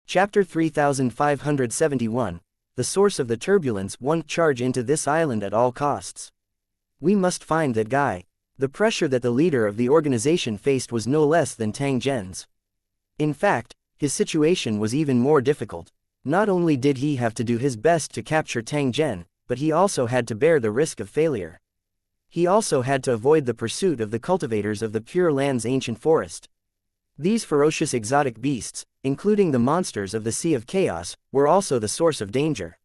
Chapter 3571. The source of the turbulence won't charge into this island at all costs. We must find that guy. The pressure that the leader of the organization faced was no less than Tang Zhen's. In fact, his situation was even more difficult. Not only did he have to do his best to capture Tang Zhen, but he also had to bear the risk of failure. He also had to avoid the pursuit of the cultivators of the Pure Land's ancient forest. These ferocious exotic beasts, including the monsters of the Sea of Chaos, were also the source of danger.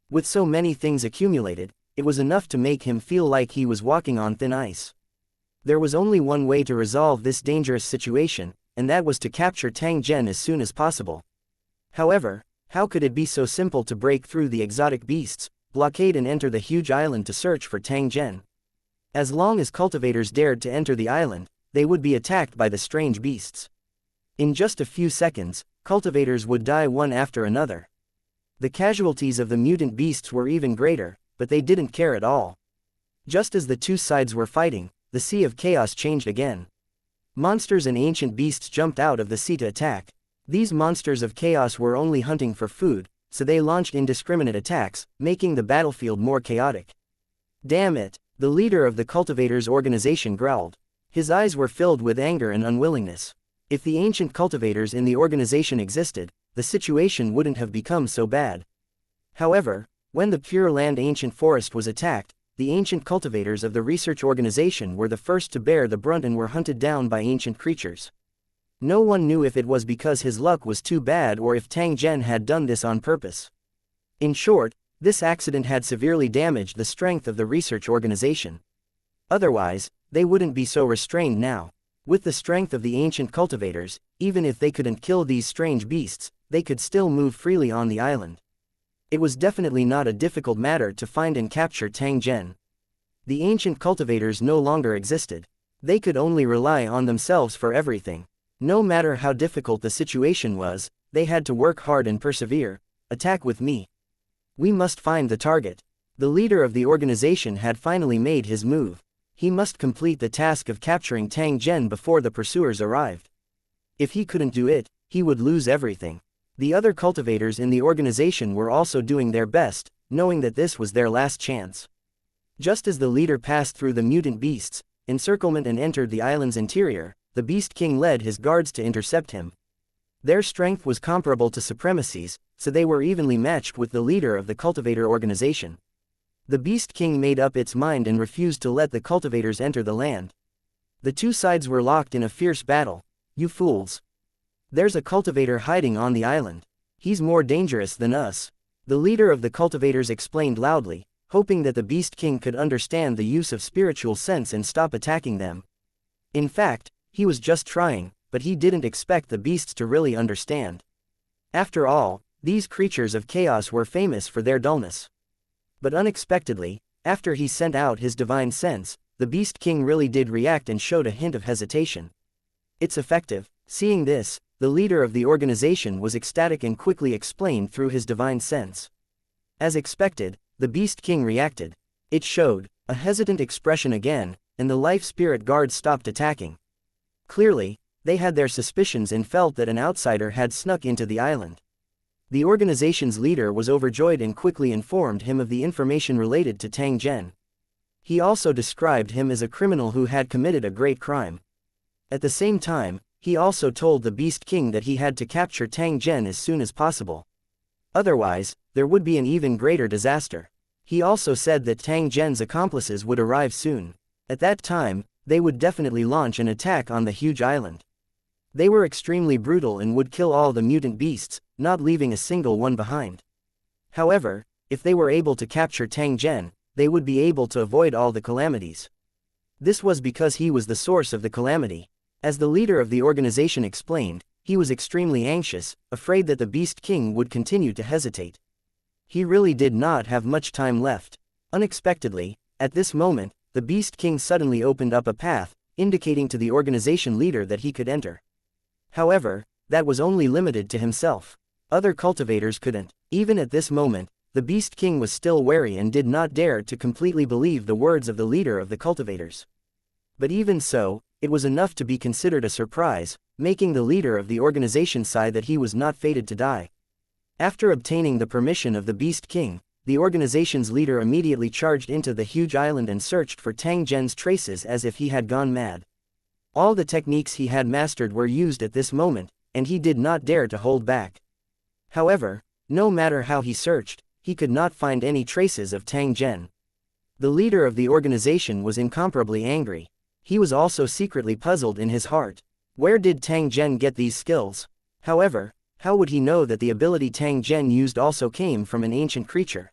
With so many things accumulated, it was enough to make him feel like he was walking on thin ice. There was only one way to resolve this dangerous situation, and that was to capture Tang Zhen as soon as possible. However, how could it be so simple to break through the exotic beasts, blockade and enter the huge island to search for Tang Zhen? As long as cultivators dared to enter the island, they would be attacked by the strange beasts. In just a few seconds, cultivators would die one after another. The casualties of the mutant beasts were even greater, but they didn't care at all. Just as the two sides were fighting, the Sea of Chaos changed again. Monsters and ancient beasts jumped out of the sea to attack. These monsters of chaos were only hunting for food, so they launched indiscriminate attacks, making the battlefield more chaotic. Damn it, the leader of the cultivators' organization growled. His eyes were filled with anger and unwillingness. If the ancient cultivators in the organization existed, the situation wouldn't have become so bad. However, when the Pure Land ancient forest was attacked, the ancient cultivators of the research organization were the first to bear the brunt and were hunted down by ancient creatures. No one knew if it was because his luck was too bad or if Tang Zhen had done this on purpose. In short, this accident had severely damaged the strength of the research organization. Otherwise, they wouldn't be so restrained now. With the strength of the ancient cultivators, even if they couldn't kill these strange beasts, they could still move freely on the island. It was definitely not a difficult matter to find and capture Tang Zhen. The ancient cultivators no longer existed. They could only rely on themselves for everything. No matter how difficult the situation was, they had to work hard and persevere. Attack with me. We must find the target. The leader of the organization had finally made his move. He must complete the task of capturing Tang Zhen before the pursuers arrived. If he couldn't do it, he would lose everything. The other cultivators in the organization were also doing their best, knowing that this was their last chance. Just as the leader passed through the mutant beasts' encirclement and entered the island's interior, the Beast King led his guards to intercept him. Their strength was comparable to Supremacy's, so they were evenly matched with the leader of the cultivator organization. The Beast King made up its mind and refused to let the cultivators enter the land. The two sides were locked in a fierce battle. You fools! There's a cultivator hiding on the island. He's more dangerous than us. The leader of the cultivators explained loudly, hoping that the Beast King could understand the use of spiritual sense and stop attacking them. In fact, he was just trying, but he didn't expect the beasts to really understand. After all, these creatures of chaos were famous for their dullness. But unexpectedly, after he sent out his divine sense, the Beast King really did react and showed a hint of hesitation. It's effective. Seeing this, the leader of the organization was ecstatic and quickly explained through his divine sense. As expected, the Beast King reacted. It showed a hesitant expression again, and the life spirit guards stopped attacking. Clearly, they had their suspicions and felt that an outsider had snuck into the island. The organization's leader was overjoyed and quickly informed him of the information related to Tang Zhen. He also described him as a criminal who had committed a great crime. At the same time, he also told the Beast King that he had to capture Tang Zhen as soon as possible. Otherwise, there would be an even greater disaster. He also said that Tang Zhen's accomplices would arrive soon. At that time, they would definitely launch an attack on the huge island. They were extremely brutal and would kill all the mutant beasts, not leaving a single one behind. However, if they were able to capture Tang Zhen, they would be able to avoid all the calamities. This was because he was the source of the calamity. As the leader of the organization explained, he was extremely anxious, afraid that the Beast King would continue to hesitate. He really did not have much time left. Unexpectedly, at this moment, the Beast King suddenly opened up a path, indicating to the organization leader that he could enter. However, that was only limited to himself. Other cultivators couldn't. Even at this moment, the Beast King was still wary and did not dare to completely believe the words of the leader of the cultivators. But even so, it was enough to be considered a surprise, making the leader of the organization sigh that he was not fated to die. After obtaining the permission of the Beast King, the organization's leader immediately charged into the huge island and searched for Tang Zhen's traces as if he had gone mad. All the techniques he had mastered were used at this moment, and he did not dare to hold back. However, no matter how he searched, he could not find any traces of Tang Zhen. The leader of the organization was incomparably angry. He was also secretly puzzled in his heart. Where did Tang Zhen get these skills? However, how would he know that the ability Tang Zhen used also came from an ancient creature?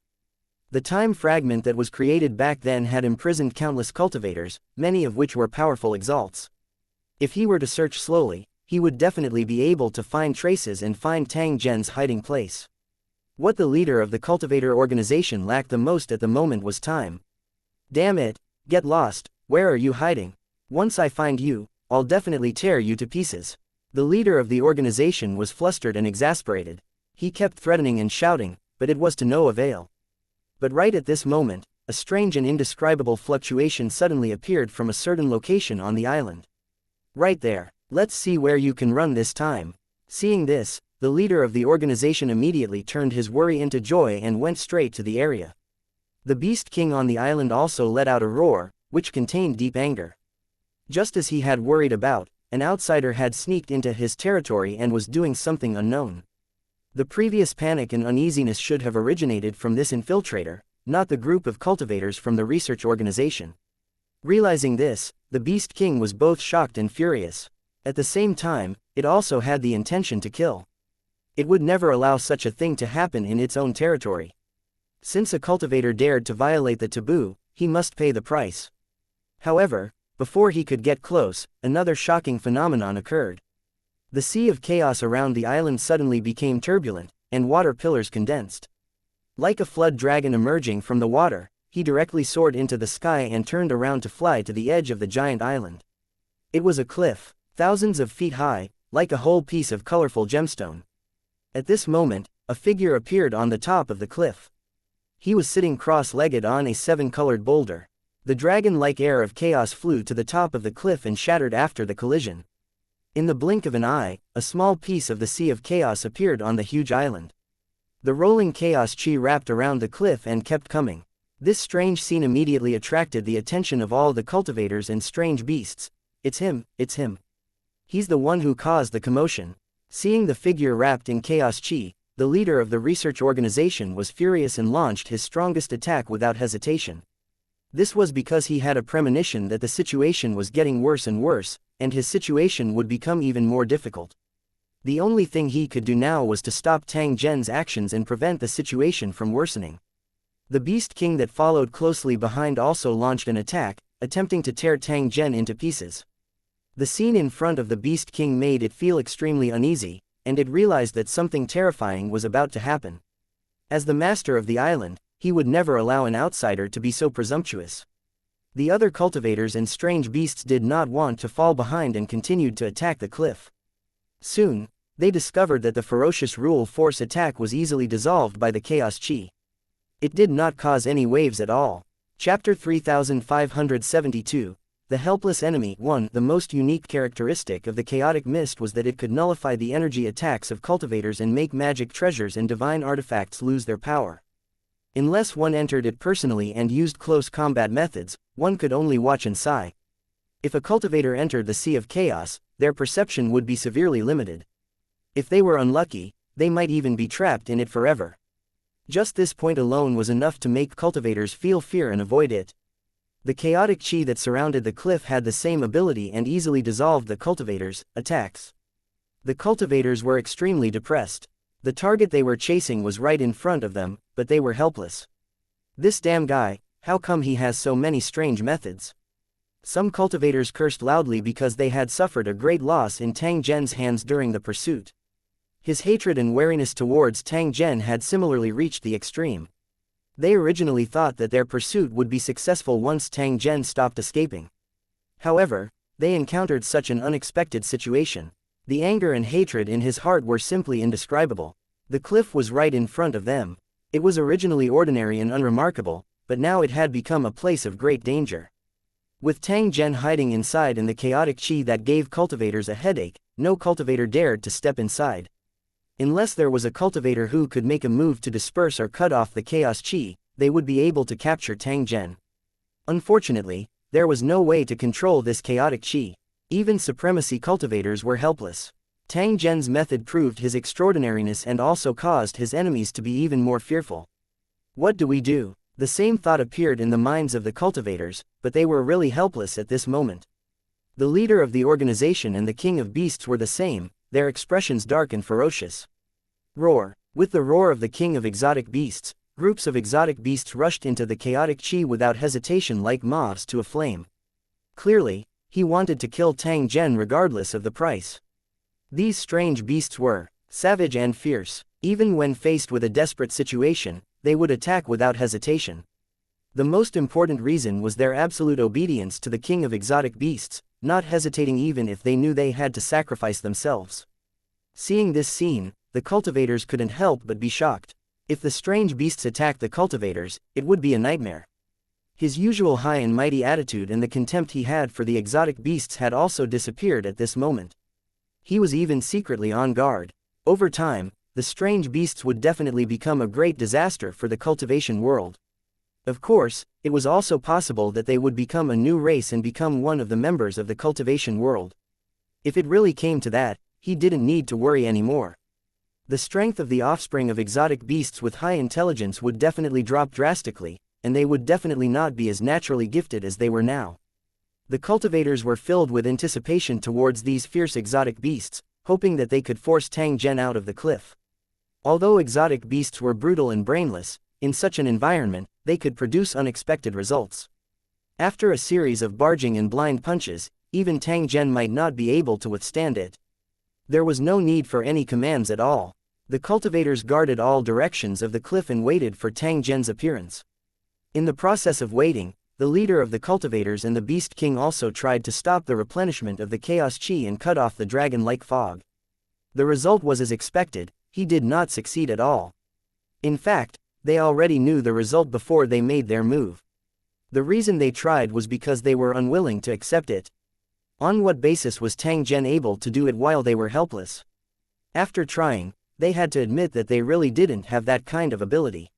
The time fragment that was created back then had imprisoned countless cultivators, many of which were powerful exalts. If he were to search slowly, he would definitely be able to find traces and find Tang Zhen's hiding place. What the leader of the cultivator organization lacked the most at the moment was time. Damn it, get lost, where are you hiding? Once I find you, I'll definitely tear you to pieces. The leader of the organization was flustered and exasperated. He kept threatening and shouting, but it was to no avail. But right at this moment, a strange and indescribable fluctuation suddenly appeared from a certain location on the island. Right there, let's see where you can run this time. Seeing this, the leader of the organization immediately turned his worry into joy and went straight to the area. The Beast King on the island also let out a roar, which contained deep anger. Just as he had worried about, an outsider had sneaked into his territory and was doing something unknown. The previous panic and uneasiness should have originated from this infiltrator, not the group of cultivators from the research organization. Realizing this, the Beast King was both shocked and furious. At the same time, it also had the intention to kill. It would never allow such a thing to happen in its own territory. Since a cultivator dared to violate the taboo, he must pay the price. However, before he could get close, another shocking phenomenon occurred. The sea of chaos around the island suddenly became turbulent, and water pillars condensed. Like a flood dragon emerging from the water, he directly soared into the sky and turned around to fly to the edge of the giant island. It was a cliff, thousands of feet high, like a whole piece of colorful gemstone. At this moment, a figure appeared on the top of the cliff. He was sitting cross-legged on a seven-colored boulder. The dragon-like air of chaos flew to the top of the cliff and shattered after the collision. In the blink of an eye, a small piece of the sea of chaos appeared on the huge island. The rolling chaos chi wrapped around the cliff and kept coming. This strange scene immediately attracted the attention of all the cultivators and strange beasts. It's him, it's him. He's the one who caused the commotion. Seeing the figure wrapped in chaos chi, the leader of the research organization was furious and launched his strongest attack without hesitation. This was because he had a premonition that the situation was getting worse and worse, and his situation would become even more difficult. The only thing he could do now was to stop Tang Zhen's actions and prevent the situation from worsening. The Beast King that followed closely behind also launched an attack, attempting to tear Tang Zhen into pieces. The scene in front of the Beast King made it feel extremely uneasy, and it realized that something terrifying was about to happen. As the master of the island, he would never allow an outsider to be so presumptuous. The other cultivators and strange beasts did not want to fall behind and continued to attack the cliff. Soon, they discovered that the ferocious rule force attack was easily dissolved by the chaos chi. It did not cause any waves at all. Chapter 3572, The Helpless Enemy 1. The most unique characteristic of the chaotic mist was that it could nullify the energy attacks of cultivators and make magic treasures and divine artifacts lose their power. Unless one entered it personally and used close combat methods, one could only watch and sigh. If a cultivator entered the Sea of Chaos, their perception would be severely limited. If they were unlucky, they might even be trapped in it forever. Just this point alone was enough to make cultivators feel fear and avoid it. The chaotic chi that surrounded the cliff had the same ability and easily dissolved the cultivators' attacks. The cultivators were extremely depressed. The target they were chasing was right in front of them, but they were helpless. This damn guy, how come he has so many strange methods? Some cultivators cursed loudly because they had suffered a great loss in Tang Zhen's hands during the pursuit. His hatred and wariness towards Tang Zhen had similarly reached the extreme. They originally thought that their pursuit would be successful once Tang Zhen stopped escaping. However, they encountered such an unexpected situation. The anger and hatred in his heart were simply indescribable. The cliff was right in front of them. It was originally ordinary and unremarkable, but now it had become a place of great danger. With Tang Zhen hiding inside in the chaotic qi that gave cultivators a headache, no cultivator dared to step inside. Unless there was a cultivator who could make a move to disperse or cut off the chaos qi, they would be able to capture Tang Zhen. Unfortunately, there was no way to control this chaotic qi. Even supremacy cultivators were helpless. Tang Zhen's method proved his extraordinariness and also caused his enemies to be even more fearful. What do we do? The same thought appeared in the minds of the cultivators, but they were really helpless at this moment. The leader of the organization and the king of beasts were the same, their expressions dark and ferocious. Roar! With the roar of the king of exotic beasts, groups of exotic beasts rushed into the chaotic qi without hesitation like moths to a flame. Clearly, he wanted to kill Tang Zhen regardless of the price. These strange beasts were savage and fierce. Even when faced with a desperate situation, they would attack without hesitation. The most important reason was their absolute obedience to the king of exotic beasts, not hesitating even if they knew they had to sacrifice themselves. Seeing this scene, the cultivators couldn't help but be shocked. If the strange beasts attacked the cultivators, it would be a nightmare. His usual high and mighty attitude and the contempt he had for the exotic beasts had also disappeared at this moment. He was even secretly on guard. Over time, the strange beasts would definitely become a great disaster for the cultivation world. Of course, it was also possible that they would become a new race and become one of the members of the cultivation world. If it really came to that, he didn't need to worry anymore. The strength of the offspring of exotic beasts with high intelligence would definitely drop drastically, and they would definitely not be as naturally gifted as they were now. The cultivators were filled with anticipation towards these fierce exotic beasts, hoping that they could force Tang Zhen out of the cliff. Although exotic beasts were brutal and brainless, in such an environment, they could produce unexpected results. After a series of barging and blind punches, even Tang Zhen might not be able to withstand it. There was no need for any commands at all. The cultivators guarded all directions of the cliff and waited for Tang Zhen's appearance. In the process of waiting, the leader of the cultivators and the Beast King also tried to stop the replenishment of the chaos qi and cut off the dragon-like fog. The result was as expected. He did not succeed at all. In fact, they already knew the result before they made their move. The reason they tried was because they were unwilling to accept it. On what basis was Tang Zhen able to do it while they were helpless? After trying, they had to admit that they really didn't have that kind of ability.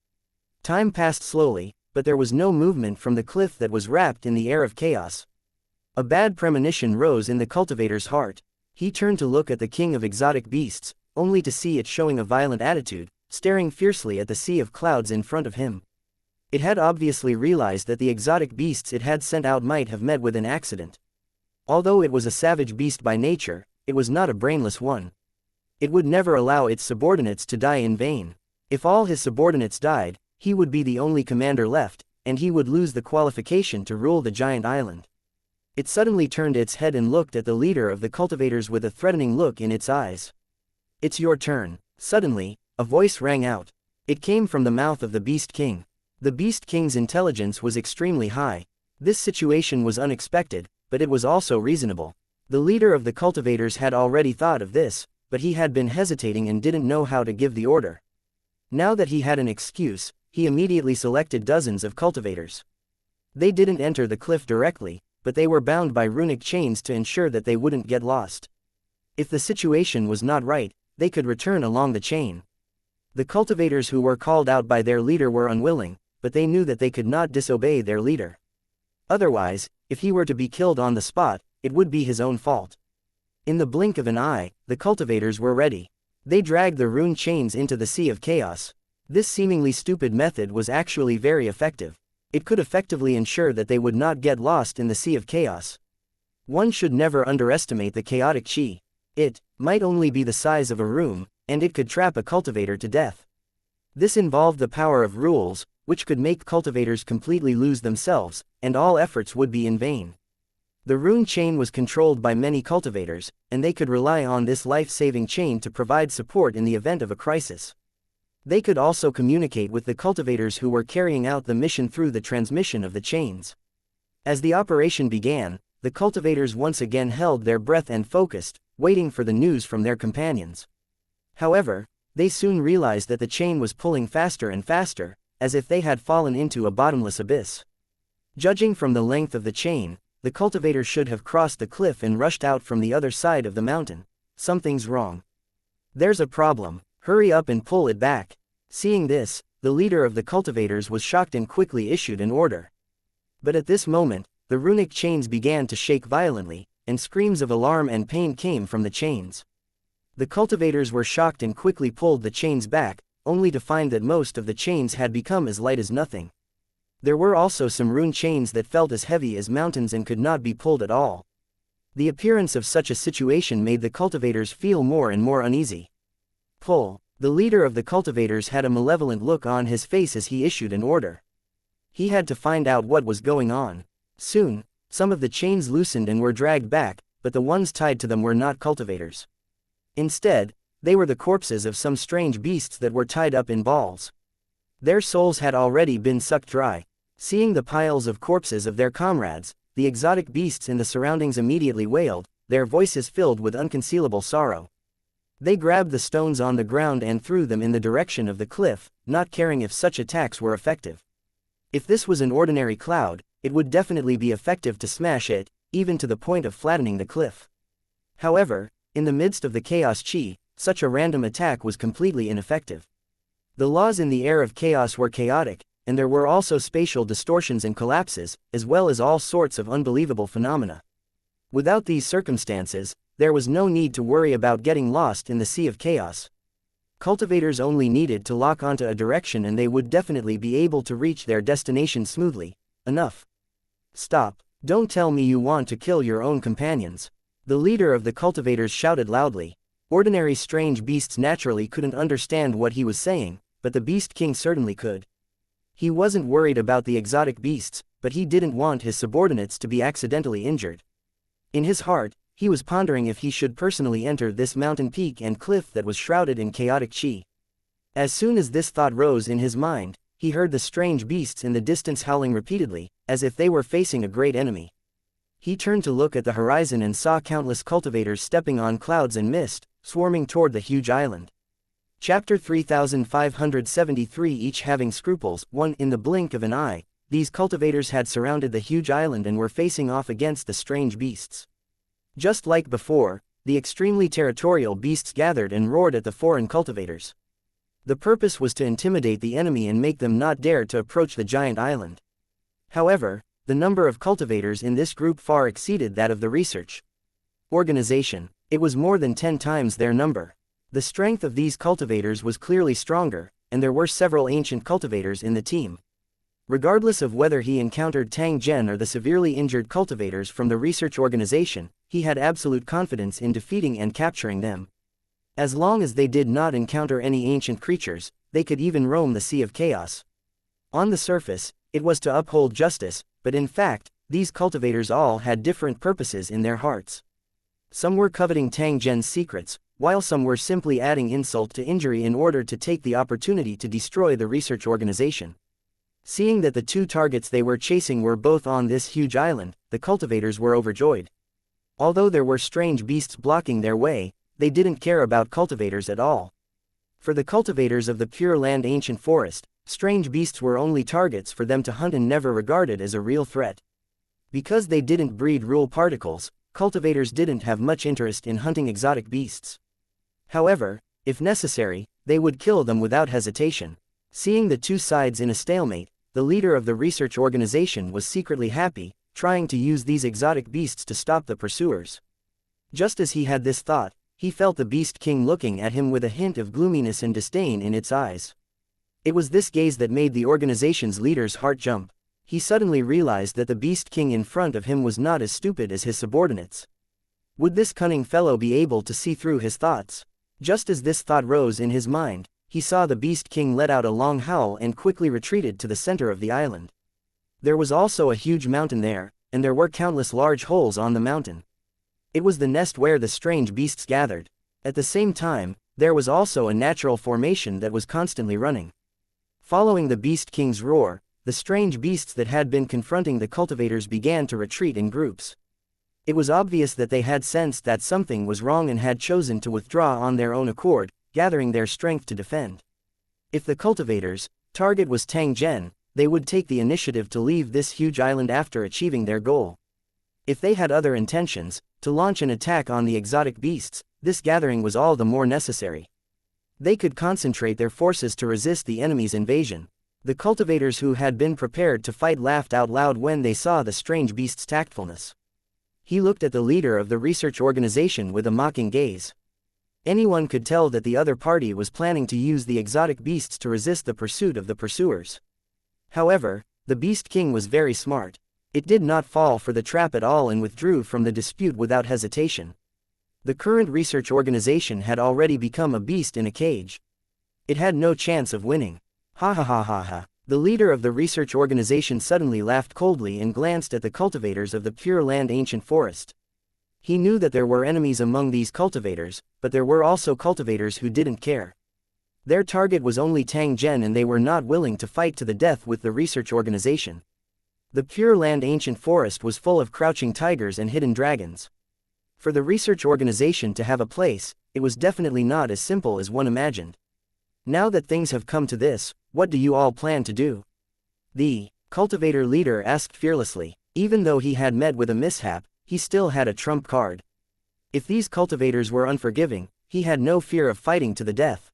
Time passed slowly, but there was no movement from the cliff that was wrapped in the air of chaos. A bad premonition rose in the cultivator's heart. He turned to look at the king of exotic beasts, only to see it showing a violent attitude, staring fiercely at the sea of clouds in front of him. It had obviously realized that the exotic beasts it had sent out might have met with an accident. Although it was a savage beast by nature, it was not a brainless one. It would never allow its subordinates to die in vain. If all his subordinates died, he would be the only commander left, and he would lose the qualification to rule the giant island. It suddenly turned its head and looked at the leader of the cultivators with a threatening look in its eyes. "It's your turn." Suddenly, a voice rang out. It came from the mouth of the Beast King. The Beast King's intelligence was extremely high. This situation was unexpected, but it was also reasonable. The leader of the cultivators had already thought of this, but he had been hesitating and didn't know how to give the order. Now that he had an excuse, he immediately selected dozens of cultivators. They didn't enter the cliff directly, but they were bound by runic chains to ensure that they wouldn't get lost. If the situation was not right, they could return along the chain. The cultivators who were called out by their leader were unwilling, but they knew that they could not disobey their leader. Otherwise, if he were to be killed on the spot, it would be his own fault. In the blink of an eye, the cultivators were ready. They dragged the rune chains into the sea of chaos. This seemingly stupid method was actually very effective. It could effectively ensure that they would not get lost in the sea of chaos. One should never underestimate the chaotic qi. It might only be the size of a room, and it could trap a cultivator to death. This involved the power of rules, which could make cultivators completely lose themselves, and all efforts would be in vain. The rune chain was controlled by many cultivators, and they could rely on this life-saving chain to provide support in the event of a crisis. They could also communicate with the cultivators who were carrying out the mission through the transmission of the chains. As the operation began, the cultivators once again held their breath and focused, waiting for the news from their companions. However, they soon realized that the chain was pulling faster and faster, as if they had fallen into a bottomless abyss. Judging from the length of the chain, the cultivators should have crossed the cliff and rushed out from the other side of the mountain. Something's wrong. There's a problem. Hurry up and pull it back. Seeing this, the leader of the cultivators was shocked and quickly issued an order. But at this moment, the runic chains began to shake violently, and screams of alarm and pain came from the chains. The cultivators were shocked and quickly pulled the chains back, only to find that most of the chains had become as light as nothing. There were also some rune chains that felt as heavy as mountains and could not be pulled at all. The appearance of such a situation made the cultivators feel more and more uneasy. Pull. The leader of the cultivators had a malevolent look on his face as he issued an order. He had to find out what was going on. Soon, some of the chains loosened and were dragged back, but the ones tied to them were not cultivators. Instead, they were the corpses of some strange beasts that were tied up in balls. Their souls had already been sucked dry. Seeing the piles of corpses of their comrades, the exotic beasts in the surroundings immediately wailed, their voices filled with unconcealable sorrow. They grabbed the stones on the ground and threw them in the direction of the cliff, not caring if such attacks were effective. If this was an ordinary cloud, it would definitely be effective to smash it, even to the point of flattening the cliff. However, in the midst of the chaos chi, such a random attack was completely ineffective. The laws in the air of chaos were chaotic, and there were also spatial distortions and collapses, as well as all sorts of unbelievable phenomena. Without these circumstances, there was no need to worry about getting lost in the sea of chaos. Cultivators only needed to lock onto a direction and they would definitely be able to reach their destination smoothly. Enough. Stop. Don't tell me you want to kill your own companions. The leader of the cultivators shouted loudly. Ordinary strange beasts naturally couldn't understand what he was saying, but the Beast King certainly could. He wasn't worried about the exotic beasts, but he didn't want his subordinates to be accidentally injured. In his heart, he was pondering if he should personally enter this mountain peak and cliff that was shrouded in chaotic chi. As soon as this thought rose in his mind, he heard the strange beasts in the distance howling repeatedly, as if they were facing a great enemy. He turned to look at the horizon and saw countless cultivators stepping on clouds and mist, swarming toward the huge island. Chapter 3573. Each having scruples, one in the blink of an eye, these cultivators had surrounded the huge island and were facing off against the strange beasts. Just like before, the extremely territorial beasts gathered and roared at the foreign cultivators. The purpose was to intimidate the enemy and make them not dare to approach the giant island. However, the number of cultivators in this group far exceeded that of the research organization. It was more than 10 times their number. The strength of these cultivators was clearly stronger, and there were several ancient cultivators in the team. Regardless of whether he encountered Tang Zhen or the severely injured cultivators from the research organization, he had absolute confidence in defeating and capturing them. As long as they did not encounter any ancient creatures, they could even roam the Sea of Chaos. On the surface, it was to uphold justice, but in fact, these cultivators all had different purposes in their hearts. Some were coveting Tang Zhen's secrets, while some were simply adding insult to injury in order to take the opportunity to destroy the research organization. Seeing that the two targets they were chasing were both on this huge island, the cultivators were overjoyed. Although there were strange beasts blocking their way, they didn't care about cultivators at all. For the cultivators of the Pure Land Ancient Forest, strange beasts were only targets for them to hunt and never regarded as a real threat. Because they didn't breed rule particles, cultivators didn't have much interest in hunting exotic beasts. However, if necessary, they would kill them without hesitation. Seeing the two sides in a stalemate, the leader of the research organization was secretly happy, trying to use these exotic beasts to stop the pursuers. Just as he had this thought, he felt the Beast King looking at him with a hint of gloominess and disdain in its eyes. It was this gaze that made the organization's leader's heart jump. He suddenly realized that the Beast King in front of him was not as stupid as his subordinates. Would this cunning fellow be able to see through his thoughts? Just as this thought rose in his mind, he saw the Beast King let out a long howl and quickly retreated to the center of the island. There was also a huge mountain there, and there were countless large holes on the mountain. It was the nest where the strange beasts gathered. At the same time, there was also a natural formation that was constantly running. Following the Beast King's roar, the strange beasts that had been confronting the cultivators began to retreat in groups. It was obvious that they had sensed that something was wrong and had chosen to withdraw on their own accord, gathering their strength to defend. If the cultivators' target was Tang Zhen, they would take the initiative to leave this huge island after achieving their goal. If they had other intentions, to launch an attack on the exotic beasts, this gathering was all the more necessary. They could concentrate their forces to resist the enemy's invasion. The cultivators who had been prepared to fight laughed out loud when they saw the strange beast's tactfulness. He looked at the leader of the research organization with a mocking gaze. Anyone could tell that the other party was planning to use the exotic beasts to resist the pursuit of the pursuers. However, the Beast King was very smart. It did not fall for the trap at all and withdrew from the dispute without hesitation. The current research organization had already become a beast in a cage. It had no chance of winning. Ha ha ha ha ha. The leader of the research organization suddenly laughed coldly and glanced at the cultivators of the Pure Land Ancient Forest. He knew that there were enemies among these cultivators, but there were also cultivators who didn't care. Their target was only Tang Zhen and they were not willing to fight to the death with the research organization. The Pure Land Ancient Forest was full of crouching tigers and hidden dragons. For the research organization to have a place, it was definitely not as simple as one imagined. Now that things have come to this, what do you all plan to do? The cultivator leader asked fearlessly. Even though he had met with a mishap, he still had a trump card. If these cultivators were unforgiving, he had no fear of fighting to the death.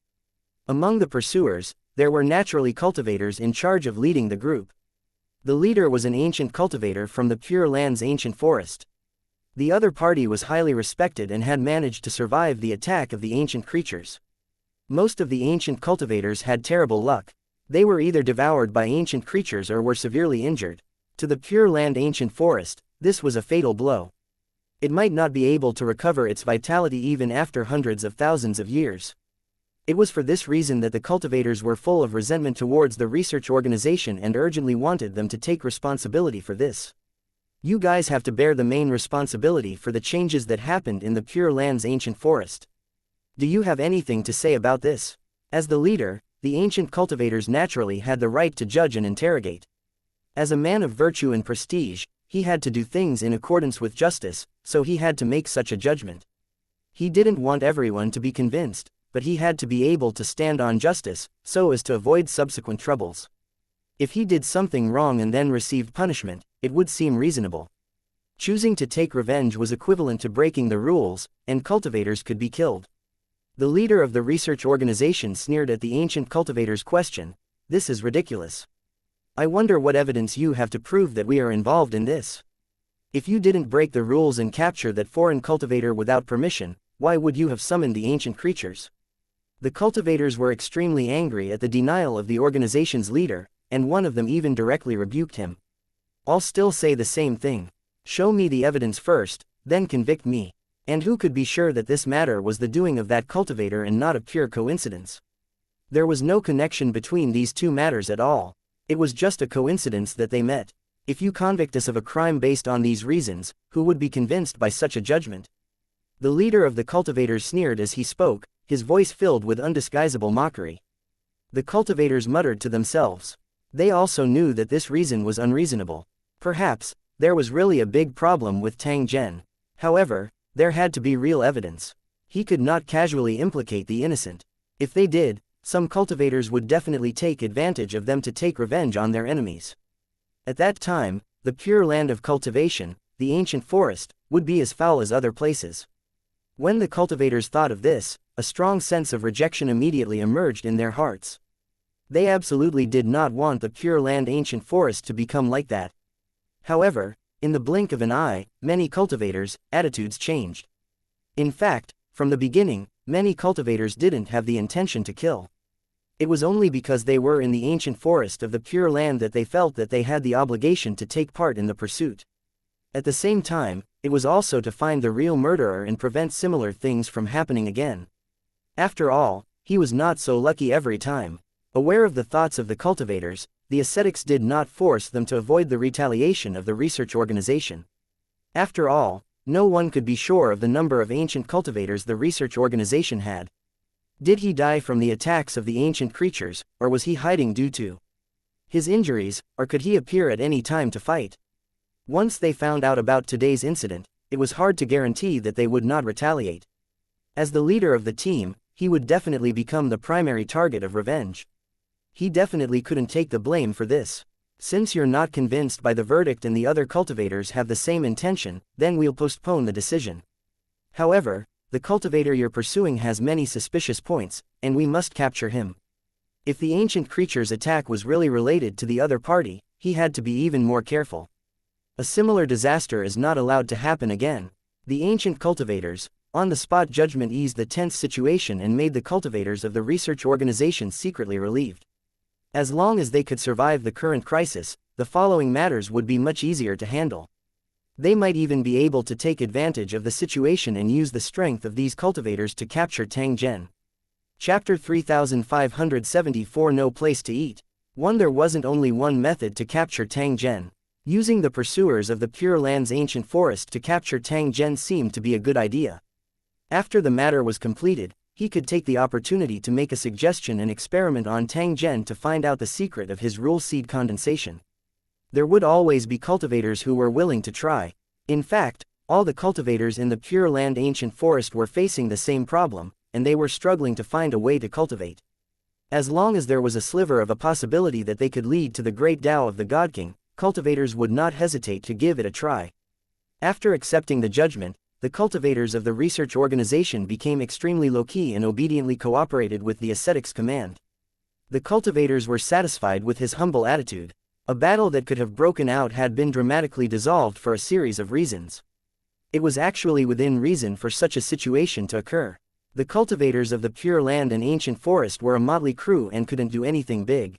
Among the pursuers, there were naturally cultivators in charge of leading the group. The leader was an ancient cultivator from the Pure Land's ancient forest. The other party was highly respected and had managed to survive the attack of the ancient creatures. Most of the ancient cultivators had terrible luck. They were either devoured by ancient creatures or were severely injured. To the Pure Land Ancient Forest, this was a fatal blow. It might not be able to recover its vitality even after hundreds of thousands of years. It was for this reason that the cultivators were full of resentment towards the research organization and urgently wanted them to take responsibility for this. You guys have to bear the main responsibility for the changes that happened in the Pure Land's ancient forest. Do you have anything to say about this? As the leader, the ancient cultivators naturally had the right to judge and interrogate. As a man of virtue and prestige, he had to do things in accordance with justice, so he had to make such a judgment. He didn't want everyone to be convinced, but he had to be able to stand on justice, so as to avoid subsequent troubles. If he did something wrong and then received punishment, it would seem reasonable. Choosing to take revenge was equivalent to breaking the rules, and cultivators could be killed. The leader of the research organization sneered at the ancient cultivator's question. This is ridiculous. I wonder what evidence you have to prove that we are involved in this. If you didn't break the rules and capture that foreign cultivator without permission, why would you have summoned the ancient creatures? The cultivators were extremely angry at the denial of the organization's leader, and one of them even directly rebuked him. I'll still say the same thing. Show me the evidence first, then convict me. And who could be sure that this matter was the doing of that cultivator and not a pure coincidence? There was no connection between these two matters at all. It was just a coincidence that they met. If you convict us of a crime based on these reasons, who would be convinced by such a judgment? The leader of the cultivators sneered as he spoke, his voice filled with undisguisable mockery. The cultivators muttered to themselves. They also knew that this reason was unreasonable. Perhaps, there was really a big problem with Tang Zhen. However, there had to be real evidence. He could not casually implicate the innocent. If they did, some cultivators would definitely take advantage of them to take revenge on their enemies. At that time, the Pure Land of Cultivation, the ancient forest, would be as foul as other places. When the cultivators thought of this, a strong sense of rejection immediately emerged in their hearts. They absolutely did not want the Pure Land Ancient Forest to become like that. However, in the blink of an eye, many cultivators' attitudes changed. In fact, from the beginning, many cultivators didn't have the intention to kill. It was only because they were in the ancient forest of the Pure Land that they felt that they had the obligation to take part in the pursuit. At the same time, it was also to find the real murderer and prevent similar things from happening again. After all, he was not so lucky every time. Aware of the thoughts of the cultivators, the ascetics did not force them to avoid the retaliation of the research organization. After all, no one could be sure of the number of ancient cultivators the research organization had. Did he die from the attacks of the ancient creatures, or was he hiding due to his injuries, or could he appear at any time to fight? Once they found out about today's incident, it was hard to guarantee that they would not retaliate. As the leader of the team, he would definitely become the primary target of revenge. He definitely couldn't take the blame for this. Since you're not convinced by the verdict and the other cultivators have the same intention, then we'll postpone the decision. However, the cultivator you're pursuing has many suspicious points, and we must capture him. If the ancient creature's attack was really related to the other party, he had to be even more careful. A similar disaster is not allowed to happen again. The ancient cultivators, on-the-spot judgment eased the tense situation and made the cultivators of the research organization secretly relieved. As long as they could survive the current crisis, the following matters would be much easier to handle. They might even be able to take advantage of the situation and use the strength of these cultivators to capture Tang Zhen. Chapter 3574 No Place to Eat. 1. There wasn't only one method to capture Tang Zhen. Using the pursuers of the Pure Land's ancient forest to capture Tang Zhen seemed to be a good idea. After the matter was completed, he could take the opportunity to make a suggestion and experiment on Tang Zhen to find out the secret of his rule seed condensation. There would always be cultivators who were willing to try. In fact, all the cultivators in the Pure Land ancient forest were facing the same problem, and they were struggling to find a way to cultivate. As long as there was a sliver of a possibility that they could lead to the great Tao of the God King, cultivators would not hesitate to give it a try. After accepting the judgment, the cultivators of the research organization became extremely low-key and obediently cooperated with the ascetic's command. The cultivators were satisfied with his humble attitude. A battle that could have broken out had been dramatically dissolved for a series of reasons. It was actually within reason for such a situation to occur. The cultivators of the Pure Land and ancient forest were a motley crew and couldn't do anything big.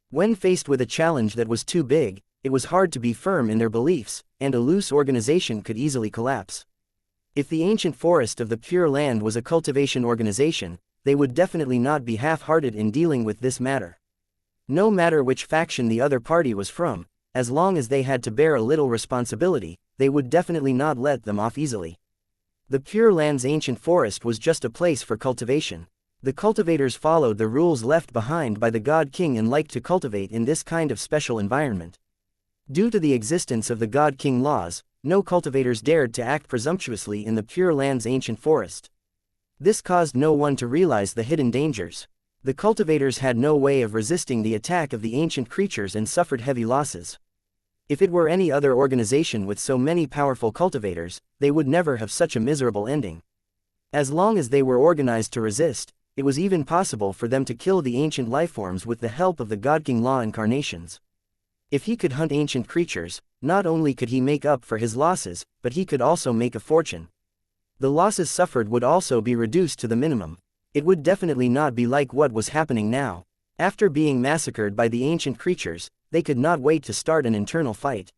When faced with a challenge that was too big, it was hard to be firm in their beliefs, and a loose organization could easily collapse. If the ancient forest of the Pure Land was a cultivation organization, they would definitely not be half-hearted in dealing with this matter. No matter which faction the other party was from, as long as they had to bear a little responsibility, they would definitely not let them off easily. The Pure Land's ancient forest was just a place for cultivation. The cultivators followed the rules left behind by the God King and liked to cultivate in this kind of special environment. Due to the existence of the God King laws, no cultivators dared to act presumptuously in the Pure Land's ancient forest. This caused no one to realize the hidden dangers. The cultivators had no way of resisting the attack of the ancient creatures and suffered heavy losses. If it were any other organization with so many powerful cultivators, they would never have such a miserable ending. As long as they were organized to resist, it was even possible for them to kill the ancient lifeforms with the help of the God King Law incarnations. If he could hunt ancient creatures, not only could he make up for his losses, but he could also make a fortune. The losses suffered would also be reduced to the minimum. It would definitely not be like what was happening now. After being massacred by the ancient creatures, they could not wait to start an internal fight.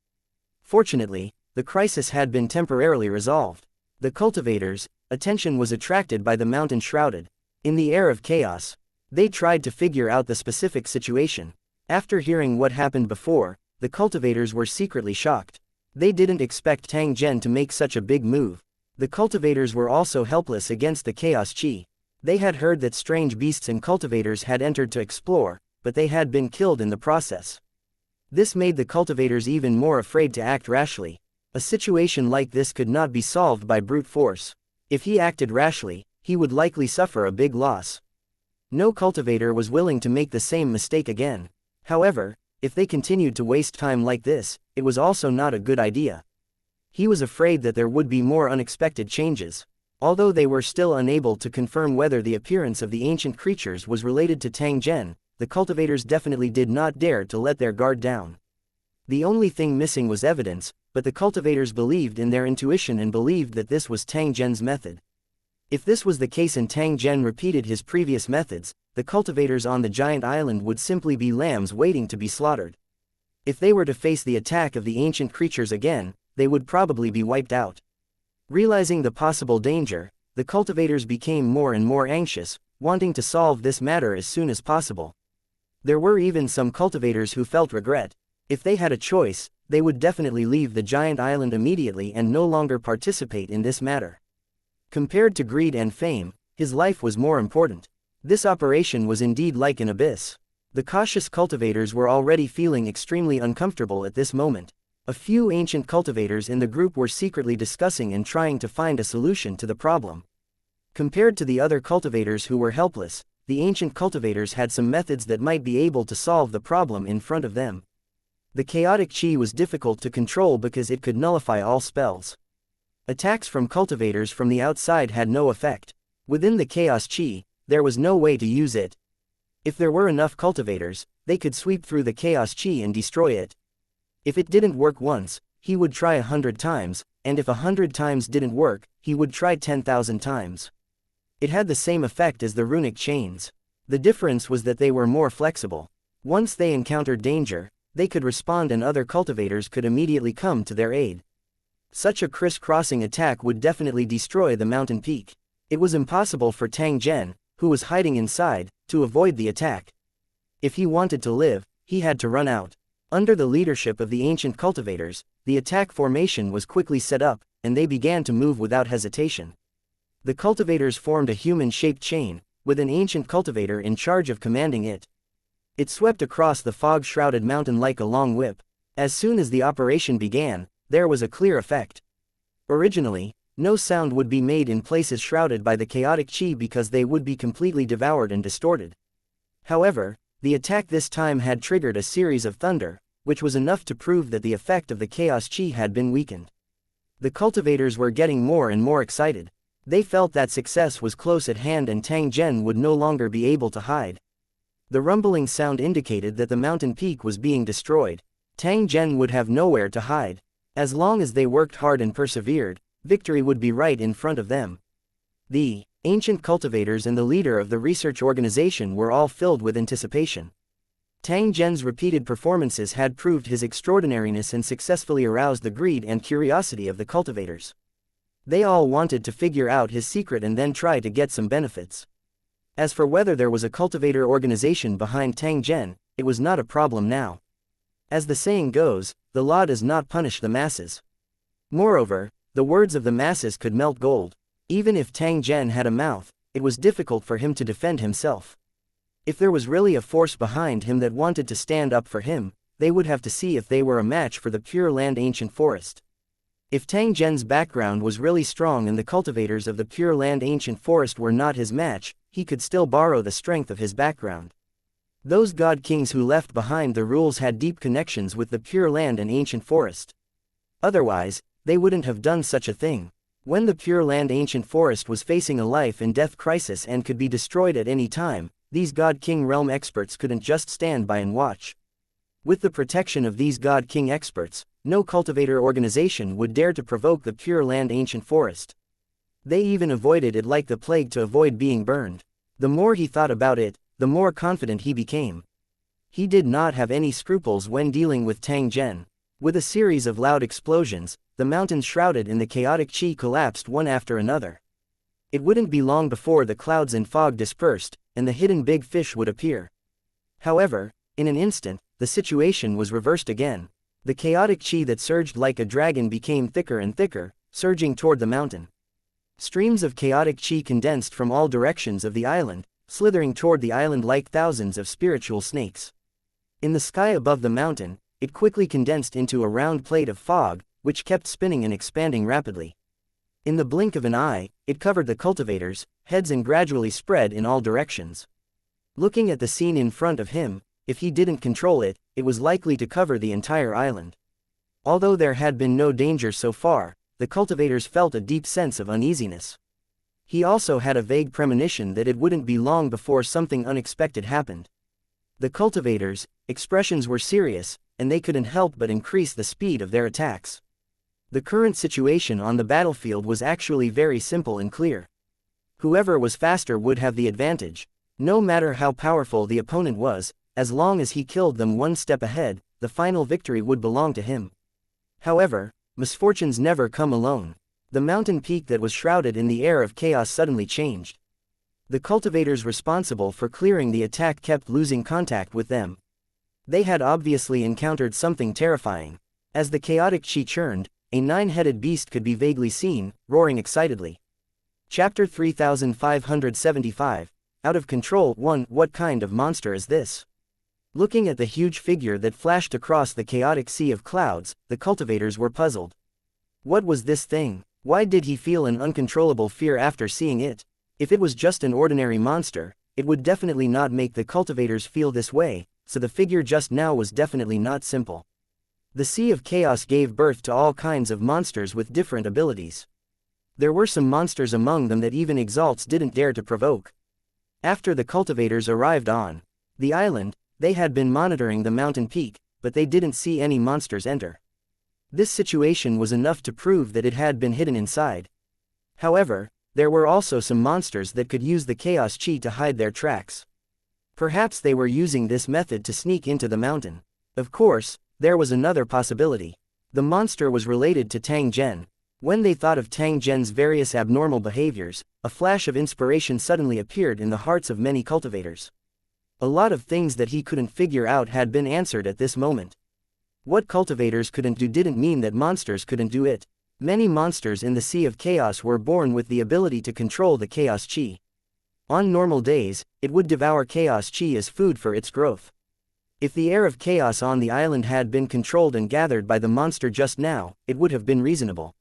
Fortunately, the crisis had been temporarily resolved. The cultivators' attention was attracted by the mountain shrouded in the air of chaos. They tried to figure out the specific situation. After hearing what happened before, the cultivators were secretly shocked. They didn't expect Tang Zhen to make such a big move. The cultivators were also helpless against the chaos chi. They had heard that strange beasts and cultivators had entered to explore, but they had been killed in the process. This made the cultivators even more afraid to act rashly. A situation like this could not be solved by brute force. If he acted rashly, he would likely suffer a big loss. No cultivator was willing to make the same mistake again. However, if they continued to waste time like this, it was also not a good idea. He was afraid that there would be more unexpected changes. Although they were still unable to confirm whether the appearance of the ancient creatures was related to Tang Zhen, the cultivators definitely did not dare to let their guard down. The only thing missing was evidence, but the cultivators believed in their intuition and believed that this was Tang Zhen's method. If this was the case and Tang Zhen repeated his previous methods, the cultivators on the giant island would simply be lambs waiting to be slaughtered. If they were to face the attack of the ancient creatures again, they would probably be wiped out. Realizing the possible danger, the cultivators became more and more anxious, wanting to solve this matter as soon as possible. There were even some cultivators who felt regret. If they had a choice, they would definitely leave the giant island immediately and no longer participate in this matter. Compared to greed and fame, his life was more important. This operation was indeed like an abyss. The cautious cultivators were already feeling extremely uncomfortable at this moment. A few ancient cultivators in the group were secretly discussing and trying to find a solution to the problem. Compared to the other cultivators who were helpless, the ancient cultivators had some methods that might be able to solve the problem in front of them. The chaotic chi was difficult to control because it could nullify all spells. Attacks from cultivators from the outside had no effect. Within the chaos chi, there was no way to use it. If there were enough cultivators, they could sweep through the chaos chi and destroy it. If it didn't work once, he would try 100 times, and if 100 times didn't work, he would try 10,000 times. It had the same effect as the runic chains. The difference was that they were more flexible. Once they encountered danger, they could respond and other cultivators could immediately come to their aid. Such a criss-crossing attack would definitely destroy the mountain peak. It was impossible for Tang Zhen, who was hiding inside, to avoid the attack. If he wanted to live, he had to run out. Under the leadership of the ancient cultivators, the attack formation was quickly set up, and they began to move without hesitation. The cultivators formed a human-shaped chain, with an ancient cultivator in charge of commanding it. It swept across the fog-shrouded mountain like a long whip. As soon as the operation began, there was a clear effect. Originally, no sound would be made in places shrouded by the chaotic chi because they would be completely devoured and distorted. However, the attack this time had triggered a series of thunder, which was enough to prove that the effect of the chaos chi had been weakened. The cultivators were getting more and more excited. They felt that success was close at hand and Tang Zhen would no longer be able to hide. The rumbling sound indicated that the mountain peak was being destroyed. Tang Zhen would have nowhere to hide. As long as they worked hard and persevered, victory would be right in front of them. The ancient cultivators and the leader of the research organization were all filled with anticipation. Tang Zhen's repeated performances had proved his extraordinariness and successfully aroused the greed and curiosity of the cultivators. They all wanted to figure out his secret and then try to get some benefits. As for whether there was a cultivator organization behind Tang Zhen, it was not a problem now. As the saying goes, the law does not punish the masses. Moreover, the words of the masses could melt gold. Even if Tang Zhen had a mouth, it was difficult for him to defend himself. If there was really a force behind him that wanted to stand up for him, they would have to see if they were a match for the Pure Land Ancient Forest. If Tang Zhen's background was really strong and the cultivators of the Pure Land Ancient Forest were not his match, he could still borrow the strength of his background. Those god kings who left behind the rules had deep connections with the Pure Land and Ancient Forest. Otherwise, they wouldn't have done such a thing. When the Pure Land Ancient Forest was facing a life and death crisis and could be destroyed at any time, these God King realm experts couldn't just stand by and watch. With the protection of these God King experts, no cultivator organization would dare to provoke the Pure Land Ancient Forest. They even avoided it like the plague to avoid being burned. The more he thought about it, the more confident he became. He did not have any scruples when dealing with Tang Zhen. With a series of loud explosions, the mountains shrouded in the chaotic chi collapsed one after another. It wouldn't be long before the clouds and fog dispersed, and the hidden big fish would appear. However, in an instant, the situation was reversed again. The chaotic chi that surged like a dragon became thicker and thicker, surging toward the mountain. Streams of chaotic chi condensed from all directions of the island, slithering toward the island like thousands of spiritual snakes. In the sky above the mountain, it quickly condensed into a round plate of fog, which kept spinning and expanding rapidly. In the blink of an eye, it covered the cultivators' heads and gradually spread in all directions. Looking at the scene in front of him, if he didn't control it, it was likely to cover the entire island. Although there had been no danger so far, the cultivators felt a deep sense of uneasiness. He also had a vague premonition that it wouldn't be long before something unexpected happened. The cultivators' expressions were serious, and they couldn't help but increase the speed of their attacks. The current situation on the battlefield was actually very simple and clear. Whoever was faster would have the advantage. No matter how powerful the opponent was, as long as he killed them one step ahead, the final victory would belong to him. However, misfortunes never come alone. The mountain peak that was shrouded in the air of chaos suddenly changed. The cultivators responsible for clearing the attack kept losing contact with them. They had obviously encountered something terrifying. As the chaotic chi churned, a nine-headed beast could be vaguely seen, roaring excitedly. Chapter 3575, Out of Control 1. What kind of monster is this? Looking at the huge figure that flashed across the chaotic sea of clouds, the cultivators were puzzled. What was this thing? Why did he feel an uncontrollable fear after seeing it? If it was just an ordinary monster, it would definitely not make the cultivators feel this way, so the figure just now was definitely not simple. The Sea of Chaos gave birth to all kinds of monsters with different abilities. There were some monsters among them that even exalts didn't dare to provoke. After the cultivators arrived on the island, they had been monitoring the mountain peak, but they didn't see any monsters enter. This situation was enough to prove that it had been hidden inside. However, there were also some monsters that could use the chaos chi to hide their tracks. Perhaps they were using this method to sneak into the mountain. Of course, there was another possibility. The monster was related to Tang Zhen. When they thought of Tang Zhen's various abnormal behaviors, a flash of inspiration suddenly appeared in the hearts of many cultivators. A lot of things that he couldn't figure out had been answered at this moment. What cultivators couldn't do didn't mean that monsters couldn't do it. Many monsters in the Sea of Chaos were born with the ability to control the chaos chi. On normal days, it would devour chaos chi as food for its growth. If the air of chaos on the island had been controlled and gathered by the monster just now, it would have been reasonable.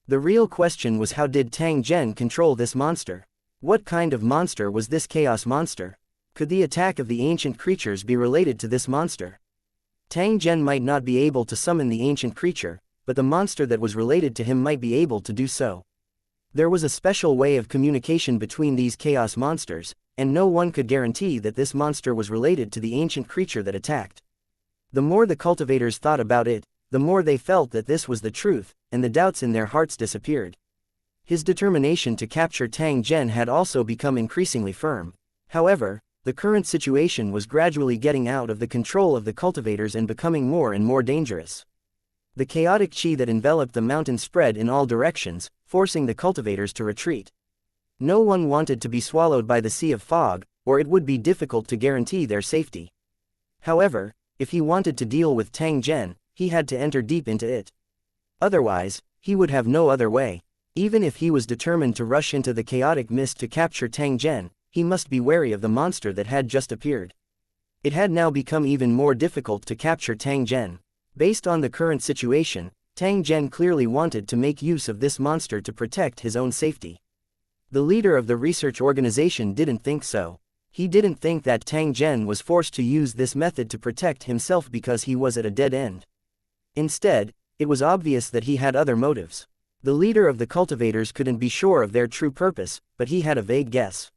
The real question was, how did Tang Zhen control this monster? What kind of monster was this chaos monster? Could the attack of the ancient creatures be related to this monster? Tang Zhen might not be able to summon the ancient creature, but the monster that was related to him might be able to do so. There was a special way of communication between these chaos monsters, and no one could guarantee that this monster was related to the ancient creature that attacked. The more the cultivators thought about it, the more they felt that this was the truth, and the doubts in their hearts disappeared. His determination to capture Tang Zhen had also become increasingly firm. However, the current situation was gradually getting out of the control of the cultivators and becoming more and more dangerous. The chaotic chi that enveloped the mountain spread in all directions, forcing the cultivators to retreat. No one wanted to be swallowed by the sea of fog, or it would be difficult to guarantee their safety. However, if he wanted to deal with Tang Zhen, he had to enter deep into it. Otherwise, he would have no other way. Even if he was determined to rush into the chaotic mist to capture Tang Zhen, he must be wary of the monster that had just appeared. It had now become even more difficult to capture Tang Zhen. Based on the current situation, Tang Zhen clearly wanted to make use of this monster to protect his own safety. The leader of the research organization didn't think so. He didn't think that Tang Zhen was forced to use this method to protect himself because he was at a dead end. Instead, it was obvious that he had other motives. The leader of the cultivators couldn't be sure of their true purpose, but he had a vague guess.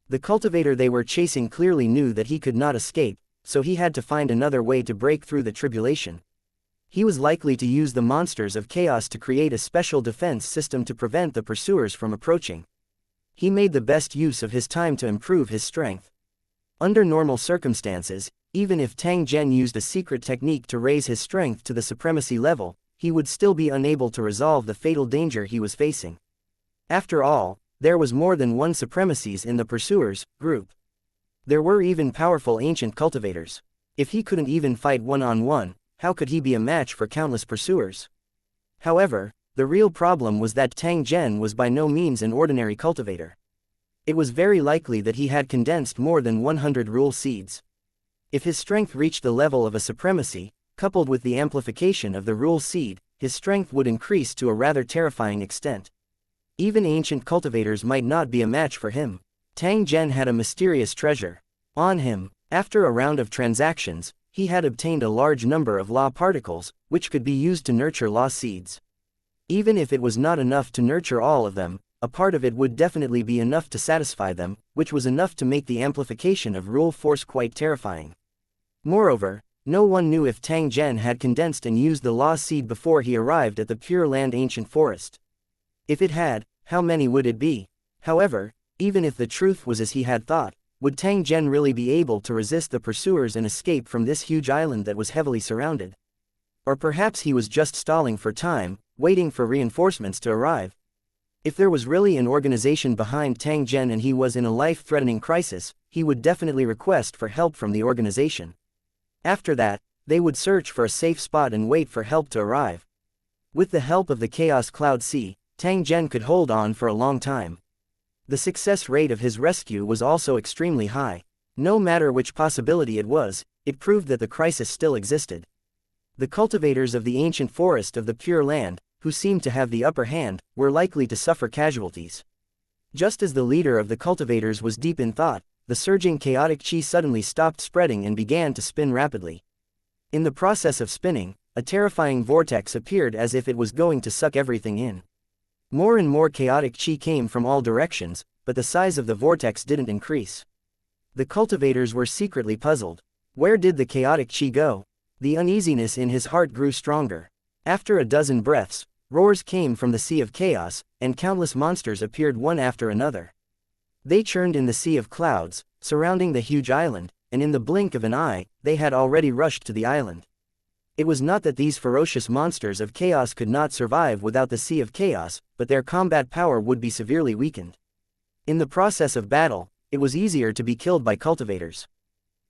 The cultivator they were chasing clearly knew that he could not escape, so he had to find another way to break through the tribulation. He was likely to use the monsters of chaos to create a special defense system to prevent the pursuers from approaching. He made the best use of his time to improve his strength. Under normal circumstances, even if Tang Zhen used a secret technique to raise his strength to the supremacy level, he would still be unable to resolve the fatal danger he was facing. After all, there was more than one supremacies in the pursuers' group. There were even powerful ancient cultivators. If he couldn't even fight one-on-one, how could he be a match for countless pursuers? However, the real problem was that Tang Zhen was by no means an ordinary cultivator. It was very likely that he had condensed more than 100 rule seeds. If his strength reached the level of a supremacy, coupled with the amplification of the rule seed, his strength would increase to a rather terrifying extent. Even ancient cultivators might not be a match for him. Tang Zhen had a mysterious treasure on him. After a round of transactions, he had obtained a large number of law particles, which could be used to nurture law seeds. Even if it was not enough to nurture all of them, a part of it would definitely be enough to satisfy them, which was enough to make the amplification of rule force quite terrifying. Moreover, no one knew if Tang Zhen had condensed and used the law seed before he arrived at the Pure Land Ancient Forest. If it had, how many would it be? However, even if the truth was as he had thought, would Tang Zhen really be able to resist the pursuers and escape from this huge island that was heavily surrounded? Or perhaps he was just stalling for time, waiting for reinforcements to arrive. If there was really an organization behind Tang Zhen and he was in a life-threatening crisis, he would definitely request for help from the organization. After that, they would search for a safe spot and wait for help to arrive. With the help of the Chaos Cloud Sea, Tang Zhen could hold on for a long time. The success rate of his rescue was also extremely high. No matter which possibility it was, it proved that the crisis still existed. The cultivators of the ancient forest of the Pure Land, who seemed to have the upper hand, were likely to suffer casualties. Just as the leader of the cultivators was deep in thought, the surging chaotic chi suddenly stopped spreading and began to spin rapidly. In the process of spinning, a terrifying vortex appeared as if it was going to suck everything in. More and more chaotic chi came from all directions, but the size of the vortex didn't increase. The cultivators were secretly puzzled. Where did the chaotic chi go? The uneasiness in his heart grew stronger. After a dozen breaths, roars came from the sea of chaos, and countless monsters appeared one after another. They churned in the sea of clouds, surrounding the huge island, and in the blink of an eye, they had already rushed to the island. It was not that these ferocious monsters of chaos could not survive without the sea of chaos, but their combat power would be severely weakened. In the process of battle, it was easier to be killed by cultivators.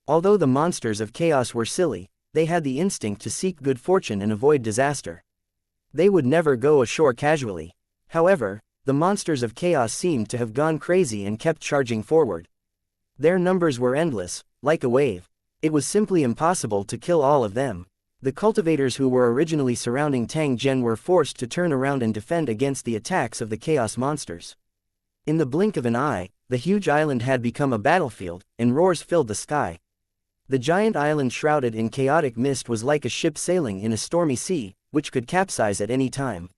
Although the monsters of chaos were silly, they had the instinct to seek good fortune and avoid disaster. They would never go ashore casually. However, the monsters of chaos seemed to have gone crazy and kept charging forward. Their numbers were endless, like a wave. It was simply impossible to kill all of them. The cultivators who were originally surrounding Tang Zhen were forced to turn around and defend against the attacks of the chaos monsters. In the blink of an eye, the huge island had become a battlefield, and roars filled the sky. The giant island shrouded in chaotic mist was like a ship sailing in a stormy sea, which could capsize at any time.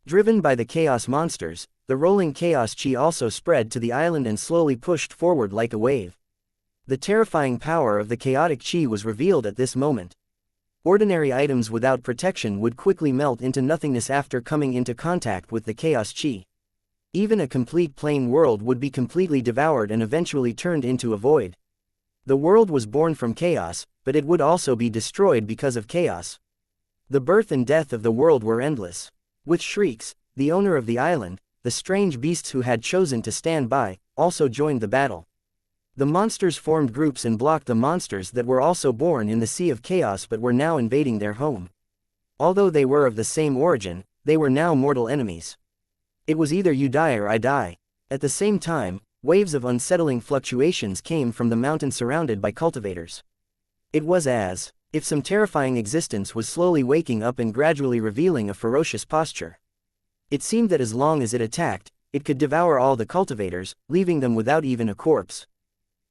Driven by the chaos monsters, the rolling chaos chi also spread to the island and slowly pushed forward like a wave. The terrifying power of the chaotic chi was revealed at this moment. Ordinary items without protection would quickly melt into nothingness after coming into contact with the chaos chi. Even a complete plain world would be completely devoured and eventually turned into a void. The world was born from chaos, but it would also be destroyed because of chaos. The birth and death of the world were endless. With shrieks, the owner of the island, the strange beasts who had chosen to stand by, also joined the battle. The monsters formed groups and blocked the monsters that were also born in the Sea of Chaos but were now invading their home. Although they were of the same origin, they were now mortal enemies. It was either you die or I die. At the same time, waves of unsettling fluctuations came from the mountain surrounded by cultivators. It was as if some terrifying existence was slowly waking up and gradually revealing a ferocious posture. It seemed that as long as it attacked, it could devour all the cultivators, leaving them without even a corpse.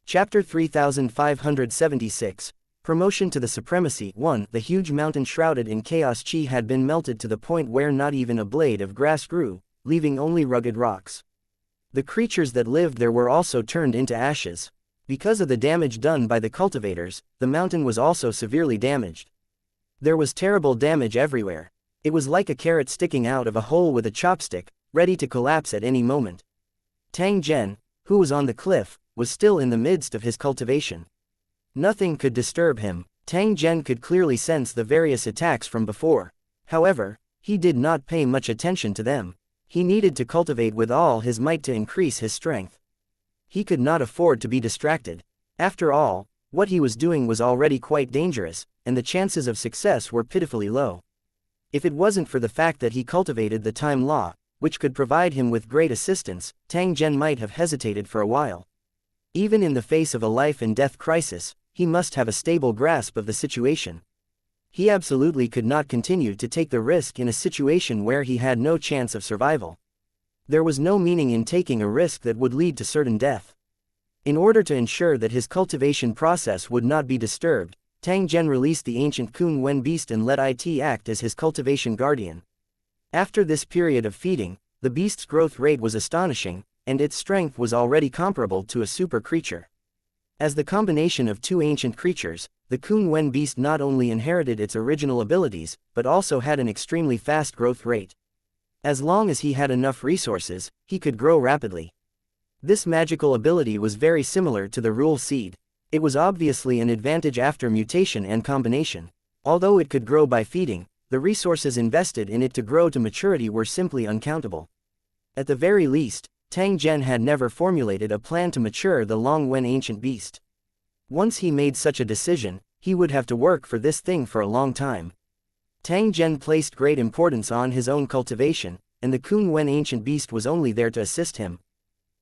Chapter 3576, Promotion to the Supremacy 1. The huge mountain shrouded in chaos chi had been melted to the point where not even a blade of grass grew, leaving only rugged rocks. The creatures that lived there were also turned into ashes. Because of the damage done by the cultivators, the mountain was also severely damaged. There was terrible damage everywhere. It was like a carrot sticking out of a hole with a chopstick, ready to collapse at any moment. Tang Zhen, who was on the cliff, was still in the midst of his cultivation. Nothing could disturb him. Tang Zhen could clearly sense the various attacks from before. However, he did not pay much attention to them. He needed to cultivate with all his might to increase his strength. He could not afford to be distracted. After all, what he was doing was already quite dangerous, and the chances of success were pitifully low. If it wasn't for the fact that he cultivated the time law, which could provide him with great assistance, Tang Zhen might have hesitated for a while. Even in the face of a life and death crisis, he must have a stable grasp of the situation. He absolutely could not continue to take the risk in a situation where he had no chance of survival. There was no meaning in taking a risk that would lead to certain death. In order to ensure that his cultivation process would not be disturbed, Tang Zhen released the ancient Kun Wen beast and let it act as his cultivation guardian. After this period of feeding, the beast's growth rate was astonishing, and its strength was already comparable to a super creature. As the combination of two ancient creatures, the Kun Wen beast not only inherited its original abilities, but also had an extremely fast growth rate. As long as he had enough resources, he could grow rapidly. This magical ability was very similar to the Rule Seed. It was obviously an advantage after mutation and combination. Although it could grow by feeding, the resources invested in it to grow to maturity were simply uncountable. At the very least, Tang Zhen had never formulated a plan to mature the Long Wen ancient beast. Once he made such a decision, he would have to work for this thing for a long time. Tang Zhen placed great importance on his own cultivation, and the Kun Wen ancient beast was only there to assist him.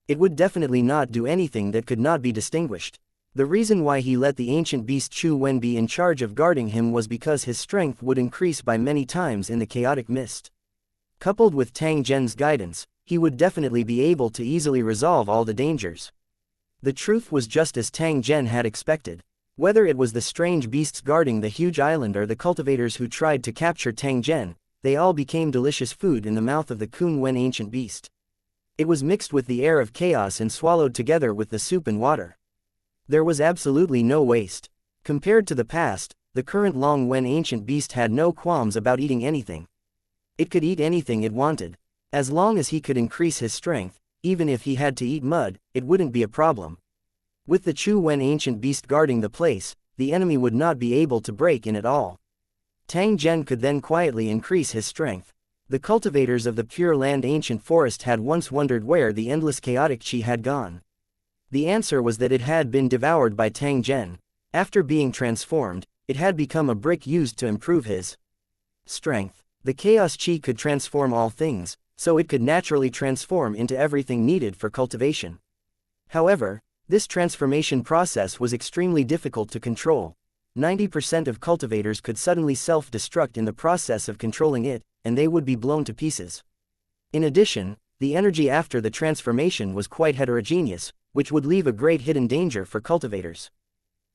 It would definitely not do anything that could not be distinguished. The reason why he let the ancient beast Chu Wen be in charge of guarding him was because his strength would increase by many times in the chaotic mist. Coupled with Tang Zhen's guidance, he would definitely be able to easily resolve all the dangers. The truth was just as Tang Zhen had expected. Whether it was the strange beasts guarding the huge island or the cultivators who tried to capture Tang Zhen, they all became delicious food in the mouth of the Kun Wen ancient beast. It was mixed with the air of chaos and swallowed together with the soup and water. There was absolutely no waste. Compared to the past, the current Long Wen ancient beast had no qualms about eating anything. It could eat anything it wanted. As long as he could increase his strength, even if he had to eat mud, it wouldn't be a problem. With the Chu Wen ancient beast guarding the place, the enemy would not be able to break in at all. Tang Zhen could then quietly increase his strength. The cultivators of the Pure Land ancient forest had once wondered where the endless chaotic qi had gone. The answer was that it had been devoured by Tang Zhen. After being transformed, it had become a brick used to improve his strength. The chaos qi could transform all things, so it could naturally transform into everything needed for cultivation. However, this transformation process was extremely difficult to control. 90% of cultivators could suddenly self-destruct in the process of controlling it, and they would be blown to pieces. In addition, the energy after the transformation was quite heterogeneous, which would leave a great hidden danger for cultivators.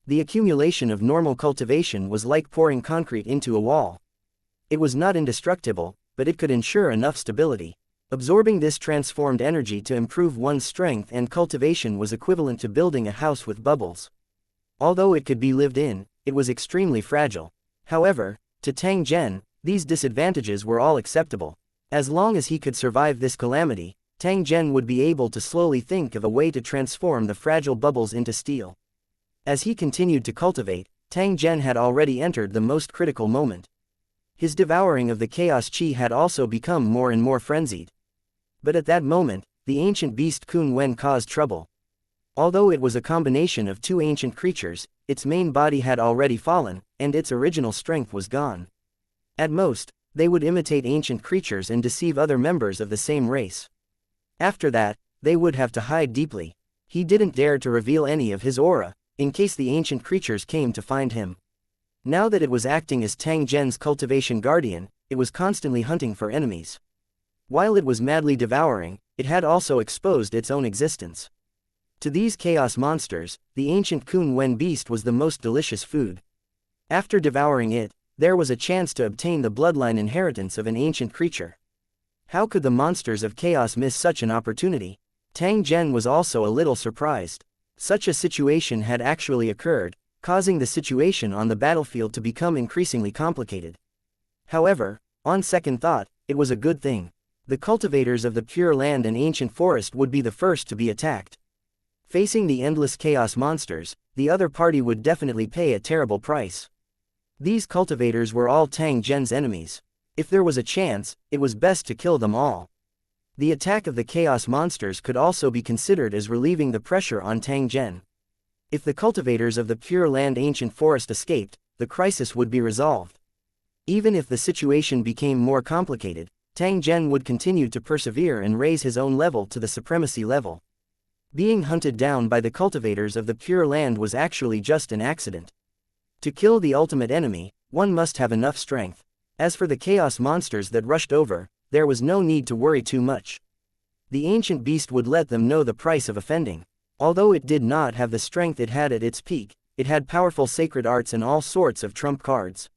The accumulation of normal cultivation was like pouring concrete into a wall. It was not indestructible, but it could ensure enough stability. Absorbing this transformed energy to improve one's strength and cultivation was equivalent to building a house with bubbles. Although it could be lived in, it was extremely fragile. However, to Tang Zhen, these disadvantages were all acceptable. As long as he could survive this calamity, Tang Zhen would be able to slowly think of a way to transform the fragile bubbles into steel. As he continued to cultivate, Tang Zhen had already entered the most critical moment. His devouring of the chaos qi had also become more and more frenzied. But at that moment, the ancient beast Kun Wen caused trouble. Although it was a combination of two ancient creatures, its main body had already fallen, and its original strength was gone. At most, they would imitate ancient creatures and deceive other members of the same race. After that, they would have to hide deeply. He didn't dare to reveal any of his aura, in case the ancient creatures came to find him. Now that it was acting as Tang Zhen's cultivation guardian, it was constantly hunting for enemies. While it was madly devouring, it had also exposed its own existence. To these chaos monsters, the ancient Kun Wen beast was the most delicious food. After devouring it, there was a chance to obtain the bloodline inheritance of an ancient creature. How could the monsters of chaos miss such an opportunity? Tang Zhen was also a little surprised. Such a situation had actually occurred, causing the situation on the battlefield to become increasingly complicated. However, on second thought, it was a good thing. The cultivators of the Pure Land and ancient forest would be the first to be attacked. Facing the endless chaos monsters, the other party would definitely pay a terrible price. These cultivators were all Tang Zhen's enemies. If there was a chance, it was best to kill them all. The attack of the chaos monsters could also be considered as relieving the pressure on Tang Zhen. If the cultivators of the Pure Land ancient forest escaped, the crisis would be resolved. Even if the situation became more complicated, Tang Zhen would continue to persevere and raise his own level to the supremacy level. Being hunted down by the cultivators of the Pure Land was actually just an accident. To kill the ultimate enemy, one must have enough strength. As for the chaos monsters that rushed over, there was no need to worry too much. The ancient beast would let them know the price of offending. Although it did not have the strength it had at its peak, it had powerful sacred arts and all sorts of trump cards.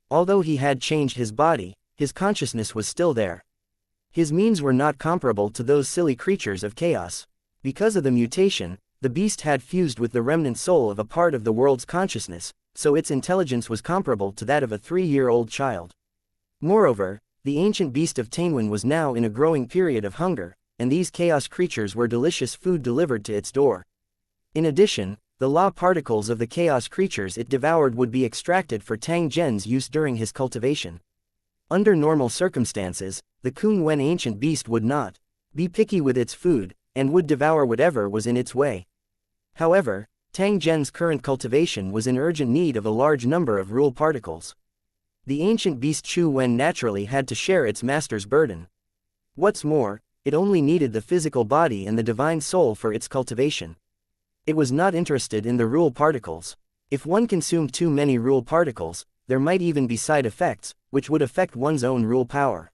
Although he had changed his body, his consciousness was still there. His means were not comparable to those silly creatures of chaos. Because of the mutation, the beast had fused with the remnant soul of a part of the world's consciousness, so its intelligence was comparable to that of a 3-year-old child. Moreover, the ancient beast of Tainwen was now in a growing period of hunger, and these chaos creatures were delicious food delivered to its door. In addition, the law particles of the chaos creatures it devoured would be extracted for Tang Zhen's use during his cultivation. Under normal circumstances, the Kun Wen ancient beast would not be picky with its food, and would devour whatever was in its way. However, Tang Zhen's current cultivation was in urgent need of a large number of rule particles. The ancient beast Chu Wen naturally had to share its master's burden. What's more, it only needed the physical body and the divine soul for its cultivation. It was not interested in the rule particles. If one consumed too many rule particles, there might even be side effects, which would affect one's own rule power.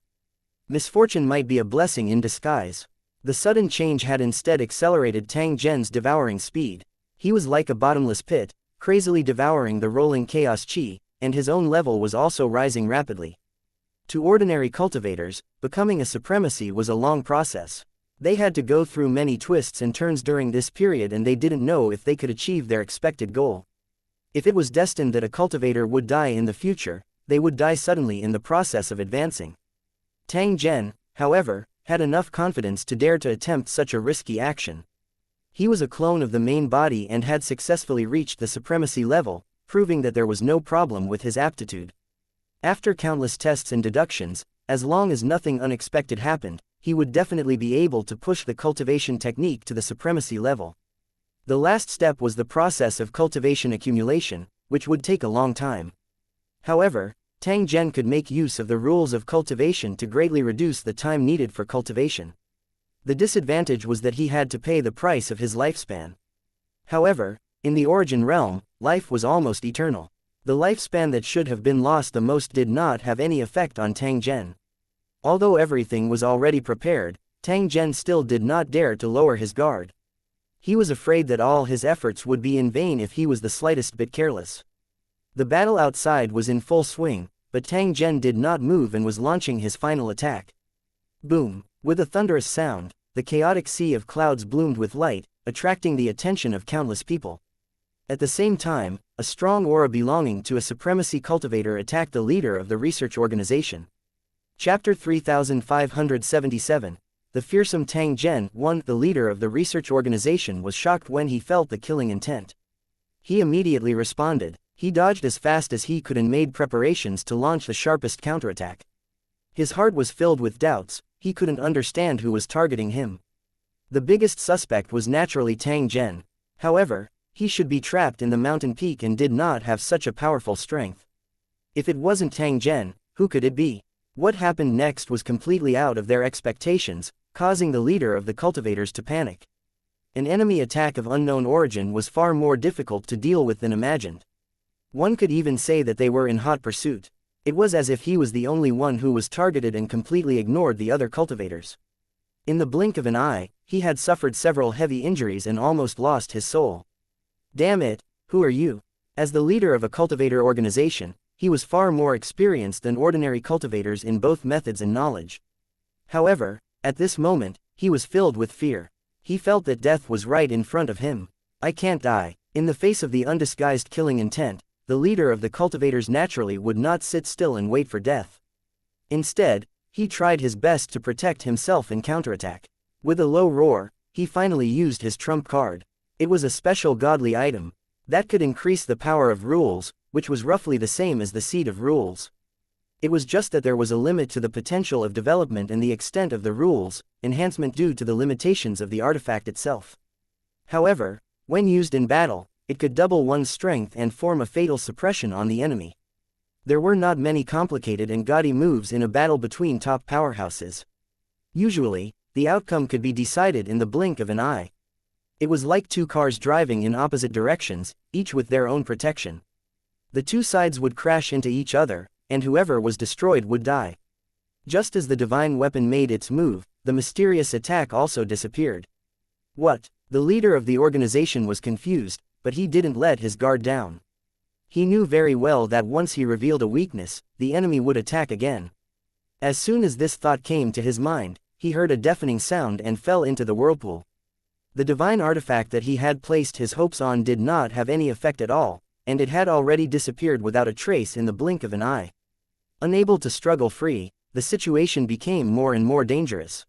Misfortune might be a blessing in disguise. The sudden change had instead accelerated Tang Zhen's devouring speed. He was like a bottomless pit, crazily devouring the rolling chaos chi, and his own level was also rising rapidly. To ordinary cultivators, becoming a supremacy was a long process. They had to go through many twists and turns during this period, and they didn't know if they could achieve their expected goal. If it was destined that a cultivator would die in the future, they would die suddenly in the process of advancing. Tang Zhen, however, had enough confidence to dare to attempt such a risky action. He was a clone of the main body and had successfully reached the supremacy level, proving that there was no problem with his aptitude. After countless tests and deductions, as long as nothing unexpected happened, he would definitely be able to push the cultivation technique to the supremacy level. The last step was the process of cultivation accumulation, which would take a long time. However, Tang Zhen could make use of the rules of cultivation to greatly reduce the time needed for cultivation. The disadvantage was that he had to pay the price of his lifespan. However, in the origin realm, life was almost eternal. The lifespan that should have been lost the most did not have any effect on Tang Zhen. Although everything was already prepared, Tang Zhen still did not dare to lower his guard. He was afraid that all his efforts would be in vain if he was the slightest bit careless. The battle outside was in full swing, but Tang Zhen did not move and was launching his final attack. Boom! With a thunderous sound, the chaotic sea of clouds bloomed with light, attracting the attention of countless people. At the same time, a strong aura belonging to a supremacy cultivator attacked the leader of the research organization. Chapter 3577. The fearsome Tang Zhen, the leader of the research organization, was shocked when he felt the killing intent. He immediately responded. He dodged as fast as he could and made preparations to launch the sharpest counterattack. His heart was filled with doubts. He couldn't understand who was targeting him. The biggest suspect was naturally Tang Zhen. However, he should be trapped in the mountain peak and did not have such a powerful strength. If it wasn't Tang Zhen, who could it be? What happened next was completely out of their expectations, causing the leader of the cultivators to panic. An enemy attack of unknown origin was far more difficult to deal with than imagined. One could even say that they were in hot pursuit. It was as if he was the only one who was targeted and completely ignored the other cultivators. In the blink of an eye, he had suffered several heavy injuries and almost lost his soul. Damn it, who are you? As the leader of a cultivator organization, he was far more experienced than ordinary cultivators in both methods and knowledge. However, at this moment, he was filled with fear. He felt that death was right in front of him. I can't die. In the face of the undisguised killing intent, the leader of the cultivators naturally would not sit still and wait for death. Instead, he tried his best to protect himself and counterattack. With a low roar, he finally used his trump card. It was a special godly item that could increase the power of rules, which was roughly the same as the seed of rules. It was just that there was a limit to the potential of development and the extent of the rules enhancement due to the limitations of the artifact itself. However, when used in battle, it could double one's strength and form a fatal suppression on the enemy. There were not many complicated and gaudy moves in a battle between top powerhouses. Usually, the outcome could be decided in the blink of an eye. It was like two cars driving in opposite directions, each with their own protection. The two sides would crash into each other, and whoever was destroyed would die. Just as the divine weapon made its move, the mysterious attack also disappeared. What? The leader of the organization was confused, but he didn't let his guard down. He knew very well that once he revealed a weakness, the enemy would attack again. As soon as this thought came to his mind, he heard a deafening sound and fell into the whirlpool. The divine artifact that he had placed his hopes on did not have any effect at all, and it had already disappeared without a trace in the blink of an eye. Unable to struggle free, the situation became more and more dangerous.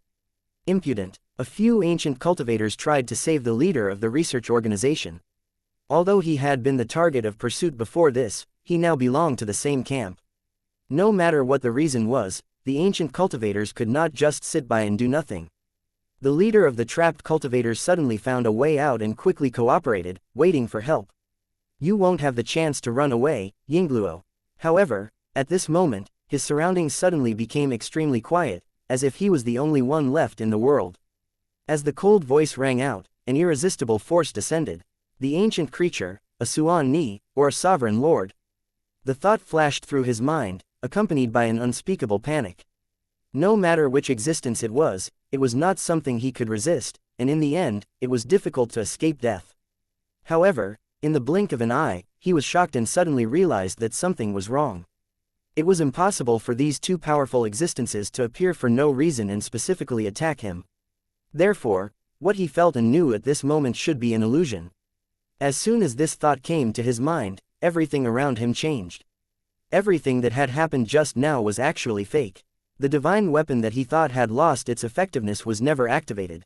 Impudent. A few ancient cultivators tried to save the leader of the research organization. Although he had been the target of pursuit before this, he now belonged to the same camp. No matter what the reason was, the ancient cultivators could not just sit by and do nothing. The leader of the trapped cultivators suddenly found a way out and quickly cooperated, waiting for help. You won't have the chance to run away, Yingluo. However, at this moment, his surroundings suddenly became extremely quiet, as if he was the only one left in the world. As the cold voice rang out, an irresistible force descended. The ancient creature, a Suan Ni, or a sovereign lord. The thought flashed through his mind, accompanied by an unspeakable panic. No matter which existence it was not something he could resist, and in the end, it was difficult to escape death. However, In the blink of an eye, he was shocked and suddenly realized that something was wrong. It was impossible for these two powerful existences to appear for no reason and specifically attack him. Therefore, what he felt and knew at this moment should be an illusion. As soon as this thought came to his mind, everything around him changed. Everything that had happened just now was actually fake. The divine weapon that he thought had lost its effectiveness was never activated.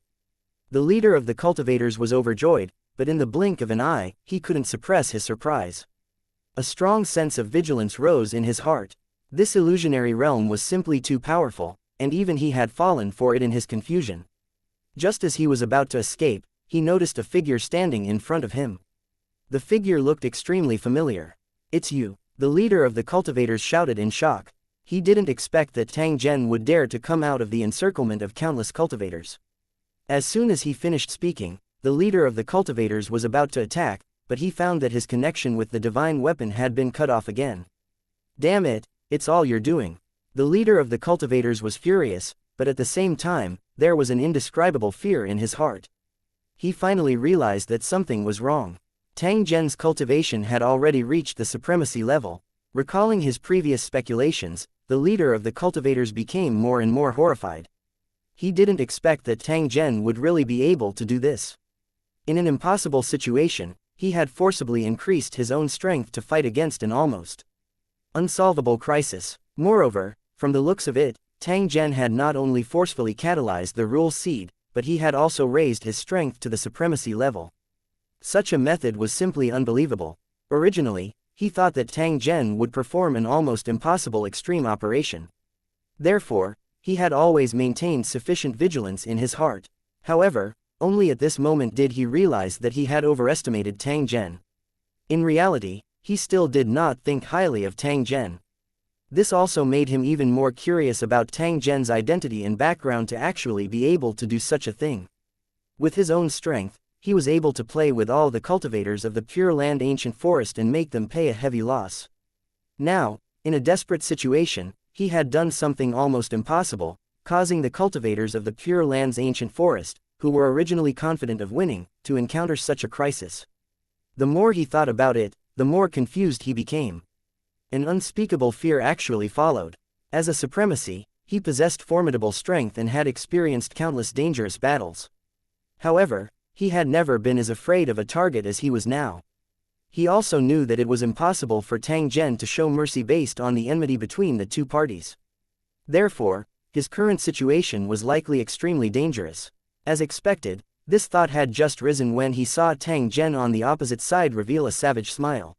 The leader of the cultivators was overjoyed, but in the blink of an eye, he couldn't suppress his surprise. A strong sense of vigilance rose in his heart. This illusionary realm was simply too powerful, and even he had fallen for it in his confusion. Just as he was about to escape, he noticed a figure standing in front of him. The figure looked extremely familiar. "It's you," the leader of the cultivators shouted in shock. He didn't expect that Tang Zhen would dare to come out of the encirclement of countless cultivators. As soon as he finished speaking, the leader of the cultivators was about to attack, but he found that his connection with the divine weapon had been cut off again. "Damn it, it's all you're doing." The leader of the cultivators was furious, but at the same time, there was an indescribable fear in his heart. He finally realized that something was wrong. Tang Zhen's cultivation had already reached the supremacy level. Recalling his previous speculations, the leader of the cultivators became more and more horrified. He didn't expect that Tang Zhen would really be able to do this. In an impossible situation, he had forcibly increased his own strength to fight against an almost unsolvable crisis. Moreover, from the looks of it, Tang Zhen had not only forcefully catalyzed the rule seed, but he had also raised his strength to the supremacy level. Such a method was simply unbelievable. Originally, he thought that Tang Zhen would perform an almost impossible extreme operation. Therefore, he had always maintained sufficient vigilance in his heart. However, only at this moment did he realize that he had overestimated Tang Zhen. In reality, he still did not think highly of Tang Zhen. This also made him even more curious about Tang Zhen's identity and background to actually be able to do such a thing. With his own strength, he was able to play with all the cultivators of the Pure Land Ancient Forest and make them pay a heavy loss. Now, in a desperate situation, he had done something almost impossible, causing the cultivators of the Pure Land's Ancient Forest, who were originally confident of winning, to encounter such a crisis. The more he thought about it, the more confused he became. An unspeakable fear actually followed. As a supremacy, he possessed formidable strength and had experienced countless dangerous battles. However, he had never been as afraid of a target as he was now. He also knew that it was impossible for Tang Zhen to show mercy based on the enmity between the two parties. Therefore, his current situation was likely extremely dangerous. As expected, this thought had just risen when he saw Tang Zhen on the opposite side reveal a savage smile.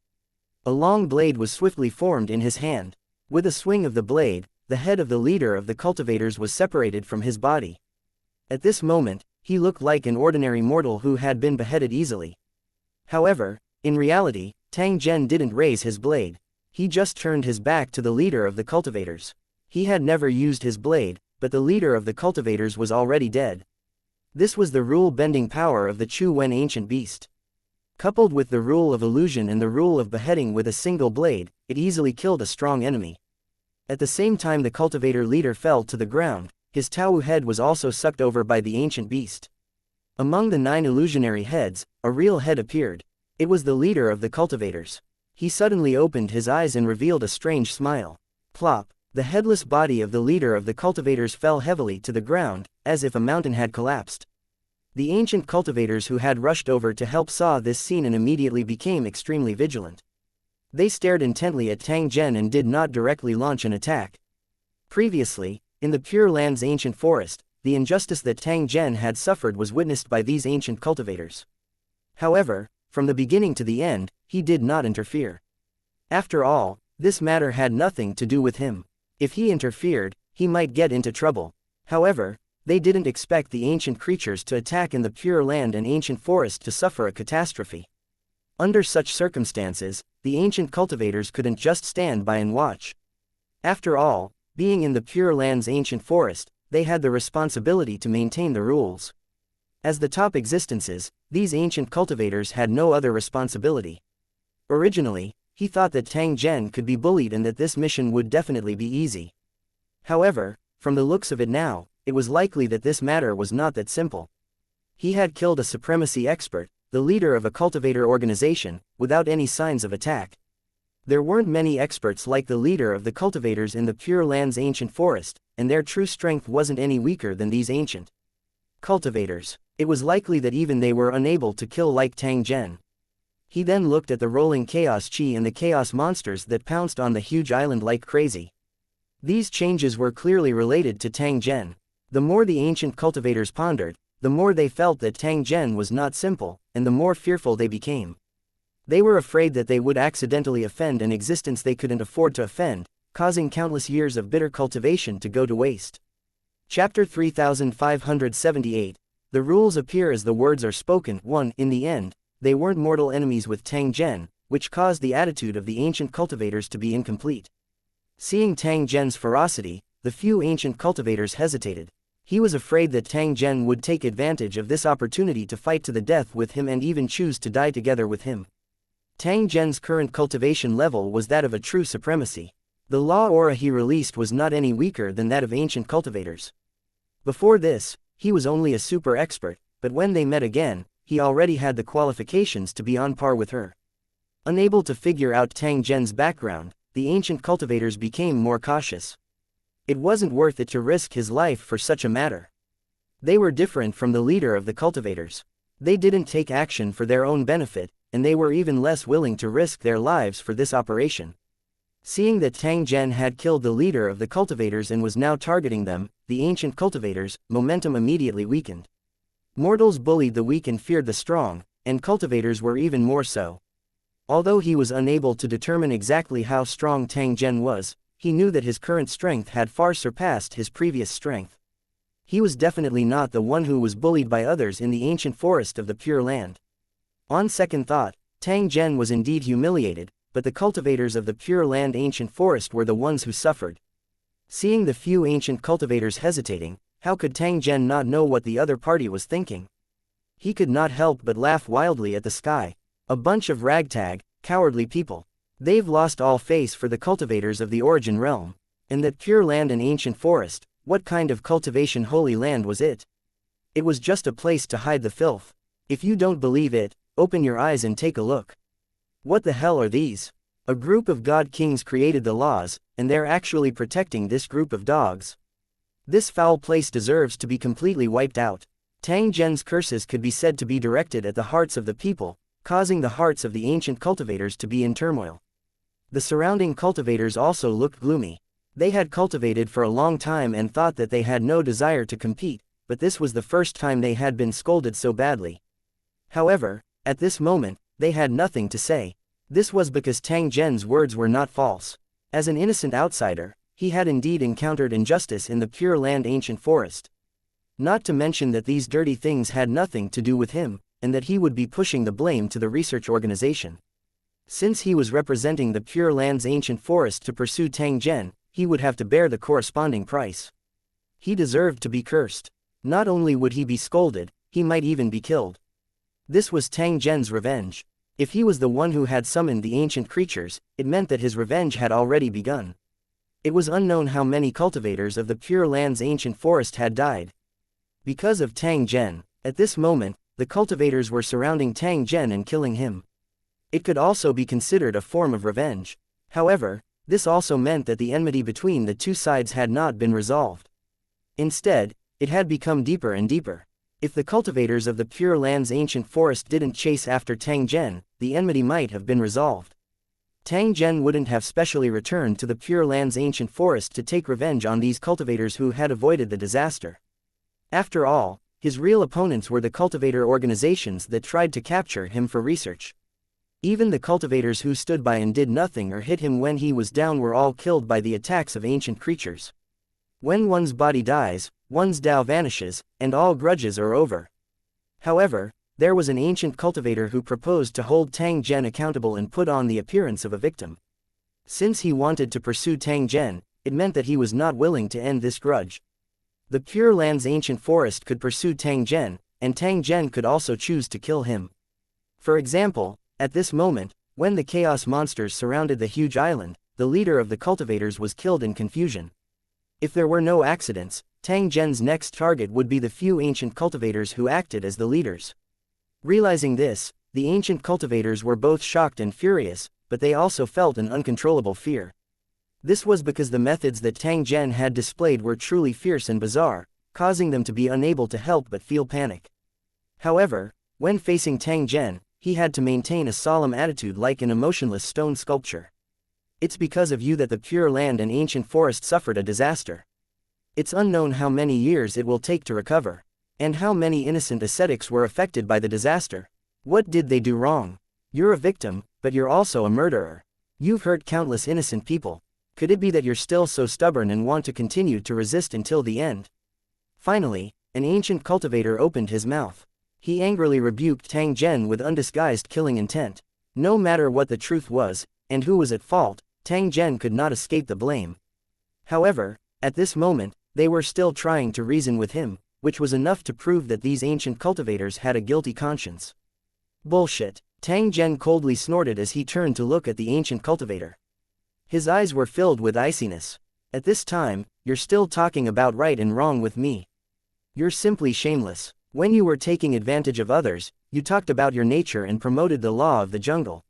A long blade was swiftly formed in his hand. With a swing of the blade, the head of the leader of the cultivators was separated from his body. At this moment, he looked like an ordinary mortal who had been beheaded easily. However, in reality, Tang Zhen didn't raise his blade. He just turned his back to the leader of the cultivators. He had never used his blade, but the leader of the cultivators was already dead. This was the rule-bending power of the Chu Wen ancient beast. Coupled with the rule of illusion and the rule of beheading with a single blade, it easily killed a strong enemy. At the same time the cultivator leader fell to the ground, his Tao head was also sucked over by the ancient beast. Among the 9 illusionary heads, a real head appeared. It was the leader of the cultivators. He suddenly opened his eyes and revealed a strange smile. Plop! The headless body of the leader of the cultivators fell heavily to the ground, as if a mountain had collapsed. The ancient cultivators who had rushed over to help saw this scene and immediately became extremely vigilant. They stared intently at Tang Zhen and did not directly launch an attack. Previously, in the Pure Land's ancient forest, the injustice that Tang Zhen had suffered was witnessed by these ancient cultivators. However, from the beginning to the end, he did not interfere. After all, this matter had nothing to do with him. If he interfered, he might get into trouble. However, they didn't expect the ancient creatures to attack in the Pure Land and ancient forest to suffer a catastrophe. Under such circumstances, the ancient cultivators couldn't just stand by and watch. After all, being in the Pure Land's ancient forest, they had the responsibility to maintain the rules. As the top existences, these ancient cultivators had no other responsibility. Originally, he thought that Tang Zhen could be bullied and that this mission would definitely be easy. However, from the looks of it now, it was likely that this matter was not that simple. He had killed a supremacy expert, the leader of a cultivator organization, without any signs of attack. There weren't many experts like the leader of the cultivators in the Pure Land's ancient forest, and their true strength wasn't any weaker than these ancient cultivators. It was likely that even they were unable to kill like Tang Zhen. He then looked at the rolling chaos chi and the chaos monsters that pounced on the huge island like crazy. These changes were clearly related to Tang Zhen. The more the ancient cultivators pondered, the more they felt that Tang Zhen was not simple, and the more fearful they became. They were afraid that they would accidentally offend an existence they couldn't afford to offend, causing countless years of bitter cultivation to go to waste. Chapter 3578. The rules appear as the words are spoken. 1. In the end, they weren't mortal enemies with Tang Zhen, which caused the attitude of the ancient cultivators to be incomplete. Seeing Tang Zhen's ferocity, the few ancient cultivators hesitated. He was afraid that Tang Zhen would take advantage of this opportunity to fight to the death with him and even choose to die together with him. Tang Zhen's current cultivation level was that of a true supremacy. The law aura he released was not any weaker than that of ancient cultivators. Before this, he was only a super expert, but when they met again, he already had the qualifications to be on par with her. Unable to figure out Tang Zhen's background, the ancient cultivators became more cautious. It wasn't worth it to risk his life for such a matter. They were different from the leader of the cultivators. They didn't take action for their own benefit, and they were even less willing to risk their lives for this operation. Seeing that Tang Zhen had killed the leader of the cultivators and was now targeting them, the ancient cultivators' momentum immediately weakened. Mortals bullied the weak and feared the strong, and cultivators were even more so. Although he was unable to determine exactly how strong Tang Zhen was, he knew that his current strength had far surpassed his previous strength. He was definitely not the one who was bullied by others in the ancient forest of the Pure Land. On second thought, Tang Zhen was indeed humiliated, but the cultivators of the Pure Land ancient forest were the ones who suffered. Seeing the few ancient cultivators hesitating, how could Tang Zhen not know what the other party was thinking? He could not help but laugh wildly at the sky. A bunch of ragtag, cowardly people. They've lost all face for the cultivators of the origin realm. And that Pure Land and ancient forest, what kind of cultivation holy land was it? It was just a place to hide the filth. If you don't believe it, open your eyes and take a look. What the hell are these? A group of god kings created the laws, and they're actually protecting this group of dogs. This foul place deserves to be completely wiped out. Tang Zhen's curses could be said to be directed at the hearts of the people, causing the hearts of the ancient cultivators to be in turmoil. The surrounding cultivators also looked gloomy. They had cultivated for a long time and thought that they had no desire to compete, but this was the first time they had been scolded so badly. However, at this moment, they had nothing to say. This was because Tang Zhen's words were not false. As an innocent outsider, he had indeed encountered injustice in the Pure Land ancient forest. Not to mention that these dirty things had nothing to do with him, and that he would be pushing the blame to the research organization. Since he was representing the Pure Land's ancient forest to pursue Tang Zhen, he would have to bear the corresponding price. He deserved to be cursed. Not only would he be scolded, he might even be killed. This was Tang Zhen's revenge. If he was the one who had summoned the ancient creatures, it meant that his revenge had already begun. It was unknown how many cultivators of the Pure Land's ancient forest had died. Because of Tang Zhen, at this moment, the cultivators were surrounding Tang Zhen and killing him. It could also be considered a form of revenge. However, this also meant that the enmity between the two sides had not been resolved. Instead, it had become deeper and deeper. If the cultivators of the Pure Land's ancient forest didn't chase after Tang Zhen, the enmity might have been resolved. Tang Zhen wouldn't have specially returned to the Pure Land's ancient forest to take revenge on these cultivators who had avoided the disaster. After all, his real opponents were the cultivator organizations that tried to capture him for research. Even the cultivators who stood by and did nothing or hit him when he was down were all killed by the attacks of ancient creatures. When one's body dies, one's Tao vanishes, and all grudges are over. However, there was an ancient cultivator who proposed to hold Tang Zhen accountable and put on the appearance of a victim. Since he wanted to pursue Tang Zhen, it meant that he was not willing to end this grudge. The Pure Land's ancient forest could pursue Tang Zhen, and Tang Zhen could also choose to kill him. For example, at this moment, when the chaos monsters surrounded the huge island, the leader of the cultivators was killed in confusion. If there were no accidents, Tang Zhen's next target would be the few ancient cultivators who acted as the leaders. Realizing this, the ancient cultivators were both shocked and furious, but they also felt an uncontrollable fear. This was because the methods that Tang Zhen had displayed were truly fierce and bizarre, causing them to be unable to help but feel panic. However, when facing Tang Zhen, he had to maintain a solemn attitude like an emotionless stone sculpture. It's because of you that the Pure Land and ancient forest suffered a disaster. It's unknown how many years it will take to recover, and how many innocent ascetics were affected by the disaster. What did they do wrong? You're a victim, but you're also a murderer. You've hurt countless innocent people. Could it be that you're still so stubborn and want to continue to resist until the end? Finally, an ancient cultivator opened his mouth. He angrily rebuked Tang Zhen with undisguised killing intent. No matter what the truth was, and who was at fault, Tang Zhen could not escape the blame. However, at this moment, they were still trying to reason with him, which was enough to prove that these ancient cultivators had a guilty conscience. Bullshit, Tang Zhen coldly snorted as he turned to look at the ancient cultivator. His eyes were filled with iciness. At this time, you're still talking about right and wrong with me. You're simply shameless. When you were taking advantage of others, you talked about your nature and promoted the law of the jungle.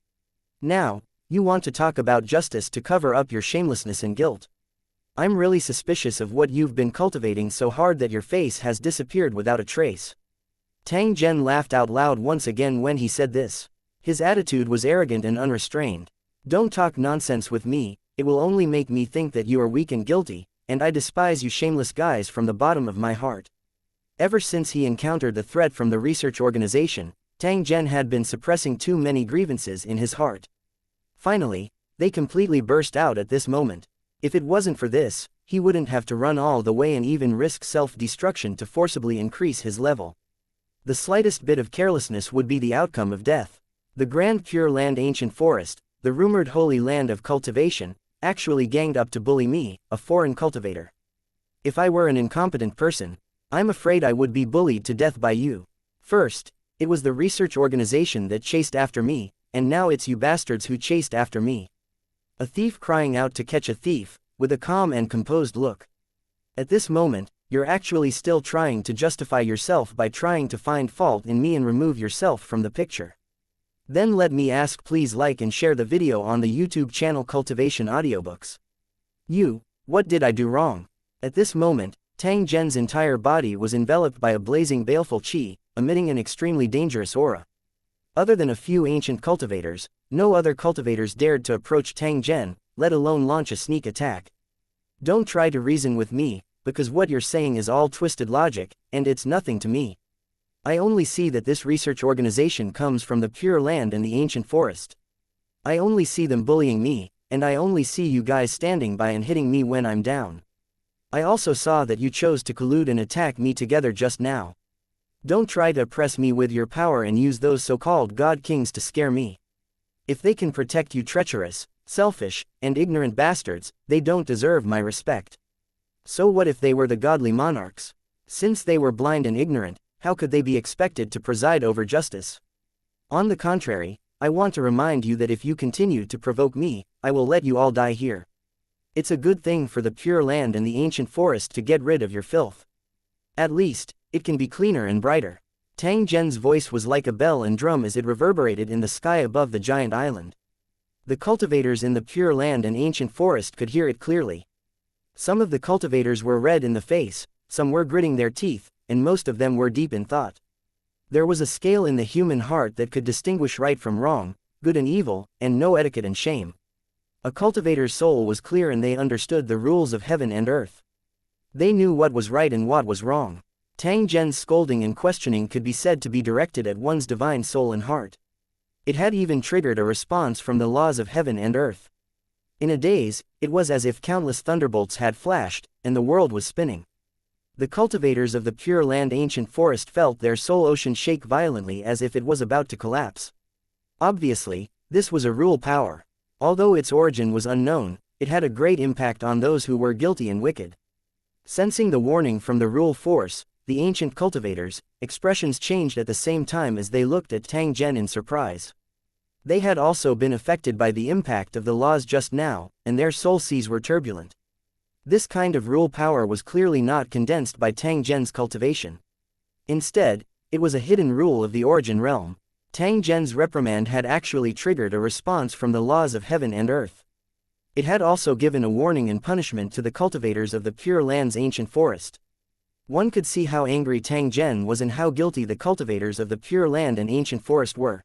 Now, you want to talk about justice to cover up your shamelessness and guilt. I'm really suspicious of what you've been cultivating so hard that your face has disappeared without a trace. Tang Zhen laughed out loud once again when he said this. His attitude was arrogant and unrestrained. Don't talk nonsense with me, it will only make me think that you are weak and guilty, and I despise you shameless guys from the bottom of my heart. Ever since he encountered the threat from the research organization, Tang Zhen had been suppressing too many grievances in his heart. Finally, they completely burst out at this moment. If it wasn't for this, he wouldn't have to run all the way and even risk self-destruction to forcibly increase his level. The slightest bit of carelessness would be the outcome of death. The Grand Pure Land Ancient Forest, the rumored holy land of cultivation, actually ganged up to bully me, a foreign cultivator. If I were an incompetent person, I'm afraid I would be bullied to death by you. First, it was the research organization that chased after me, and now it's you bastards who chased after me. A thief crying out to catch a thief, with a calm and composed look. At this moment, you're actually still trying to justify yourself by trying to find fault in me and remove yourself from the picture. Then let me ask, please like and share the video on the YouTube channel Cultivation Audiobooks. What did I do wrong? At this moment, Tang Zhen's entire body was enveloped by a blazing baleful qi, emitting an extremely dangerous aura. Other than a few ancient cultivators, no other cultivators dared to approach Tang Zhen, let alone launch a sneak attack. Don't try to reason with me, because what you're saying is all twisted logic, and it's nothing to me. I only see that this research organization comes from the Pure Land and the ancient forest. I only see them bullying me, and I only see you guys standing by and hitting me when I'm down. I also saw that you chose to collude and attack me together just now. Don't try to oppress me with your power and use those so-called God Kings to scare me. If they can protect you treacherous, selfish, and ignorant bastards, they don't deserve my respect. So what if they were the godly monarchs? Since they were blind and ignorant, how could they be expected to preside over justice? On the contrary, I want to remind you that if you continue to provoke me, I will let you all die here. It's a good thing for the Pure Land and the ancient forest to get rid of your filth. At least, it can be cleaner and brighter. Tang Zhen's voice was like a bell and drum as it reverberated in the sky above the giant island. The cultivators in the Pure Land and ancient forest could hear it clearly. Some of the cultivators were red in the face, some were gritting their teeth, and most of them were deep in thought. There was a scale in the human heart that could distinguish right from wrong, good and evil, and no etiquette and shame. A cultivator's soul was clear and they understood the rules of heaven and earth. They knew what was right and what was wrong. Tang Zhen's scolding and questioning could be said to be directed at one's divine soul and heart. It had even triggered a response from the laws of heaven and earth. In a daze, it was as if countless thunderbolts had flashed, and the world was spinning. The cultivators of the Pure Land Ancient Forest felt their soul ocean shake violently as if it was about to collapse. Obviously, this was a rule power. Although its origin was unknown, it had a great impact on those who were guilty and wicked. Sensing the warning from the rule force, the ancient cultivators' expressions changed at the same time as they looked at Tang Zhen in surprise. They had also been affected by the impact of the laws just now, and their soul seas were turbulent. This kind of rule power was clearly not condensed by Tang Zhen's cultivation. Instead, It was a hidden rule of the Origin realm. Tang Zhen's reprimand had actually triggered a response from the laws of heaven and earth. It had also given a warning and punishment to the cultivators of the Pure Land's ancient forest. One could see how angry Tang Zhen was and how guilty the cultivators of the Pure Land and ancient forest were.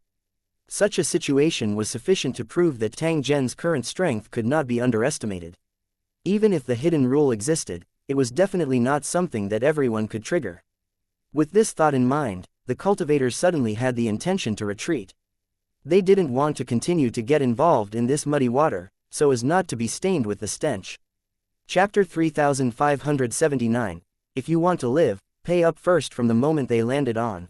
Such a situation was sufficient to prove that Tang Zhen's current strength could not be underestimated. Even if the hidden rule existed, it was definitely not something that everyone could trigger. With this thought in mind, the cultivators suddenly had the intention to retreat. They didn't want to continue to get involved in this muddy water, so as not to be stained with the stench. Chapter 3579. If you want to live, pay up first. From the moment they landed on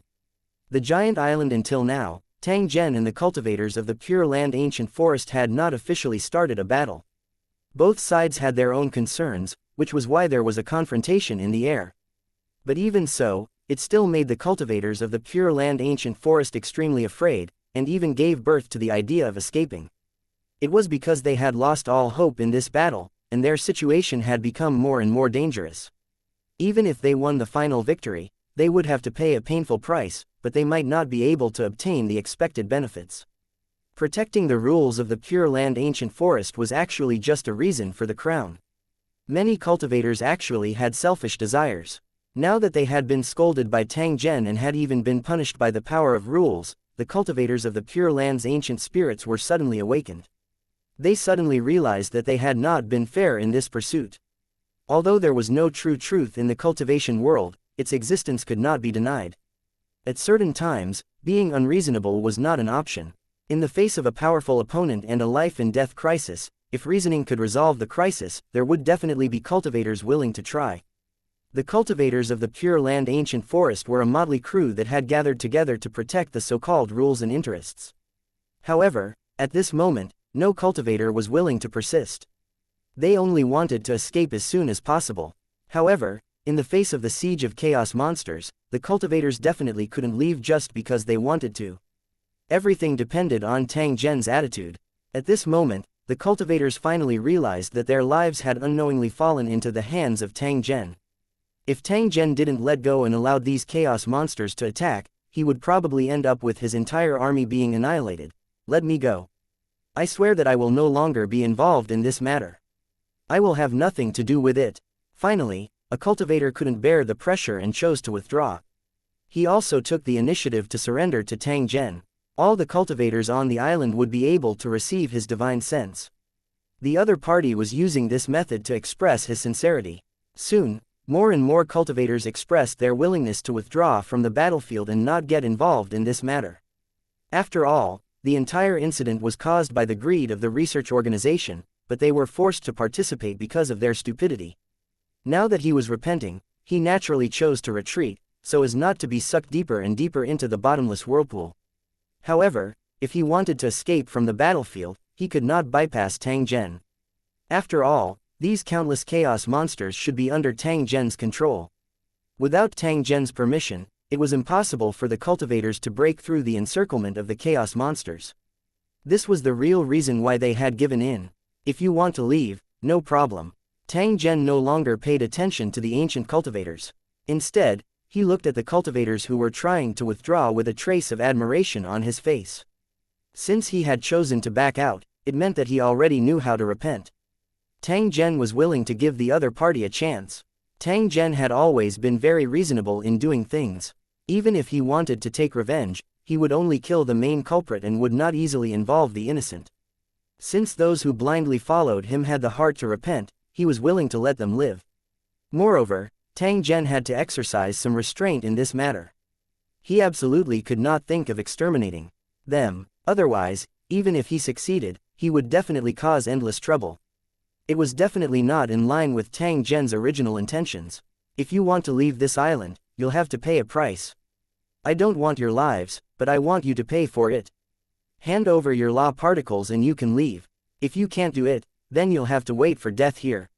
the giant island until now, Tang Zhen and the cultivators of the Pure Land ancient forest had not officially started a battle. Both sides had their own concerns, which was why there was a confrontation in the air. But even so, it still made the cultivators of the Pure Land ancient forest extremely afraid, and even gave birth to the idea of escaping. It was because they had lost all hope in this battle, and their situation had become more and more dangerous. Even if they won the final victory, they would have to pay a painful price, but they might not be able to obtain the expected benefits. Protecting the rules of the Pure Land ancient forest was actually just a reason for the crown. Many cultivators actually had selfish desires. Now that they had been scolded by Tang Zhen and had even been punished by the power of rules, the cultivators of the Pure Land's ancient spirits were suddenly awakened. They suddenly realized that they had not been fair in this pursuit. Although there was no true truth in the cultivation world, its existence could not be denied. At certain times, being unreasonable was not an option. In the face of a powerful opponent and a life-and-death crisis, if reasoning could resolve the crisis, there would definitely be cultivators willing to try. The cultivators of the Pure Land ancient forest were a motley crew that had gathered together to protect the so-called rules and interests. However, at this moment, no cultivator was willing to persist. They only wanted to escape as soon as possible. However, in the face of the siege of chaos monsters, the cultivators definitely couldn't leave just because they wanted to. Everything depended on Tang Zhen's attitude. At this moment, the cultivators finally realized that their lives had unknowingly fallen into the hands of Tang Zhen. If Tang Zhen didn't let go and allowed these chaos monsters to attack, he would probably end up with his entire army being annihilated. Let me go. I swear that I will no longer be involved in this matter. I will have nothing to do with it. Finally, a cultivator couldn't bear the pressure and chose to withdraw. He also took the initiative to surrender to Tang Zhen. All the cultivators on the island would be able to receive his divine sense. The other party was using this method to express his sincerity. Soon, more and more cultivators expressed their willingness to withdraw from the battlefield and not get involved in this matter. After all, the entire incident was caused by the greed of the research organization, but they were forced to participate because of their stupidity. Now that he was repenting, he naturally chose to retreat, so as not to be sucked deeper and deeper into the bottomless whirlpool. However, if he wanted to escape from the battlefield, he could not bypass Tang Zhen. After all, these countless chaos monsters should be under Tang Zhen's control. Without Tang Zhen's permission, it was impossible for the cultivators to break through the encirclement of the chaos monsters. This was the real reason why they had given in. If you want to leave, no problem. Tang Zhen no longer paid attention to the ancient cultivators. Instead, he looked at the cultivators who were trying to withdraw with a trace of admiration on his face. Since he had chosen to back out, it meant that he already knew how to repent. Tang Zhen was willing to give the other party a chance. Tang Zhen had always been very reasonable in doing things. Even if he wanted to take revenge, he would only kill the main culprit and would not easily involve the innocent. Since those who blindly followed him had the heart to repent, he was willing to let them live. Moreover, Tang Zhen had to exercise some restraint in this matter. He absolutely could not think of exterminating them. Otherwise, even if he succeeded, he would definitely cause endless trouble. It was definitely not in line with Tang Zhen's original intentions. If you want to leave this island, you'll have to pay a price. I don't want your lives, but I want you to pay for it. Hand over your law particles and you can leave. If you can't do it, then you'll have to wait for death here.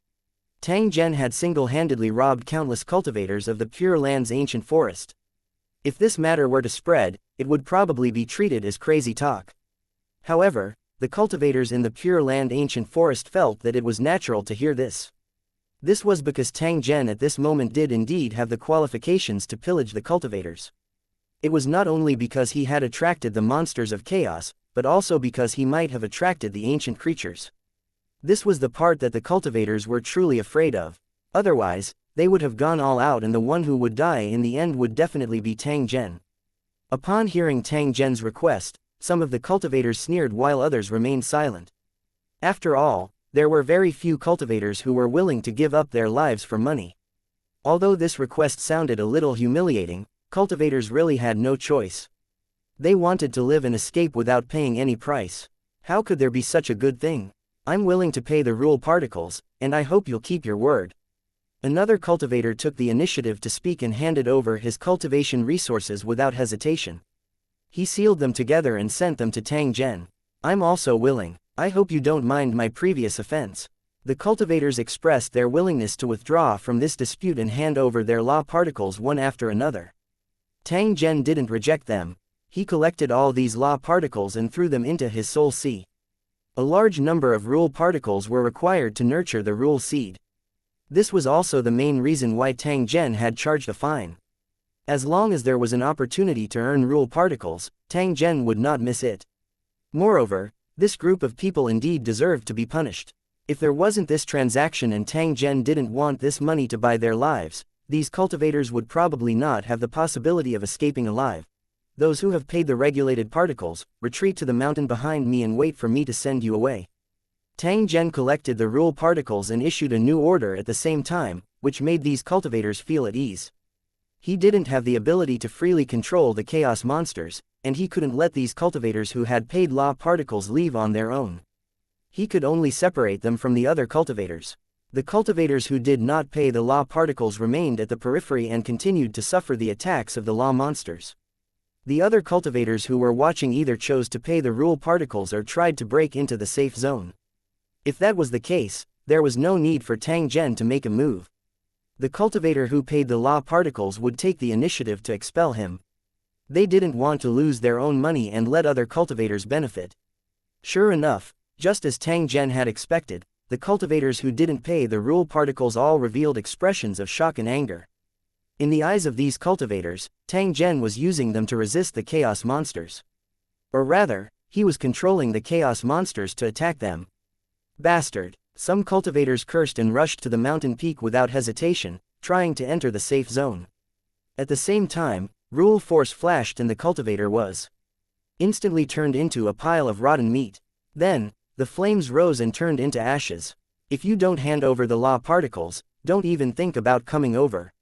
Tang Zhen had single-handedly robbed countless cultivators of the Pure Land's ancient forest. If this matter were to spread, it would probably be treated as crazy talk. However, the cultivators in the Pure Land ancient forest felt that it was natural to hear this. This was because Tang Zhen at this moment did indeed have the qualifications to pillage the cultivators. It was not only because he had attracted the monsters of chaos, but also because he might have attracted the ancient creatures. This was the part that the cultivators were truly afraid of. Otherwise, they would have gone all out, and the one who would die in the end would definitely be Tang Zhen. Upon hearing Tang Zhen's request, some of the cultivators sneered while others remained silent. After all, there were very few cultivators who were willing to give up their lives for money. Although this request sounded a little humiliating, cultivators really had no choice. They wanted to live and escape without paying any price. How could there be such a good thing? I'm willing to pay the rule particles, and I hope you'll keep your word. Another cultivator took the initiative to speak and handed over his cultivation resources without hesitation. He sealed them together and sent them to Tang Zhen. I'm also willing. I hope you don't mind my previous offense. The cultivators expressed their willingness to withdraw from this dispute and hand over their law particles one after another. Tang Zhen didn't reject them. He collected all these law particles and threw them into his soul sea. A large number of rule particles were required to nurture the rule seed. This was also the main reason why Tang Zhen had charged a fine. As long as there was an opportunity to earn rule particles, Tang Zhen would not miss it. Moreover, this group of people indeed deserved to be punished. If there wasn't this transaction and Tang Zhen didn't want this money to buy their lives, these cultivators would probably not have the possibility of escaping alive. Those who have paid the regulated particles, retreat to the mountain behind me and wait for me to send you away. Tang Zhen collected the rule particles and issued a new order at the same time, which made these cultivators feel at ease. He didn't have the ability to freely control the chaos monsters, and he couldn't let these cultivators who had paid law particles leave on their own. He could only separate them from the other cultivators. The cultivators who did not pay the law particles remained at the periphery and continued to suffer the attacks of the law monsters. The other cultivators who were watching either chose to pay the rule particles or tried to break into the safe zone. If that was the case, there was no need for Tang Zhen to make a move. The cultivator who paid the law particles would take the initiative to expel him. They didn't want to lose their own money and let other cultivators benefit. Sure enough, just as Tang Zhen had expected, the cultivators who didn't pay the rule particles all revealed expressions of shock and anger. In the eyes of these cultivators, Tang Zhen was using them to resist the chaos monsters. Or rather, he was controlling the chaos monsters to attack them. Bastard! Some cultivators cursed and rushed to the mountain peak without hesitation, trying to enter the safe zone. At the same time, rule force flashed and the cultivator was instantly turned into a pile of rotten meat. Then, the flames rose and turned into ashes. If you don't hand over the law particles, don't even think about coming over.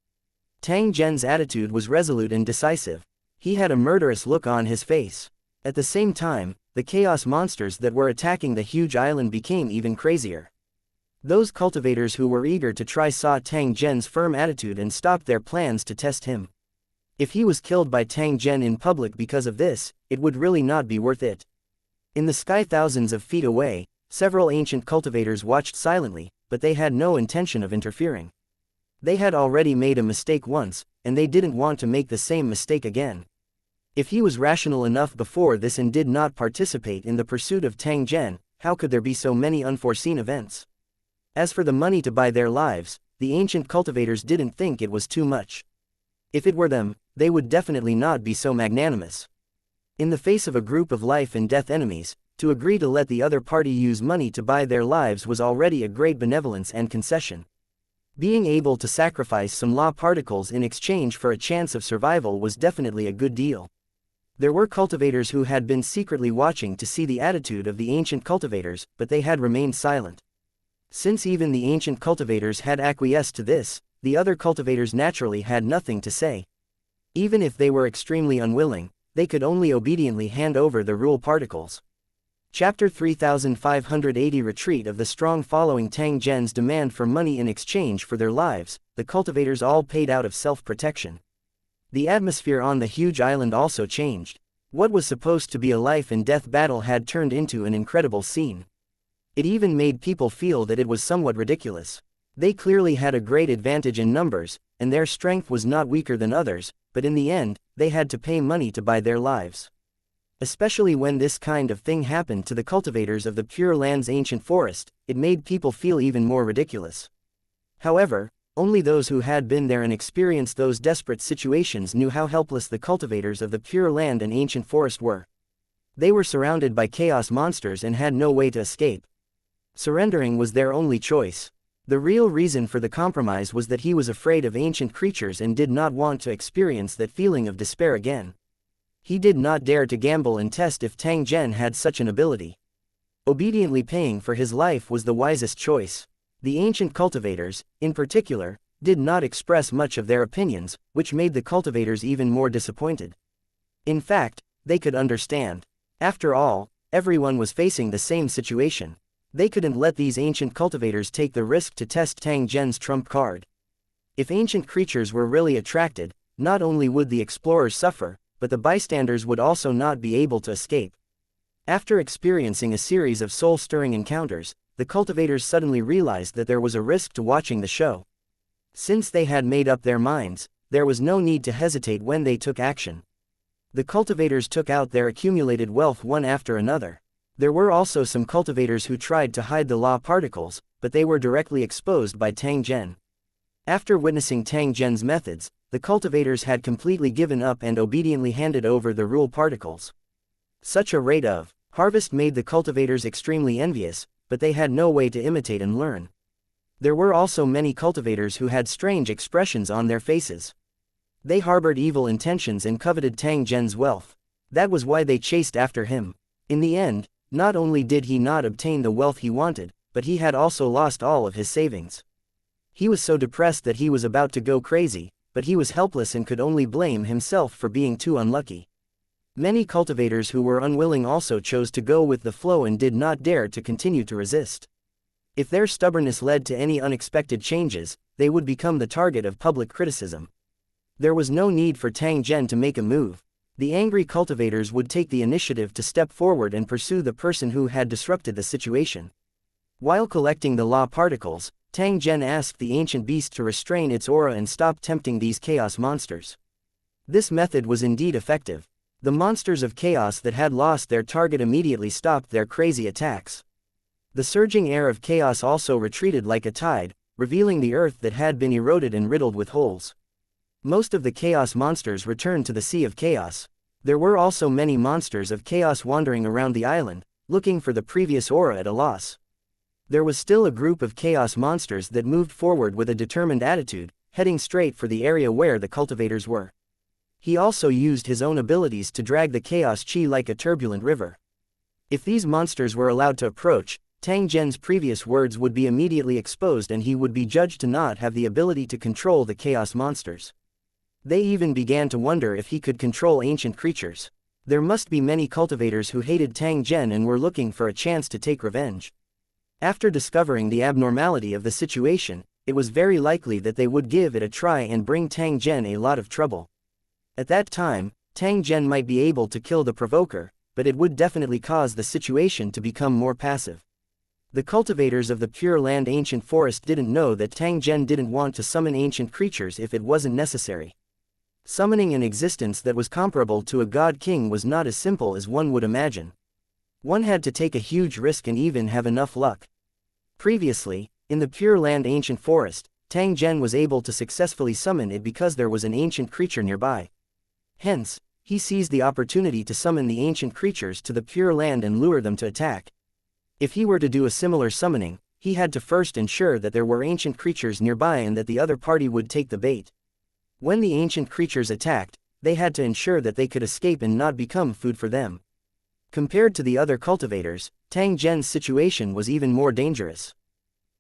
Tang Zhen's attitude was resolute and decisive. He had a murderous look on his face. At the same time, the chaos monsters that were attacking the huge island became even crazier. Those cultivators who were eager to try saw Tang Zhen's firm attitude and stopped their plans to test him. If he was killed by Tang Zhen in public because of this, it would really not be worth it. In the sky thousands of feet away, several ancient cultivators watched silently, but they had no intention of interfering. They had already made a mistake once, and they didn't want to make the same mistake again. If he was rational enough before this and did not participate in the pursuit of Tang Zhen, how could there be so many unforeseen events? As for the money to buy their lives, the ancient cultivators didn't think it was too much. If it were them, they would definitely not be so magnanimous. In the face of a group of life and death enemies, to agree to let the other party use money to buy their lives was already a great benevolence and concession. Being able to sacrifice some law particles in exchange for a chance of survival was definitely a good deal. There were cultivators who had been secretly watching to see the attitude of the ancient cultivators, but they had remained silent. Since even the ancient cultivators had acquiesced to this, the other cultivators naturally had nothing to say. Even if they were extremely unwilling, they could only obediently hand over the rule particles. Chapter 3580 Retreat of the Strong. Following Tang Zhen's demand for money in exchange for their lives, the cultivators all paid out of self-protection. The atmosphere on the huge island also changed. What was supposed to be a life and death battle had turned into an incredible scene. It even made people feel that it was somewhat ridiculous. They clearly had a great advantage in numbers, and their strength was not weaker than others, but in the end, they had to pay money to buy their lives. Especially when this kind of thing happened to the cultivators of the Pure Land's ancient forest, it made people feel even more ridiculous. However, Only those who had been there and experienced those desperate situations knew how helpless the cultivators of the Pure Land and ancient forest were. They were surrounded by chaos monsters and had no way to escape. Surrendering was their only choice. The real reason for the compromise was that he was afraid of ancient creatures and did not want to experience that feeling of despair again. He did not dare to gamble and test if Tang Zhen had such an ability. Obediently paying for his life was the wisest choice. The ancient cultivators, in particular, did not express much of their opinions, which made the cultivators even more disappointed. In fact, they could understand. After all, everyone was facing the same situation. They couldn't let these ancient cultivators take the risk to test Tang Zhen's trump card. If ancient creatures were really attracted, not only would the explorers suffer, but the bystanders would also not be able to escape. After experiencing a series of soul-stirring encounters, the cultivators suddenly realized that there was a risk to watching the show. Since they had made up their minds, there was no need to hesitate when they took action. The cultivators took out their accumulated wealth one after another. There were also some cultivators who tried to hide the law particles, but they were directly exposed by Tang Zhen. After witnessing Tang Zhen's methods, the cultivators had completely given up and obediently handed over the rule particles. Such a rate of harvest made the cultivators extremely envious, but they had no way to imitate and learn. There were also many cultivators who had strange expressions on their faces. They harbored evil intentions and coveted Tang Zhen's wealth. That was why they chased after him. In the end, not only did he not obtain the wealth he wanted, but he had also lost all of his savings. He was so depressed that he was about to go crazy, but he was helpless and could only blame himself for being too unlucky. Many cultivators who were unwilling also chose to go with the flow and did not dare to continue to resist. If their stubbornness led to any unexpected changes, they would become the target of public criticism. There was no need for Tang Zhen to make a move. The angry cultivators would take the initiative to step forward and pursue the person who had disrupted the situation. While collecting the law particles, Tang Zhen asked the ancient beast to restrain its aura and stop tempting these chaos monsters. This method was indeed effective. The monsters of chaos that had lost their target immediately stopped their crazy attacks. The surging air of chaos also retreated like a tide, revealing the earth that had been eroded and riddled with holes. Most of the chaos monsters returned to the Sea of Chaos. There were also many monsters of chaos wandering around the island, looking for the previous aura at a loss. There was still a group of chaos monsters that moved forward with a determined attitude, heading straight for the area where the cultivators were. He also used his own abilities to drag the chaos chi like a turbulent river. If these monsters were allowed to approach, Tang Zhen's previous words would be immediately exposed and he would be judged to not have the ability to control the chaos monsters. They even began to wonder if he could control ancient creatures. There must be many cultivators who hated Tang Zhen and were looking for a chance to take revenge. After discovering the abnormality of the situation, it was very likely that they would give it a try and bring Tang Zhen a lot of trouble. At that time, Tang Zhen might be able to kill the provoker, but it would definitely cause the situation to become more passive. The cultivators of the Pure Land ancient forest didn't know that Tang Zhen didn't want to summon ancient creatures if it wasn't necessary. Summoning an existence that was comparable to a god king was not as simple as one would imagine. One had to take a huge risk and even have enough luck. Previously, in the Pure Land ancient forest, Tang Zhen was able to successfully summon it because there was an ancient creature nearby. Hence, he seized the opportunity to summon the ancient creatures to the Pure Land and lure them to attack. If he were to do a similar summoning, he had to first ensure that there were ancient creatures nearby and that the other party would take the bait. When the ancient creatures attacked, they had to ensure that they could escape and not become food for them. Compared to the other cultivators, Tang Zhen's situation was even more dangerous.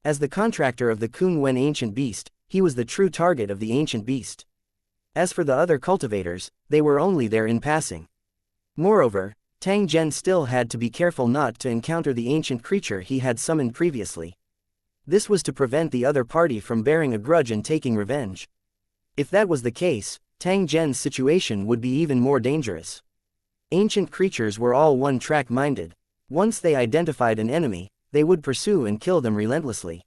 As the contractor of the Kun Wen ancient beast, he was the true target of the ancient beast. As for the other cultivators, they were only there in passing. Moreover, Tang Zhen still had to be careful not to encounter the ancient creature he had summoned previously. This was to prevent the other party from bearing a grudge and taking revenge. If that was the case, Tang Zhen's situation would be even more dangerous. Ancient creatures were all one-track minded. Once they identified an enemy, they would pursue and kill them relentlessly.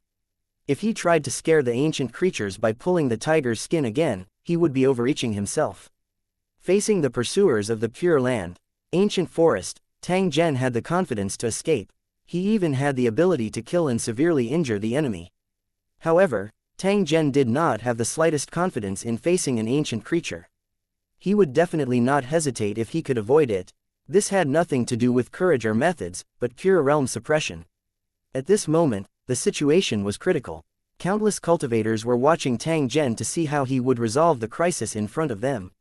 If he tried to scare the ancient creatures by pulling the tiger's skin again, he would be overreaching himself. Facing the pursuers of the Pure Land, ancient forest, Tang Zhen had the confidence to escape. He even had the ability to kill and severely injure the enemy. However, Tang Zhen did not have the slightest confidence in facing an ancient creature. He would definitely not hesitate if he could avoid it. This had nothing to do with courage or methods, but pure realm suppression. At this moment, the situation was critical. Countless cultivators were watching Tang Zhen to see how he would resolve the crisis in front of them.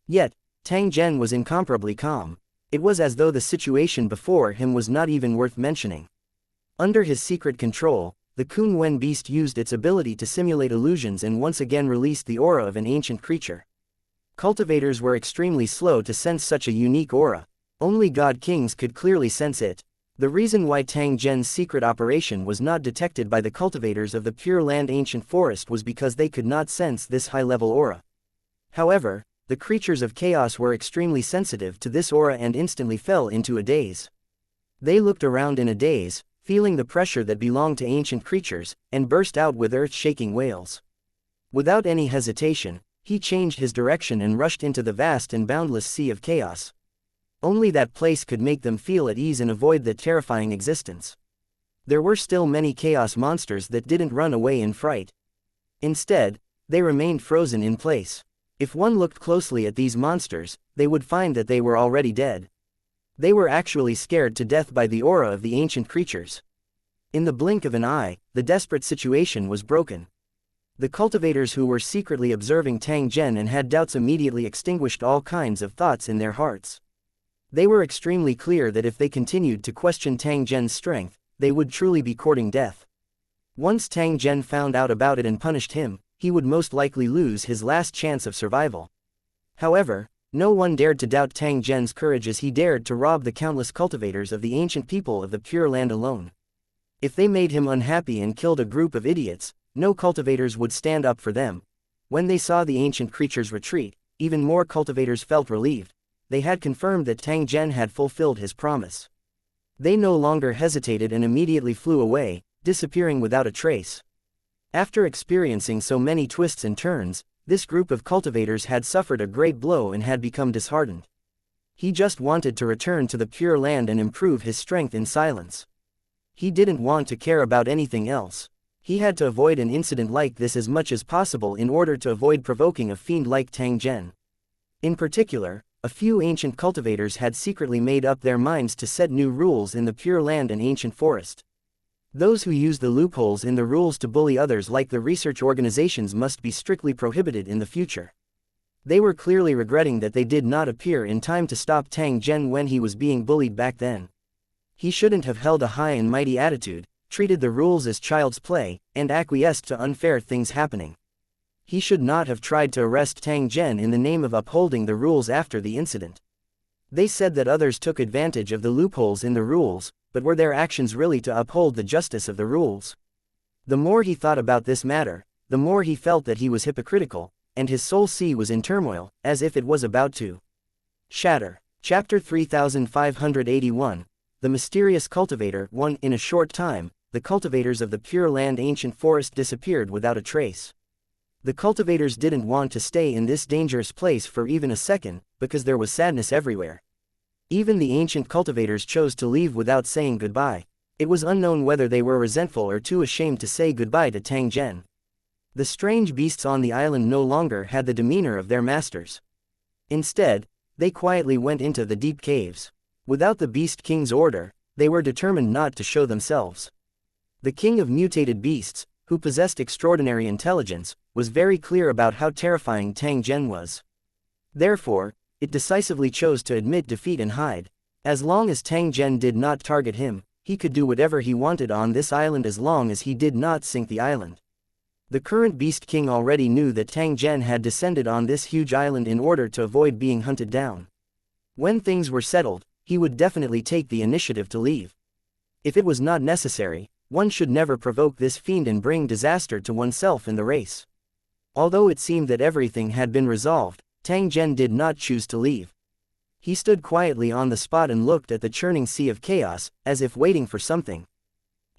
Yet, Tang Zhen was incomparably calm. It was as though the situation before him was not even worth mentioning. Under his secret control, the Kun Wen beast used its ability to simulate illusions and once again released the aura of an ancient creature. Cultivators were extremely slow to sense such a unique aura. Only God Kings could clearly sense it. The reason why Tang Zhen's secret operation was not detected by the cultivators of the Pure Land Ancient Forest was because they could not sense this high-level aura. However, the creatures of chaos were extremely sensitive to this aura and instantly fell into a daze. They looked around in a daze, feeling the pressure that belonged to ancient creatures, and burst out with earth-shaking wails. Without any hesitation, he changed his direction and rushed into the vast and boundless sea of chaos. Only that place could make them feel at ease and avoid that terrifying existence. There were still many chaos monsters that didn't run away in fright. Instead, they remained frozen in place. If one looked closely at these monsters, they would find that they were already dead. They were actually scared to death by the aura of the ancient creatures. In the blink of an eye, the desperate situation was broken. The cultivators who were secretly observing Tang Zhen and had doubts immediately extinguished all kinds of thoughts in their hearts. They were extremely clear that if they continued to question Tang Zhen's strength, they would truly be courting death. Once Tang Zhen found out about it and punished him, he would most likely lose his last chance of survival. However, no one dared to doubt Tang Zhen's courage as he dared to rob the countless cultivators of the ancient people of the Pure Land alone. If they made him unhappy and killed a group of idiots, no cultivators would stand up for them. When they saw the ancient creatures retreat, even more cultivators felt relieved. They had confirmed that Tang Zhen had fulfilled his promise. They no longer hesitated and immediately flew away, disappearing without a trace. After experiencing so many twists and turns, this group of cultivators had suffered a great blow and had become disheartened. He just wanted to return to the Pure Land and improve his strength in silence. He didn't want to care about anything else. He had to avoid an incident like this as much as possible in order to avoid provoking a fiend like Tang Zhen. In particular, a few ancient cultivators had secretly made up their minds to set new rules in the Pure Land and Ancient Forest. Those who use the loopholes in the rules to bully others like the research organizations must be strictly prohibited in the future. They were clearly regretting that they did not appear in time to stop Tang Zhen when he was being bullied back then. He shouldn't have held a high and mighty attitude, treated the rules as child's play, and acquiesced to unfair things happening. He should not have tried to arrest Tang Zhen in the name of upholding the rules after the incident. They said that others took advantage of the loopholes in the rules, but were their actions really to uphold the justice of the rules? The more he thought about this matter, the more he felt that he was hypocritical, and his soul sea was in turmoil, as if it was about to shatter. Chapter 3581. The Mysterious Cultivator. 1. In a short time, the cultivators of the Pure Land Ancient Forest disappeared without a trace. The cultivators didn't want to stay in this dangerous place for even a second, because there was sadness everywhere. Even the ancient cultivators chose to leave without saying goodbye. It was unknown whether they were resentful or too ashamed to say goodbye to Tang Zhen. The strange beasts on the island no longer had the demeanor of their masters. Instead, they quietly went into the deep caves. Without the Beast King's order, they were determined not to show themselves. The king of mutated beasts, who possessed extraordinary intelligence, was very clear about how terrifying Tang Zhen was. Therefore, it decisively chose to admit defeat and hide. As long as Tang Zhen did not target him, he could do whatever he wanted on this island as long as he did not sink the island. The current Beast King already knew that Tang Zhen had descended on this huge island in order to avoid being hunted down. When things were settled, he would definitely take the initiative to leave. If it was not necessary, one should never provoke this fiend and bring disaster to oneself in the race. Although it seemed that everything had been resolved, Tang Zhen did not choose to leave. He stood quietly on the spot and looked at the churning sea of chaos, as if waiting for something.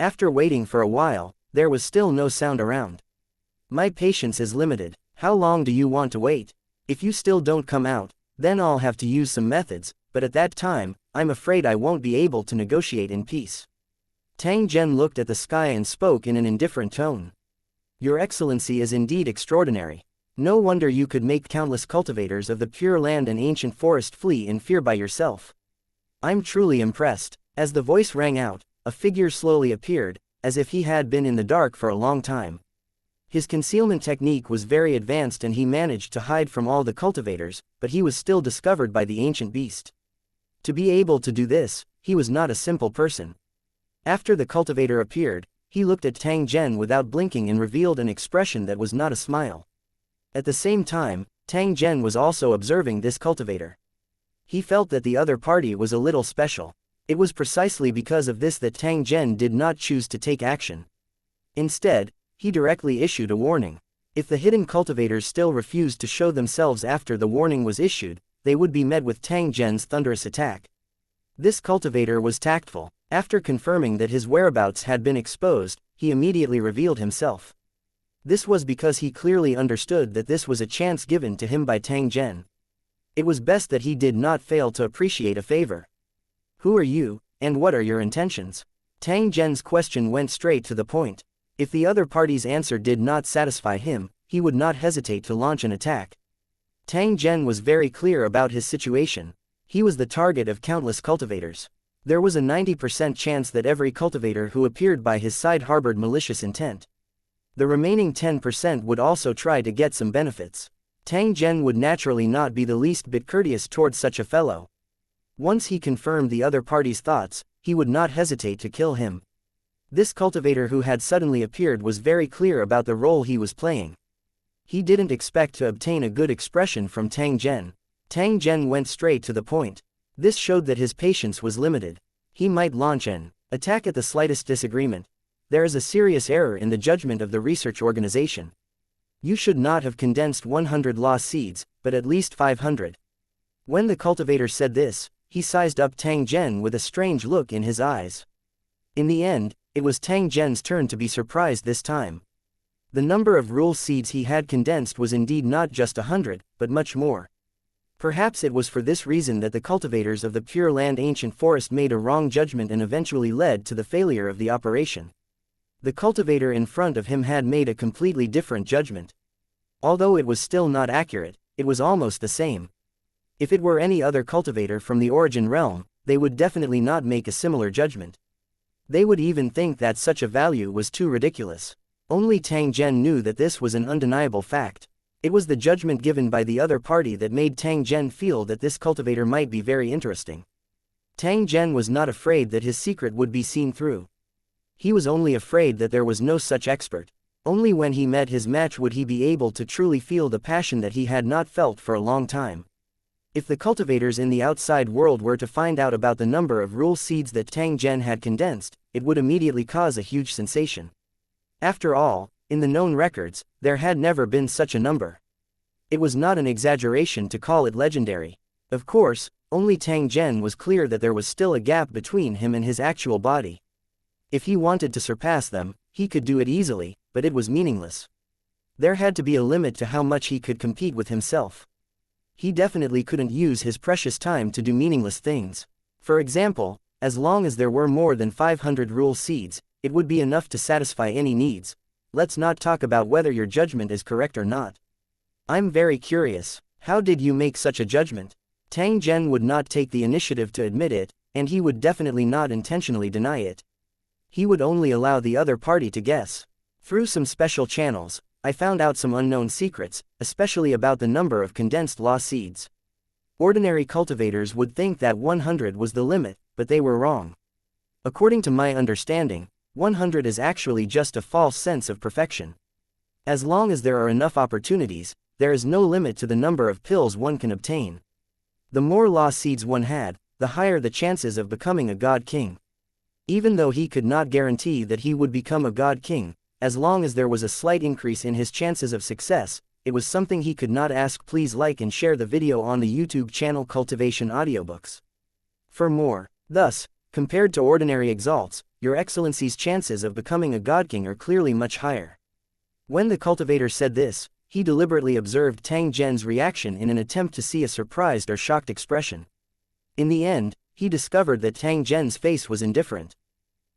After waiting for a while, there was still no sound around. My patience is limited. How long do you want to wait? If you still don't come out, then I'll have to use some methods, but at that time, I'm afraid I won't be able to negotiate in peace. Tang Zhen looked at the sky and spoke in an indifferent tone. Your Excellency is indeed extraordinary. No wonder you could make countless cultivators of the Pure Land and ancient forest flee in fear by yourself. I'm truly impressed. As the voice rang out, a figure slowly appeared, as if he had been in the dark for a long time. His concealment technique was very advanced and he managed to hide from all the cultivators, but he was still discovered by the ancient beast. To be able to do this, he was not a simple person. After the cultivator appeared, he looked at Tang Zhen without blinking and revealed an expression that was not a smile. At the same time, Tang Zhen was also observing this cultivator. He felt that the other party was a little special. It was precisely because of this that Tang Zhen did not choose to take action. Instead, he directly issued a warning. If the hidden cultivators still refused to show themselves after the warning was issued, they would be met with Tang Zhen's thunderous attack. This cultivator was tactful. After confirming that his whereabouts had been exposed, he immediately revealed himself. This was because he clearly understood that this was a chance given to him by Tang Zhen. It was best that he did not fail to appreciate a favor. Who are you, and what are your intentions? Tang Zhen's question went straight to the point. If the other party's answer did not satisfy him, he would not hesitate to launch an attack. Tang Zhen was very clear about his situation. He was the target of countless cultivators. There was a 90% chance that every cultivator who appeared by his side harbored malicious intent. The remaining 10% would also try to get some benefits. Tang Zhen would naturally not be the least bit courteous towards such a fellow. Once he confirmed the other party's thoughts, he would not hesitate to kill him. This cultivator who had suddenly appeared was very clear about the role he was playing. He didn't expect to obtain a good expression from Tang Zhen. Tang Zhen went straight to the point. This showed that his patience was limited. He might launch an attack at the slightest disagreement. There is a serious error in the judgment of the research organization. You should not have condensed 100 lost seeds, but at least 500. When the cultivator said this, he sized up Tang Zhen with a strange look in his eyes. In the end, it was Tang Zhen's turn to be surprised this time. The number of rule seeds he had condensed was indeed not just 100, but much more. Perhaps it was for this reason that the cultivators of the Pure Land ancient forest made a wrong judgment and eventually led to the failure of the operation. The cultivator in front of him had made a completely different judgment. Although it was still not accurate, it was almost the same. If it were any other cultivator from the origin realm, they would definitely not make a similar judgment. They would even think that such a value was too ridiculous. Only Tang Zhen knew that this was an undeniable fact. It was the judgment given by the other party that made Tang Zhen feel that this cultivator might be very interesting. Tang Zhen was not afraid that his secret would be seen through. He was only afraid that there was no such expert. Only when he met his match would he be able to truly feel the passion that he had not felt for a long time. If the cultivators in the outside world were to find out about the number of rule seeds that Tang Zhen had condensed, it would immediately cause a huge sensation. After all, in the known records, there had never been such a number. It was not an exaggeration to call it legendary. Of course, only Tang Zhen was clear that there was still a gap between him and his actual body. If he wanted to surpass them, he could do it easily, but it was meaningless. There had to be a limit to how much he could compete with himself. He definitely couldn't use his precious time to do meaningless things. For example, as long as there were more than 500 rule seeds, it would be enough to satisfy any needs. Let's not talk about whether your judgment is correct or not. I'm very curious. How did you make such a judgment? Tang Zhen would not take the initiative to admit it, and he would definitely not intentionally deny it. He would only allow the other party to guess. Through some special channels, I found out some unknown secrets, especially about the number of condensed law seeds. Ordinary cultivators would think that 100 was the limit, but they were wrong. According to my understanding, 100 is actually just a false sense of perfection. As long as there are enough opportunities, there is no limit to the number of pills one can obtain. The more law seeds one had, the higher the chances of becoming a god king. Even though he could not guarantee that he would become a god king, as long as there was a slight increase in his chances of success, it was something he could not ask. Please like and share the video on the YouTube channel Cultivation Audiobooks for more. Thus, compared to ordinary exalts, Your Excellency's chances of becoming a god king are clearly much higher. When the cultivator said this, he deliberately observed Tang Zhen's reaction in an attempt to see a surprised or shocked expression. In the end, he discovered that Tang Zhen's face was indifferent.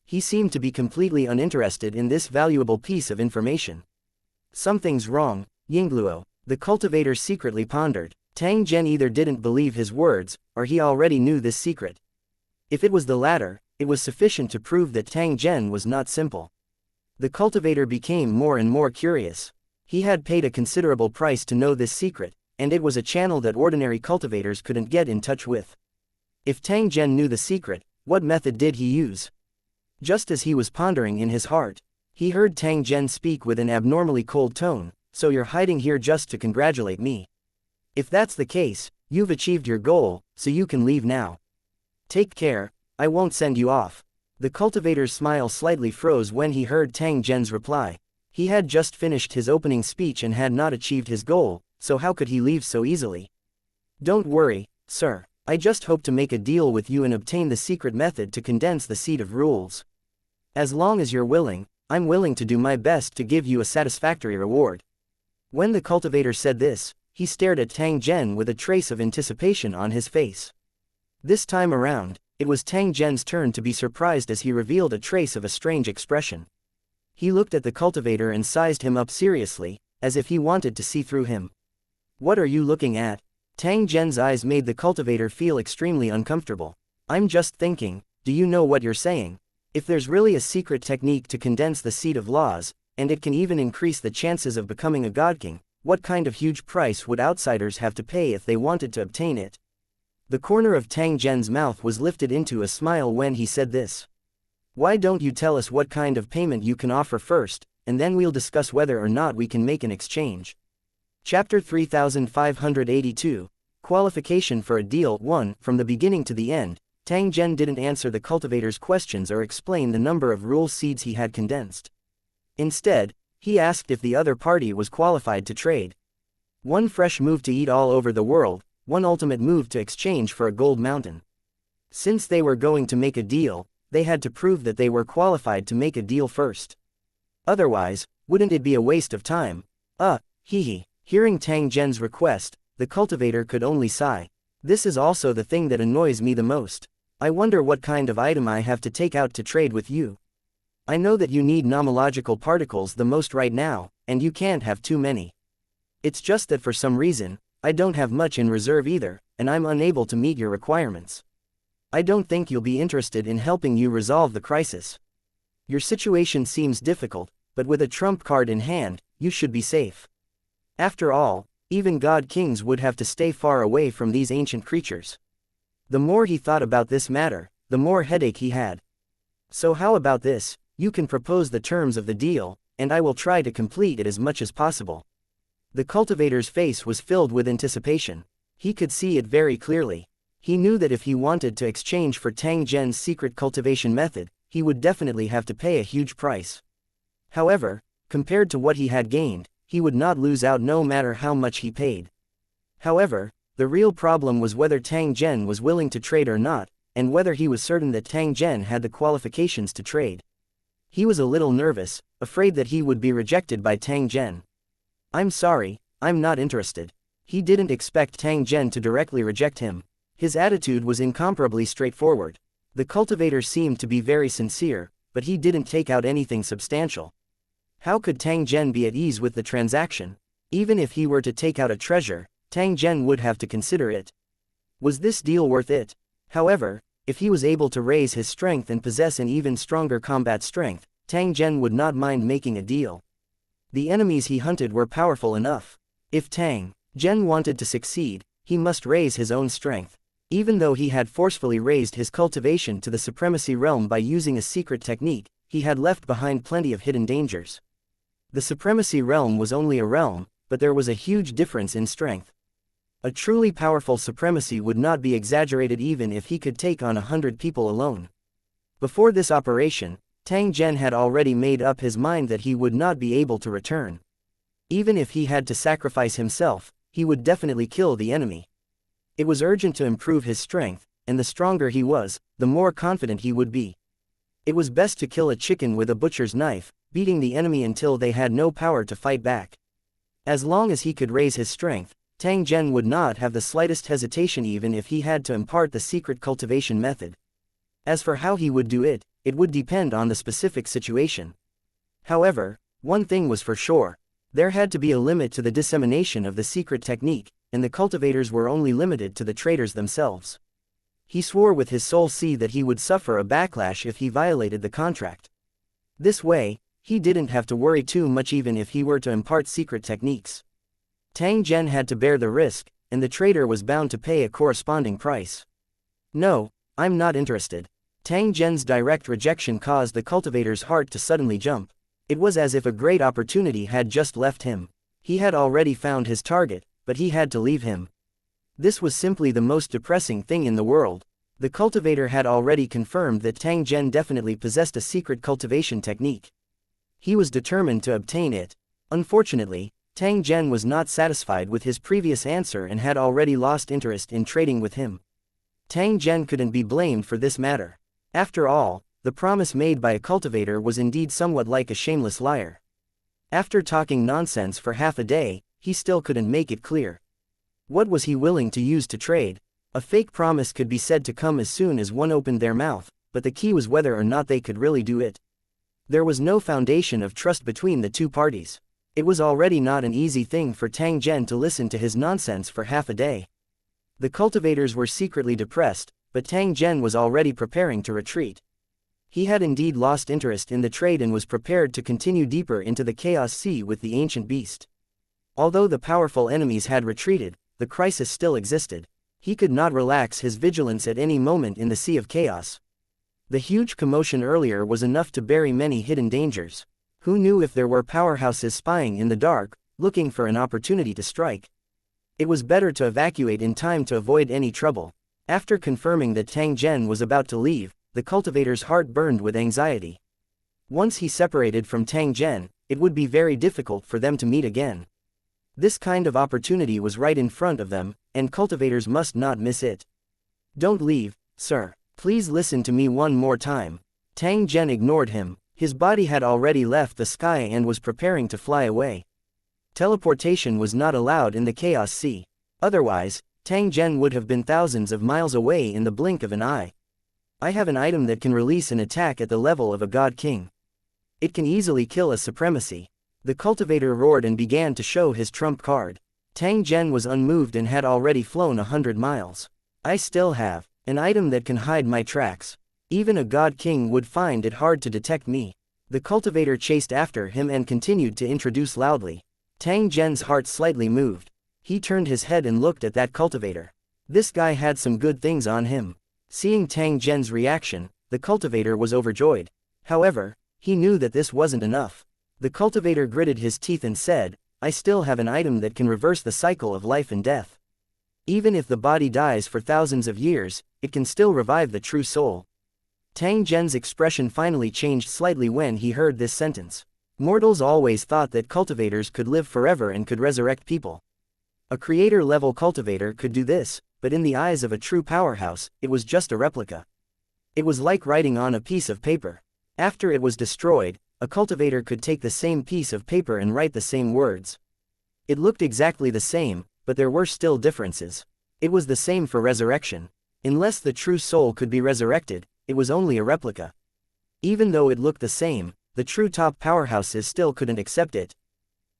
He seemed to be completely uninterested in this valuable piece of information. Something's wrong, Yingluo, the cultivator secretly pondered. Tang Zhen either didn't believe his words, or he already knew this secret. If it was the latter, it was sufficient to prove that Tang Zhen was not simple. The cultivator became more and more curious. He had paid a considerable price to know this secret, and it was a channel that ordinary cultivators couldn't get in touch with. If Tang Zhen knew the secret, what method did he use? Just as he was pondering in his heart, he heard Tang Zhen speak with an abnormally cold tone, "So you're hiding here just to congratulate me? If that's the case, you've achieved your goal, so you can leave now. Take care, I won't send you off." The cultivator's smile slightly froze when he heard Tang Zhen's reply. He had just finished his opening speech and had not achieved his goal, so how could he leave so easily? "Don't worry, sir. I just hope to make a deal with you and obtain the secret method to condense the seed of rules. As long as you're willing, I'm willing to do my best to give you a satisfactory reward." When the cultivator said this, he stared at Tang Zhen with a trace of anticipation on his face. This time around, it was Tang Zhen's turn to be surprised as he revealed a trace of a strange expression. He looked at the cultivator and sized him up seriously, as if he wanted to see through him. "What are you looking at?" Tang Zhen's eyes made the cultivator feel extremely uncomfortable. "I'm just thinking, do you know what you're saying? If there's really a secret technique to condense the seed of laws, and it can even increase the chances of becoming a god king, what kind of huge price would outsiders have to pay if they wanted to obtain it?" The corner of Tang Zhen's mouth was lifted into a smile when he said this. "Why don't you tell us what kind of payment you can offer first, and then we'll discuss whether or not we can make an exchange." Chapter 3582, Qualification for a Deal 1. From the beginning to the end, Tang Zhen didn't answer the cultivator's questions or explain the number of rule seeds he had condensed. Instead, he asked if the other party was qualified to trade. One fresh move to eat all over the world, one ultimate move to exchange for a gold mountain. Since they were going to make a deal, they had to prove that they were qualified to make a deal first. Otherwise, wouldn't it be a waste of time? Hee. Hearing Tang Zhen's request, the cultivator could only sigh. "This is also the thing that annoys me the most. I wonder what kind of item I have to take out to trade with you. I know that you need nomological particles the most right now, and you can't have too many. It's just that for some reason, I don't have much in reserve either, and I'm unable to meet your requirements. I don't think you'll be interested in helping you resolve the crisis. Your situation seems difficult, but with a trump card in hand, you should be safe. After all, even god kings would have to stay far away from these ancient creatures." The more he thought about this matter, the more headache he had. "So how about this? You can propose the terms of the deal, and I will try to complete it as much as possible." The cultivator's face was filled with anticipation. He could see it very clearly. He knew that if he wanted to exchange for Tang Zhen's secret cultivation method, he would definitely have to pay a huge price. However, compared to what he had gained, he would not lose out no matter how much he paid. However, the real problem was whether Tang Zhen was willing to trade or not, and whether he was certain that Tang Zhen had the qualifications to trade. He was a little nervous, afraid that he would be rejected by Tang Zhen. "I'm sorry, I'm not interested." He didn't expect Tang Zhen to directly reject him. His attitude was incomparably straightforward. The cultivator seemed to be very sincere, but he didn't take out anything substantial. How could Tang Zhen be at ease with the transaction? Even if he were to take out a treasure, Tang Zhen would have to consider it. Was this deal worth it? However, if he was able to raise his strength and possess an even stronger combat strength, Tang Zhen would not mind making a deal. The enemies he hunted were powerful enough. If Tang Zhen wanted to succeed, he must raise his own strength. Even though he had forcefully raised his cultivation to the supremacy realm by using a secret technique, he had left behind plenty of hidden dangers. The supremacy realm was only a realm, but there was a huge difference in strength. A truly powerful supremacy would not be exaggerated even if he could take on 100 people alone. Before this operation, Tang Zhen had already made up his mind that he would not be able to return. Even if he had to sacrifice himself, he would definitely kill the enemy. It was urgent to improve his strength, and the stronger he was, the more confident he would be. It was best to kill a chicken with a butcher's knife, beating the enemy until they had no power to fight back. As long as he could raise his strength, Tang Zhen would not have the slightest hesitation even if he had to impart the secret cultivation method. As for how he would do it, it would depend on the specific situation. However, one thing was for sure. There had to be a limit to the dissemination of the secret technique, and the cultivators were only limited to the traders themselves. He swore with his soul that he would suffer a backlash if he violated the contract. This way, he didn't have to worry too much even if he were to impart secret techniques. Tang Zhen had to bear the risk, and the trader was bound to pay a corresponding price. No, I'm not interested. Tang Zhen's direct rejection caused the cultivator's heart to suddenly jump. It was as if a great opportunity had just left him. He had already found his target, but he had to leave him. This was simply the most depressing thing in the world. The cultivator had already confirmed that Tang Zhen definitely possessed a secret cultivation technique. He was determined to obtain it. Unfortunately, Tang Zhen was not satisfied with his previous answer and had already lost interest in trading with him. Tang Zhen couldn't be blamed for this matter. After all, the promise made by a cultivator was indeed somewhat like a shameless liar. After talking nonsense for half a day, he still couldn't make it clear. What was he willing to use to trade? A fake promise could be said to come as soon as one opened their mouth, but the key was whether or not they could really do it. There was no foundation of trust between the two parties. It was already not an easy thing for Tang Zhen to listen to his nonsense for half a day. The cultivators were secretly depressed, but Tang Zhen was already preparing to retreat. He had indeed lost interest in the trade and was prepared to continue deeper into the Chaos Sea with the ancient beast. Although the powerful enemies had retreated, the crisis still existed. He could not relax his vigilance at any moment in the Sea of Chaos. The huge commotion earlier was enough to bury many hidden dangers. Who knew if there were powerhouses spying in the dark, looking for an opportunity to strike? It was better to evacuate in time to avoid any trouble. After confirming that Tang Zhen was about to leave, the cultivator's heart burned with anxiety. Once he separated from Tang Zhen, it would be very difficult for them to meet again. This kind of opportunity was right in front of them, and cultivators must not miss it. Don't leave, sir. Please listen to me one more time. Tang Zhen ignored him. His body had already left the sky and was preparing to fly away. Teleportation was not allowed in the Chaos Sea. Otherwise, Tang Zhen would have been thousands of miles away in the blink of an eye. I have an item that can release an attack at the level of a god king. It can easily kill a supremacy. The cultivator roared and began to show his trump card. Tang Zhen was unmoved and had already flown 100 miles. I still have an item that can hide my tracks. Even a god king would find it hard to detect me. The cultivator chased after him and continued to introduce loudly. Tang Zhen's heart slightly moved. He turned his head and looked at that cultivator. This guy had some good things on him. Seeing Tang Zhen's reaction, the cultivator was overjoyed. However, he knew that this wasn't enough. The cultivator gritted his teeth and said, I still have an item that can reverse the cycle of life and death. Even if the body dies for thousands of years, it can still revive the true soul. Tang Zhen's expression finally changed slightly when he heard this sentence. Mortals always thought that cultivators could live forever and could resurrect people. A creator-level cultivator could do this, but in the eyes of a true powerhouse, it was just a replica. It was like writing on a piece of paper. After it was destroyed, a cultivator could take the same piece of paper and write the same words. It looked exactly the same, but there were still differences. It was the same for resurrection. Unless the true soul could be resurrected, it was only a replica. Even though it looked the same, the true top powerhouses still couldn't accept it.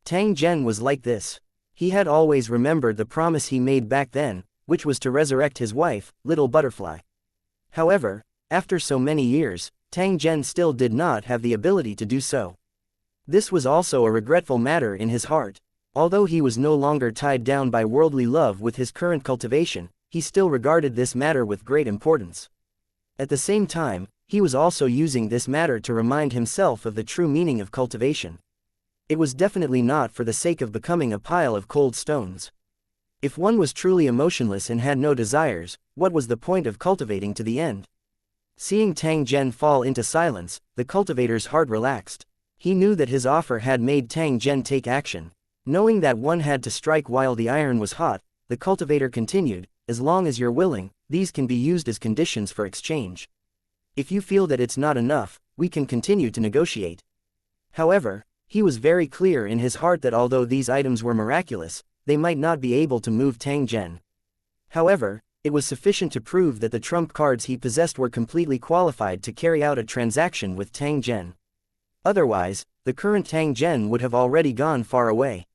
Tang Zhen was like this. He had always remembered the promise he made back then, which was to resurrect his wife, Little Butterfly. However, after so many years, Tang Zhen still did not have the ability to do so. This was also a regretful matter in his heart. Although he was no longer tied down by worldly love with his current cultivation, he still regarded this matter with great importance. At the same time, he was also using this matter to remind himself of the true meaning of cultivation. It was definitely not for the sake of becoming a pile of cold stones. If one was truly emotionless and had no desires, what was the point of cultivating to the end? Seeing Tang Zhen fall into silence, the cultivator's heart relaxed. He knew that his offer had made Tang Zhen take action. Knowing that one had to strike while the iron was hot, the cultivator continued, as long as you're willing, these can be used as conditions for exchange. If you feel that it's not enough, we can continue to negotiate. However, he was very clear in his heart that although these items were miraculous, they might not be able to move Tang Zhen. However, it was sufficient to prove that the trump cards he possessed were completely qualified to carry out a transaction with Tang Zhen. Otherwise, the current Tang Zhen would have already gone far away.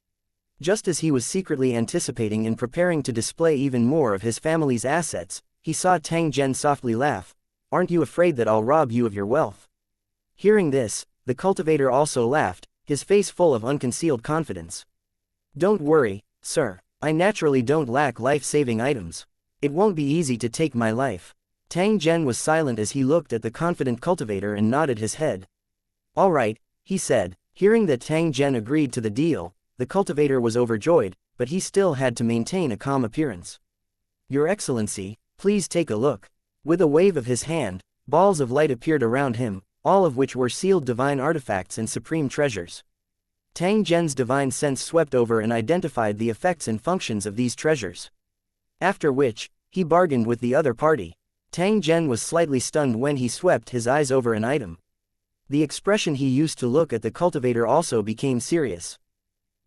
Just as he was secretly anticipating and preparing to display even more of his family's assets, he saw Tang Zhen softly laugh. "Aren't you afraid that I'll rob you of your wealth?" Hearing this, the cultivator also laughed, his face full of unconcealed confidence. "Don't worry, sir. I naturally don't lack life-saving items. It won't be easy to take my life." Tang Zhen was silent as he looked at the confident cultivator and nodded his head. "All right," he said. Hearing that Tang Zhen agreed to the deal, the cultivator was overjoyed, but he still had to maintain a calm appearance. "Your Excellency, please take a look." With a wave of his hand, balls of light appeared around him, all of which were sealed divine artifacts and supreme treasures. Tang Zhen's divine sense swept over and identified the effects and functions of these treasures. After which, he bargained with the other party. Tang Zhen was slightly stunned when he swept his eyes over an item. The expression he used to look at the cultivator also became serious.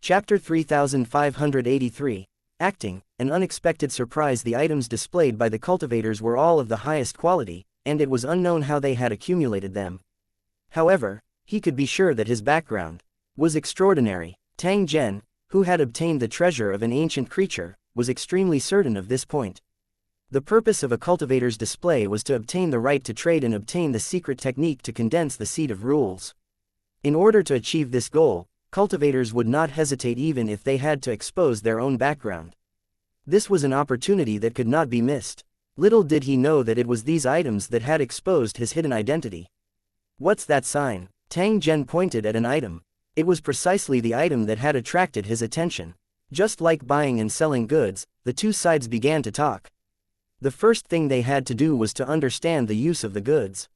Chapter 3583. Acting, an unexpected surprise. The items displayed by the cultivators were all of the highest quality, and it was unknown how they had accumulated them. However, he could be sure that his background was extraordinary. Tang Zhen, who had obtained the treasure of an ancient creature, was extremely certain of this point. The purpose of a cultivator's display was to obtain the right to trade and obtain the secret technique to condense the seed of rules. In order to achieve this goal, cultivators would not hesitate even if they had to expose their own background. This was an opportunity that could not be missed. Little did he know that it was these items that had exposed his hidden identity. "What's that sign?" Tang Zhen pointed at an item. It was precisely the item that had attracted his attention. Just like buying and selling goods, the two sides began to talk. The first thing they had to do was to understand the use of the goods.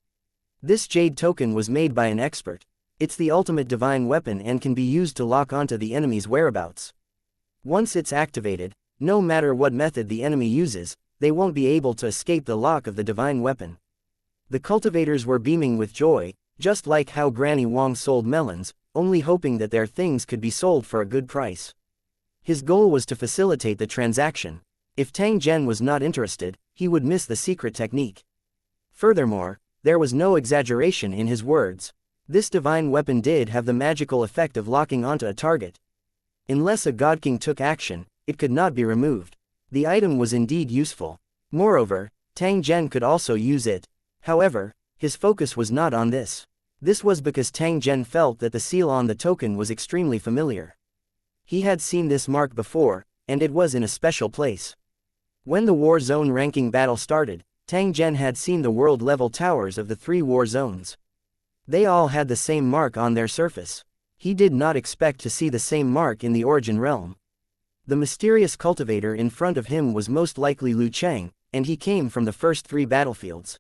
This jade token was made by an expert. It's the ultimate divine weapon and can be used to lock onto the enemy's whereabouts. Once it's activated, no matter what method the enemy uses, they won't be able to escape the lock of the divine weapon. The cultivators were beaming with joy, just like how Granny Wong sold melons, only hoping that their things could be sold for a good price. His goal was to facilitate the transaction. If Tang Zhen was not interested, he would miss the secret technique. Furthermore, there was no exaggeration in his words. This divine weapon did have the magical effect of locking onto a target. Unless a god king took action, it could not be removed. The item was indeed useful. Moreover, Tang Zhen could also use it. However, his focus was not on this. This was because Tang Zhen felt that the seal on the token was extremely familiar. He had seen this mark before, and it was in a special place. When the war zone ranking battle started, Tang Zhen had seen the world-level towers of the 3 war zones. They all had the same mark on their surface. He did not expect to see the same mark in the origin realm. The mysterious cultivator in front of him was most likely Lu Cheng, and he came from the first 3 battlefields.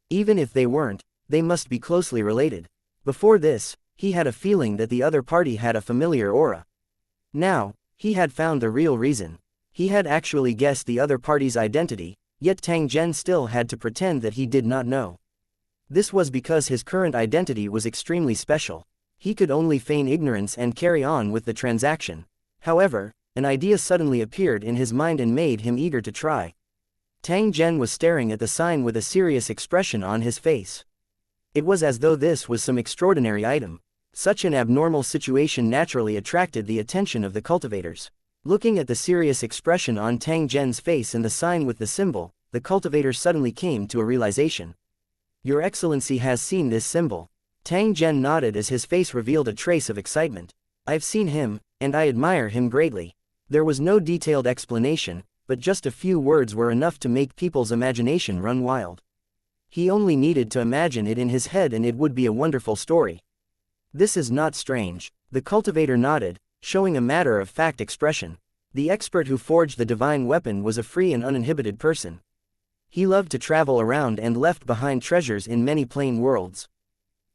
Even if they weren't, they must be closely related. Before this, he had a feeling that the other party had a familiar aura. Now, he had found the real reason. He had actually guessed the other party's identity, yet Tang Zhen still had to pretend that he did not know. This was because his current identity was extremely special. He could only feign ignorance and carry on with the transaction. However, an idea suddenly appeared in his mind and made him eager to try. Tang Zhen was staring at the sign with a serious expression on his face. It was as though this was some extraordinary item. Such an abnormal situation naturally attracted the attention of the cultivators. Looking at the serious expression on Tang Zhen's face and the sign with the symbol, the cultivator suddenly came to a realization. "Your Excellency has seen this symbol." Tang Zhen nodded as his face revealed a trace of excitement. "I've seen him, and I admire him greatly." There was no detailed explanation, but just a few words were enough to make people's imagination run wild. He only needed to imagine it in his head and it would be a wonderful story. "This is not strange." The cultivator nodded, showing a matter-of-fact expression. The expert who forged the divine weapon was a free and uninhibited person. He loved to travel around and left behind treasures in many plane worlds.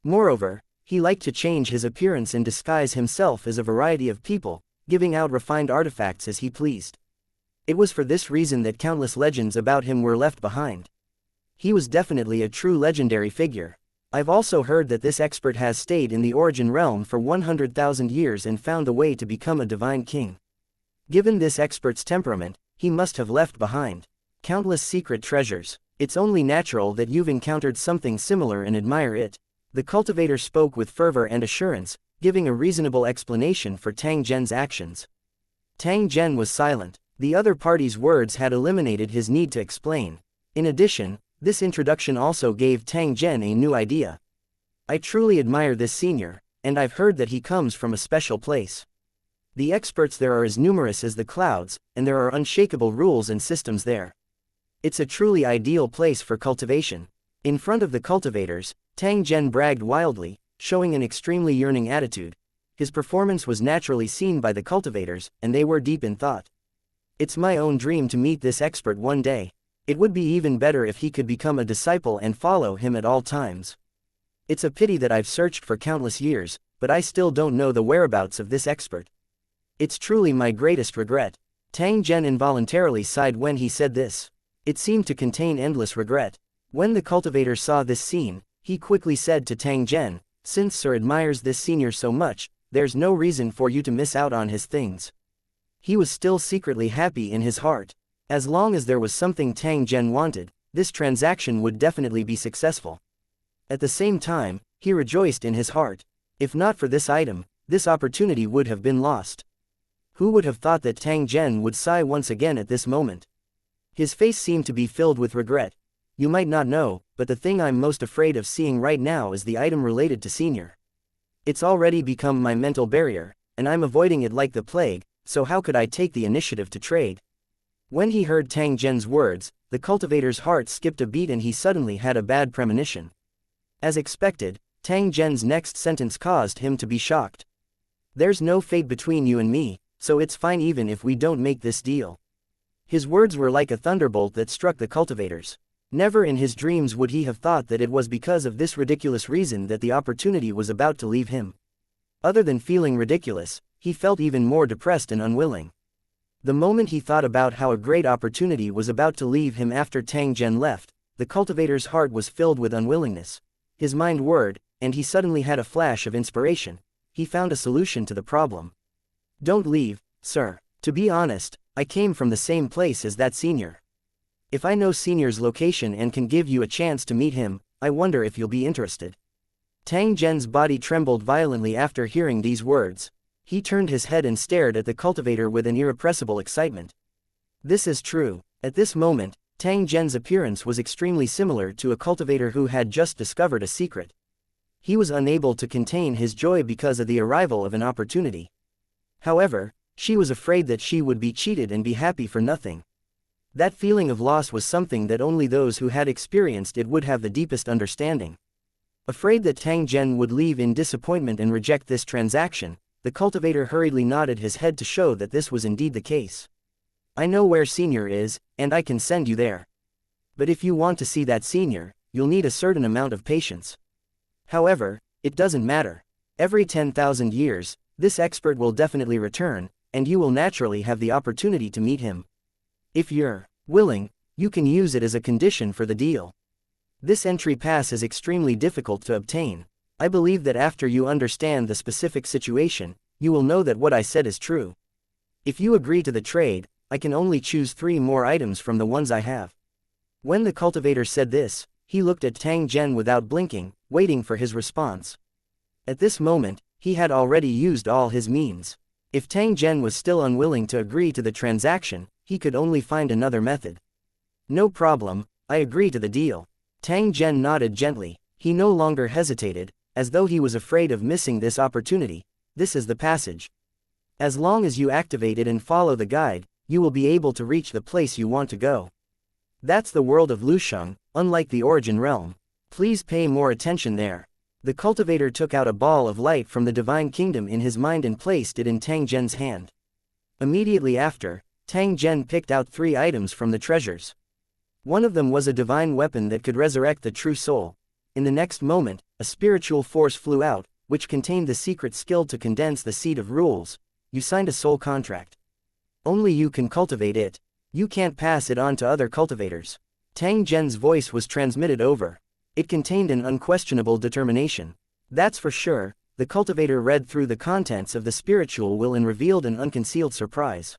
Moreover, he liked to change his appearance and disguise himself as a variety of people, giving out refined artifacts as he pleased. It was for this reason that countless legends about him were left behind. He was definitely a true legendary figure. I've also heard that this expert has stayed in the origin realm for 100,000 years and found a way to become a divine king. Given this expert's temperament, he must have left behind countless secret treasures. It's only natural that you've encountered something similar and admire it. The cultivator spoke with fervor and assurance, giving a reasonable explanation for Tang Zhen's actions. Tang Zhen was silent. The other party's words had eliminated his need to explain. In addition, this introduction also gave Tang Zhen a new idea. I truly admire this senior, and I've heard that he comes from a special place. The experts there are as numerous as the clouds, and there are unshakable rules and systems there. It's a truly ideal place for cultivation. In front of the cultivators, Tang Zhen bragged wildly, showing an extremely yearning attitude. His performance was naturally seen by the cultivators, and they were deep in thought. It's my own dream to meet this expert one day. It would be even better if he could become a disciple and follow him at all times. It's a pity that I've searched for countless years, but I still don't know the whereabouts of this expert. It's truly my greatest regret. Tang Zhen involuntarily sighed when he said this. It seemed to contain endless regret. When the cultivator saw this scene, he quickly said to Tang Zhen, "Since Sir admires this senior so much, there's no reason for you to miss out on his things." He was still secretly happy in his heart. As long as there was something Tang Zhen wanted, this transaction would definitely be successful. At the same time, he rejoiced in his heart. If not for this item, this opportunity would have been lost. Who would have thought that Tang Zhen would sigh once again at this moment? His face seemed to be filled with regret. You might not know, but the thing I'm most afraid of seeing right now is the item related to senior. It's already become my mental barrier, and I'm avoiding it like the plague, so how could I take the initiative to trade? When he heard Tang Zhen's words, the cultivator's heart skipped a beat and he suddenly had a bad premonition. As expected, Tang Zhen's next sentence caused him to be shocked. "There's no fate between you and me, so it's fine even if we don't make this deal." His words were like a thunderbolt that struck the cultivators. Never in his dreams would he have thought that it was because of this ridiculous reason that the opportunity was about to leave him. Other than feeling ridiculous, he felt even more depressed and unwilling. The moment he thought about how a great opportunity was about to leave him after Tang Zhen left, the cultivator's heart was filled with unwillingness. His mind whirred, and he suddenly had a flash of inspiration. He found a solution to the problem. "Don't leave, sir. To be honest, I came from the same place as that senior. If I know senior's location and can give you a chance to meet him, I wonder if you'll be interested." Tang Zhen's body trembled violently after hearing these words. He turned his head and stared at the cultivator with an irrepressible excitement. This is true. At this moment, Tang Zhen's appearance was extremely similar to a cultivator who had just discovered a secret. He was unable to contain his joy because of the arrival of an opportunity. However, she was afraid that she would be cheated and be happy for nothing. That feeling of loss was something that only those who had experienced it would have the deepest understanding. Afraid that Tang Zhen would leave in disappointment and reject this transaction, the cultivator hurriedly nodded his head to show that this was indeed the case. "I know where senior is, and I can send you there. But if you want to see that senior, you'll need a certain amount of patience. However, it doesn't matter. Every 10,000 years, this expert will definitely return, and you will naturally have the opportunity to meet him. If you're willing, you can use it as a condition for the deal. This entry pass is extremely difficult to obtain. I believe that after you understand the specific situation, you will know that what I said is true. If you agree to the trade, I can only choose 3 more items from the ones I have." When the cultivator said this, he looked at Tang Zhen without blinking, waiting for his response. At this moment, he had already used all his means. If Tang Zhen was still unwilling to agree to the transaction, he could only find another method. "No problem, I agree to the deal." Tang Zhen nodded gently. He no longer hesitated, as though he was afraid of missing this opportunity. "This is the passage. As long as you activate it and follow the guide, you will be able to reach the place you want to go. That's the world of Lusheng, unlike the origin realm. Please pay more attention there." The cultivator took out a ball of light from the divine kingdom in his mind and placed it in Tang Zhen's hand. Immediately after, Tang Zhen picked out 3 items from the treasures. One of them was a divine weapon that could resurrect the true soul. In the next moment, a spiritual force flew out, which contained the secret skill to condense the seed of rules. You signed a soul contract. Only you can cultivate it. You can't pass it on to other cultivators. Tang Zhen's voice was transmitted over. It contained an unquestionable determination. That's for sure. The cultivator read through the contents of the spiritual will and revealed an unconcealed surprise.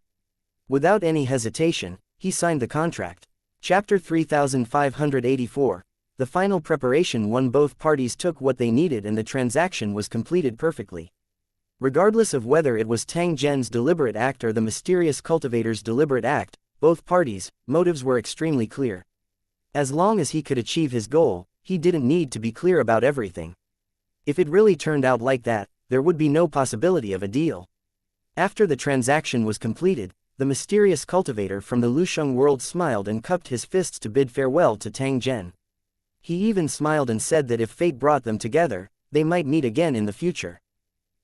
Without any hesitation, he signed the contract. Chapter 3584. The final preparation. Both parties took what they needed and the transaction was completed perfectly. Regardless of whether it was Tang Zhen's deliberate act or the mysterious cultivator's deliberate act, both parties' motives were extremely clear. As long as he could achieve his goal, he didn't need to be clear about everything. If it really turned out like that, there would be no possibility of a deal. After the transaction was completed, the mysterious cultivator from the Lusheng world smiled and cupped his fists to bid farewell to Tang Zhen. He even smiled and said that if fate brought them together, they might meet again in the future.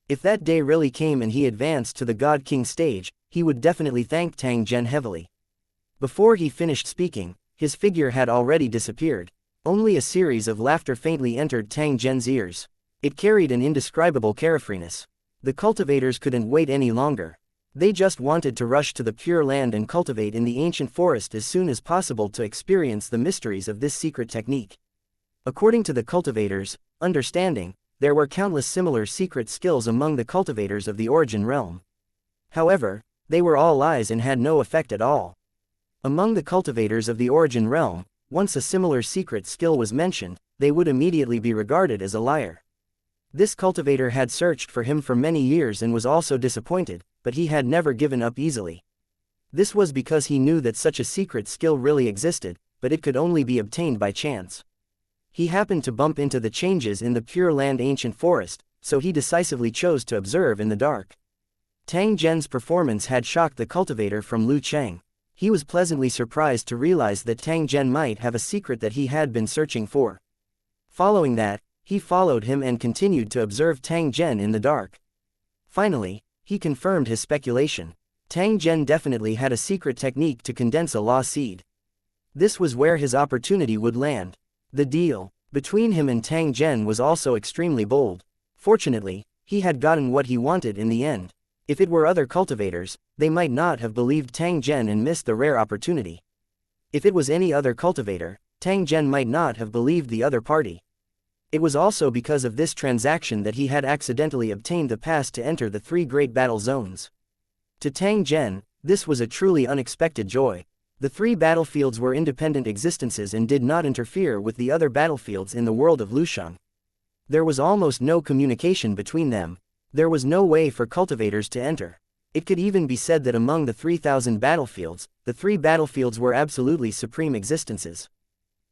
If that day really came and he advanced to the God King stage, he would definitely thank Tang Zhen heavily. Before he finished speaking, his figure had already disappeared. Only a series of laughter faintly entered Tang Zhen's ears. It carried an indescribable carefreeness. The cultivators couldn't wait any longer. They just wanted to rush to the Pure Land and cultivate in the ancient forest as soon as possible to experience the mysteries of this secret technique. According to the cultivators' understanding, there were countless similar secret skills among the cultivators of the Origin realm. However, they were all lies and had no effect at all. Among the cultivators of the Origin realm, once a similar secret skill was mentioned, they would immediately be regarded as a liar. This cultivator had searched for him for many years and was also disappointed, but he had never given up easily. This was because he knew that such a secret skill really existed, but it could only be obtained by chance. He happened to bump into the changes in the Pure Land ancient forest, so he decisively chose to observe in the dark. Tang Zhen's performance had shocked the cultivator from Lucheng. He was pleasantly surprised to realize that Tang Zhen might have a secret that he had been searching for. Following that, he followed him and continued to observe Tang Zhen in the dark. Finally, he confirmed his speculation. Tang Zhen definitely had a secret technique to condense a law seed. This was where his opportunity would land. The deal between him and Tang Zhen was also extremely bold. Fortunately, he had gotten what he wanted in the end. If it were other cultivators, they might not have believed Tang Zhen and missed the rare opportunity. If it was any other cultivator, Tang Zhen might not have believed the other party. It was also because of this transaction that he had accidentally obtained the pass to enter the 3 great battle zones. To Tang Zhen, this was a truly unexpected joy. The 3 battlefields were independent existences and did not interfere with the other battlefields in the world of Lusheng. There was almost no communication between them. There was no way for cultivators to enter. It could even be said that among the 3,000 battlefields, the 3 battlefields were absolutely supreme existences.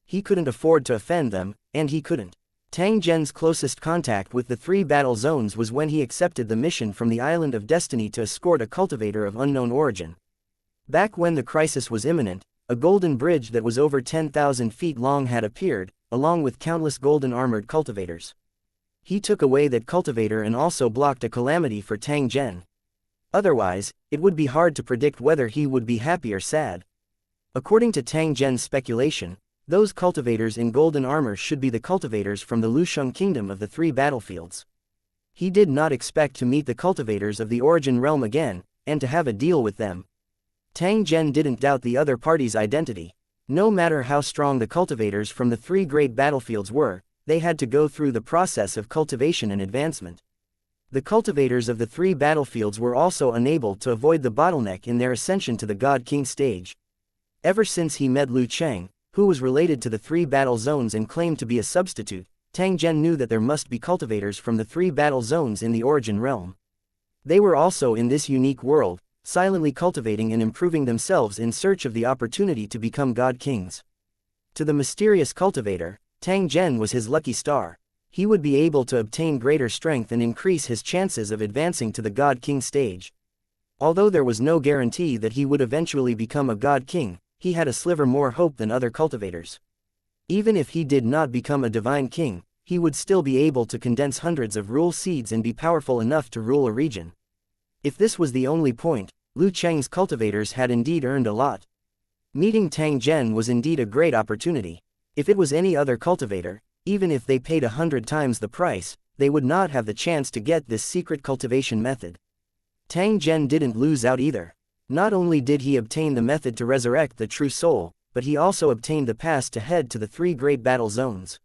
He couldn't afford to offend them, and he couldn't. Tang Zhen's closest contact with the 3 battle zones was when he accepted the mission from the Island of Destiny to escort a cultivator of unknown origin. Back when the crisis was imminent, a golden bridge that was over 10,000 feet long had appeared, along with countless golden armored cultivators. He took away that cultivator and also blocked a calamity for Tang Zhen. Otherwise, it would be hard to predict whether he would be happy or sad. According to Tang Zhen's speculation, those cultivators in golden armor should be the cultivators from the Lusheng kingdom of the 3 battlefields. He did not expect to meet the cultivators of the Origin realm again, and to have a deal with them. Tang Zhen didn't doubt the other party's identity. No matter how strong the cultivators from the 3 great battlefields were, they had to go through the process of cultivation and advancement. The cultivators of the 3 battlefields were also unable to avoid the bottleneck in their ascension to the God King stage. Ever since he met Lu Cheng, who was related to the 3 battle zones and claimed to be a substitute, Tang Zhen knew that there must be cultivators from the 3 battle zones in the Origin realm. They were also in this unique world, silently cultivating and improving themselves in search of the opportunity to become God Kings. To the mysterious cultivator, Tang Zhen was his lucky star. He would be able to obtain greater strength and increase his chances of advancing to the God King stage. Although there was no guarantee that he would eventually become a God King, he had a sliver more hope than other cultivators. Even if he did not become a divine king, he would still be able to condense hundreds of rule seeds and be powerful enough to rule a region. If this was the only point, Lu Cheng's cultivators had indeed earned a lot. Meeting Tang Zhen was indeed a great opportunity. If it was any other cultivator, even if they paid 100 times the price, they would not have the chance to get this secret cultivation method. Tang Zhen didn't lose out either. Not only did he obtain the method to resurrect the true soul, but he also obtained the pass to head to the 3 great battle zones.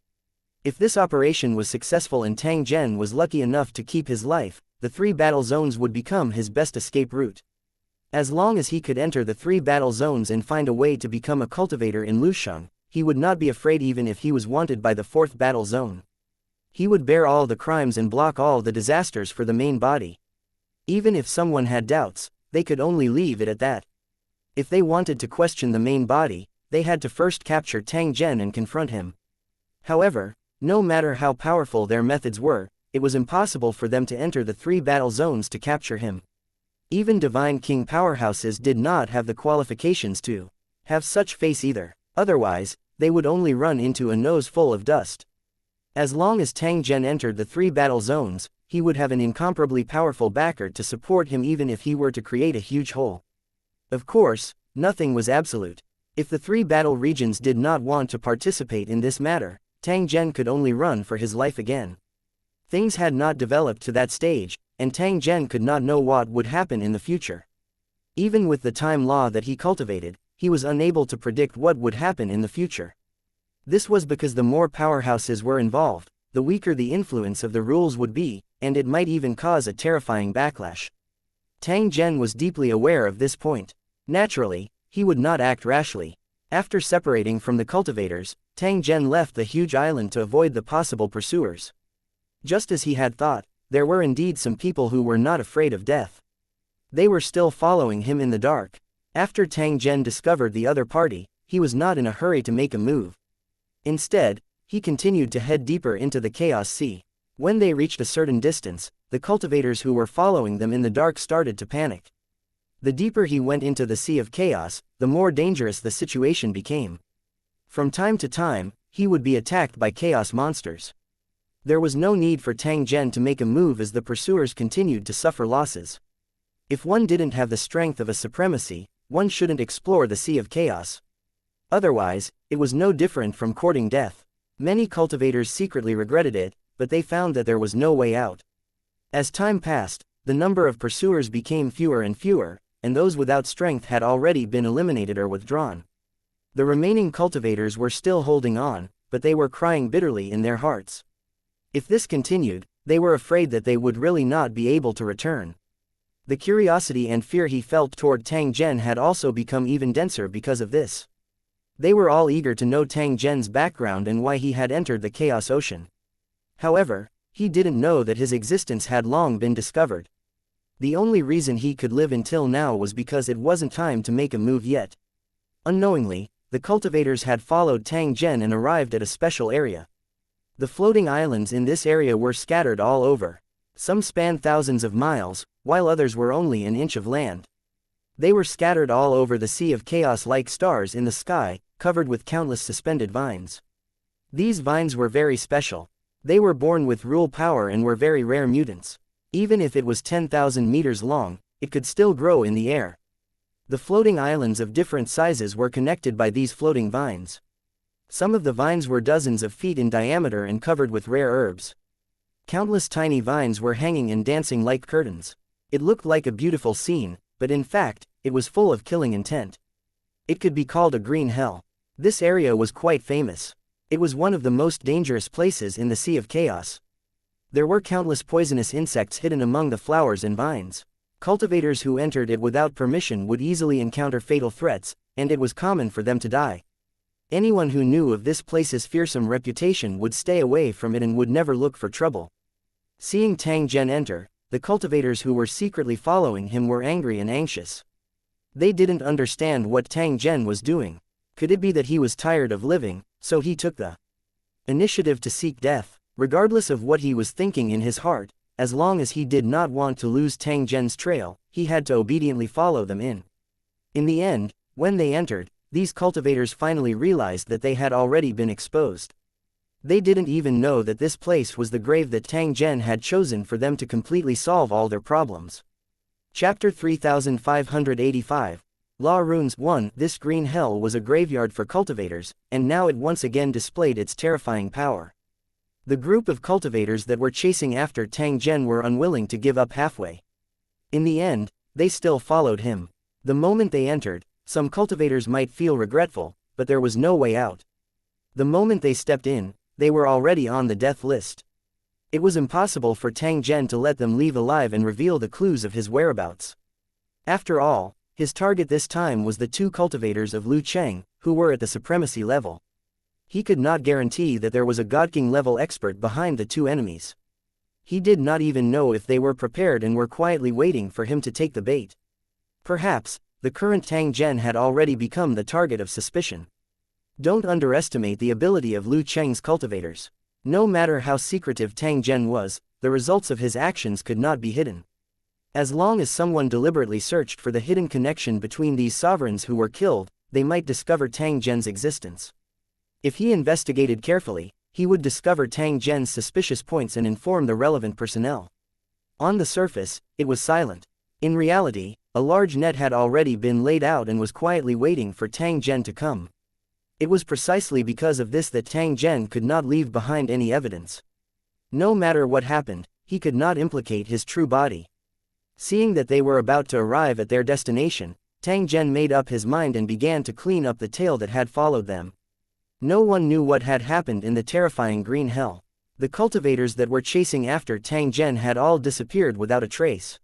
If this operation was successful and Tang Zhen was lucky enough to keep his life, the 3 battle zones would become his best escape route. As long as he could enter the 3 battle zones and find a way to become a cultivator in Lusheng, he would not be afraid even if he was wanted by the 4th battle zone. He would bear all the crimes and block all the disasters for the main body. Even if someone had doubts, they could only leave it at that. If they wanted to question the main body, they had to first capture Tang Zhen and confront him. However, no matter how powerful their methods were, it was impossible for them to enter the 3 battle zones to capture him. Even Divine King powerhouses did not have the qualifications to have such face either. Otherwise, they would only run into a nose full of dust. As long as Tang Zhen entered the 3 battle zones, he would have an incomparably powerful backer to support him even if he were to create a huge hole. Of course, nothing was absolute. If the 3 battle regions did not want to participate in this matter, Tang Zhen could only run for his life again. Things had not developed to that stage, and Tang Zhen could not know what would happen in the future. Even with the time law that he cultivated, he was unable to predict what would happen in the future. This was because the more powerhouses were involved, the weaker the influence of the rules would be, and it might even cause a terrifying backlash. Tang Zhen was deeply aware of this point. Naturally, he would not act rashly. After separating from the cultivators, Tang Zhen left the huge island to avoid the possible pursuers. Just as he had thought, there were indeed some people who were not afraid of death. They were still following him in the dark. After Tang Zhen discovered the other party, he was not in a hurry to make a move. Instead, he continued to head deeper into the Chaos Sea. When they reached a certain distance, the cultivators who were following them in the dark started to panic. The deeper he went into the Sea of Chaos, the more dangerous the situation became. From time to time, he would be attacked by chaos monsters. There was no need for Tang Zhen to make a move as the pursuers continued to suffer losses. If one didn't have the strength of a supremacy, one shouldn't explore the Sea of Chaos. Otherwise, it was no different from courting death. Many cultivators secretly regretted it, but they found that there was no way out. As time passed, the number of pursuers became fewer and fewer, and those without strength had already been eliminated or withdrawn. The remaining cultivators were still holding on, but they were crying bitterly in their hearts. If this continued, they were afraid that they would really not be able to return. The curiosity and fear he felt toward Tang Zhen had also become even denser because of this. They were all eager to know Tang Zhen's background and why he had entered the Chaos Ocean. However, he didn't know that his existence had long been discovered. The only reason he could live until now was because it wasn't time to make a move yet. Unknowingly, the cultivators had followed Tang Zhen and arrived at a special area. The floating islands in this area were scattered all over. Some spanned thousands of miles, while others were only an inch of land. They were scattered all over the Sea of Chaos like stars in the sky, covered with countless suspended vines. These vines were very special. They were born with rule power and were very rare mutants. Even if it was 10,000 meters long, it could still grow in the air. The floating islands of different sizes were connected by these floating vines. Some of the vines were dozens of feet in diameter and covered with rare herbs. Countless tiny vines were hanging and dancing like curtains. It looked like a beautiful scene, but in fact, it was full of killing intent. It could be called a green hell. This area was quite famous. It was one of the most dangerous places in the Sea of Chaos. There were countless poisonous insects hidden among the flowers and vines. Cultivators who entered it without permission would easily encounter fatal threats, and it was common for them to die. Anyone who knew of this place's fearsome reputation would stay away from it and would never look for trouble. Seeing Tang Zhen enter, the cultivators who were secretly following him were angry and anxious. They didn't understand what Tang Zhen was doing. Could it be that he was tired of living, so he took the initiative to seek death? Regardless of what he was thinking in his heart, as long as he did not want to lose Tang Zhen's trail, he had to obediently follow them in. In the end, when they entered, these cultivators finally realized that they had already been exposed. They didn't even know that this place was the grave that Tang Zhen had chosen for them to completely solve all their problems. Chapter 3585. Law Runes 1. This green hell was a graveyard for cultivators, and now it once again displayed its terrifying power. The group of cultivators that were chasing after Tang Zhen were unwilling to give up halfway. In the end, they still followed him. The moment they entered, some cultivators might feel regretful, but there was no way out. The moment they stepped in, they were already on the death list. It was impossible for Tang Zhen to let them leave alive and reveal the clues of his whereabouts. After all, his target this time was the 2 cultivators of Lu Cheng, who were at the supremacy level. He could not guarantee that there was a God King level expert behind the 2 enemies. He did not even know if they were prepared and were quietly waiting for him to take the bait. Perhaps, the current Tang Zhen had already become the target of suspicion. Don't underestimate the ability of Lu Cheng's cultivators. No matter how secretive Tang Zhen was, the results of his actions could not be hidden. As long as someone deliberately searched for the hidden connection between these sovereigns who were killed, they might discover Tang Zhen's existence. If he investigated carefully, he would discover Tang Zhen's suspicious points and inform the relevant personnel. On the surface, it was silent. In reality, a large net had already been laid out and was quietly waiting for Tang Zhen to come. It was precisely because of this that Tang Zhen could not leave behind any evidence. No matter what happened, he could not implicate his true body. Seeing that they were about to arrive at their destination, Tang Zhen made up his mind and began to clean up the tail that had followed them. No one knew what had happened in the terrifying green hell. The cultivators that were chasing after Tang Zhen had all disappeared without a trace.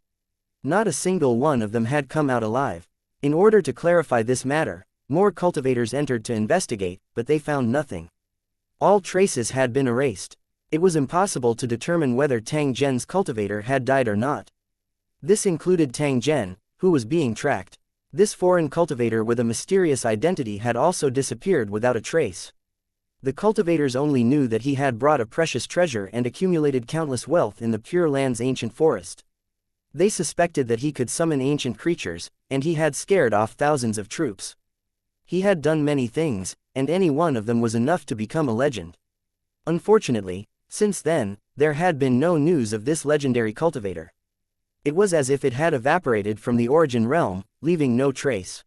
Not a single one of them had come out alive. In order to clarify this matter, more cultivators entered to investigate, but they found nothing. All traces had been erased. It was impossible to determine whether Tang Zhen's cultivator had died or not. This included Tang Zhen, who was being tracked. This foreign cultivator with a mysterious identity had also disappeared without a trace. The cultivators only knew that he had brought a precious treasure and accumulated countless wealth in the Pure Land's ancient forest. They suspected that he could summon ancient creatures, and he had scared off thousands of troops. He had done many things, and any one of them was enough to become a legend. Unfortunately, since then, there had been no news of this legendary cultivator. It was as if it had evaporated from the origin realm, leaving no trace.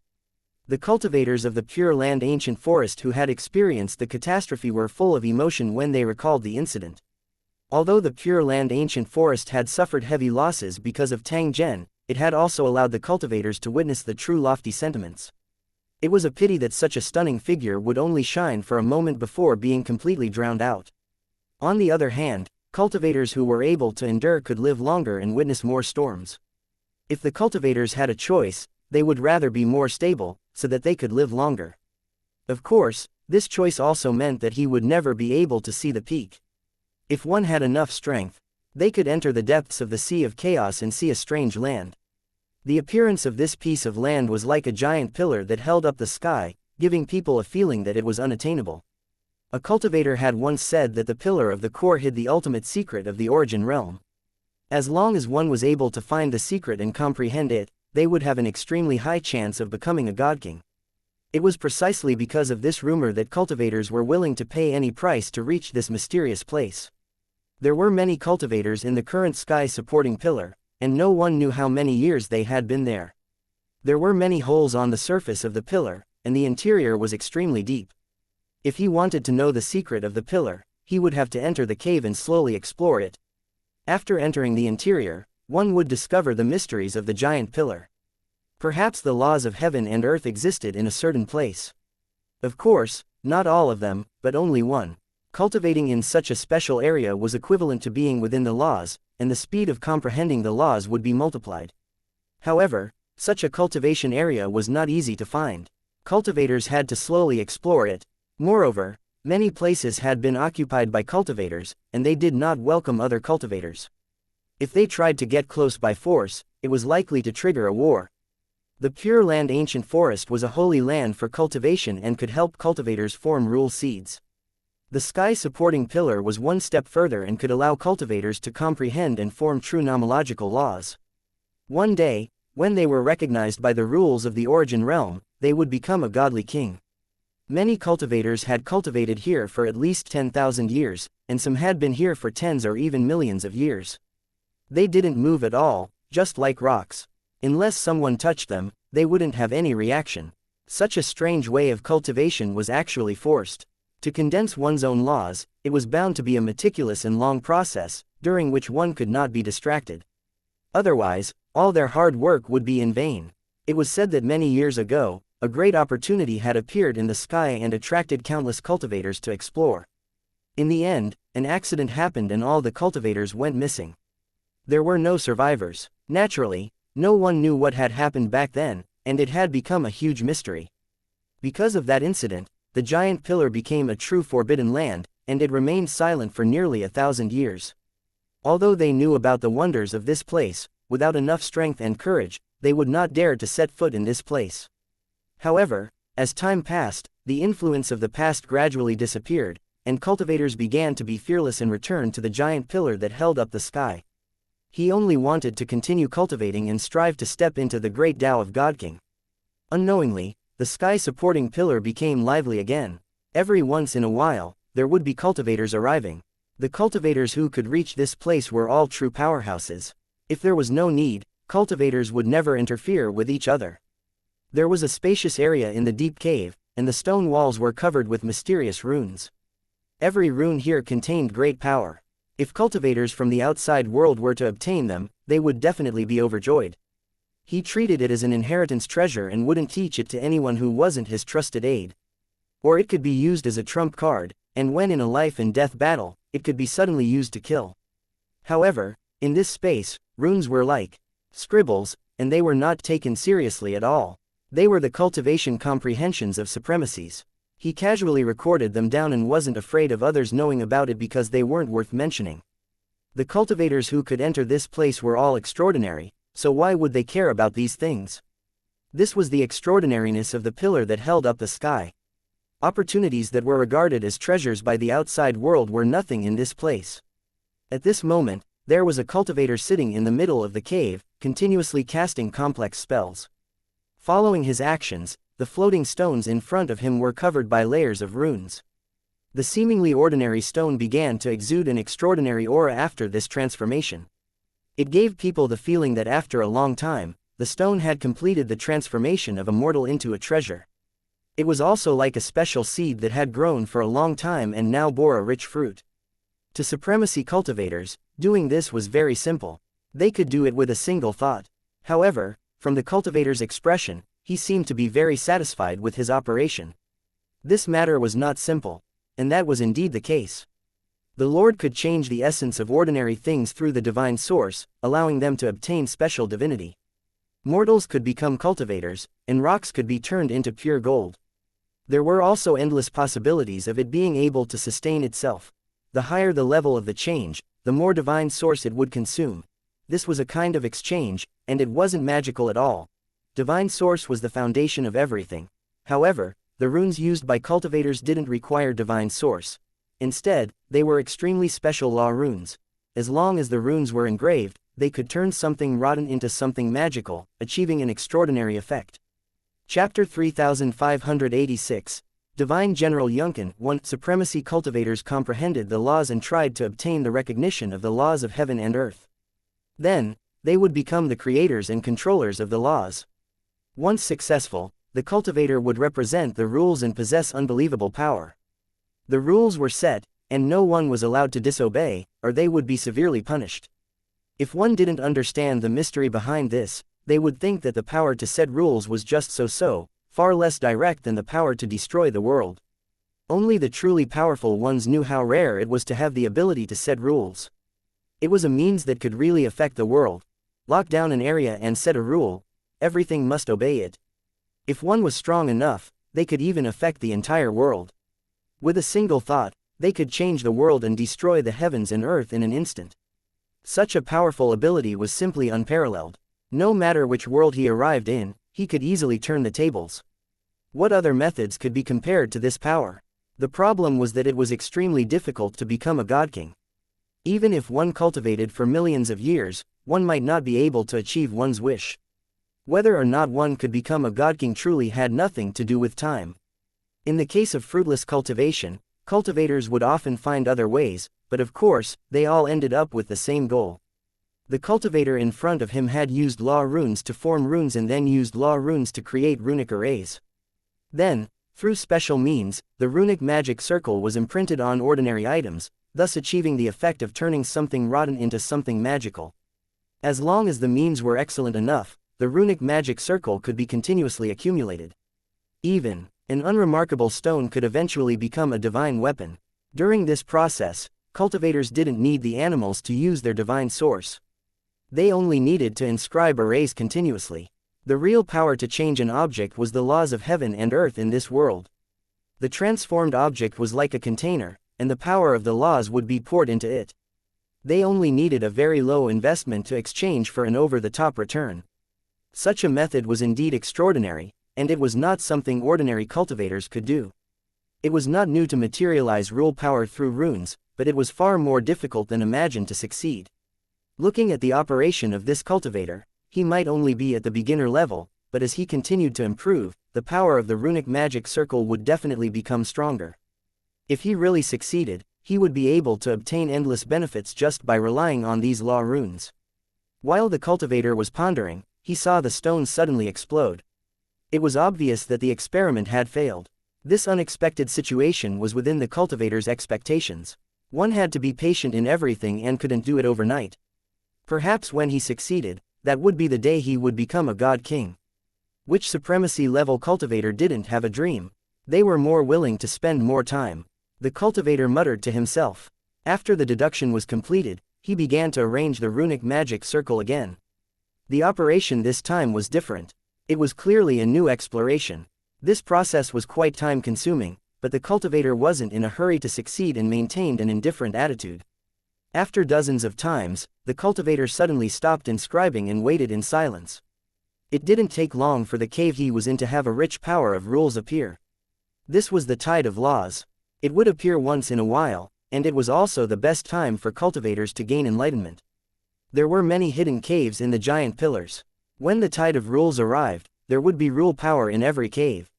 The cultivators of the Pure Land ancient forest who had experienced the catastrophe were full of emotion when they recalled the incident. Although the Pure Land ancient forest had suffered heavy losses because of Tang Zhen, it had also allowed the cultivators to witness the true lofty sentiments. It was a pity that such a stunning figure would only shine for a moment before being completely drowned out. On the other hand, cultivators who were able to endure could live longer and witness more storms. If the cultivators had a choice, they would rather be more stable, so that they could live longer. Of course, this choice also meant that he would never be able to see the peak. If one had enough strength, they could enter the depths of the Sea of Chaos and see a strange land. The appearance of this piece of land was like a giant pillar that held up the sky, giving people a feeling that it was unattainable. A cultivator had once said that the pillar of the core hid the ultimate secret of the origin realm. As long as one was able to find the secret and comprehend it, they would have an extremely high chance of becoming a god king. It was precisely because of this rumor that cultivators were willing to pay any price to reach this mysterious place. There were many cultivators in the current sky-supporting pillar, and no one knew how many years they had been there. There were many holes on the surface of the pillar, and the interior was extremely deep. If he wanted to know the secret of the pillar, he would have to enter the cave and slowly explore it. After entering the interior, one would discover the mysteries of the giant pillar. Perhaps the laws of heaven and earth existed in a certain place. Of course, not all of them, but only one. Cultivating in such a special area was equivalent to being within the laws, and the speed of comprehending the laws would be multiplied. However, such a cultivation area was not easy to find. Cultivators had to slowly explore it. Moreover, many places had been occupied by cultivators, and they did not welcome other cultivators. If they tried to get close by force, it was likely to trigger a war. The Pure Land ancient forest was a holy land for cultivation and could help cultivators form rule seeds. The sky-supporting pillar was one step further and could allow cultivators to comprehend and form true nomological laws. One day, when they were recognized by the rules of the origin realm, they would become a godly king. Many cultivators had cultivated here for at least 10,000 years, and some had been here for tens or even millions of years. They didn't move at all, just like rocks. Unless someone touched them, they wouldn't have any reaction. Such a strange way of cultivation was actually forced. To condense one's own laws, it was bound to be a meticulous and long process, during which one could not be distracted. Otherwise, all their hard work would be in vain. It was said that many years ago, a great opportunity had appeared in the sky and attracted countless cultivators to explore. In the end, an accident happened and all the cultivators went missing. There were no survivors. Naturally, no one knew what had happened back then, and it had become a huge mystery. Because of that incident, the giant pillar became a true forbidden land, and it remained silent for nearly 1,000 years. Although they knew about the wonders of this place, without enough strength and courage, they would not dare to set foot in this place. However, as time passed, the influence of the past gradually disappeared, and cultivators began to be fearless and return to the giant pillar that held up the sky. He only wanted to continue cultivating and strive to step into the great Tao of God King. Unknowingly, the sky-supporting pillar became lively again. Every once in a while, there would be cultivators arriving. The cultivators who could reach this place were all true powerhouses. If there was no need, cultivators would never interfere with each other. There was a spacious area in the deep cave, and the stone walls were covered with mysterious runes. Every rune here contained great power. If cultivators from the outside world were to obtain them, they would definitely be overjoyed. He treated it as an inheritance treasure and wouldn't teach it to anyone who wasn't his trusted aide. Or it could be used as a trump card, and when in a life and death battle, it could be suddenly used to kill. However, in this space, runes were like scribbles, and they were not taken seriously at all. They were the cultivation comprehensions of supremacies. He casually recorded them down and wasn't afraid of others knowing about it because they weren't worth mentioning. The cultivators who could enter this place were all extraordinary, so why would they care about these things? This was the extraordinariness of the pillar that held up the sky. Opportunities that were regarded as treasures by the outside world were nothing in this place. At this moment, there was a cultivator sitting in the middle of the cave, continuously casting complex spells. Following his actions, the floating stones in front of him were covered by layers of runes. The seemingly ordinary stone began to exude an extraordinary aura after this transformation. It gave people the feeling that after a long time, the stone had completed the transformation of a mortal into a treasure. It was also like a special seed that had grown for a long time and now bore a rich fruit. To supremacy cultivators, doing this was very simple. They could do it with a single thought. However, from the cultivator's expression, he seemed to be very satisfied with his operation. This matter was not simple, and that was indeed the case. The Lord could change the essence of ordinary things through the divine source, allowing them to obtain special divinity. Mortals could become cultivators, and rocks could be turned into pure gold. There were also endless possibilities of it being able to sustain itself. The higher the level of the change, the more divine source it would consume. This was a kind of exchange, and it wasn't magical at all. Divine source was the foundation of everything. However, the runes used by cultivators didn't require divine source. Instead, they were extremely special law runes. As long as the runes were engraved, they could turn something rotten into something magical, achieving an extraordinary effect. Chapter 3586, Divine General Yunkin 1. Supremacy cultivators comprehended the laws and tried to obtain the recognition of the laws of heaven and earth. Then, they would become the creators and controllers of the laws. Once successful, the cultivator would represent the rules and possess unbelievable power. The rules were set, and no one was allowed to disobey, or they would be severely punished. If one didn't understand the mystery behind this, they would think that the power to set rules was just so, far less direct than the power to destroy the world. Only the truly powerful ones knew how rare it was to have the ability to set rules. It was a means that could really affect the world. Lock down an area and set a rule, everything must obey it. If one was strong enough, they could even affect the entire world. With a single thought, they could change the world and destroy the heavens and earth in an instant. Such a powerful ability was simply unparalleled. No matter which world he arrived in, he could easily turn the tables. What other methods could be compared to this power? The problem was that it was extremely difficult to become a god king. Even if one cultivated for millions of years, one might not be able to achieve one's wish. Whether or not one could become a god king truly had nothing to do with time. In the case of fruitless cultivation, cultivators would often find other ways, but of course, they all ended up with the same goal. The cultivator in front of him had used law runes to form runes and then used law runes to create runic arrays. Then, through special means, the runic magic circle was imprinted on ordinary items, thus achieving the effect of turning something rotten into something magical. As long as the means were excellent enough, the runic magic circle could be continuously accumulated. Even an unremarkable stone could eventually become a divine weapon. During this process, cultivators didn't need the animals to use their divine source. They only needed to inscribe arrays continuously. The real power to change an object was the laws of heaven and earth in this world. The transformed object was like a container, and the power of the laws would be poured into it. They only needed a very low investment to exchange for an over-the-top return. Such a method was indeed extraordinary, and it was not something ordinary cultivators could do. It was not new to materialize rule power through runes, but it was far more difficult than imagined to succeed. Looking at the operation of this cultivator, he might only be at the beginner level, but as he continued to improve, the power of the runic magic circle would definitely become stronger. If he really succeeded, he would be able to obtain endless benefits just by relying on these law runes. While the cultivator was pondering, he saw the stone suddenly explode. It was obvious that the experiment had failed. This unexpected situation was within the cultivator's expectations. One had to be patient in everything and couldn't do it overnight. Perhaps when he succeeded, that would be the day he would become a god king. Which supremacy-level cultivator didn't have a dream? They were more willing to spend more time. The cultivator muttered to himself. After the deduction was completed, he began to arrange the runic magic circle again. The operation this time was different. It was clearly a new exploration. This process was quite time-consuming, but the cultivator wasn't in a hurry to succeed and maintained an indifferent attitude. After dozens of times, the cultivator suddenly stopped inscribing and waited in silence. It didn't take long for the cave he was in to have a rich power of rules appear. This was the tide of laws. It would appear once in a while, and it was also the best time for cultivators to gain enlightenment. There were many hidden caves in the giant pillars. When the tide of rules arrived, there would be rule power in every cave.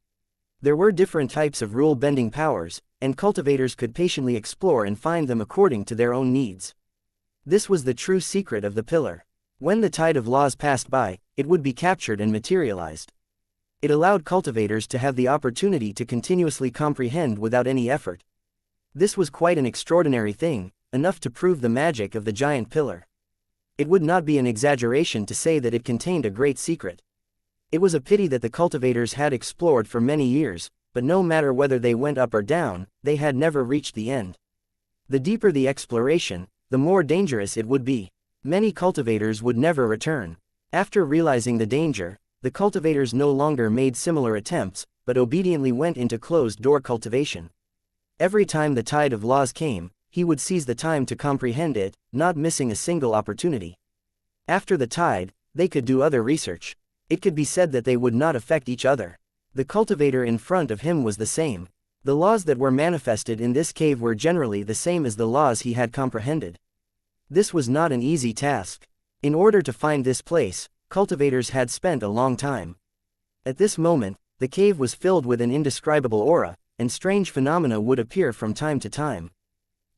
There were different types of rule-bending powers, and cultivators could patiently explore and find them according to their own needs. This was the true secret of the pillar. When the tide of laws passed by, it would be captured and materialized. It allowed cultivators to have the opportunity to continuously comprehend without any effort. This was quite an extraordinary thing, enough to prove the magic of the giant pillar. It would not be an exaggeration to say that it contained a great secret. It was a pity that the cultivators had explored for many years, but no matter whether they went up or down, they had never reached the end. The deeper the exploration, the more dangerous it would be. Many cultivators would never return. After realizing the danger, the cultivators no longer made similar attempts, but obediently went into closed-door cultivation. Every time the tide of laws came, he would seize the time to comprehend it, not missing a single opportunity. After the tide, they could do other research. It could be said that they would not affect each other. The cultivator in front of him was the same. The laws that were manifested in this cave were generally the same as the laws he had comprehended. This was not an easy task. In order to find this place, cultivators had spent a long time. At this moment, the cave was filled with an indescribable aura, and strange phenomena would appear from time to time.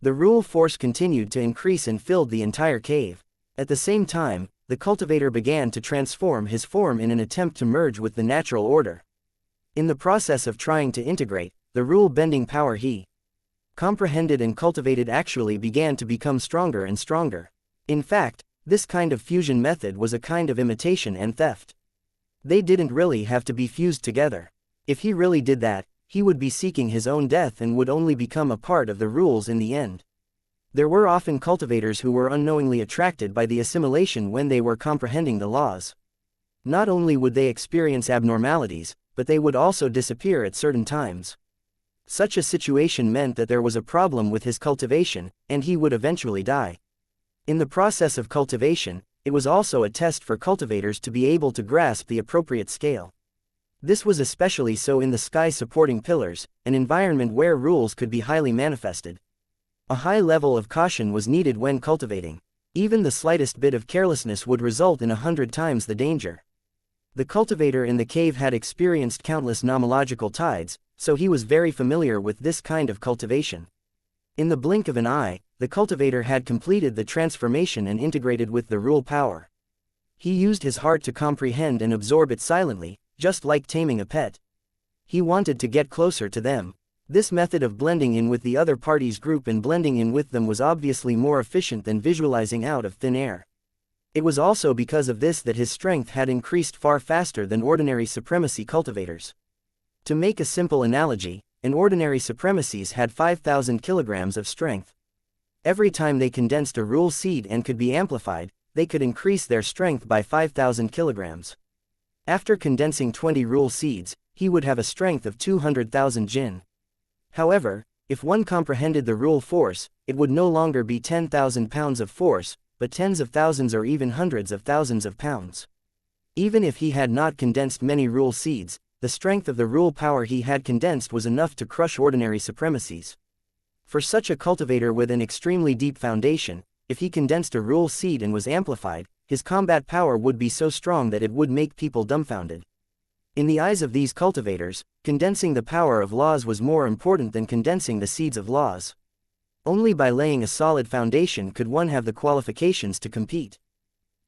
The rule force continued to increase and filled the entire cave. At the same time, the cultivator began to transform his form in an attempt to merge with the natural order. In the process of trying to integrate, the rule-bending power he comprehended and cultivated actually began to become stronger and stronger. In fact, this kind of fusion method was a kind of imitation and theft. They didn't really have to be fused together. If he really did that, he would be seeking his own death and would only become a part of the rules in the end. There were often cultivators who were unknowingly attracted by the assimilation when they were comprehending the laws. Not only would they experience abnormalities, but they would also disappear at certain times. Such a situation meant that there was a problem with his cultivation, and he would eventually die. In the process of cultivation, it was also a test for cultivators to be able to grasp the appropriate scale. This was especially so in the sky-supporting pillars, an environment where rules could be highly manifested. A high level of caution was needed when cultivating. Even the slightest bit of carelessness would result in 100 times the danger. The cultivator in the cave had experienced countless nomological tides, so he was very familiar with this kind of cultivation. In the blink of an eye, the cultivator had completed the transformation and integrated with the rule power. He used his heart to comprehend and absorb it silently, just like taming a pet. He wanted to get closer to them. This method of blending in with the other party's group and blending in with them was obviously more efficient than visualizing out of thin air. It was also because of this that his strength had increased far faster than ordinary supremacy cultivators. To make a simple analogy, an ordinary supremacies had 5,000 kilograms of strength. Every time they condensed a rule seed and could be amplified, they could increase their strength by 5,000 kilograms. After condensing 20 rule seeds, he would have a strength of 200,000 jin. However, If one comprehended the rule force, it would no longer be 10,000 pounds of force, but tens of thousands or even hundreds of thousands of pounds. Even if he had not condensed many rule seeds, the strength of the rule power he had condensed was enough to crush ordinary supremacies. For such a cultivator with an extremely deep foundation, if he condensed a rule seed and was amplified, his combat power would be so strong that it would make people dumbfounded. In the eyes of these cultivators, condensing the power of laws was more important than condensing the seeds of laws. Only by laying a solid foundation could one have the qualifications to compete.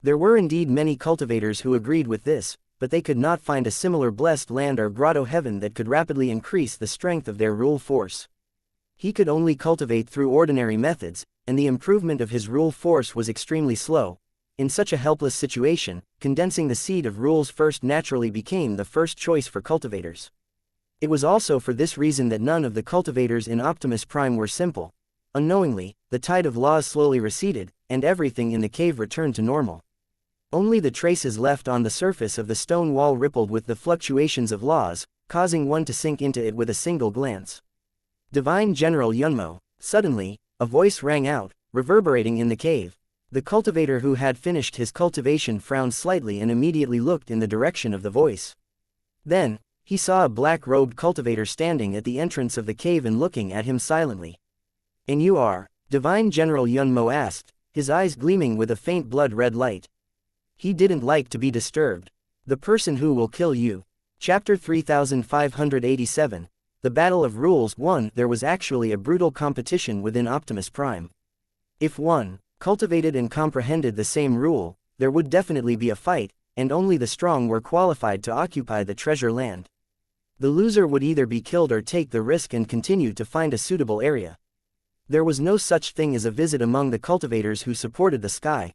There were indeed many cultivators who agreed with this, but they could not find a similar blessed land or grotto heaven that could rapidly increase the strength of their rule force. He could only cultivate through ordinary methods, and the improvement of his rule force was extremely slow. In such a helpless situation, condensing the seed of rules first naturally became the first choice for cultivators. It was also for this reason that none of the cultivators in Optimus Prime were simple. Unknowingly, the tide of laws slowly receded, and everything in the cave returned to normal. Only the traces left on the surface of the stone wall rippled with the fluctuations of laws, causing one to sink into it with a single glance. Divine General Yunmo. Suddenly, a voice rang out, reverberating in the cave. The cultivator who had finished his cultivation frowned slightly and immediately looked in the direction of the voice. Then, he saw a black-robed cultivator standing at the entrance of the cave and looking at him silently. "And you are?" Divine General Yunmo asked, his eyes gleaming with a faint blood-red light. He didn't like to be disturbed. "The person who will kill you." Chapter 3587. The Battle of Rules 1. There was actually a brutal competition within Optimus Prime. If one cultivated and comprehended the same rule, there would definitely be a fight, and only the strong were qualified to occupy the treasure land. The loser would either be killed or take the risk and continue to find a suitable area. There was no such thing as a visit among the cultivators who supported the sky.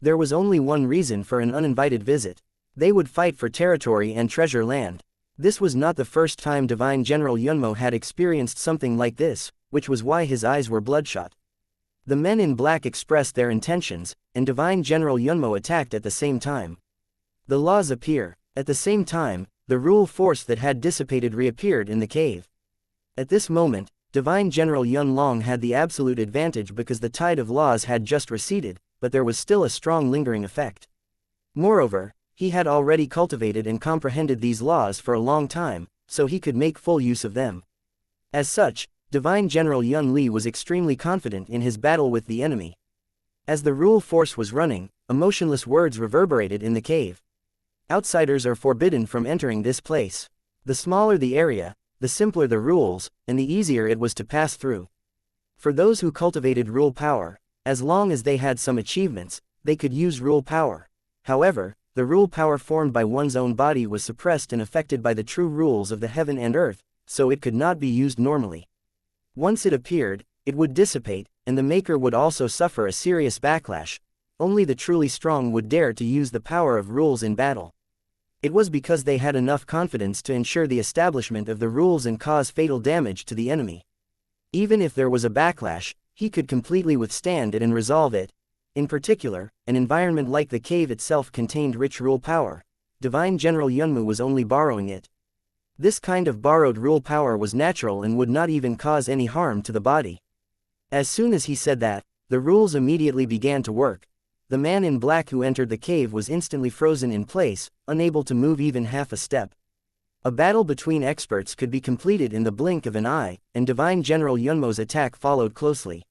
There was only one reason for an uninvited visit. They would fight for territory and treasure land. This was not the first time Divine General Yunmo had experienced something like this, which was why his eyes were bloodshot. The men in black expressed their intentions, and Divine General Yunmo attacked at the same time. The laws appear. At the same time, the rule force that had dissipated reappeared in the cave. At this moment, Divine General Yun Long had the absolute advantage because the tide of laws had just receded, but there was still a strong lingering effect. Moreover, he had already cultivated and comprehended these laws for a long time, so he could make full use of them. As such, Divine General Yun Li was extremely confident in his battle with the enemy. As the rule force was running, emotionless words reverberated in the cave. Outsiders are forbidden from entering this place. The smaller the area, the simpler the rules, and the easier it was to pass through. For those who cultivated rule power, as long as they had some achievements, they could use rule power. However, the rule power formed by one's own body was suppressed and affected by the true rules of the heaven and earth, so it could not be used normally. Once it appeared, it would dissipate, and the maker would also suffer a serious backlash. Only the truly strong would dare to use the power of rules in battle. It was because they had enough confidence to ensure the establishment of the rules and cause fatal damage to the enemy. Even if there was a backlash, he could completely withstand it and resolve it. In particular, an environment like the cave itself contained rich rule power. Divine General Yunmu was only borrowing it. This kind of borrowed rule power was natural and would not even cause any harm to the body. As soon as he said that, the rules immediately began to work. The man in black who entered the cave was instantly frozen in place, unable to move even half a step. A battle between experts could be completed in the blink of an eye, and Divine General Yunmo's attack followed closely.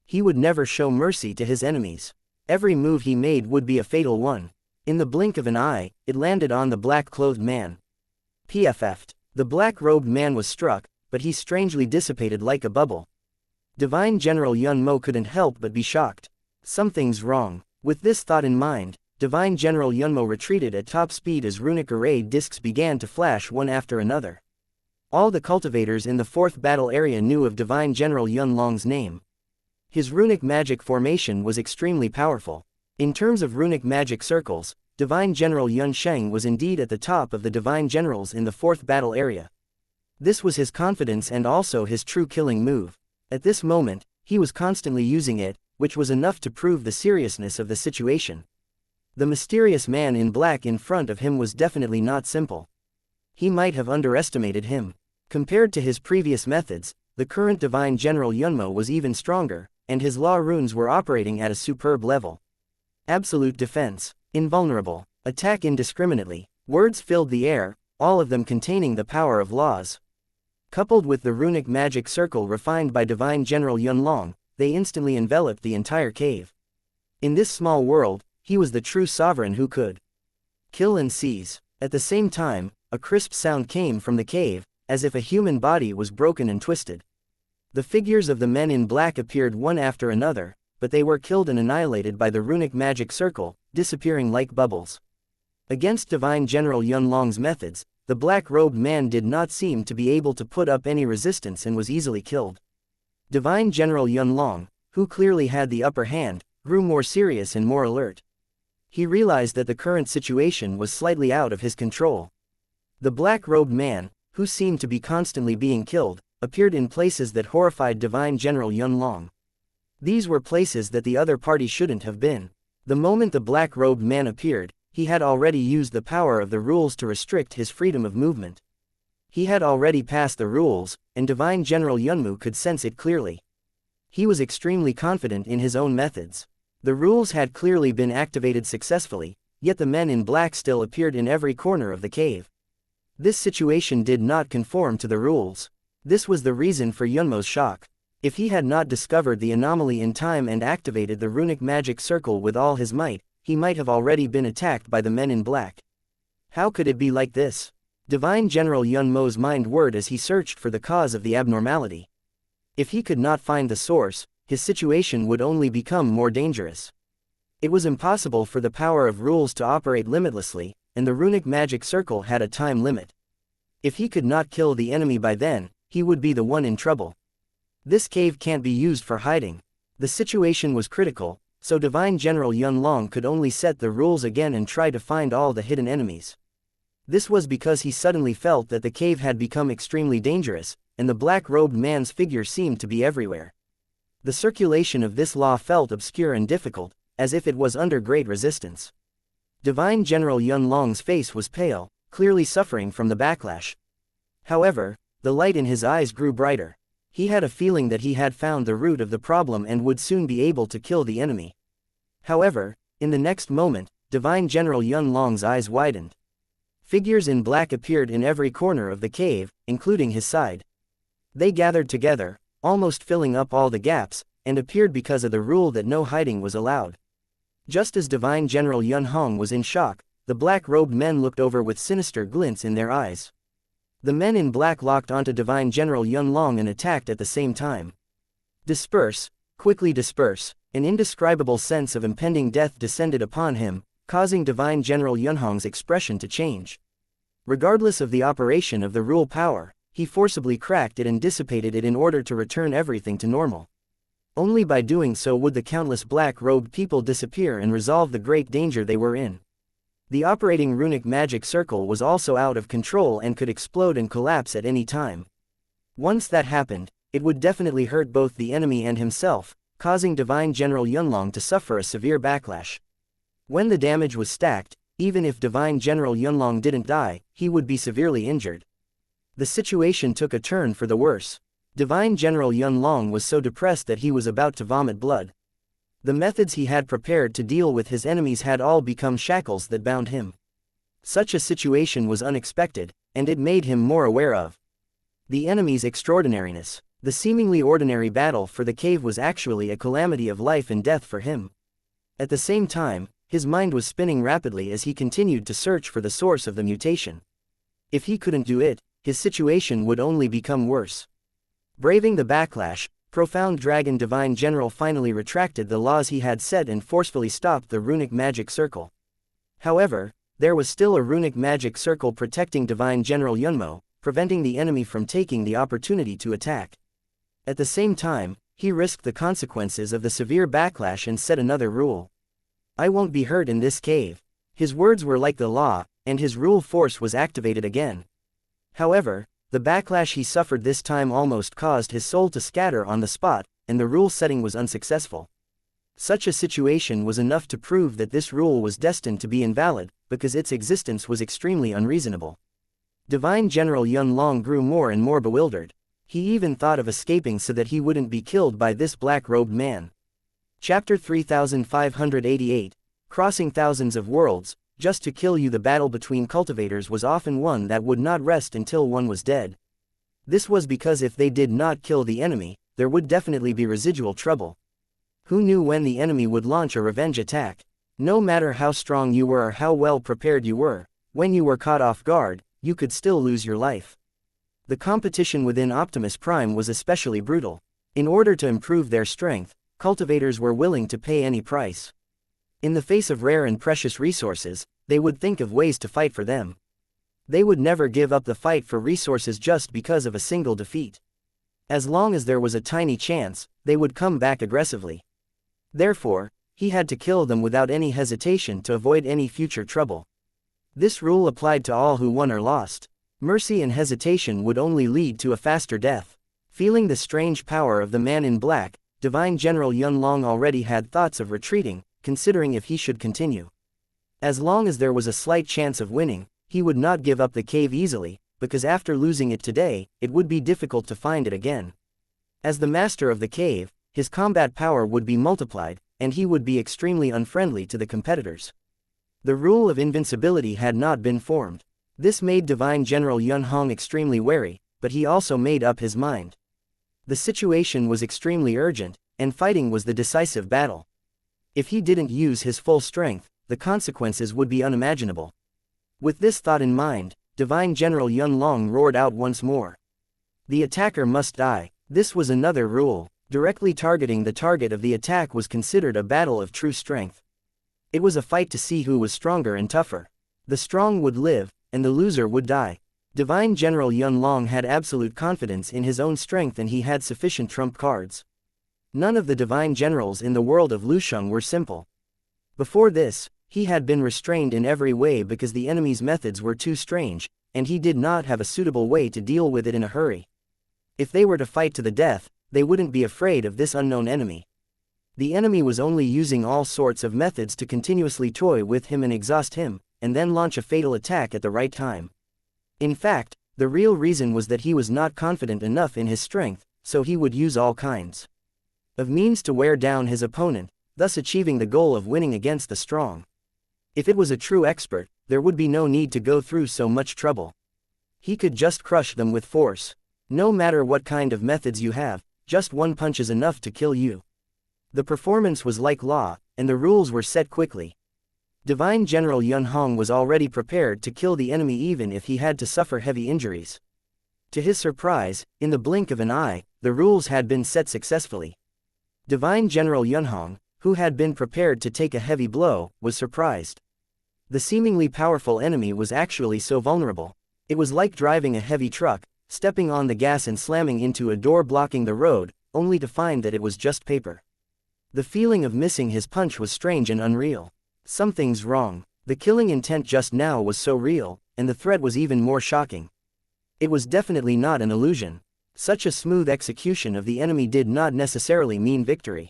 He would never show mercy to his enemies. Every move he made would be a fatal one. In the blink of an eye, it landed on the black-clothed man. PFF'd. The black-robed man was struck, but he strangely dissipated like a bubble. Divine General Yunmo couldn't help but be shocked. Something's wrong. With this thought in mind, Divine General Yunmo retreated at top speed as runic array discs began to flash one after another. All the cultivators in the fourth battle area knew of Divine General Yun Long's name. His runic magic formation was extremely powerful. In terms of runic magic circles, Divine General Yun Sheng was indeed at the top of the Divine Generals in the fourth battle area. This was his confidence and also his true killing move. At this moment, he was constantly using it, which was enough to prove the seriousness of the situation. The mysterious man in black in front of him was definitely not simple. He might have underestimated him. Compared to his previous methods, the current Divine General Yunmo was even stronger, and his law runes were operating at a superb level. Absolute defense. Invulnerable. Attack indiscriminately. Words filled the air, all of them containing the power of laws. Coupled with the runic magic circle refined by Divine General Yunlong, they instantly enveloped the entire cave. In this small world, he was the true sovereign who could kill and seize. At the same time, a crisp sound came from the cave, as if a human body was broken and twisted. The figures of the men in black appeared one after another, but they were killed and annihilated by the runic magic circle, disappearing like bubbles. Against Divine General Yunlong's methods, the black-robed man did not seem to be able to put up any resistance and was easily killed. Divine General Yunlong, who clearly had the upper hand, grew more serious and more alert. He realized that the current situation was slightly out of his control. The black-robed man, who seemed to be constantly being killed, appeared in places that horrified Divine General Yunlong. These were places that the other party shouldn't have been. The moment the black-robed man appeared, he had already used the power of the rules to restrict his freedom of movement. He had already passed the rules, and Divine General Yunmu could sense it clearly. He was extremely confident in his own methods. The rules had clearly been activated successfully, yet the men in black still appeared in every corner of the cave. This situation did not conform to the rules. This was the reason for Yunmo's shock. If he had not discovered the anomaly in time and activated the runic magic circle with all his might, he might have already been attacked by the men in black. How could it be like this? Divine General Yunmo's mind whirred as he searched for the cause of the abnormality. If he could not find the source, his situation would only become more dangerous. It was impossible for the power of rules to operate limitlessly, and the runic magic circle had a time limit. If he could not kill the enemy by then, he would be the one in trouble. This cave can't be used for hiding. The situation was critical, so Divine General Yunlong could only set the rules again and try to find all the hidden enemies. This was because he suddenly felt that the cave had become extremely dangerous, and the black-robed man's figure seemed to be everywhere. The circulation of this law felt obscure and difficult, as if it was under great resistance. Divine General Yunlong's face was pale, clearly suffering from the backlash. However, the light in his eyes grew brighter. He had a feeling that he had found the root of the problem and would soon be able to kill the enemy. However, in the next moment, Divine General Yunlong's eyes widened. Figures in black appeared in every corner of the cave, including his side. They gathered together, almost filling up all the gaps, and appeared because of the rule that no hiding was allowed. Just as Divine General Yunhong was in shock, the black-robed men looked over with sinister glints in their eyes. The men in black locked onto Divine General Yunlong and attacked at the same time. Disperse, quickly disperse. An indescribable sense of impending death descended upon him, causing Divine General Yunhong's expression to change. Regardless of the operation of the rule power, he forcibly cracked it and dissipated it in order to return everything to normal. Only by doing so would the countless black-robed people disappear and resolve the great danger they were in. The operating runic magic circle was also out of control and could explode and collapse at any time. Once that happened, it would definitely hurt both the enemy and himself, causing Divine General Yunlong to suffer a severe backlash. When the damage was stacked, even if Divine General Yunlong didn't die, he would be severely injured. The situation took a turn for the worse. Divine General Yunlong was so depressed that he was about to vomit blood. The methods he had prepared to deal with his enemies had all become shackles that bound him. Such a situation was unexpected, and it made him more aware of the enemy's extraordinariness. The seemingly ordinary battle for the cave was actually a calamity of life and death for him. At the same time, his mind was spinning rapidly as he continued to search for the source of the mutation. If he couldn't do it, his situation would only become worse. Braving the backlash, Profound Dragon Divine General finally retracted the laws he had set and forcefully stopped the runic magic circle. However, there was still a runic magic circle protecting Divine General Yunmo, preventing the enemy from taking the opportunity to attack. At the same time, he risked the consequences of the severe backlash and set another rule. I won't be hurt in this cave. His words were like the law, and his rule force was activated again. However, the backlash he suffered this time almost caused his soul to scatter on the spot, and the rule setting was unsuccessful. Such a situation was enough to prove that this rule was destined to be invalid, because its existence was extremely unreasonable. Divine General Yunlong grew more and more bewildered. He even thought of escaping so that he wouldn't be killed by this black-robed man. Chapter 3588, Crossing Thousands of Worlds, just to kill you. The battle between cultivators was often one that would not rest until one was dead. This was because if they did not kill the enemy, there would definitely be residual trouble. Who knew when the enemy would launch a revenge attack? No matter how strong you were or how well prepared you were, when you were caught off guard, you could still lose your life. The competition within Optimus Prime was especially brutal. In order to improve their strength, cultivators were willing to pay any price. In the face of rare and precious resources, they would think of ways to fight for them. They would never give up the fight for resources just because of a single defeat. As long as there was a tiny chance, they would come back aggressively. Therefore, he had to kill them without any hesitation to avoid any future trouble. This rule applied to all who won or lost. Mercy and hesitation would only lead to a faster death. Feeling the strange power of the man in black, Divine General Yun Long already had thoughts of retreating, considering if he should continue. As long as there was a slight chance of winning, he would not give up the cave easily, because after losing it today, it would be difficult to find it again. As the master of the cave, his combat power would be multiplied, and he would be extremely unfriendly to the competitors. The rule of invincibility had not been formed. This made Divine General Yun Hong extremely wary, but he also made up his mind. The situation was extremely urgent, and fighting was the decisive battle. If he didn't use his full strength, the consequences would be unimaginable. With this thought in mind, Divine General Yun Long roared out once more. The attacker must die. This was another rule. Directly targeting the target of the attack was considered a battle of true strength. It was a fight to see who was stronger and tougher. The strong would live, and the loser would die. Divine General Yun Long had absolute confidence in his own strength, and he had sufficient trump cards. None of the divine generals in the world of Lusheng were simple. Before this, he had been restrained in every way because the enemy's methods were too strange, and he did not have a suitable way to deal with it in a hurry. If they were to fight to the death, they wouldn't be afraid of this unknown enemy. The enemy was only using all sorts of methods to continuously toy with him and exhaust him, and then launch a fatal attack at the right time. In fact, the real reason was that he was not confident enough in his strength, so he would use all kinds of means to wear down his opponent, thus achieving the goal of winning against the strong. If it was a true expert, there would be no need to go through so much trouble. He could just crush them with force. No matter what kind of methods you have, just one punch is enough to kill you. The performance was like law, and the rules were set quickly. Divine General Yun Hong was already prepared to kill the enemy even if he had to suffer heavy injuries. To his surprise, in the blink of an eye, the rules had been set successfully. Divine General Yun Hong, who had been prepared to take a heavy blow, was surprised. The seemingly powerful enemy was actually so vulnerable. It was like driving a heavy truck, stepping on the gas and slamming into a door blocking the road, only to find that it was just paper. The feeling of missing his punch was strange and unreal. Something's wrong. The killing intent just now was so real, and the threat was even more shocking. It was definitely not an illusion. Such a smooth execution of the enemy did not necessarily mean victory.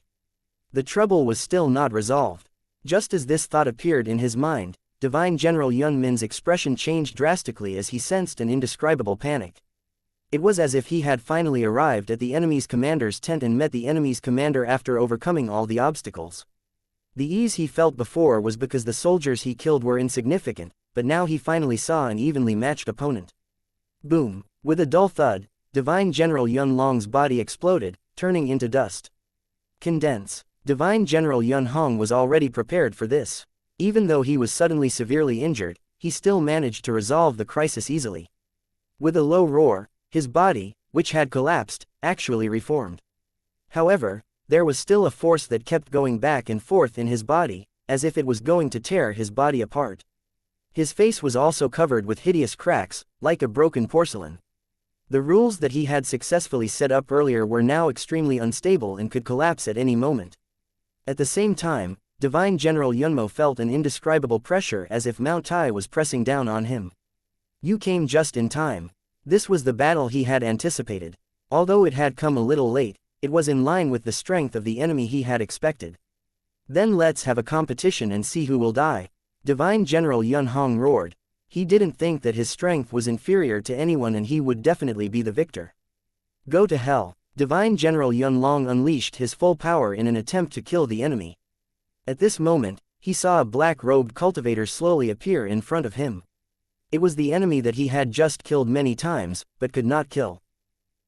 The trouble was still not resolved. Just as this thought appeared in his mind, Divine General Yun Min's expression changed drastically as he sensed an indescribable panic. It was as if he had finally arrived at the enemy's commander's tent and met the enemy's commander after overcoming all the obstacles. The ease he felt before was because the soldiers he killed were insignificant, but now he finally saw an evenly matched opponent. Boom! With a dull thud, Divine General Yun Long's body exploded, turning into dust. Condense. Divine General Yun Hong was already prepared for this. Even though he was suddenly severely injured, he still managed to resolve the crisis easily. With a low roar, his body, which had collapsed, actually reformed. However, there was still a force that kept going back and forth in his body, as if it was going to tear his body apart. His face was also covered with hideous cracks, like a broken porcelain. The rules that he had successfully set up earlier were now extremely unstable and could collapse at any moment. At the same time, Divine General Yunmo felt an indescribable pressure as if Mount Tai was pressing down on him. You came just in time. This was the battle he had anticipated. Although it had come a little late, it was in line with the strength of the enemy he had expected. Then let's have a competition and see who will die. Divine General Yun Hong roared. He didn't think that his strength was inferior to anyone and he would definitely be the victor. Go to hell. Divine General Yun Long unleashed his full power in an attempt to kill the enemy. At this moment, he saw a black-robed cultivator slowly appear in front of him. It was the enemy that he had just killed many times, but could not kill.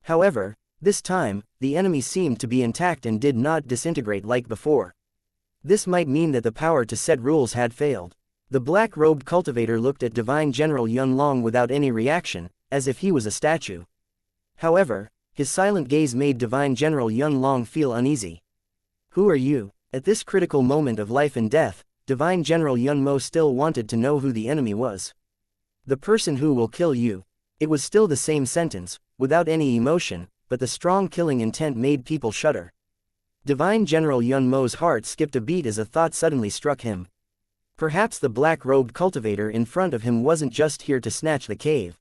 However, this time, the enemy seemed to be intact and did not disintegrate like before. This might mean that the power to set rules had failed. The black-robed cultivator looked at Divine General Yun Long without any reaction, as if he was a statue. However, his silent gaze made Divine General Yun Long feel uneasy. Who are you? At this critical moment of life and death, Divine General Yun Mo still wanted to know who the enemy was. The person who will kill you. It was still the same sentence, without any emotion, but the strong killing intent made people shudder. Divine General Yun Mo's heart skipped a beat as a thought suddenly struck him. Perhaps the black-robed cultivator in front of him wasn't just here to snatch the cave.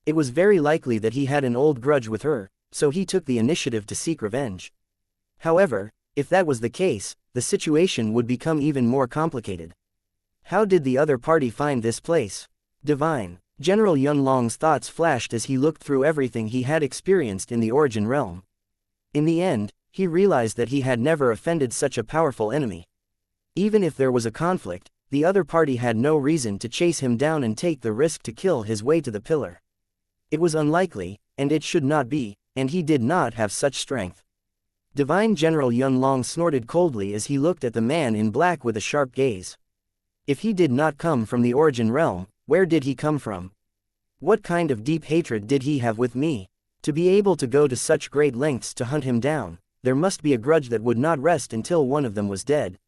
It was very likely that he had an old grudge with her, so he took the initiative to seek revenge. However, if that was the case, the situation would become even more complicated. How did the other party find this place? Divine General Yun Long's thoughts flashed as he looked through everything he had experienced in the Origin Realm. In the end, he realized that he had never offended such a powerful enemy. Even if there was a conflict, the other party had no reason to chase him down and take the risk to kill his way to the pillar. It was unlikely, and it should not be, and he did not have such strength. Divine General Yun Long snorted coldly as he looked at the man in black with a sharp gaze. If he did not come from the Origin Realm, where did he come from? What kind of deep hatred did he have with me? To be able to go to such great lengths to hunt him down, there must be a grudge that would not rest until one of them was dead.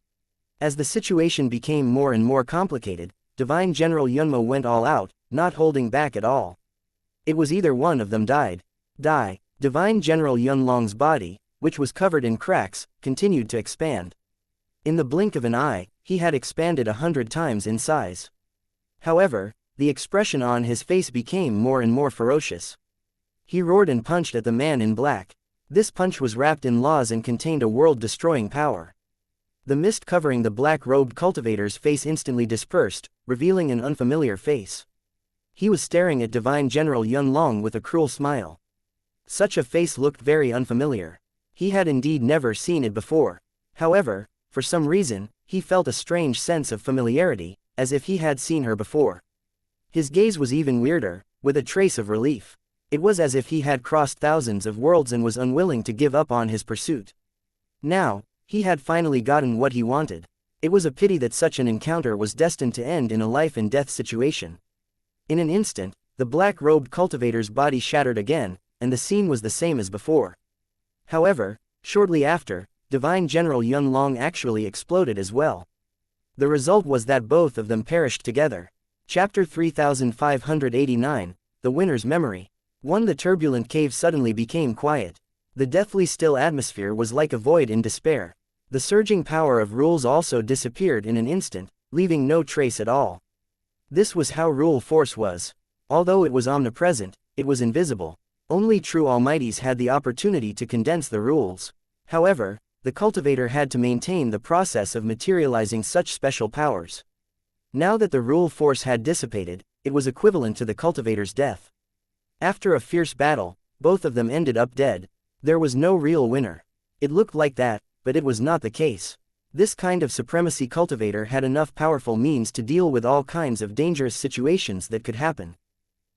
As the situation became more and more complicated, Divine General Yunmo went all out, not holding back at all. It was either one of them died. Die. Divine General Yun Long's body, which was covered in cracks, continued to expand. In the blink of an eye, he had expanded 100 times in size. However, the expression on his face became more and more ferocious. He roared and punched at the man in black. This punch was wrapped in laws and contained a world-destroying power. The mist covering the black-robed cultivator's face instantly dispersed, revealing an unfamiliar face. He was staring at Divine General Yun Long with a cruel smile. Such a face looked very unfamiliar. He had indeed never seen it before. However, for some reason, he felt a strange sense of familiarity, as if he had seen her before. His gaze was even weirder, with a trace of relief. It was as if he had crossed thousands of worlds and was unwilling to give up on his pursuit. Now, he had finally gotten what he wanted. It was a pity that such an encounter was destined to end in a life-and-death situation. In an instant, the black-robed cultivator's body shattered again, and the scene was the same as before. However, shortly after, Divine General Yun Long actually exploded as well. The result was that both of them perished together. Chapter 3589, The Winner's Memory. 1. The turbulent cave suddenly became quiet. The deathly still atmosphere was like a void in despair. The surging power of rules also disappeared in an instant, leaving no trace at all. This was how rule force was. Although it was omnipresent, it was invisible. Only true almighties had the opportunity to condense the rules. However, the cultivator had to maintain the process of materializing such special powers. Now that the rule force had dissipated, it was equivalent to the cultivator's death. After a fierce battle, both of them ended up dead. There was no real winner. It looked like that, but it was not the case. This kind of supremacy cultivator had enough powerful means to deal with all kinds of dangerous situations that could happen.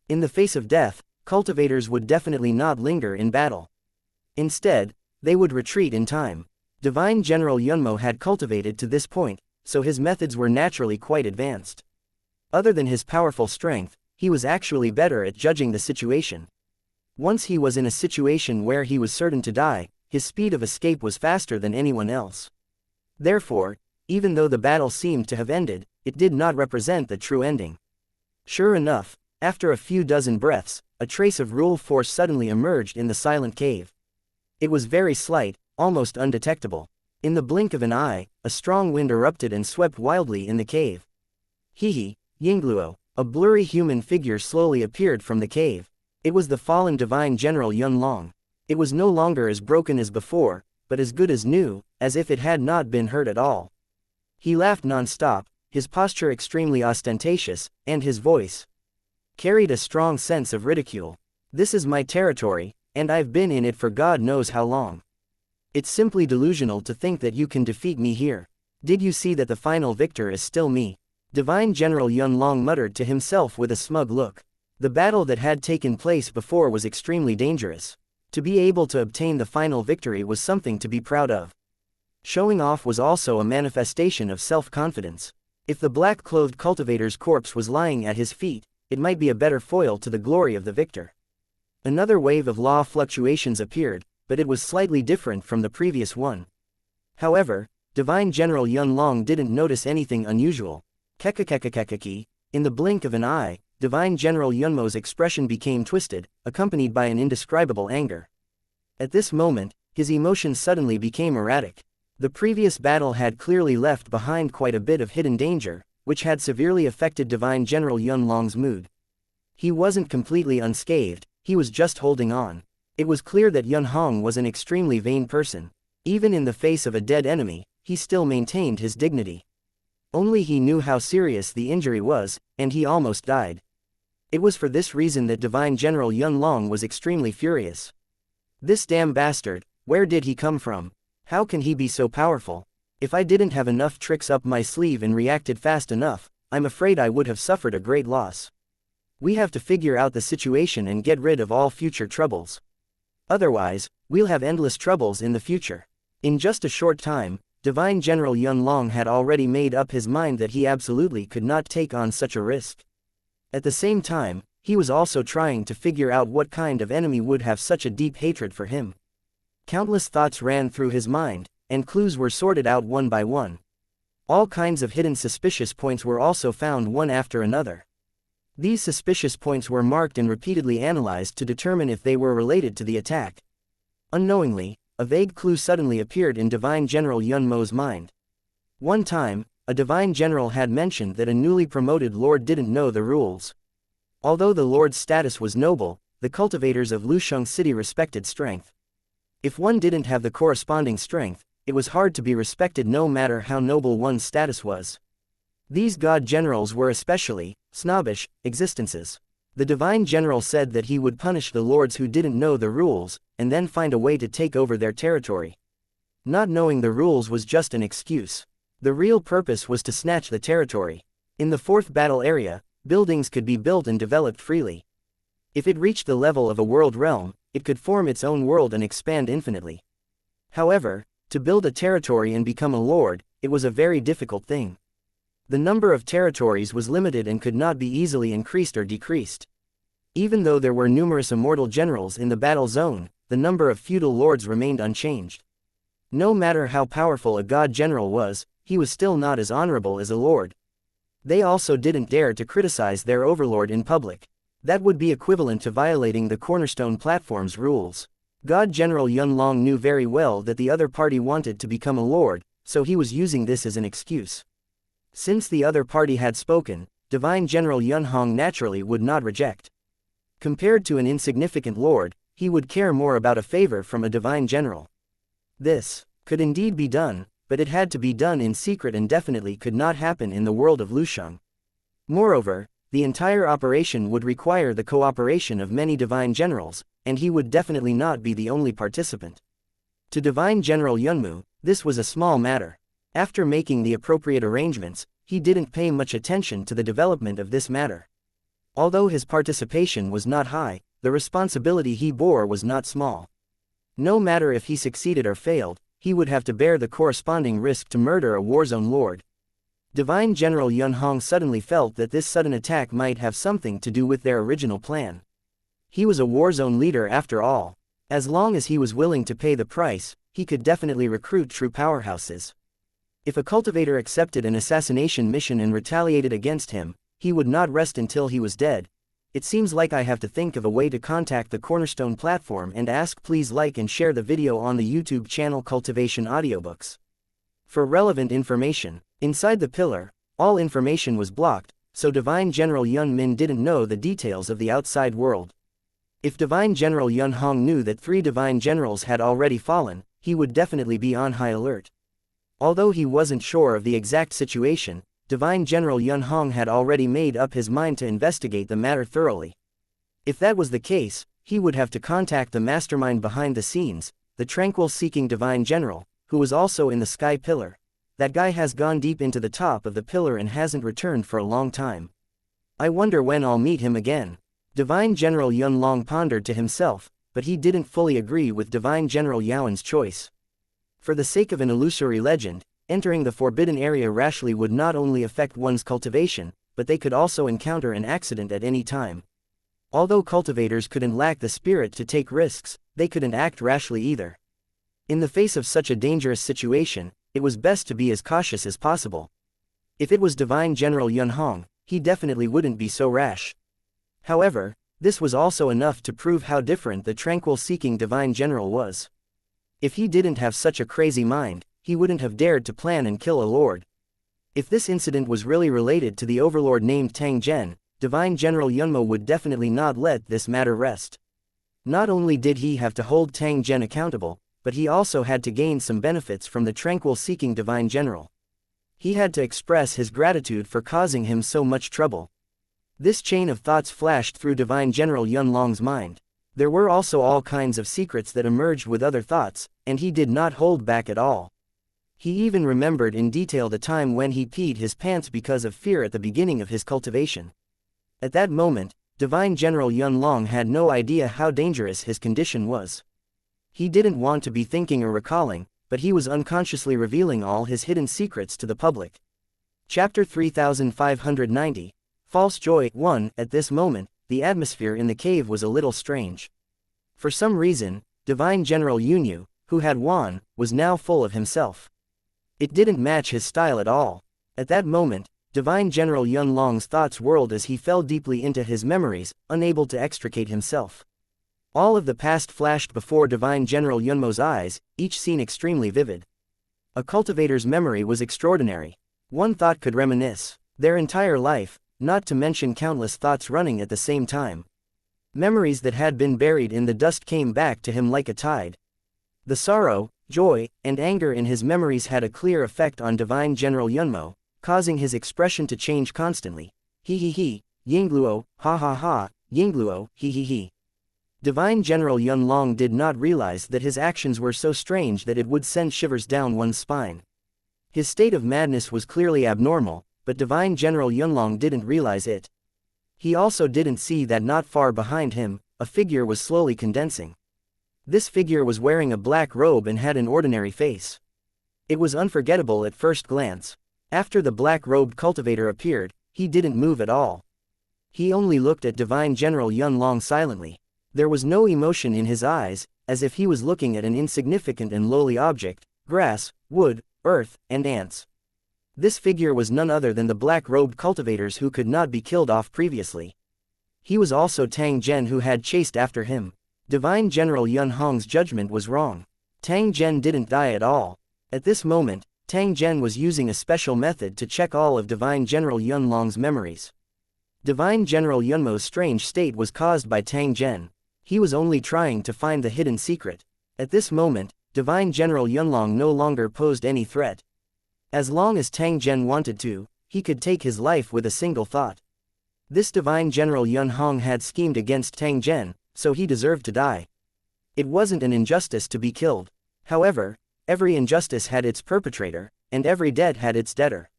In the face of death, cultivators would definitely not linger in battle. Instead, they would retreat in time. Divine General Yunmo had cultivated to this point, so his methods were naturally quite advanced. Other than his powerful strength, he was actually better at judging the situation. Once he was in a situation where he was certain to die, his speed of escape was faster than anyone else. Therefore, even though the battle seemed to have ended, it did not represent the true ending. Sure enough, after a few dozen breaths, a trace of rule force suddenly emerged in the silent cave. It was very slight, almost undetectable. In the blink of an eye, a strong wind erupted and swept wildly in the cave. Hihi, Yingluo, a blurry human figure slowly appeared from the cave. It was the fallen Divine General Yun Long. It was no longer as broken as before, but as good as new, as if it had not been hurt at all. He laughed non-stop, his posture extremely ostentatious, and his voice carried a strong sense of ridicule. This is my territory, and I've been in it for God knows how long. It's simply delusional to think that you can defeat me here. Did you see that the final victor is still me? Divine General Yun Long muttered to himself with a smug look. The battle that had taken place before was extremely dangerous. To be able to obtain the final victory was something to be proud of. Showing off was also a manifestation of self-confidence. If the black-clothed cultivator's corpse was lying at his feet, it might be a better foil to the glory of the victor. Another wave of law fluctuations appeared, but it was slightly different from the previous one. However, Divine General Yun Long didn't notice anything unusual. Kekakekakekaki. In the blink of an eye, Divine General Yunmo's expression became twisted, accompanied by an indescribable anger. At this moment, his emotions suddenly became erratic. The previous battle had clearly left behind quite a bit of hidden danger, which had severely affected Divine General Yun Long's mood. He wasn't completely unscathed, he was just holding on. It was clear that Yun Hong was an extremely vain person. Even in the face of a dead enemy, he still maintained his dignity. Only he knew how serious the injury was, and he almost died. It was for this reason that Divine General Yun Long was extremely furious. This damn bastard, where did he come from? How can he be so powerful? If I didn't have enough tricks up my sleeve and reacted fast enough, I'm afraid I would have suffered a great loss. We have to figure out the situation and get rid of all future troubles. Otherwise, we'll have endless troubles in the future. In just a short time, Divine General Yun Long had already made up his mind that he absolutely could not take on such a risk. At the same time, he was also trying to figure out what kind of enemy would have such a deep hatred for him. Countless thoughts ran through his mind, and clues were sorted out one by one. All kinds of hidden suspicious points were also found one after another. These suspicious points were marked and repeatedly analyzed to determine if they were related to the attack. Unknowingly, a vague clue suddenly appeared in Divine General Yun Mo's mind. One time, a Divine General had mentioned that a newly promoted Lord didn't know the rules. Although the Lord's status was noble, the cultivators of Lusheng City respected strength. If one didn't have the corresponding strength, it was hard to be respected no matter how noble one's status was. These god generals were especially snobbish existences. The Divine General said that he would punish the lords who didn't know the rules, and then find a way to take over their territory. Not knowing the rules was just an excuse. The real purpose was to snatch the territory. In the fourth battle area, buildings could be built and developed freely. If it reached the level of a world realm, it could form its own world and expand infinitely. However, to build a territory and become a lord, it was a very difficult thing. The number of territories was limited and could not be easily increased or decreased. Even though there were numerous immortal generals in the battle zone, the number of feudal lords remained unchanged. No matter how powerful a god general was, he was still not as honorable as a lord. They also didn't dare to criticize their overlord in public. That would be equivalent to violating the Cornerstone Platform's rules. God General Yun Long knew very well that the other party wanted to become a lord, so he was using this as an excuse. Since the other party had spoken, Divine General Yun Hong naturally would not reject. Compared to an insignificant lord, he would care more about a favor from a divine general. This could indeed be done, but it had to be done in secret and definitely could not happen in the world of Lusheng. Moreover, the entire operation would require the cooperation of many divine generals, and he would definitely not be the only participant. To Divine General Yunmu, this was a small matter. After making the appropriate arrangements, he didn't pay much attention to the development of this matter. Although his participation was not high, the responsibility he bore was not small. No matter if he succeeded or failed, he would have to bear the corresponding risk to murder a warzone lord. Divine General Yun Hong suddenly felt that this sudden attack might have something to do with their original plan. He was a warzone leader after all. As long as he was willing to pay the price, he could definitely recruit true powerhouses. If a cultivator accepted an assassination mission and retaliated against him, he would not rest until he was dead. It seems like I have to think of a way to contact the Cornerstone platform and ask. Please like and share the video on the YouTube channel Cultivation Audiobooks. For relevant information, inside the pillar, all information was blocked, so Divine General Yun Min didn't know the details of the outside world. If Divine General Yun Hong knew that 3 divine generals had already fallen, he would definitely be on high alert. Although he wasn't sure of the exact situation, Divine General Yun Hong had already made up his mind to investigate the matter thoroughly. If that was the case, he would have to contact the mastermind behind the scenes, the tranquil-seeking divine general, who was also in the sky pillar. That guy has gone deep into the top of the pillar and hasn't returned for a long time. I wonder when I'll meet him again. Divine General Yun Long pondered to himself, but he didn't fully agree with Divine General Yaoan's choice. For the sake of an illusory legend, entering the forbidden area rashly would not only affect one's cultivation, but they could also encounter an accident at any time. Although cultivators couldn't lack the spirit to take risks, they couldn't act rashly either. In the face of such a dangerous situation, it was best to be as cautious as possible. If it was Divine General Yun Hong, he definitely wouldn't be so rash. However, this was also enough to prove how different the tranquil-seeking Divine General was. If he didn't have such a crazy mind, he wouldn't have dared to plan and kill a lord. If this incident was really related to the overlord named Tang Zhen, Divine General Yunmo would definitely not let this matter rest. Not only did he have to hold Tang Zhen accountable, but he also had to gain some benefits from the tranquil-seeking Divine General. He had to express his gratitude for causing him so much trouble. This chain of thoughts flashed through Divine General Yun Long's mind. There were also all kinds of secrets that emerged with other thoughts, and he did not hold back at all. He even remembered in detail the time when he peed his pants because of fear at the beginning of his cultivation. At that moment, Divine General Yun Long had no idea how dangerous his condition was. He didn't want to be thinking or recalling, but he was unconsciously revealing all his hidden secrets to the public. Chapter 3590, False Joy 1. At this moment, the atmosphere in the cave was a little strange. For some reason, Divine General Yunyu, who had won, was now full of himself. It didn't match his style at all. At that moment, Divine General Yun Long's thoughts whirled as he fell deeply into his memories, unable to extricate himself. All of the past flashed before Divine General Yunmo's eyes, each scene extremely vivid. A cultivator's memory was extraordinary. One thought could reminisce their entire life, not to mention countless thoughts running at the same time. Memories that had been buried in the dust came back to him like a tide. The sorrow, joy, and anger in his memories had a clear effect on Divine General Yunmo, causing his expression to change constantly. He, Yingluo, ha, Yingluo, he. Divine General Yun Long did not realize that his actions were so strange that it would send shivers down one's spine. His state of madness was clearly abnormal, but Divine General Yun Long didn't realize it. He also didn't see that not far behind him, a figure was slowly condensing. This figure was wearing a black robe and had an ordinary face. It was unforgettable at first glance. After the black-robed cultivator appeared, he didn't move at all. He only looked at Divine General Yun Long silently. There was no emotion in his eyes, as if he was looking at an insignificant and lowly object: grass, wood, earth, and ants. This figure was none other than the black-robed cultivators who could not be killed off previously. He was also Tang Zhen, who had chased after him. Divine General Yun Hong's judgment was wrong. Tang Zhen didn't die at all. At this moment, Tang Zhen was using a special method to check all of Divine General Yun Long's memories. Divine General Yunmo's strange state was caused by Tang Zhen. He was only trying to find the hidden secret. At this moment, Divine General Yun Long no longer posed any threat. As long as Tang Zhen wanted to, he could take his life with a single thought. This Divine General Yun Hong had schemed against Tang Zhen, so he deserved to die. It wasn't an injustice to be killed. However, every injustice had its perpetrator, and every debt had its debtor.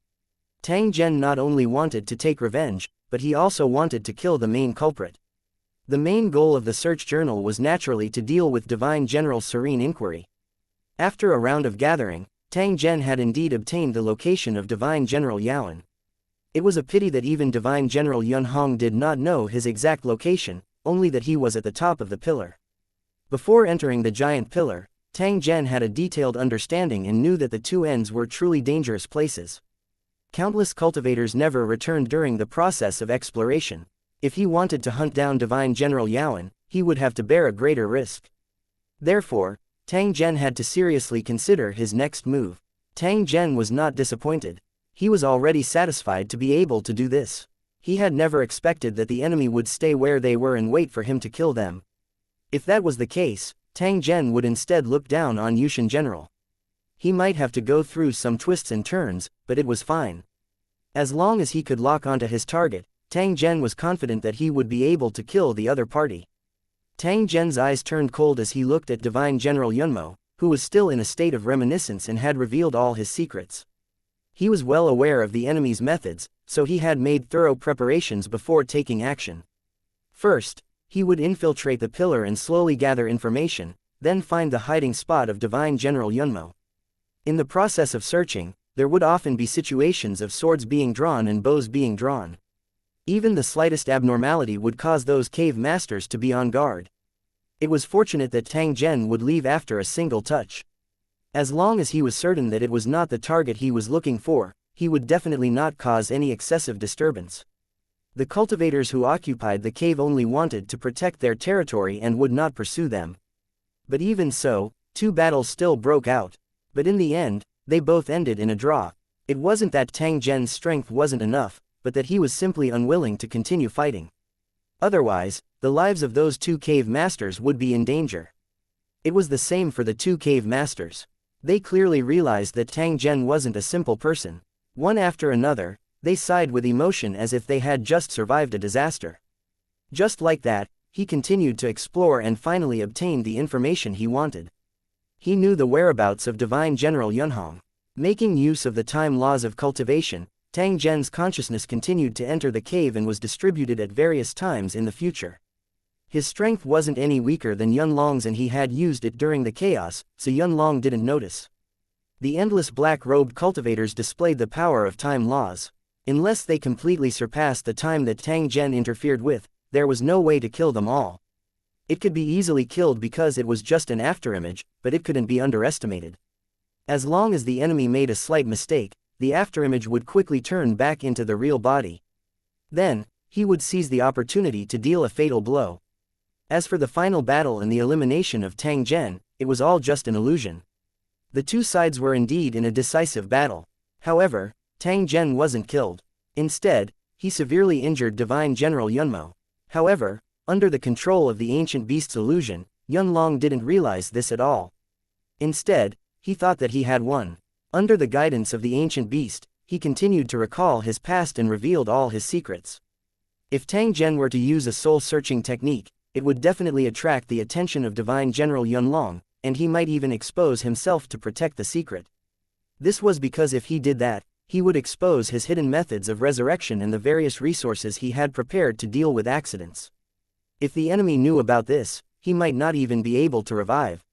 Tang Zhen not only wanted to take revenge, but he also wanted to kill the main culprit. The main goal of the search journal was naturally to deal with Divine General's serene inquiry. After a round of gathering, Tang Zhen had indeed obtained the location of Divine General Yaoan. It was a pity that even Divine General Yun Hong did not know his exact location, only that he was at the top of the pillar. Before entering the giant pillar, Tang Zhen had a detailed understanding and knew that the two ends were truly dangerous places. Countless cultivators never returned during the process of exploration. If he wanted to hunt down Divine General Yaoan, he would have to bear a greater risk. Therefore, Tang Zhen had to seriously consider his next move. Tang Zhen was not disappointed. He was already satisfied to be able to do this. He had never expected that the enemy would stay where they were and wait for him to kill them. If that was the case, Tang Zhen would instead look down on Yushan General. He might have to go through some twists and turns, but it was fine. As long as he could lock onto his target, Tang Zhen was confident that he would be able to kill the other party. Tang Zhen's eyes turned cold as he looked at Divine General Yunmo, who was still in a state of reminiscence and had revealed all his secrets. He was well aware of the enemy's methods, so he had made thorough preparations before taking action. First, he would infiltrate the pillar and slowly gather information, then find the hiding spot of Divine General Yunmo. In the process of searching, there would often be situations of swords being drawn and bows being drawn. Even the slightest abnormality would cause those cave masters to be on guard. It was fortunate that Tang Zhen would leave after a single touch. As long as he was certain that it was not the target he was looking for, he would definitely not cause any excessive disturbance. The cultivators who occupied the cave only wanted to protect their territory and would not pursue them. But even so, 2 battles still broke out. But in the end, they both ended in a draw. It wasn't that Tang Zhen's strength wasn't enough, but that he was simply unwilling to continue fighting. Otherwise, the lives of those 2 cave masters would be in danger. It was the same for the 2 cave masters. They clearly realized that Tang Zhen wasn't a simple person. One after another, they sighed with emotion as if they had just survived a disaster. Just like that, he continued to explore and finally obtained the information he wanted. He knew the whereabouts of Divine General Yunhong. Making use of the time laws of cultivation, Tang Zhen's consciousness continued to enter the cave and was distributed at various times in the future. His strength wasn't any weaker than Yunlong's and he had used it during the chaos, so Yunlong didn't notice. The endless black-robed cultivators displayed the power of time laws. Unless they completely surpassed the time that Tang Zhen interfered with, there was no way to kill them all. It could be easily killed because it was just an afterimage, but it couldn't be underestimated. As long as the enemy made a slight mistake, the afterimage would quickly turn back into the real body. Then, he would seize the opportunity to deal a fatal blow. As for the final battle and the elimination of Tang Zhen, it was all just an illusion. The 2 sides were indeed in a decisive battle. However, Tang Zhen wasn't killed. Instead, he severely injured Divine General Yunmo. However, under the control of the ancient beast's illusion, Yunlong didn't realize this at all. Instead, he thought that he had won. Under the guidance of the ancient beast, he continued to recall his past and revealed all his secrets. If Tang Zhen were to use a soul-searching technique, it would definitely attract the attention of Divine General Yunlong, and he might even expose himself to protect the secret. This was because if he did that, he would expose his hidden methods of resurrection and the various resources he had prepared to deal with accidents. If the enemy knew about this, he might not even be able to revive.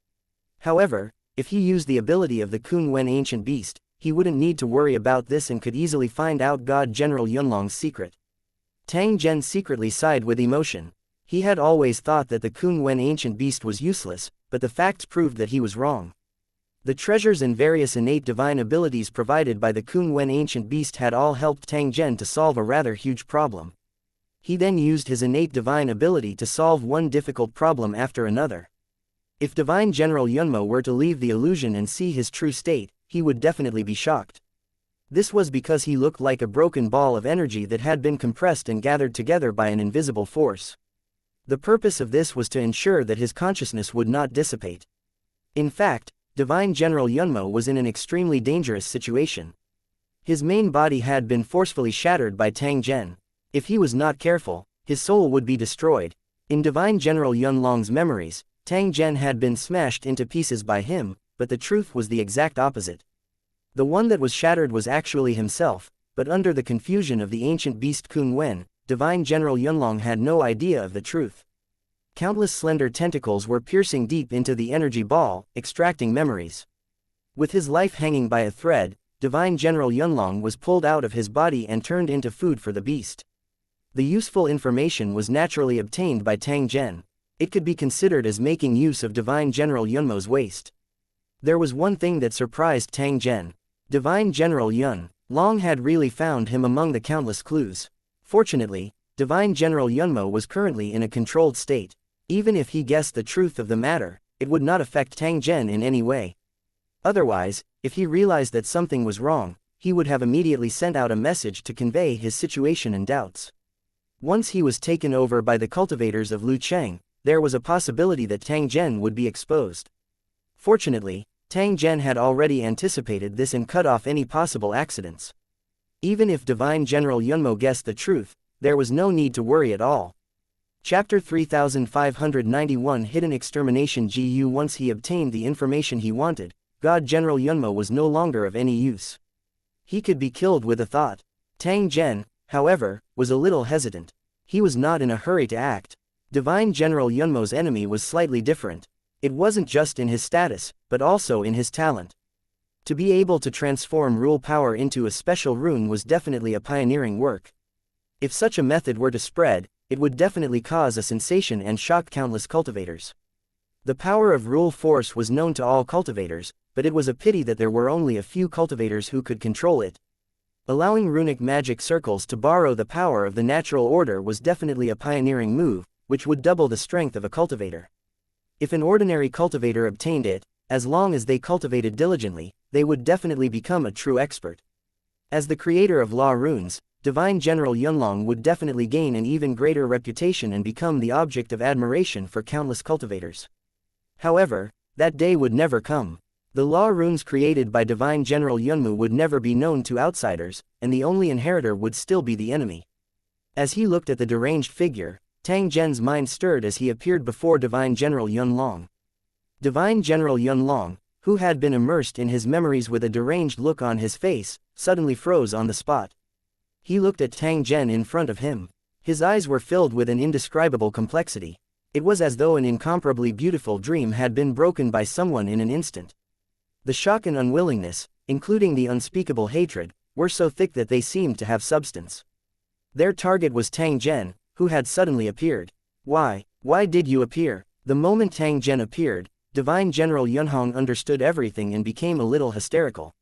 However, if he used the ability of the Kun Wen ancient beast, he wouldn't need to worry about this and could easily find out God General Yunlong's secret. Tang Zhen secretly sighed with emotion. He had always thought that the Kun Wen ancient beast was useless, but the facts proved that he was wrong. The treasures and various innate divine abilities provided by the Kun Wen ancient beast had all helped Tang Zhen to solve a rather huge problem. He then used his innate divine ability to solve one difficult problem after another. If Divine General Yunmo were to leave the illusion and see his true state, he would definitely be shocked. This was because he looked like a broken ball of energy that had been compressed and gathered together by an invisible force. The purpose of this was to ensure that his consciousness would not dissipate. In fact, Divine General Yunmo was in an extremely dangerous situation. His main body had been forcefully shattered by Tang Zhen. If he was not careful, his soul would be destroyed. In Divine General Yunlong's memories, Tang Zhen had been smashed into pieces by him, but the truth was the exact opposite. The one that was shattered was actually himself, but under the confusion of the ancient beast Kun Wen, Divine General Yunlong had no idea of the truth. Countless slender tentacles were piercing deep into the energy ball, extracting memories. With his life hanging by a thread, Divine General Yunlong was pulled out of his body and turned into food for the beast. The useful information was naturally obtained by Tang Zhen. It could be considered as making use of Divine General Yunmo's waste. There was one thing that surprised Tang Zhen. Divine General Yunlong had really found him among the countless clues. Fortunately, Divine General Yunmo was currently in a controlled state. Even if he guessed the truth of the matter, it would not affect Tang Zhen in any way. Otherwise, if he realized that something was wrong, he would have immediately sent out a message to convey his situation and doubts. Once he was taken over by the cultivators of Lucheng, there was a possibility that Tang Zhen would be exposed. Fortunately, Tang Zhen had already anticipated this and cut off any possible accidents. Even if Divine General Yunmo guessed the truth, there was no need to worry at all. Chapter 3591 Hidden Extermination GU. Once he obtained the information he wanted, God General Yunmo was no longer of any use. He could be killed with a thought. Tang Zhen, however, was a little hesitant. He was not in a hurry to act. Divine General Yunmo's enemy was slightly different. It wasn't just in his status, but also in his talent. To be able to transform rule power into a special rune was definitely a pioneering work. If such a method were to spread, it would definitely cause a sensation and shock countless cultivators. The power of rule force was known to all cultivators, but it was a pity that there were only a few cultivators who could control it. Allowing runic magic circles to borrow the power of the natural order was definitely a pioneering move, which would double the strength of a cultivator. If an ordinary cultivator obtained it, as long as they cultivated diligently, they would definitely become a true expert. As the creator of law runes, Divine General Yunlong would definitely gain an even greater reputation and become the object of admiration for countless cultivators. However, that day would never come. The law runes created by Divine General Yunmu would never be known to outsiders, and the only inheritor would still be the enemy. As he looked at the deranged figure, Tang Zhen's mind stirred as he appeared before Divine General Yunlong. Divine General Yunlong, who had been immersed in his memories with a deranged look on his face, suddenly froze on the spot. He looked at Tang Zhen in front of him. His eyes were filled with an indescribable complexity. It was as though an incomparably beautiful dream had been broken by someone in an instant. The shock and unwillingness, including the unspeakable hatred, were so thick that they seemed to have substance. Their target was Tang Zhen, who had suddenly appeared. Why did you appear? The moment Tang Zhen appeared, Divine General Yunhong understood everything and became a little hysterical.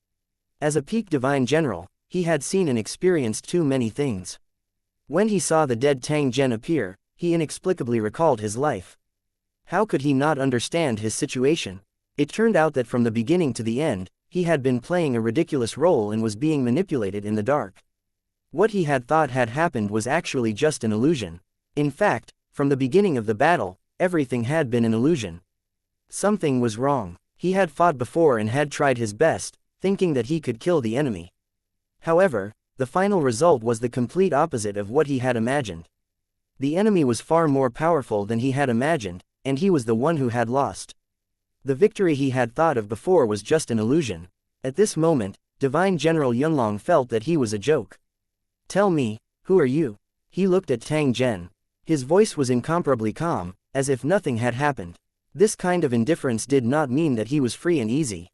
As a peak Divine General, he had seen and experienced too many things. When he saw the dead Tang Zhen appear, he inexplicably recalled his life. How could he not understand his situation? It turned out that from the beginning to the end, he had been playing a ridiculous role and was being manipulated in the dark. What he had thought had happened was actually just an illusion. In fact, from the beginning of the battle, everything had been an illusion. Something was wrong. He had fought before and had tried his best, thinking that he could kill the enemy. However, the final result was the complete opposite of what he had imagined. The enemy was far more powerful than he had imagined, and he was the one who had lost. The victory he had thought of before was just an illusion. At this moment, Divine General Yunlong felt that he was a joke. Tell me, who are you? He looked at Tang Zhen. His voice was incomparably calm, as if nothing had happened. This kind of indifference did not mean that he was free and easy.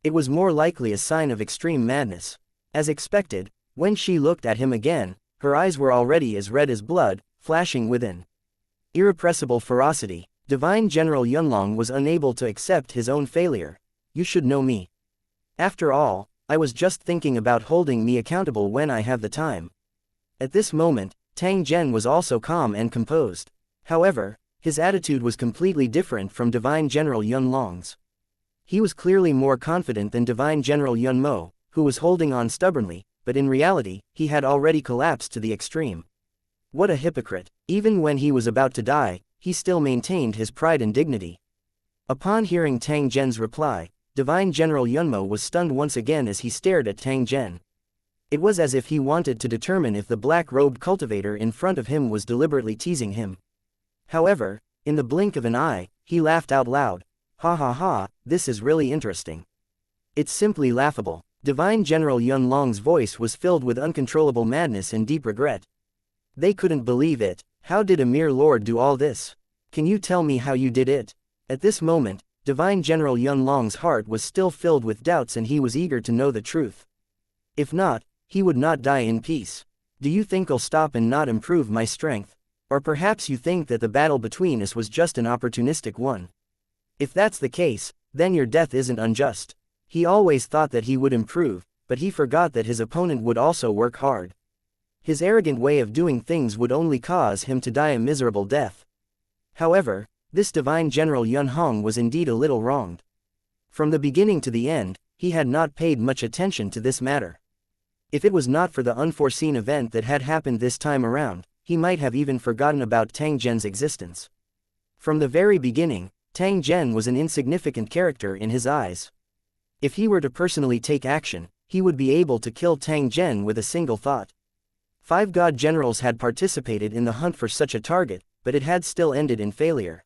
It was more likely a sign of extreme madness. As expected, when she looked at him again, her eyes were already as red as blood, flashing with an irrepressible ferocity. Divine General Yunlong was unable to accept his own failure. You should know me. After all, I was just thinking about holding me accountable when I have the time. At this moment, Tang Zhen was also calm and composed. However, his attitude was completely different from Divine General Yunlong's. He was clearly more confident than Divine General Yunmo, who was holding on stubbornly, but in reality, he had already collapsed to the extreme. What a hypocrite. Even when he was about to die, he still maintained his pride and dignity. Upon hearing Tang Zhen's reply, Divine General Yunmo was stunned once again as he stared at Tang Zhen. It was as if he wanted to determine if the black-robed cultivator in front of him was deliberately teasing him. However, in the blink of an eye, he laughed out loud. Ha ha ha, this is really interesting. It's simply laughable. Divine General Yunlong's voice was filled with uncontrollable madness and deep regret. They couldn't believe it. How did a mere lord do all this? Can you tell me how you did it? At this moment, Divine General Yunlong's heart was still filled with doubts and he was eager to know the truth. If not, he would not die in peace. Do you think I'll stop and not improve my strength? Or perhaps you think that the battle between us was just an opportunistic one? If that's the case, then your death isn't unjust. He always thought that he would improve, but he forgot that his opponent would also work hard. His arrogant way of doing things would only cause him to die a miserable death. However, this Divine General Yunhong was indeed a little wronged. From the beginning to the end, he had not paid much attention to this matter. If it was not for the unforeseen event that had happened this time around, he might have even forgotten about Tang Zhen's existence. From the very beginning, Tang Zhen was an insignificant character in his eyes. If he were to personally take action, he would be able to kill Tang Zhen with a single thought. 5 god generals had participated in the hunt for such a target, but it had still ended in failure.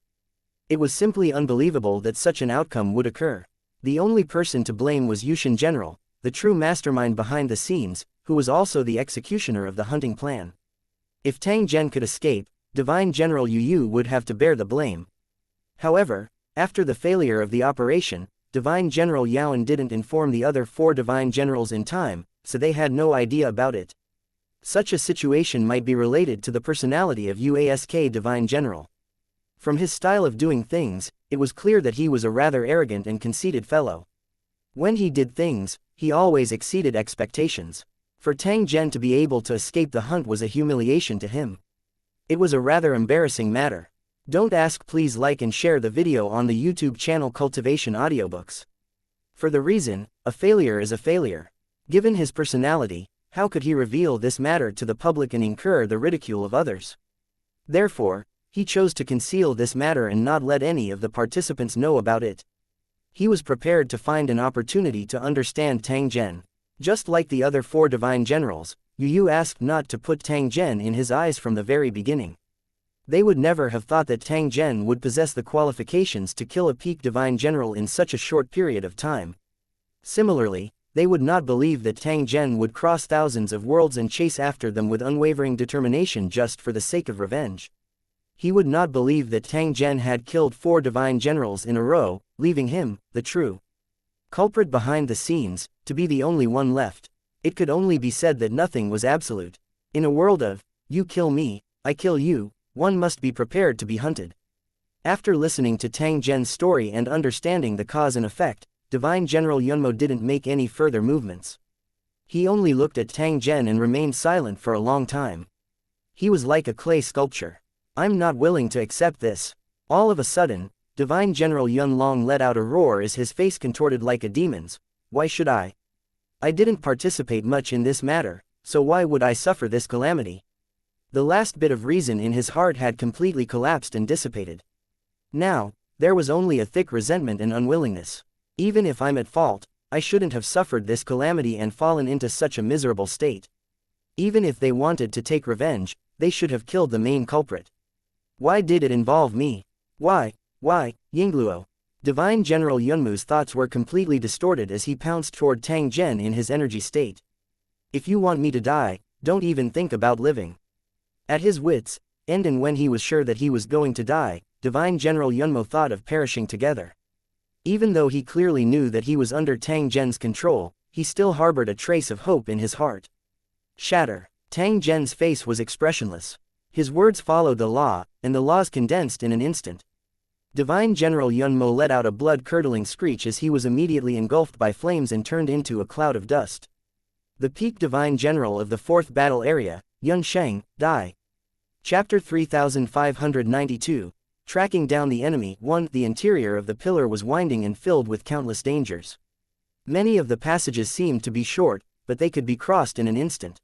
It was simply unbelievable that such an outcome would occur. The only person to blame was Yushin General, the true mastermind behind the scenes, who was also the executioner of the hunting plan. If Tang Zhen could escape, Divine General Yu would have to bear the blame. However, after the failure of the operation, Divine General Yaoan didn't inform the other 4 Divine Generals in time, so they had no idea about it. Such a situation might be related to the personality of UASK Divine General. From his style of doing things, it was clear that he was a rather arrogant and conceited fellow. When he did things, he always exceeded expectations. For Tang Zhen to be able to escape the hunt was a humiliation to him. It was a rather embarrassing matter. Don't ask, please like and share the video on the YouTube channel Cultivation Audiobooks. For the reason, a failure is a failure. Given his personality, how could he reveal this matter to the public and incur the ridicule of others? Therefore, he chose to conceal this matter and not let any of the participants know about it. He was prepared to find an opportunity to understand Tang Zhen. Just like the other 4 Divine Generals, Yu asked not to put Tang Zhen in his eyes from the very beginning. They would never have thought that Tang Zhen would possess the qualifications to kill a peak Divine General in such a short period of time. Similarly, they would not believe that Tang Zhen would cross thousands of worlds and chase after them with unwavering determination just for the sake of revenge. He would not believe that Tang Zhen had killed 4 Divine Generals in a row, leaving him, the true culprit behind the scenes, to be the only one left. It could only be said that nothing was absolute. In a world of, you kill me, I kill you, one must be prepared to be hunted. After listening to Tang Zhen's story and understanding the cause and effect, Divine General Yunmo didn't make any further movements. He only looked at Tang Zhen and remained silent for a long time. He was like a clay sculpture. I'm not willing to accept this. All of a sudden, Divine General Yun Long let out a roar as his face contorted like a demon's. Why should I? I didn't participate much in this matter, so why would I suffer this calamity? The last bit of reason in his heart had completely collapsed and dissipated. Now, there was only a thick resentment and unwillingness. Even if I'm at fault, I shouldn't have suffered this calamity and fallen into such a miserable state. Even if they wanted to take revenge, they should have killed the main culprit. Why did it involve me? Why, Yingluo? Divine General Yunmu's thoughts were completely distorted as he pounced toward Tang Zhen in his energy state. If you want me to die, don't even think about living. At his wits' end and when he was sure that he was going to die, Divine General Yunmo thought of perishing together. Even though he clearly knew that he was under Tang Zhen's control, he still harbored a trace of hope in his heart. Shatter. Tang Zhen's face was expressionless. His words followed the law, and the laws condensed in an instant. Divine General Yunmo let out a blood-curdling screech as he was immediately engulfed by flames and turned into a cloud of dust. The peak Divine General of the 4th Battle Area, Yun Sheng, die. Chapter 3592, Tracking Down the Enemy. 1. The interior of the pillar was winding and filled with countless dangers. Many of the passages seemed to be short, but they could be crossed in an instant.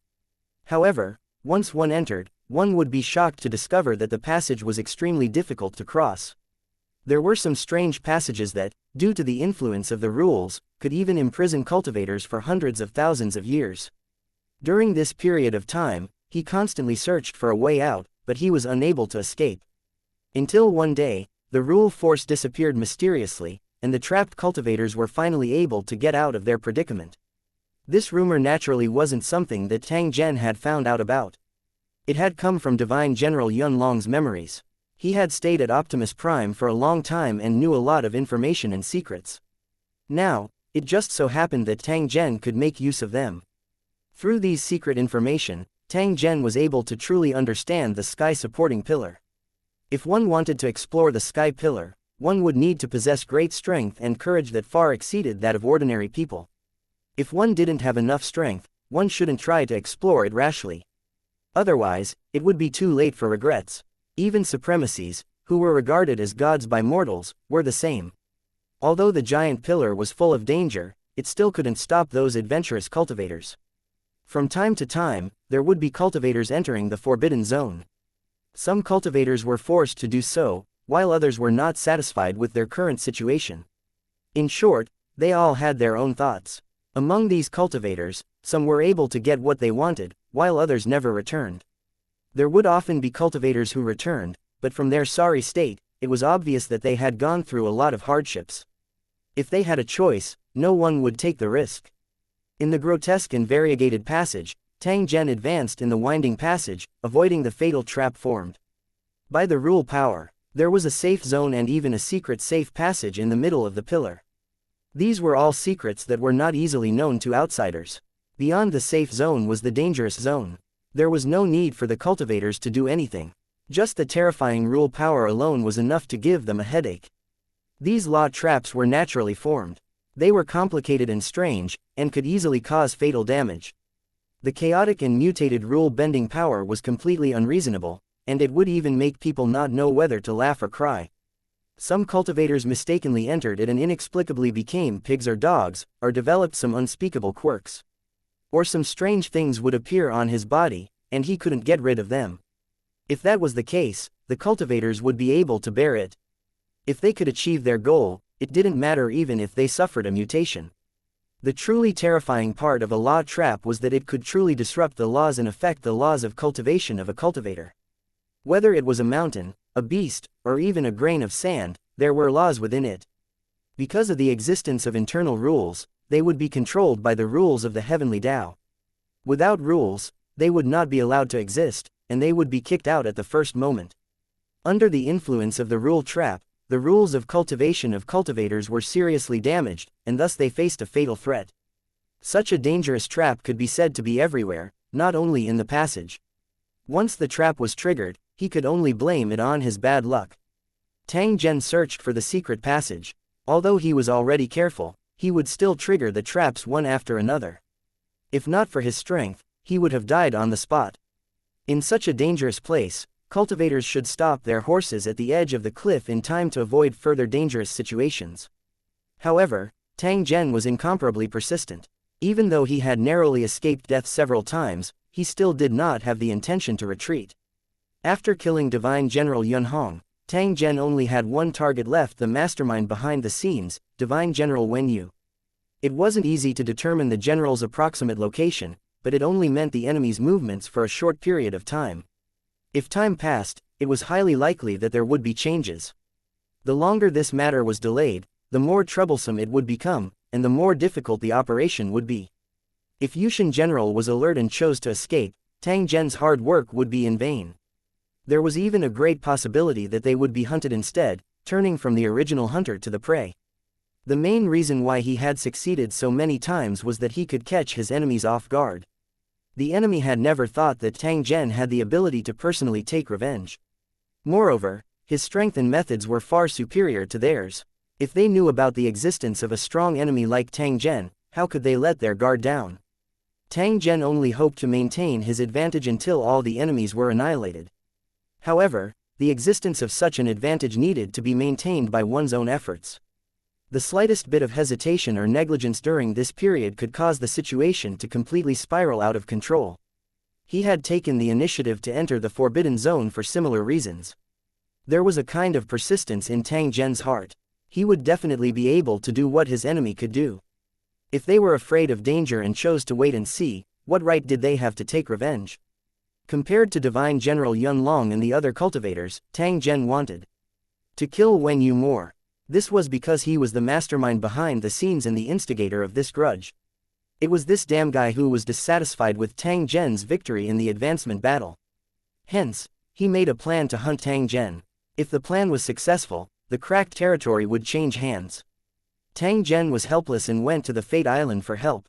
However, once one entered, one would be shocked to discover that the passage was extremely difficult to cross. There were some strange passages that, due to the influence of the rules, could even imprison cultivators for hundreds of thousands of years. During this period of time, he constantly searched for a way out, but he was unable to escape. Until one day, the rule force disappeared mysteriously, and the trapped cultivators were finally able to get out of their predicament. This rumor naturally wasn't something that Tang Zhen had found out about. It had come from Divine General Yun Long's memories. He had stayed at Optimus Prime for a long time and knew a lot of information and secrets. Now, it just so happened that Tang Zhen could make use of them. Through these secret information, Tang Zhen was able to truly understand the sky-supporting pillar. If one wanted to explore the sky pillar, one would need to possess great strength and courage that far exceeded that of ordinary people. If one didn't have enough strength, one shouldn't try to explore it rashly. Otherwise, it would be too late for regrets. Even supremacies, who were regarded as gods by mortals, were the same. Although the giant pillar was full of danger, it still couldn't stop those adventurous cultivators. From time to time, there would be cultivators entering the forbidden zone. Some cultivators were forced to do so, while others were not satisfied with their current situation. In short, they all had their own thoughts. Among these cultivators, some were able to get what they wanted, while others never returned. There would often be cultivators who returned, but from their sorry state, it was obvious that they had gone through a lot of hardships. If they had a choice, no one would take the risk. In the grotesque and variegated passage, Tang Zhen advanced in the winding passage, avoiding the fatal trap formed by the rule power. There was a safe zone and even a secret safe passage in the middle of the pillar. These were all secrets that were not easily known to outsiders. Beyond the safe zone was the dangerous zone. There was no need for the cultivators to do anything. Just the terrifying rule power alone was enough to give them a headache. These law traps were naturally formed. They were complicated and strange, and could easily cause fatal damage. The chaotic and mutated rule-bending power was completely unreasonable, and it would even make people not know whether to laugh or cry. Some cultivators mistakenly entered it and inexplicably became pigs or dogs, or developed some unspeakable quirks. Or some strange things would appear on his body, and he couldn't get rid of them. If that was the case, the cultivators would be able to bear it. If they could achieve their goal, it didn't matter even if they suffered a mutation. The truly terrifying part of a law trap was that it could truly disrupt the laws and affect the laws of cultivation of a cultivator. Whether it was a mountain, a beast, or even a grain of sand, there were laws within it. Because of the existence of internal rules, they would be controlled by the rules of the heavenly Tao. Without rules, they would not be allowed to exist, and they would be kicked out at the first moment. Under the influence of the rule trap, the rules of cultivation of cultivators were seriously damaged, and thus they faced a fatal threat. Such a dangerous trap could be said to be everywhere, not only in the passage. Once the trap was triggered, he could only blame it on his bad luck. Tang Zhen searched for the secret passage. Although he was already careful, he would still trigger the traps one after another. If not for his strength, he would have died on the spot. In such a dangerous place, cultivators should stop their horses at the edge of the cliff in time to avoid further dangerous situations. However, Tang Zhen was incomparably persistent. Even though he had narrowly escaped death several times, he still did not have the intention to retreat. After killing Divine General Yun Hong, Tang Zhen only had one target left: the mastermind behind the scenes, Divine General Wen Yu. It wasn't easy to determine the general's approximate location, but it only meant the enemy's movements for a short period of time. If time passed, it was highly likely that there would be changes. The longer this matter was delayed, the more troublesome it would become, and the more difficult the operation would be. If Yushan General was alert and chose to escape, Tang Zhen's hard work would be in vain. There was even a great possibility that they would be hunted instead, turning from the original hunter to the prey. The main reason why he had succeeded so many times was that he could catch his enemies off guard. The enemy had never thought that Tang Zhen had the ability to personally take revenge. Moreover, his strength and methods were far superior to theirs. If they knew about the existence of a strong enemy like Tang Zhen, how could they let their guard down? Tang Zhen only hoped to maintain his advantage until all the enemies were annihilated. However, the existence of such an advantage needed to be maintained by one's own efforts. The slightest bit of hesitation or negligence during this period could cause the situation to completely spiral out of control. He had taken the initiative to enter the forbidden zone for similar reasons. There was a kind of persistence in Tang Zhen's heart. He would definitely be able to do what his enemy could do. If they were afraid of danger and chose to wait and see, what right did they have to take revenge? Compared to Divine General Yun Long and the other cultivators, Tang Zhen wanted to kill Wen Yu more. This was because he was the mastermind behind the scenes and the instigator of this grudge. It was this damn guy who was dissatisfied with Tang Zhen's victory in the advancement battle. Hence, he made a plan to hunt Tang Zhen. If the plan was successful, the cracked territory would change hands. Tang Zhen was helpless and went to the Fate Island for help.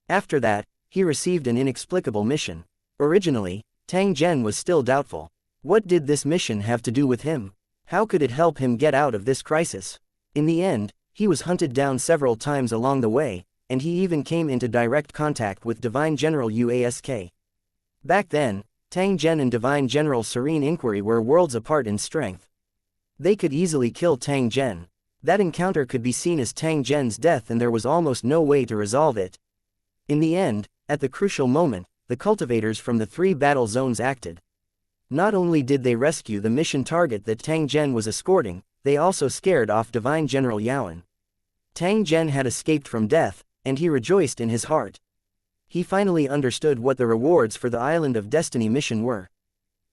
After that, he received an inexplicable mission. Originally, Tang Zhen was still doubtful. What did this mission have to do with him? How could it help him get out of this crisis? In the end, he was hunted down several times along the way, and he even came into direct contact with Divine General Uask. Back then, Tang Zhen and Divine General Serene Inquiry were worlds apart in strength. They could easily kill Tang Zhen. That encounter could be seen as Tang Zhen's death, and there was almost no way to resolve it. In the end, at the crucial moment, the cultivators from the 3 battle zones acted. Not only did they rescue the mission target that Tang Zhen was escorting, they also scared off Divine General Yaoan. Tang Zhen had escaped from death, and he rejoiced in his heart. He finally understood what the rewards for the Island of Destiny mission were.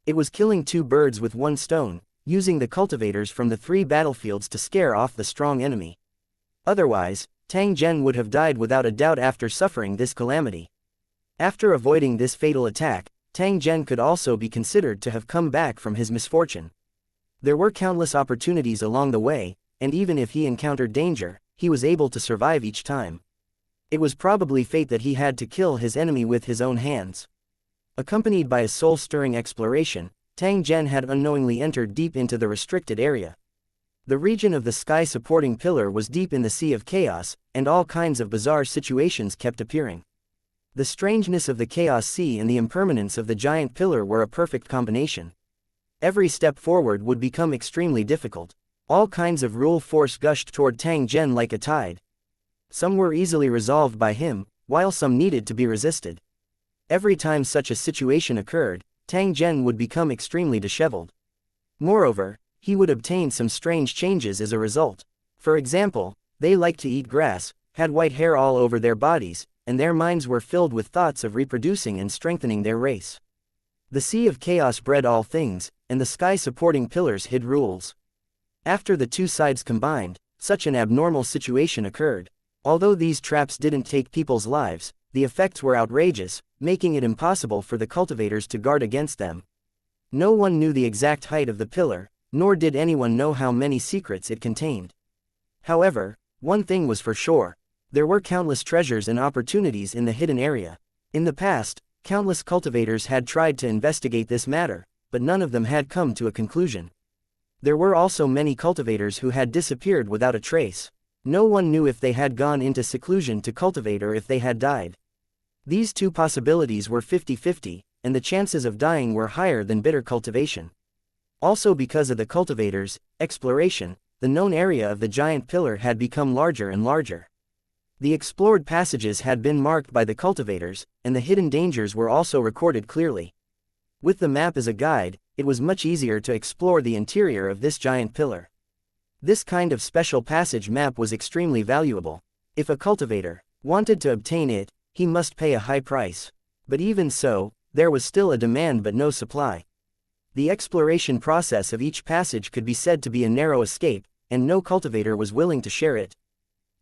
It was killing two birds with one stone, using the cultivators from the three battlefields to scare off the strong enemy. Otherwise, Tang Zhen would have died without a doubt after suffering this calamity. After avoiding this fatal attack, Tang Zhen could also be considered to have come back from his misfortune. There were countless opportunities along the way, and even if he encountered danger, he was able to survive each time. It was probably fate that he had to kill his enemy with his own hands. Accompanied by a soul-stirring exploration, Tang Zhen had unknowingly entered deep into the restricted area. The region of the sky-supporting pillar was deep in the sea of chaos, and all kinds of bizarre situations kept appearing. The strangeness of the chaos sea and the impermanence of the giant pillar were a perfect combination. Every step forward would become extremely difficult. All kinds of rule force gushed toward Tang Zhen like a tide. Some were easily resolved by him, while some needed to be resisted. Every time such a situation occurred, Tang Zhen would become extremely disheveled. Moreover, he would obtain some strange changes as a result. For example, they liked to eat grass, had white hair all over their bodies, and their minds were filled with thoughts of reproducing and strengthening their race. The sea of chaos bred all things, and the sky-supporting pillars hid rules. After the two sides combined, such an abnormal situation occurred. Although these traps didn't take people's lives, the effects were outrageous, making it impossible for the cultivators to guard against them. No one knew the exact height of the pillar, nor did anyone know how many secrets it contained. However, one thing was for sure. There were countless treasures and opportunities in the hidden area. In the past, countless cultivators had tried to investigate this matter, but none of them had come to a conclusion. There were also many cultivators who had disappeared without a trace. No one knew if they had gone into seclusion to cultivate or if they had died. These two possibilities were 50-50, and the chances of dying were higher than bitter cultivation. Also because of the cultivators' exploration, the known area of the giant pillar had become larger and larger. The explored passages had been marked by the cultivators, and the hidden dangers were also recorded clearly. With the map as a guide, it was much easier to explore the interior of this giant pillar. This kind of special passage map was extremely valuable. If a cultivator wanted to obtain it, he must pay a high price. But even so, there was still a demand but no supply. The exploration process of each passage could be said to be a narrow escape, and no cultivator was willing to share it.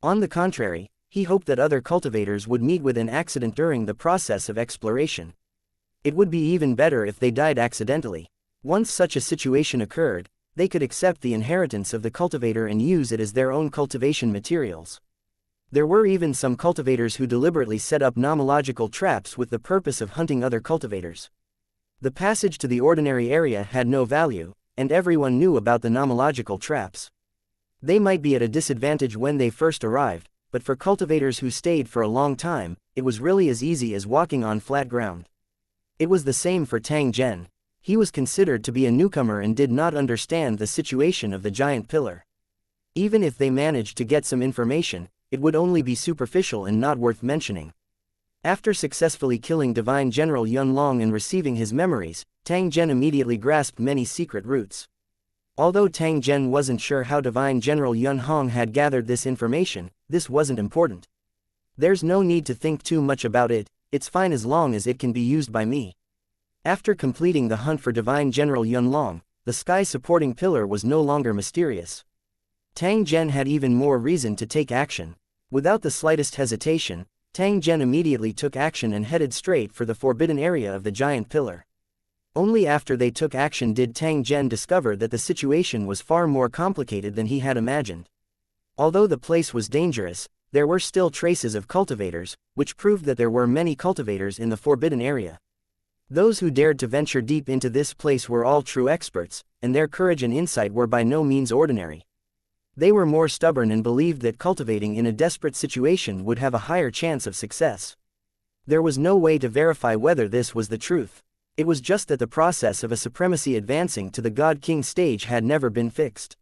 On the contrary, he hoped that other cultivators would meet with an accident during the process of exploration. It would be even better if they died accidentally. Once such a situation occurred, they could accept the inheritance of the cultivator and use it as their own cultivation materials. There were even some cultivators who deliberately set up nomological traps with the purpose of hunting other cultivators. The passage to the ordinary area had no value, and everyone knew about the nomological traps. They might be at a disadvantage when they first arrived, but for cultivators who stayed for a long time, it was really as easy as walking on flat ground. It was the same for Tang Zhen. He was considered to be a newcomer and did not understand the situation of the giant pillar. Even if they managed to get some information, it would only be superficial and not worth mentioning. After successfully killing Divine General Yun Long and receiving his memories, Tang Zhen immediately grasped many secret roots. Although Tang Zhen wasn't sure how Divine General Yun Hong had gathered this information, this wasn't important. There's no need to think too much about it, it's fine as long as it can be used by me. After completing the hunt for Divine General Yun Long, the sky-supporting pillar was no longer mysterious. Tang Zhen had even more reason to take action. Without the slightest hesitation, Tang Zhen immediately took action and headed straight for the forbidden area of the giant pillar. Only after they took action did Tang Zhen discover that the situation was far more complicated than he had imagined. Although the place was dangerous, there were still traces of cultivators, which proved that there were many cultivators in the forbidden area. Those who dared to venture deep into this place were all true experts, and their courage and insight were by no means ordinary. They were more stubborn and believed that cultivating in a desperate situation would have a higher chance of success. There was no way to verify whether this was the truth. It was just that the process of a supremacy advancing to the God King stage had never been fixed.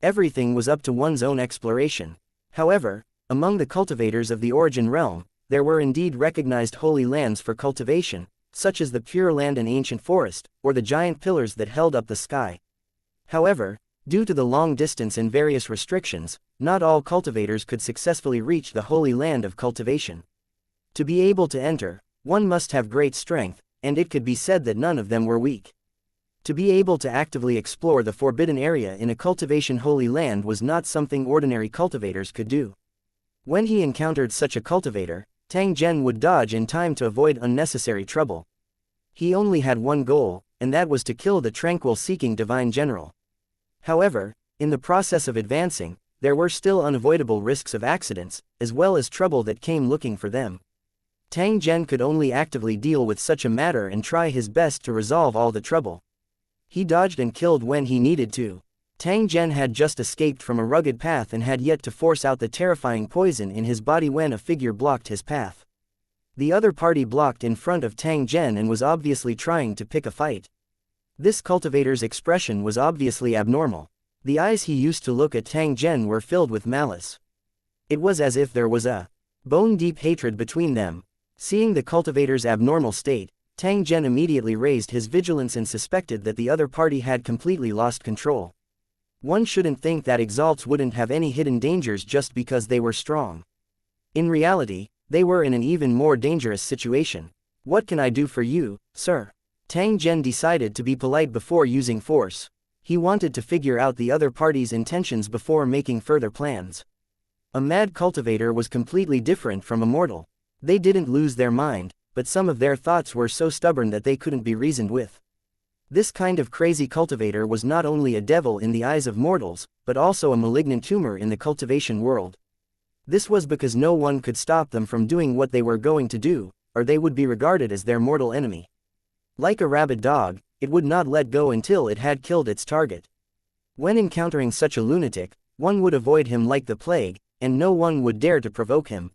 Everything was up to one's own exploration. However, among the cultivators of the Origin Realm, there were indeed recognized holy lands for cultivation, such as the Pure Land and Ancient Forest, or the giant pillars that held up the sky. However, due to the long distance and various restrictions, not all cultivators could successfully reach the holy land of cultivation. To be able to enter, one must have great strength, and it could be said that none of them were weak. To be able to actively explore the forbidden area in a cultivation holy land was not something ordinary cultivators could do. When he encountered such a cultivator, Tang Zhen would dodge in time to avoid unnecessary trouble. He only had one goal, and that was to kill the tranquil-seeking divine general. However, in the process of advancing, there were still unavoidable risks of accidents, as well as trouble that came looking for them. Tang Zhen could only actively deal with such a matter and try his best to resolve all the trouble. He dodged and killed when he needed to. Tang Zhen had just escaped from a rugged path and had yet to force out the terrifying poison in his body when a figure blocked his path. The other party blocked in front of Tang Zhen and was obviously trying to pick a fight. This cultivator's expression was obviously abnormal. The eyes he used to look at Tang Zhen were filled with malice. It was as if there was a bone-deep hatred between them. Seeing the cultivator's abnormal state, Tang Zhen immediately raised his vigilance and suspected that the other party had completely lost control. One shouldn't think that exalts wouldn't have any hidden dangers just because they were strong. In reality, they were in an even more dangerous situation. "What can I do for you, sir?" Tang Zhen decided to be polite before using force. He wanted to figure out the other party's intentions before making further plans. A mad cultivator was completely different from a mortal. They didn't lose their mind, but some of their thoughts were so stubborn that they couldn't be reasoned with. This kind of crazy cultivator was not only a devil in the eyes of mortals, but also a malignant tumor in the cultivation world. This was because no one could stop them from doing what they were going to do, or they would be regarded as their mortal enemy. Like a rabid dog, it would not let go until it had killed its target. When encountering such a lunatic, one would avoid him like the plague, and no one would dare to provoke him.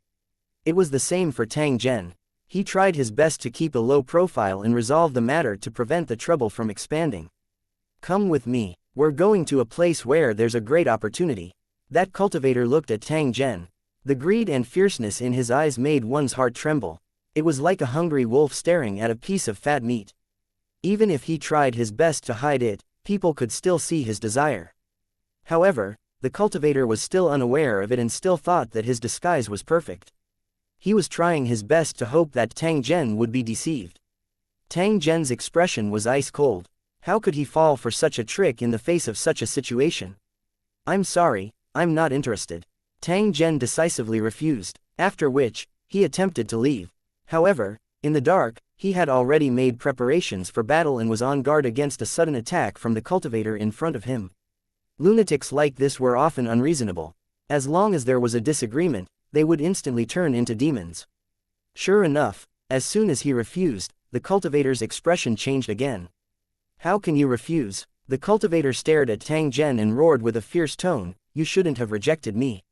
It was the same for Tang Zhen. He tried his best to keep a low profile and resolve the matter to prevent the trouble from expanding. "Come with me. We're going to a place where there's a great opportunity." That cultivator looked at Tang Zhen. The greed and fierceness in his eyes made one's heart tremble. It was like a hungry wolf staring at a piece of fat meat. Even if he tried his best to hide it, people could still see his desire. However, the cultivator was still unaware of it and still thought that his disguise was perfect. He was trying his best to hope that Tang Zhen would be deceived. Tang Zhen's expression was ice cold. How could he fall for such a trick in the face of such a situation? "I'm sorry, I'm not interested." Tang Zhen decisively refused, after which, he attempted to leave. However, in the dark, he had already made preparations for battle and was on guard against a sudden attack from the cultivator in front of him. Lunatics like this were often unreasonable. As long as there was a disagreement, they would instantly turn into demons. Sure enough, as soon as he refused, the cultivator's expression changed again. "How can you refuse?" The cultivator stared at Tang Zhen and roared with a fierce tone, "You shouldn't have rejected me.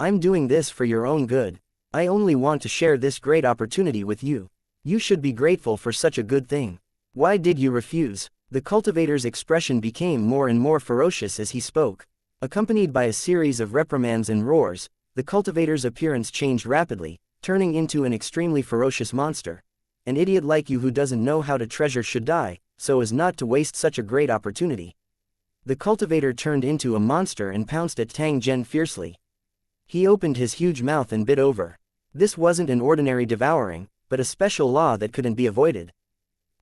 I'm doing this for your own good. I only want to share this great opportunity with you. You should be grateful for such a good thing. Why did you refuse?" The cultivator's expression became more and more ferocious as he spoke. Accompanied by a series of reprimands and roars, the cultivator's appearance changed rapidly, turning into an extremely ferocious monster. "An idiot like you who doesn't know how to treasure should die, so as not to waste such a great opportunity." The cultivator turned into a monster and pounced at Tang Zhen fiercely. He opened his huge mouth and bit over. This wasn't an ordinary devouring, but a special law that couldn't be avoided.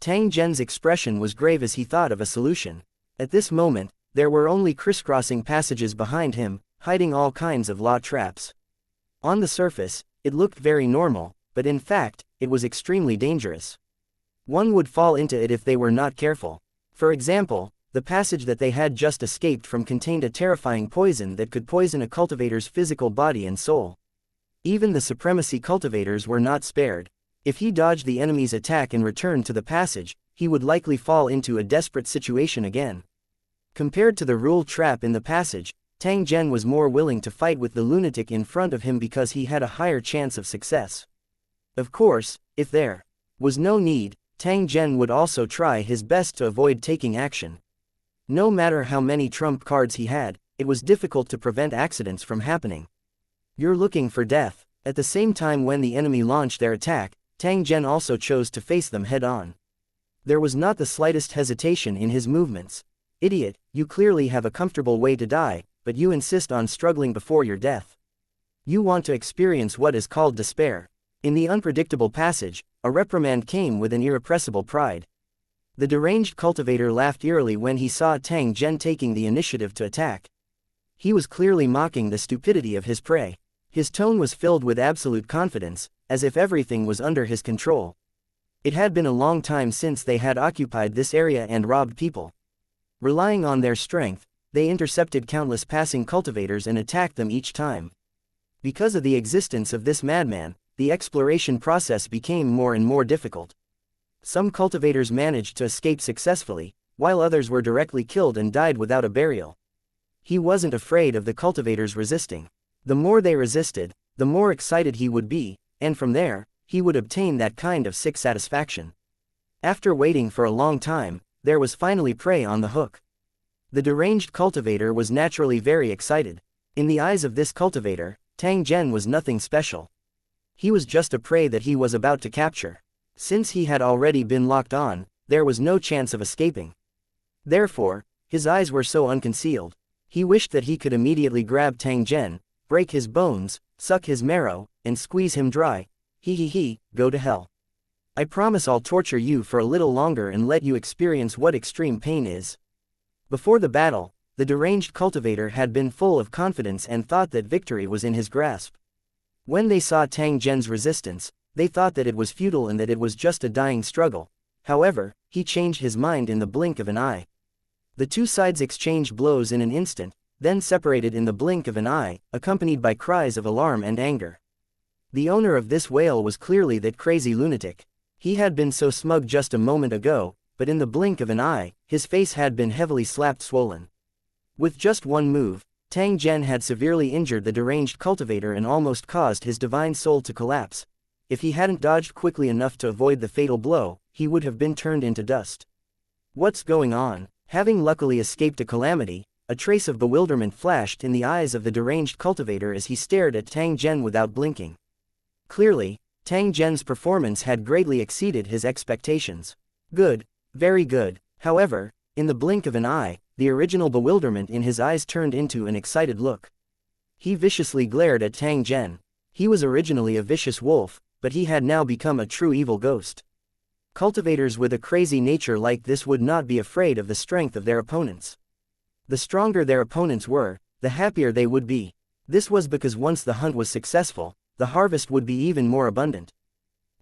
Tang Zhen's expression was grave as he thought of a solution. At this moment, there were only crisscrossing passages behind him, hiding all kinds of law traps. On the surface, it looked very normal, but in fact, it was extremely dangerous. One would fall into it if they were not careful. For example, the passage that they had just escaped from contained a terrifying poison that could poison a cultivator's physical body and soul. Even the supremacy cultivators were not spared. If he dodged the enemy's attack and returned to the passage, he would likely fall into a desperate situation again. Compared to the rule trap in the passage, Tang Zhen was more willing to fight with the lunatic in front of him because he had a higher chance of success. Of course, if there was no need, Tang Zhen would also try his best to avoid taking action. No matter how many trump cards he had, it was difficult to prevent accidents from happening. "You're looking for death." At the same time when the enemy launched their attack, Tang Zhen also chose to face them head-on. There was not the slightest hesitation in his movements. "Idiot, you clearly have a comfortable way to die, but you insist on struggling before your death. You want to experience what is called despair." In the unpredictable passage, a reprimand came with an irrepressible pride. The deranged cultivator laughed eerily when he saw Tang Zhen taking the initiative to attack. He was clearly mocking the stupidity of his prey. His tone was filled with absolute confidence, as if everything was under his control. It had been a long time since they had occupied this area and robbed people. Relying on their strength, they intercepted countless passing cultivators and attacked them each time. Because of the existence of this madman, the exploration process became more and more difficult. Some cultivators managed to escape successfully, while others were directly killed and died without a burial. He wasn't afraid of the cultivators resisting. The more they resisted, the more excited he would be, and from there, he would obtain that kind of sick satisfaction. After waiting for a long time, there was finally prey on the hook. The deranged cultivator was naturally very excited. In the eyes of this cultivator, Tang Zhen was nothing special. He was just a prey that he was about to capture. Since he had already been locked on, there was no chance of escaping. Therefore, his eyes were so unconcealed. He wished that he could immediately grab Tang Zhen, break his bones, suck his marrow, and squeeze him dry. Go to hell. I promise I'll torture you for a little longer and let you experience what extreme pain is. Before the battle, the deranged cultivator had been full of confidence and thought that victory was in his grasp. When they saw Tang Zhen's resistance, they thought that it was futile and that it was just a dying struggle. However, he changed his mind in the blink of an eye. The two sides exchanged blows in an instant, then separated in the blink of an eye, accompanied by cries of alarm and anger. The owner of this whale was clearly that crazy lunatic. He had been so smug just a moment ago, but in the blink of an eye, his face had been heavily slapped swollen. With just one move, Tang Zhen had severely injured the deranged cultivator and almost caused his divine soul to collapse. If he hadn't dodged quickly enough to avoid the fatal blow, he would have been turned into dust. What's going on? Having luckily escaped a calamity, a trace of bewilderment flashed in the eyes of the deranged cultivator as he stared at Tang Zhen without blinking. Clearly, Tang Zhen's performance had greatly exceeded his expectations. Good, very good. However, in the blink of an eye, the original bewilderment in his eyes turned into an excited look. He viciously glared at Tang Zhen. He was originally a vicious wolf, but he had now become a true evil ghost. Cultivators with a crazy nature like this would not be afraid of the strength of their opponents. The stronger their opponents were, the happier they would be. This was because once the hunt was successful, the harvest would be even more abundant.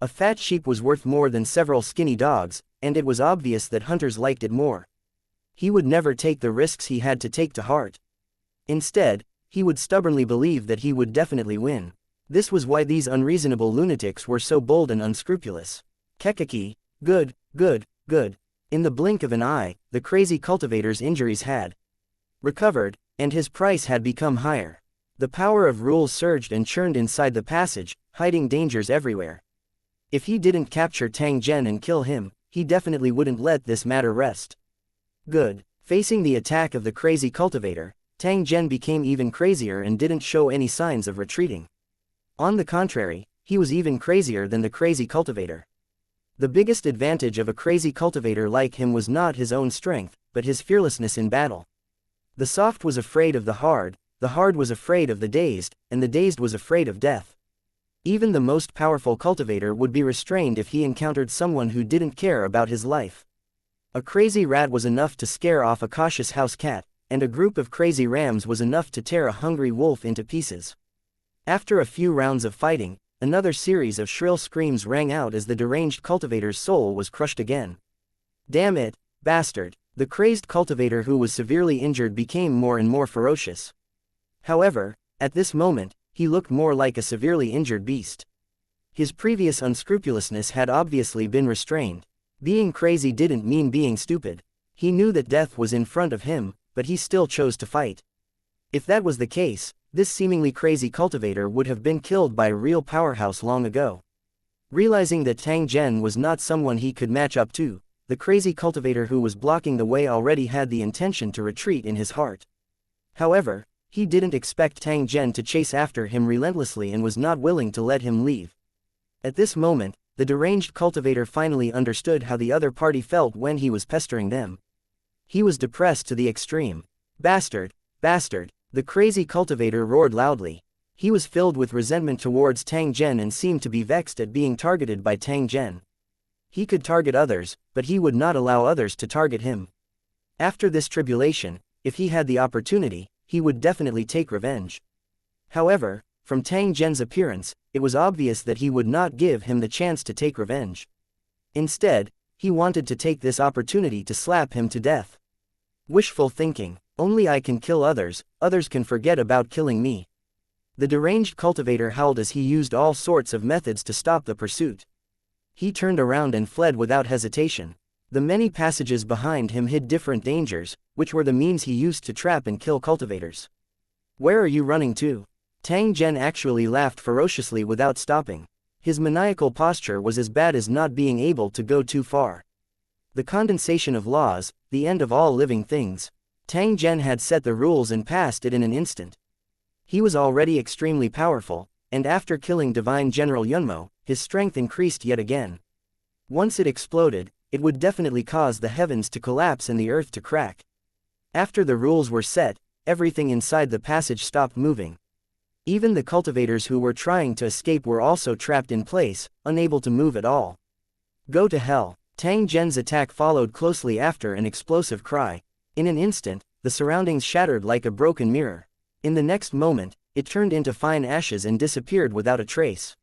A fat sheep was worth more than several skinny dogs, and it was obvious that hunters liked it more. He would never take the risks he had to take to heart. Instead, he would stubbornly believe that he would definitely win. This was why these unreasonable lunatics were so bold and unscrupulous. Kekaki, good. In the blink of an eye, the crazy cultivator's injuries had recovered, and his price had become higher. The power of rules surged and churned inside the passage, hiding dangers everywhere. If he didn't capture Tang Zhen and kill him, he definitely wouldn't let this matter rest. Good. Facing the attack of the crazy cultivator, Tang Zhen became even crazier and didn't show any signs of retreating. On the contrary, he was even crazier than the crazy cultivator. The biggest advantage of a crazy cultivator like him was not his own strength, but his fearlessness in battle. The soft was afraid of the hard was afraid of the dazed, and the dazed was afraid of death. Even the most powerful cultivator would be restrained if he encountered someone who didn't care about his life. A crazy rat was enough to scare off a cautious house cat, and a group of crazy rams was enough to tear a hungry wolf into pieces. After a few rounds of fighting, another series of shrill screams rang out as the deranged cultivator's soul was crushed again. Damn it, bastard! The crazed cultivator who was severely injured became more and more ferocious. However, at this moment, he looked more like a severely injured beast. His previous unscrupulousness had obviously been restrained. Being crazy didn't mean being stupid. He knew that death was in front of him, but he still chose to fight. If that was the case, this seemingly crazy cultivator would have been killed by a real powerhouse long ago. Realizing that Tang Zhen was not someone he could match up to, the crazy cultivator who was blocking the way already had the intention to retreat in his heart. However, he didn't expect Tang Zhen to chase after him relentlessly and was not willing to let him leave. At this moment, the deranged cultivator finally understood how the other party felt when he was pestering them. He was depressed to the extreme. Bastard! Bastard! The crazy cultivator roared loudly. He was filled with resentment towards Tang Zhen and seemed to be vexed at being targeted by Tang Zhen. He could target others, but he would not allow others to target him. After this tribulation, if he had the opportunity, he would definitely take revenge. However, from Tang Zhen's appearance, it was obvious that he would not give him the chance to take revenge. Instead, he wanted to take this opportunity to slap him to death. Wishful thinking. Only I can kill others, others can forget about killing me. The deranged cultivator howled as he used all sorts of methods to stop the pursuit. He turned around and fled without hesitation. The many passages behind him hid different dangers, which were the means he used to trap and kill cultivators. Where are you running to? Tang Zhen actually laughed ferociously without stopping. His maniacal posture was as bad as not being able to go too far. The condensation of laws, the end of all living things. Tang Zhen had set the rules and passed it in an instant. He was already extremely powerful, and after killing Divine General Yunmo, his strength increased yet again. Once it exploded, it would definitely cause the heavens to collapse and the earth to crack. After the rules were set, everything inside the passage stopped moving. Even the cultivators who were trying to escape were also trapped in place, unable to move at all. Go to hell. Tang Zhen's attack followed closely after an explosive cry. In an instant, the surroundings shattered like a broken mirror. In the next moment, it turned into fine ashes and disappeared without a trace.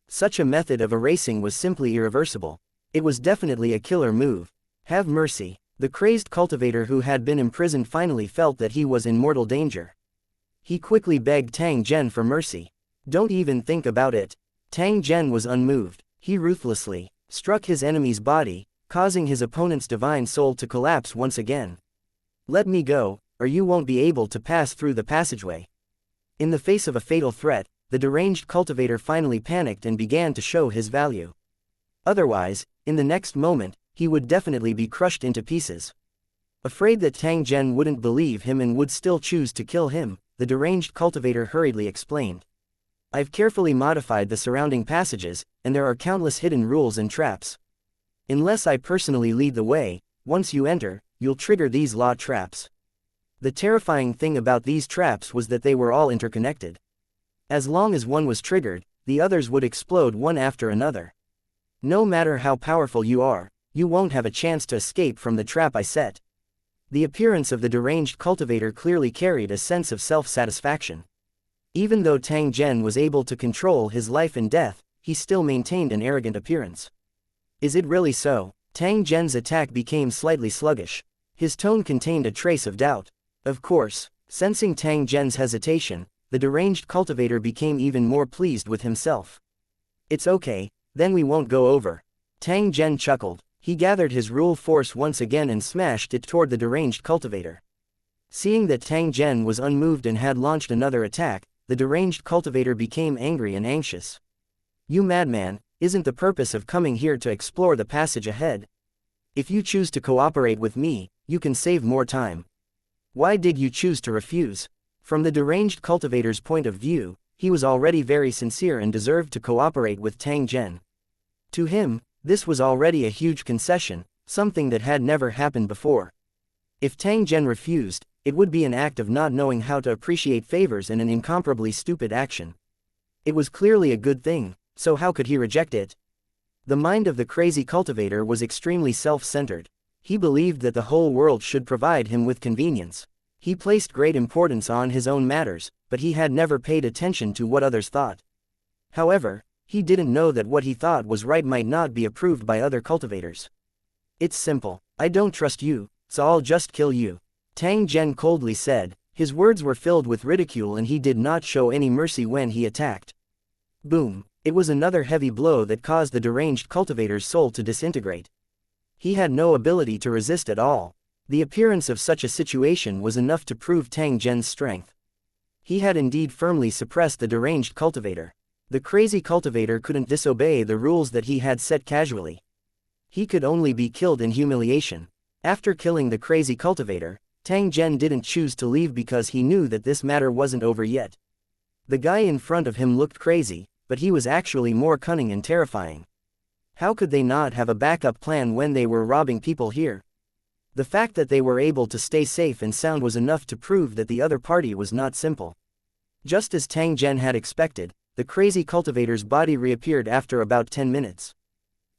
Such a method of erasing was simply irreversible. It was definitely a killer move. Have mercy. The crazed cultivator who had been imprisoned finally felt that he was in mortal danger. He quickly begged Tang Zhen for mercy. Don't even think about it. Tang Zhen was unmoved. He ruthlessly struck his enemy's body, causing his opponent's divine soul to collapse once again. Let me go, or you won't be able to pass through the passageway. In the face of a fatal threat, the deranged cultivator finally panicked and began to show his value. Otherwise, in the next moment, he would definitely be crushed into pieces. Afraid that Tang Zhen wouldn't believe him and would still choose to kill him, the deranged cultivator hurriedly explained. I've carefully modified the surrounding passages, and there are countless hidden rules and traps. Unless I personally lead the way, once you enter, you'll trigger these law traps. The terrifying thing about these traps was that they were all interconnected. As long as one was triggered, the others would explode one after another. No matter how powerful you are, you won't have a chance to escape from the trap I set. The appearance of the deranged cultivator clearly carried a sense of self-satisfaction. Even though Tang Zhen was able to control his life and death, he still maintained an arrogant appearance. Is it really so? Tang Zhen's attack became slightly sluggish. His tone contained a trace of doubt. Of course, sensing Tang Zhen's hesitation, the deranged cultivator became even more pleased with himself. It's okay, then we won't go over. Tang Zhen chuckled. He gathered his rule force once again and smashed it toward the deranged cultivator. Seeing that Tang Zhen was unmoved and had launched another attack, the deranged cultivator became angry and anxious. You madman, isn't the purpose of coming here to explore the passage ahead? If you choose to cooperate with me, you can save more time. Why did you choose to refuse? From the deranged cultivator's point of view, he was already very sincere and deserved to cooperate with Tang Zhen. To him, this was already a huge concession, something that had never happened before. If Tang Zhen refused, it would be an act of not knowing how to appreciate favors and an incomparably stupid action. It was clearly a good thing, so how could he reject it? The mind of the crazy cultivator was extremely self-centered. He believed that the whole world should provide him with convenience. He placed great importance on his own matters, but he had never paid attention to what others thought. However, he didn't know that what he thought was right might not be approved by other cultivators. It's simple. I don't trust you, so I'll just kill you. Tang Zhen coldly said. His words were filled with ridicule and he did not show any mercy when he attacked. Boom! It was another heavy blow that caused the deranged cultivator's soul to disintegrate. He had no ability to resist at all. The appearance of such a situation was enough to prove Tang Zhen's strength. He had indeed firmly suppressed the deranged cultivator. The crazy cultivator couldn't disobey the rules that he had set casually. He could only be killed in humiliation. After killing the crazy cultivator, Tang Zhen didn't choose to leave because he knew that this matter wasn't over yet. The guy in front of him looked crazy, but he was actually more cunning and terrifying. How could they not have a backup plan when they were robbing people here? The fact that they were able to stay safe and sound was enough to prove that the other party was not simple. Just as Tang Zhen had expected, the crazy cultivator's body reappeared after about 10 minutes.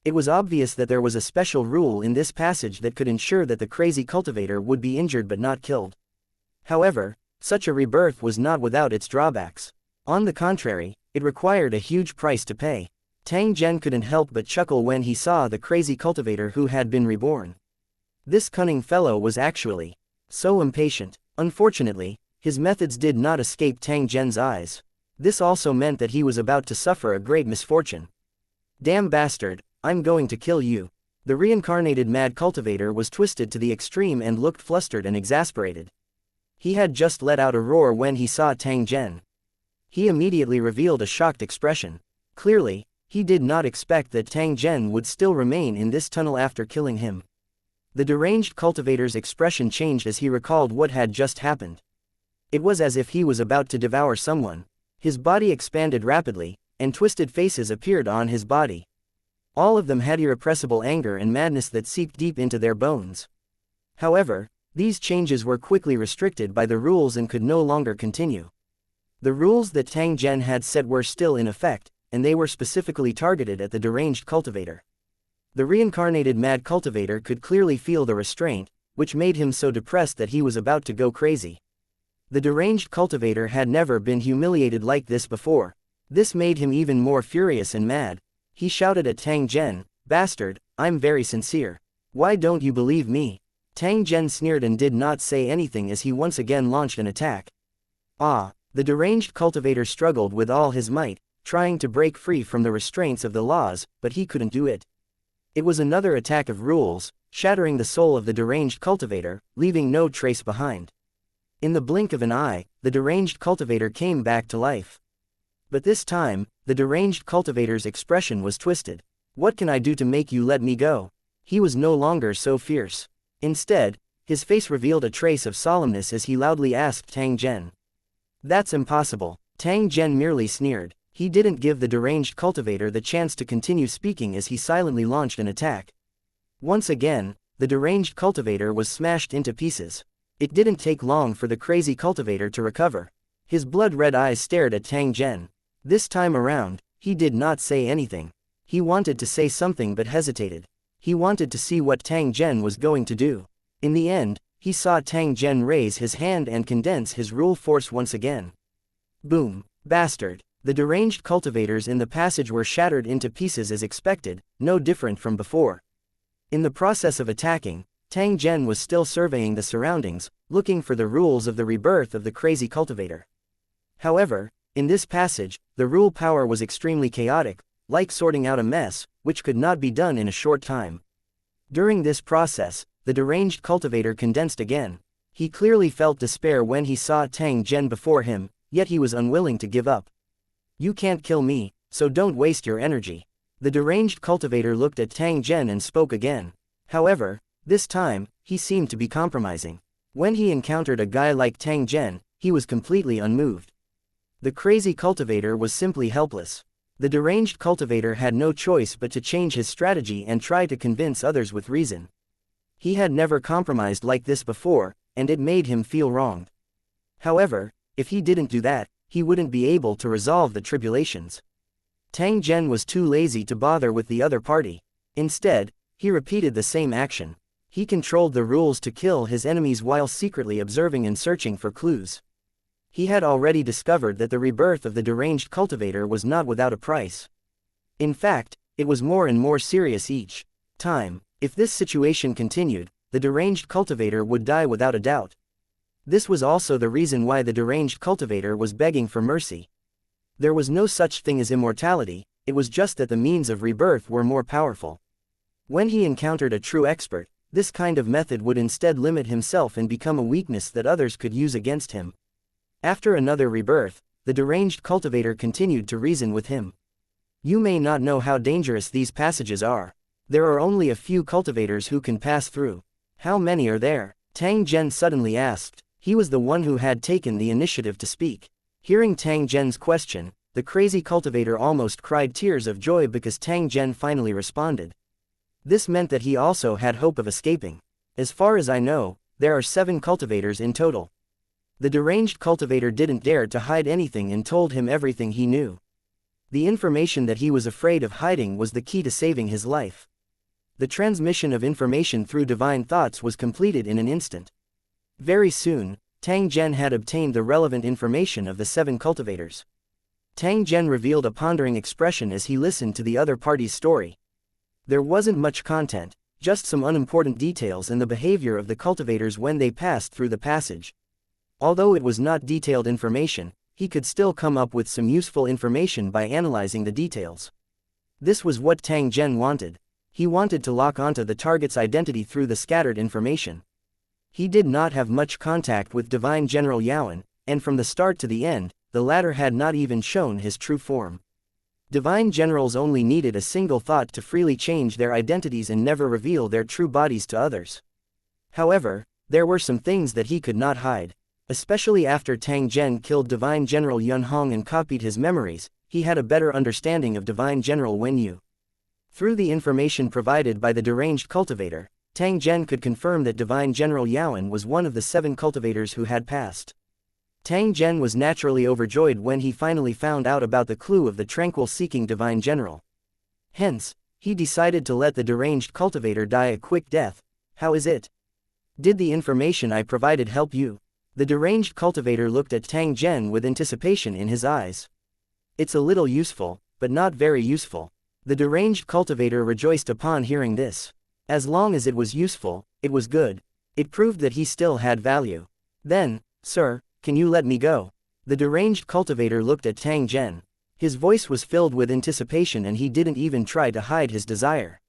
It was obvious that there was a special rule in this passage that could ensure that the crazy cultivator would be injured but not killed. However, such a rebirth was not without its drawbacks. On the contrary, it required a huge price to pay. Tang Zhen couldn't help but chuckle when he saw the crazy cultivator who had been reborn. This cunning fellow was actually so impatient. Unfortunately, his methods did not escape Tang Zhen's eyes. This also meant that he was about to suffer a great misfortune. Damn bastard, I'm going to kill you. The reincarnated mad cultivator was twisted to the extreme and looked flustered and exasperated. He had just let out a roar when he saw Tang Zhen. He immediately revealed a shocked expression. Clearly, he did not expect that Tang Zhen would still remain in this tunnel after killing him. The deranged cultivator's expression changed as he recalled what had just happened. It was as if he was about to devour someone. His body expanded rapidly, and twisted faces appeared on his body. All of them had irrepressible anger and madness that seeped deep into their bones. However, these changes were quickly restricted by the rules and could no longer continue. The rules that Tang Zhen had set were still in effect, and they were specifically targeted at the deranged cultivator. The reincarnated mad cultivator could clearly feel the restraint, which made him so depressed that he was about to go crazy. The deranged cultivator had never been humiliated like this before. This made him even more furious and mad. He shouted at Tang Zhen, "Bastard, I'm very sincere. Why don't you believe me?" Tang Zhen sneered and did not say anything as he once again launched an attack. The deranged cultivator struggled with all his might, trying to break free from the restraints of the laws, but he couldn't do it. It was another attack of rules, shattering the soul of the deranged cultivator, leaving no trace behind. In the blink of an eye, the deranged cultivator came back to life. But this time, the deranged cultivator's expression was twisted. "What can I do to make you let me go?" He was no longer so fierce. Instead, his face revealed a trace of solemnness as he loudly asked Tang Zhen. "That's impossible." Tang Zhen merely sneered. He didn't give the deranged cultivator the chance to continue speaking as he silently launched an attack. Once again, the deranged cultivator was smashed into pieces. It didn't take long for the crazy cultivator to recover. His blood-red eyes stared at Tang Zhen. This time around, he did not say anything. He wanted to say something but hesitated. He wanted to see what Tang Zhen was going to do. In the end, he saw Tang Zhen raise his hand and condense his rule force once again. Boom! Bastard! The deranged cultivators in the passage were shattered into pieces as expected, no different from before. In the process of attacking, Tang Zhen was still surveying the surroundings, looking for the rules of the rebirth of the crazy cultivator. However, in this passage, the rule power was extremely chaotic, like sorting out a mess, which could not be done in a short time. During this process, the deranged cultivator condensed again. He clearly felt despair when he saw Tang Zhen before him, yet he was unwilling to give up. "You can't kill me, so don't waste your energy." The deranged cultivator looked at Tang Zhen and spoke again. However, this time, he seemed to be compromising. When he encountered a guy like Tang Zhen, he was completely unmoved. The crazy cultivator was simply helpless. The deranged cultivator had no choice but to change his strategy and try to convince others with reason. He had never compromised like this before, and it made him feel wronged. However, if he didn't do that, he wouldn't be able to resolve the tribulations. Tang Zhen was too lazy to bother with the other party. Instead, he repeated the same action. He controlled the rules to kill his enemies while secretly observing and searching for clues. He had already discovered that the rebirth of the deranged cultivator was not without a price. In fact, it was more and more serious each time. If this situation continued, the deranged cultivator would die without a doubt. This was also the reason why the deranged cultivator was begging for mercy. There was no such thing as immortality, it was just that the means of rebirth were more powerful. When he encountered a true expert, this kind of method would instead limit himself and become a weakness that others could use against him. After another rebirth, the deranged cultivator continued to reason with him. "You may not know how dangerous these passages are. There are only a few cultivators who can pass through. How many are there?" Tang Zhen suddenly asked. He was the one who had taken the initiative to speak. Hearing Tang Zhen's question, the crazy cultivator almost cried tears of joy because Tang Zhen finally responded. This meant that he also had hope of escaping. "As far as I know, there are 7 cultivators in total." The deranged cultivator didn't dare to hide anything and told him everything he knew. The information that he was afraid of hiding was the key to saving his life. The transmission of information through divine thoughts was completed in an instant. Very soon, Tang Zhen had obtained the relevant information of the 7 cultivators. Tang Zhen revealed a pondering expression as he listened to the other party's story. There wasn't much content, just some unimportant details and the behavior of the cultivators when they passed through the passage. Although it was not detailed information, he could still come up with some useful information by analyzing the details. This was what Tang Zhen wanted. He wanted to lock onto the target's identity through the scattered information. He did not have much contact with Divine General Yaowen, and from the start to the end, the latter had not even shown his true form. Divine generals only needed a single thought to freely change their identities and never reveal their true bodies to others. However, there were some things that he could not hide. Especially after Tang Zhen killed Divine General Yun Hong and copied his memories, he had a better understanding of Divine General Wen Yu. Through the information provided by the deranged cultivator, Tang Zhen could confirm that Divine General Yaowen was one of the 7 cultivators who had passed. Tang Zhen was naturally overjoyed when he finally found out about the clue of the tranquil-seeking Divine General. Hence, he decided to let the deranged cultivator die a quick death. How is it? Did the information I provided help you? The deranged cultivator looked at Tang Zhen with anticipation in his eyes. It's a little useful, but not very useful. The deranged cultivator rejoiced upon hearing this. As long as it was useful, it was good. It proved that he still had value. Then, sir, can you let me go? The deranged cultivator looked at Tang Zhen. His voice was filled with anticipation and he didn't even try to hide his desire.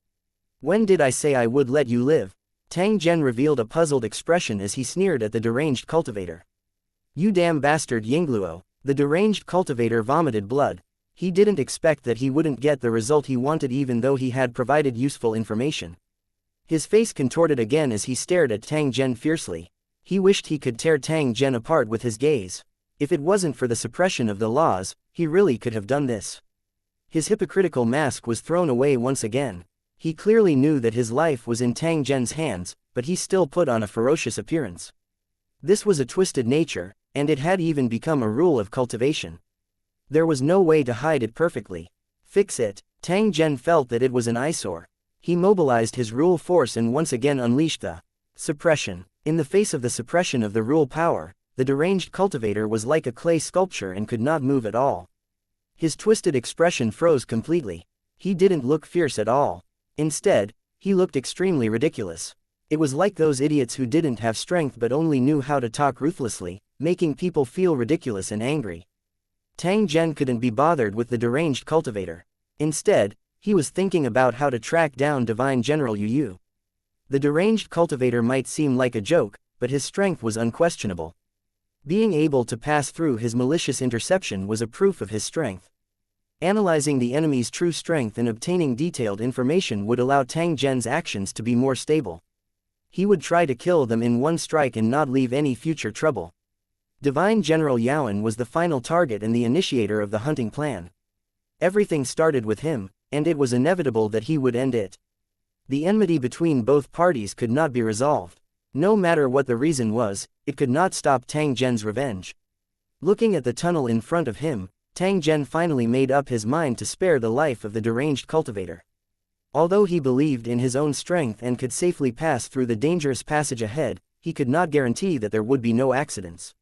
When did I say I would let you live? Tang Zhen revealed a puzzled expression as he sneered at the deranged cultivator. You damn bastard Yingluo. The deranged cultivator vomited blood. He didn't expect that he wouldn't get the result he wanted even though he had provided useful information. His face contorted again as he stared at Tang Zhen fiercely. He wished he could tear Tang Zhen apart with his gaze. If it wasn't for the suppression of the laws, he really could have done this. His hypocritical mask was thrown away once again. He clearly knew that his life was in Tang Zhen's hands, but he still put on a ferocious appearance. This was a twisted nature, and it had even become a rule of cultivation. There was no way to hide it perfectly. Fix it. Tang Zhen felt that it was an eyesore. He mobilized his rule force and once again unleashed the suppression. In the face of the suppression of the rule power, the deranged cultivator was like a clay sculpture and could not move at all. His twisted expression froze completely. He didn't look fierce at all. Instead, he looked extremely ridiculous. It was like those idiots who didn't have strength but only knew how to talk ruthlessly, making people feel ridiculous and angry. Tang Zhen couldn't be bothered with the deranged cultivator. Instead, he was thinking about how to track down Divine General Yu Yu. The deranged cultivator might seem like a joke, but his strength was unquestionable. Being able to pass through his malicious interception was a proof of his strength. Analyzing the enemy's true strength and obtaining detailed information would allow Tang Zhen's actions to be more stable. He would try to kill them in one strike and not leave any future trouble. Divine General Yaowen was the final target and the initiator of the hunting plan. Everything started with him, and it was inevitable that he would end it. The enmity between both parties could not be resolved. No matter what the reason was, it could not stop Tang Zhen's revenge. Looking at the tunnel in front of him, Tang Zhen finally made up his mind to spare the life of the deranged cultivator. Although he believed in his own strength and could safely pass through the dangerous passage ahead, he could not guarantee that there would be no accidents.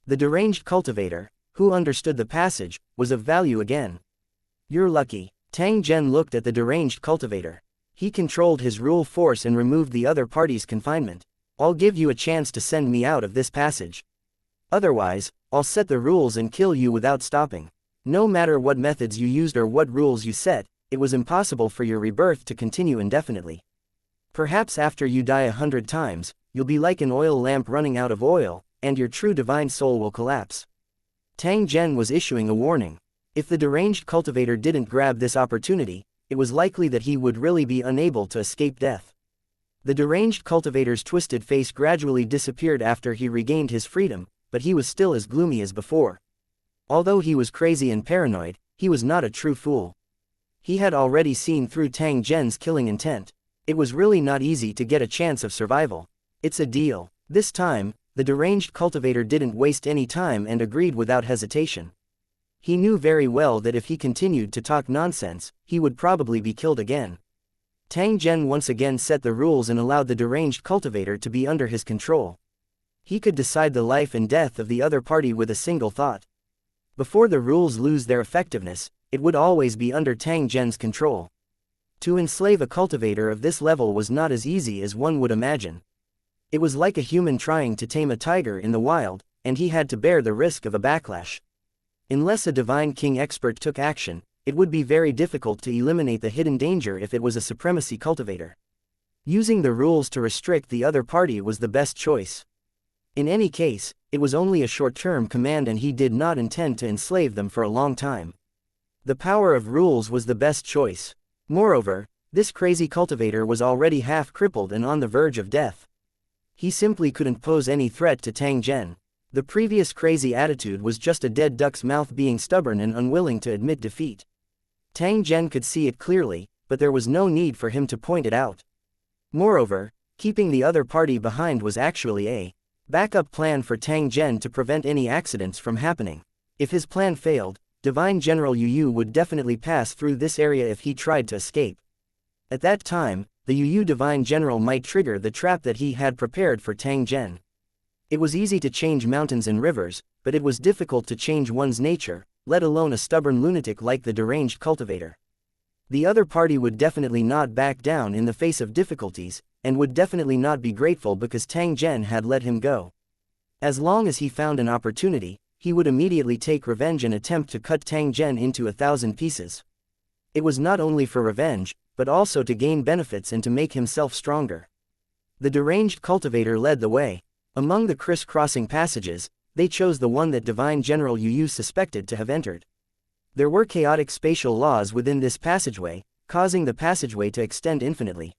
The deranged cultivator, who understood the passage, was of value again. You're lucky. Tang Zhen looked at the deranged cultivator. He controlled his rule force and removed the other party's confinement. I'll give you a chance to send me out of this passage. Otherwise, I'll set the rules and kill you without stopping. No matter what methods you used or what rules you set, it was impossible for your rebirth to continue indefinitely. Perhaps after you die 100 times, you'll be like an oil lamp running out of oil, and your true divine soul will collapse. Tang Zhen was issuing a warning. If the deranged cultivator didn't grab this opportunity, it was likely that he would really be unable to escape death. The deranged cultivator's twisted face gradually disappeared after he regained his freedom, but he was still as gloomy as before. Although he was crazy and paranoid, he was not a true fool. He had already seen through Tang Zhen's killing intent. It was really not easy to get a chance of survival. It's a deal. This time, the deranged cultivator didn't waste any time and agreed without hesitation. He knew very well that if he continued to talk nonsense, he would probably be killed again. Tang Zhen once again set the rules and allowed the deranged cultivator to be under his control. He could decide the life and death of the other party with a single thought. Before the rules lose their effectiveness, it would always be under Tang Zhen's control. To enslave a cultivator of this level was not as easy as one would imagine. It was like a human trying to tame a tiger in the wild, and he had to bear the risk of a backlash. Unless a divine king expert took action, it would be very difficult to eliminate the hidden danger if it was a supremacy cultivator. Using the rules to restrict the other party was the best choice. In any case, it was only a short-term command and he did not intend to enslave them for a long time. The power of rules was the best choice. Moreover, this crazy cultivator was already half crippled and on the verge of death. He simply couldn't pose any threat to Tang Zhen. The previous crazy attitude was just a dead duck's mouth being stubborn and unwilling to admit defeat. Tang Zhen could see it clearly, but there was no need for him to point it out. Moreover, keeping the other party behind was actually a backup plan for Tang Zhen to prevent any accidents from happening. If his plan failed, Divine General Yu would definitely pass through this area if he tried to escape. At that time, the Yu Divine General might trigger the trap that he had prepared for Tang Zhen. It was easy to change mountains and rivers, but it was difficult to change one's nature, let alone a stubborn lunatic like the deranged cultivator. The other party would definitely not back down in the face of difficulties, and would definitely not be grateful because Tang Zhen had let him go. As long as he found an opportunity, he would immediately take revenge and attempt to cut Tang Zhen into 1,000 pieces. It was not only for revenge, but also to gain benefits and to make himself stronger. The deranged cultivator led the way. Among the criss-crossing passages, they chose the one that Divine General Yu suspected to have entered. There were chaotic spatial laws within this passageway, causing the passageway to extend infinitely.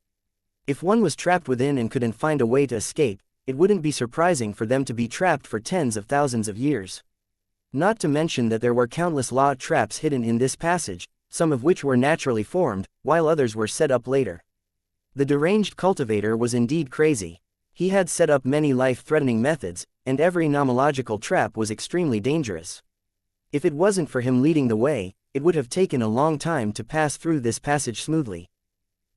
If one was trapped within and couldn't find a way to escape, it wouldn't be surprising for them to be trapped for tens of thousands of years. Not to mention that there were countless law traps hidden in this passage, some of which were naturally formed, while others were set up later. The deranged cultivator was indeed crazy. He had set up many life-threatening methods, and every nomological trap was extremely dangerous. If it wasn't for him leading the way, it would have taken a long time to pass through this passage smoothly.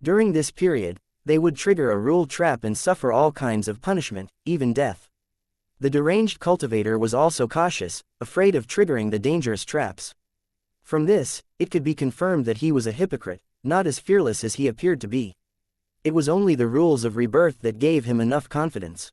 During this period, they would trigger a rule trap and suffer all kinds of punishment, even death. The deranged cultivator was also cautious, afraid of triggering the dangerous traps. From this, it could be confirmed that he was a hypocrite, not as fearless as he appeared to be. It was only the rules of rebirth that gave him enough confidence.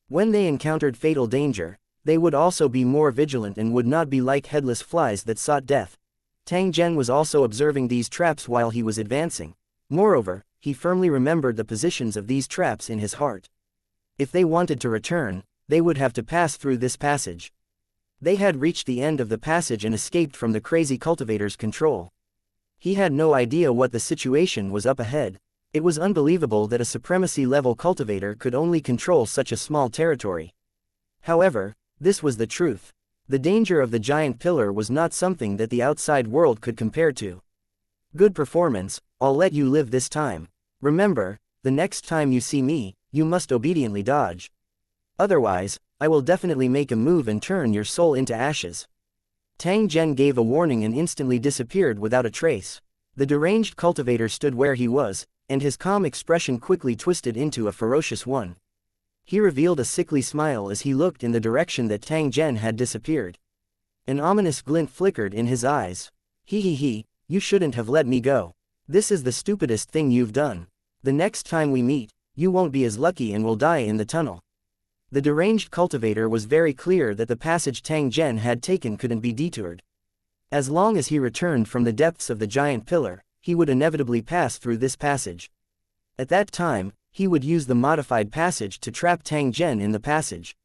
When they encountered fatal danger, they would also be more vigilant and would not be like headless flies that sought death. Tang Zhen was also observing these traps while he was advancing. Moreover, he firmly remembered the positions of these traps in his heart. If they wanted to return, they would have to pass through this passage. They had reached the end of the passage and escaped from the crazy cultivator's control. He had no idea what the situation was up ahead. It was unbelievable that a supremacy-level cultivator could only control such a small territory. However, this was the truth. The danger of the giant pillar was not something that the outside world could compare to. Good performance, I'll let you live this time. Remember, the next time you see me, you must obediently dodge. Otherwise, I will definitely make a move and turn your soul into ashes. Tang Zhen gave a warning and instantly disappeared without a trace. The deranged cultivator stood where he was, and his calm expression quickly twisted into a ferocious one. He revealed a sickly smile as he looked in the direction that Tang Zhen had disappeared. An ominous glint flickered in his eyes. He, you shouldn't have let me go. This is the stupidest thing you've done. The next time we meet, you won't be as lucky and will die in the tunnel. The deranged cultivator was very clear that the passage Tang Zhen had taken couldn't be detoured. As long as he returned from the depths of the giant pillar, he would inevitably pass through this passage. At that time, he would use the modified passage to trap Tang Zhen in the passage.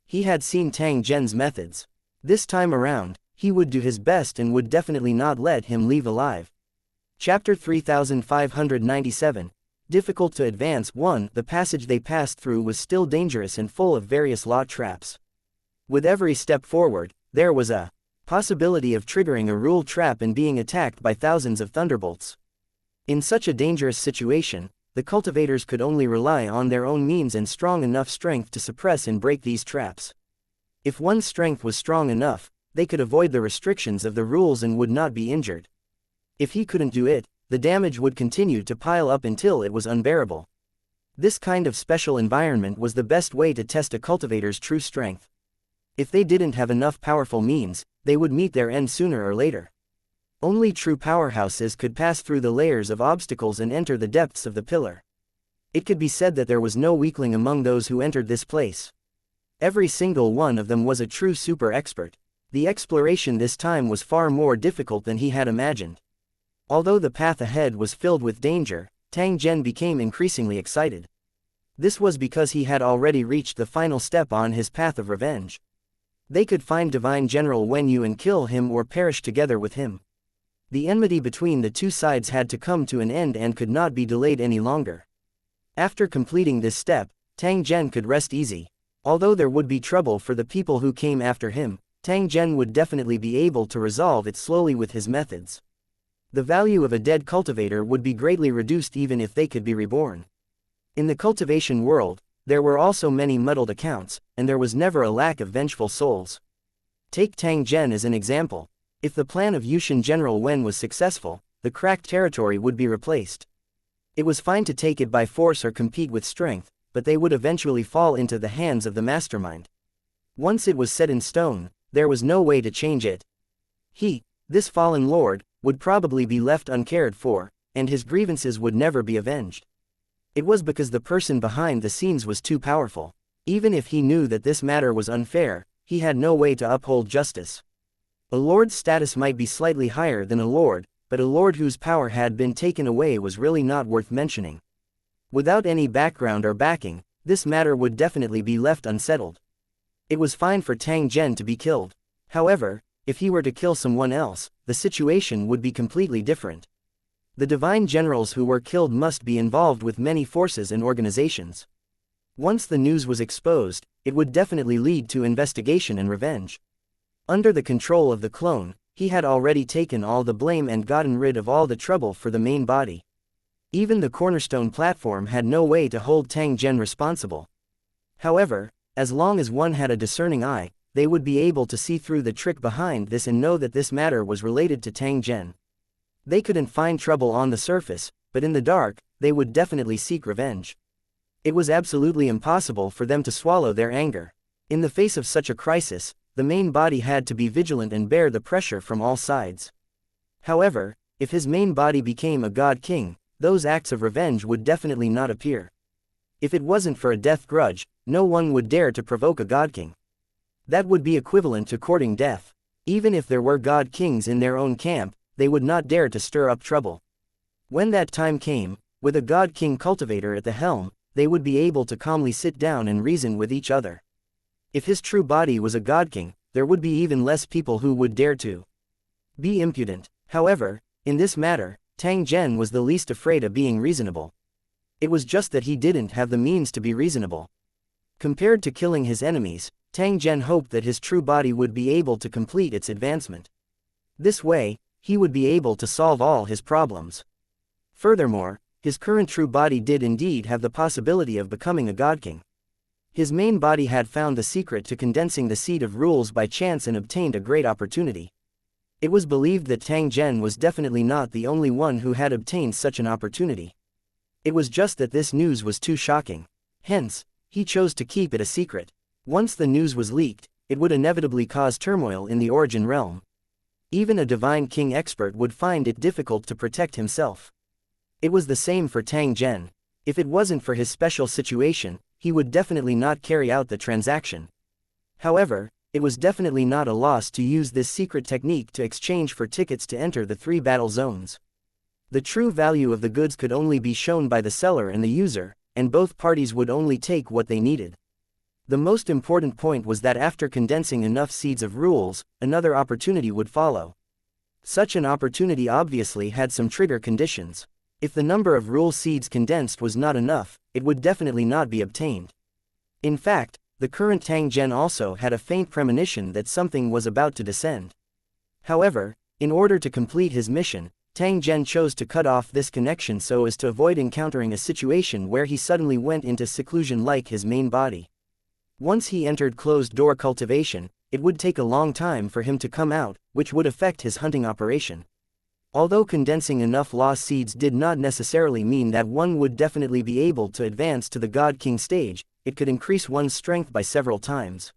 He had seen Tang Zhen's methods. This time around, he would do his best and would definitely not let him leave alive. Chapter 3597. Difficult to advance. 1. The passage they passed through was still dangerous and full of various law traps. With every step forward, there was a possibility of triggering a rule trap and being attacked by thousands of thunderbolts. In such a dangerous situation, the cultivators could only rely on their own means and strong enough strength to suppress and break these traps. If one's strength was strong enough, they could avoid the restrictions of the rules and would not be injured. If he couldn't do it, the damage would continue to pile up until it was unbearable. This kind of special environment was the best way to test a cultivator's true strength. If they didn't have enough powerful means, they would meet their end sooner or later. Only true powerhouses could pass through the layers of obstacles and enter the depths of the pillar. It could be said that there was no weakling among those who entered this place. Every single one of them was a true super expert. The exploration this time was far more difficult than he had imagined. Although the path ahead was filled with danger, Tang Zhen became increasingly excited. This was because he had already reached the final step on his path of revenge. They could find Divine General Wen Yu and kill him or perish together with him. The enmity between the two sides had to come to an end and could not be delayed any longer. After completing this step, Tang Zhen could rest easy. Although there would be trouble for the people who came after him, Tang Zhen would definitely be able to resolve it slowly with his methods. The value of a dead cultivator would be greatly reduced even if they could be reborn. In the cultivation world, there were also many muddled accounts, and there was never a lack of vengeful souls. Take Tang Zhen as an example. If the plan of Yushan General Wen was successful, the cracked territory would be replaced. It was fine to take it by force or compete with strength, but they would eventually fall into the hands of the mastermind. Once it was set in stone, there was no way to change it. This fallen lord, would probably be left uncared for, and his grievances would never be avenged. It was because the person behind the scenes was too powerful. Even if he knew that this matter was unfair, he had no way to uphold justice. A lord's status might be slightly higher than a lord, but a lord whose power had been taken away was really not worth mentioning. Without any background or backing, this matter would definitely be left unsettled. It was fine for Tang Zhen to be killed. However, if he were to kill someone else, the situation would be completely different. The divine generals who were killed must be involved with many forces and organizations. Once the news was exposed, it would definitely lead to investigation and revenge. Under the control of the clone, he had already taken all the blame and gotten rid of all the trouble for the main body. Even the cornerstone platform had no way to hold Tang Zhen responsible. However, as long as one had a discerning eye, they would be able to see through the trick behind this and know that this matter was related to Tang Zhen. They couldn't find trouble on the surface, but in the dark, they would definitely seek revenge. It was absolutely impossible for them to swallow their anger. In the face of such a crisis, the main body had to be vigilant and bear the pressure from all sides. However, if his main body became a god king, those acts of revenge would definitely not appear. If it wasn't for a death grudge, no one would dare to provoke a god king. That would be equivalent to courting death. Even if there were god kings in their own camp, they would not dare to stir up trouble. When that time came, with a god king cultivator at the helm, they would be able to calmly sit down and reason with each other. If his true body was a god king, there would be even less people who would dare to be impudent. However, in this matter, Tang Zhen was the least afraid of being reasonable. It was just that he didn't have the means to be reasonable. Compared to killing his enemies, Tang Zhen hoped that his true body would be able to complete its advancement. This way, he would be able to solve all his problems. Furthermore, his current true body did indeed have the possibility of becoming a god king. His main body had found the secret to condensing the seed of rules by chance and obtained a great opportunity. It was believed that Tang Zhen was definitely not the only one who had obtained such an opportunity. It was just that this news was too shocking. Hence, he chose to keep it a secret. Once the news was leaked, it would inevitably cause turmoil in the Origin realm. Even a divine king expert would find it difficult to protect himself. It was the same for Tang Zhen. If it wasn't for his special situation, he would definitely not carry out the transaction. However, it was definitely not a loss to use this secret technique to exchange for tickets to enter the 3 battle zones. The true value of the goods could only be shown by the seller and the user, and both parties would only take what they needed. The most important point was that after condensing enough seeds of rules, another opportunity would follow. Such an opportunity obviously had some trigger conditions. If the number of rule seeds condensed was not enough, it would definitely not be obtained. In fact, the current Tang Zhen also had a faint premonition that something was about to descend. However, in order to complete his mission, Tang Zhen chose to cut off this connection so as to avoid encountering a situation where he suddenly went into seclusion like his main body. Once he entered closed-door cultivation, it would take a long time for him to come out, which would affect his hunting operation. Although condensing enough law seeds did not necessarily mean that one would definitely be able to advance to the God King stage, it could increase one's strength by several times.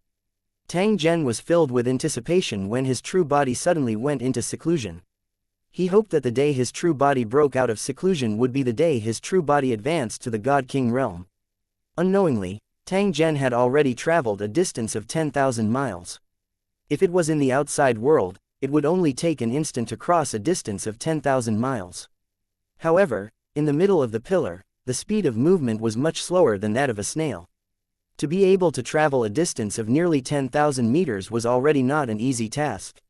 Tang Zhen was filled with anticipation when his true body suddenly went into seclusion. He hoped that the day his true body broke out of seclusion would be the day his true body advanced to the God King realm. Unknowingly, Tang Zhen had already traveled a distance of 10,000 miles. If it was in the outside world, it would only take an instant to cross a distance of 10,000 miles. However, in the middle of the pillar, the speed of movement was much slower than that of a snail. To be able to travel a distance of nearly 10,000 meters was already not an easy task.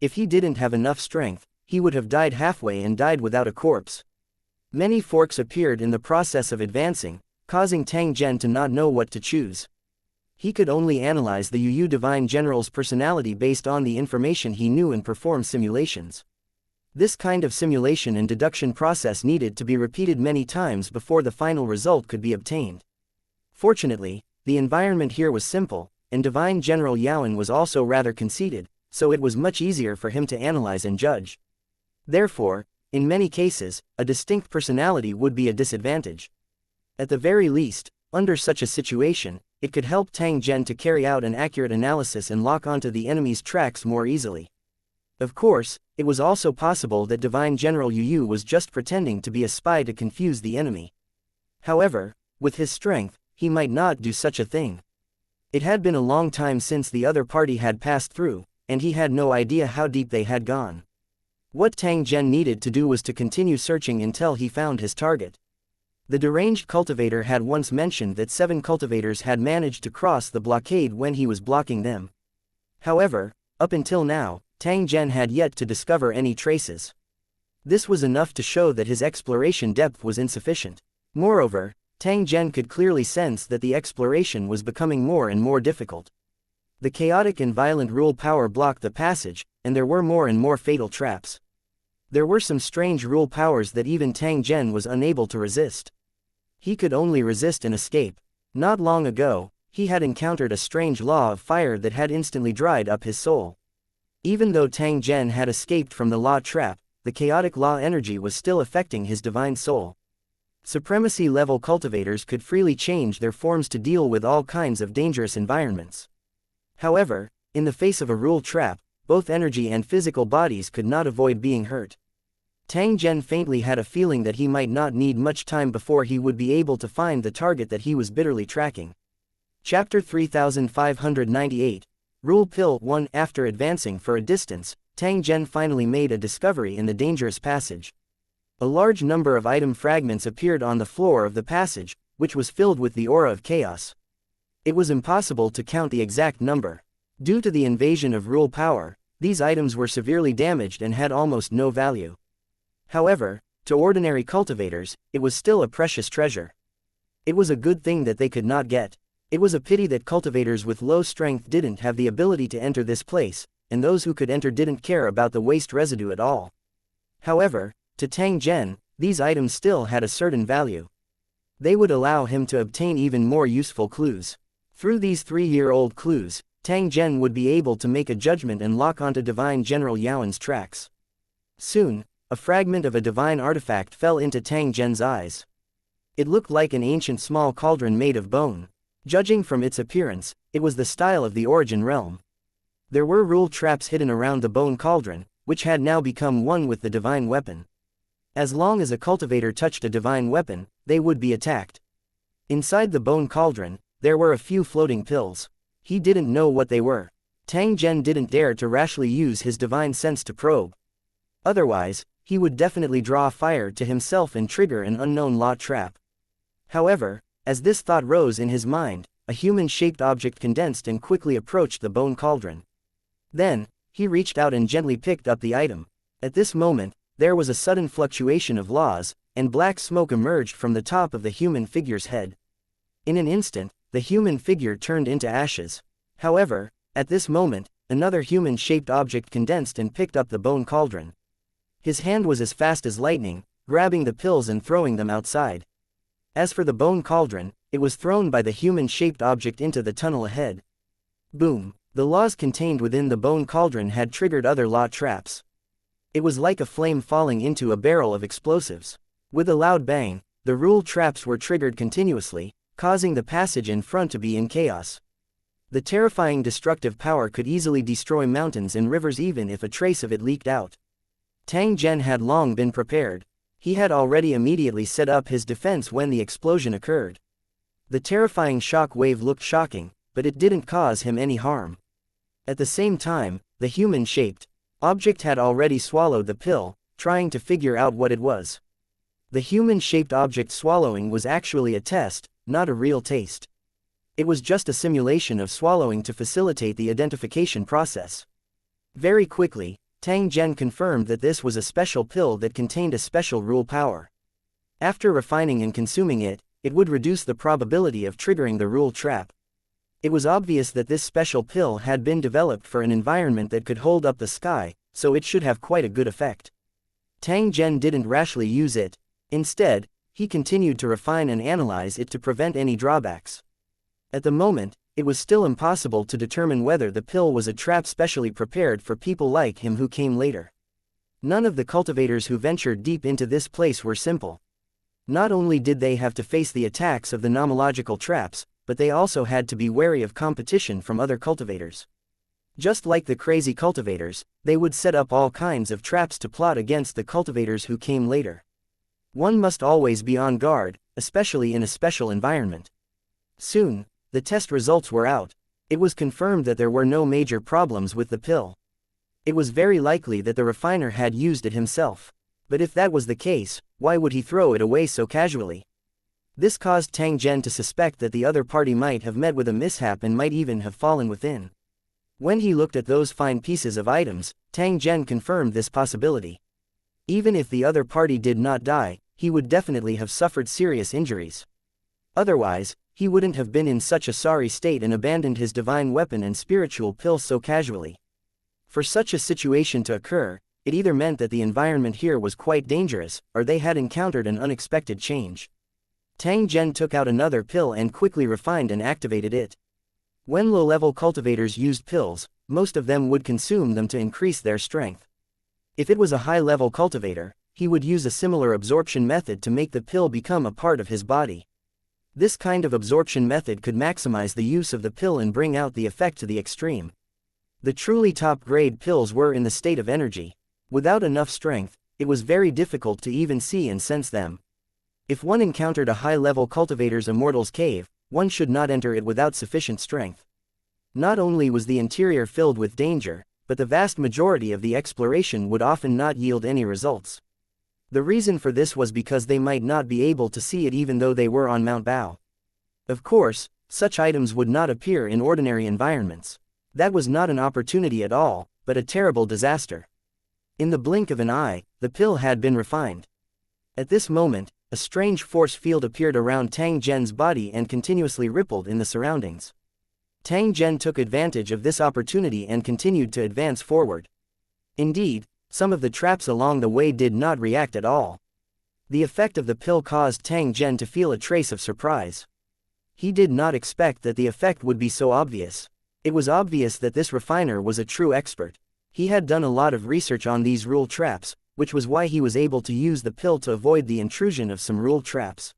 If he didn't have enough strength, he would have died halfway and died without a corpse. Many forks appeared in the process of advancing, causing Tang Zhen to not know what to choose. He could only analyze the Yu Divine General's personality based on the information he knew and perform simulations. This kind of simulation and deduction process needed to be repeated many times before the final result could be obtained. Fortunately, the environment here was simple, and Divine General Yaoan was also rather conceited, so it was much easier for him to analyze and judge. Therefore, in many cases, a distinct personality would be a disadvantage. At the very least, under such a situation, it could help Tang Zhen to carry out an accurate analysis and lock onto the enemy's tracks more easily. Of course, it was also possible that Divine General Yu was just pretending to be a spy to confuse the enemy. However, with his strength, he might not do such a thing. It had been a long time since the other party had passed through, and he had no idea how deep they had gone. What Tang Zhen needed to do was to continue searching until he found his target. The deranged cultivator had once mentioned that 7 cultivators had managed to cross the blockade when he was blocking them. However, up until now, Tang Zhen had yet to discover any traces. This was enough to show that his exploration depth was insufficient. Moreover, Tang Zhen could clearly sense that the exploration was becoming more and more difficult. The chaotic and violent rule power blocked the passage, and there were more and more fatal traps. There were some strange rule powers that even Tang Zhen was unable to resist. He could only resist and escape. Not long ago, he had encountered a strange law of fire that had instantly dried up his soul. Even though Tang Zhen had escaped from the law trap, the chaotic law energy was still affecting his divine soul. Supremacy-level cultivators could freely change their forms to deal with all kinds of dangerous environments. However, in the face of a rule trap, both energy and physical bodies could not avoid being hurt. Tang Zhen faintly had a feeling that he might not need much time before he would be able to find the target that he was bitterly tracking. Chapter 3598, Rule Pill 1. After advancing for a distance, Tang Zhen finally made a discovery in the dangerous passage. A large number of item fragments appeared on the floor of the passage, which was filled with the aura of chaos. It was impossible to count the exact number. Due to the invasion of rule power, these items were severely damaged and had almost no value. However, to ordinary cultivators, it was still a precious treasure. It was a good thing that they could not get. It was a pity that cultivators with low strength didn't have the ability to enter this place, and those who could enter didn't care about the waste residue at all. However, to Tang Zhen, these items still had a certain value. They would allow him to obtain even more useful clues. Through these 3-year-old clues, Tang Zhen would be able to make a judgment and lock onto Divine General Yaoan's tracks. Soon, a fragment of a divine artifact fell into Tang Zhen's eyes. It looked like an ancient small cauldron made of bone. Judging from its appearance, it was the style of the origin realm. There were rule traps hidden around the bone cauldron, which had now become one with the divine weapon. As long as a cultivator touched a divine weapon, they would be attacked. Inside the bone cauldron, there were a few floating pills. He didn't know what they were. Tang Zhen didn't dare to rashly use his divine sense to probe. Otherwise, he would definitely draw fire to himself and trigger an unknown law trap. However, as this thought rose in his mind, a human-shaped object condensed and quickly approached the bone cauldron. Then, he reached out and gently picked up the item. At this moment, there was a sudden fluctuation of laws, and black smoke emerged from the top of the human figure's head. In an instant, the human figure turned into ashes. However, at this moment, another human-shaped object condensed and picked up the bone cauldron. His hand was as fast as lightning, grabbing the pills and throwing them outside. As for the bone cauldron, it was thrown by the human-shaped object into the tunnel ahead. Boom! The laws contained within the bone cauldron had triggered other law traps. It was like a flame falling into a barrel of explosives. With a loud bang, the rule traps were triggered continuously, causing the passage in front to be in chaos. The terrifying destructive power could easily destroy mountains and rivers even if a trace of it leaked out. Tang Zhen had long been prepared. He had already immediately set up his defense when the explosion occurred. The terrifying shock wave looked shocking, but it didn't cause him any harm. At the same time, the human-shaped object had already swallowed the pill, trying to figure out what it was. The human-shaped object swallowing was actually a test, not a real taste. It was just a simulation of swallowing to facilitate the identification process. Very quickly, Tang Zhen confirmed that this was a special pill that contained a special rule power. After refining and consuming it, it would reduce the probability of triggering the rule trap. It was obvious that this special pill had been developed for an environment that could hold up the sky, so it should have quite a good effect. Tang Zhen didn't rashly use it. Instead, he continued to refine and analyze it to prevent any drawbacks. At the moment, it was still impossible to determine whether the pill was a trap specially prepared for people like him who came later. None of the cultivators who ventured deep into this place were simple. Not only did they have to face the attacks of the nomological traps, but they also had to be wary of competition from other cultivators. Just like the crazy cultivators, they would set up all kinds of traps to plot against the cultivators who came later. One must always be on guard, especially in a special environment. Soon, the test results were out. It was confirmed that there were no major problems with the pill. It was very likely that the refiner had used it himself. But if that was the case, why would he throw it away so casually? This caused Tang Zhen to suspect that the other party might have met with a mishap and might even have fallen within. When he looked at those fine pieces of items, Tang Zhen confirmed this possibility. Even if the other party did not die, he would definitely have suffered serious injuries. Otherwise, he wouldn't have been in such a sorry state and abandoned his divine weapon and spiritual pill so casually. For such a situation to occur, it either meant that the environment here was quite dangerous, or they had encountered an unexpected change. Tang Zhen took out another pill and quickly refined and activated it. When low-level cultivators used pills, most of them would consume them to increase their strength. If it was a high-level cultivator, he would use a similar absorption method to make the pill become a part of his body. This kind of absorption method could maximize the use of the pill and bring out the effect to the extreme. The truly top-grade pills were in the state of energy. Without enough strength, it was very difficult to even see and sense them. If one encountered a high-level cultivator's immortal's cave, one should not enter it without sufficient strength. Not only was the interior filled with danger, but the vast majority of the exploration would often not yield any results. The reason for this was because they might not be able to see it even though they were on Mount Bao. Of course, such items would not appear in ordinary environments. That was not an opportunity at all, but a terrible disaster. In the blink of an eye, the pill had been refined. At this moment, a strange force field appeared around Tang Zhen's body and continuously rippled in the surroundings. Tang Zhen took advantage of this opportunity and continued to advance forward. Indeed, some of the traps along the way did not react at all. The effect of the pill caused Tang Zhen to feel a trace of surprise. He did not expect that the effect would be so obvious. It was obvious that this refiner was a true expert. He had done a lot of research on these rule traps, which was why he was able to use the pill to avoid the intrusion of some rule traps.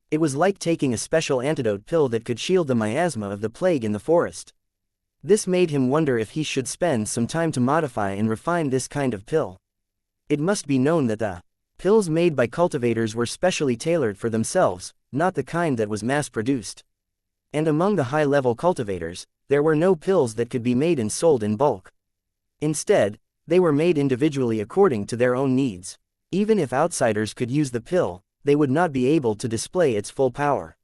It was like taking a special antidote pill that could shield the miasma of the plague in the forest. This made him wonder if he should spend some time to modify and refine this kind of pill. It must be known that the pills made by cultivators were specially tailored for themselves, not the kind that was mass-produced. And among the high-level cultivators, there were no pills that could be made and sold in bulk. Instead, they were made individually according to their own needs. Even if outsiders could use the pill, they would not be able to display its full power.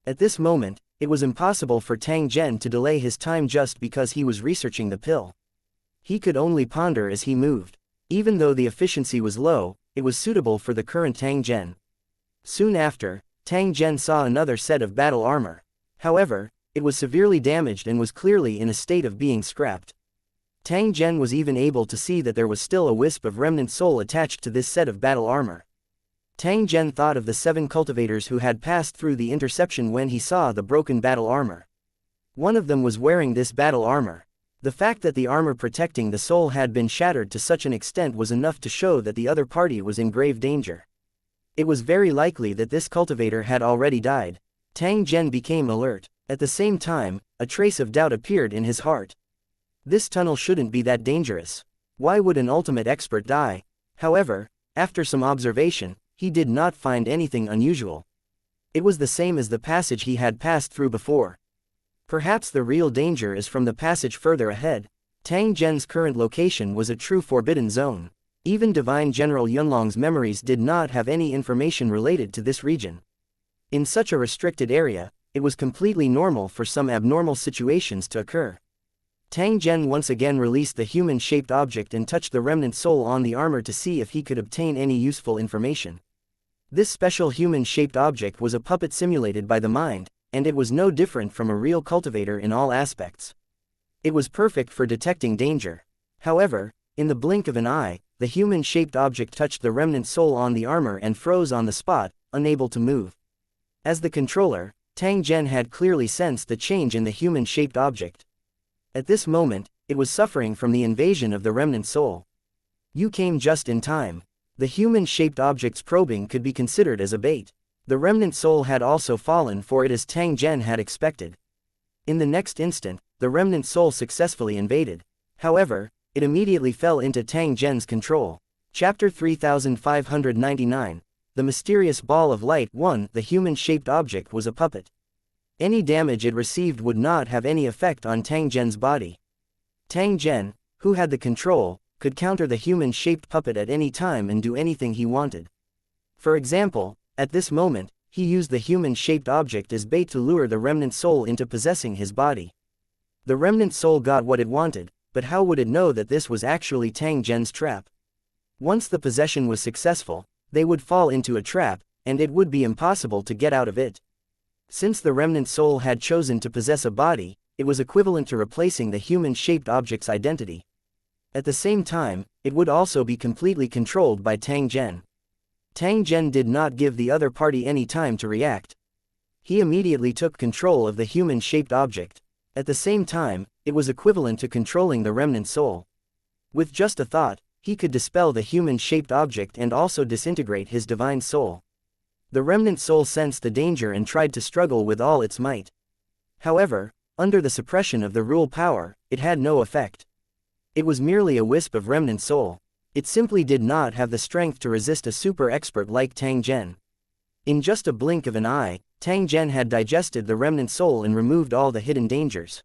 At this moment, it was impossible for Tang Zhen to delay his time just because he was researching the pill. He could only ponder as he moved. Even though the efficiency was low, it was suitable for the current Tang Zhen. Soon after, Tang Zhen saw another set of battle armor. However, it was severely damaged and was clearly in a state of being scrapped. Tang Zhen was even able to see that there was still a wisp of remnant soul attached to this set of battle armor. Tang Zhen thought of the 7 cultivators who had passed through the interception when he saw the broken battle armor. One of them was wearing this battle armor. The fact that the armor protecting the soul had been shattered to such an extent was enough to show that the other party was in grave danger. It was very likely that this cultivator had already died. Tang Zhen became alert. At the same time, a trace of doubt appeared in his heart. This tunnel shouldn't be that dangerous. Why would an ultimate expert die? However, after some observation, he did not find anything unusual. It was the same as the passage he had passed through before. Perhaps the real danger is from the passage further ahead. Tang Zhen's current location was a true forbidden zone. Even Divine General Yunlong's memories did not have any information related to this region. In such a restricted area, it was completely normal for some abnormal situations to occur. Tang Zhen once again released the human-shaped object and touched the remnant soul on the armor to see if he could obtain any useful information. This special human-shaped object was a puppet simulated by the mind, and it was no different from a real cultivator in all aspects. It was perfect for detecting danger. However, in the blink of an eye, the human-shaped object touched the remnant soul on the armor and froze on the spot, unable to move. As the controller, Tang Zhen had clearly sensed the change in the human-shaped object. At this moment, it was suffering from the invasion of the remnant soul. You came just in time. The human-shaped object's probing could be considered as a bait. The remnant soul had also fallen for it as Tang Zhen had expected. In the next instant, the remnant soul successfully invaded. However, it immediately fell into Tang Zhen's control. Chapter 3599. The Mysterious Ball of Light. 1. The human-shaped object was a puppet. Any damage it received would not have any effect on Tang Zhen's body. Tang Zhen, who had the control, could counter the human-shaped puppet at any time and do anything he wanted. For example, at this moment, he used the human-shaped object as bait to lure the remnant soul into possessing his body. The remnant soul got what it wanted, but how would it know that this was actually Tang Zhen's trap? Once the possession was successful, they would fall into a trap, and it would be impossible to get out of it. Since the remnant soul had chosen to possess a body, it was equivalent to replacing the human-shaped object's identity. At the same time, it would also be completely controlled by Tang Zhen. Tang Zhen did not give the other party any time to react. He immediately took control of the human-shaped object. At the same time, it was equivalent to controlling the remnant soul. With just a thought, he could dispel the human-shaped object and also disintegrate his divine soul. The remnant soul sensed the danger and tried to struggle with all its might. However, under the suppression of the rule power, it had no effect. It was merely a wisp of remnant soul. It simply did not have the strength to resist a super expert like Tang Zhen. In just a blink of an eye, Tang Zhen had digested the remnant soul and removed all the hidden dangers.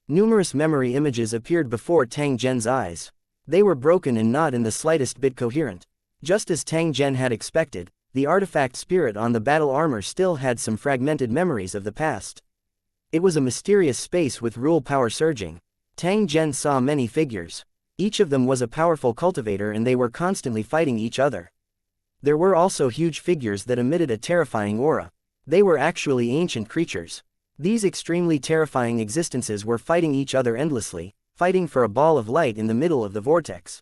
Numerous memory images appeared before Tang Zhen's eyes. They were broken and not in the slightest bit coherent. Just as Tang Zhen had expected, the artifact spirit on the battle armor still had some fragmented memories of the past. It was a mysterious space with rule power surging. Tang Zhen saw many figures. Each of them was a powerful cultivator and they were constantly fighting each other. There were also huge figures that emitted a terrifying aura. They were actually ancient creatures. These extremely terrifying existences were fighting each other endlessly, fighting for a ball of light in the middle of the vortex.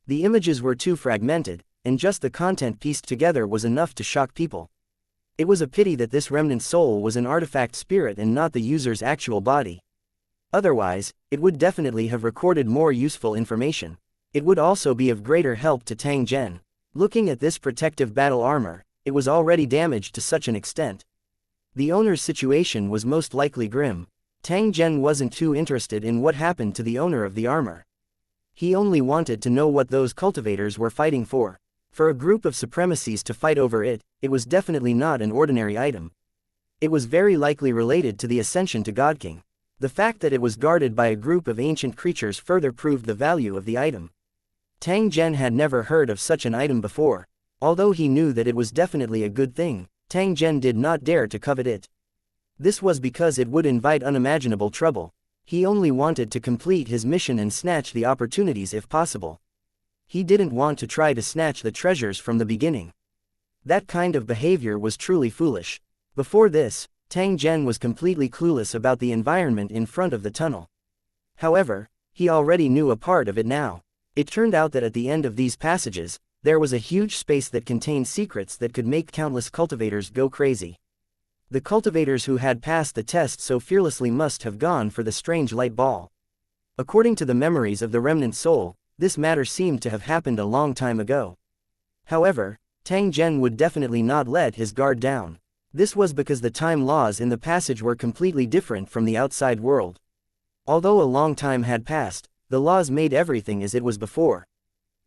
The images were too fragmented, and just the content pieced together was enough to shock people. It was a pity that this remnant soul was an artifact spirit and not the user's actual body. Otherwise, it would definitely have recorded more useful information. It would also be of greater help to Tang Zhen. Looking at this protective battle armor, it was already damaged to such an extent. The owner's situation was most likely grim. Tang Zhen wasn't too interested in what happened to the owner of the armor. He only wanted to know what those cultivators were fighting for. For a group of supremacies to fight over it, it was definitely not an ordinary item. It was very likely related to the ascension to God King. The fact that it was guarded by a group of ancient creatures further proved the value of the item. Tang Zhen had never heard of such an item before. Although he knew that it was definitely a good thing, Tang Zhen did not dare to covet it. This was because it would invite unimaginable trouble. He only wanted to complete his mission and snatch the opportunities if possible. He didn't want to try to snatch the treasures from the beginning. That kind of behavior was truly foolish. Before this, Tang Zhen was completely clueless about the environment in front of the tunnel. However, he already knew a part of it now. It turned out that at the end of these passages, there was a huge space that contained secrets that could make countless cultivators go crazy. The cultivators who had passed the test so fearlessly must have gone for the strange light ball. According to the memories of the remnant soul, this matter seemed to have happened a long time ago. However, Tang Zhen would definitely not let his guard down. This was because the time laws in the passage were completely different from the outside world. Although a long time had passed, the laws made everything as it was before.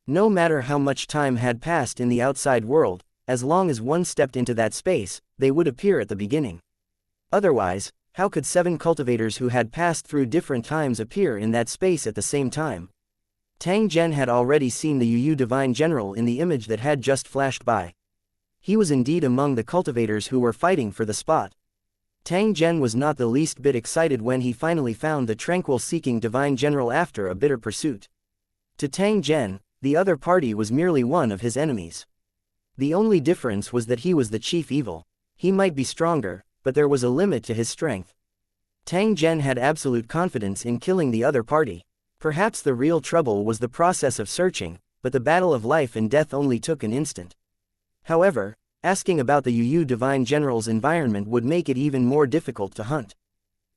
No matter how much time had passed in the outside world, as long as one stepped into that space, they would appear at the beginning. Otherwise, how could 7 cultivators who had passed through different times appear in that space at the same time? Tang Zhen had already seen the Yu Divine General in the image that had just flashed by. He was indeed among the cultivators who were fighting for the spot. Tang Zhen was not the least bit excited when he finally found the tranquil seeking Divine General after a bitter pursuit. To Tang Zhen, the other party was merely one of his enemies. The only difference was that he was the chief evil. He might be stronger, but there was a limit to his strength. Tang Zhen had absolute confidence in killing the other party. Perhaps the real trouble was the process of searching, but the battle of life and death only took an instant. However, asking about the Yu Divine General's environment would make it even more difficult to hunt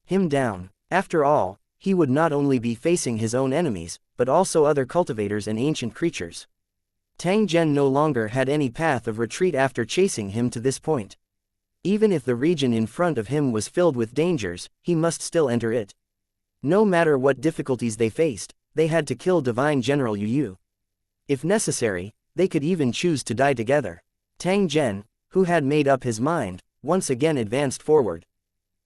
him down. After all, he would not only be facing his own enemies, but also other cultivators and ancient creatures. Tang Zhen no longer had any path of retreat after chasing him to this point. Even if the region in front of him was filled with dangers, he must still enter it. No matter what difficulties they faced, they had to kill Divine General Yu. If necessary, they could even choose to die together. Tang Zhen, who had made up his mind, once again advanced forward.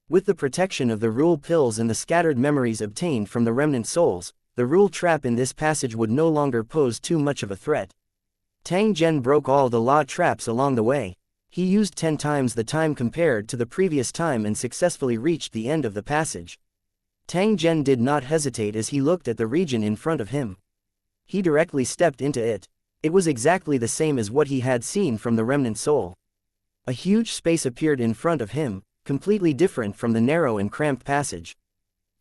With the protection of the rule pills and the scattered memories obtained from the remnant souls, the rule trap in this passage would no longer pose too much of a threat. Tang Zhen broke all the law traps along the way. He used 10 times the time compared to the previous time and successfully reached the end of the passage. Tang Zhen did not hesitate as he looked at the region in front of him. He directly stepped into it. It was exactly the same as what he had seen from the remnant soul. A huge space appeared in front of him, completely different from the narrow and cramped passage.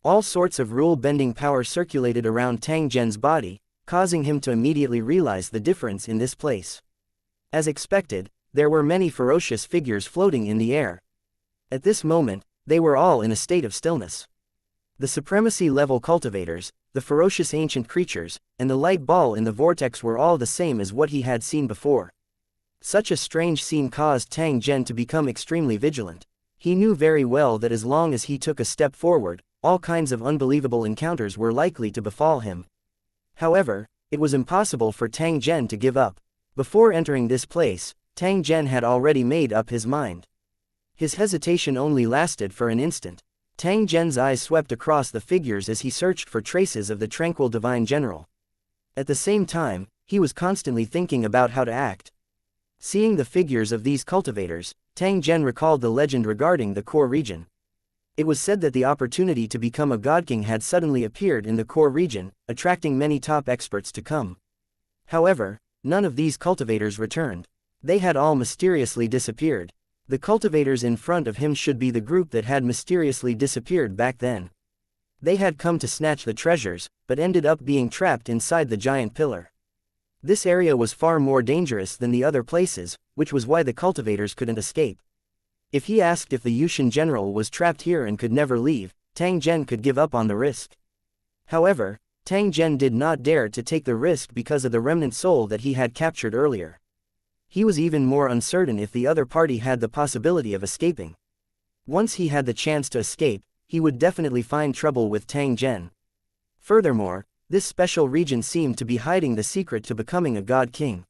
All sorts of rule-bending power circulated around Tang Zhen's body, causing him to immediately realize the difference in this place. As expected, there were many ferocious figures floating in the air. At this moment, they were all in a state of stillness. The supremacy-level cultivators, the ferocious ancient creatures, and the light ball in the vortex were all the same as what he had seen before. Such a strange scene caused Tang Zhen to become extremely vigilant. He knew very well that as long as he took a step forward, all kinds of unbelievable encounters were likely to befall him. However, it was impossible for Tang Zhen to give up. Before entering this place, Tang Zhen had already made up his mind. His hesitation only lasted for an instant. Tang Zhen's eyes swept across the figures as he searched for traces of the tranquil Divine General. At the same time, he was constantly thinking about how to act. Seeing the figures of these cultivators, Tang Zhen recalled the legend regarding the core region. It was said that the opportunity to become a god king had suddenly appeared in the core region, attracting many top experts to come. However, none of these cultivators returned. They had all mysteriously disappeared. The cultivators in front of him should be the group that had mysteriously disappeared back then. They had come to snatch the treasures, but ended up being trapped inside the giant pillar. This area was far more dangerous than the other places, which was why the cultivators couldn't escape. If he asked if the Yushan general was trapped here and could never leave, Tang Zhen could give up on the risk. However, Tang Zhen did not dare to take the risk because of the remnant soul that he had captured earlier. He was even more uncertain if the other party had the possibility of escaping. Once he had the chance to escape, he would definitely find trouble with Tang Zhen. Furthermore, this special region seemed to be hiding the secret to becoming a god king.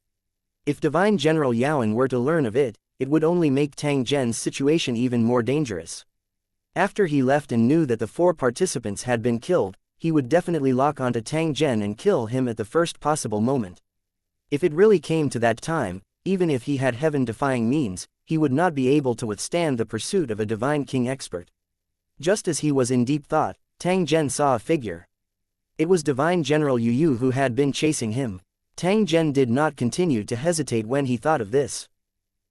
If Divine General Yaoan were to learn of it, it would only make Tang Zhen's situation even more dangerous. After he left and knew that the 4 participants had been killed, he would definitely lock onto Tang Zhen and kill him at the first possible moment. If it really came to that time, even if he had heaven-defying means, he would not be able to withstand the pursuit of a divine king expert. Just as he was in deep thought, Tang Zhen saw a figure. It was Divine General Yu who had been chasing him. Tang Zhen did not continue to hesitate when he thought of this.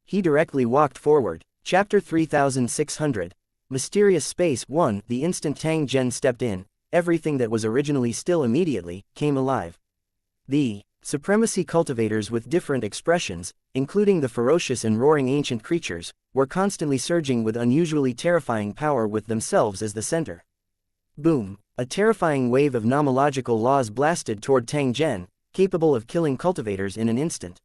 He directly walked forward. Chapter 3600. Mysterious Space 1. The instant Tang Zhen stepped in, everything that was originally still immediately came alive. The supremacy cultivators with different expressions, including the ferocious and roaring ancient creatures, were constantly surging with unusually terrifying power with themselves as the center. Boom! A terrifying wave of nomological laws blasted toward Tang Zhen, capable of killing cultivators in an instant.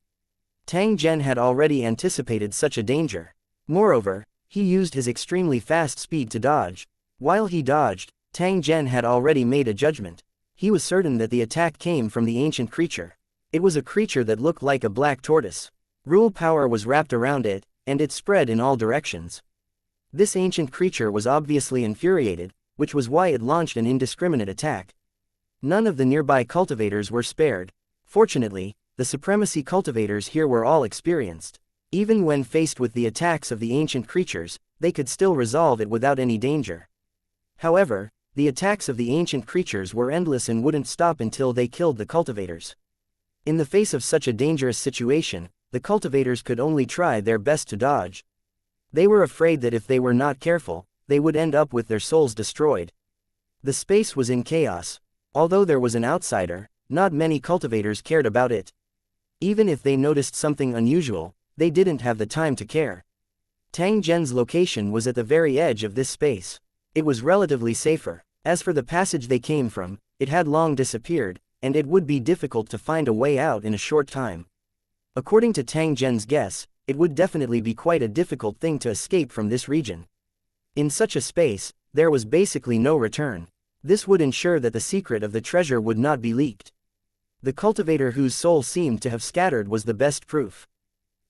Tang Zhen had already anticipated such a danger. Moreover, he used his extremely fast speed to dodge. While he dodged, Tang Zhen had already made a judgment. He was certain that the attack came from the ancient creature. It was a creature that looked like a black tortoise. Rule power was wrapped around it, and it spread in all directions. This ancient creature was obviously infuriated, which was why it launched an indiscriminate attack. None of the nearby cultivators were spared. Fortunately, the supremacy cultivators here were all experienced. Even when faced with the attacks of the ancient creatures, they could still resolve it without any danger. However, the attacks of the ancient creatures were endless and wouldn't stop until they killed the cultivators. In the face of such a dangerous situation, the cultivators could only try their best to dodge. They were afraid that if they were not careful, they would end up with their souls destroyed. The space was in chaos. Although there was an outsider, not many cultivators cared about it. Even if they noticed something unusual, they didn't have the time to care. Tang Zhen's location was at the very edge of this space. It was relatively safer. As for the passage they came from, it had long disappeared, and it would be difficult to find a way out in a short time. According to Tang Zhen's guess, it would definitely be quite a difficult thing to escape from this region. In such a space, there was basically no return. This would ensure that the secret of the treasure would not be leaked. The cultivator whose soul seemed to have scattered was the best proof.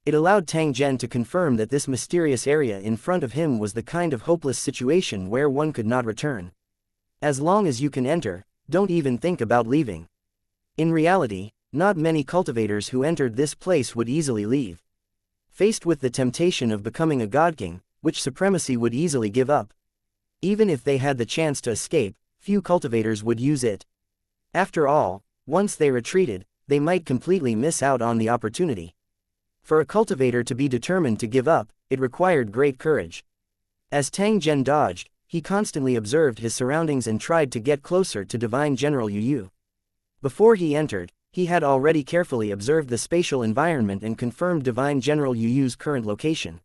It allowed Tang Zhen to confirm that this mysterious area in front of him was the kind of hopeless situation where one could not return. As long as you can enter, don't even think about leaving. In reality, not many cultivators who entered this place would easily leave. Faced with the temptation of becoming a god king, which supremacy would easily give up. Even if they had the chance to escape, few cultivators would use it. After all, once they retreated, they might completely miss out on the opportunity. For a cultivator to be determined to give up, it required great courage. As Tang Zhen dodged, he constantly observed his surroundings and tried to get closer to Divine General Yu. Before he entered, he had already carefully observed the spatial environment and confirmed Divine General Yu's current location.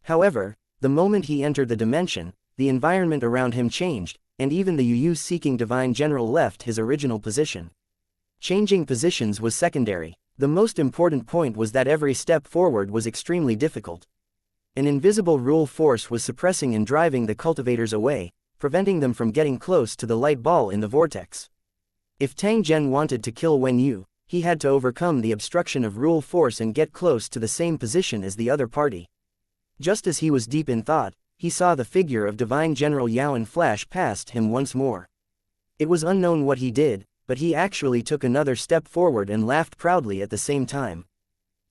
However, the moment he entered the dimension, the environment around him changed, and even the Yu-seeking Divine General left his original position. Changing positions was secondary. The most important point was that every step forward was extremely difficult. An invisible rule force was suppressing and driving the cultivators away, preventing them from getting close to the light ball in the vortex. If Tang Zhen wanted to kill Wen Yu, he had to overcome the obstruction of rule force and get close to the same position as the other party. Just as he was deep in thought, he saw the figure of Divine General Yuan flash past him once more. It was unknown what he did, but he actually took another step forward and laughed proudly at the same time.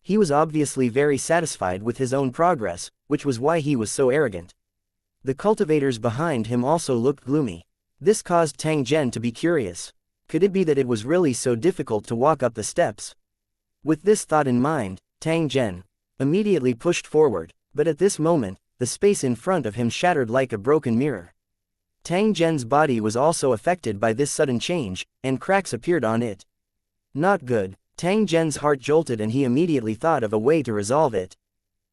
He was obviously very satisfied with his own progress, which was why he was so arrogant. The cultivators behind him also looked gloomy. This caused Tang Zhen to be curious. Could it be that it was really so difficult to walk up the steps? With this thought in mind, Tang Zhen immediately pushed forward, but at this moment, the space in front of him shattered like a broken mirror. Tang Zhen's body was also affected by this sudden change, and cracks appeared on it. Not good. Tang Zhen's heart jolted and he immediately thought of a way to resolve it.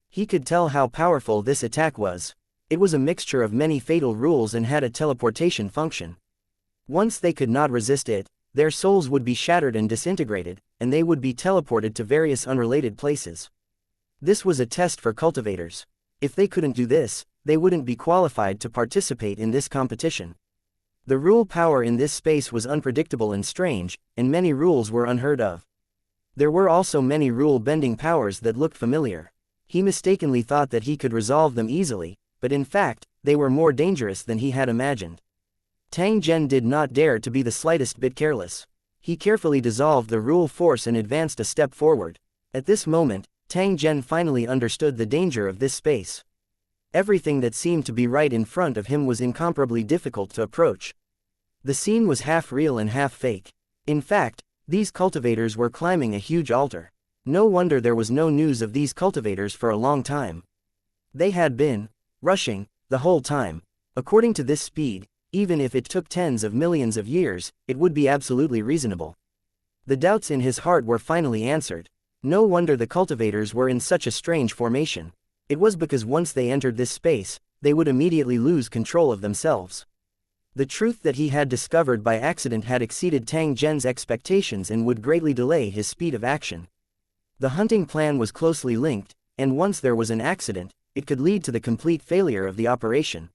He could tell how powerful this attack was. It was a mixture of many fatal rules and had a teleportation function. Once they could not resist it, their souls would be shattered and disintegrated, and they would be teleported to various unrelated places. This was a test for cultivators. If they couldn't do this, they wouldn't be qualified to participate in this competition. The rule power in this space was unpredictable and strange, and many rules were unheard of. There were also many rule-bending powers that looked familiar. He mistakenly thought that he could resolve them easily, but in fact, they were more dangerous than he had imagined. Tang Zhen did not dare to be the slightest bit careless. He carefully dissolved the rule force and advanced a step forward. At this moment, Tang Zhen finally understood the danger of this space. Everything that seemed to be right in front of him was incomparably difficult to approach. The scene was half real and half fake. In fact, these cultivators were climbing a huge altar. No wonder there was no news of these cultivators for a long time. They had been rushing the whole time. According to this speed, even if it took tens of millions of years, it would be absolutely reasonable. The doubts in his heart were finally answered. No wonder the cultivators were in such a strange formation. It was because once they entered this space, they would immediately lose control of themselves. The truth that he had discovered by accident had exceeded Tang Zhen's expectations and would greatly delay his speed of action. The hunting plan was closely linked, and once there was an accident, it could lead to the complete failure of the operation.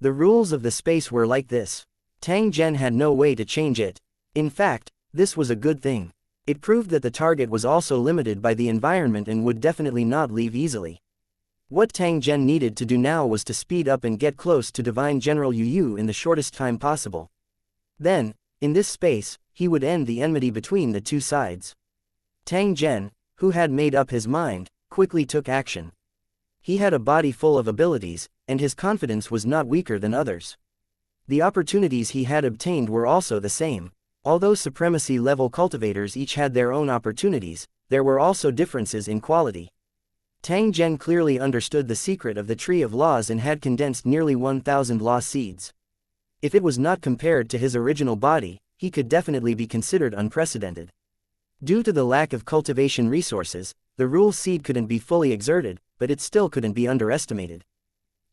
The rules of the space were like this. Tang Zhen had no way to change it. In fact, this was a good thing. It proved that the target was also limited by the environment and would definitely not leave easily. What Tang Zhen needed to do now was to speed up and get close to Divine General Yu Yu in the shortest time possible. Then, in this space, he would end the enmity between the two sides. Tang Zhen, who had made up his mind, quickly took action. He had a body full of abilities, and his confidence was not weaker than others. The opportunities he had obtained were also the same. Although supremacy-level cultivators each had their own opportunities, there were also differences in quality. Tang Zhen clearly understood the secret of the Tree of Laws and had condensed nearly 1,000 law seeds. If it was not compared to his original body, he could definitely be considered unprecedented. Due to the lack of cultivation resources, the rule seed couldn't be fully exerted, but it still couldn't be underestimated.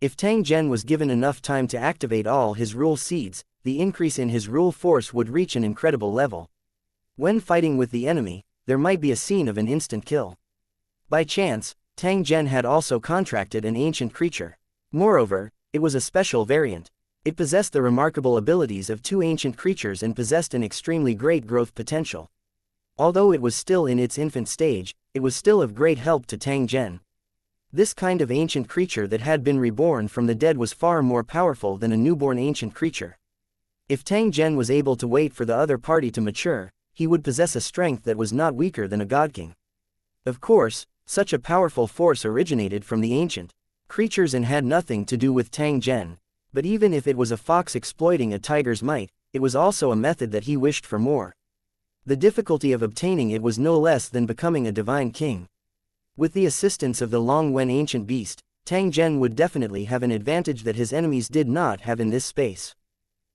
If Tang Zhen was given enough time to activate all his rule seeds, the increase in his rule force would reach an incredible level. When fighting with the enemy, there might be a scene of an instant kill. By chance, Tang Zhen had also contracted an ancient creature. Moreover, it was a special variant. It possessed the remarkable abilities of two ancient creatures and possessed an extremely great growth potential. Although it was still in its infant stage, it was still of great help to Tang Zhen. This kind of ancient creature that had been reborn from the dead was far more powerful than a newborn ancient creature. If Tang Zhen was able to wait for the other party to mature, he would possess a strength that was not weaker than a godking. Of course, such a powerful force originated from the ancient creatures and had nothing to do with Tang Zhen. But even if it was a fox exploiting a tiger's might, it was also a method that he wished for more. The difficulty of obtaining it was no less than becoming a divine king. With the assistance of the Long Wen ancient beast, Tang Zhen would definitely have an advantage that his enemies did not have in this space.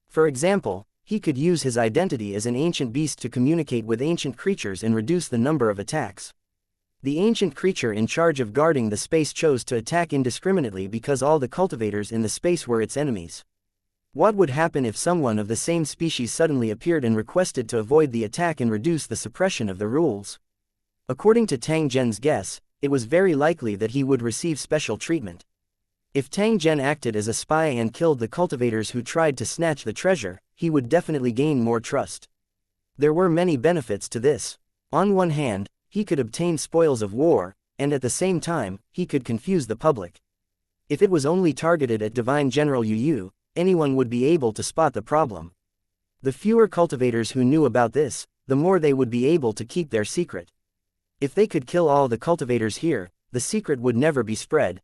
For example, he could use his identity as an ancient beast to communicate with ancient creatures and reduce the number of attacks. The ancient creature in charge of guarding the space chose to attack indiscriminately because all the cultivators in the space were its enemies. What would happen if someone of the same species suddenly appeared and requested to avoid the attack and reduce the suppression of the rules? According to Tang Zhen's guess, it was very likely that he would receive special treatment. If Tang Zhen acted as a spy and killed the cultivators who tried to snatch the treasure, he would definitely gain more trust. There were many benefits to this. On one hand, he could obtain spoils of war, and at the same time, he could confuse the public. If it was only targeted at Divine General Yu Yu, anyone would be able to spot the problem. The fewer cultivators who knew about this, the more they would be able to keep their secret. If they could kill all the cultivators here, the secret would never be spread.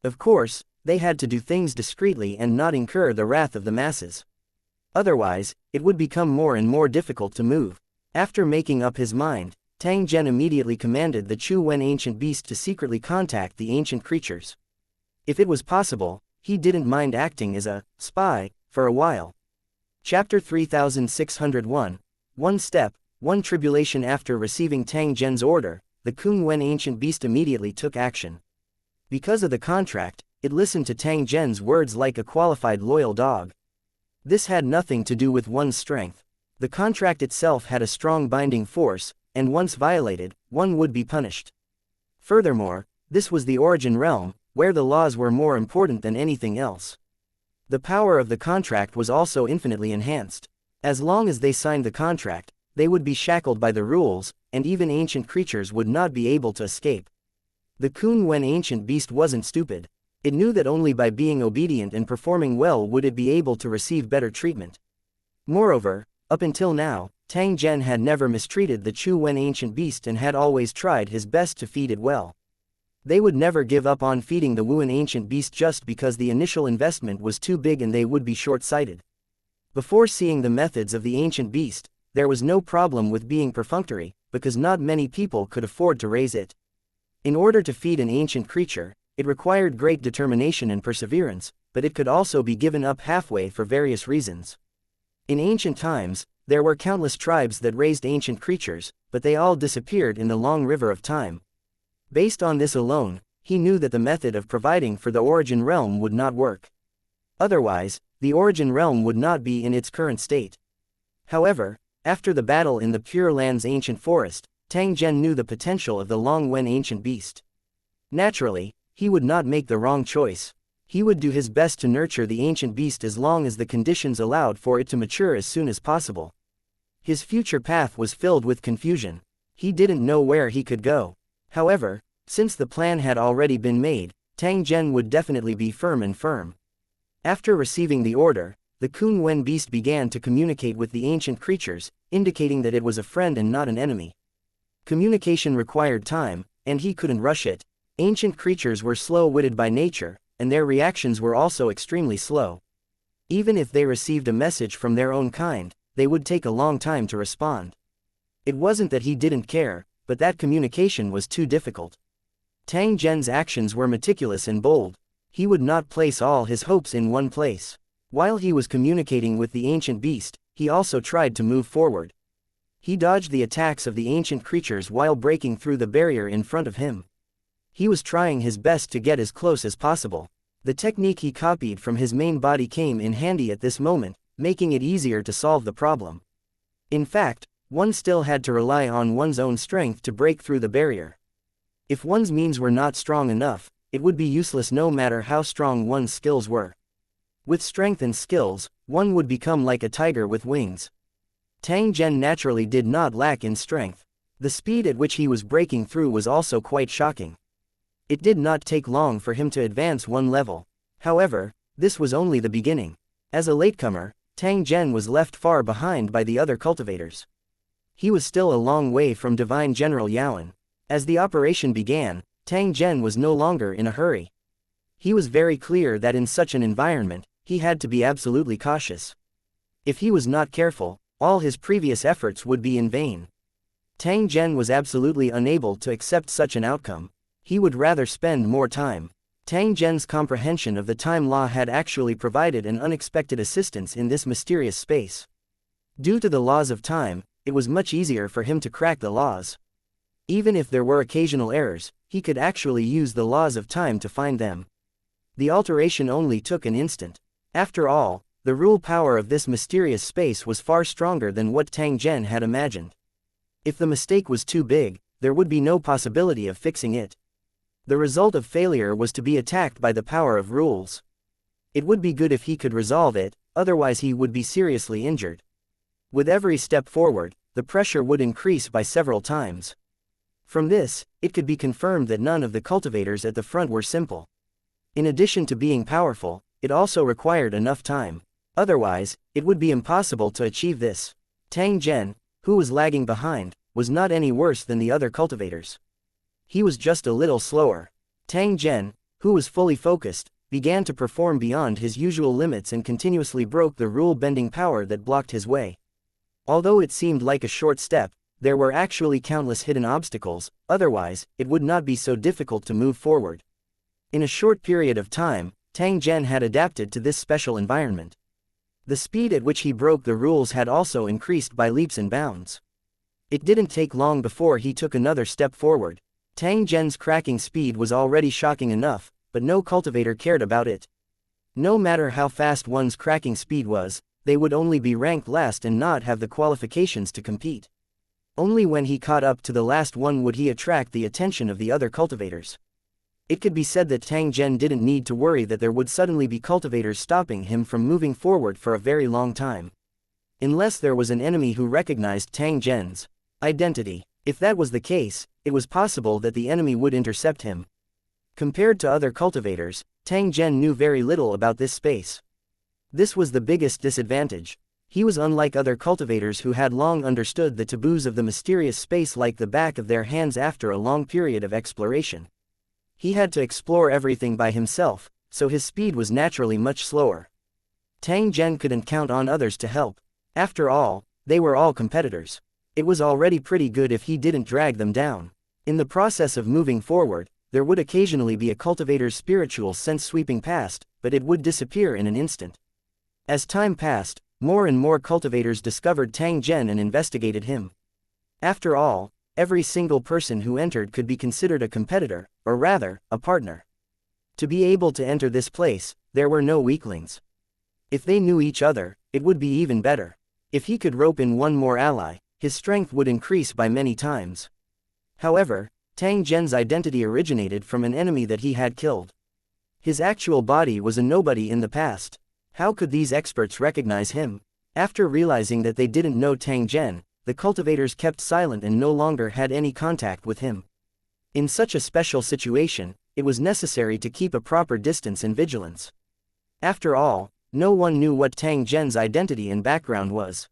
Of course, they had to do things discreetly and not incur the wrath of the masses. Otherwise, it would become more and more difficult to move. After making up his mind, Tang Zhen immediately commanded the Chu Wen ancient beast to secretly contact the ancient creatures. If it was possible, he didn't mind acting as a spy for a while. Chapter 3601. One Step, One Tribulation. After receiving Tang Zhen's order, the Kung Wen ancient beast immediately took action. Because of the contract, it listened to Tang Zhen's words like a qualified loyal dog. This had nothing to do with one's strength. The contract itself had a strong binding force, and once violated, one would be punished. Furthermore, this was the origin realm, where the laws were more important than anything else. The power of the contract was also infinitely enhanced. As long as they signed the contract, they would be shackled by the rules, and even ancient creatures would not be able to escape. The Kun Wen ancient beast wasn't stupid. It knew that only by being obedient and performing well would it be able to receive better treatment. Moreover, up until now, Tang Zhen had never mistreated the Chu Wen ancient beast and had always tried his best to feed it well. They would never give up on feeding the Wuan ancient beast just because the initial investment was too big and they would be short-sighted. Before seeing the methods of the ancient beast, there was no problem with being perfunctory, because not many people could afford to raise it. In order to feed an ancient creature, it required great determination and perseverance, but it could also be given up halfway for various reasons. In ancient times, there were countless tribes that raised ancient creatures, but they all disappeared in the long river of time. Based on this alone, he knew that the method of providing for the origin realm would not work. Otherwise, the origin realm would not be in its current state. However, after the battle in the Pure Land's ancient forest, Tang Zhen knew the potential of the Long Wen ancient beast. Naturally, he would not make the wrong choice. He would do his best to nurture the ancient beast as long as the conditions allowed for it to mature as soon as possible. His future path was filled with confusion. He didn't know where he could go. However, since the plan had already been made, Tang Zhen would definitely be firm. After receiving the order, the Kun Wen beast began to communicate with the ancient creatures, indicating that it was a friend and not an enemy. Communication required time, and he couldn't rush it. Ancient creatures were slow-witted by nature, and their reactions were also extremely slow. Even if they received a message from their own kind, they would take a long time to respond. It wasn't that he didn't care, but that communication was too difficult. Tang Zhen's actions were meticulous and bold. He would not place all his hopes in one place. While he was communicating with the ancient beast, he also tried to move forward. He dodged the attacks of the ancient creatures while breaking through the barrier in front of him. He was trying his best to get as close as possible. The technique he copied from his main body came in handy at this moment, making it easier to solve the problem. In fact, one still had to rely on one's own strength to break through the barrier. If one's means were not strong enough, it would be useless no matter how strong one's skills were. With strength and skills, one would become like a tiger with wings. Tang Zhen naturally did not lack in strength. The speed at which he was breaking through was also quite shocking. It did not take long for him to advance one level. However, this was only the beginning. As a latecomer, Tang Zhen was left far behind by the other cultivators. He was still a long way from Divine General Yaoan. As the operation began, Tang Zhen was no longer in a hurry. He was very clear that in such an environment, he had to be absolutely cautious. If he was not careful, all his previous efforts would be in vain. Tang Zhen was absolutely unable to accept such an outcome. He would rather spend more time. Tang Zhen's comprehension of the time law had actually provided an unexpected assistance in this mysterious space. Due to the laws of time, it was much easier for him to crack the laws. Even if there were occasional errors, he could actually use the laws of time to find them. The alteration only took an instant. After all, the rule power of this mysterious space was far stronger than what Tang Zhen had imagined. If the mistake was too big, there would be no possibility of fixing it. The result of failure was to be attacked by the power of rules. It would be good if he could resolve it, otherwise he would be seriously injured. With every step forward, the pressure would increase by several times. From this, it could be confirmed that none of the cultivators at the front were simple. In addition to being powerful, it also required enough time. Otherwise, it would be impossible to achieve this. Tang Zhen, who was lagging behind, was not any worse than the other cultivators. He was just a little slower. Tang Zhen, who was fully focused, began to perform beyond his usual limits and continuously broke the rule-bending power that blocked his way. Although it seemed like a short step, there were actually countless hidden obstacles, otherwise, it would not be so difficult to move forward. In a short period of time, Tang Zhen had adapted to this special environment. The speed at which he broke the rules had also increased by leaps and bounds. It didn't take long before he took another step forward. Tang Zhen's cracking speed was already shocking enough, but no cultivator cared about it. No matter how fast one's cracking speed was, they would only be ranked last and not have the qualifications to compete. Only when he caught up to the last one would he attract the attention of the other cultivators. It could be said that Tang Zhen didn't need to worry that there would suddenly be cultivators stopping him from moving forward for a very long time. Unless there was an enemy who recognized Tang Zhen's identity. If that was the case, it was possible that the enemy would intercept him. Compared to other cultivators, Tang Zhen knew very little about this space. This was the biggest disadvantage. He was unlike other cultivators who had long understood the taboos of the mysterious space like the back of their hands after a long period of exploration. He had to explore everything by himself, so his speed was naturally much slower. Tang Zhen couldn't count on others to help. After all, they were all competitors. It was already pretty good if he didn't drag them down. In the process of moving forward, there would occasionally be a cultivator's spiritual sense sweeping past, but it would disappear in an instant. As time passed, more and more cultivators discovered Tang Zhen and investigated him. After all, every single person who entered could be considered a competitor, or rather, a partner. To be able to enter this place, there were no weaklings. If they knew each other, it would be even better. If he could rope in one more ally, his strength would increase by many times. However, Tang Zhen's identity originated from an enemy that he had killed. His actual body was a nobody in the past. How could these experts recognize him? After realizing that they didn't know Tang Zhen, the cultivators kept silent and no longer had any contact with him. In such a special situation, it was necessary to keep a proper distance and vigilance. After all, no one knew what Tang Zhen's identity and background was.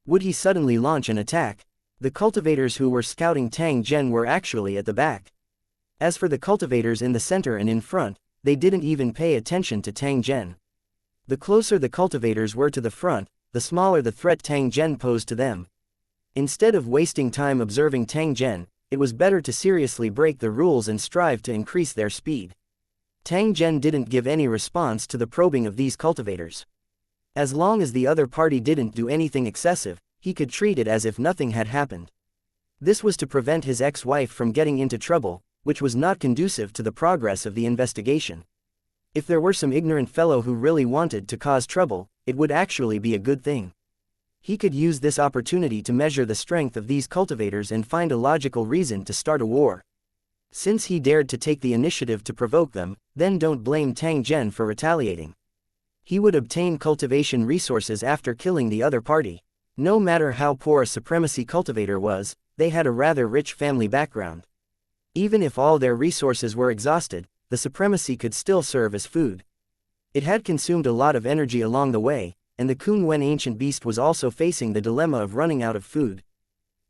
Would he suddenly launch an attack? The cultivators who were scouting Tang Zhen were actually at the back. As for the cultivators in the center and in front, they didn't even pay attention to Tang Zhen. The closer the cultivators were to the front, the smaller the threat Tang Zhen posed to them. Instead of wasting time observing Tang Zhen, it was better to seriously break the rules and strive to increase their speed. Tang Zhen didn't give any response to the probing of these cultivators. As long as the other party didn't do anything excessive, he could treat it as if nothing had happened. This was to prevent his ex-wife from getting into trouble, which was not conducive to the progress of the investigation. If there were some ignorant fellow who really wanted to cause trouble, it would actually be a good thing. He could use this opportunity to measure the strength of these cultivators and find a logical reason to start a war. Since he dared to take the initiative to provoke them, then don't blame Tang Zhen for retaliating. He would obtain cultivation resources after killing the other party. No matter how poor a supremacy cultivator was, they had a rather rich family background. Even if all their resources were exhausted, the supremacy could still serve as food. It had consumed a lot of energy along the way, and the Kunwen ancient beast was also facing the dilemma of running out of food.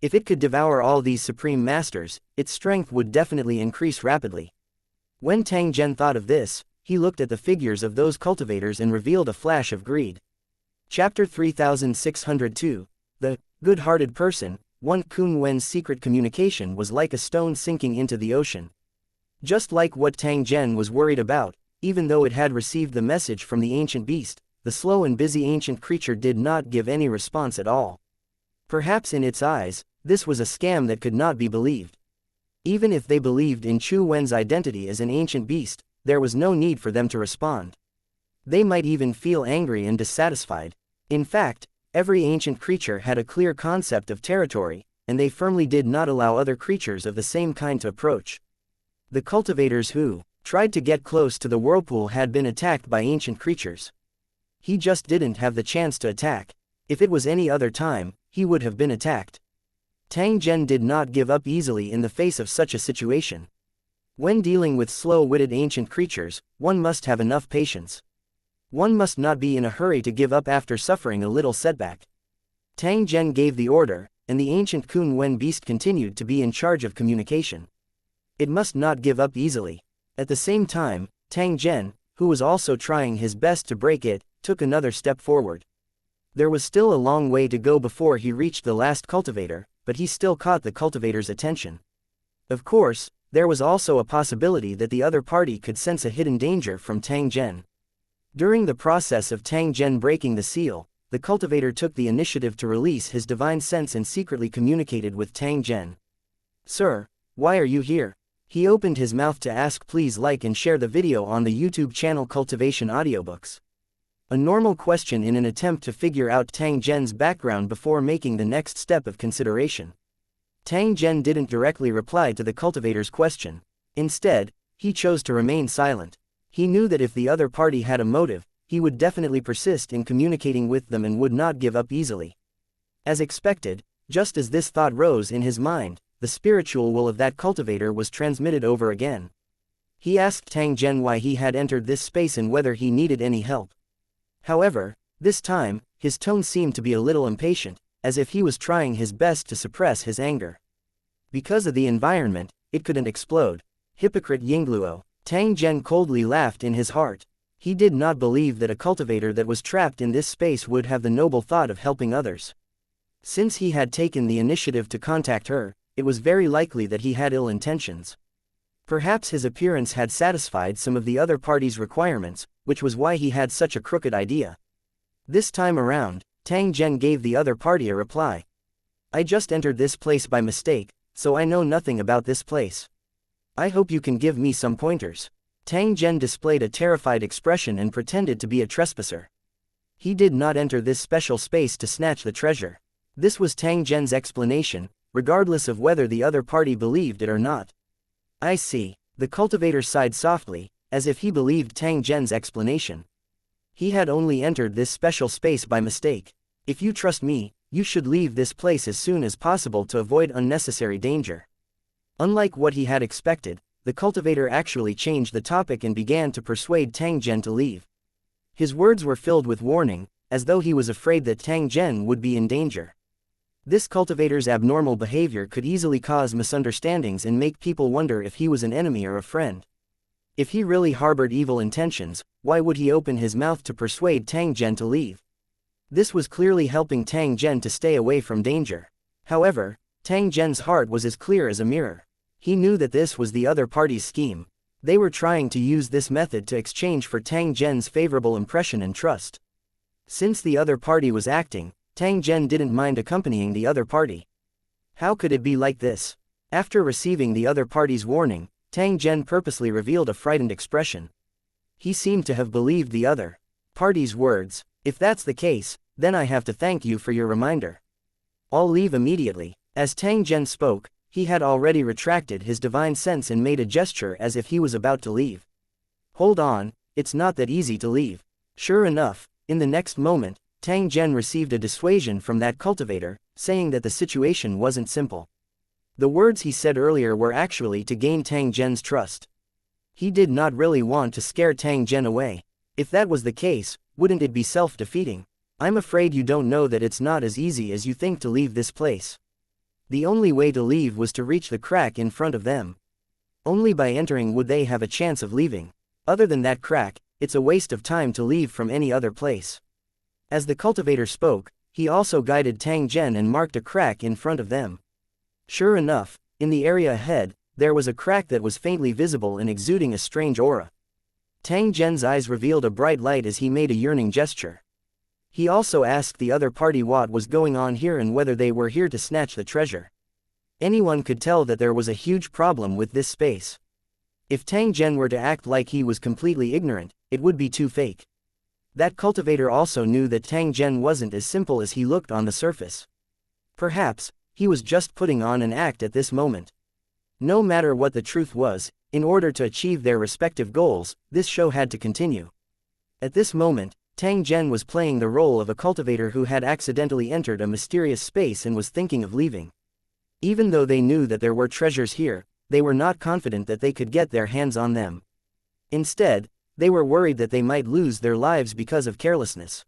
If it could devour all these supreme masters, its strength would definitely increase rapidly. When Tang Zhen thought of this, he looked at the figures of those cultivators and revealed a flash of greed. Chapter 3602. The good-hearted person. One Kunwen's secret communication was like a stone sinking into the ocean. Just like what Tang Zhen was worried about, even though it had received the message from the ancient beast, the slow and busy ancient creature did not give any response at all. Perhaps in its eyes, this was a scam that could not be believed. Even if they believed in Chu Wen's identity as an ancient beast, there was no need for them to respond. They might even feel angry and dissatisfied. In fact, every ancient creature had a clear concept of territory, and they firmly did not allow other creatures of the same kind to approach. The cultivators who tried to get close to the whirlpool had been attacked by ancient creatures. He just didn't have the chance to attack. If it was any other time, he would have been attacked. Tang Zhen did not give up easily in the face of such a situation. When dealing with slow-witted ancient creatures, one must have enough patience. One must not be in a hurry to give up after suffering a little setback. Tang Zhen gave the order, and the ancient Kunwen beast continued to be in charge of communication. It must not give up easily. At the same time, Tang Zhen, who was also trying his best to break it, took another step forward. There was still a long way to go before he reached the last cultivator, but he still caught the cultivator's attention. Of course, there was also a possibility that the other party could sense a hidden danger from Tang Zhen. During the process of Tang Zhen breaking the seal, the cultivator took the initiative to release his divine sense and secretly communicated with Tang Zhen. "Sir, why are you here?" He opened his mouth to ask. Please like and share the video on the YouTube channel Cultivation Audiobooks. A normal question in an attempt to figure out Tang Zhen's background before making the next step of consideration. Tang Zhen didn't directly reply to the cultivator's question. Instead, he chose to remain silent. He knew that if the other party had a motive, he would definitely persist in communicating with them and would not give up easily. As expected, just as this thought rose in his mind, the spiritual will of that cultivator was transmitted over again. He asked Tang Zhen why he had entered this space and whether he needed any help. However, this time, his tone seemed to be a little impatient, as if he was trying his best to suppress his anger. Because of the environment, it couldn't explode. Hypocrite Yingluo. Tang Zhen coldly laughed in his heart. He did not believe that a cultivator that was trapped in this space would have the noble thought of helping others. Since he had taken the initiative to contact her, it was very likely that he had ill intentions. Perhaps his appearance had satisfied some of the other party's requirements, which was why he had such a crooked idea. This time around, Tang Zhen gave the other party a reply. "I just entered this place by mistake, so I know nothing about this place. I hope you can give me some pointers." Tang Zhen displayed a terrified expression and pretended to be a trespasser. He did not enter this special space to snatch the treasure. This was Tang Zhen's explanation, regardless of whether the other party believed it or not. I see. The cultivator sighed softly, as if he believed Tang Zhen's explanation. He had only entered this special space by mistake. If you trust me, you should leave this place as soon as possible to avoid unnecessary danger. Unlike what he had expected, the cultivator actually changed the topic and began to persuade Tang Zhen to leave. His words were filled with warning, as though he was afraid that Tang Zhen would be in danger. This cultivator's abnormal behavior could easily cause misunderstandings and make people wonder if he was an enemy or a friend. If he really harbored evil intentions, why would he open his mouth to persuade Tang Zhen to leave? This was clearly helping Tang Zhen to stay away from danger. However, Tang Zhen's heart was as clear as a mirror. He knew that this was the other party's scheme. They were trying to use this method to exchange for Tang Zhen's favorable impression and trust. Since the other party was acting, Tang Zhen didn't mind accompanying the other party. How could it be like this? After receiving the other party's warning, Tang Zhen purposely revealed a frightened expression. He seemed to have believed the other party's words. If that's the case, then I have to thank you for your reminder. I'll leave immediately. As Tang Zhen spoke, he had already retracted his divine sense and made a gesture as if he was about to leave. Hold on, it's not that easy to leave. Sure enough, in the next moment, Tang Zhen received a dissuasion from that cultivator, saying that the situation wasn't simple. The words he said earlier were actually to gain Tang Zhen's trust. He did not really want to scare Tang Zhen away. If that was the case, wouldn't it be self-defeating? I'm afraid you don't know that it's not as easy as you think to leave this place. The only way to leave was to reach the crack in front of them. Only by entering would they have a chance of leaving. Other than that crack, it's a waste of time to leave from any other place. As the cultivator spoke, he also guided Tang Zhen and marked a crack in front of them. Sure enough, in the area ahead, there was a crack that was faintly visible and exuding a strange aura. Tang Zhen's eyes revealed a bright light as he made a yearning gesture. He also asked the other party what was going on here and whether they were here to snatch the treasure. Anyone could tell that there was a huge problem with this space. If Tang Zhen were to act like he was completely ignorant, it would be too fake. That cultivator also knew that Tang Zhen wasn't as simple as he looked on the surface. Perhaps, he was just putting on an act at this moment. No matter what the truth was, in order to achieve their respective goals, this show had to continue. At this moment, Tang Zhen was playing the role of a cultivator who had accidentally entered a mysterious space and was thinking of leaving. Even though they knew that there were treasures here, they were not confident that they could get their hands on them. Instead, they were worried that they might lose their lives because of carelessness.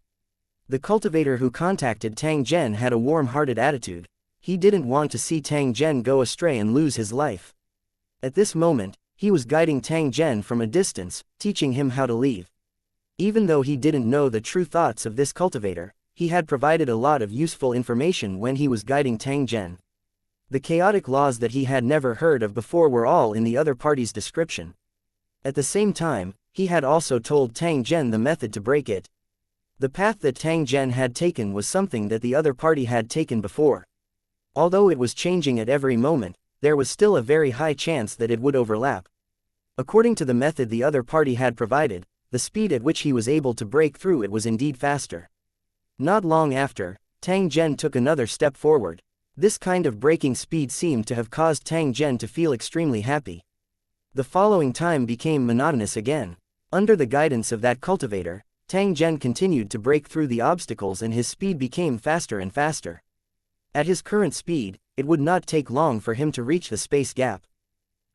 The cultivator who contacted Tang Zhen had a warm-hearted attitude. He didn't want to see Tang Zhen go astray and lose his life. At this moment, he was guiding Tang Zhen from a distance, teaching him how to leave. Even though he didn't know the true thoughts of this cultivator, he had provided a lot of useful information when he was guiding Tang Zhen. The chaotic laws that he had never heard of before were all in the other party's description. At the same time, he had also told Tang Zhen the method to break it. The path that Tang Zhen had taken was something that the other party had taken before. Although it was changing at every moment, there was still a very high chance that it would overlap. According to the method the other party had provided, the speed at which he was able to break through it was indeed faster. Not long after, Tang Zhen took another step forward. This kind of breaking speed seemed to have caused Tang Zhen to feel extremely happy. The following time became monotonous again. Under the guidance of that cultivator, Tang Zhen continued to break through the obstacles and his speed became faster and faster. At his current speed, it would not take long for him to reach the space gap.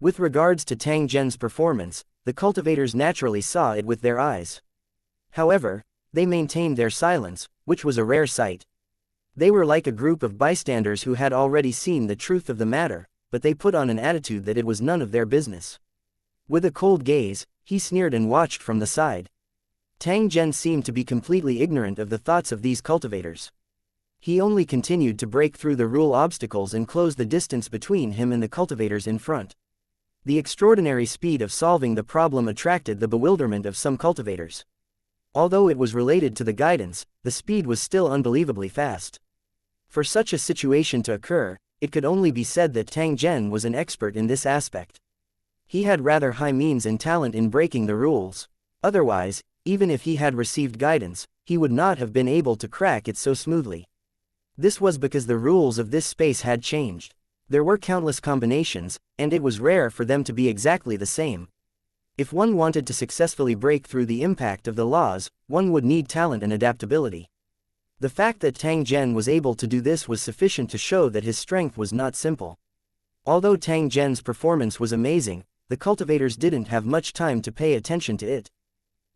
With regards to Tang Zhen's performance, the cultivators naturally saw it with their eyes. However, they maintained their silence, which was a rare sight. They were like a group of bystanders who had already seen the truth of the matter, but they put on an attitude that it was none of their business. With a cold gaze, he sneered and watched from the side. Tang Zhen seemed to be completely ignorant of the thoughts of these cultivators. He only continued to break through the rule obstacles and close the distance between him and the cultivators in front. The extraordinary speed of solving the problem attracted the bewilderment of some cultivators. Although it was related to the guidance, the speed was still unbelievably fast. For such a situation to occur, it could only be said that Tang Zhen was an expert in this aspect. He had rather high means and talent in breaking the rules. Otherwise, even if he had received guidance, he would not have been able to crack it so smoothly. This was because the rules of this space had changed. There were countless combinations, and it was rare for them to be exactly the same. If one wanted to successfully break through the impact of the laws, one would need talent and adaptability. The fact that Tang Zhen was able to do this was sufficient to show that his strength was not simple. Although Tang Zhen's performance was amazing, the cultivators didn't have much time to pay attention to it.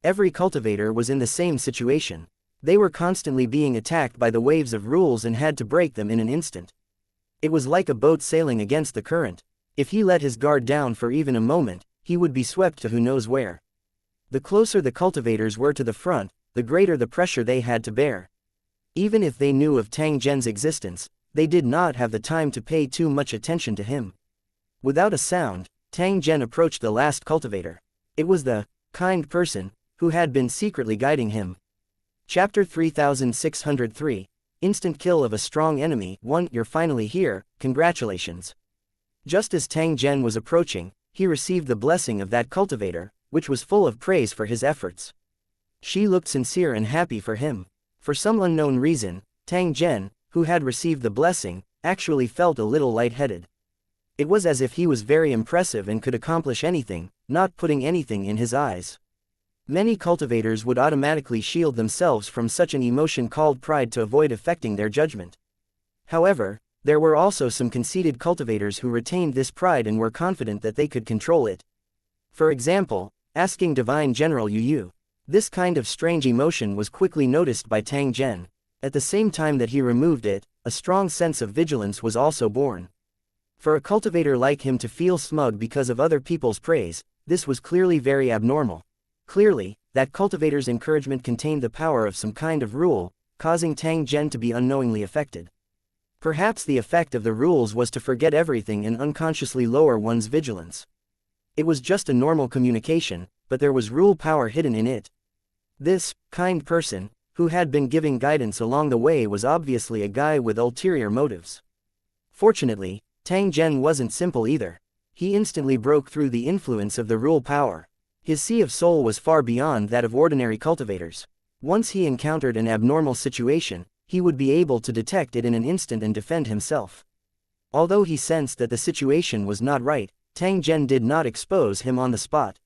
Every cultivator was in the same situation. They were constantly being attacked by the waves of rules and had to break them in an instant. It was like a boat sailing against the current. If he let his guard down for even a moment, he would be swept to who knows where. The closer the cultivators were to the front, the greater the pressure they had to bear. Even if they knew of Tang Zhen's existence, they did not have the time to pay too much attention to him. Without a sound, Tang Zhen approached the last cultivator. It was the kind person who had been secretly guiding him. Chapter 3603, Instant Kill of a Strong Enemy. 1. You're finally here, congratulations. Just as Tang Zhen was approaching, he received the blessing of that cultivator, which was full of praise for his efforts. She looked sincere and happy for him. For some unknown reason, Tang Zhen, who had received the blessing, actually felt a little lightheaded. It was as if he was very impressive and could accomplish anything, not putting anything in his eyes. Many cultivators would automatically shield themselves from such an emotion called pride to avoid affecting their judgment. However, there were also some conceited cultivators who retained this pride and were confident that they could control it. For example, asking Divine General Yu. This kind of strange emotion was quickly noticed by Tang Zhen. At the same time that he removed it, a strong sense of vigilance was also born. For a cultivator like him to feel smug because of other people's praise, this was clearly very abnormal. Clearly, that cultivator's encouragement contained the power of some kind of rule, causing Tang Zhen to be unknowingly affected. Perhaps the effect of the rules was to forget everything and unconsciously lower one's vigilance. It was just a normal communication, but there was rule power hidden in it. This kind person, who had been giving guidance along the way, was obviously a guy with ulterior motives. Fortunately, Tang Zhen wasn't simple either. He instantly broke through the influence of the rule power. His sea of soul was far beyond that of ordinary cultivators. Once he encountered an abnormal situation, he would be able to detect it in an instant and defend himself. Although he sensed that the situation was not right, Tang Zhen did not expose him on the spot.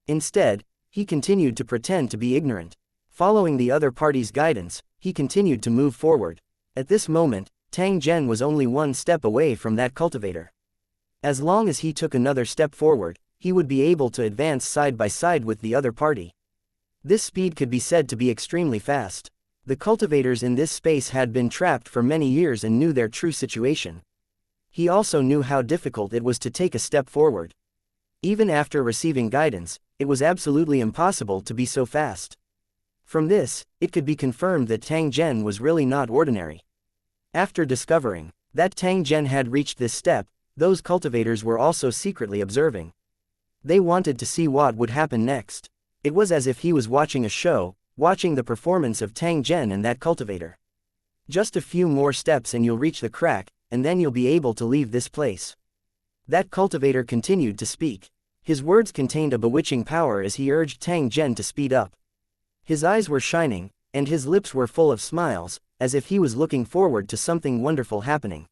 Instead, he continued to pretend to be ignorant. Following the other party's guidance, he continued to move forward. At this moment, Tang Zhen was only one step away from that cultivator. As long as he took another step forward, he would be able to advance side by side with the other party. This speed could be said to be extremely fast. The cultivators in this space had been trapped for many years and knew their true situation. He also knew how difficult it was to take a step forward. Even after receiving guidance, it was absolutely impossible to be so fast. From this, it could be confirmed that Tang Zhen was really not ordinary. After discovering that Tang Zhen had reached this step, those cultivators were also secretly observing. They wanted to see what would happen next. It was as if he was watching a show, watching the performance of Tang Zhen and that cultivator. Just a few more steps and you'll reach the crack, and then you'll be able to leave this place. That cultivator continued to speak. His words contained a bewitching power as he urged Tang Zhen to speed up. His eyes were shining, and his lips were full of smiles, as if he was looking forward to something wonderful happening.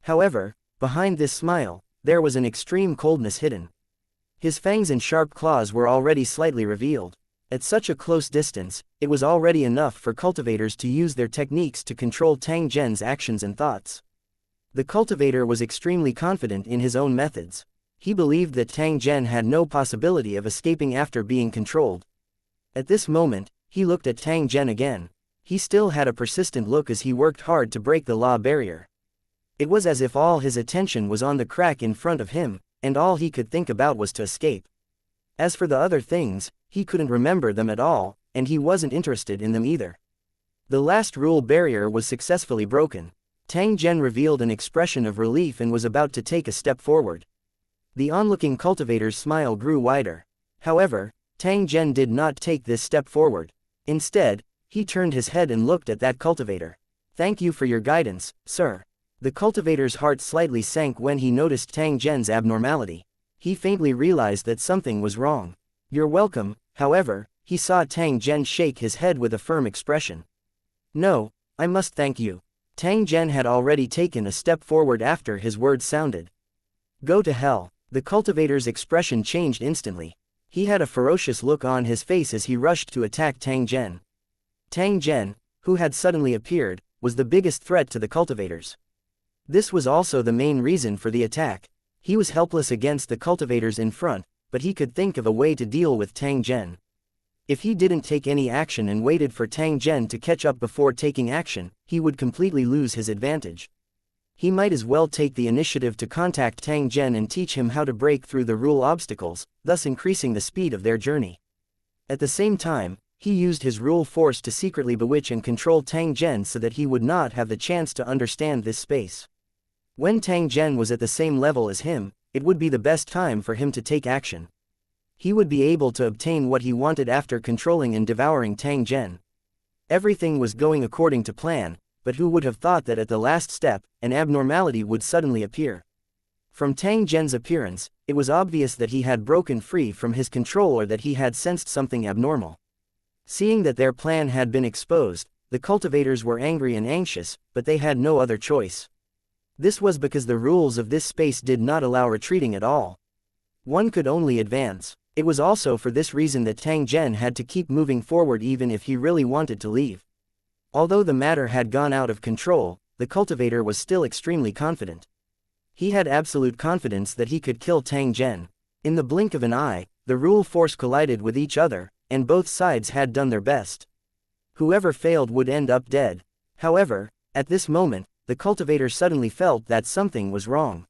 However, behind this smile, there was an extreme coldness hidden. His fangs and sharp claws were already slightly revealed. At such a close distance, it was already enough for cultivators to use their techniques to control Tang Zhen's actions and thoughts. The cultivator was extremely confident in his own methods. He believed that Tang Zhen had no possibility of escaping after being controlled. At this moment, he looked at Tang Zhen again. He still had a persistent look as he worked hard to break the law barrier. It was as if all his attention was on the crack in front of him, and all he could think about was to escape. As for the other things, he couldn't remember them at all, and he wasn't interested in them either. The last rule barrier was successfully broken. Tang Zhen revealed an expression of relief and was about to take a step forward. The onlooking cultivator's smile grew wider. However, Tang Zhen did not take this step forward. Instead, he turned his head and looked at that cultivator. "Thank you for your guidance, sir." The cultivator's heart slightly sank when he noticed Tang Zhen's abnormality. He faintly realized that something was wrong. "You're welcome." However, he saw Tang Zhen shake his head with a firm expression. No, I must thank you. Tang Zhen had already taken a step forward after his words sounded. Go to hell. The cultivator's expression changed instantly. He had a ferocious look on his face as he rushed to attack Tang Zhen. Tang Zhen, who had suddenly appeared, was the biggest threat to the cultivators. This was also the main reason for the attack. He was helpless against the cultivators in front, but he could think of a way to deal with Tang Zhen. If he didn't take any action and waited for Tang Zhen to catch up before taking action, he would completely lose his advantage. He might as well take the initiative to contact Tang Zhen and teach him how to break through the rule obstacles, thus increasing the speed of their journey. At the same time, he used his rule force to secretly bewitch and control Tang Zhen so that he would not have the chance to understand this space. When Tang Zhen was at the same level as him, it would be the best time for him to take action. He would be able to obtain what he wanted after controlling and devouring Tang Zhen. Everything was going according to plan, but who would have thought that at the last step, an abnormality would suddenly appear? From Tang Zhen's appearance, it was obvious that he had broken free from his control or that he had sensed something abnormal. Seeing that their plan had been exposed, the cultivators were angry and anxious, but they had no other choice. This was because the rules of this space did not allow retreating at all. One could only advance. It was also for this reason that Tang Zhen had to keep moving forward even if he really wanted to leave. Although the matter had gone out of control, the cultivator was still extremely confident. He had absolute confidence that he could kill Tang Zhen. In the blink of an eye, the rule force collided with each other, and both sides had done their best. Whoever failed would end up dead. However, at this moment, the cultivator suddenly felt that something was wrong.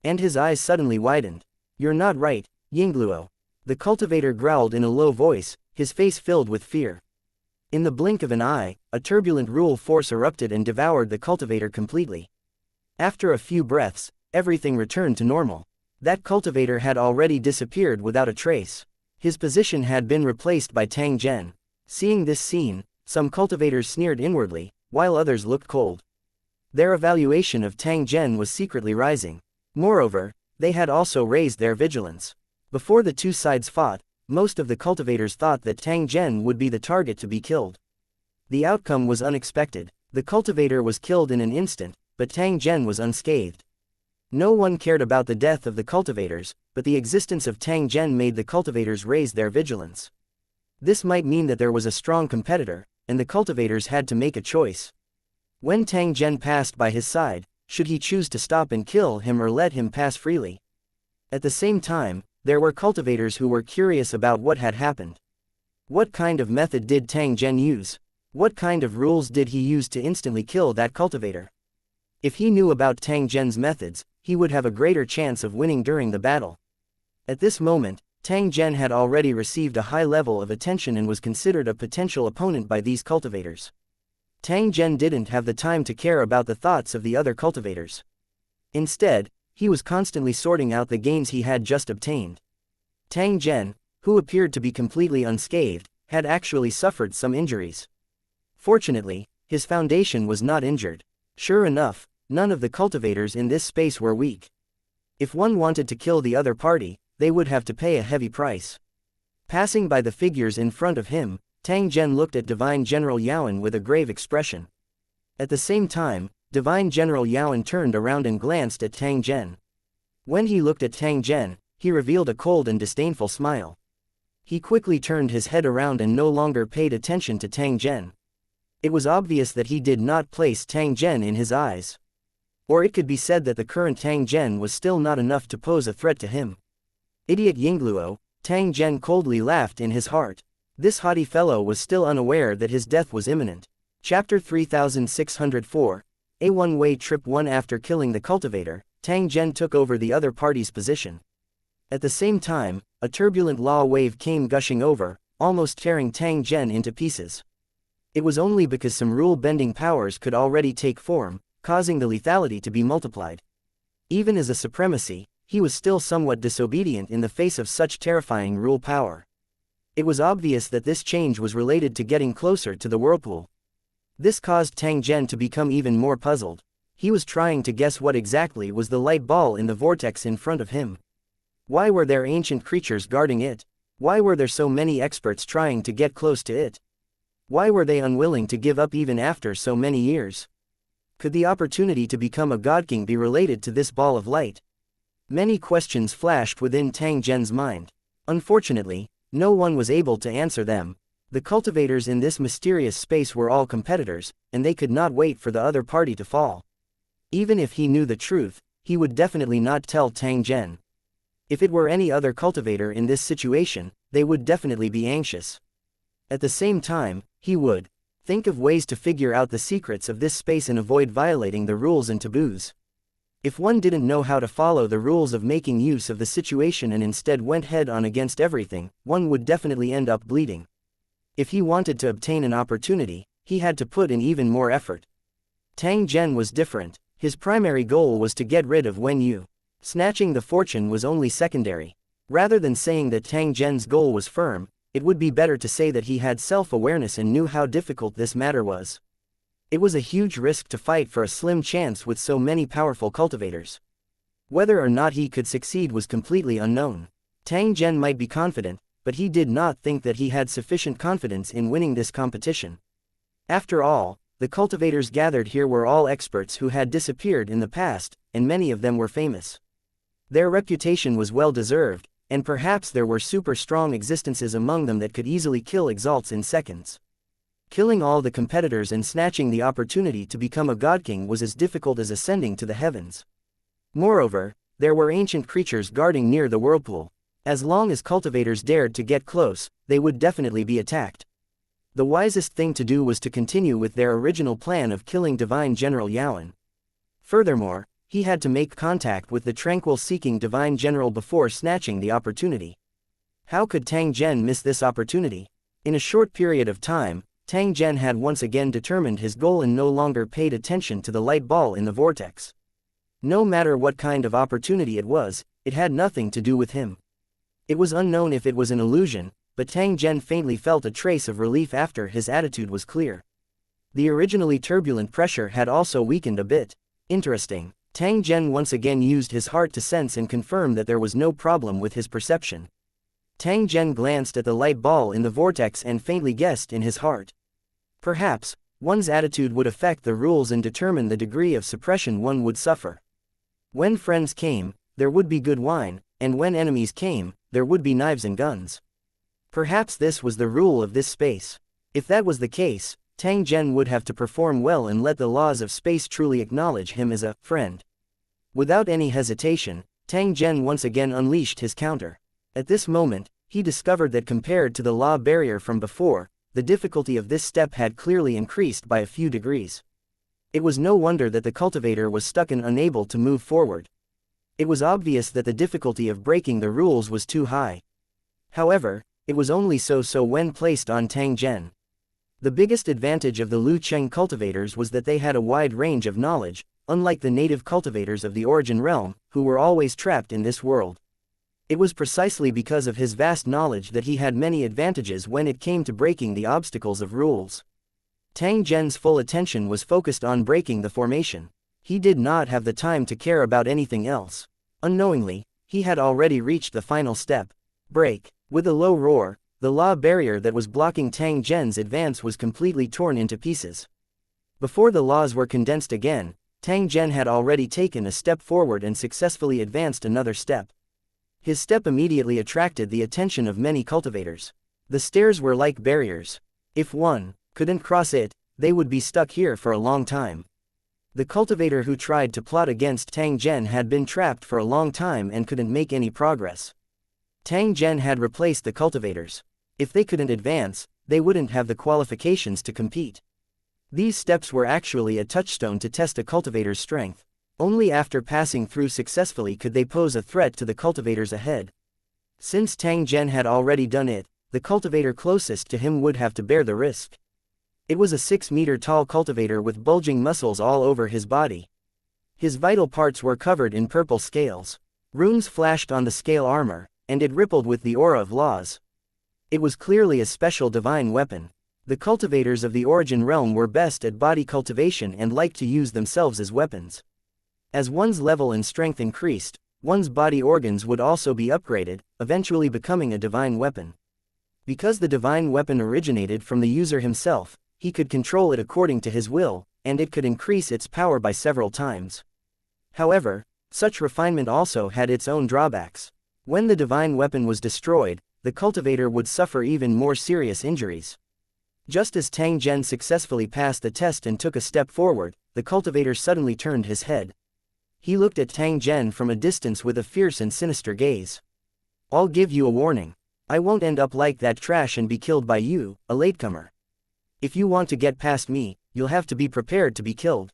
And his eyes suddenly widened. You're not right, Yingluo. The cultivator growled in a low voice, his face filled with fear. In the blink of an eye, a turbulent rule force erupted and devoured the cultivator completely. After a few breaths, everything returned to normal. That cultivator had already disappeared without a trace. His position had been replaced by Tang Zhen. Seeing this scene, some cultivators sneered inwardly, while others looked cold. Their evaluation of Tang Zhen was secretly rising. Moreover, they had also raised their vigilance. Before the two sides fought, most of the cultivators thought that Tang Zhen would be the target to be killed. The outcome was unexpected. The cultivator was killed in an instant, but Tang Zhen was unscathed. No one cared about the death of the cultivators, but the existence of Tang Zhen made the cultivators raise their vigilance. This might mean that there was a strong competitor, and the cultivators had to make a choice. When Tang Zhen passed by his side, should he choose to stop and kill him or let him pass freely? At the same time, there were cultivators who were curious about what had happened. What kind of method did Tang Zhen use? What kind of rules did he use to instantly kill that cultivator? If he knew about Tang Zhen's methods, he would have a greater chance of winning during the battle. At this moment, Tang Zhen had already received a high level of attention and was considered a potential opponent by these cultivators. Tang Zhen didn't have the time to care about the thoughts of the other cultivators. Instead, he was constantly sorting out the gains he had just obtained. Tang Zhen, who appeared to be completely unscathed, had actually suffered some injuries. Fortunately, his foundation was not injured. Sure enough, none of the cultivators in this space were weak. If one wanted to kill the other party, they would have to pay a heavy price. Passing by the figures in front of him, Tang Zhen looked at Divine General Yaoan with a grave expression. At the same time, Divine General Yaoan turned around and glanced at Tang Zhen. When he looked at Tang Zhen, he revealed a cold and disdainful smile. He quickly turned his head around and no longer paid attention to Tang Zhen. It was obvious that he did not place Tang Zhen in his eyes. Or it could be said that the current Tang Zhen was still not enough to pose a threat to him. Idiot Yingluo, Tang Zhen coldly laughed in his heart. This haughty fellow was still unaware that his death was imminent. Chapter 3604, A One-Way Trip 1. After killing the cultivator, Tang Zhen took over the other party's position. At the same time, a turbulent law wave came gushing over, almost tearing Tang Zhen into pieces. It was only because some rule-bending powers could already take form, causing the lethality to be multiplied. Even as a supremacy, he was still somewhat disobedient in the face of such terrifying rule power. It was obvious that this change was related to getting closer to the whirlpool. This caused Tang Zhen to become even more puzzled. He was trying to guess what exactly was the light ball in the vortex in front of him. Why were there ancient creatures guarding it? Why were there so many experts trying to get close to it? Why were they unwilling to give up even after so many years? Could the opportunity to become a god king be related to this ball of light? Many questions flashed within Tang Zhen's mind. Unfortunately, no one was able to answer them. The cultivators in this mysterious space were all competitors, and they could not wait for the other party to fall. Even if he knew the truth, he would definitely not tell Tang Zhen. If it were any other cultivator in this situation, they would definitely be anxious. At the same time, he would think of ways to figure out the secrets of this space and avoid violating the rules and taboos. If one didn't know how to follow the rules of making use of the situation and instead went head-on against everything, one would definitely end up bleeding. If he wanted to obtain an opportunity, he had to put in even more effort. Tang Zhen was different. His primary goal was to get rid of Wen Yu. Snatching the fortune was only secondary. Rather than saying that Tang Zhen's goal was firm, it would be better to say that he had self-awareness and knew how difficult this matter was. It was a huge risk to fight for a slim chance with so many powerful cultivators. Whether or not he could succeed was completely unknown. Tang Zhen might be confident, but he did not think that he had sufficient confidence in winning this competition. After all, the cultivators gathered here were all experts who had disappeared in the past, and many of them were famous. Their reputation was well deserved, and perhaps there were super strong existences among them that could easily kill exalts in seconds. Killing all the competitors and snatching the opportunity to become a god king was as difficult as ascending to the heavens. Moreover, there were ancient creatures guarding near the whirlpool. As long as cultivators dared to get close, they would definitely be attacked. The wisest thing to do was to continue with their original plan of killing Divine General Yaoan. Furthermore, he had to make contact with the tranquil-seeking Divine General before snatching the opportunity. How could Tang Zhen miss this opportunity? In a short period of time, Tang Zhen had once again determined his goal and no longer paid attention to the light ball in the vortex. No matter what kind of opportunity it was, it had nothing to do with him. It was unknown if it was an illusion, but Tang Zhen faintly felt a trace of relief after his attitude was clear. The originally turbulent pressure had also weakened a bit. Interesting. Tang Zhen once again used his heart to sense and confirm that there was no problem with his perception. Tang Zhen glanced at the light ball in the vortex and faintly guessed in his heart. Perhaps, one's attitude would affect the rules and determine the degree of suppression one would suffer. When friends came, there would be good wine, and when enemies came, there would be knives and guns. Perhaps this was the rule of this space. If that was the case, Tang Zhen would have to perform well and let the laws of space truly acknowledge him as a friend. Without any hesitation, Tang Zhen once again unleashed his counter. At this moment, he discovered that compared to the law barrier from before, the difficulty of this step had clearly increased by a few degrees. It was no wonder that the cultivator was stuck and unable to move forward. It was obvious that the difficulty of breaking the rules was too high. However, it was only so when placed on Tang Zhen. The biggest advantage of the Lu Cheng cultivators was that they had a wide range of knowledge, unlike the native cultivators of the Origin Realm, who were always trapped in this world. It was precisely because of his vast knowledge that he had many advantages when it came to breaking the obstacles of rules. Tang Zhen's full attention was focused on breaking the formation. He did not have the time to care about anything else. Unknowingly, he had already reached the final step. Break. With a low roar, the law barrier that was blocking Tang Zhen's advance was completely torn into pieces. Before the laws were condensed again, Tang Zhen had already taken a step forward and successfully advanced another step. His step immediately attracted the attention of many cultivators. The stairs were like barriers. If one couldn't cross it, they would be stuck here for a long time. The cultivator who tried to plot against Tang Zhen had been trapped for a long time and couldn't make any progress. Tang Zhen had replaced the cultivators. If they couldn't advance, they wouldn't have the qualifications to compete. These steps were actually a touchstone to test a cultivator's strength. Only after passing through successfully could they pose a threat to the cultivators ahead. Since Tang Zhen had already done it, the cultivator closest to him would have to bear the risk. It was a 6-meter-tall cultivator with bulging muscles all over his body. His vital parts were covered in purple scales. Runes flashed on the scale armor, and it rippled with the aura of laws. It was clearly a special divine weapon. The cultivators of the Origin Realm were best at body cultivation and liked to use themselves as weapons. As one's level and strength increased, One's body organs would also be upgraded, eventually becoming a divine weapon. Because the divine weapon originated from the user himself, he could control it according to his will, and it could increase its power by several times. However, such refinement also had its own drawbacks. When the divine weapon was destroyed, the cultivator would suffer even more serious injuries. Just as Tang Zhen successfully passed the test and took a step forward, the cultivator suddenly turned his head. He looked at Tang Zhen from a distance with a fierce and sinister gaze. "I'll give you a warning. I won't end up like that trash and be killed by you, a latecomer. If you want to get past me, you'll have to be prepared to be killed."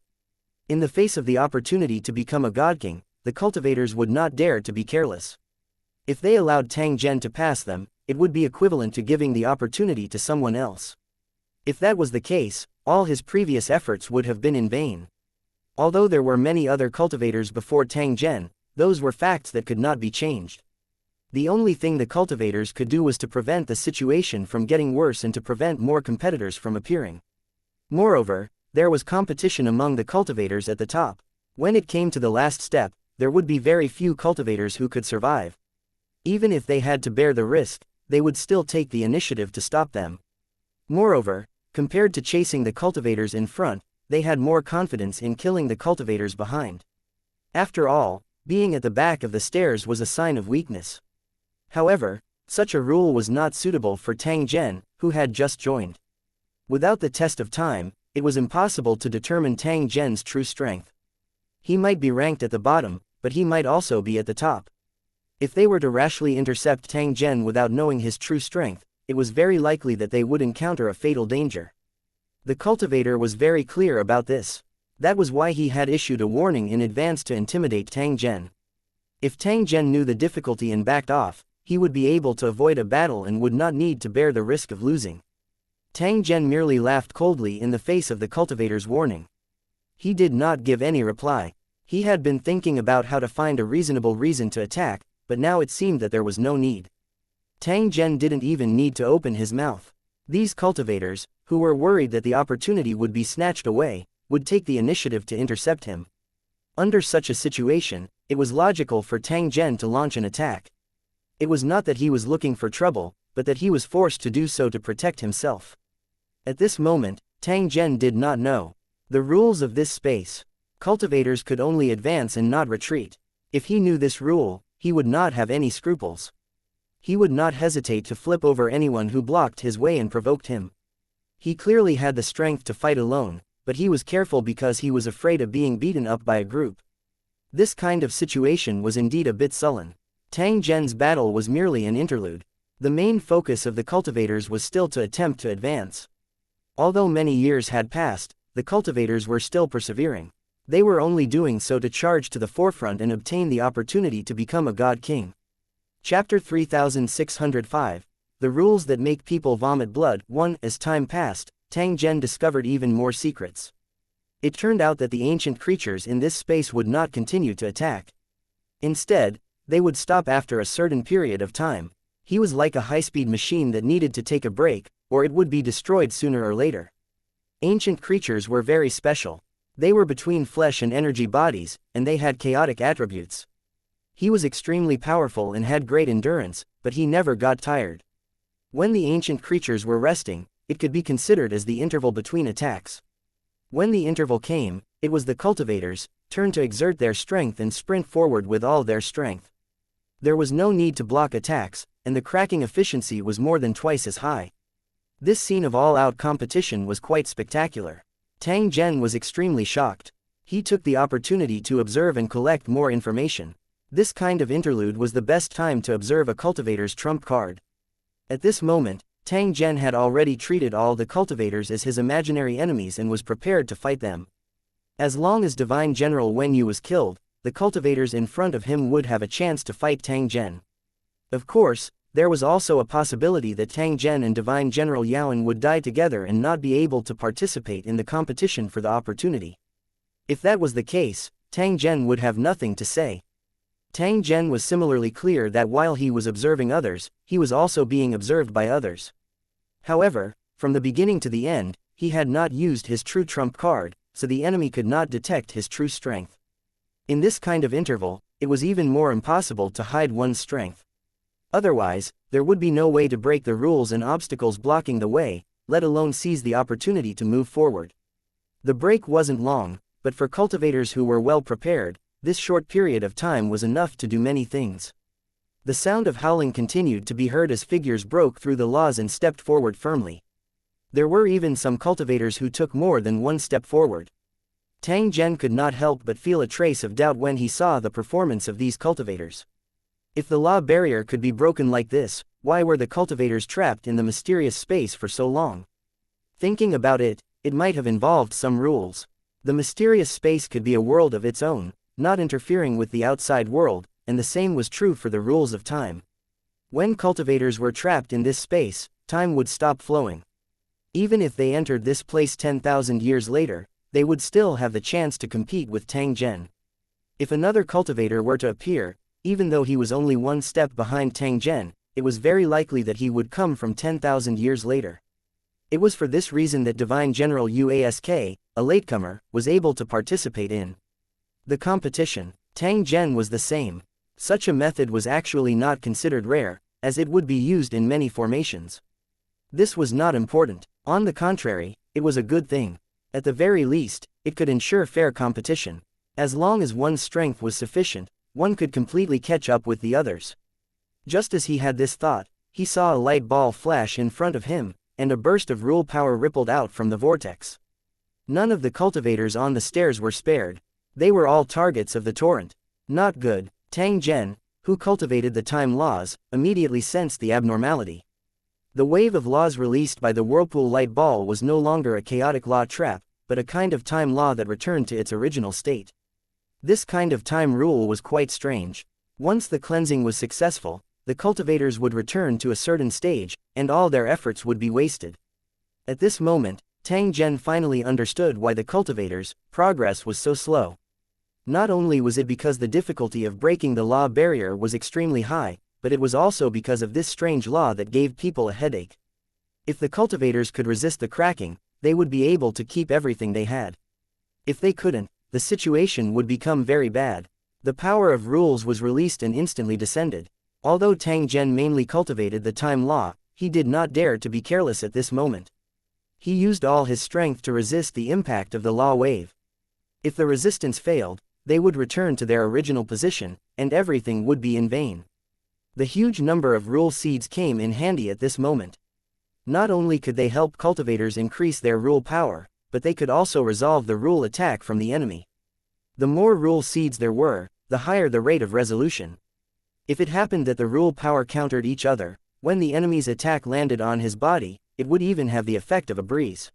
In the face of the opportunity to become a god king, the cultivators would not dare to be careless. If they allowed Tang Zhen to pass them, it would be equivalent to giving the opportunity to someone else. If that was the case, all his previous efforts would have been in vain. Although there were many other cultivators before Tang Zhen, those were facts that could not be changed. The only thing the cultivators could do was to prevent the situation from getting worse and to prevent more competitors from appearing. Moreover, there was competition among the cultivators at the top. When it came to the last step, there would be very few cultivators who could survive. Even if they had to bear the risk, they would still take the initiative to stop them. Moreover, compared to chasing the cultivators in front, they had more confidence in killing the cultivators behind. After all, being at the back of the stairs was a sign of weakness. However, such a rule was not suitable for Tang Zhen, who had just joined. Without the test of time, it was impossible to determine Tang Zhen's true strength. He might be ranked at the bottom, but he might also be at the top. If they were to rashly intercept Tang Zhen without knowing his true strength, it was very likely that they would encounter a fatal danger. The cultivator was very clear about this. That was why he had issued a warning in advance to intimidate Tang Zhen. If Tang Zhen knew the difficulty and backed off, he would be able to avoid a battle and would not need to bear the risk of losing. Tang Zhen merely laughed coldly in the face of the cultivator's warning. He did not give any reply. He had been thinking about how to find a reasonable reason to attack, but now it seemed that there was no need. Tang Zhen didn't even need to open his mouth. These cultivators, who were worried that the opportunity would be snatched away, would take the initiative to intercept him. Under such a situation, it was logical for Tang Zhen to launch an attack. It was not that he was looking for trouble, but that he was forced to do so to protect himself. At this moment, Tang Zhen did not know the rules of this space. Cultivators could only advance and not retreat. If he knew this rule, he would not have any scruples. He would not hesitate to flip over anyone who blocked his way and provoked him. He clearly had the strength to fight alone, but he was careful because he was afraid of being beaten up by a group. This kind of situation was indeed a bit sullen. Tang Zhen's battle was merely an interlude. The main focus of the cultivators was still to attempt to advance. Although many years had passed, the cultivators were still persevering. They were only doing so to charge to the forefront and obtain the opportunity to become a god king. Chapter 3605, The Rules That Make People Vomit Blood. 1. As time passed, Tang Zhen discovered even more secrets. It turned out that the ancient creatures in this space would not continue to attack. Instead, they would stop after a certain period of time. He was like a high-speed machine that needed to take a break, or it would be destroyed sooner or later. Ancient creatures were very special. They were between flesh and energy bodies, and they had chaotic attributes. He was extremely powerful and had great endurance, but he never got tired. When the ancient creatures were resting, it could be considered as the interval between attacks. When the interval came, it was the cultivators' turn to exert their strength and sprint forward with all their strength. There was no need to block attacks, and the cracking efficiency was more than twice as high. This scene of all-out competition was quite spectacular. Tang Zhen was extremely shocked. He took the opportunity to observe and collect more information. This kind of interlude was the best time to observe a cultivator's trump card. At this moment, Tang Zhen had already treated all the cultivators as his imaginary enemies and was prepared to fight them. As long as Divine General Wen Yu was killed, the cultivators in front of him would have a chance to fight Tang Zhen. Of course, there was also a possibility that Tang Zhen and Divine General Yaoan would die together and not be able to participate in the competition for the opportunity. If that was the case, Tang Zhen would have nothing to say. Tang Zhen was similarly clear that while he was observing others, he was also being observed by others. However, from the beginning to the end, he had not used his true trump card, so the enemy could not detect his true strength. In this kind of interval, it was even more impossible to hide one's strength. Otherwise, there would be no way to break the rules and obstacles blocking the way, let alone seize the opportunity to move forward. The break wasn't long, but for cultivators who were well prepared, this short period of time was enough to do many things. The sound of howling continued to be heard as figures broke through the laws and stepped forward firmly. There were even some cultivators who took more than one step forward. Tang Zhen could not help but feel a trace of doubt when he saw the performance of these cultivators. If the law barrier could be broken like this, why were the cultivators trapped in the mysterious space for so long? Thinking about it, it might have involved some rules. The mysterious space could be a world of its own, not interfering with the outside world, and the same was true for the rules of time. When cultivators were trapped in this space, time would stop flowing. Even if they entered this place 10,000 years later, they would still have the chance to compete with Tang Zhen. If another cultivator were to appear, even though he was only one step behind Tang Zhen, it was very likely that he would come from 10,000 years later. It was for this reason that Divine General Uask, a latecomer, was able to participate in the competition. Tang Zhen was the same. Such a method was actually not considered rare, as it would be used in many formations. This was not important. On the contrary, it was a good thing. At the very least, it could ensure fair competition. As long as one's strength was sufficient, one could completely catch up with the others. Just as he had this thought, he saw a light ball flash in front of him, and a burst of rule power rippled out from the vortex. None of the cultivators on the stairs were spared. They were all targets of the torrent. Not good. Tang Zhen, who cultivated the time laws, immediately sensed the abnormality. The wave of laws released by the whirlpool light ball was no longer a chaotic law trap, but a kind of time law that returned to its original state. This kind of time rule was quite strange. Once the cleansing was successful, the cultivators would return to a certain stage, and all their efforts would be wasted. At this moment, Tang Zhen finally understood why the cultivators' progress was so slow. Not only was it because the difficulty of breaking the law barrier was extremely high, but it was also because of this strange law that gave people a headache. If the cultivators could resist the cracking, they would be able to keep everything they had. If they couldn't, the situation would become very bad. The power of rules was released and instantly descended. Although Tang Zhen mainly cultivated the time law, he did not dare to be careless at this moment. He used all his strength to resist the impact of the law wave. If the resistance failed, they would return to their original position, and everything would be in vain. The huge number of rule seeds came in handy at this moment. Not only could they help cultivators increase their rule power, but they could also resolve the rule attack from the enemy. The more rule seeds there were, the higher the rate of resolution. If it happened that the rule power countered each other, when the enemy's attack landed on his body, it would even have the effect of a breeze.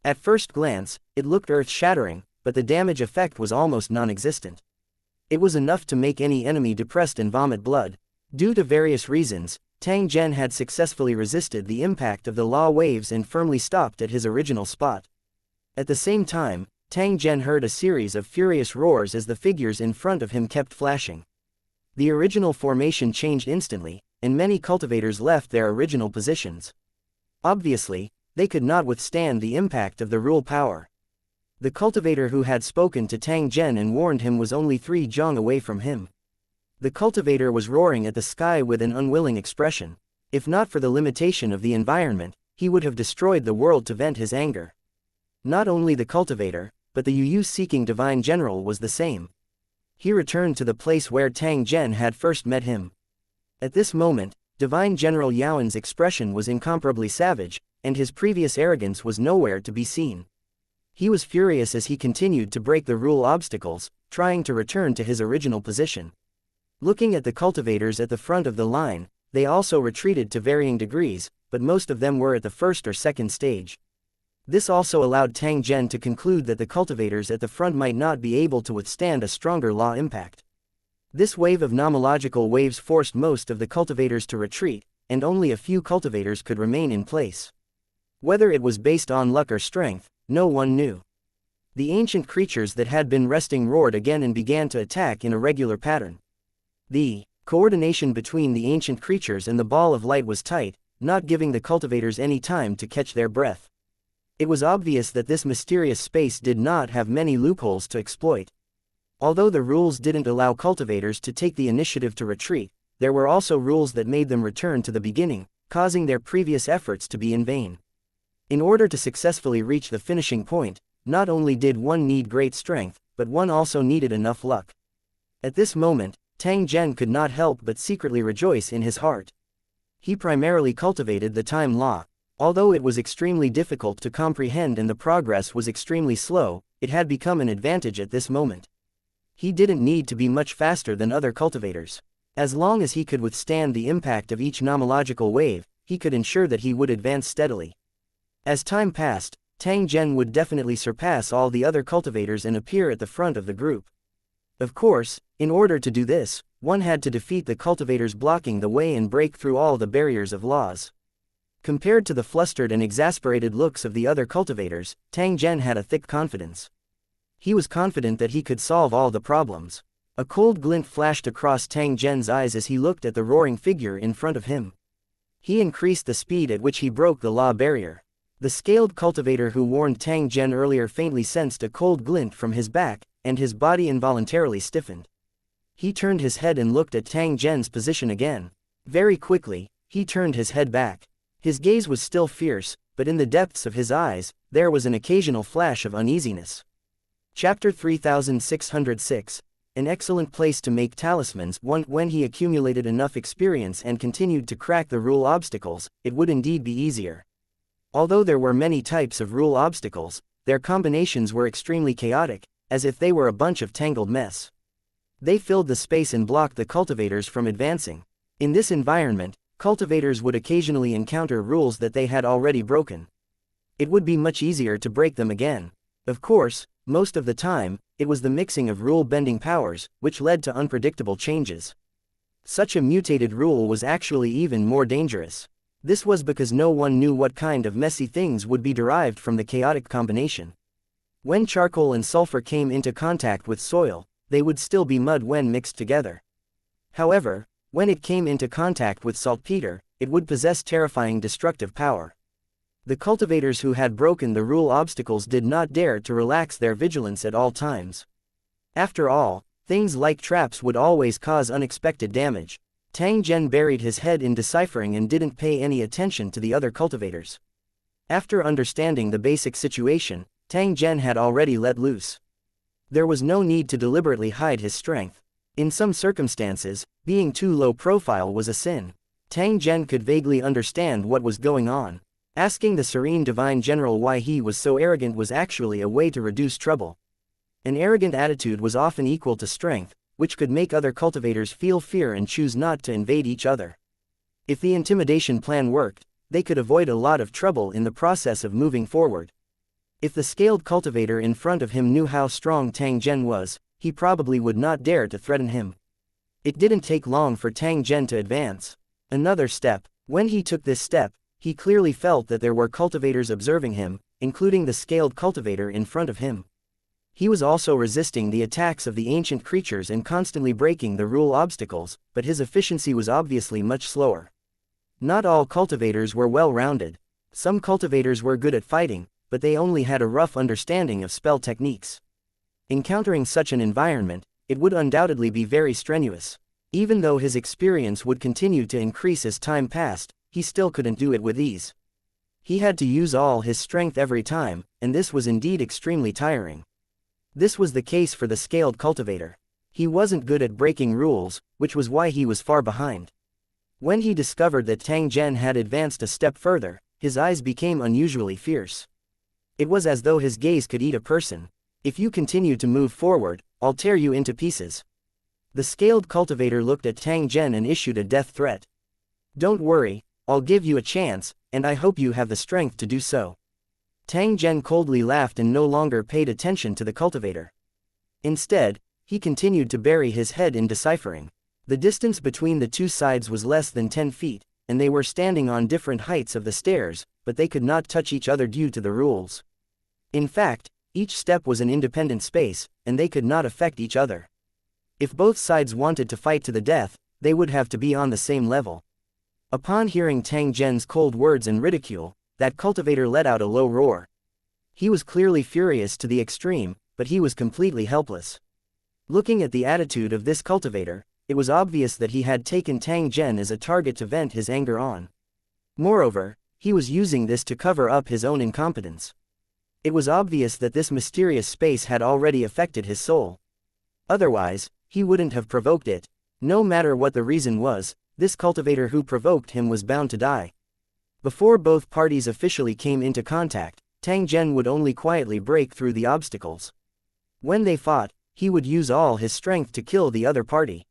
At first glance, it looked earth-shattering, but the damage effect was almost non-existent. It was enough to make any enemy depressed and vomit blood. Due to various reasons, Tang Zhen had successfully resisted the impact of the law waves and firmly stopped at his original spot. At the same time, Tang Zhen heard a series of furious roars as the figures in front of him kept flashing. The original formation changed instantly, and many cultivators left their original positions. Obviously, they could not withstand the impact of the rule power. The cultivator who had spoken to Tang Zhen and warned him was only 3 zhang away from him. The cultivator was roaring at the sky with an unwilling expression. If not for the limitation of the environment, he would have destroyed the world to vent his anger. Not only the cultivator, but the Yu-seeking divine general was the same. He returned to the place where Tang Zhen had first met him. At this moment, Divine General Yaoan's expression was incomparably savage, and his previous arrogance was nowhere to be seen. He was furious as he continued to break the rule obstacles, trying to return to his original position. Looking at the cultivators at the front of the line, they also retreated to varying degrees, but most of them were at the first or second stage. This also allowed Tang Zhen to conclude that the cultivators at the front might not be able to withstand a stronger law impact. This wave of nomological waves forced most of the cultivators to retreat, and only a few cultivators could remain in place. Whether it was based on luck or strength, no one knew. The ancient creatures that had been resting roared again and began to attack in a regular pattern. The coordination between the ancient creatures and the ball of light was tight, not giving the cultivators any time to catch their breath. It was obvious that this mysterious space did not have many loopholes to exploit. Although the rules didn't allow cultivators to take the initiative to retreat, there were also rules that made them return to the beginning, causing their previous efforts to be in vain. In order to successfully reach the finishing point, not only did one need great strength, but one also needed enough luck. At this moment, Tang Zhen could not help but secretly rejoice in his heart. He primarily cultivated the time law. Although it was extremely difficult to comprehend and the progress was extremely slow, it had become an advantage at this moment. He didn't need to be much faster than other cultivators. As long as he could withstand the impact of each nomological wave, he could ensure that he would advance steadily. As time passed, Tang Zhen would definitely surpass all the other cultivators and appear at the front of the group. Of course, in order to do this, one had to defeat the cultivators blocking the way and break through all the barriers of laws. Compared to the flustered and exasperated looks of the other cultivators, Tang Zhen had a thick confidence. He was confident that he could solve all the problems. A cold glint flashed across Tang Zhen's eyes as he looked at the roaring figure in front of him. He increased the speed at which he broke the law barrier. The scaled cultivator who warned Tang Zhen earlier faintly sensed a cold glint from his back, and his body involuntarily stiffened. He turned his head and looked at Tang Zhen's position again. Very quickly, he turned his head back. His gaze was still fierce, but in the depths of his eyes, there was an occasional flash of uneasiness. Chapter 3606. An excellent place to make talismans. When he accumulated enough experience and continued to crack the rule obstacles, it would indeed be easier. Although there were many types of rule obstacles, their combinations were extremely chaotic, as if they were a bunch of tangled mess. They filled the space and blocked the cultivators from advancing. In this environment, cultivators would occasionally encounter rules that they had already broken. It would be much easier to break them again. Of course, most of the time, it was the mixing of rule-bending powers, which led to unpredictable changes. Such a mutated rule was actually even more dangerous. This was because no one knew what kind of messy things would be derived from the chaotic combination. When charcoal and sulfur came into contact with soil, they would still be mud when mixed together. However, when it came into contact with saltpeter, it would possess terrifying destructive power. The cultivators who had broken the rule obstacles did not dare to relax their vigilance at all times. After all, things like traps would always cause unexpected damage. Tang Zhen buried his head in deciphering and didn't pay any attention to the other cultivators. After understanding the basic situation, Tang Zhen had already let loose. There was no need to deliberately hide his strength. In some circumstances, being too low profile was a sin. Tang Zhen could vaguely understand what was going on. Asking the Serene Divine General why he was so arrogant was actually a way to reduce trouble. An arrogant attitude was often equal to strength, which could make other cultivators feel fear and choose not to invade each other. If the intimidation plan worked, they could avoid a lot of trouble in the process of moving forward. If the scaled cultivator in front of him knew how strong Tang Zhen was, he probably would not dare to threaten him. It didn't take long for Tang Zhen to advance. Another step. When he took this step, he clearly felt that there were cultivators observing him, including the scaled cultivator in front of him. He was also resisting the attacks of the ancient creatures and constantly breaking the rule obstacles, but his efficiency was obviously much slower. Not all cultivators were well-rounded. Some cultivators were good at fighting, but they only had a rough understanding of spell techniques. Encountering such an environment, it would undoubtedly be very strenuous. Even though his experience would continue to increase as time passed, he still couldn't do it with ease. He had to use all his strength every time, and this was indeed extremely tiring. This was the case for the scaled cultivator. He wasn't good at breaking rules, which was why he was far behind. When he discovered that Tang Zhen had advanced a step further, his eyes became unusually fierce. It was as though his gaze could eat a person. If you continue to move forward, I'll tear you into pieces. The scaled cultivator looked at Tang Zhen and issued a death threat. Don't worry, I'll give you a chance, and I hope you have the strength to do so. Tang Zhen coldly laughed and no longer paid attention to the cultivator. Instead, he continued to bury his head in deciphering. The distance between the two sides was less than 10 feet, and they were standing on different heights of the stairs, but they could not touch each other due to the rules. In fact, each step was an independent space, and they could not affect each other. If both sides wanted to fight to the death, they would have to be on the same level. Upon hearing Tang Zhen's cold words and ridicule, that cultivator let out a low roar. He was clearly furious to the extreme, but he was completely helpless. Looking at the attitude of this cultivator, it was obvious that he had taken Tang Zhen as a target to vent his anger on. Moreover, he was using this to cover up his own incompetence. It was obvious that this mysterious space had already affected his soul. Otherwise, he wouldn't have provoked it. No matter what the reason was, this cultivator who provoked him was bound to die. Before both parties officially came into contact, Tang Zhen would only quietly break through the obstacles. When they fought, he would use all his strength to kill the other party.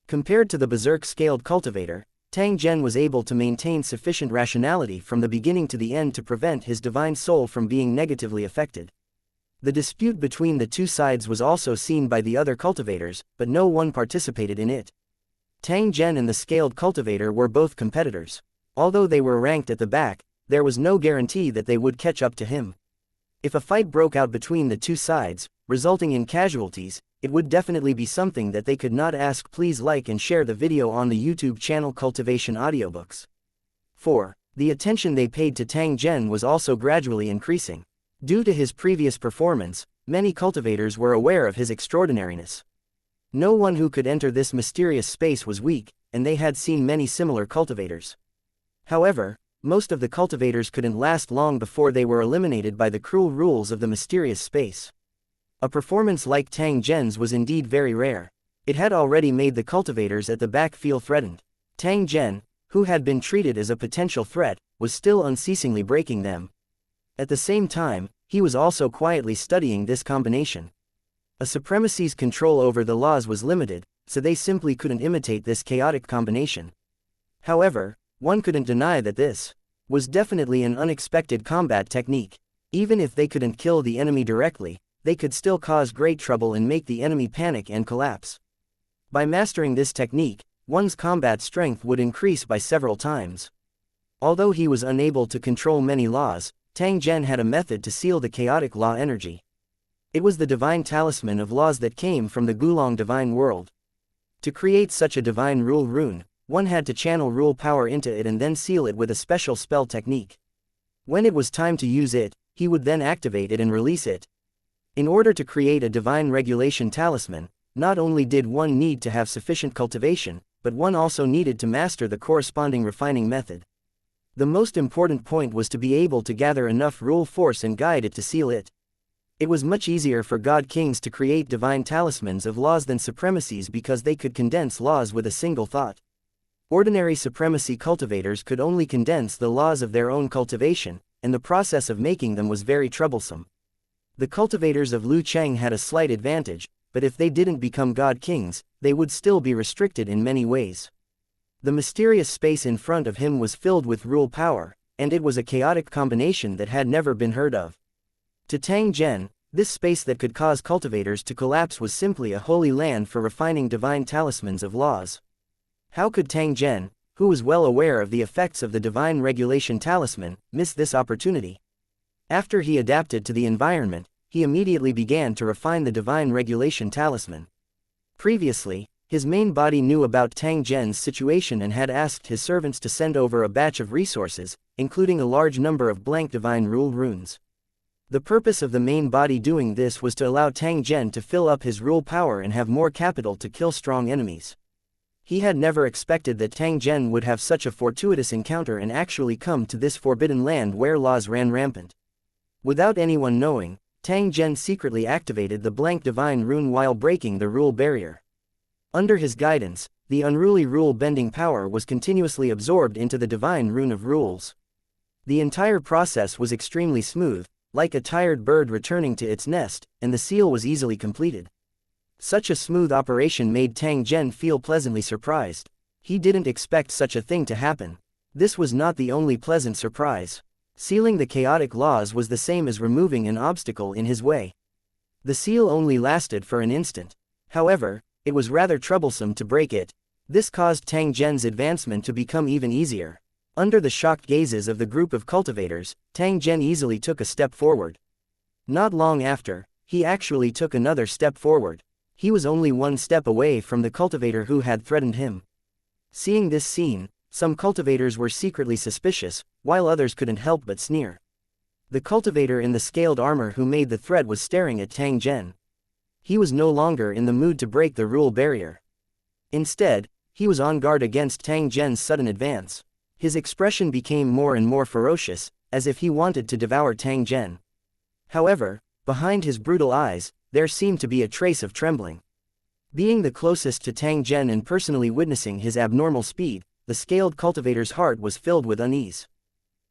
Compared to the berserk-scaled cultivator, Tang Zhen was able to maintain sufficient rationality from the beginning to the end to prevent his divine soul from being negatively affected. The dispute between the two sides was also seen by the other cultivators, but no one participated in it. Tang Zhen and the scaled cultivator were both competitors. Although they were ranked at the back, there was no guarantee that they would catch up to him. If a fight broke out between the two sides, resulting in casualties, it would definitely be something that they could not ask. Please like and share the video on the YouTube channel Cultivation Audiobooks. 4. The attention they paid to Tang Zhen was also gradually increasing. Due to his previous performance, many cultivators were aware of his extraordinariness. No one who could enter this mysterious space was weak, and they had seen many similar cultivators. However, most of the cultivators couldn't last long before they were eliminated by the cruel rules of the mysterious space. A performance like Tang Zhen's was indeed very rare. It had already made the cultivators at the back feel threatened. Tang Zhen, who had been treated as a potential threat, was still unceasingly breaking them. At the same time, he was also quietly studying this combination. A supremacy's control over the laws was limited, so they simply couldn't imitate this chaotic combination. However, one couldn't deny that this was definitely an unexpected combat technique. Even if they couldn't kill the enemy directly, they could still cause great trouble and make the enemy panic and collapse. By mastering this technique, one's combat strength would increase by several times. Although he was unable to control many laws, Tang Zhen had a method to seal the chaotic law energy. It was the divine talisman of laws that came from the Gulong divine world. To create such a divine rule rune, one had to channel rule power into it and then seal it with a special spell technique. When it was time to use it, he would then activate it and release it. In order to create a divine regulation talisman, not only did one need to have sufficient cultivation, but one also needed to master the corresponding refining method. The most important point was to be able to gather enough rule force and guide it to seal it. It was much easier for god kings to create divine talismans of laws than supremacies because they could condense laws with a single thought. Ordinary supremacy cultivators could only condense the laws of their own cultivation, and the process of making them was very troublesome. The cultivators of Lu Cheng had a slight advantage, but if they didn't become god kings, they would still be restricted in many ways. The mysterious space in front of him was filled with rule power, and it was a chaotic combination that had never been heard of. To Tang Zhen, this space that could cause cultivators to collapse was simply a holy land for refining divine talismans of laws. How could Tang Zhen, who was well aware of the effects of the divine regulation talisman, miss this opportunity? After he adapted to the environment, he immediately began to refine the divine regulation talisman. Previously, his main body knew about Tang Zhen's situation and had asked his servants to send over a batch of resources, including a large number of blank divine rule runes. The purpose of the main body doing this was to allow Tang Zhen to fill up his rule power and have more capital to kill strong enemies. He had never expected that Tang Zhen would have such a fortuitous encounter and actually come to this forbidden land where laws ran rampant. Without anyone knowing, Tang Zhen secretly activated the blank divine rune while breaking the rule barrier. Under his guidance, the unruly rule-bending power was continuously absorbed into the divine rune of rules. The entire process was extremely smooth, like a tired bird returning to its nest, and the seal was easily completed. Such a smooth operation made Tang Zhen feel pleasantly surprised. He didn't expect such a thing to happen. This was not the only pleasant surprise. Sealing the chaotic laws was the same as removing an obstacle in his way. The seal only lasted for an instant. However, it was rather troublesome to break it. This caused Tang Zhen's advancement to become even easier. Under the shocked gazes of the group of cultivators, Tang Zhen easily took a step forward. Not long after, he actually took another step forward. He was only one step away from the cultivator who had threatened him. Seeing this scene, some cultivators were secretly suspicious, while others couldn't help but sneer. The cultivator in the scaled armor who made the threat was staring at Tang Zhen. He was no longer in the mood to break the rule barrier. Instead, he was on guard against Tang Zhen's sudden advance. His expression became more and more ferocious, as if he wanted to devour Tang Zhen. However, behind his brutal eyes, there seemed to be a trace of trembling. Being the closest to Tang Zhen and personally witnessing his abnormal speed, the scaled cultivator's heart was filled with unease.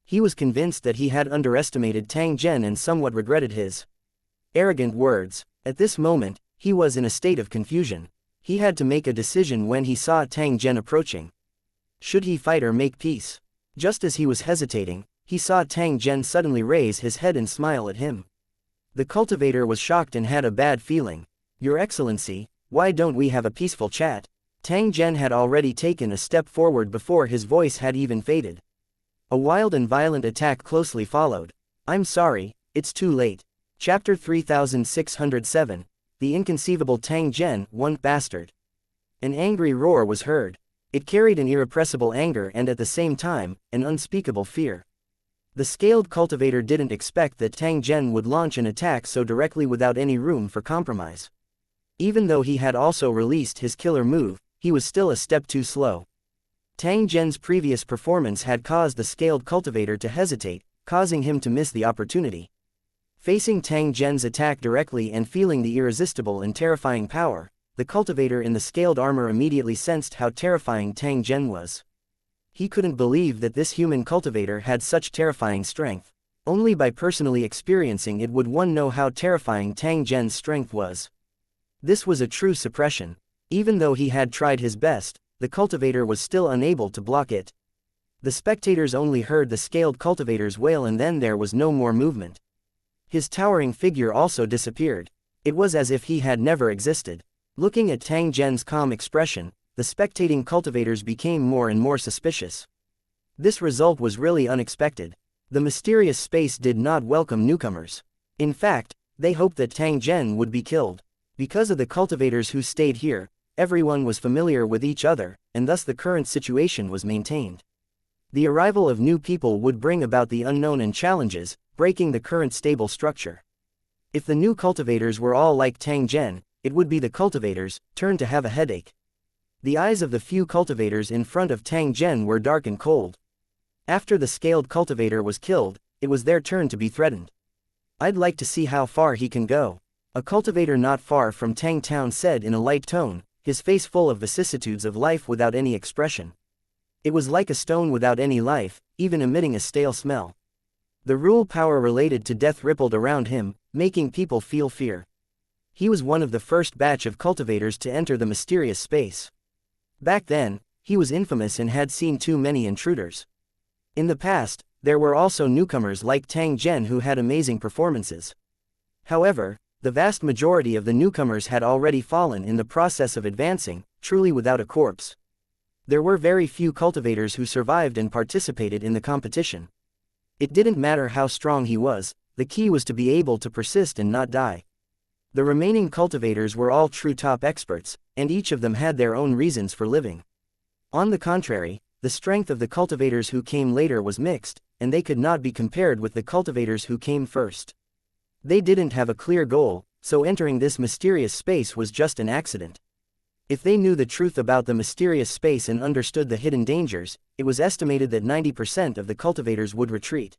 He was convinced that he had underestimated Tang Zhen and somewhat regretted his arrogant words. At this moment, he was in a state of confusion. He had to make a decision when he saw Tang Zhen approaching. Should he fight or make peace? Just as he was hesitating, he saw Tang Zhen suddenly raise his head and smile at him. The cultivator was shocked and had a bad feeling. "Your Excellency, why don't we have a peaceful chat?" Tang Zhen had already taken a step forward before his voice had even faded. A wild and violent attack closely followed. "I'm sorry, it's too late." Chapter 3607. The inconceivable Tang Zhen, one bastard. An angry roar was heard. It carried an irrepressible anger and at the same time, an unspeakable fear. The scaled cultivator didn't expect that Tang Zhen would launch an attack so directly without any room for compromise. Even though he had also released his killer move, he was still a step too slow. Tang Zhen's previous performance had caused the scaled cultivator to hesitate, causing him to miss the opportunity. Facing Tang Zhen's attack directly and feeling the irresistible and terrifying power, the cultivator in the scaled armor immediately sensed how terrifying Tang Zhen was. He couldn't believe that this human cultivator had such terrifying strength. Only by personally experiencing it would one know how terrifying Tang Zhen's strength was. This was a true suppression. Even though he had tried his best, the cultivator was still unable to block it. The spectators only heard the scaled cultivator's wail and then there was no more movement. His towering figure also disappeared. It was as if he had never existed. Looking at Tang Zhen's calm expression, the spectating cultivators became more and more suspicious. This result was really unexpected. The mysterious space did not welcome newcomers. In fact, they hoped that Tang Zhen would be killed. Because of the cultivators who stayed here, everyone was familiar with each other, and thus the current situation was maintained. The arrival of new people would bring about the unknown and challenges, breaking the current stable structure. If the new cultivators were all like Tang Zhen, it would be the cultivators' turn to have a headache. The eyes of the few cultivators in front of Tang Zhen were dark and cold. After the scaled cultivator was killed, it was their turn to be threatened. "I'd like to see how far he can go," a cultivator not far from Tang Town said in a light tone, his face full of vicissitudes of life without any expression. It was like a stone without any life, even emitting a stale smell. The rule power related to death rippled around him, making people feel fear. He was one of the first batch of cultivators to enter the mysterious space. Back then, he was infamous and had seen too many intruders. In the past, there were also newcomers like Tang Zhen who had amazing performances. However, the vast majority of the newcomers had already fallen in the process of advancing, truly without a corpse. There were very few cultivators who survived and participated in the competition. It didn't matter how strong he was, the key was to be able to persist and not die. The remaining cultivators were all true top experts, and each of them had their own reasons for living. On the contrary, the strength of the cultivators who came later was mixed, and they could not be compared with the cultivators who came first. They didn't have a clear goal, so entering this mysterious space was just an accident. If they knew the truth about the mysterious space and understood the hidden dangers, it was estimated that 90% of the cultivators would retreat.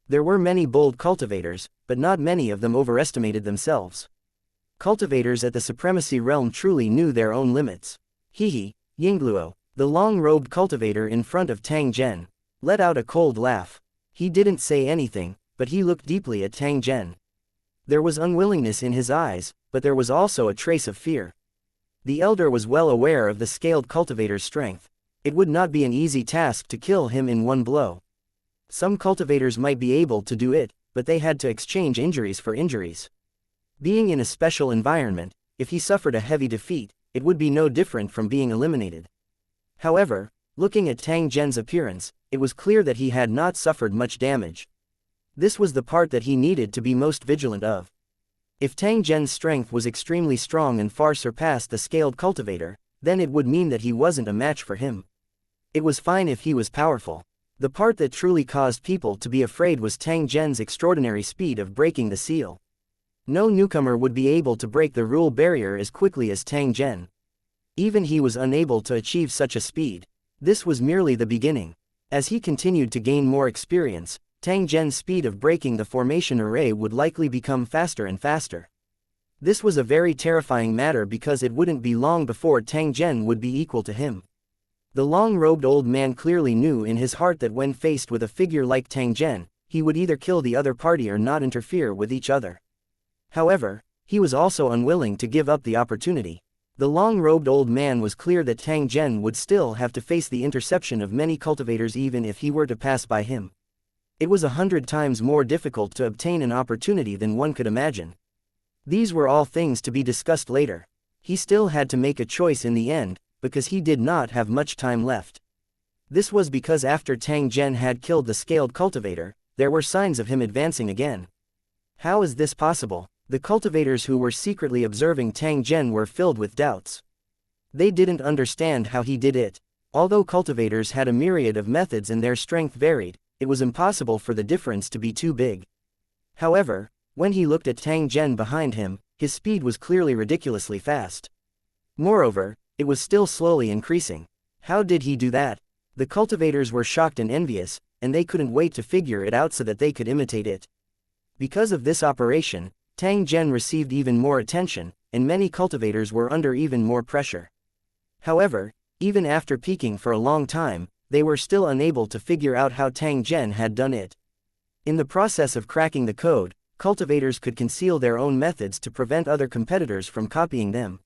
There were many bold cultivators, but not many of them overestimated themselves. Cultivators at the Supremacy Realm truly knew their own limits. Hehe, Yingluo, the long-robed cultivator in front of Tang Zhen, let out a cold laugh. He didn't say anything, but he looked deeply at Tang Zhen. There was unwillingness in his eyes, but there was also a trace of fear. The elder was well aware of the scaled cultivator's strength. It would not be an easy task to kill him in one blow. Some cultivators might be able to do it, but they had to exchange injuries for injuries. Being in a special environment, if he suffered a heavy defeat, it would be no different from being eliminated. However, looking at Tang Zhen's appearance, it was clear that he had not suffered much damage. This was the part that he needed to be most vigilant of. If Tang Zhen's strength was extremely strong and far surpassed the scaled cultivator, then it would mean that he wasn't a match for him. It was fine if he was powerful. The part that truly caused people to be afraid was Tang Zhen's extraordinary speed of breaking the seal. No newcomer would be able to break the rule barrier as quickly as Tang Zhen. Even he was unable to achieve such a speed. This was merely the beginning. As he continued to gain more experience, Tang Zhen's speed of breaking the formation array would likely become faster and faster. This was a very terrifying matter because it wouldn't be long before Tang Zhen would be equal to him. The long-robed old man clearly knew in his heart that when faced with a figure like Tang Zhen, he would either kill the other party or not interfere with each other. However, he was also unwilling to give up the opportunity. The long-robed old man was clear that Tang Zhen would still have to face the interception of many cultivators even if he were to pass by him. It was 100 times more difficult to obtain an opportunity than one could imagine. These were all things to be discussed later. He still had to make a choice in the end, because he did not have much time left. This was because after Tang Zhen had killed the scaled cultivator, there were signs of him advancing again. How is this possible? The cultivators who were secretly observing Tang Zhen were filled with doubts. They didn't understand how he did it. Although cultivators had a myriad of methods and their strength varied, it was impossible for the difference to be too big. However, when he looked at Tang Zhen behind him, his speed was clearly ridiculously fast. Moreover, it was still slowly increasing. How did he do that? The cultivators were shocked and envious, and they couldn't wait to figure it out so that they could imitate it. Because of this operation, Tang Zhen received even more attention, and many cultivators were under even more pressure. However, even after peaking for a long time, they were still unable to figure out how Tang Zhen had done it. In the process of cracking the code, cultivators could conceal their own methods to prevent other competitors from copying them.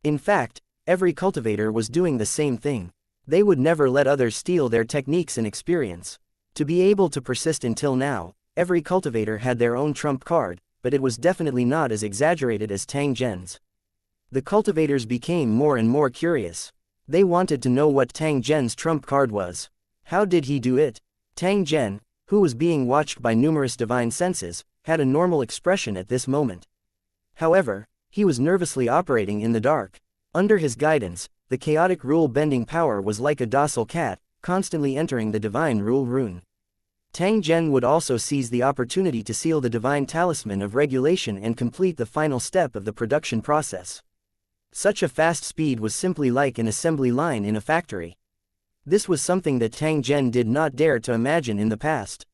In fact, every cultivator was doing the same thing. They would never let others steal their techniques and experience. To be able to persist until now, every cultivator had their own trump card, but it was definitely not as exaggerated as Tang Zhen's. The cultivators became more and more curious. They wanted to know what Tang Zhen's trump card was. How did he do it? Tang Zhen, who was being watched by numerous divine senses, had a normal expression at this moment. However, he was nervously operating in the dark. Under his guidance, the chaotic rule-bending power was like a docile cat, constantly entering the divine rule rune. Tang Zhen would also seize the opportunity to seal the divine talisman of regulation and complete the final step of the production process. Such a fast speed was simply like an assembly line in a factory. This was something that Tang Zhen did not dare to imagine in the past.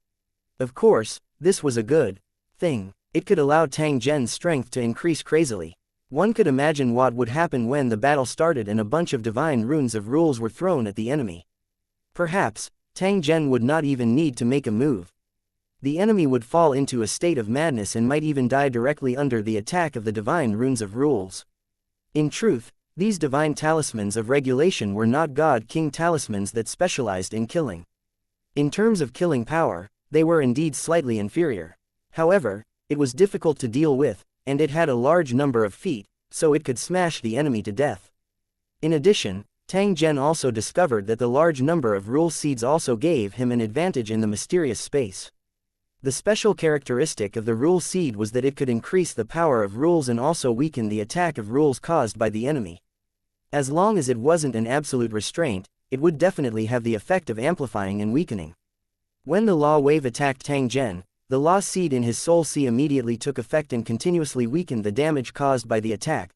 Of course, this was a good thing. It could allow Tang Zhen's strength to increase crazily. One could imagine what would happen when the battle started and a bunch of divine runes of rules were thrown at the enemy. Perhaps, Tang Zhen would not even need to make a move. The enemy would fall into a state of madness and might even die directly under the attack of the divine runes of rules. In truth, these divine talismans of regulation were not God King talismans that specialized in killing. In terms of killing power, they were indeed slightly inferior. However, it was difficult to deal with, and it had a large number of feet, so it could smash the enemy to death. In addition, Tang Zhen also discovered that the large number of rule seeds also gave him an advantage in the mysterious space. The special characteristic of the rule seed was that it could increase the power of rules and also weaken the attack of rules caused by the enemy. As long as it wasn't an absolute restraint, it would definitely have the effect of amplifying and weakening. When the law wave attacked Tang Zhen, the law seed in his soul sea immediately took effect and continuously weakened the damage caused by the attack.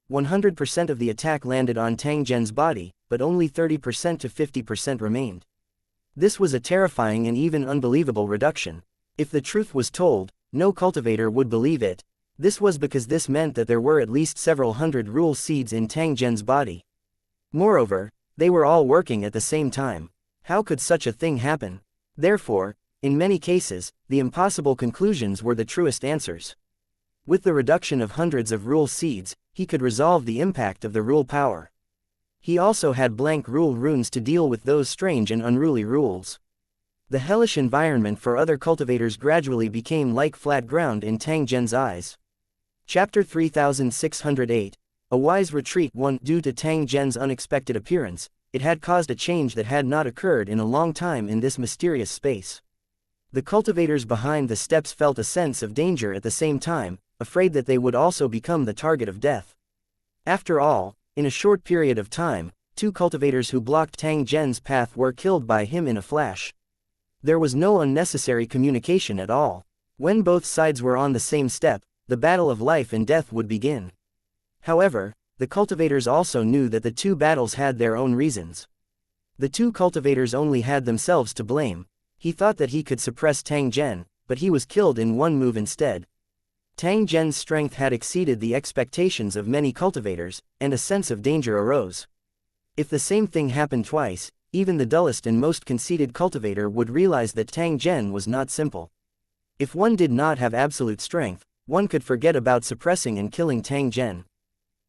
100% of the attack landed on Tang Zhen's body, but only 30% to 50% remained. This was a terrifying and even unbelievable reduction. If the truth was told, no cultivator would believe it. This was because this meant that there were at least several hundred rule seeds in Tang Zhen's body. Moreover, they were all working at the same time. How could such a thing happen? Therefore, in many cases, the impossible conclusions were the truest answers. With the reduction of hundreds of rule seeds, he could resolve the impact of the rule power. He also had blank rule runes to deal with those strange and unruly rules. The hellish environment for other cultivators gradually became like flat ground in Tang Zhen's eyes. Chapter 3608, A Wise Retreat 1. Due to Tang Zhen's unexpected appearance, it had caused a change that had not occurred in a long time in this mysterious space. The cultivators behind the steps felt a sense of danger at the same time, afraid that they would also become the target of death. After all, in a short period of time, 2 cultivators who blocked Tang Zhen's path were killed by him in a flash. There was no unnecessary communication at all. When both sides were on the same step, the battle of life and death would begin. However, the cultivators also knew that the two battles had their own reasons. The two cultivators only had themselves to blame. He thought that he could suppress Tang Zhen, but he was killed in one move instead. Tang Zhen's strength had exceeded the expectations of many cultivators, and a sense of danger arose. If the same thing happened twice, even the dullest and most conceited cultivator would realize that Tang Zhen was not simple. If one did not have absolute strength, one could forget about suppressing and killing Tang Zhen.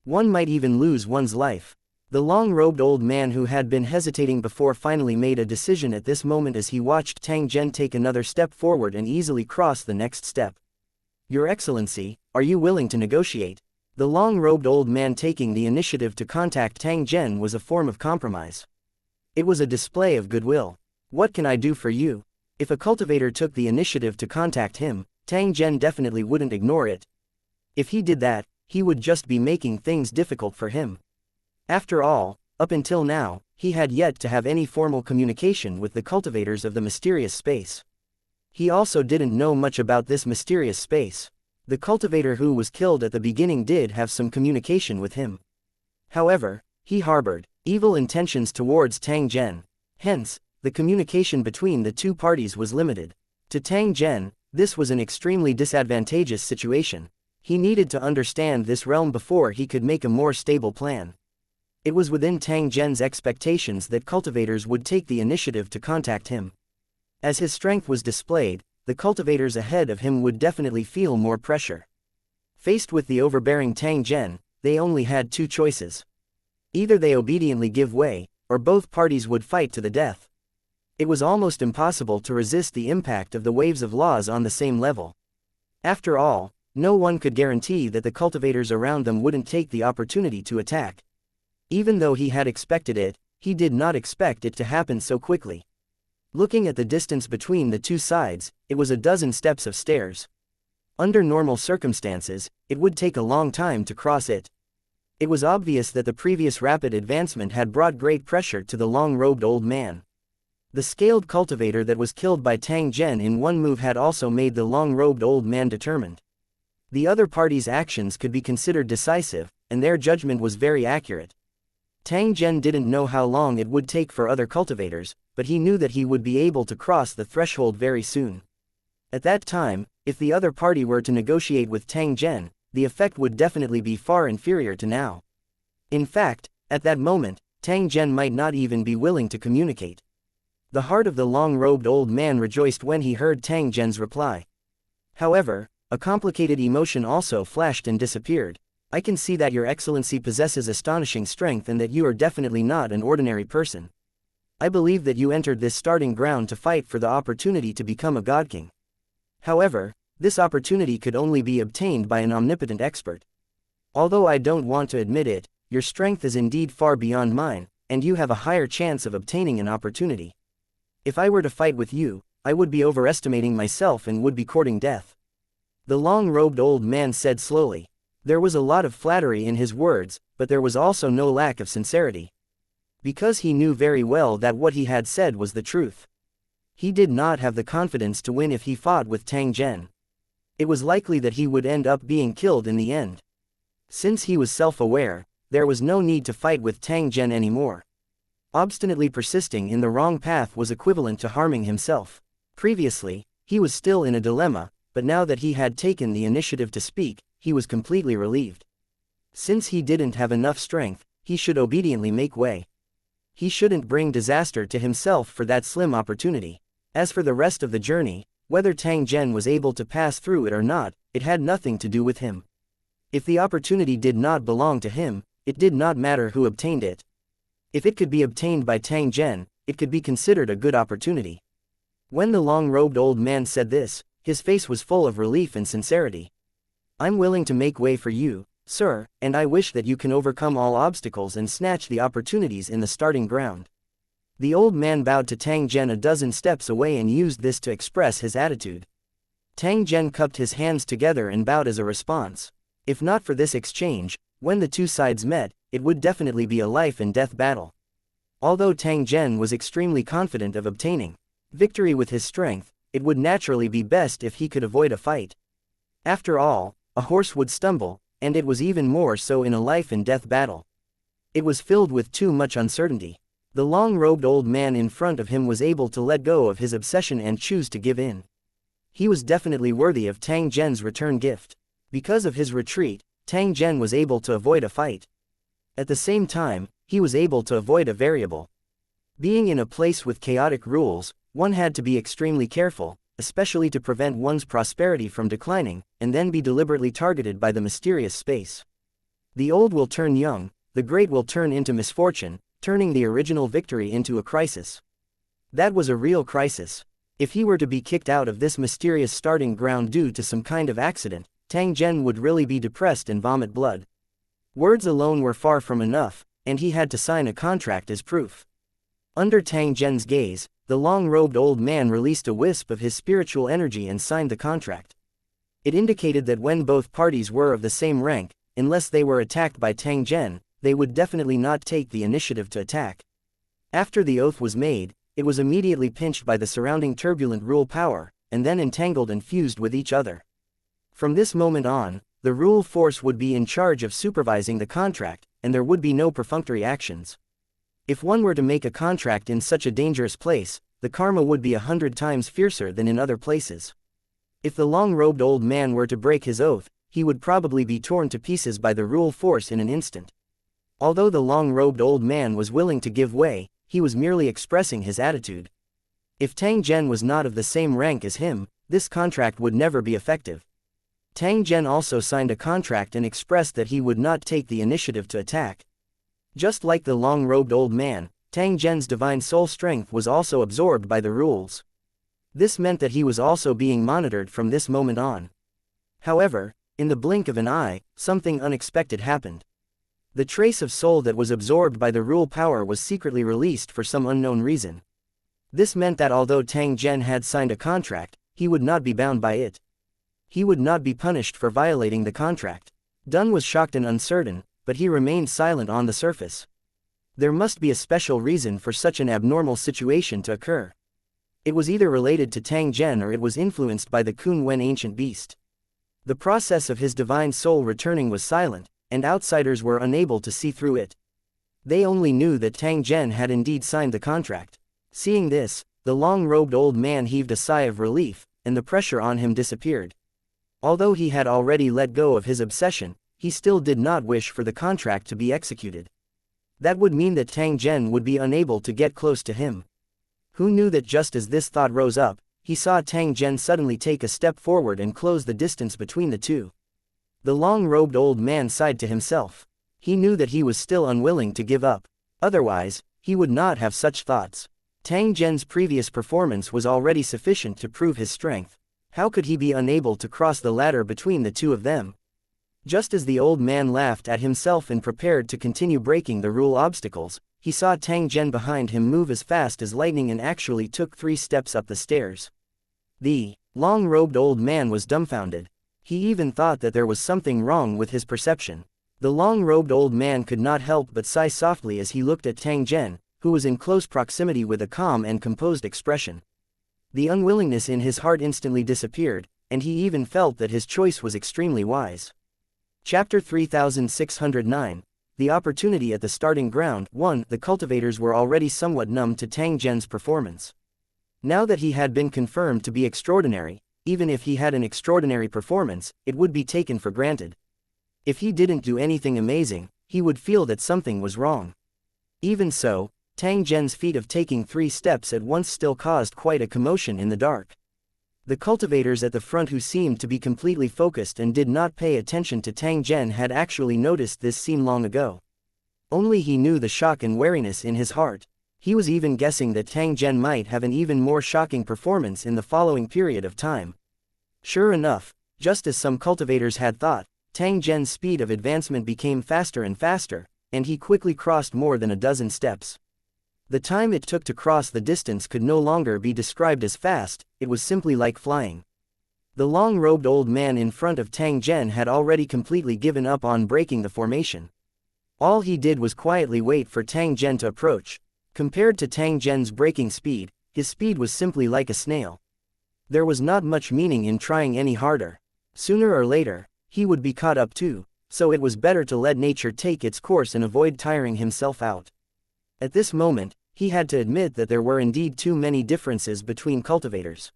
One might even lose one's life. The long-robed old man who had been hesitating before finally made a decision at this moment as he watched Tang Zhen take another step forward and easily cross the next step. "Your Excellency, are you willing to negotiate?" The long-robed old man taking the initiative to contact Tang Zhen was a form of compromise. It was a display of goodwill. "What can I do for you?" If a cultivator took the initiative to contact him, Tang Zhen definitely wouldn't ignore it. If he did that, he would just be making things difficult for him. After all, up until now, he had yet to have any formal communication with the cultivators of the mysterious space. He also didn't know much about this mysterious space. The cultivator who was killed at the beginning did have some communication with him. However, he harbored evil intentions towards Tang Zhen. Hence, the communication between the two parties was limited. To Tang Zhen, this was an extremely disadvantageous situation. He needed to understand this realm before he could make a more stable plan. It was within Tang Zhen's expectations that cultivators would take the initiative to contact him. As his strength was displayed, the cultivators ahead of him would definitely feel more pressure. Faced with the overbearing Tang Zhen, they only had two choices. Either they obediently give way, or both parties would fight to the death. It was almost impossible to resist the impact of the waves of laws on the same level. After all, no one could guarantee that the cultivators around them wouldn't take the opportunity to attack. Even though he had expected it, he did not expect it to happen so quickly. Looking at the distance between the two sides, it was a dozen steps of stairs. Under normal circumstances, it would take a long time to cross it. It was obvious that the previous rapid advancement had brought great pressure to the long-robed old man. The scaled cultivator that was killed by Tang Zhen in one move had also made the long-robed old man determined. The other party's actions could be considered decisive, and their judgment was very accurate. Tang Zhen didn't know how long it would take for other cultivators, but he knew that he would be able to cross the threshold very soon. At that time, if the other party were to negotiate with Tang Zhen, the effect would definitely be far inferior to now. In fact, at that moment, Tang Zhen might not even be willing to communicate. The heart of the long-robed old man rejoiced when he heard Tang Zhen's reply. However, a complicated emotion also flashed and disappeared. "I can see that your excellency possesses astonishing strength and that you are definitely not an ordinary person. I believe that you entered this starting ground to fight for the opportunity to become a god king. However, this opportunity could only be obtained by an omnipotent expert. Although I don't want to admit it, your strength is indeed far beyond mine, and you have a higher chance of obtaining an opportunity. If I were to fight with you, I would be overestimating myself and would be courting death." The long-robed old man said slowly. There was a lot of flattery in his words, but there was also no lack of sincerity. Because he knew very well that what he had said was the truth. He did not have the confidence to win if he fought with Tang Zhen. It was likely that he would end up being killed in the end. Since he was self-aware, there was no need to fight with Tang Zhen anymore. Obstinately persisting in the wrong path was equivalent to harming himself. Previously, he was still in a dilemma, but now that he had taken the initiative to speak, he was completely relieved. Since he didn't have enough strength, he should obediently make way. He shouldn't bring disaster to himself for that slim opportunity. As for the rest of the journey, whether Tang Zhen was able to pass through it or not, it had nothing to do with him. If the opportunity did not belong to him, it did not matter who obtained it. If it could be obtained by Tang Zhen, it could be considered a good opportunity. When the long-robed old man said this, his face was full of relief and sincerity. "I'm willing to make way for you, sir, and I wish that you can overcome all obstacles and snatch the opportunities in the starting ground." The old man bowed to Tang Zhen a dozen steps away and used this to express his attitude. Tang Zhen cupped his hands together and bowed as a response. If not for this exchange, when the two sides met, it would definitely be a life-and-death battle. Although Tang Zhen was extremely confident of obtaining victory with his strength, it would naturally be best if he could avoid a fight. After all, a horse would stumble, and it was even more so in a life-and-death battle. It was filled with too much uncertainty. The long-robed old man in front of him was able to let go of his obsession and choose to give in. He was definitely worthy of Tang Zhen's return gift. Because of his retreat, Tang Zhen was able to avoid a fight. At the same time, he was able to avoid a variable. Being in a place with chaotic rules, one had to be extremely careful, especially to prevent one's prosperity from declining, and then be deliberately targeted by the mysterious space. The old will turn young, the great will turn into misfortune, turning the original victory into a crisis. That was a real crisis. If he were to be kicked out of this mysterious starting ground due to some kind of accident, Tang Zhen would really be depressed and vomit blood. Words alone were far from enough, and he had to sign a contract as proof. Under Tang Zhen's gaze, the long-robed old man released a wisp of his spiritual energy and signed the contract. It indicated that when both parties were of the same rank, unless they were attacked by Tang Zhen, they would definitely not take the initiative to attack. After the oath was made, it was immediately pinched by the surrounding turbulent rule power, and then entangled and fused with each other. From this moment on, the rule force would be in charge of supervising the contract, and there would be no perfunctory actions. If one were to make a contract in such a dangerous place, the karma would be 100 times fiercer than in other places. If the long-robed old man were to break his oath, he would probably be torn to pieces by the rule force in an instant. Although the long-robed old man was willing to give way, he was merely expressing his attitude. If Tang Zhen was not of the same rank as him, this contract would never be effective. Tang Zhen also signed a contract and expressed that he would not take the initiative to attack. Just like the long-robed old man, Tang Zhen's divine soul strength was also absorbed by the rules. This meant that he was also being monitored from this moment on. However, in the blink of an eye, something unexpected happened. The trace of soul that was absorbed by the rule power was secretly released for some unknown reason. This meant that although Tang Zhen had signed a contract, he would not be bound by it. He would not be punished for violating the contract. Dun was shocked and uncertain, but he remained silent on the surface. There must be a special reason for such an abnormal situation to occur. It was either related to Tang Zhen or it was influenced by the Kun Wen ancient beast. The process of his divine soul returning was silent, and outsiders were unable to see through it. They only knew that Tang Zhen had indeed signed the contract. Seeing this, the long-robed old man heaved a sigh of relief, and the pressure on him disappeared. Although he had already let go of his obsession, he still did not wish for the contract to be executed. That would mean that Tang Zhen would be unable to get close to him. Who knew that just as this thought rose up, he saw Tang Zhen suddenly take a step forward and close the distance between the two. The long-robed old man sighed to himself. He knew that he was still unwilling to give up. Otherwise, he would not have such thoughts. Tang Zhen's previous performance was already sufficient to prove his strength. How could he be unable to cross the ladder between the two of them? Just as the old man laughed at himself and prepared to continue breaking the rule obstacles, he saw Tang Zhen behind him move as fast as lightning and actually took 3 steps up the stairs. The long-robed old man was dumbfounded. He even thought that there was something wrong with his perception. The long-robed old man could not help but sigh softly as he looked at Tang Zhen, who was in close proximity with a calm and composed expression. The unwillingness in his heart instantly disappeared, and he even felt that his choice was extremely wise. Chapter 3609. The opportunity at the starting ground. 1. The cultivators were already somewhat numb to Tang Zhen's performance. Now that he had been confirmed to be extraordinary, even if he had an extraordinary performance, it would be taken for granted. If he didn't do anything amazing, he would feel that something was wrong. Even so, Tang Zhen's feat of taking 3 steps at once still caused quite a commotion in the dark. The cultivators at the front, who seemed to be completely focused and did not pay attention to Tang Zhen, had actually noticed this scene long ago. Only he knew the shock and wariness in his heart. He was even guessing that Tang Zhen might have an even more shocking performance in the following period of time. Sure enough, just as some cultivators had thought, Tang Zhen's speed of advancement became faster and faster, and he quickly crossed more than a dozen steps. The time it took to cross the distance could no longer be described as fast, it was simply like flying. The long-robed old man in front of Tang Zhen had already completely given up on breaking the formation. All he did was quietly wait for Tang Zhen to approach. Compared to Tang Zhen's breaking speed, his speed was simply like a snail. There was not much meaning in trying any harder. Sooner or later, he would be caught up too, so it was better to let nature take its course and avoid tiring himself out. At this moment, he had to admit that there were indeed too many differences between cultivators.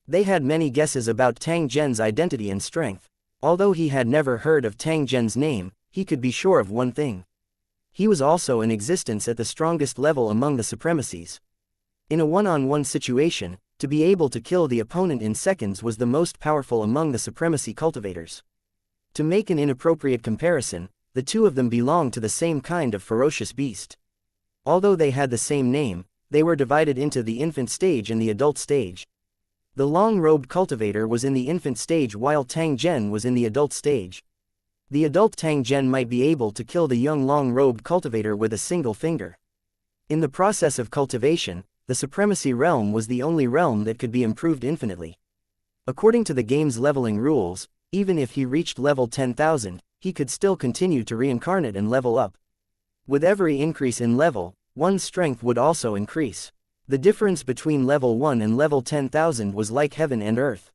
They had many guesses about Tang Zhen's identity and strength. Although he had never heard of Tang Zhen's name, he could be sure of one thing. He was also in existence at the strongest level among the supremacies. In a one-on-one situation, to be able to kill the opponent in seconds was the most powerful among the supremacy cultivators. To make an inappropriate comparison, the two of them belonged to the same kind of ferocious beast. Although they had the same name, they were divided into the infant stage and the adult stage. The long-robed cultivator was in the infant stage while Tang Zhen was in the adult stage. The adult Tang Zhen might be able to kill the young long-robed cultivator with a single finger. In the process of cultivation, the supremacy realm was the only realm that could be improved infinitely. According to the game's leveling rules, even if he reached level 10,000, he could still continue to reincarnate and level up. With every increase in level, one's strength would also increase. The difference between level 1 and level 10,000 was like heaven and earth.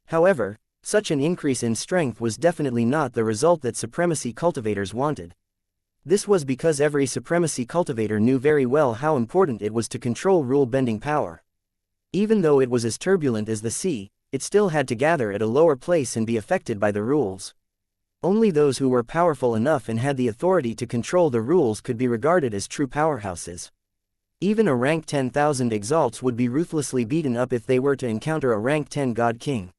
However, such an increase in strength was definitely not the result that supremacy cultivators wanted. This was because every supremacy cultivator knew very well how important it was to control rule-bending power. Even though it was as turbulent as the sea, it still had to gather at a lower place and be affected by the rules. Only those who were powerful enough and had the authority to control the rules could be regarded as true powerhouses. Even a rank 10,000 exalts would be ruthlessly beaten up if they were to encounter a rank 10 God King.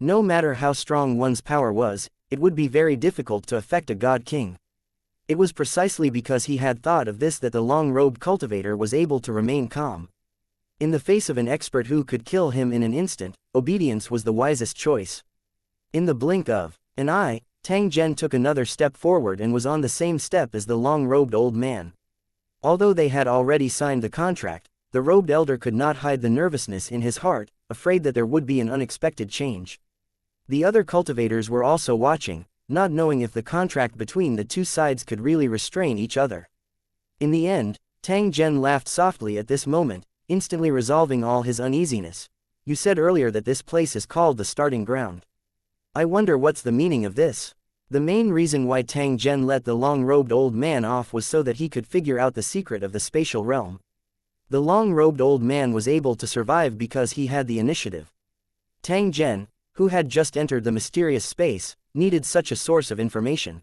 No matter how strong one's power was, it would be very difficult to affect a God King. It was precisely because he had thought of this that the long-robed cultivator was able to remain calm. In the face of an expert who could kill him in an instant, obedience was the wisest choice. In the blink of an eye, Tang Zhen took another step forward and was on the same step as the long-robed old man. Although they had already signed the contract, the robed elder could not hide the nervousness in his heart, afraid that there would be an unexpected change. The other cultivators were also watching, not knowing if the contract between the two sides could really restrain each other. In the end, Tang Zhen laughed softly at this moment, instantly resolving all his uneasiness. You said earlier that this place is called the starting ground. I wonder what's the meaning of this? The main reason why Tang Zhen let the long-robed old man off was so that he could figure out the secret of the spatial realm. The long-robed old man was able to survive because he had the initiative. Tang Zhen, who had just entered the mysterious space, needed such a source of information.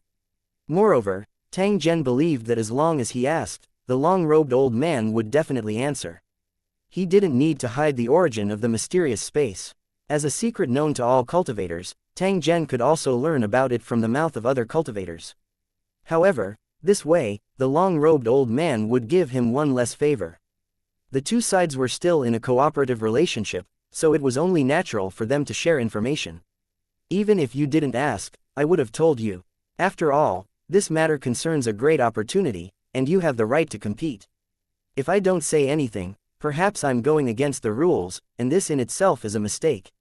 Moreover, Tang Zhen believed that as long as he asked, the long-robed old man would definitely answer. He didn't need to hide the origin of the mysterious space. As a secret known to all cultivators, Tang Zhen could also learn about it from the mouth of other cultivators. However, this way, the long-robed old man would give him one less favor. The two sides were still in a cooperative relationship, so it was only natural for them to share information. Even if you didn't ask, I would have told you. After all, this matter concerns a great opportunity, and you have the right to compete. If I don't say anything, perhaps I'm going against the rules, and this in itself is a mistake.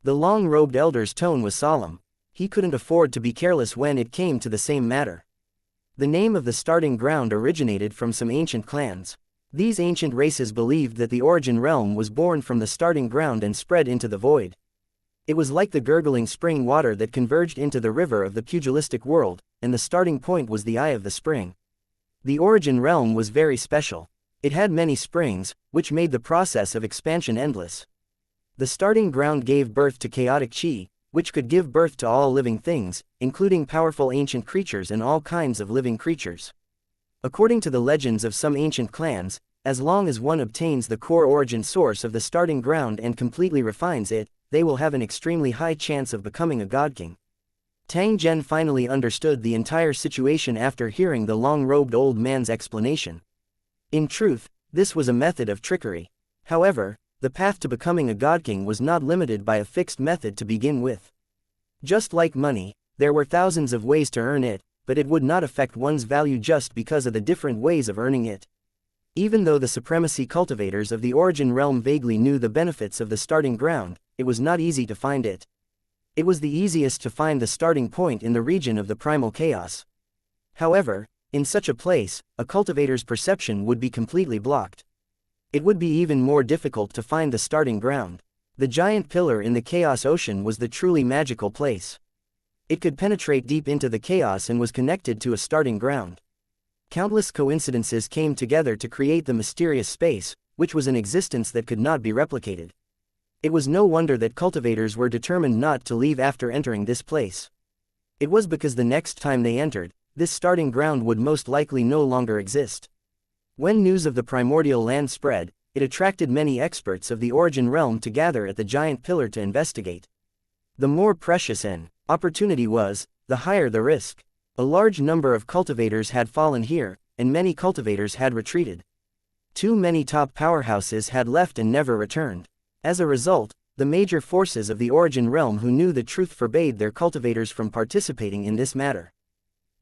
The long-robed elder's tone was solemn. He couldn't afford to be careless when it came to the same matter. The name of the starting ground originated from some ancient clans. These ancient races believed that the origin realm was born from the starting ground and spread into the void. It was like the gurgling spring water that converged into the river of the pugilistic world, and the starting point was the eye of the spring. The origin realm was very special. It had many springs, which made the process of expansion endless. The starting ground gave birth to chaotic chi, which could give birth to all living things, including powerful ancient creatures and all kinds of living creatures. According to the legends of some ancient clans, as long as one obtains the core origin source of the starting ground and completely refines it, they will have an extremely high chance of becoming a god king. Tang Zhen finally understood the entire situation after hearing the long-robed old man's explanation. In truth, this was a method of trickery. However, the path to becoming a god king was not limited by a fixed method to begin with. Just like money, there were thousands of ways to earn it, but it would not affect one's value just because of the different ways of earning it. Even though the supremacy cultivators of the origin realm vaguely knew the benefits of the starting ground, it was not easy to find it. It was the easiest to find the starting point in the region of the primal chaos. However, in such a place, a cultivator's perception would be completely blocked. It would be even more difficult to find the starting ground. The giant pillar in the chaos ocean was the truly magical place. It could penetrate deep into the chaos and was connected to a starting ground. Countless coincidences came together to create the mysterious space, which was an existence that could not be replicated. It was no wonder that cultivators were determined not to leave after entering this place. It was because the next time they entered, this starting ground would most likely no longer exist. When news of the primordial land spread, it attracted many experts of the origin realm to gather at the giant pillar to investigate. The more precious an opportunity was, the higher the risk. A large number of cultivators had fallen here, and many cultivators had retreated. Too many top powerhouses had left and never returned. As a result, the major forces of the origin realm who knew the truth forbade their cultivators from participating in this matter.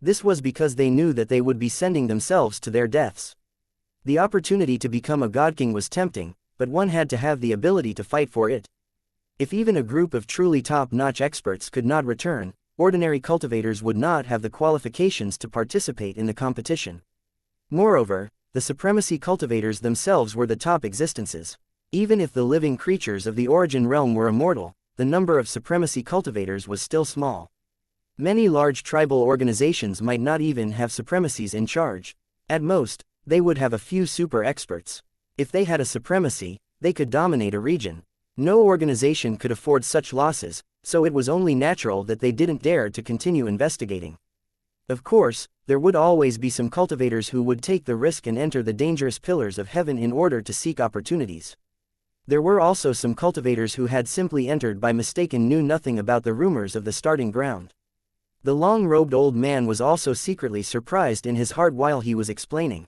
This was because they knew that they would be sending themselves to their deaths. The opportunity to become a godking was tempting, but one had to have the ability to fight for it. If even a group of truly top-notch experts could not return, ordinary cultivators would not have the qualifications to participate in the competition. Moreover, the supremacy cultivators themselves were the top existences. Even if the living creatures of the origin realm were immortal, the number of supremacy cultivators was still small. Many large tribal organizations might not even have supremacies in charge. At most, they would have a few super experts. If they had a supremacy, they could dominate a region. No organization could afford such losses, so it was only natural that they didn't dare to continue investigating. Of course, there would always be some cultivators who would take the risk and enter the dangerous pillars of heaven in order to seek opportunities. There were also some cultivators who had simply entered by mistake and knew nothing about the rumors of the starting ground. The long-robed old man was also secretly surprised in his heart while he was explaining.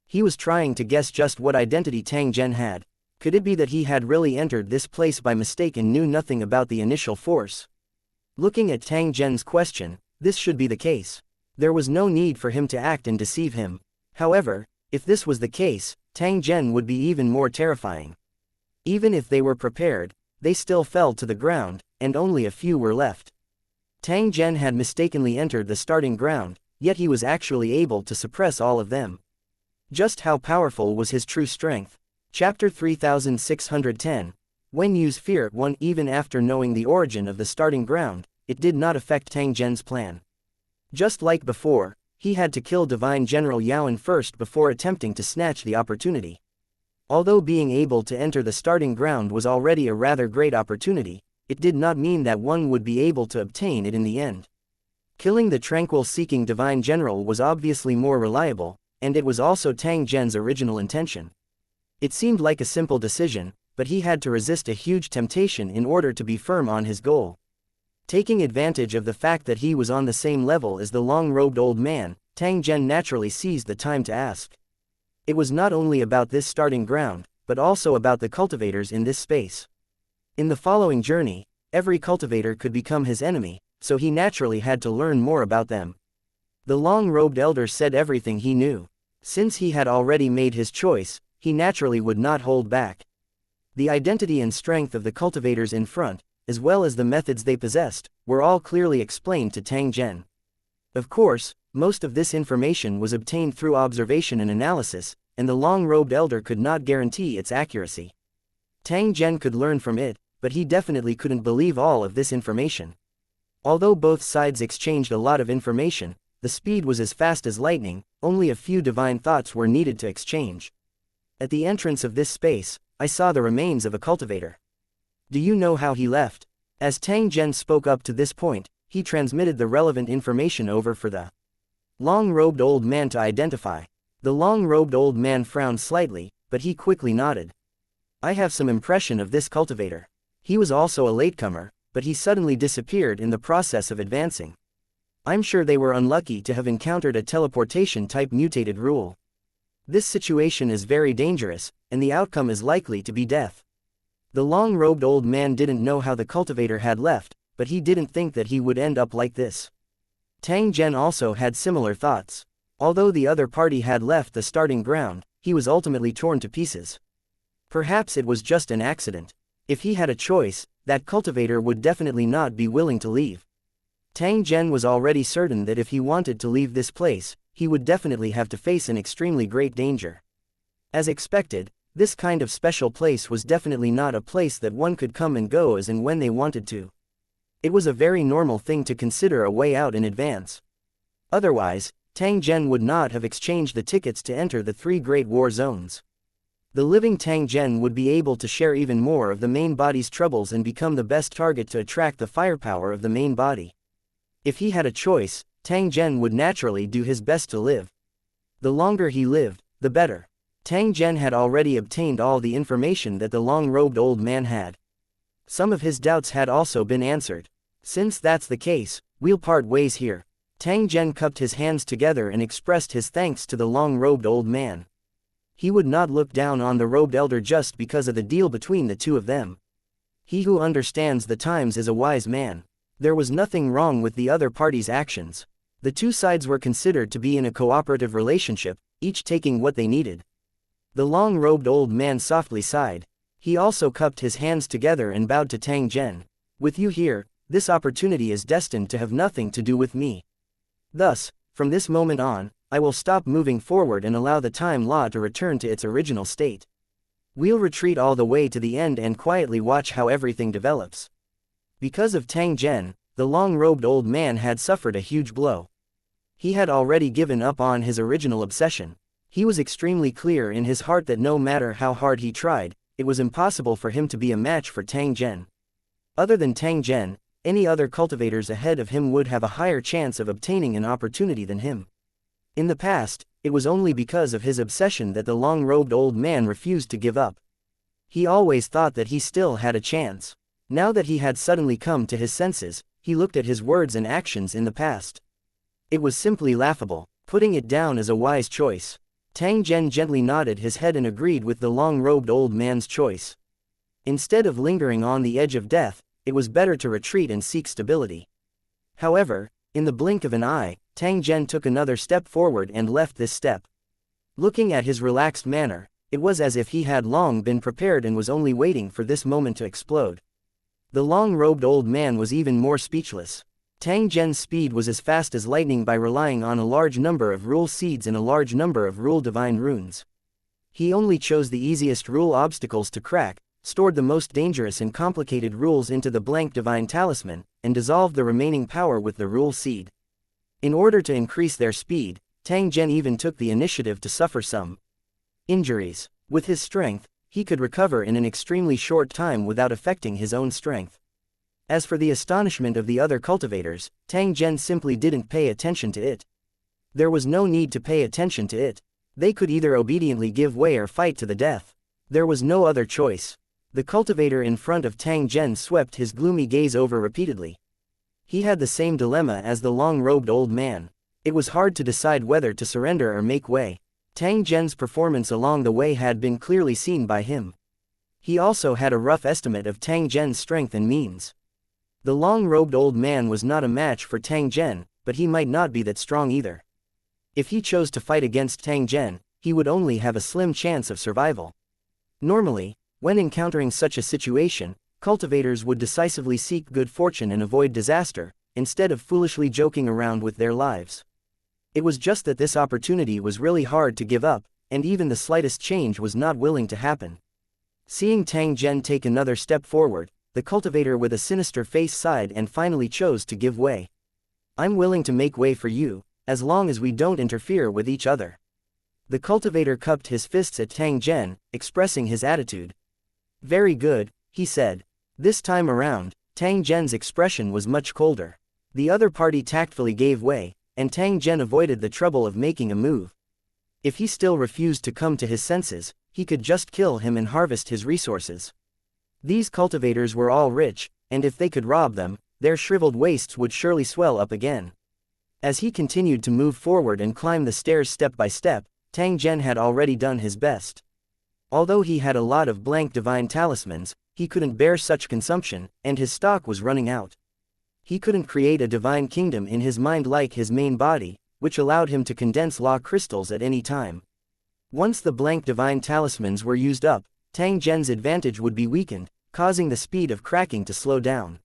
He was trying to guess just what identity Tang Zhen had. Could it be that he had really entered this place by mistake and knew nothing about the initial force? Looking at Tang Zhen's question, this should be the case. There was no need for him to act and deceive him. However, if this was the case, Tang Zhen would be even more terrifying. Even if they were prepared, they still fell to the ground, and only a few were left. Tang Zhen had mistakenly entered the starting ground, yet he was actually able to suppress all of them. Just how powerful was his true strength? Chapter 3610. When use fear one even after knowing the origin of the starting ground, it did not affect Tang Zhen's plan. Just like before, he had to kill Divine General Yaoan first before attempting to snatch the opportunity. Although being able to enter the starting ground was already a rather great opportunity, it did not mean that one would be able to obtain it in the end. Killing the tranquil-seeking Divine General was obviously more reliable, and it was also Tang Zhen's original intention. It seemed like a simple decision, but he had to resist a huge temptation in order to be firm on his goal. Taking advantage of the fact that he was on the same level as the long-robed old man, Tang Zhen naturally seized the time to ask. It was not only about this starting ground, but also about the cultivators in this space. In the following journey, every cultivator could become his enemy, so he naturally had to learn more about them. The long-robed elder said everything he knew. Since he had already made his choice, he naturally would not hold back. The identity and strength of the cultivators in front, as well as the methods they possessed, were all clearly explained to Tang Zhen. Of course, most of this information was obtained through observation and analysis, and the long-robed elder could not guarantee its accuracy. Tang Zhen could learn from it, but he definitely couldn't believe all of this information. Although both sides exchanged a lot of information, the speed was as fast as lightning, only a few divine thoughts were needed to exchange. At the entrance of this space, I saw the remains of a cultivator. Do you know how he left? As Tang Zhen spoke up to this point, he transmitted the relevant information over for the long-robed old man to identify. The long-robed old man frowned slightly, but he quickly nodded. I have some impression of this cultivator. He was also a latecomer, but he suddenly disappeared in the process of advancing. I'm sure they were unlucky to have encountered a teleportation-type mutated rule. This situation is very dangerous, and the outcome is likely to be death. The long-robed old man didn't know how the cultivator had left, but he didn't think that he would end up like this. Tang Zhen also had similar thoughts. Although the other party had left the starting ground, he was ultimately torn to pieces. Perhaps it was just an accident. If he had a choice, that cultivator would definitely not be willing to leave. Tang Zhen was already certain that if he wanted to leave this place, he would definitely have to face an extremely great danger. As expected, this kind of special place was definitely not a place that one could come and go as and when they wanted to. It was a very normal thing to consider a way out in advance. Otherwise, Tang Zhen would not have exchanged the tickets to enter the 3 great war zones. The living Tang Zhen would be able to share even more of the main body's troubles and become the best target to attract the firepower of the main body. If he had a choice, Tang Zhen would naturally do his best to live. The longer he lived, the better. Tang Zhen had already obtained all the information that the long-robed old man had. Some of his doubts had also been answered. Since that's the case, we'll part ways here. Tang Zhen cupped his hands together and expressed his thanks to the long-robed old man. He would not look down on the robed elder just because of the deal between the two of them. He who understands the times is a wise man. There was nothing wrong with the other party's actions. The two sides were considered to be in a cooperative relationship, each taking what they needed. The long-robed old man softly sighed. He also cupped his hands together and bowed to Tang Zhen. With you here, this opportunity is destined to have nothing to do with me. Thus, from this moment on, I will stop moving forward and allow the time law to return to its original state. We'll retreat all the way to the end and quietly watch how everything develops. Because of Tang Zhen, the long-robed old man had suffered a huge blow. He had already given up on his original obsession. He was extremely clear in his heart that no matter how hard he tried, it was impossible for him to be a match for Tang Zhen. Other than Tang Zhen, any other cultivators ahead of him would have a higher chance of obtaining an opportunity than him. In the past, it was only because of his obsession that the long-robed old man refused to give up. He always thought that he still had a chance. Now that he had suddenly come to his senses, he looked at his words and actions in the past. It was simply laughable. Putting it down as a wise choice. Tang Zhen gently nodded his head and agreed with the long-robed old man's choice. Instead of lingering on the edge of death, it was better to retreat and seek stability. However, in the blink of an eye, Tang Zhen took another step forward and left this step. Looking at his relaxed manner, it was as if he had long been prepared and was only waiting for this moment to explode. The long-robed old man was even more speechless. Tang Zhen's speed was as fast as lightning by relying on a large number of rule seeds and a large number of rule divine runes. He only chose the easiest rule obstacles to crack, stored the most dangerous and complicated rules into the blank divine talisman, and dissolved the remaining power with the rule seed. In order to increase their speed, Tang Zhen even took the initiative to suffer some injuries. With his strength, he could recover in an extremely short time without affecting his own strength. As for the astonishment of the other cultivators, Tang Zhen simply didn't pay attention to it. There was no need to pay attention to it. They could either obediently give way or fight to the death. There was no other choice. The cultivator in front of Tang Zhen swept his gloomy gaze over repeatedly. He had the same dilemma as the long-robed old man. It was hard to decide whether to surrender or make way. Tang Zhen's performance along the way had been clearly seen by him. He also had a rough estimate of Tang Zhen's strength and means. The long-robed old man was not a match for Tang Zhen, but he might not be that strong either. If he chose to fight against Tang Zhen, he would only have a slim chance of survival. Normally, when encountering such a situation, cultivators would decisively seek good fortune and avoid disaster, instead of foolishly joking around with their lives. It was just that this opportunity was really hard to give up, and even the slightest change was not willing to happen. Seeing Tang Zhen take another step forward, the cultivator with a sinister face sighed and finally chose to give way. I'm willing to make way for you, as long as we don't interfere with each other. The cultivator cupped his fists at Tang Zhen, expressing his attitude. Very good, he said. This time around, Tang Zhen's expression was much colder. The other party tactfully gave way, and Tang Zhen avoided the trouble of making a move. If he still refused to come to his senses, he could just kill him and harvest his resources. These cultivators were all rich, and if they could rob them, their shriveled waists would surely swell up again. As he continued to move forward and climb the stairs step by step, Tang Zhen had already done his best. Although he had a lot of blank divine talismans, he couldn't bear such consumption, and his stock was running out. He couldn't create a divine kingdom in his mind like his main body, which allowed him to condense law crystals at any time. Once the blank divine talismans were used up, Tang Zhen's advantage would be weakened, causing the speed of cracking to slow down.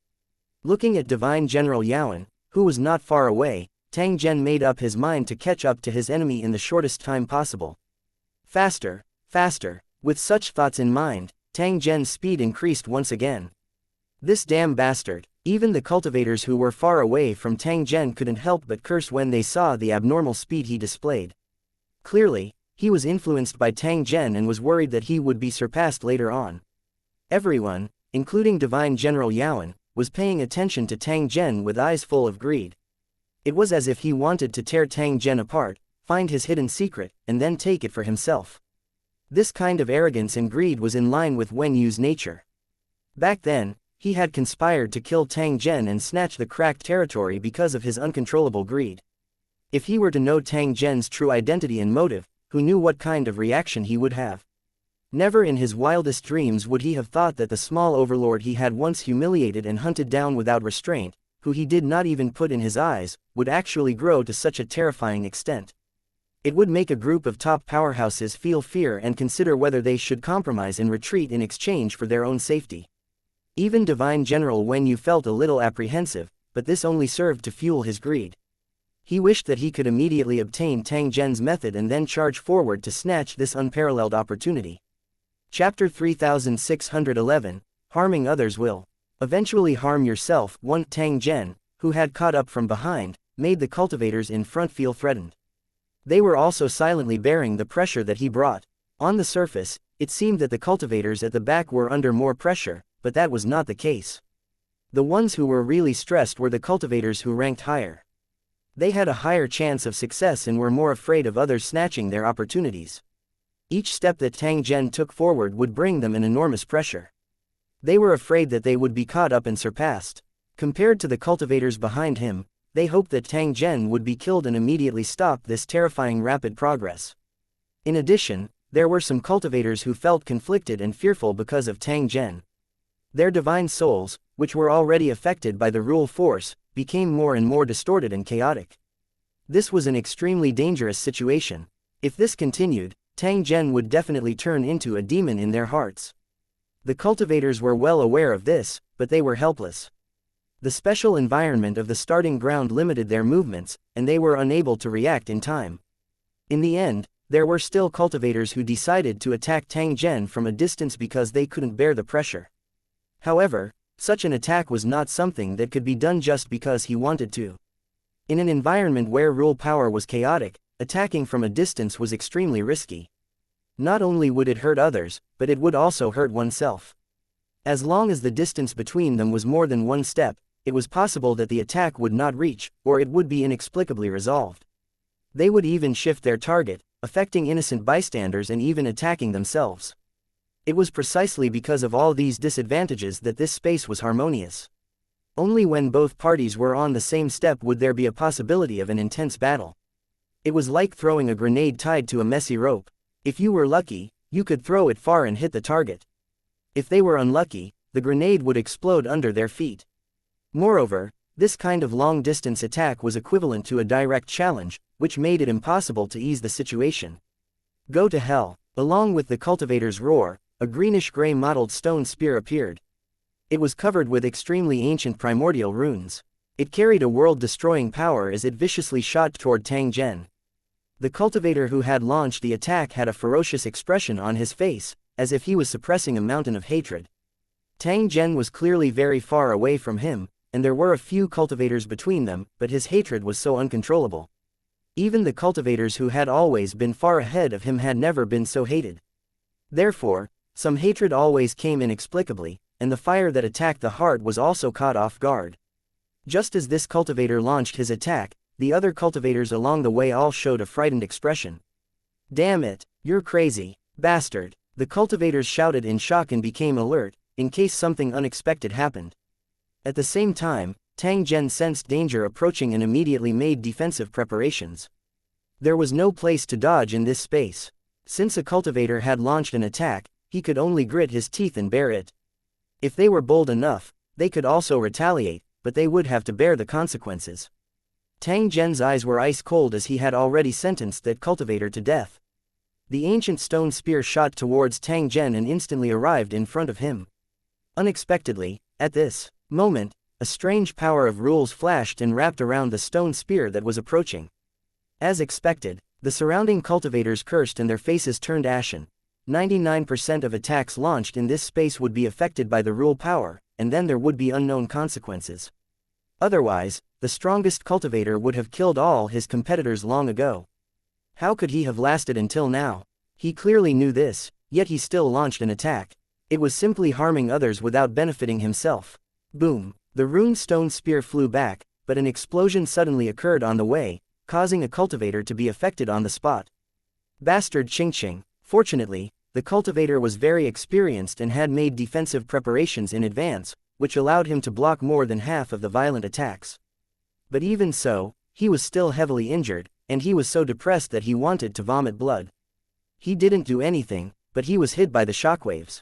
Looking at Divine General Yaowen, who was not far away, Tang Zhen made up his mind to catch up to his enemy in the shortest time possible. Faster, faster. With such thoughts in mind, Tang Zhen's speed increased once again. This damn bastard, Even the cultivators who were far away from Tang Zhen couldn't help but curse when they saw the abnormal speed he displayed. Clearly, he was influenced by Tang Zhen and was worried that he would be surpassed later on. Everyone, including Divine General Yaoan, was paying attention to Tang Zhen with eyes full of greed. It was as if he wanted to tear Tang Zhen apart, find his hidden secret, and then take it for himself. This kind of arrogance and greed was in line with Wen Yu's nature. Back then, he had conspired to kill Tang Zhen and snatch the cracked territory because of his uncontrollable greed. If he were to know Tang Zhen's true identity and motive, who knew what kind of reaction he would have? Never in his wildest dreams would he have thought that the small overlord he had once humiliated and hunted down without restraint, who he did not even put in his eyes, would actually grow to such a terrifying extent. It would make a group of top powerhouses feel fear and consider whether they should compromise and retreat in exchange for their own safety. Even Divine General Wen Yu felt a little apprehensive, but this only served to fuel his greed. He wished that he could immediately obtain Tang Zhen's method and then charge forward to snatch this unparalleled opportunity. Chapter 3611, Harming Others Will eventually harm yourself. Tang Zhen, who had caught up from behind, made the cultivators in front feel threatened. They were also silently bearing the pressure that he brought. On the surface, it seemed that the cultivators at the back were under more pressure, but that was not the case. The ones who were really stressed were the cultivators who ranked higher. They had a higher chance of success and were more afraid of others snatching their opportunities. Each step that Tang Zhen took forward would bring them an enormous pressure. They were afraid that they would be caught up and surpassed. Compared to the cultivators behind him, they hoped that Tang Zhen would be killed and immediately stop this terrifying rapid progress. In addition, there were some cultivators who felt conflicted and fearful because of Tang Zhen. Their divine souls, which were already affected by the rule force, became more and more distorted and chaotic. This was an extremely dangerous situation. If this continued, Tang Zhen would definitely turn into a demon in their hearts. The cultivators were well aware of this, but they were helpless. The special environment of the starting ground limited their movements, and they were unable to react in time. In the end, there were still cultivators who decided to attack Tang Zhen from a distance because they couldn't bear the pressure. However, such an attack was not something that could be done just because he wanted to. In an environment where rule power was chaotic, attacking from a distance was extremely risky. Not only would it hurt others, but it would also hurt oneself. As long as the distance between them was more than one step, it was possible that the attack would not reach, or it would be inexplicably resolved. They would even shift their target, affecting innocent bystanders and even attacking themselves. It was precisely because of all these disadvantages that this space was harmonious. Only when both parties were on the same step would there be a possibility of an intense battle. It was like throwing a grenade tied to a messy rope. If you were lucky, you could throw it far and hit the target. If they were unlucky, the grenade would explode under their feet. Moreover, this kind of long-distance attack was equivalent to a direct challenge, which made it impossible to ease the situation. Go to hell. Along with the cultivator's roar, a greenish-gray mottled stone spear appeared. It was covered with extremely ancient primordial runes. It carried a world-destroying power as it viciously shot toward Tang Zhen. The cultivator who had launched the attack had a ferocious expression on his face, as if he was suppressing a mountain of hatred. Tang Zhen was clearly very far away from him, and there were a few cultivators between them, but his hatred was so uncontrollable. Even the cultivators who had always been far ahead of him had never been so hated. Therefore, some hatred always came inexplicably, and the fire that attacked the heart was also caught off guard. Just as this cultivator launched his attack, the other cultivators along the way all showed a frightened expression. "Damn it, you're crazy, bastard!" The cultivators shouted in shock and became alert, in case something unexpected happened. At the same time, Tang Zhen sensed danger approaching and immediately made defensive preparations. There was no place to dodge in this space. Since a cultivator had launched an attack, he could only grit his teeth and bear it. If they were bold enough, they could also retaliate, but they would have to bear the consequences. Tang Zhen's eyes were ice cold as he had already sentenced that cultivator to death. The ancient stone spear shot towards Tang Zhen and instantly arrived in front of him. Unexpectedly, at this moment, a strange power of rules flashed and wrapped around the stone spear that was approaching. As expected, the surrounding cultivators cursed and their faces turned ashen. 99% of attacks launched in this space would be affected by the rule power, and then there would be unknown consequences. Otherwise, the strongest cultivator would have killed all his competitors long ago. How could he have lasted until now? He clearly knew this, yet he still launched an attack. It was simply harming others without benefiting himself. Boom! The rune stone spear flew back, but an explosion suddenly occurred on the way, causing a cultivator to be affected on the spot. Bastard Xianxia. Fortunately, the cultivator was very experienced and had made defensive preparations in advance, which allowed him to block more than half of the violent attacks. But even so, he was still heavily injured, and he was so depressed that he wanted to vomit blood. He didn't do anything, but he was hit by the shockwaves.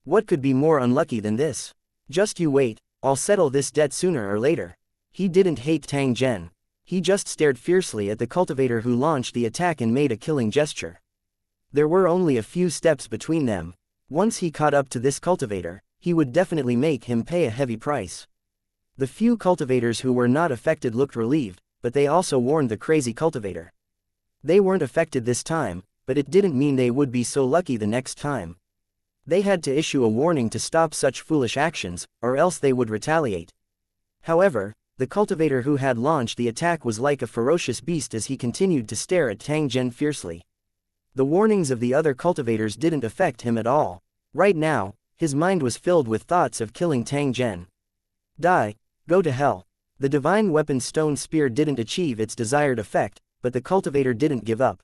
What could be more unlucky than this? Just you wait, I'll settle this debt sooner or later. He didn't hate Tang Zhen. He just stared fiercely at the cultivator who launched the attack and made a killing gesture. There were only a few steps between them. Once he caught up to this cultivator, he would definitely make him pay a heavy price. The few cultivators who were not affected looked relieved, but they also warned the crazy cultivator. They weren't affected this time, but it didn't mean they would be so lucky the next time. They had to issue a warning to stop such foolish actions, or else they would retaliate. However, the cultivator who had launched the attack was like a ferocious beast as he continued to stare at Tang Zhen fiercely. The warnings of the other cultivators didn't affect him at all. Right now, his mind was filled with thoughts of killing Tang Zhen. Die, go to hell. The divine weapon stone spear didn't achieve its desired effect, but the cultivator didn't give up.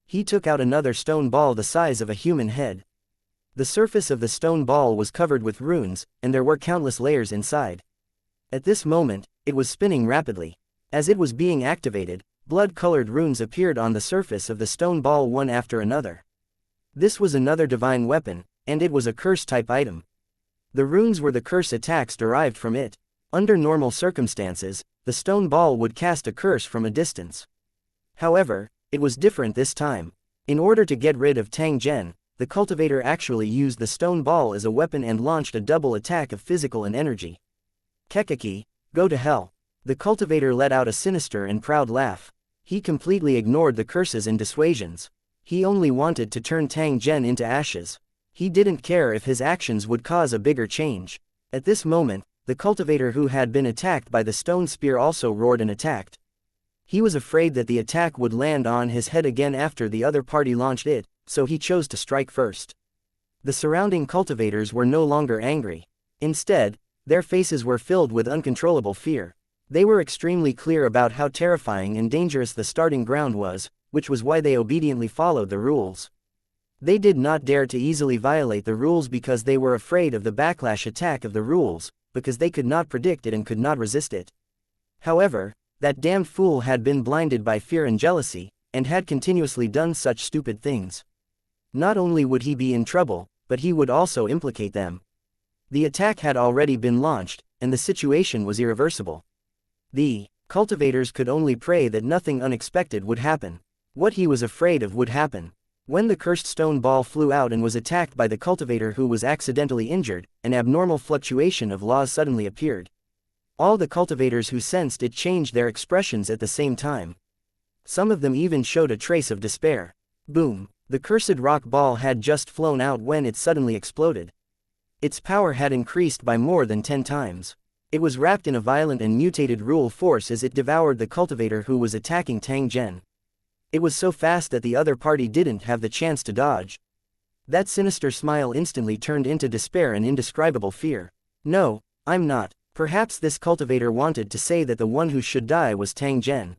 He took out another stone ball the size of a human head. The surface of the stone ball was covered with runes, and there were countless layers inside. At this moment, it was spinning rapidly. As it was being activated, blood-colored runes appeared on the surface of the stone ball one after another. This was another divine weapon, and it was a curse-type item. The runes were the curse attacks derived from it. Under normal circumstances, the stone ball would cast a curse from a distance. However, it was different this time. In order to get rid of Tang Zhen, the cultivator actually used the stone ball as a weapon and launched a double attack of physical and energy. Kekeki, go to hell. The cultivator let out a sinister and proud laugh. He completely ignored the curses and dissuasions. He only wanted to turn Tang Zhen into ashes. He didn't care if his actions would cause a bigger change. At this moment, the cultivator who had been attacked by the stone spear also roared and attacked. He was afraid that the attack would land on his head again after the other party launched it, so he chose to strike first. The surrounding cultivators were no longer angry. Instead, their faces were filled with uncontrollable fear. They were extremely clear about how terrifying and dangerous the starting ground was, which was why they obediently followed the rules. They did not dare to easily violate the rules because they were afraid of the backlash attack of the rules, because they could not predict it and could not resist it. However, that damned fool had been blinded by fear and jealousy, and had continuously done such stupid things. Not only would he be in trouble, but he would also implicate them. The attack had already been launched, and the situation was irreversible. The cultivators could only pray that nothing unexpected would happen. What he was afraid of would happen. When the cursed stone ball flew out and was attacked by the cultivator who was accidentally injured, an abnormal fluctuation of laws suddenly appeared. All the cultivators who sensed it changed their expressions at the same time. Some of them even showed a trace of despair. Boom! The cursed rock ball had just flown out when it suddenly exploded. Its power had increased by more than 10 times. It was wrapped in a violent and mutated rule force as it devoured the cultivator who was attacking Tang Zhen. It was so fast that the other party didn't have the chance to dodge. That sinister smile instantly turned into despair and indescribable fear. No, I'm not. Perhaps this cultivator wanted to say that the one who should die was Tang Zhen.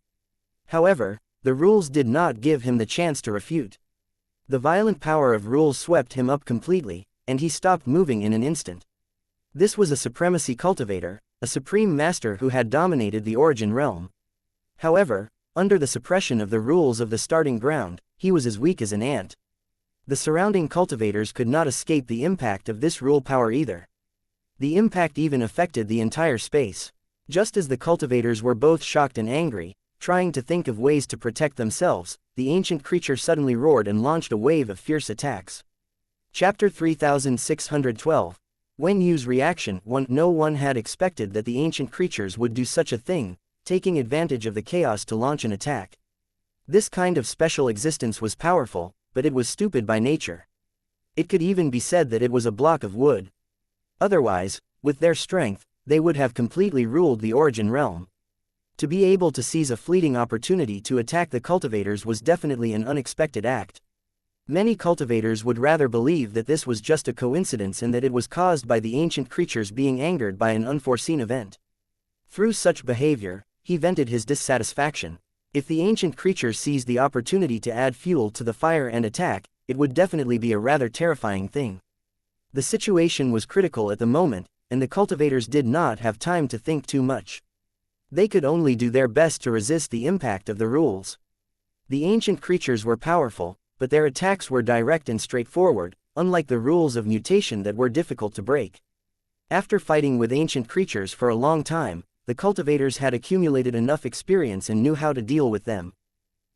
However, the rules did not give him the chance to refute. The violent power of rules swept him up completely, and he stopped moving in an instant. This was a supremacy cultivator, a supreme master who had dominated the origin realm. However, under the suppression of the rules of the starting ground, he was as weak as an ant. The surrounding cultivators could not escape the impact of this rule power either. The impact even affected the entire space. Just as the cultivators were both shocked and angry, trying to think of ways to protect themselves, the ancient creature suddenly roared and launched a wave of fierce attacks. Chapter 3612. When Yu's reaction. No one had expected that the ancient creatures would do such a thing, taking advantage of the chaos to launch an attack. This kind of special existence was powerful, but it was stupid by nature. It could even be said that it was a block of wood. Otherwise, With their strength, they would have completely ruled the Origin realm. To be able to seize a fleeting opportunity to attack the cultivators was definitely an unexpected act. Many cultivators would rather believe that this was just a coincidence and that it was caused by the ancient creatures being angered by an unforeseen event. Through such behavior, he vented his dissatisfaction. If the ancient creatures seized the opportunity to add fuel to the fire and attack, it would definitely be a rather terrifying thing. The situation was critical at the moment, and the cultivators did not have time to think too much. They could only do their best to resist the impact of the rules. The ancient creatures were powerful, but their attacks were direct and straightforward, unlike the rules of mutation that were difficult to break. After fighting with ancient creatures for a long time, the cultivators had accumulated enough experience and knew how to deal with them.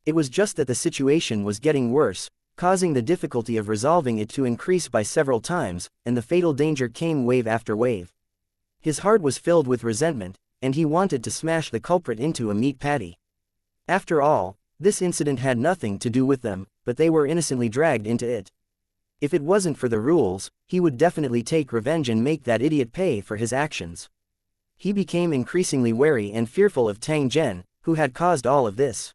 It was just that the situation was getting worse, causing the difficulty of resolving it to increase by several times, and the fatal danger came wave after wave. His heart was filled with resentment, and he wanted to smash the culprit into a meat patty. After all, this incident had nothing to do with them, but they were innocently dragged into it. If it wasn't for the rules, he would definitely take revenge and make that idiot pay for his actions. He became increasingly wary and fearful of Tang Zhen, who had caused all of this.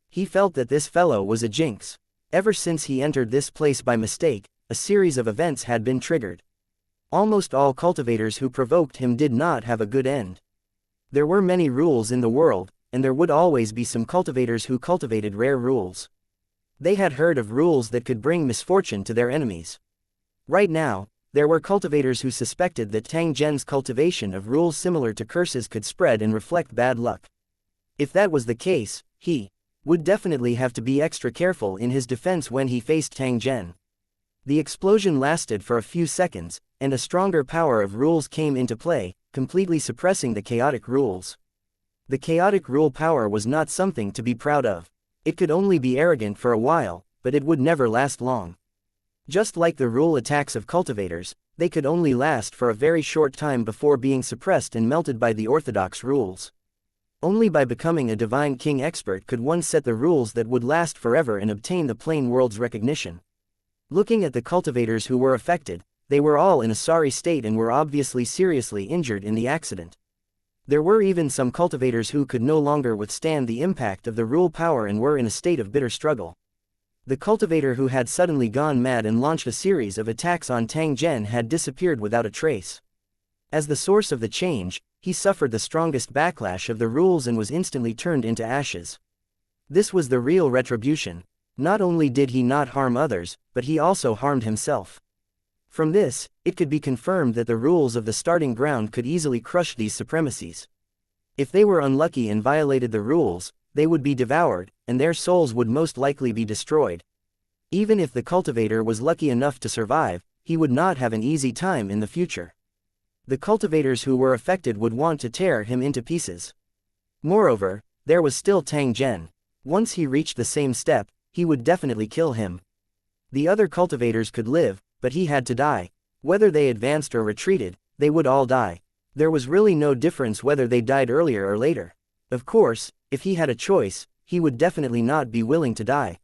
He felt that this fellow was a jinx. Ever since he entered this place by mistake, a series of events had been triggered. Almost all cultivators who provoked him did not have a good end. There were many rules in the world, and there would always be some cultivators who cultivated rare rules. They had heard of rules that could bring misfortune to their enemies. Right now, there were cultivators who suspected that Tang Zhen's cultivation of rules similar to curses could spread and reflect bad luck. If that was the case, he would definitely have to be extra careful in his defense when he faced Tang Zhen. The explosion lasted for a few seconds, and a stronger power of rules came into play, completely suppressing the chaotic rules. The chaotic rule power was not something to be proud of. It could only be arrogant for a while, but it would never last long. Just like the rule attacks of cultivators, they could only last for a very short time before being suppressed and melted by the orthodox rules. Only by becoming a divine king expert could one set the rules that would last forever and obtain the plain world's recognition. Looking at the cultivators who were affected, they were all in a sorry state and were obviously seriously injured in the accident. There were even some cultivators who could no longer withstand the impact of the rule power and were in a state of bitter struggle. The cultivator who had suddenly gone mad and launched a series of attacks on Tang Zhen had disappeared without a trace. As the source of the change, he suffered the strongest backlash of the rules and was instantly turned into ashes. This was the real retribution. Not only did he not harm others, but he also harmed himself. From this, it could be confirmed that the rules of the starting ground could easily crush these supremacies. If they were unlucky and violated the rules, they would be devoured, and their souls would most likely be destroyed. Even if the cultivator was lucky enough to survive, he would not have an easy time in the future. The cultivators who were affected would want to tear him into pieces. Moreover, there was still Tang Zhen. Once he reached the same step, he would definitely kill him. The other cultivators could live, but he had to die. Whether they advanced or retreated, they would all die. There was really no difference whether they died earlier or later. Of course, if he had a choice, he would definitely not be willing to die.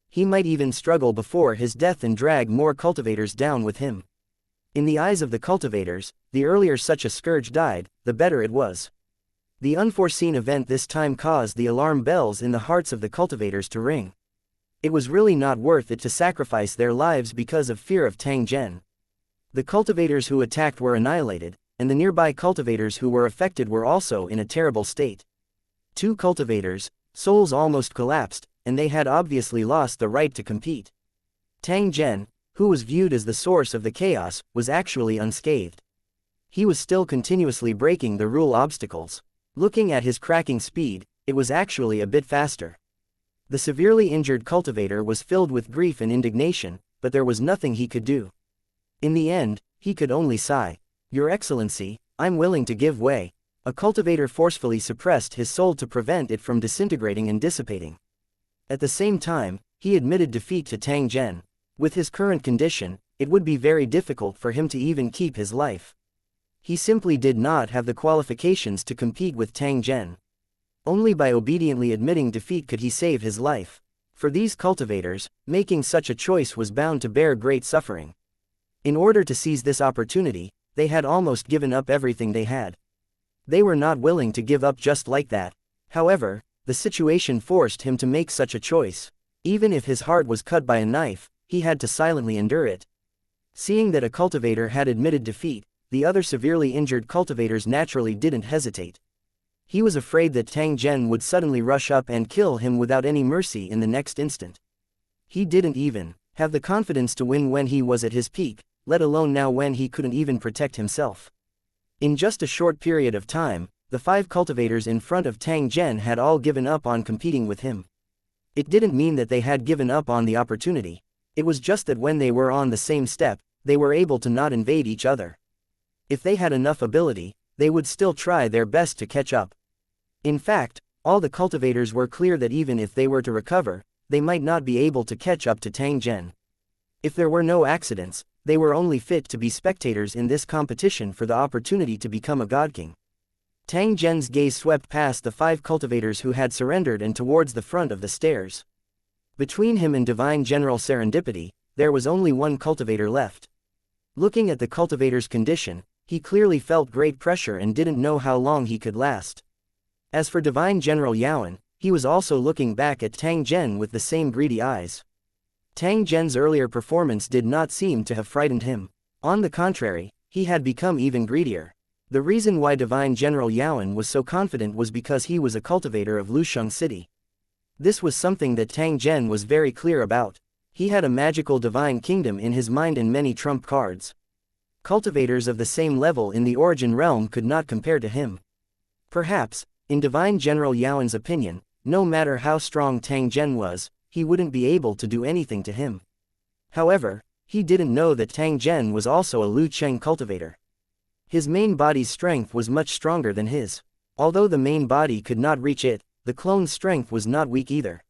He might even struggle before his death and drag more cultivators down with him. In the eyes of the cultivators, the earlier such a scourge died, the better it was. The unforeseen event this time caused the alarm bells in the hearts of the cultivators to ring. It was really not worth it to sacrifice their lives because of fear of Tang Zhen. The cultivators who attacked were annihilated, and the nearby cultivators who were affected were also in a terrible state. Two cultivators, souls almost collapsed, and they had obviously lost the right to compete. Tang Zhen, who was viewed as the source of the chaos, was actually unscathed. He was still continuously breaking the rule obstacles. Looking at his cracking speed, it was actually a bit faster. The severely injured cultivator was filled with grief and indignation, but there was nothing he could do. In the end, he could only sigh. "Your Excellency, I'm willing to give way." A cultivator forcefully suppressed his soul to prevent it from disintegrating and dissipating. At the same time, he admitted defeat to Tang Zhen. With his current condition, it would be very difficult for him to even keep his life. He simply did not have the qualifications to compete with Tang Zhen. Only by obediently admitting defeat could he save his life. For these cultivators, making such a choice was bound to bear great suffering. In order to seize this opportunity, they had almost given up everything they had. They were not willing to give up just like that. However, the situation forced him to make such a choice. Even if his heart was cut by a knife, he had to silently endure it. Seeing that a cultivator had admitted defeat, the other severely injured cultivators naturally didn't hesitate. He was afraid that Tang Zhen would suddenly rush up and kill him without any mercy in the next instant. He didn't even have the confidence to win when he was at his peak, let alone now when he couldn't even protect himself. In just a short period of time, the 5 cultivators in front of Tang Zhen had all given up on competing with him. It didn't mean that they had given up on the opportunity. It was just that when they were on the same step, they were able to not invade each other. If they had enough ability, they would still try their best to catch up. In fact, all the cultivators were clear that even if they were to recover, they might not be able to catch up to Tang Zhen. If there were no accidents, they were only fit to be spectators in this competition for the opportunity to become a god king. Tang Zhen's gaze swept past the 5 cultivators who had surrendered and towards the front of the stairs. Between him and Divine General Serendipity, there was only one cultivator left. Looking at the cultivator's condition, he clearly felt great pressure and didn't know how long he could last. As for Divine General Yaoan, he was also looking back at Tang Zhen with the same greedy eyes. Tang Zhen's earlier performance did not seem to have frightened him. On the contrary, he had become even greedier. The reason why Divine General Yaoan was so confident was because he was a cultivator of Lusheng City. This was something that Tang Zhen was very clear about. He had a magical divine kingdom in his mind and many trump cards. Cultivators of the same level in the origin realm could not compare to him. Perhaps, in Divine General Yaoan's opinion, no matter how strong Tang Zhen was, he wouldn't be able to do anything to him. However, he didn't know that Tang Zhen was also a Lu Cheng cultivator. His main body's strength was much stronger than his. Although the main body could not reach it, the clone's strength was not weak either.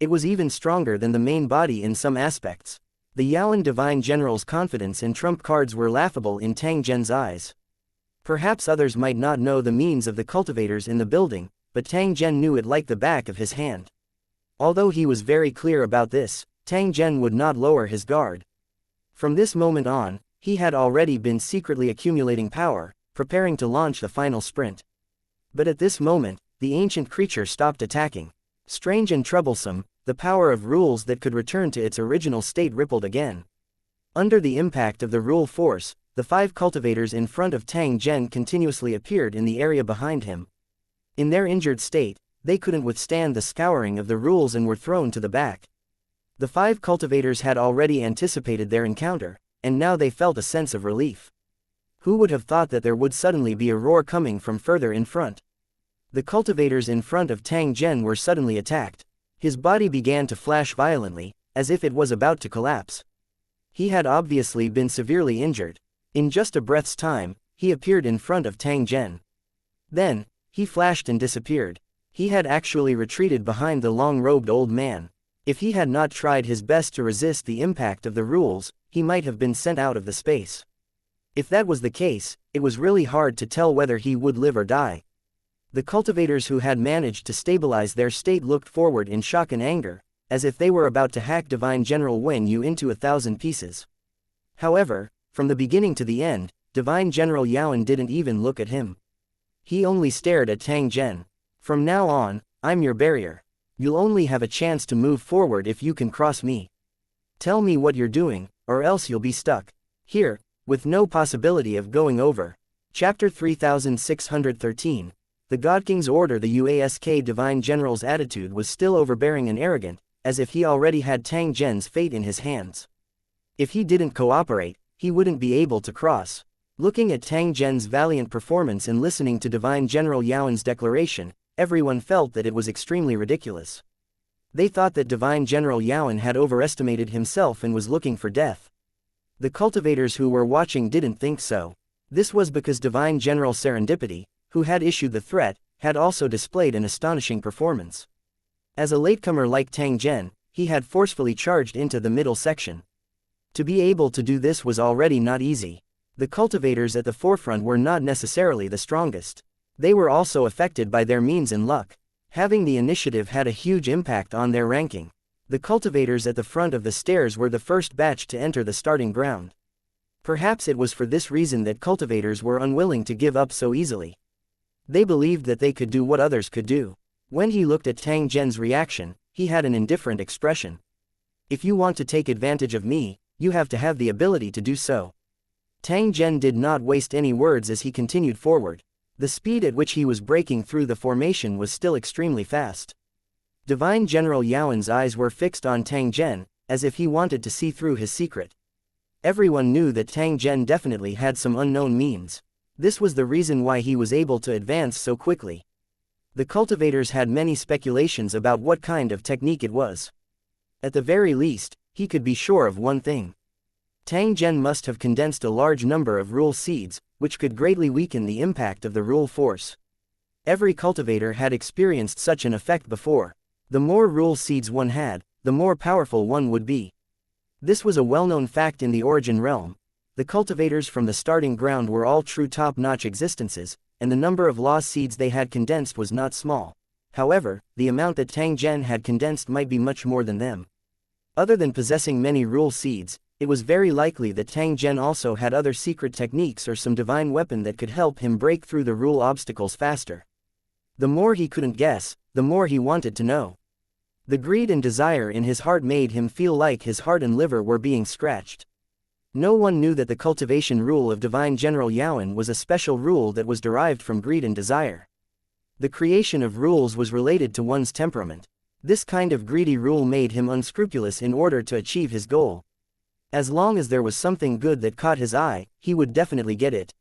It was even stronger than the main body in some aspects. The Yaoan Divine General's confidence and trump cards were laughable in Tang Zhen's eyes. Perhaps others might not know the means of the cultivators in the building, but Tang Zhen knew it like the back of his hand. Although he was very clear about this, Tang Zhen would not lower his guard. From this moment on, he had already been secretly accumulating power, preparing to launch the final sprint. But at this moment, the ancient creature stopped attacking. Strange and troublesome, the power of rules that could return to its original state rippled again. Under the impact of the rule force, the 5 cultivators in front of Tang Zhen continuously appeared in the area behind him. In their injured state, they couldn't withstand the scouring of the rules and were thrown to the back. The 5 cultivators had already anticipated their encounter, and now they felt a sense of relief. Who would have thought that there would suddenly be a roar coming from further in front? The cultivators in front of Tang Zhen were suddenly attacked. His body began to flash violently, as if it was about to collapse. He had obviously been severely injured. In just a breath's time, he appeared in front of Tang Zhen. Then, he flashed and disappeared. He had actually retreated behind the long-robed old man. If he had not tried his best to resist the impact of the rules, he might have been sent out of the space. If that was the case, it was really hard to tell whether he would live or die. The cultivators who had managed to stabilize their state looked forward in shock and anger, as if they were about to hack Divine General Wen Yu into 1,000 pieces. However, from the beginning to the end, Divine General Yaoan didn't even look at him. He only stared at Tang Zhen. From now on, I'm your barrier. You'll only have a chance to move forward if you can cross me. Tell me what you're doing, or else you'll be stuck here, with no possibility of going over. Chapter 3613. The God King's order. The UASK Divine General's attitude was still overbearing and arrogant, as if he already had Tang Zhen's fate in his hands. If he didn't cooperate, he wouldn't be able to cross. Looking at Tang Zhen's valiant performance and listening to Divine General Yaoan's declaration, everyone felt that it was extremely ridiculous. They thought that Divine General Yaoan had overestimated himself and was looking for death. The cultivators who were watching didn't think so. This was because Divine General Serendipity, who had issued the threat, had also displayed an astonishing performance. As a latecomer like Tang Zhen, he had forcefully charged into the middle section. To be able to do this was already not easy. The cultivators at the forefront were not necessarily the strongest. They were also affected by their means and luck. Having the initiative had a huge impact on their ranking. The cultivators at the front of the stairs were the first batch to enter the starting ground. Perhaps it was for this reason that cultivators were unwilling to give up so easily. They believed that they could do what others could do. When he looked at Tang Zhen's reaction, he had an indifferent expression. If you want to take advantage of me, you have to have the ability to do so. Tang Zhen did not waste any words as he continued forward. The speed at which he was breaking through the formation was still extremely fast. Divine General Yaoan's eyes were fixed on Tang Zhen, as if he wanted to see through his secret. Everyone knew that Tang Zhen definitely had some unknown means. This was the reason why he was able to advance so quickly. The cultivators had many speculations about what kind of technique it was. At the very least, he could be sure of one thing. Tang Zhen must have condensed a large number of rule seeds, which could greatly weaken the impact of the rule force. Every cultivator had experienced such an effect before. The more rule seeds one had, the more powerful one would be. This was a well-known fact in the Origin realm. The cultivators from the starting ground were all true top-notch existences, and the number of law seeds they had condensed was not small. However, the amount that Tang Zhen had condensed might be much more than them. Other than possessing many rule seeds, it was very likely that Tang Zhen also had other secret techniques or some divine weapon that could help him break through the rule obstacles faster. The more he couldn't guess, the more he wanted to know. The greed and desire in his heart made him feel like his heart and liver were being scratched. No one knew that the cultivation rule of Divine General Yaoan was a special rule that was derived from greed and desire. The creation of rules was related to one's temperament. This kind of greedy rule made him unscrupulous in order to achieve his goal. As long as there was something good that caught his eye, he would definitely get it.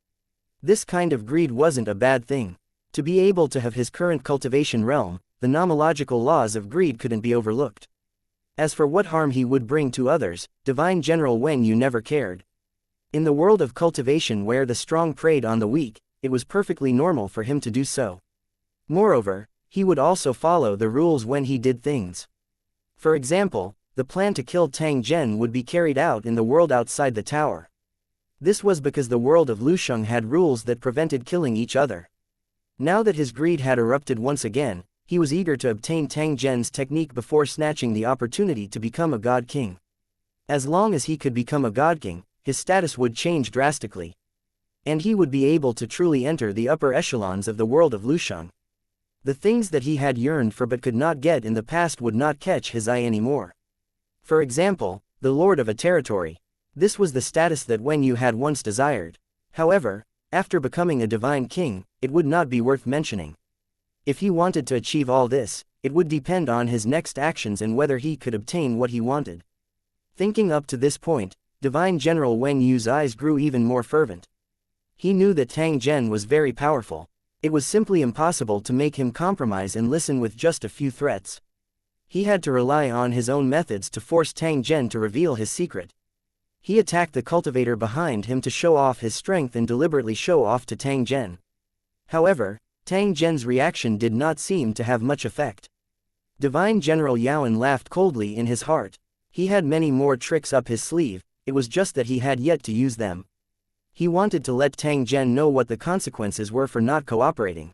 This kind of greed wasn't a bad thing. To be able to have his current cultivation realm, the nomological laws of greed couldn't be overlooked. As for what harm he would bring to others, Divine General Wen Yu never cared. In the world of cultivation where the strong preyed on the weak, it was perfectly normal for him to do so. Moreover, he would also follow the rules when he did things. For example, the plan to kill Tang Zhen would be carried out in the world outside the tower. This was because the world of Lusheng had rules that prevented killing each other. Now that his greed had erupted once again, he was eager to obtain Tang Zhen's technique before snatching the opportunity to become a god king. As long as he could become a god king, his status would change drastically. And he would be able to truly enter the upper echelons of the world of Lusheng. The things that he had yearned for but could not get in the past would not catch his eye anymore. For example, the lord of a territory. This was the status that Wen Yu had once desired. However, after becoming a divine king, it would not be worth mentioning. If he wanted to achieve all this, it would depend on his next actions and whether he could obtain what he wanted. Thinking up to this point, Divine General Wen Yu's eyes grew even more fervent. He knew that Tang Zhen was very powerful. It was simply impossible to make him compromise and listen with just a few threats. He had to rely on his own methods to force Tang Zhen to reveal his secret. He attacked the cultivator behind him to show off his strength and deliberately show off to Tang Zhen. However, Tang Zhen's reaction did not seem to have much effect. Divine General Yaoan laughed coldly in his heart. He had many more tricks up his sleeve, it was just that he had yet to use them. He wanted to let Tang Zhen know what the consequences were for not cooperating.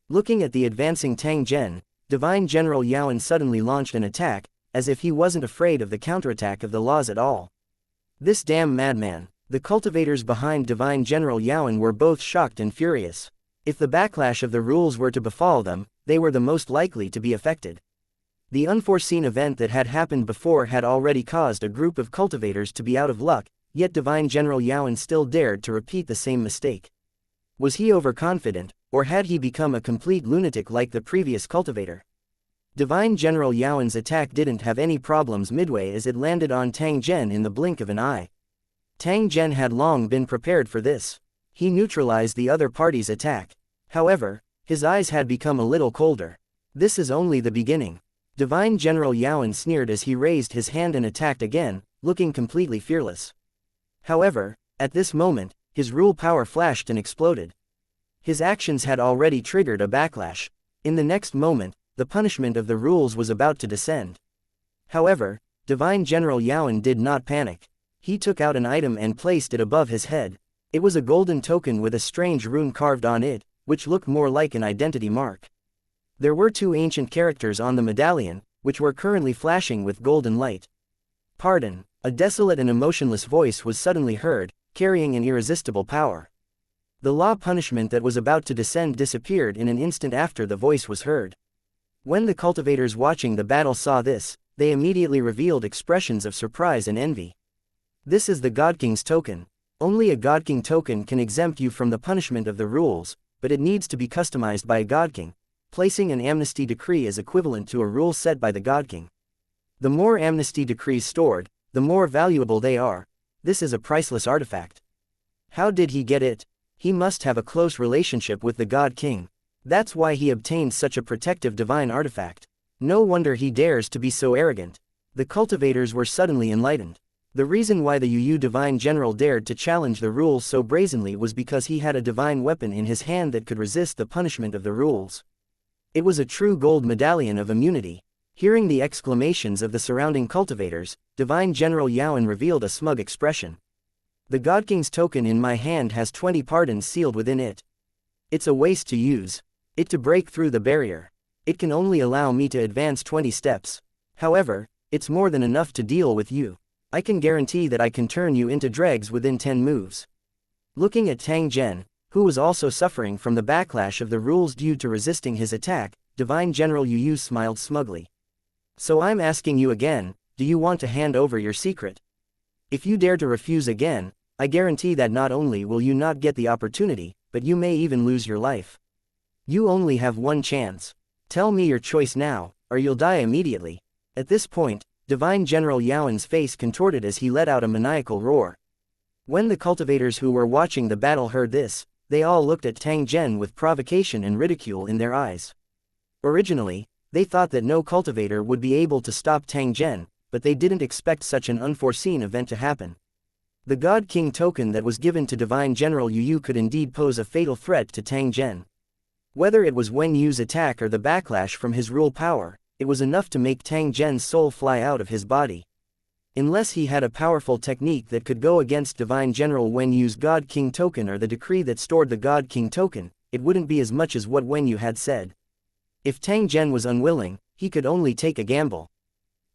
Looking at the advancing Tang Zhen, Divine General Yaoan suddenly launched an attack, as if he wasn't afraid of the counterattack of the laws at all. This damn madman. The cultivators behind Divine General Yaoan were both shocked and furious. If the backlash of the rules were to befall them, they were the most likely to be affected. The unforeseen event that had happened before had already caused a group of cultivators to be out of luck, yet Divine General Yaoan still dared to repeat the same mistake. Was he overconfident, or had he become a complete lunatic like the previous cultivator? Divine General Yaoan's attack didn't have any problems midway as it landed on Tang Zhen in the blink of an eye. Tang Zhen had long been prepared for this. He neutralized the other party's attack. However, his eyes had become a little colder. This is only the beginning. Divine General Yaoan sneered as he raised his hand and attacked again, looking completely fearless. However, at this moment, his rule power flashed and exploded. His actions had already triggered a backlash. In the next moment, the punishment of the rules was about to descend. However, Divine General Yaoan did not panic. He took out an item and placed it above his head. It was a golden token with a strange rune carved on it, which looked more like an identity mark. There were two ancient characters on the medallion, which were currently flashing with golden light. "Pardon." A desolate and emotionless voice was suddenly heard, carrying an irresistible power. The law punishment that was about to descend disappeared in an instant after the voice was heard. When the cultivators watching the battle saw this, they immediately revealed expressions of surprise and envy. This is the God King's token. Only a God King token can exempt you from the punishment of the rules, but it needs to be customized by a God King. Placing an amnesty decree is equivalent to a rule set by the God King. The more amnesty decrees stored, the more valuable they are. This is a priceless artifact. How did he get it? He must have a close relationship with the God King. That's why he obtained such a protective divine artifact. No wonder he dares to be so arrogant. The cultivators were suddenly enlightened. The reason why the Yu divine general dared to challenge the rules so brazenly was because he had a divine weapon in his hand that could resist the punishment of the rules. It was a true gold medallion of immunity. Hearing the exclamations of the surrounding cultivators, Divine General Yaoan revealed a smug expression. The God King's token in my hand has 20 pardons sealed within it. It's a waste to use it to break through the barrier. It can only allow me to advance 20 steps. However, it's more than enough to deal with you. I can guarantee that I can turn you into dregs within 10 moves. Looking at Tang Zhen, who was also suffering from the backlash of the rules due to resisting his attack, Divine General Yu smiled smugly. So I'm asking you again, do you want to hand over your secret? If you dare to refuse again, I guarantee that not only will you not get the opportunity, but you may even lose your life. You only have one chance. Tell me your choice now, or you'll die immediately. At this point, Divine General Yaoan's face contorted as he let out a maniacal roar. When the cultivators who were watching the battle heard this, they all looked at Tang Zhen with provocation and ridicule in their eyes. Originally, they thought that no cultivator would be able to stop Tang Zhen, but they didn't expect such an unforeseen event to happen. The God King token that was given to Divine General Yu could indeed pose a fatal threat to Tang Zhen. Whether it was Wen Yu's attack or the backlash from his rule power, it was enough to make Tang Zhen's soul fly out of his body. Unless he had a powerful technique that could go against Divine General Wen Yu's God King token or the decree that stored the God King token, it wouldn't be as much as what Wen Yu had said. If Tang Zhen was unwilling, he could only take a gamble.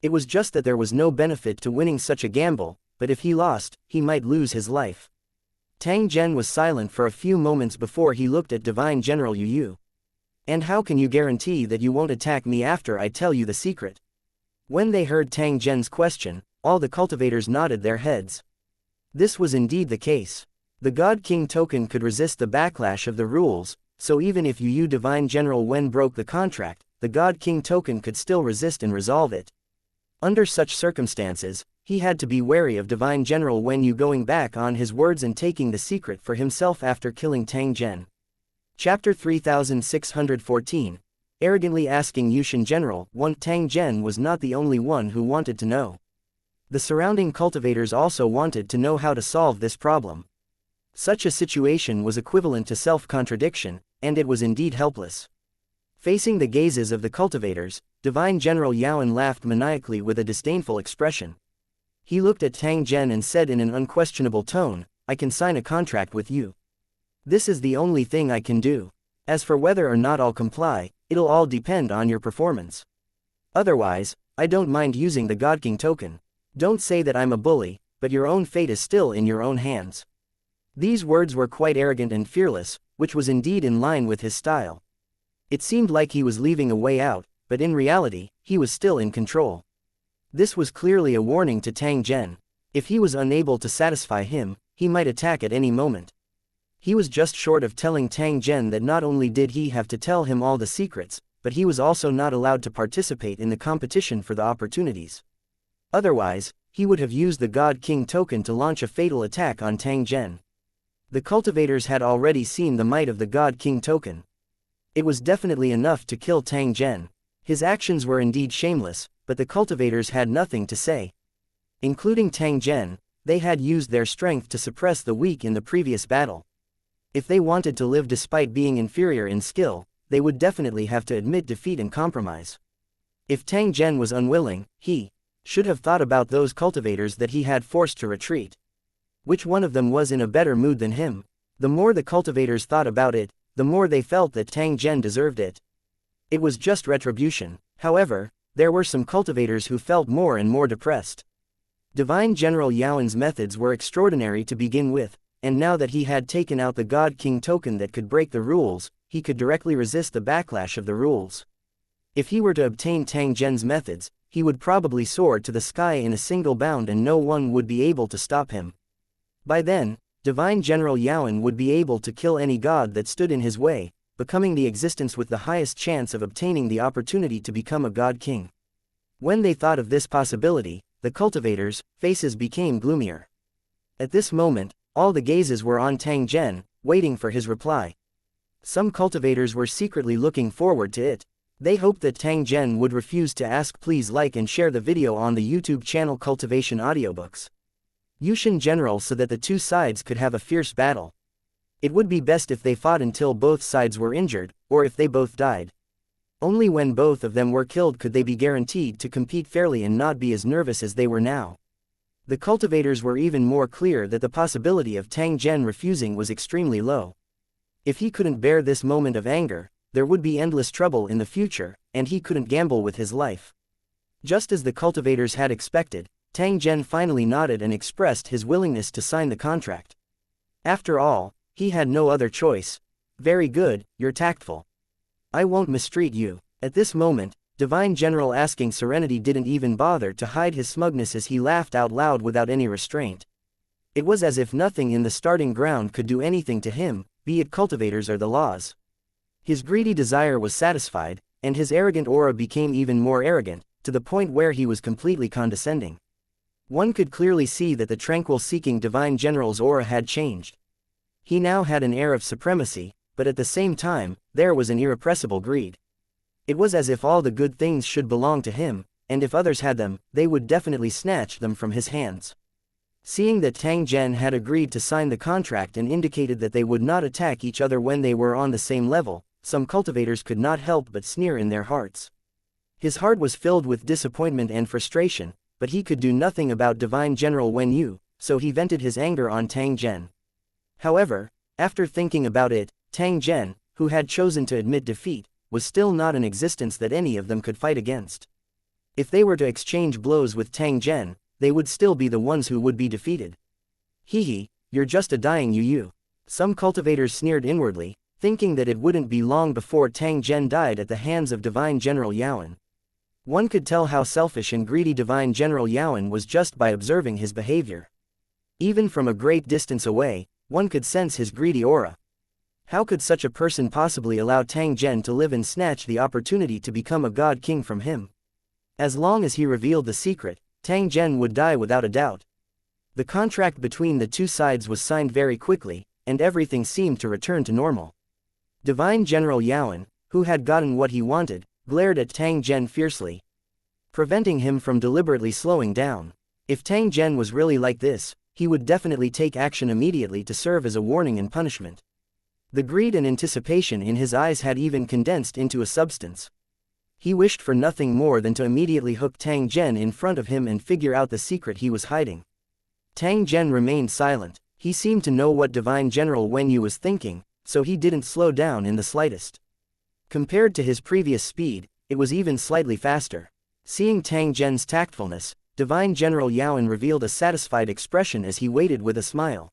It was just that there was no benefit to winning such a gamble, but if he lost, he might lose his life. Tang Zhen was silent for a few moments before he looked at Divine General Yu. And how can you guarantee that you won't attack me after I tell you the secret? When they heard Tang Zhen's question, all the cultivators nodded their heads. This was indeed the case. The God King token could resist the backlash of the rules, so even if Yu Divine General Wen broke the contract, the God King token could still resist and resolve it. Under such circumstances, he had to be wary of Divine General Wen Yu going back on his words and taking the secret for himself after killing Tang Zhen. Chapter 3614. Arrogantly asking Yushan General, Tang Zhen was not the only one who wanted to know. The surrounding cultivators also wanted to know how to solve this problem. Such a situation was equivalent to self-contradiction, and it was indeed helpless. Facing the gazes of the cultivators, Divine General Yaoan laughed maniacally with a disdainful expression. He looked at Tang Zhen and said in an unquestionable tone, I can sign a contract with you. This is the only thing I can do. As for whether or not I'll comply, it'll all depend on your performance. Otherwise, I don't mind using the God King token. Don't say that I'm a bully, but your own fate is still in your own hands. These words were quite arrogant and fearless, which was indeed in line with his style. It seemed like he was leaving a way out, but in reality, he was still in control. This was clearly a warning to Tang Zhen. If he was unable to satisfy him, he might attack at any moment. He was just short of telling Tang Zhen that not only did he have to tell him all the secrets, but he was also not allowed to participate in the competition for the opportunities. Otherwise, he would have used the God King token to launch a fatal attack on Tang Zhen. The cultivators had already seen the might of the God King token. It was definitely enough to kill Tang Zhen. His actions were indeed shameless, but the cultivators had nothing to say. Including Tang Zhen, they had used their strength to suppress the weak in the previous battle. If they wanted to live despite being inferior in skill, they would definitely have to admit defeat and compromise. If Tang Zhen was unwilling, he should have thought about those cultivators that he had forced to retreat. Which one of them was in a better mood than him? The more the cultivators thought about it, the more they felt that Tang Zhen deserved it. It was just retribution. However, there were some cultivators who felt more and more depressed. Divine General Yaoan's methods were extraordinary to begin with, and now that he had taken out the God King token that could break the rules, he could directly resist the backlash of the rules. If he were to obtain Tang Zhen's methods, he would probably soar to the sky in a single bound and no one would be able to stop him. By then, Divine General Yaoan would be able to kill any god that stood in his way, becoming the existence with the highest chance of obtaining the opportunity to become a God King. When they thought of this possibility, the cultivators' faces became gloomier. At this moment, all the gazes were on Tang Zhen, waiting for his reply. Some cultivators were secretly looking forward to it. They hoped that Tang Zhen would refuse to ask. Please like and share the video on the YouTube channel Cultivation Audiobooks. Yushin General so that the two sides could have a fierce battle. It would be best if they fought until both sides were injured, or if they both died. Only when both of them were killed could they be guaranteed to compete fairly and not be as nervous as they were now. The cultivators were even more clear that the possibility of Tang Zhen refusing was extremely low. If he couldn't bear this moment of anger, there would be endless trouble in the future, and he couldn't gamble with his life. Just as the cultivators had expected, Tang Zhen finally nodded and expressed his willingness to sign the contract. After all, he had no other choice. Very good, you're tactful. I won't mistreat you. At this moment, Divine General asking Serenity didn't even bother to hide his smugness as he laughed out loud without any restraint. It was as if nothing in the starting ground could do anything to him, be it cultivators or the laws. His greedy desire was satisfied, and his arrogant aura became even more arrogant, to the point where he was completely condescending. One could clearly see that the tranquil-seeking Divine General's aura had changed. He now had an air of supremacy, but at the same time, there was an irrepressible greed. It was as if all the good things should belong to him, and if others had them, they would definitely snatch them from his hands. Seeing that Tang Zhen had agreed to sign the contract and indicated that they would not attack each other when they were on the same level, some cultivators could not help but sneer in their hearts. His heart was filled with disappointment and frustration, but he could do nothing about Divine General Wen Yu, so he vented his anger on Tang Zhen. However, after thinking about it, Tang Zhen, who had chosen to admit defeat, was still not an existence that any of them could fight against. If they were to exchange blows with Tang Zhen, they would still be the ones who would be defeated. Hehe, you're just a dying Yu. Some cultivators sneered inwardly, thinking that it wouldn't be long before Tang Zhen died at the hands of Divine General Yaoan. One could tell how selfish and greedy Divine General Yaoan was just by observing his behavior. Even from a great distance away, one could sense his greedy aura. How could such a person possibly allow Tang Zhen to live and snatch the opportunity to become a God King from him? As long as he revealed the secret, Tang Zhen would die without a doubt. The contract between the two sides was signed very quickly, and everything seemed to return to normal. Divine General Yaoan, who had gotten what he wanted, glared at Tang Zhen fiercely, preventing him from deliberately slowing down. If Tang Zhen was really like this, he would definitely take action immediately to serve as a warning and punishment. The greed and anticipation in his eyes had even condensed into a substance. He wished for nothing more than to immediately hook Tang Zhen in front of him and figure out the secret he was hiding. Tang Zhen remained silent. He seemed to know what Divine General Wen Yu was thinking, so he didn't slow down in the slightest. Compared to his previous speed, it was even slightly faster. Seeing Tang Zhen's tactfulness, Divine General Yaoan revealed a satisfied expression as he waited with a smile.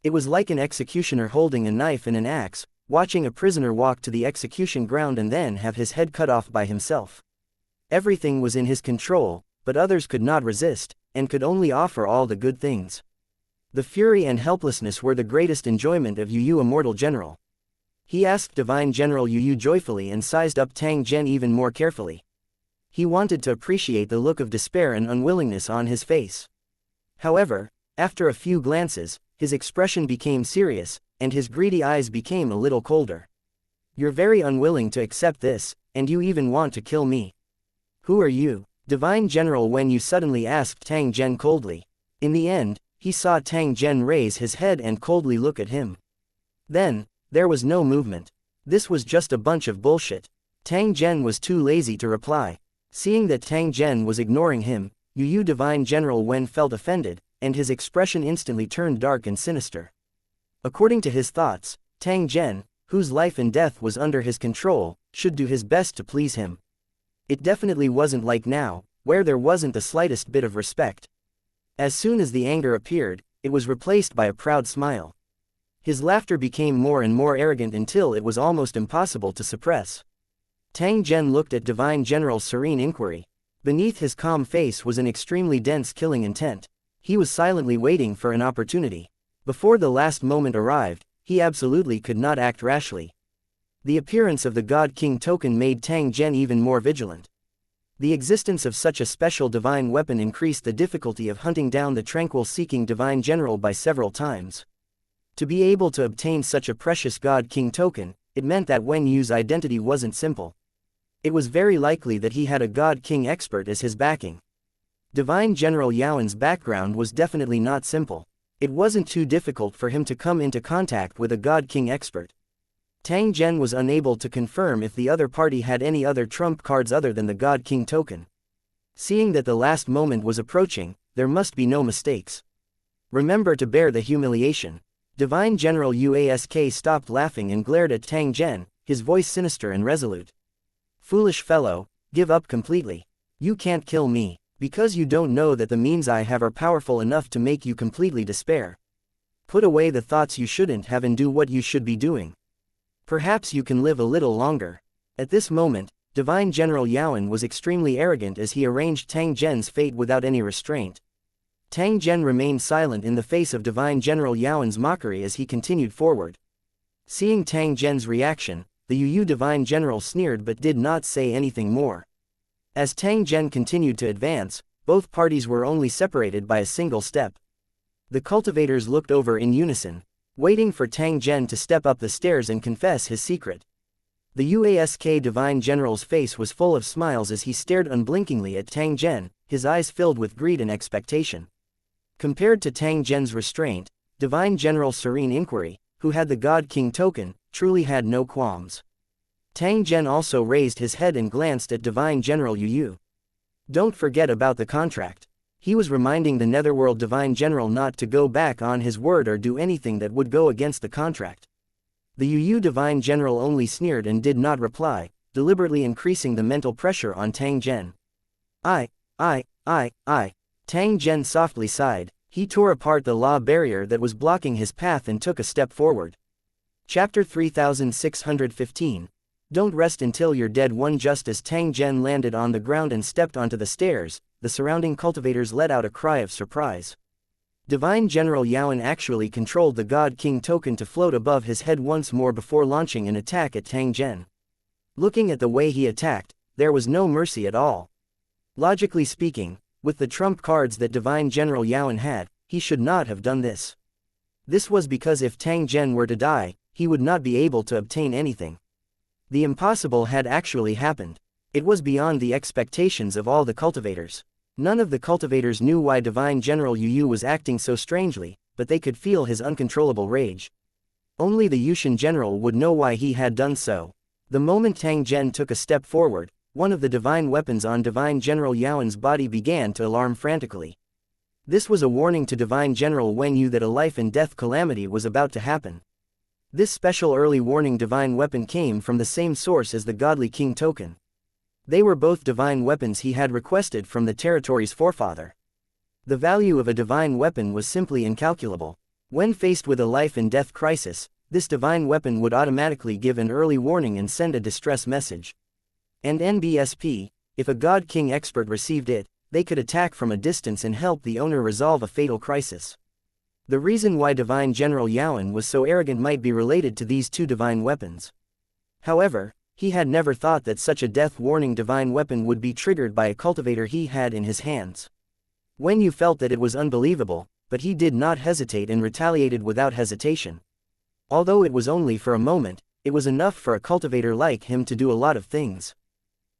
It was like an executioner holding a knife and an axe, watching a prisoner walk to the execution ground and then have his head cut off by himself. Everything was in his control, but others could not resist, and could only offer all the good things. The fury and helplessness were the greatest enjoyment of Yu Immortal General. He asked Divine General Yu joyfully and sized up Tang Zhen even more carefully. He wanted to appreciate the look of despair and unwillingness on his face. However, after a few glances, his expression became serious, and his greedy eyes became a little colder. You're very unwilling to accept this, and you even want to kill me. Who are you? Divine General Wen Yu suddenly asked Tang Zhen coldly. In the end, he saw Tang Zhen raise his head and coldly look at him. Then, there was no movement. This was just a bunch of bullshit. Tang Zhen was too lazy to reply. Seeing that Tang Zhen was ignoring him, Yu Divine General Wen felt offended, and his expression instantly turned dark and sinister. According to his thoughts, Tang Zhen, whose life and death was under his control, should do his best to please him. It definitely wasn't like now, where there wasn't the slightest bit of respect. As soon as the anger appeared, it was replaced by a proud smile. His laughter became more and more arrogant until it was almost impossible to suppress. Tang Zhen looked at Divine General's serene inquiry. Beneath his calm face was an extremely dense killing intent. He was silently waiting for an opportunity. Before the last moment arrived, he absolutely could not act rashly. The appearance of the God King token made Tang Zhen even more vigilant. The existence of such a special divine weapon increased the difficulty of hunting down the tranquil-seeking Divine General by several times. To be able to obtain such a precious God King token, it meant that Wen Yu's identity wasn't simple. It was very likely that he had a God King expert as his backing. Divine General Yaoan's background was definitely not simple. It wasn't too difficult for him to come into contact with a God King expert. Tang Zhen was unable to confirm if the other party had any other trump cards other than the God King token. Seeing that the last moment was approaching, there must be no mistakes. Remember to bear the humiliation. Divine General Uask stopped laughing and glared at Tang Zhen, his voice sinister and resolute. Foolish fellow, give up completely. You can't kill me, because you don't know that the means I have are powerful enough to make you completely despair. Put away the thoughts you shouldn't have and do what you should be doing. Perhaps you can live a little longer. At this moment, Divine General Yaoan was extremely arrogant as he arranged Tang Zhen's fate without any restraint. Tang Zhen remained silent in the face of Divine General Yaoan's mockery as he continued forward. Seeing Tang Zhen's reaction, the Yu Divine General sneered but did not say anything more. As Tang Zhen continued to advance, both parties were only separated by a single step. The cultivators looked over in unison, waiting for Tang Zhen to step up the stairs and confess his secret. The Uask Divine General's face was full of smiles as he stared unblinkingly at Tang Zhen, his eyes filled with greed and expectation. Compared to Tang Zhen's restraint, Divine General's serene inquiry, who had the God King token, truly had no qualms. Tang Zhen also raised his head and glanced at Divine General Yu. Don't forget about the contract. He was reminding the Netherworld Divine General not to go back on his word or do anything that would go against the contract. The Yu Divine General only sneered and did not reply, deliberately increasing the mental pressure on Tang Zhen. I. Tang Zhen softly sighed. He tore apart the law barrier that was blocking his path and took a step forward. Chapter 3615. Don't rest until you're dead. Just as Tang Zhen landed on the ground and stepped onto the stairs, the surrounding cultivators let out a cry of surprise. Divine General Yaoan actually controlled the God King token to float above his head once more before launching an attack at Tang Zhen. Looking at the way he attacked, there was no mercy at all. Logically speaking, with the trump cards that Divine General Yaoan had, he should not have done this. This was because if Tang Zhen were to die, he would not be able to obtain anything. The impossible had actually happened. It was beyond the expectations of all the cultivators. None of the cultivators knew why Divine General Yu was acting so strangely, but they could feel his uncontrollable rage. Only the Yushan General would know why he had done so. The moment Tang Zhen took a step forward, one of the divine weapons on Divine General Yaoan's body began to alarm frantically. This was a warning to Divine General Wen Yu that a life and death calamity was about to happen. This special early warning divine weapon came from the same source as the Godly King token. They were both divine weapons he had requested from the territory's forefather. The value of a divine weapon was simply incalculable. When faced with a life and death crisis, this divine weapon would automatically give an early warning and send a distress message. And NBSP, if a God King expert received it, they could attack from a distance and help the owner resolve a fatal crisis. The reason why Divine General Yaoan was so arrogant might be related to these two divine weapons. However, he had never thought that such a death warning divine weapon would be triggered by a cultivator he had in his hands. Wen Yu felt that it was unbelievable, but he did not hesitate and retaliated without hesitation. Although it was only for a moment, it was enough for a cultivator like him to do a lot of things.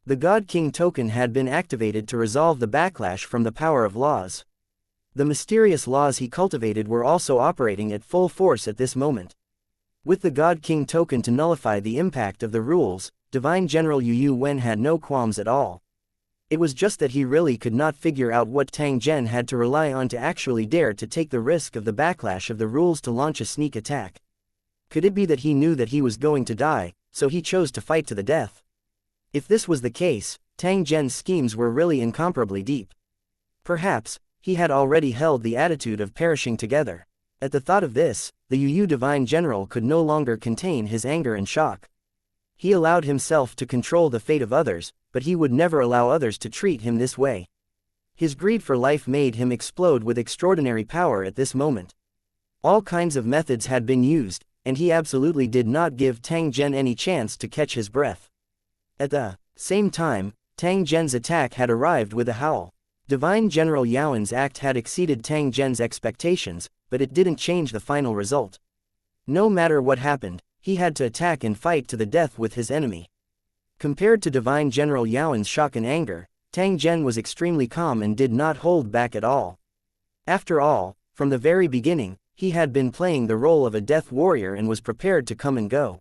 The God King token had been activated to resolve the backlash from the power of laws. The mysterious laws he cultivated were also operating at full force at this moment. With the God King token to nullify the impact of the rules, Divine General Yu Wen had no qualms at all. It was just that he really could not figure out what Tang Zhen had to rely on to actually dare to take the risk of the backlash of the rules to launch a sneak attack. Could it be that he knew that he was going to die, so he chose to fight to the death? If this was the case, Tang Zhen's schemes were really incomparably deep. Perhaps, he had already held the attitude of perishing together. At the thought of this, the Yu Divine General could no longer contain his anger and shock. He allowed himself to control the fate of others, but he would never allow others to treat him this way. His greed for life made him explode with extraordinary power at this moment. All kinds of methods had been used, and he absolutely did not give Tang Zhen any chance to catch his breath. At the same time, Tang Zhen's attack had arrived with a howl. Divine General Yaoan's act had exceeded Tang Zhen's expectations, but it didn't change the final result. No matter what happened, he had to attack and fight to the death with his enemy. Compared to Divine General Yaoan's shock and anger, Tang Zhen was extremely calm and did not hold back at all. After all, from the very beginning, he had been playing the role of a death warrior and was prepared to come and go.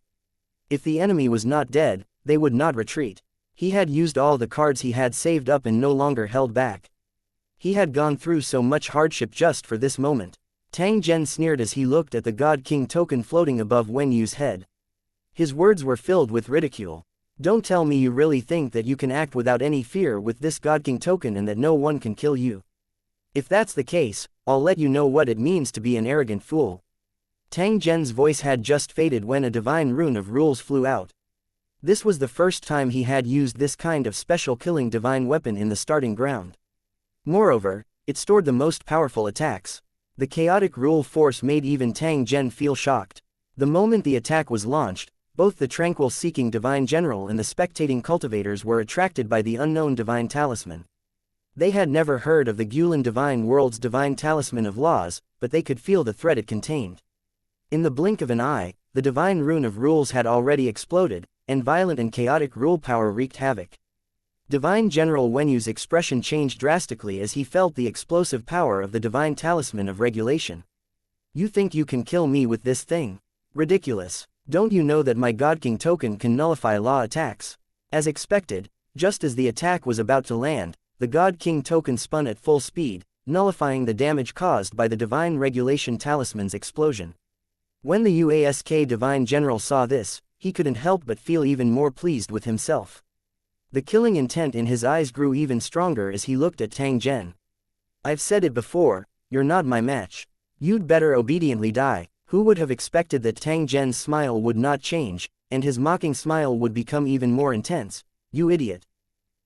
If the enemy was not dead, they would not retreat. He had used all the cards he had saved up and no longer held back. He had gone through so much hardship just for this moment. Tang Zhen sneered as he looked at the God King token floating above Wen Yu's head. His words were filled with ridicule. Don't tell me you really think that you can act without any fear with this God King token and that no one can kill you. If that's the case, I'll let you know what it means to be an arrogant fool. Tang Zhen's voice had just faded when a divine rune of rules flew out. This was the first time he had used this kind of special killing divine weapon in the starting ground. Moreover, it stored the most powerful attacks. The chaotic rule force made even Tang Zhen feel shocked. The moment the attack was launched, both the tranquil-seeking divine general and the spectating cultivators were attracted by the unknown divine talisman. They had never heard of the Gulen divine world's divine talisman of laws, but they could feel the threat it contained. In the blink of an eye, the divine rune of rules had already exploded, and violent and chaotic rule power wreaked havoc. Divine General Wenyu's expression changed drastically as he felt the explosive power of the divine talisman of regulation. You think you can kill me with this thing? Ridiculous. Don't you know that my God King token can nullify law attacks? As expected, just as the attack was about to land, the God King token spun at full speed, nullifying the damage caused by the divine regulation talisman's explosion. When the UASK Divine General saw this, he couldn't help but feel even more pleased with himself. The killing intent in his eyes grew even stronger as he looked at Tang Zhen. I've said it before, you're not my match. You'd better obediently die. Who would have expected that Tang Zhen's smile would not change, and his mocking smile would become even more intense? You idiot.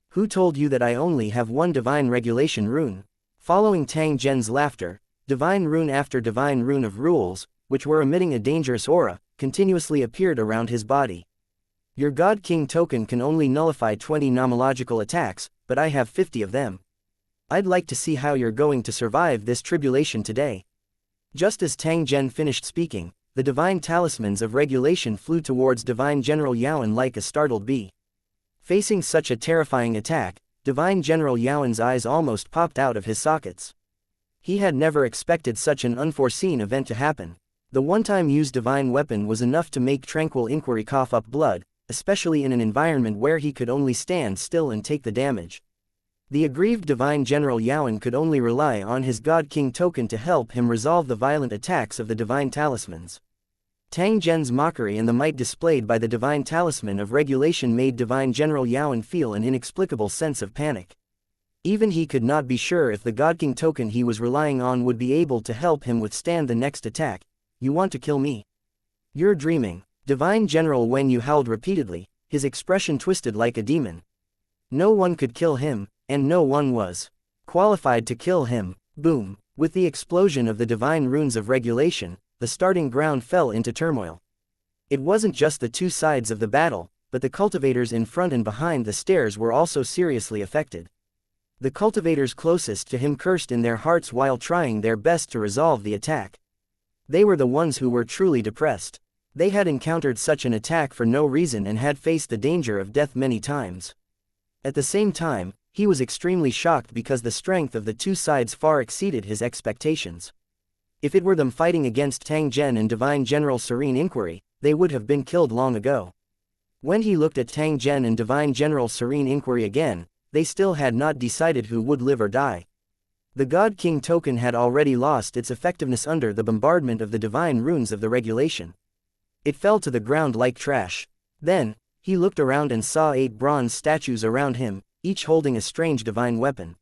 Who told you that I only have one divine regulation rune? Following Tang Zhen's laughter, divine rune after divine rune of rules, which were emitting a dangerous aura, continuously appeared around his body. Your God King token can only nullify 20 nomological attacks, but I have 50 of them. I'd like to see how you're going to survive this tribulation today. Just as Tang Zhen finished speaking, the divine talismans of regulation flew towards Divine General Yaoan like a startled bee. Facing such a terrifying attack, Divine General Yaoan's eyes almost popped out of his sockets. He had never expected such an unforeseen event to happen. The one-time used divine weapon was enough to make Tranquil Inquiry cough up blood, especially in an environment where he could only stand still and take the damage. The aggrieved Divine General Yaoan could only rely on his God King token to help him resolve the violent attacks of the divine talismans. Tang Zhen's mockery and the might displayed by the divine talisman of regulation made Divine General Yaoan feel an inexplicable sense of panic. Even he could not be sure if the God King token he was relying on would be able to help him withstand the next attack. You want to kill me? You're dreaming. Divine General Wenyu howled repeatedly, his expression twisted like a demon. No one could kill him, and no one was qualified to kill him. Boom! With the explosion of the divine runes of regulation, the starting ground fell into turmoil. It wasn't just the two sides of the battle, but the cultivators in front and behind the stairs were also seriously affected. The cultivators closest to him cursed in their hearts while trying their best to resolve the attack. They were the ones who were truly depressed. They had encountered such an attack for no reason and had faced the danger of death many times. At the same time, he was extremely shocked because the strength of the two sides far exceeded his expectations. If it were them fighting against Tang Zhen and Divine General Serene Inquiry, they would have been killed long ago. When he looked at Tang Zhen and Divine General Serene Inquiry again, they still had not decided who would live or die. The God King token had already lost its effectiveness under the bombardment of the divine runes of the regulation. It fell to the ground like trash. Then, he looked around and saw 8 bronze statues around him, each holding a strange divine weapon.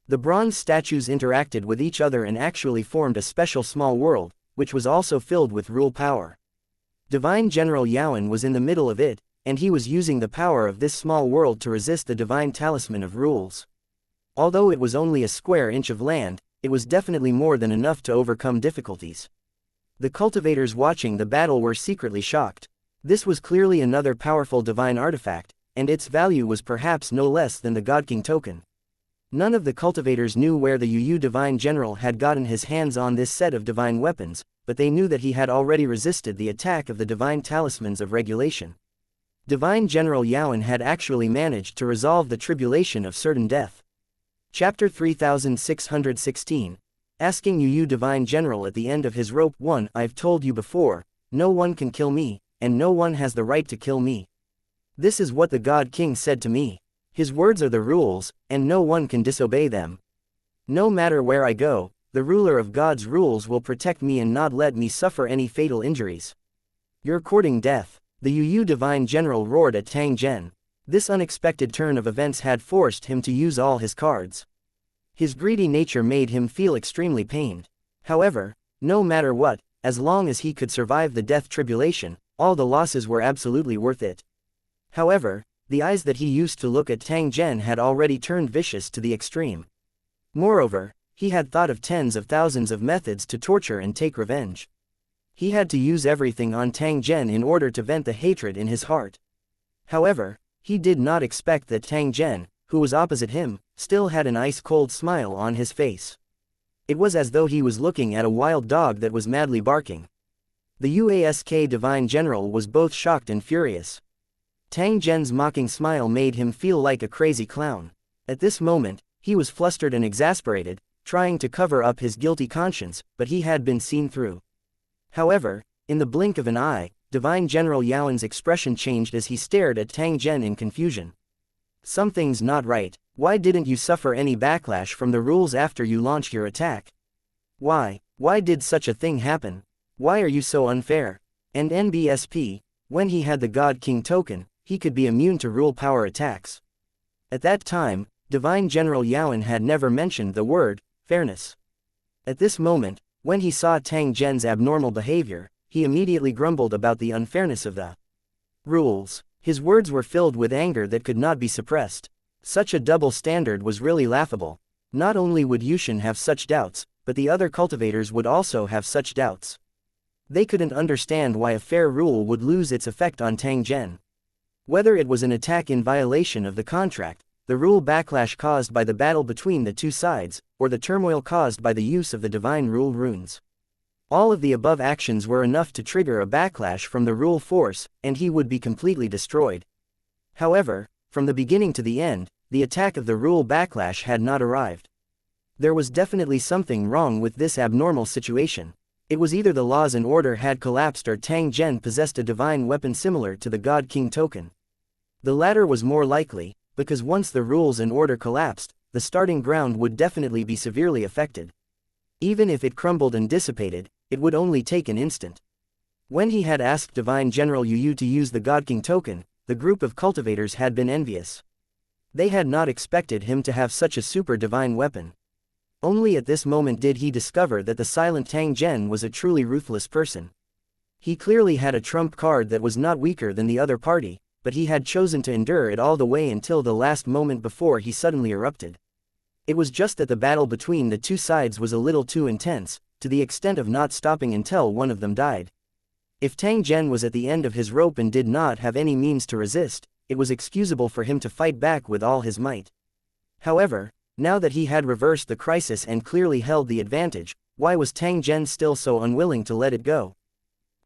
The bronze statues interacted with each other and actually formed a special small world, which was also filled with rule power. Divine General Yaowen was in the middle of it, and he was using the power of this small world to resist the divine talisman of rules. Although it was only a square inch of land, it was definitely more than enough to overcome difficulties. The cultivators watching the battle were secretly shocked. This was clearly another powerful divine artifact, and its value was perhaps no less than the God King token. None of the cultivators knew where the Yu Divine General had gotten his hands on this set of divine weapons, but they knew that he had already resisted the attack of the divine talismans of regulation. Divine General Yaowen had actually managed to resolve the tribulation of certain death. Chapter 3616. Asking Yu Divine General at the end of his rope 1. I've told you before, no one can kill me, and no one has the right to kill me. This is what the God King said to me. His words are the rules, and no one can disobey them. No matter where I go, the ruler of God's rules will protect me and not let me suffer any fatal injuries. You're courting death. The Yu Divine General roared at Tang Zhen. This unexpected turn of events had forced him to use all his cards. His greedy nature made him feel extremely pained. However, no matter what, as long as he could survive the death tribulation, all the losses were absolutely worth it. However, the eyes that he used to look at Tang Zhen had already turned vicious to the extreme. Moreover, he had thought of tens of thousands of methods to torture and take revenge. He had to use everything on Tang Zhen in order to vent the hatred in his heart. However, he did not expect that Tang Zhen, who was opposite him, still had an ice-cold smile on his face. It was as though he was looking at a wild dog that was madly barking. The UASK Divine General was both shocked and furious. Tang Zhen's mocking smile made him feel like a crazy clown. At this moment, he was flustered and exasperated, trying to cover up his guilty conscience, but he had been seen through. However, in the blink of an eye, Divine General Yaowen's expression changed as he stared at Tang Zhen in confusion. Something's not right. Why didn't you suffer any backlash from the rules after you launched your attack? Why did such a thing happen? Why are you so unfair? And NBSP, when he had the God King token, he could be immune to rule power attacks. At that time, Divine General Yaowen had never mentioned the word fairness. At this moment, when he saw Tang Zhen's abnormal behavior, he immediately grumbled about the unfairness of the rules. His words were filled with anger that could not be suppressed. Such a double standard was really laughable. Not only would Yushin have such doubts, but the other cultivators would also have such doubts. They couldn't understand why a fair rule would lose its effect on Tang Zhen. Whether it was an attack in violation of the contract, the rule backlash caused by the battle between the two sides, or the turmoil caused by the use of the divine rule runes. All of the above actions were enough to trigger a backlash from the rule force, and he would be completely destroyed. However, from the beginning to the end, the attack of the rule backlash had not arrived. There was definitely something wrong with this abnormal situation. It was either the laws and order had collapsed or Tang Zhen possessed a divine weapon similar to the God King token. The latter was more likely, because once the rules and order collapsed, the starting ground would definitely be severely affected. Even if it crumbled and dissipated, it would only take an instant. When he had asked Divine General Yu to use the God King token, the group of cultivators had been envious. They had not expected him to have such a super divine weapon. Only at this moment did he discover that the silent Tang Zhen was a truly ruthless person. He clearly had a trump card that was not weaker than the other party, but he had chosen to endure it all the way until the last moment before he suddenly erupted. It was just that the battle between the two sides was a little too intense, to the extent of not stopping until one of them died. If Tang Zhen was at the end of his rope and did not have any means to resist, it was excusable for him to fight back with all his might. However, now that he had reversed the crisis and clearly held the advantage, why was Tang Zhen still so unwilling to let it go?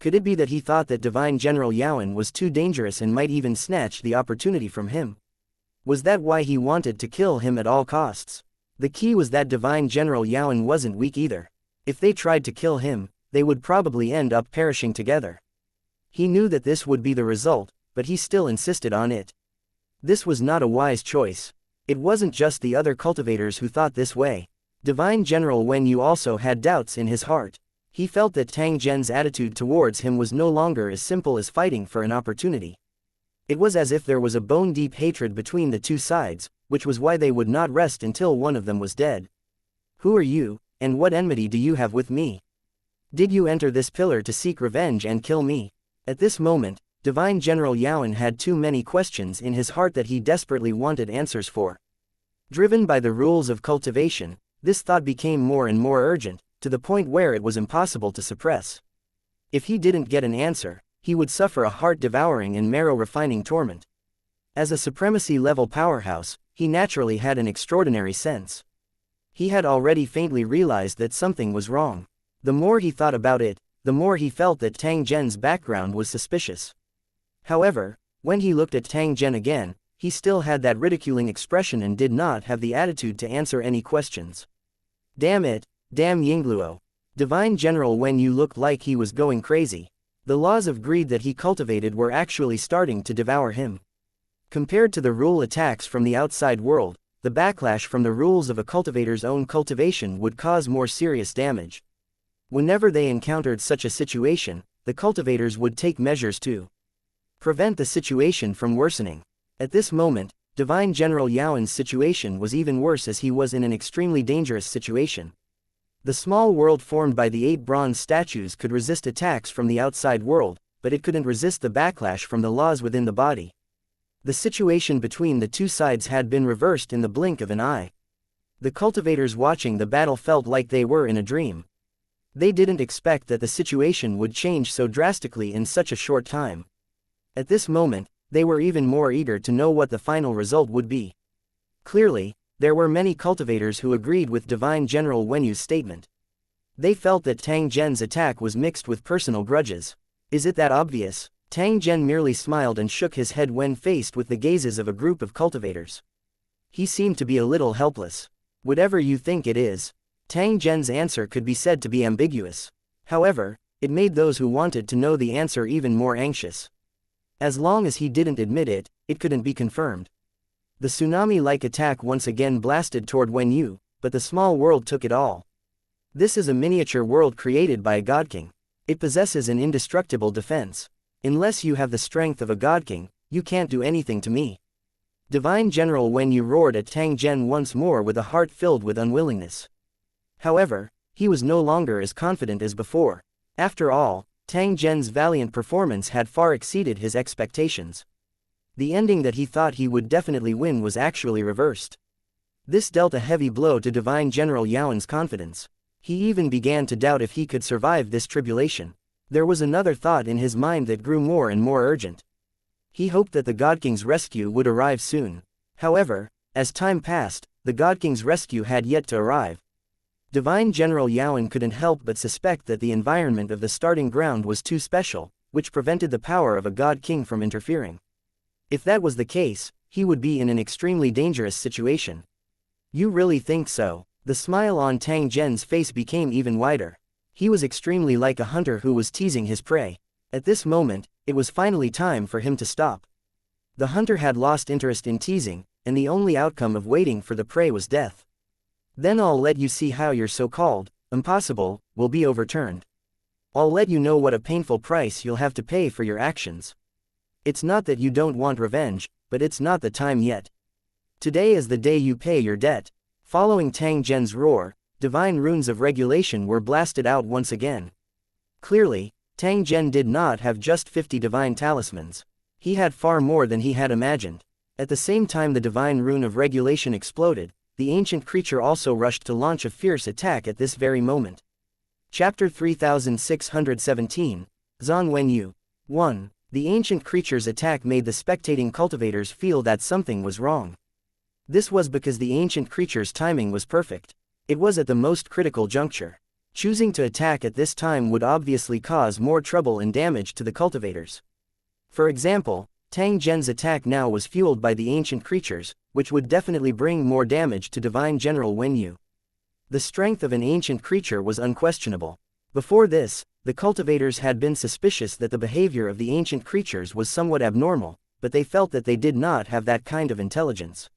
Could it be that he thought that Divine General Yaowen was too dangerous and might even snatch the opportunity from him? Was that why he wanted to kill him at all costs? The key was that Divine General Yaowen wasn't weak either. If they tried to kill him, they would probably end up perishing together. He knew that this would be the result, but he still insisted on it. This was not a wise choice. It wasn't just the other cultivators who thought this way. Divine General Wen Yu also had doubts in his heart. He felt that Tang Zhen's attitude towards him was no longer as simple as fighting for an opportunity. It was as if there was a bone-deep hatred between the two sides, which was why they would not rest until one of them was dead. Who are you, and what enmity do you have with me? Did you enter this pillar to seek revenge and kill me? At this moment, Divine General Yaoan had too many questions in his heart that he desperately wanted answers for. Driven by the rules of cultivation, this thought became more and more urgent, to the point where it was impossible to suppress. If he didn't get an answer, he would suffer a heart-devouring and marrow-refining torment. As a supremacy-level powerhouse, he naturally had an extraordinary sense. He had already faintly realized that something was wrong. The more he thought about it, the more he felt that Tang Zhen's background was suspicious. However, when he looked at Tang Zhen again, he still had that ridiculing expression and did not have the attitude to answer any questions. Damn it, damn Yingluo. Divine General Wen Yu looked like he was going crazy. The laws of greed that he cultivated were actually starting to devour him. Compared to the rule attacks from the outside world, the backlash from the rules of a cultivator's own cultivation would cause more serious damage. Whenever they encountered such a situation, the cultivators would take measures to prevent the situation from worsening. At this moment, Divine General Yaoan's situation was even worse as he was in an extremely dangerous situation. The small world formed by the 8 bronze statues could resist attacks from the outside world, but it couldn't resist the backlash from the laws within the body. The situation between the two sides had been reversed in the blink of an eye. The cultivators watching the battle felt like they were in a dream. They didn't expect that the situation would change so drastically in such a short time. At this moment, they were even more eager to know what the final result would be. Clearly, there were many cultivators who agreed with Divine General Wen Yu's statement. They felt that Tang Zhen's attack was mixed with personal grudges. Is it that obvious? Tang Zhen merely smiled and shook his head when faced with the gazes of a group of cultivators. He seemed to be a little helpless. Whatever you think it is. Tang Zhen's answer could be said to be ambiguous. However, it made those who wanted to know the answer even more anxious. As long as he didn't admit it, it couldn't be confirmed. The tsunami-like attack once again blasted toward Wen Yu, but the small world took it all. This is a miniature world created by a God King. It possesses an indestructible defense. Unless you have the strength of a God King, you can't do anything to me. Divine General Wen Yu roared at Tang Zhen once more with a heart filled with unwillingness. However, he was no longer as confident as before. After all, Tang Zhen's valiant performance had far exceeded his expectations. The ending that he thought he would definitely win was actually reversed. This dealt a heavy blow to Divine General Yaoan's confidence. He even began to doubt if he could survive this tribulation. There was another thought in his mind that grew more and more urgent. He hoped that the God King's rescue would arrive soon. However, as time passed, the God King's rescue had yet to arrive. Divine General Yaoan couldn't help but suspect that the environment of the starting ground was too special, which prevented the power of a God King from interfering. If that was the case, he would be in an extremely dangerous situation. You really think so? The smile on Tang Zhen's face became even wider. He was extremely like a hunter who was teasing his prey. At this moment, it was finally time for him to stop. The hunter had lost interest in teasing, and the only outcome of waiting for the prey was death. Then I'll let you see how your so-called impossible will be overturned. I'll let you know what a painful price you'll have to pay for your actions. It's not that you don't want revenge, but it's not the time yet. Today is the day you pay your debt. Following Tang Zhen's roar, divine runes of regulation were blasted out once again. Clearly, Tang Zhen did not have just 50 divine talismans. He had far more than he had imagined. At the same time the divine rune of regulation exploded, the ancient creature also rushed to launch a fierce attack at this very moment. Chapter 3617, Zhan Wen Yu. 1. The ancient creature's attack made the spectating cultivators feel that something was wrong. This was because the ancient creature's timing was perfect. It was at the most critical juncture. Choosing to attack at this time would obviously cause more trouble and damage to the cultivators. For example, Tang Zhen's attack now was fueled by the ancient creatures, which would definitely bring more damage to Divine General Wen Yu. The strength of an ancient creature was unquestionable. Before this, the cultivators had been suspicious that the behavior of the ancient creatures was somewhat abnormal, but they felt that they did not have that kind of intelligence.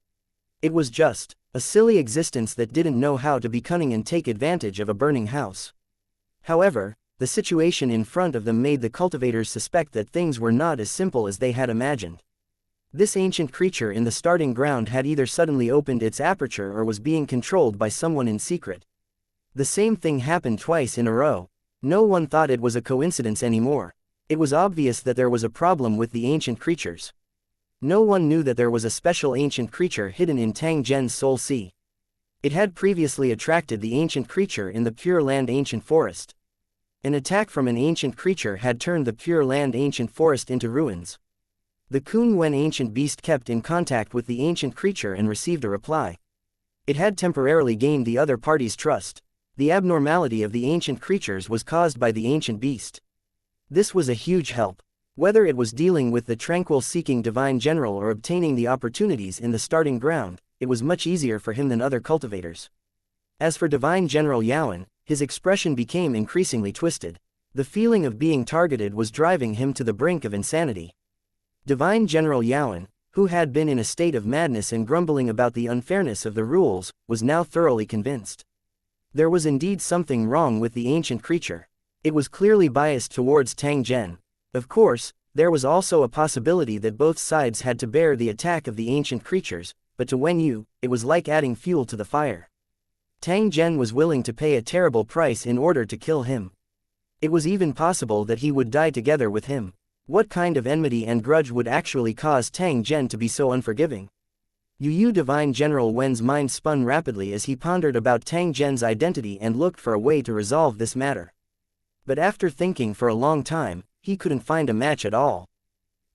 It was just a silly existence that didn't know how to be cunning and take advantage of a burning house. However, the situation in front of them made the cultivators suspect that things were not as simple as they had imagined. This ancient creature in the starting ground had either suddenly opened its aperture or was being controlled by someone in secret. The same thing happened twice in a row. No one thought it was a coincidence anymore. It was obvious that there was a problem with the ancient creatures. No one knew that there was a special ancient creature hidden in Tang Zhen's soul sea. It had previously attracted the ancient creature in the Pure Land ancient forest. An attack from an ancient creature had turned the Pure Land ancient forest into ruins. The Kun Wen ancient beast kept in contact with the ancient creature and received a reply. It had temporarily gained the other party's trust. The abnormality of the ancient creatures was caused by the ancient beast. This was a huge help. Whether it was dealing with the tranquil-seeking divine general or obtaining the opportunities in the starting ground, it was much easier for him than other cultivators. As for divine general Yaowen, his expression became increasingly twisted. The feeling of being targeted was driving him to the brink of insanity. Divine General Yaowen, who had been in a state of madness and grumbling about the unfairness of the rules, was now thoroughly convinced. There was indeed something wrong with the ancient creature. It was clearly biased towards Tang Zhen. Of course, there was also a possibility that both sides had to bear the attack of the ancient creatures, but to Wen Yu, it was like adding fuel to the fire. Tang Zhen was willing to pay a terrible price in order to kill him. It was even possible that he would die together with him. What kind of enmity and grudge would actually cause Tang Zhen to be so unforgiving? Yu Divine General Wen's mind spun rapidly as he pondered about Tang Zhen's identity and looked for a way to resolve this matter. But after thinking for a long time, he couldn't find a match at all.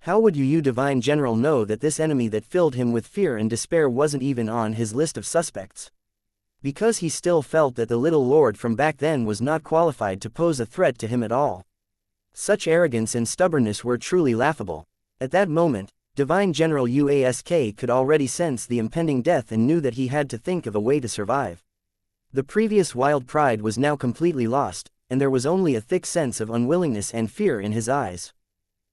How would Yu Divine General know that this enemy that filled him with fear and despair wasn't even on his list of suspects? Because he still felt that the little lord from back then was not qualified to pose a threat to him at all. Such arrogance and stubbornness were truly laughable. At that moment, Divine General Uask could already sense the impending death and knew that he had to think of a way to survive. The previous wild pride was now completely lost, and there was only a thick sense of unwillingness and fear in his eyes.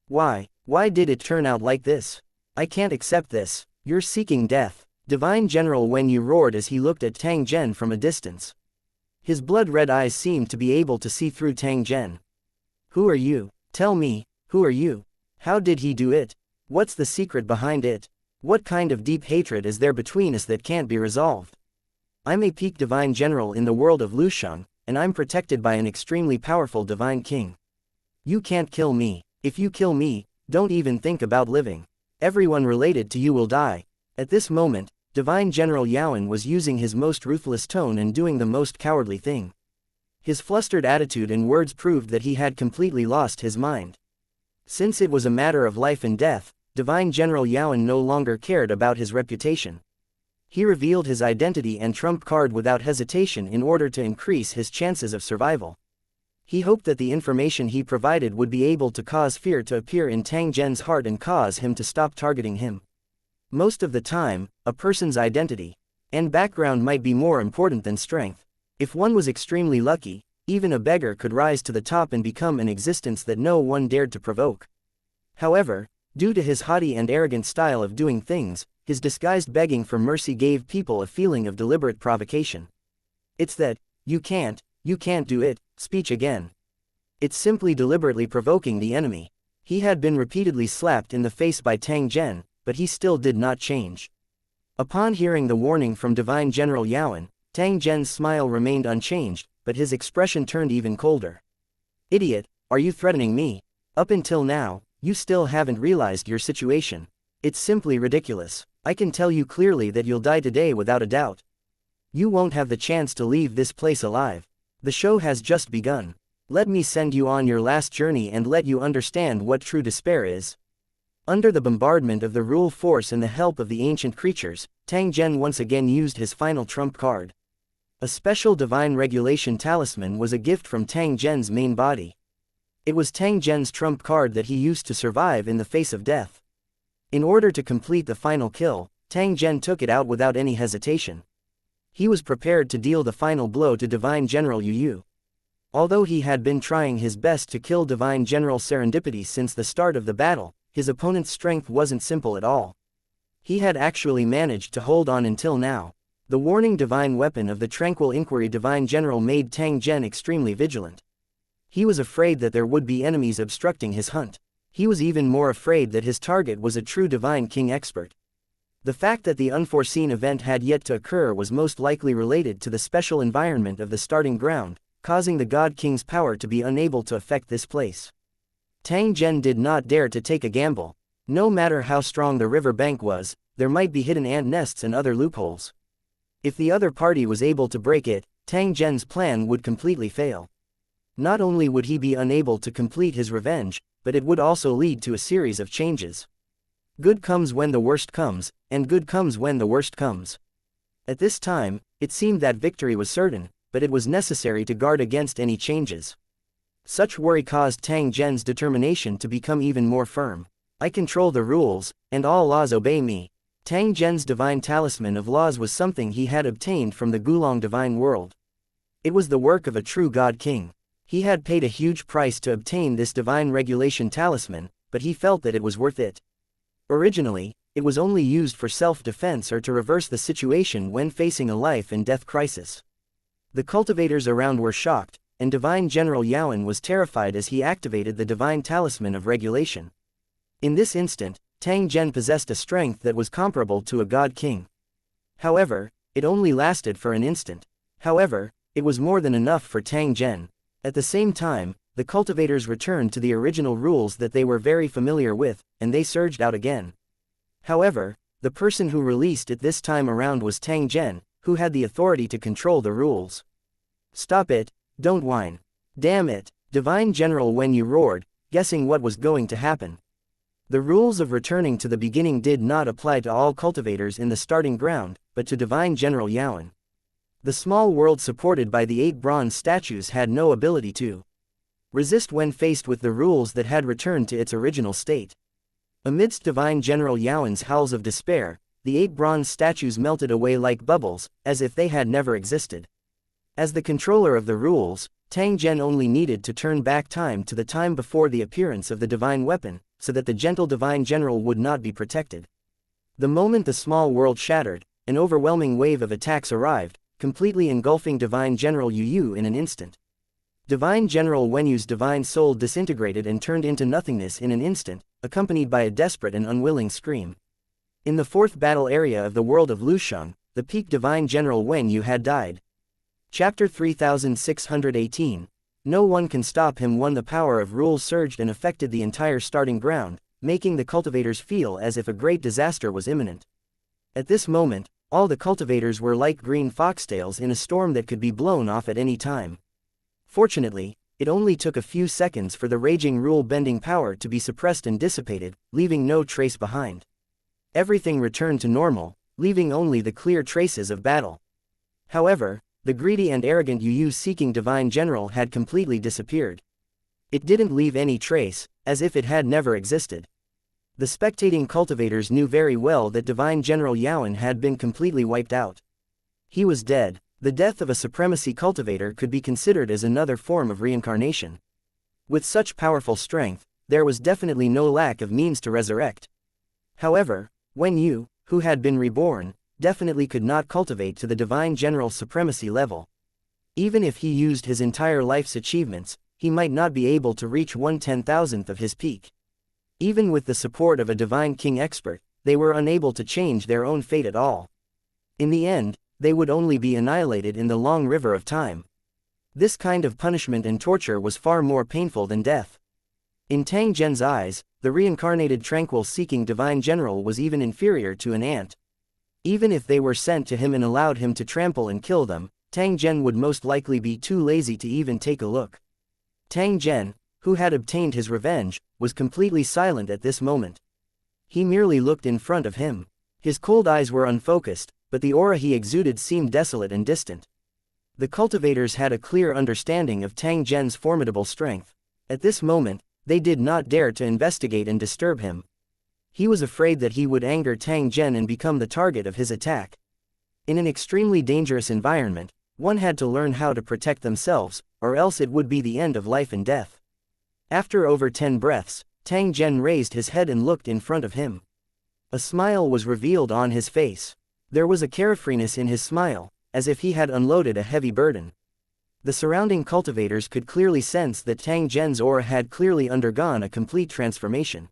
Why did it turn out like this? I can't accept this. You're seeking death. Divine General Wen Yu roared as he looked at Tang Zhen from a distance. His blood-red eyes seemed to be able to see through Tang Zhen. Who are you? Tell me, who are you? How did he do it? What's the secret behind it? What kind of deep hatred is there between us that can't be resolved? I'm a peak divine general in the world of Lusheng, and I'm protected by an extremely powerful divine king. You can't kill me. If you kill me, don't even think about living. Everyone related to you will die. At this moment, Divine General Yaowen was using his most ruthless tone and doing the most cowardly thing. His flustered attitude and words proved that he had completely lost his mind. Since it was a matter of life and death, Divine General Yaowen no longer cared about his reputation. He revealed his identity and trump card without hesitation in order to increase his chances of survival. He hoped that the information he provided would be able to cause fear to appear in Tang Zhen's heart and cause him to stop targeting him. Most of the time, a person's identity and background might be more important than strength. If one was extremely lucky, even a beggar could rise to the top and become an existence that no one dared to provoke. However, due to his haughty and arrogant style of doing things, his disguised begging for mercy gave people a feeling of deliberate provocation. It's that, you can't do it, speech again. It's simply deliberately provoking the enemy. He had been repeatedly slapped in the face by Tang Zhen, but he still did not change. Upon hearing the warning from Divine General Yaowen, Tang Zhen's smile remained unchanged, but his expression turned even colder. Idiot, are you threatening me? Up until now, you still haven't realized your situation. It's simply ridiculous. I can tell you clearly that you'll die today without a doubt. You won't have the chance to leave this place alive. The show has just begun. Let me send you on your last journey and let you understand what true despair is. Under the bombardment of the rule force and the help of the ancient creatures, Tang Zhen once again used his final trump card. A special divine regulation talisman was a gift from Tang Zhen's main body. It was Tang Zhen's trump card that he used to survive in the face of death. In order to complete the final kill, Tang Zhen took it out without any hesitation. He was prepared to deal the final blow to Divine General Yu. Although he had been trying his best to kill Divine General Serendipity since the start of the battle, his opponent's strength wasn't simple at all. He had actually managed to hold on until now. The warning divine weapon of the Tranquil Inquiry Divine General made Tang Zhen extremely vigilant. He was afraid that there would be enemies obstructing his hunt. He was even more afraid that his target was a true Divine King expert. The fact that the unforeseen event had yet to occur was most likely related to the special environment of the starting ground, causing the God King's power to be unable to affect this place. Tang Zhen did not dare to take a gamble. No matter how strong the river bank was, there might be hidden ant nests and other loopholes. If the other party was able to break it, Tang Zhen's plan would completely fail. Not only would he be unable to complete his revenge, but it would also lead to a series of changes. Good comes when the worst comes, and good comes when the worst comes. At this time, it seemed that victory was certain, but it was necessary to guard against any changes. Such worry caused Tang Zhen's determination to become even more firm. I control the rules, and all laws obey me. Tang Zhen's divine talisman of laws was something he had obtained from the Gulong divine world. It was the work of a true God King. He had paid a huge price to obtain this divine regulation talisman, but he felt that it was worth it. Originally, it was only used for self-defense or to reverse the situation when facing a life-and-death crisis. The cultivators around were shocked, and Divine General Yaoan was terrified as he activated the divine talisman of regulation. In this instant, Tang Zhen possessed a strength that was comparable to a God King. However, it only lasted for an instant. However, it was more than enough for Tang Zhen. At the same time, the cultivators returned to the original rules that they were very familiar with, and they surged out again. However, the person who released it this time around was Tang Zhen, who had the authority to control the rules. Stop it, don't whine. Damn it, Divine General Wen Yu roared, guessing what was going to happen. The rules of returning to the beginning did not apply to all cultivators in the starting ground, but to Divine General Yaoan. The small world supported by the 8 bronze statues had no ability to resist when faced with the rules that had returned to its original state. Amidst Divine General Yaoan's howls of despair, the 8 bronze statues melted away like bubbles, as if they had never existed. As the controller of the rules, Tang Zhen only needed to turn back time to the time before the appearance of the divine weapon, so that the gentle Divine General would not be protected. The moment the small world shattered, an overwhelming wave of attacks arrived, completely engulfing Divine General Yu in an instant. Divine General Wenyu's divine soul disintegrated and turned into nothingness in an instant, accompanied by a desperate and unwilling scream. In the 4th battle area of the world of Lusheng, the peak Divine General Wenyu had died. Chapter 3618. No one can stop him. When the power of rules surged and affected the entire starting ground, making the cultivators feel as if a great disaster was imminent. At this moment, all the cultivators were like green foxtails in a storm that could be blown off at any time. Fortunately, it only took a few seconds for the raging rule-bending power to be suppressed and dissipated, leaving no trace behind. Everything returned to normal, leaving only the clear traces of battle. However, the greedy and arrogant Yu seeking Divine General had completely disappeared. It didn't leave any trace, as if it had never existed. The spectating cultivators knew very well that Divine General Yaoan had been completely wiped out. He was dead. The death of a supremacy cultivator could be considered as another form of reincarnation. With such powerful strength, there was definitely no lack of means to resurrect. However, Wen Yu, who had been reborn, definitely could not cultivate to the Divine General's supremacy level. Even if he used his entire life's achievements, he might not be able to reach 1/10,000th of his peak. Even with the support of a Divine King expert, they were unable to change their own fate at all. In the end, they would only be annihilated in the long river of time. This kind of punishment and torture was far more painful than death. In Tang Zhen's eyes, the reincarnated tranquil-seeking Divine General was even inferior to an ant. Even if they were sent to him and allowed him to trample and kill them, Tang Zhen would most likely be too lazy to even take a look. Tang Zhen, who had obtained his revenge, was completely silent at this moment. He merely looked in front of him. His cold eyes were unfocused, but the aura he exuded seemed desolate and distant. The cultivators had a clear understanding of Tang Zhen's formidable strength. At this moment, they did not dare to investigate and disturb him. He was afraid that he would anger Tang Zhen and become the target of his attack. In an extremely dangerous environment, one had to learn how to protect themselves, or else it would be the end of life and death. After over 10 breaths, Tang Zhen raised his head and looked in front of him. A smile was revealed on his face. There was a carefreeness in his smile, as if he had unloaded a heavy burden. The surrounding cultivators could clearly sense that Tang Zhen's aura had clearly undergone a complete transformation.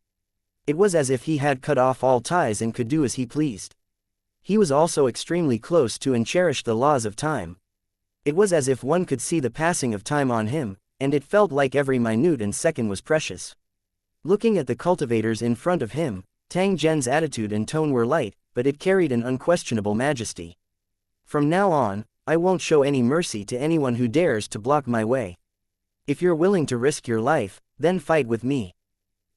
It was as if he had cut off all ties and could do as he pleased. He was also extremely close to and cherished the laws of time. It was as if one could see the passing of time on him, and it felt like every minute and second was precious. Looking at the cultivators in front of him, Tang Zhen's attitude and tone were light, but it carried an unquestionable majesty. From now on, I won't show any mercy to anyone who dares to block my way. If you're willing to risk your life, then fight with me.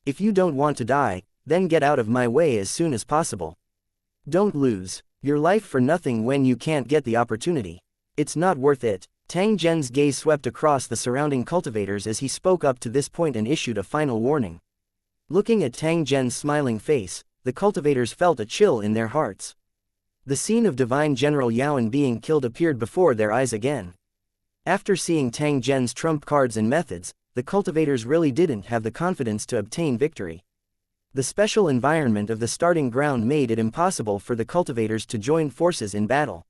If you don't want to die, then get out of my way as soon as possible. Don't lose your life for nothing when you can't get the opportunity. It's not worth it. Tang Zhen's gaze swept across the surrounding cultivators as he spoke up to this point and issued a final warning. Looking at Tang Zhen's smiling face, the cultivators felt a chill in their hearts. The scene of Divine General Yaoan being killed appeared before their eyes again. After seeing Tang Zhen's trump cards and methods, the cultivators really didn't have the confidence to obtain victory. The special environment of the starting ground made it impossible for the cultivators to join forces in battle.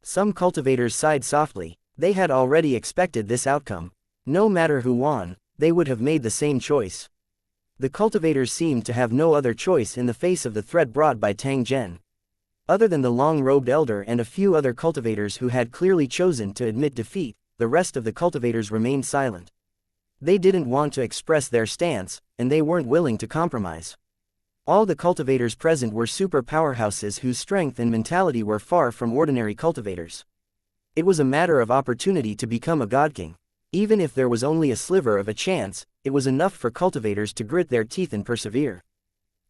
Some cultivators sighed softly. They had already expected this outcome. No matter who won, they would have made the same choice. The cultivators seemed to have no other choice in the face of the threat brought by Tang Zhen. Other than the long-robed elder and a few other cultivators who had clearly chosen to admit defeat, the rest of the cultivators remained silent. They didn't want to express their stance, and they weren't willing to compromise. All the cultivators present were super powerhouses whose strength and mentality were far from ordinary cultivators. It was a matter of opportunity to become a god king. Even if there was only a sliver of a chance, it was enough for cultivators to grit their teeth and persevere.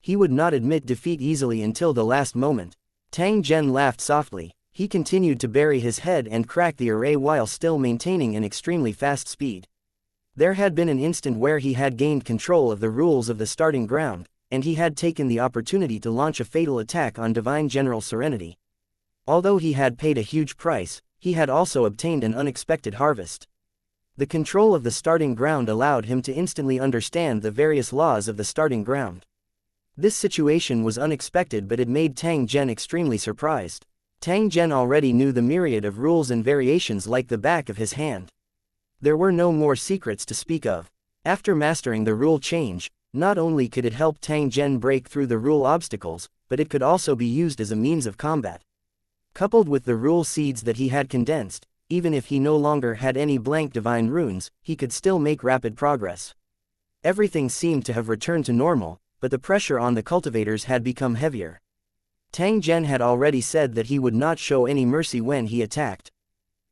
He would not admit defeat easily until the last moment. Tang Zhen laughed softly. He continued to bury his head and crack the array while still maintaining an extremely fast speed. There had been an instant where he had gained control of the rules of the starting ground, and he had taken the opportunity to launch a fatal attack on Divine General Serenity. Although he had paid a huge price, he had also obtained an unexpected harvest. The control of the starting ground allowed him to instantly understand the various laws of the starting ground. This situation was unexpected, but it made Tang Zhen extremely surprised. Tang Zhen already knew the myriad of rules and variations like the back of his hand. There were no more secrets to speak of. After mastering the rule change, not only could it help Tang Zhen break through the rule obstacles, but it could also be used as a means of combat. Coupled with the rule seeds that he had condensed, even if he no longer had any blank divine runes, he could still make rapid progress. Everything seemed to have returned to normal, but the pressure on the cultivators had become heavier. Tang Zhen had already said that he would not show any mercy when he attacked.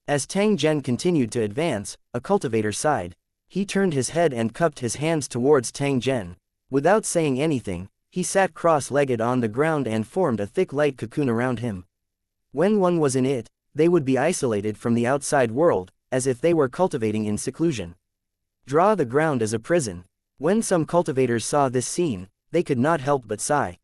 As Tang Zhen continued to advance, a cultivator sighed. He turned his head and cupped his hands towards Tang Zhen. Without saying anything, he sat cross-legged on the ground and formed a thick light cocoon around him. When one was in it, they would be isolated from the outside world, as if they were cultivating in seclusion. Draw the ground as a prison. When some cultivators saw this scene, they could not help but sigh.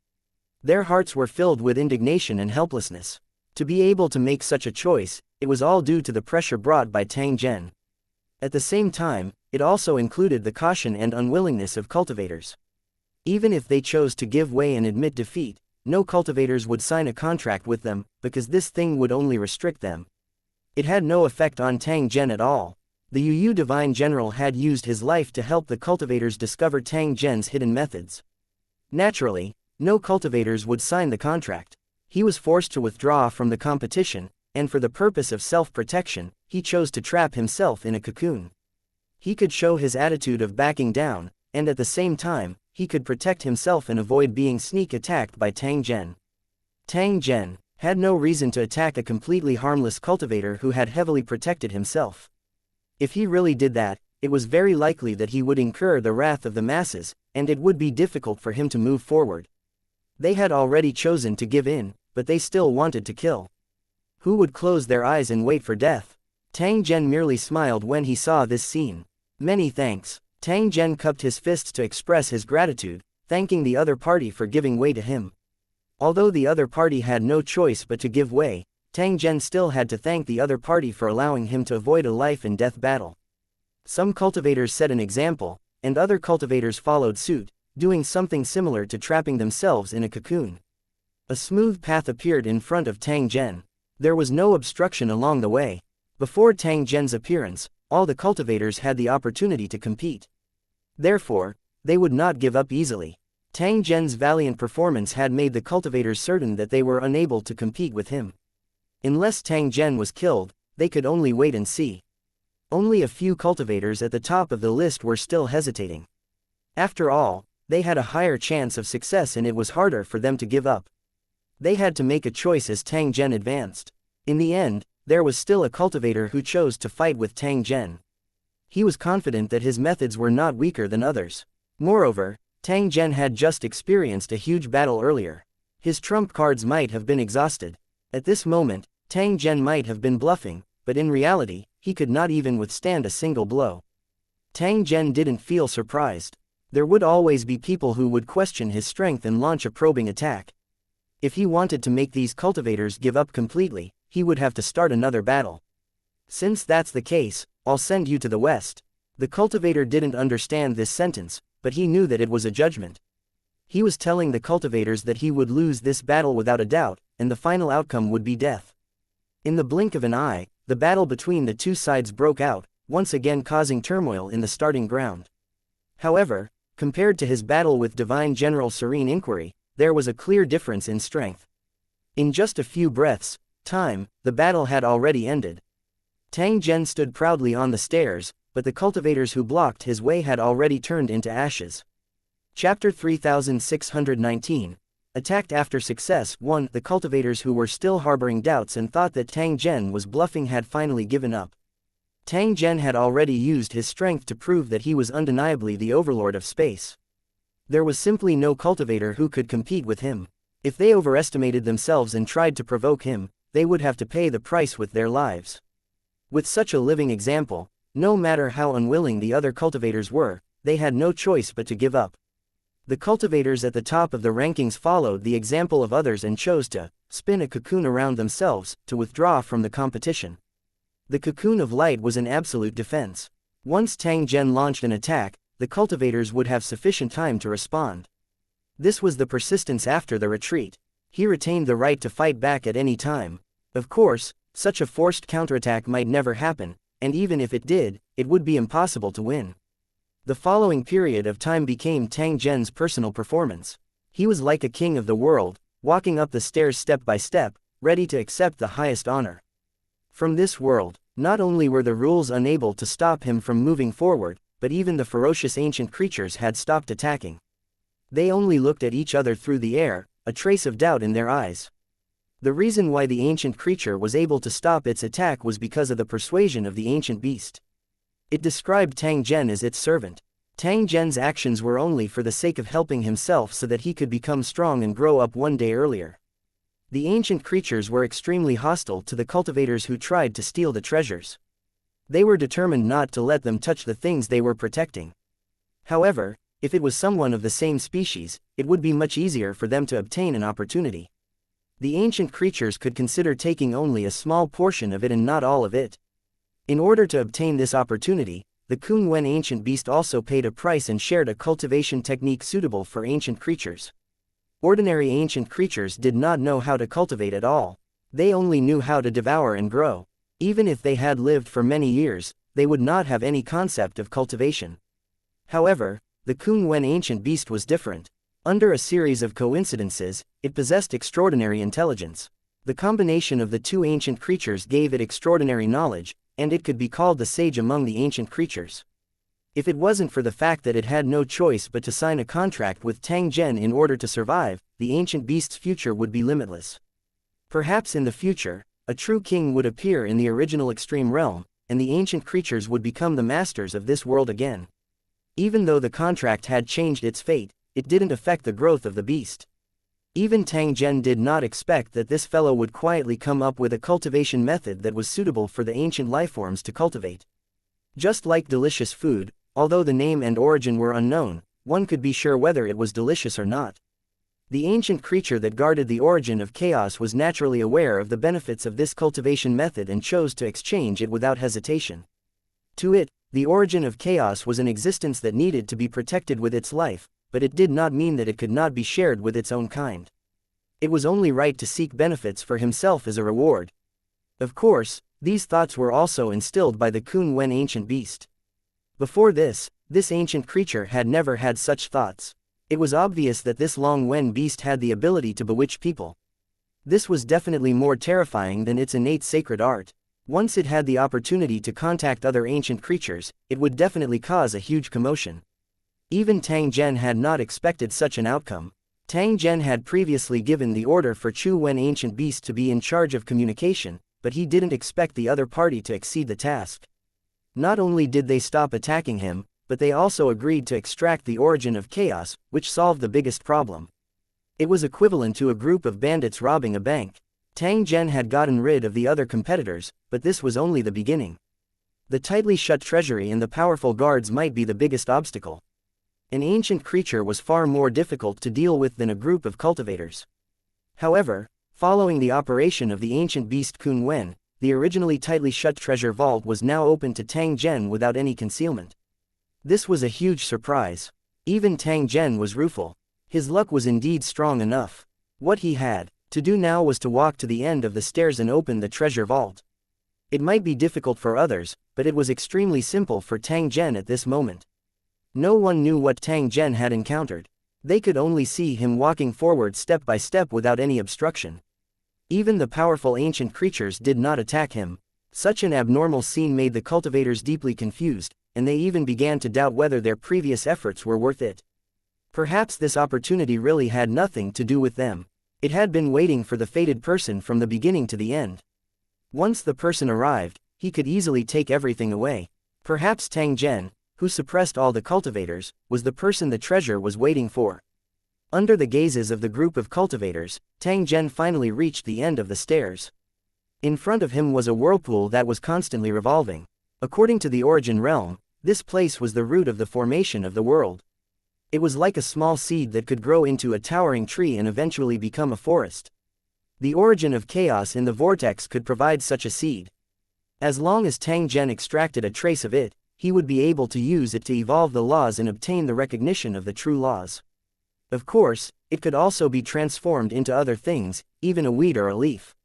Their hearts were filled with indignation and helplessness. To be able to make such a choice, it was all due to the pressure brought by Tang Zhen. At the same time, it also included the caution and unwillingness of cultivators. Even if they chose to give way and admit defeat, no cultivators would sign a contract with them, because this thing would only restrict them. It had no effect on Tang Zhen at all. The Yu Divine General had used his life to help the cultivators discover Tang Zhen's hidden methods. Naturally, no cultivators would sign the contract. He was forced to withdraw from the competition, and for the purpose of self-protection, he chose to trap himself in a cocoon. He could show his attitude of backing down, and at the same time, he could protect himself and avoid being sneak attacked by Tang Zhen. Tang Zhen had no reason to attack a completely harmless cultivator who had heavily protected himself. If he really did that, it was very likely that he would incur the wrath of the masses, and it would be difficult for him to move forward. They had already chosen to give in, but they still wanted to kill. Who would close their eyes and wait for death? Tang Zhen merely smiled when he saw this scene. Many thanks. Tang Zhen cupped his fists to express his gratitude, thanking the other party for giving way to him. Although the other party had no choice but to give way, Tang Zhen still had to thank the other party for allowing him to avoid a life-and-death battle. Some cultivators set an example, and other cultivators followed suit, doing something similar to trapping themselves in a cocoon. A smooth path appeared in front of Tang Zhen. There was no obstruction along the way. Before Tang Zhen's appearance, all the cultivators had the opportunity to compete. Therefore, they would not give up easily. Tang Zhen's valiant performance had made the cultivators certain that they were unable to compete with him. Unless Tang Zhen was killed, they could only wait and see. Only a few cultivators at the top of the list were still hesitating. After all, they had a higher chance of success and it was harder for them to give up. They had to make a choice as Tang Zhen advanced. In the end, there was still a cultivator who chose to fight with Tang Zhen. He was confident that his methods were not weaker than others. Moreover, Tang Zhen had just experienced a huge battle earlier. His trump cards might have been exhausted. At this moment, Tang Zhen might have been bluffing, but in reality, he could not even withstand a single blow. Tang Zhen didn't feel surprised. There would always be people who would question his strength and launch a probing attack. If he wanted to make these cultivators give up completely, he would have to start another battle. Since that's the case, I'll send you to the west. The cultivator didn't understand this sentence, but he knew that it was a judgment. He was telling the cultivators that he would lose this battle without a doubt, and the final outcome would be death. In the blink of an eye, the battle between the two sides broke out, once again causing turmoil in the starting ground. However, compared to his battle with Divine General Serene Inquiry, there was a clear difference in strength. In just a few breaths' time, the battle had already ended. Tang Zhen stood proudly on the stairs, but the cultivators who blocked his way had already turned into ashes. Chapter 3619. Attacked after success. 1. The cultivators who were still harboring doubts and thought that Tang Zhen was bluffing had finally given up. Tang Zhen had already used his strength to prove that he was undeniably the overlord of space. There was simply no cultivator who could compete with him. If they overestimated themselves and tried to provoke him, they would have to pay the price with their lives. With such a living example, no matter how unwilling the other cultivators were, they had no choice but to give up. The cultivators at the top of the rankings followed the example of others and chose to spin a cocoon around themselves to withdraw from the competition. The cocoon of light was an absolute defense. Once Tang Zhen launched an attack, the cultivators would have sufficient time to respond. This was the persistence after the retreat. He retained the right to fight back at any time. Of course, such a forced counterattack might never happen, and even if it did, it would be impossible to win. The following period of time became Tang Zhen's personal performance. He was like a king of the world, walking up the stairs step by step, ready to accept the highest honor. From this world, not only were the rules unable to stop him from moving forward, but even the ferocious ancient creatures had stopped attacking. They only looked at each other through the air, a trace of doubt in their eyes. The reason why the ancient creature was able to stop its attack was because of the persuasion of the ancient beast. It described Tang Zhen as its servant. Tang Zhen's actions were only for the sake of helping himself so that he could become strong and grow up one day earlier. The ancient creatures were extremely hostile to the cultivators who tried to steal the treasures. They were determined not to let them touch the things they were protecting. However, if it was someone of the same species, it would be much easier for them to obtain an opportunity. The ancient creatures could consider taking only a small portion of it and not all of it. In order to obtain this opportunity, the Kung Wen ancient beast also paid a price and shared a cultivation technique suitable for ancient creatures. Ordinary ancient creatures did not know how to cultivate at all. They only knew how to devour and grow. Even if they had lived for many years, they would not have any concept of cultivation. However, the Kung Wen ancient beast was different. Under a series of coincidences, it possessed extraordinary intelligence. The combination of the two ancient creatures gave it extraordinary knowledge, and it could be called the sage among the ancient creatures. If it wasn't for the fact that it had no choice but to sign a contract with Tang Zhen in order to survive, the ancient beast's future would be limitless. Perhaps in the future, a true king would appear in the original extreme realm, and the ancient creatures would become the masters of this world again. Even though the contract had changed its fate, it didn't affect the growth of the beast. Even Tang Zhen did not expect that this fellow would quietly come up with a cultivation method that was suitable for the ancient lifeforms to cultivate. Just like delicious food, although the name and origin were unknown, one could be sure whether it was delicious or not. The ancient creature that guarded the origin of chaos was naturally aware of the benefits of this cultivation method and chose to exchange it without hesitation. To it, the origin of chaos was an existence that needed to be protected with its life, but it did not mean that it could not be shared with its own kind. It was only right to seek benefits for himself as a reward. Of course, These thoughts were also instilled by the Kun Wen ancient beast. Before this ancient creature had never had such thoughts. It was obvious that this Long Wen beast had the ability to bewitch people. This was definitely more terrifying than its innate sacred art. Once it had the opportunity to contact other ancient creatures, it would definitely cause a huge commotion. Even Tang Zhen had not expected such an outcome. Tang Zhen had previously given the order for Chu Wen ancient beast to be in charge of communication, but he didn't expect the other party to exceed the task. Not only did they stop attacking him, but they also agreed to extract the origin of chaos, which solved the biggest problem. It was equivalent to a group of bandits robbing a bank. Tang Zhen had gotten rid of the other competitors, but this was only the beginning. The tightly shut treasury and the powerful guards might be the biggest obstacle. An ancient creature was far more difficult to deal with than a group of cultivators. However, following the operation of the ancient beast Kun Wen, the originally tightly shut treasure vault was now open to Tang Zhen without any concealment. This was a huge surprise. Even Tang Zhen was rueful. His luck was indeed strong enough. What he had to do now was to walk to the end of the stairs and open the treasure vault. It might be difficult for others, but it was extremely simple for Tang Zhen at this moment. No one knew what Tang Zhen had encountered. They could only see him walking forward step by step without any obstruction. Even the powerful ancient creatures did not attack him. Such an abnormal scene made the cultivators deeply confused, and they even began to doubt whether their previous efforts were worth it. Perhaps this opportunity really had nothing to do with them. It had been waiting for the fated person from the beginning to the end. Once the person arrived, he could easily take everything away. Perhaps Tang Zhen, who suppressed all the cultivators, was the person the treasure was waiting for. Under the gazes of the group of cultivators, Tang Zhen finally reached the end of the stairs. In front of him was a whirlpool that was constantly revolving. According to the origin realm, this place was the root of the formation of the world. It was like a small seed that could grow into a towering tree and eventually become a forest. The origin of chaos in the vortex could provide such a seed. As long as Tang Zhen extracted a trace of it, he would be able to use it to evolve the laws and obtain the recognition of the true laws. Of course, it could also be transformed into other things, even a weed or a leaf.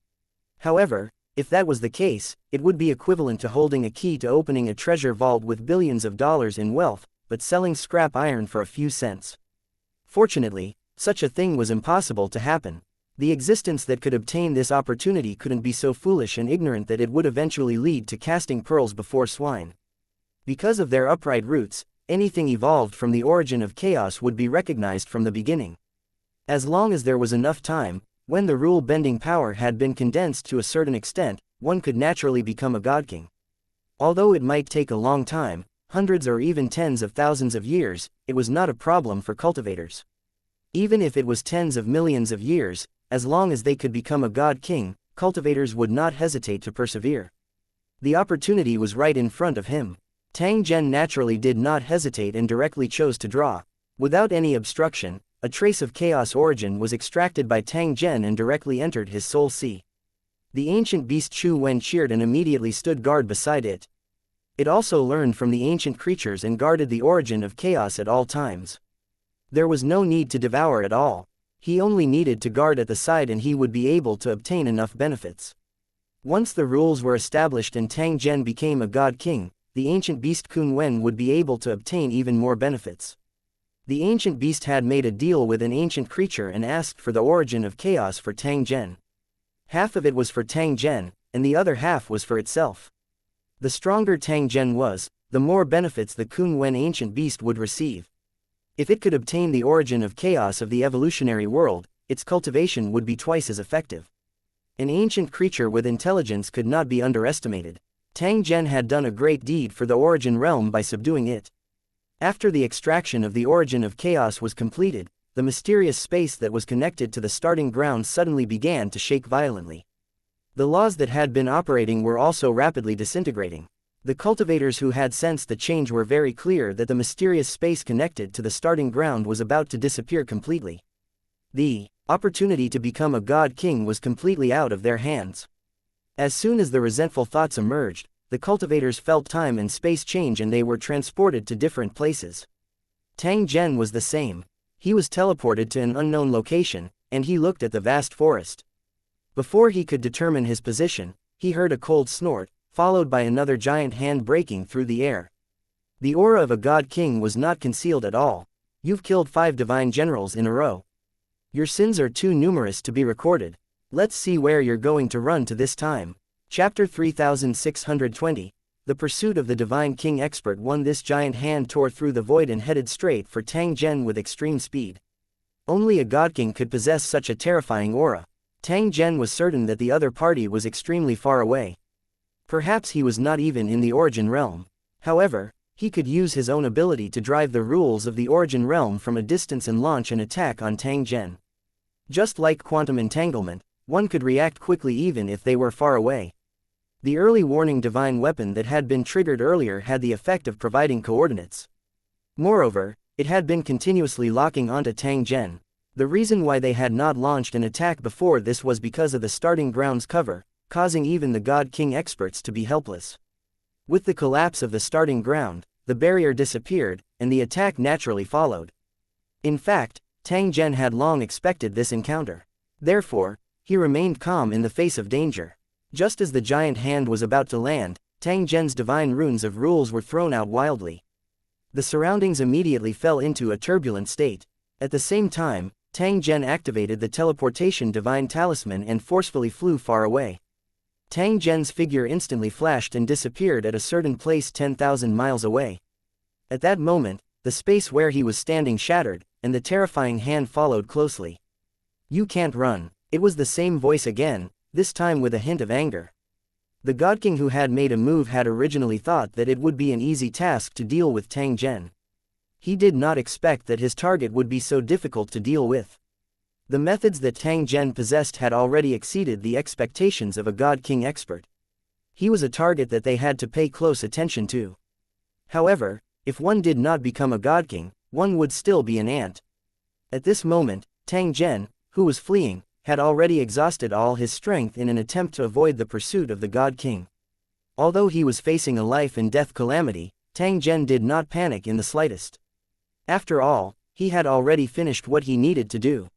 However, if that was the case, it would be equivalent to holding a key to opening a treasure vault with billions of dollars in wealth, but selling scrap iron for a few cents. Fortunately, such a thing was impossible to happen. The existence that could obtain this opportunity couldn't be so foolish and ignorant that it would eventually lead to casting pearls before swine. Because of their upright roots, anything evolved from the origin of chaos would be recognized from the beginning. As long as there was enough time, when the rule-bending power had been condensed to a certain extent, one could naturally become a god king. Although it might take a long time, hundreds or even tens of thousands of years, it was not a problem for cultivators. Even if it was tens of millions of years, as long as they could become a god king, cultivators would not hesitate to persevere. The opportunity was right in front of him. Tang Zhen naturally did not hesitate and directly chose to draw. Without any obstruction, a trace of chaos origin was extracted by Tang Zhen and directly entered his soul sea. The ancient beast Chu Wen cheered and immediately stood guard beside it. It also learned from the ancient creatures and guarded the origin of chaos at all times. There was no need to devour at all. He only needed to guard at the side and he would be able to obtain enough benefits. Once the rules were established and Tang Zhen became a god king, the ancient beast Kun Wen would be able to obtain even more benefits. The ancient beast had made a deal with an ancient creature and asked for the origin of chaos for Tang Zhen. Half of it was for Tang Zhen, and the other half was for itself. The stronger Tang Zhen was, the more benefits the Kun Wen ancient beast would receive. If it could obtain the origin of chaos of the evolutionary world, its cultivation would be twice as effective. An ancient creature with intelligence could not be underestimated. Tang Zhen had done a great deed for the origin realm by subduing it. After the extraction of the origin of chaos was completed, the mysterious space that was connected to the starting ground suddenly began to shake violently. The laws that had been operating were also rapidly disintegrating. The cultivators who had sensed the change were very clear that the mysterious space connected to the starting ground was about to disappear completely. The opportunity to become a god king was completely out of their hands. As soon as the resentful thoughts emerged, the cultivators felt time and space change and they were transported to different places. Tang Zhen was the same. He was teleported to an unknown location, and he looked at the vast forest. Before he could determine his position, he heard a cold snort, followed by another giant hand breaking through the air. The aura of a god king was not concealed at all. You've killed 5 divine generals in a row. Your sins are too numerous to be recorded. Let's see where you're going to run to this time. Chapter 3620. The pursuit of the divine king expert. 1. This giant hand tore through the void and headed straight for Tang Zhen with extreme speed. Only a god king could possess such a terrifying aura. Tang Zhen was certain that the other party was extremely far away. Perhaps he was not even in the origin realm. However, he could use his own ability to drive the rules of the origin realm from a distance and launch an attack on Tang Zhen. Just like quantum entanglement, one could react quickly even if they were far away. The early warning divine weapon that had been triggered earlier had the effect of providing coordinates. Moreover, it had been continuously locking onto Tang Zhen. The reason why they had not launched an attack before this was because of the starting ground's cover, causing even the God King experts to be helpless. With the collapse of the starting ground, the barrier disappeared, and the attack naturally followed. In fact, Tang Zhen had long expected this encounter. Therefore, he remained calm in the face of danger. Just as the giant hand was about to land, Tang Zhen's divine runes of rules were thrown out wildly. The surroundings immediately fell into a turbulent state. At the same time, Tang Zhen activated the teleportation divine talisman and forcefully flew far away. Tang Zhen's figure instantly flashed and disappeared at a certain place 10,000 miles away. At that moment, the space where he was standing shattered, and the terrifying hand followed closely. "You can't run." It was the same voice again, this time with a hint of anger. The God King who had made a move had originally thought that it would be an easy task to deal with Tang Zhen. He did not expect that his target would be so difficult to deal with. The methods that Tang Zhen possessed had already exceeded the expectations of a God King expert. He was a target that they had to pay close attention to. However, if one did not become a God King, one would still be an ant. At this moment, Tang Zhen, who was fleeing, had already exhausted all his strength in an attempt to avoid the pursuit of the God King. Although he was facing a life and death calamity, Tang Zhen did not panic in the slightest. After all, he had already finished what he needed to do.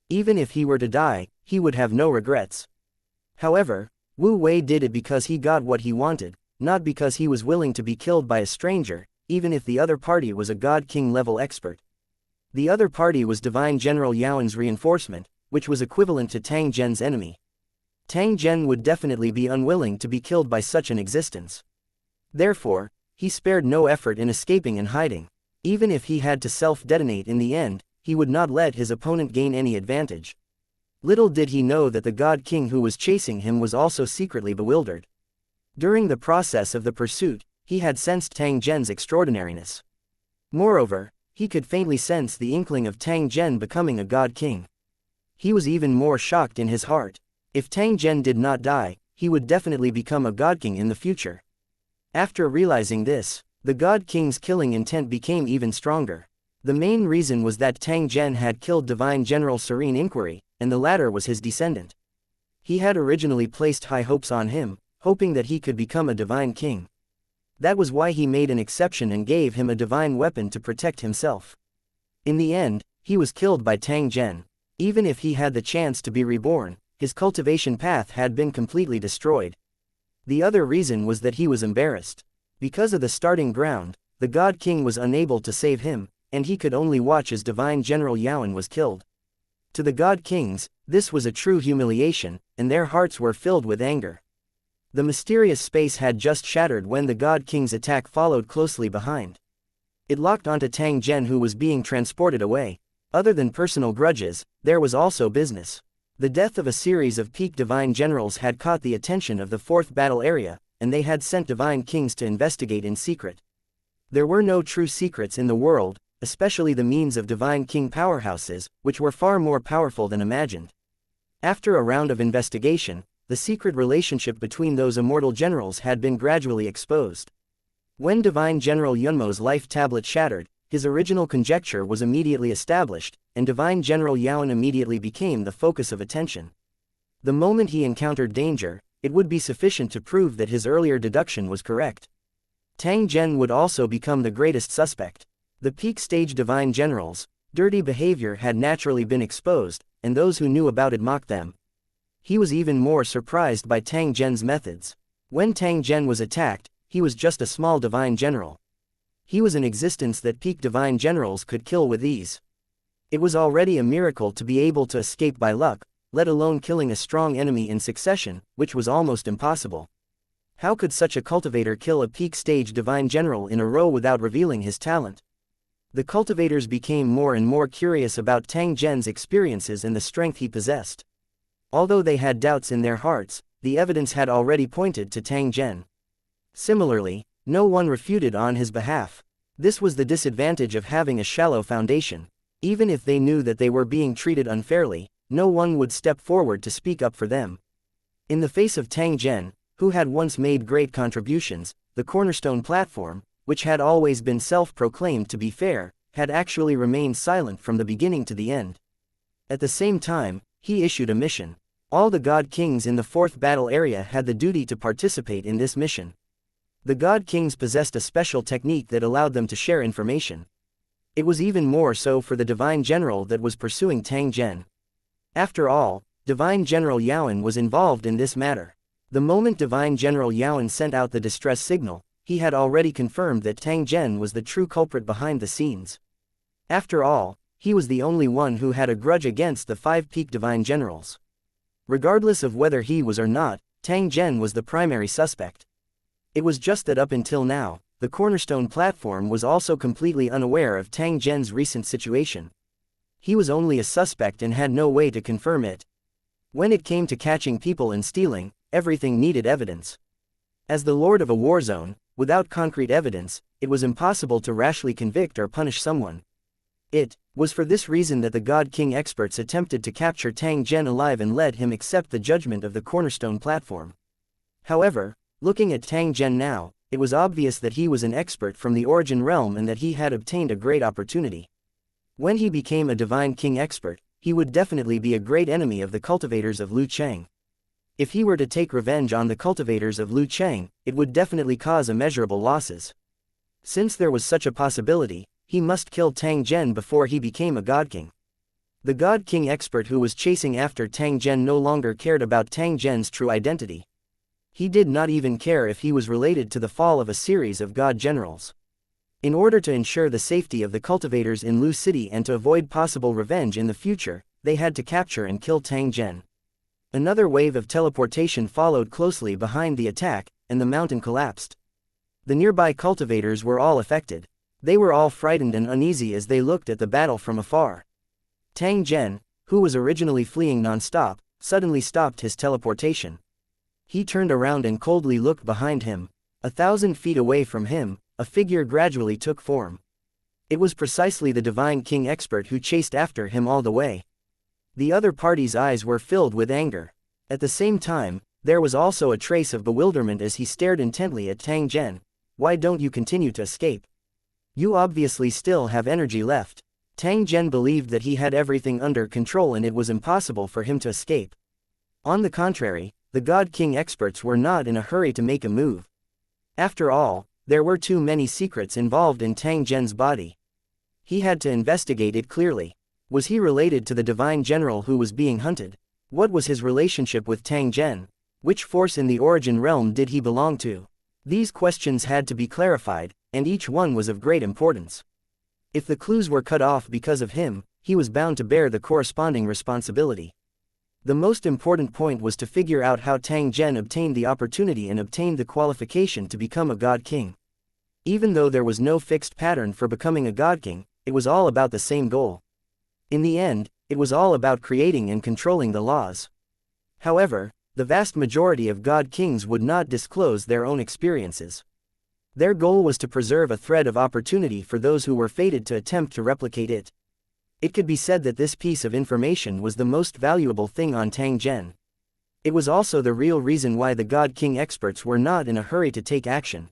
Even if he were to die, he would have no regrets. However, Wu Wei did it because he got what he wanted, not because he was willing to be killed by a stranger, even if the other party was a God King level expert. The other party was Divine General Yaoan's reinforcement, which was equivalent to Tang Zhen's enemy. Tang Zhen would definitely be unwilling to be killed by such an existence. Therefore, he spared no effort in escaping and hiding. Even if he had to self-detonate in the end, he would not let his opponent gain any advantage. Little did he know that the God King who was chasing him was also secretly bewildered. During the process of the pursuit, he had sensed Tang Zhen's extraordinariness. Moreover, he could faintly sense the inkling of Tang Zhen becoming a God King. He was even more shocked in his heart. If Tang Zhen did not die, he would definitely become a God King in the future. After realizing this, the God King's killing intent became even stronger. The main reason was that Tang Zhen had killed Divine General Serene Inquiry, and the latter was his descendant. He had originally placed high hopes on him, hoping that he could become a Divine King. That was why he made an exception and gave him a divine weapon to protect himself. In the end, he was killed by Tang Zhen. Even if he had the chance to be reborn, his cultivation path had been completely destroyed. The other reason was that he was embarrassed. Because of the starting ground, the God King was unable to save him, and he could only watch as Divine General Yaoan was killed. To the God Kings, this was a true humiliation, and their hearts were filled with anger. The mysterious space had just shattered when the God King's attack followed closely behind. It locked onto Tang Zhen who was being transported away. Other than personal grudges, there was also business. The death of a series of peak Divine Generals had caught the attention of the 4th Battle Area, and they had sent Divine Kings to investigate in secret. There were no true secrets in the world, especially the means of Divine King powerhouses, which were far more powerful than imagined. After a round of investigation, the secret relationship between those immortal generals had been gradually exposed. When Divine General Yunmo's life tablet shattered, his original conjecture was immediately established, and Divine General Yaoan immediately became the focus of attention. The moment he encountered danger, it would be sufficient to prove that his earlier deduction was correct. Tang Zhen would also become the greatest suspect. The peak stage Divine Generals' dirty behavior had naturally been exposed, and those who knew about it mocked them. He was even more surprised by Tang Zhen's methods. When Tang Zhen was attacked, he was just a small divine general. He was an existence that peak divine generals could kill with ease. It was already a miracle to be able to escape by luck, let alone killing a strong enemy in succession, which was almost impossible. How could such a cultivator kill a peak stage divine general in a row without revealing his talent? The cultivators became more and more curious about Tang Zhen's experiences and the strength he possessed. Although they had doubts in their hearts, the evidence had already pointed to Tang Zhen. Similarly, no one refuted on his behalf. This was the disadvantage of having a shallow foundation. Even if they knew that they were being treated unfairly, no one would step forward to speak up for them. In the face of Tang Zhen, who had once made great contributions, the cornerstone platform, which had always been self-proclaimed to be fair, had actually remained silent from the beginning to the end. At the same time, he issued a mission. All the God Kings in the fourth battle area had the duty to participate in this mission. The God Kings possessed a special technique that allowed them to share information. It was even more so for the Divine General that was pursuing Tang Zhen. After all, Divine General Yaoan was involved in this matter. The moment Divine General Yaoan sent out the distress signal, he had already confirmed that Tang Zhen was the true culprit behind the scenes. After all, he was the only one who had a grudge against the 5 peak Divine Generals. Regardless of whether he was or not, Tang Zhen was the primary suspect. It was just that up until now, the cornerstone platform was also completely unaware of Tang Zhen's recent situation. He was only a suspect and had no way to confirm it. When it came to catching people and stealing, everything needed evidence. As the lord of a war zone, without concrete evidence, it was impossible to rashly convict or punish someone. It was for this reason that the God King experts attempted to capture Tang Zhen alive and let him accept the judgment of the cornerstone platform. However, looking at Tang Zhen now, it was obvious that he was an expert from the origin realm and that he had obtained a great opportunity. When he became a Divine King expert, he would definitely be a great enemy of the cultivators of Lu Cheng. If he were to take revenge on the cultivators of Lu Cheng, it would definitely cause immeasurable losses. Since there was such a possibility, he must kill Tang Zhen before he became a God King. The God King expert who was chasing after Tang Zhen no longer cared about Tang Zhen's true identity. He did not even care if he was related to the fall of a series of God generals. In order to ensure the safety of the cultivators in Lu City and to avoid possible revenge in the future, they had to capture and kill Tang Zhen. Another wave of teleportation followed closely behind the attack, and the mountain collapsed. The nearby cultivators were all affected. They were all frightened and uneasy as they looked at the battle from afar. Tang Zhen, who was originally fleeing non-stop, suddenly stopped his teleportation. He turned around and coldly looked behind him. 1,000 feet away from him, a figure gradually took form. It was precisely the Divine King expert who chased after him all the way. The other party's eyes were filled with anger. At the same time, there was also a trace of bewilderment as he stared intently at Tang Zhen. Why don't you continue to escape? You obviously still have energy left. Tang Zhen believed that he had everything under control and it was impossible for him to escape. On the contrary, the God King experts were not in a hurry to make a move. After all, there were too many secrets involved in Tang Zhen's body. He had to investigate it clearly. Was he related to the Divine General who was being hunted? What was his relationship with Tang Zhen? Which force in the origin realm did he belong to? These questions had to be clarified, and each one was of great importance. If the clues were cut off because of him, he was bound to bear the corresponding responsibility. The most important point was to figure out how Tang Zhen obtained the opportunity and obtained the qualification to become a God King. Even though there was no fixed pattern for becoming a God King, it was all about the same goal. In the end, it was all about creating and controlling the laws. However, the vast majority of God Kings would not disclose their own experiences. Their goal was to preserve a thread of opportunity for those who were fated to attempt to replicate it. It could be said that this piece of information was the most valuable thing on Tang Zhen. It was also the real reason why the God King experts were not in a hurry to take action.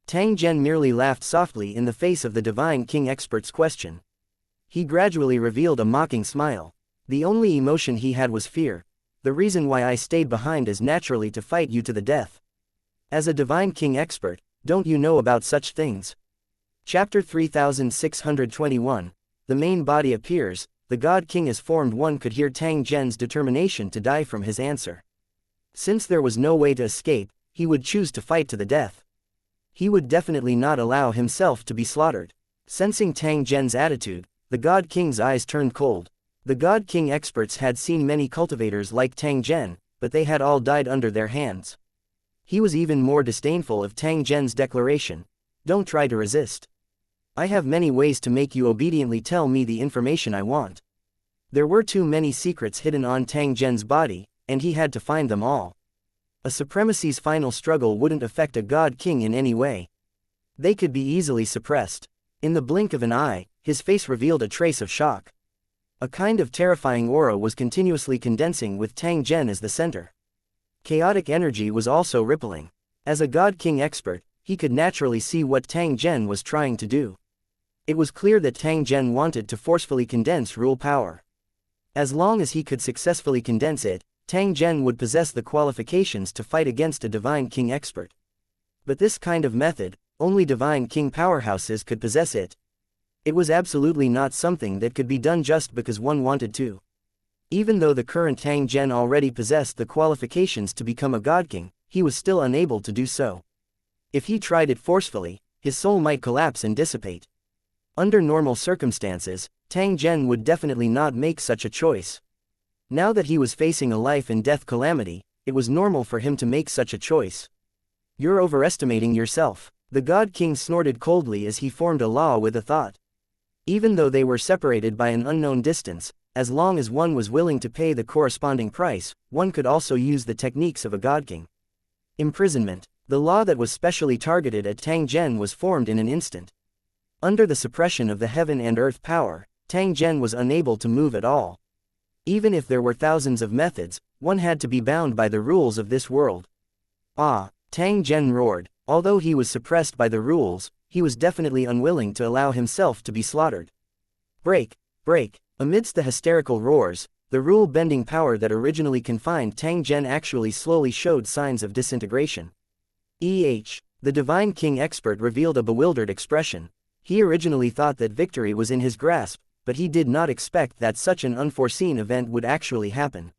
Tang Zhen merely laughed softly in the face of the Divine King expert's question. He gradually revealed a mocking smile. The only emotion he had was fear. The reason why I stayed behind is naturally to fight you to the death. As a Divine King expert, don't you know about such things? Chapter 3621. The main body appears. the God King as formed one could hear Tang Zhen's determination to die from his answer. Since there was no way to escape, he would choose to fight to the death. He would definitely not allow himself to be slaughtered. Sensing Tang Zhen's attitude, the God King's eyes turned cold. The God King experts had seen many cultivators like Tang Zhen, but they had all died under their hands. He was even more disdainful of Tang Zhen's declaration. Don't try to resist. I have many ways to make you obediently tell me the information I want. There were too many secrets hidden on Tang Zhen's body, and he had to find them all. A supremacy's final struggle wouldn't affect a God King in any way. They could be easily suppressed. In the blink of an eye, his face revealed a trace of shock. A kind of terrifying aura was continuously condensing with Tang Zhen as the center. Chaotic energy was also rippling. As a God King expert, he could naturally see what Tang Zhen was trying to do. It was clear that Tang Zhen wanted to forcefully condense rule power. As long as he could successfully condense it, Tang Zhen would possess the qualifications to fight against a Divine King expert. But this kind of method, only Divine King powerhouses could possess it. It was absolutely not something that could be done just because one wanted to. Even though the current Tang Zhen already possessed the qualifications to become a God King, he was still unable to do so. If he tried it forcefully, his soul might collapse and dissipate. Under normal circumstances, Tang Zhen would definitely not make such a choice. Now that he was facing a life and death calamity, it was normal for him to make such a choice. You're overestimating yourself. The God King snorted coldly as he formed a law with a thought. Even though they were separated by an unknown distance, as long as one was willing to pay the corresponding price, one could also use the techniques of a God King. Imprisonment. The law that was specially targeted at Tang Zhen was formed in an instant. Under the suppression of the heaven and earth power, Tang Zhen was unable to move at all. Even if there were thousands of methods, one had to be bound by the rules of this world. Ah, Tang Zhen roared. Although he was suppressed by the rules, he was definitely unwilling to allow himself to be slaughtered. Break, break. Amidst the hysterical roars, the rule-bending power that originally confined Tang Zhen actually slowly showed signs of disintegration. The Divine King expert revealed a bewildered expression. He originally thought that victory was in his grasp, but he did not expect that such an unforeseen event would actually happen.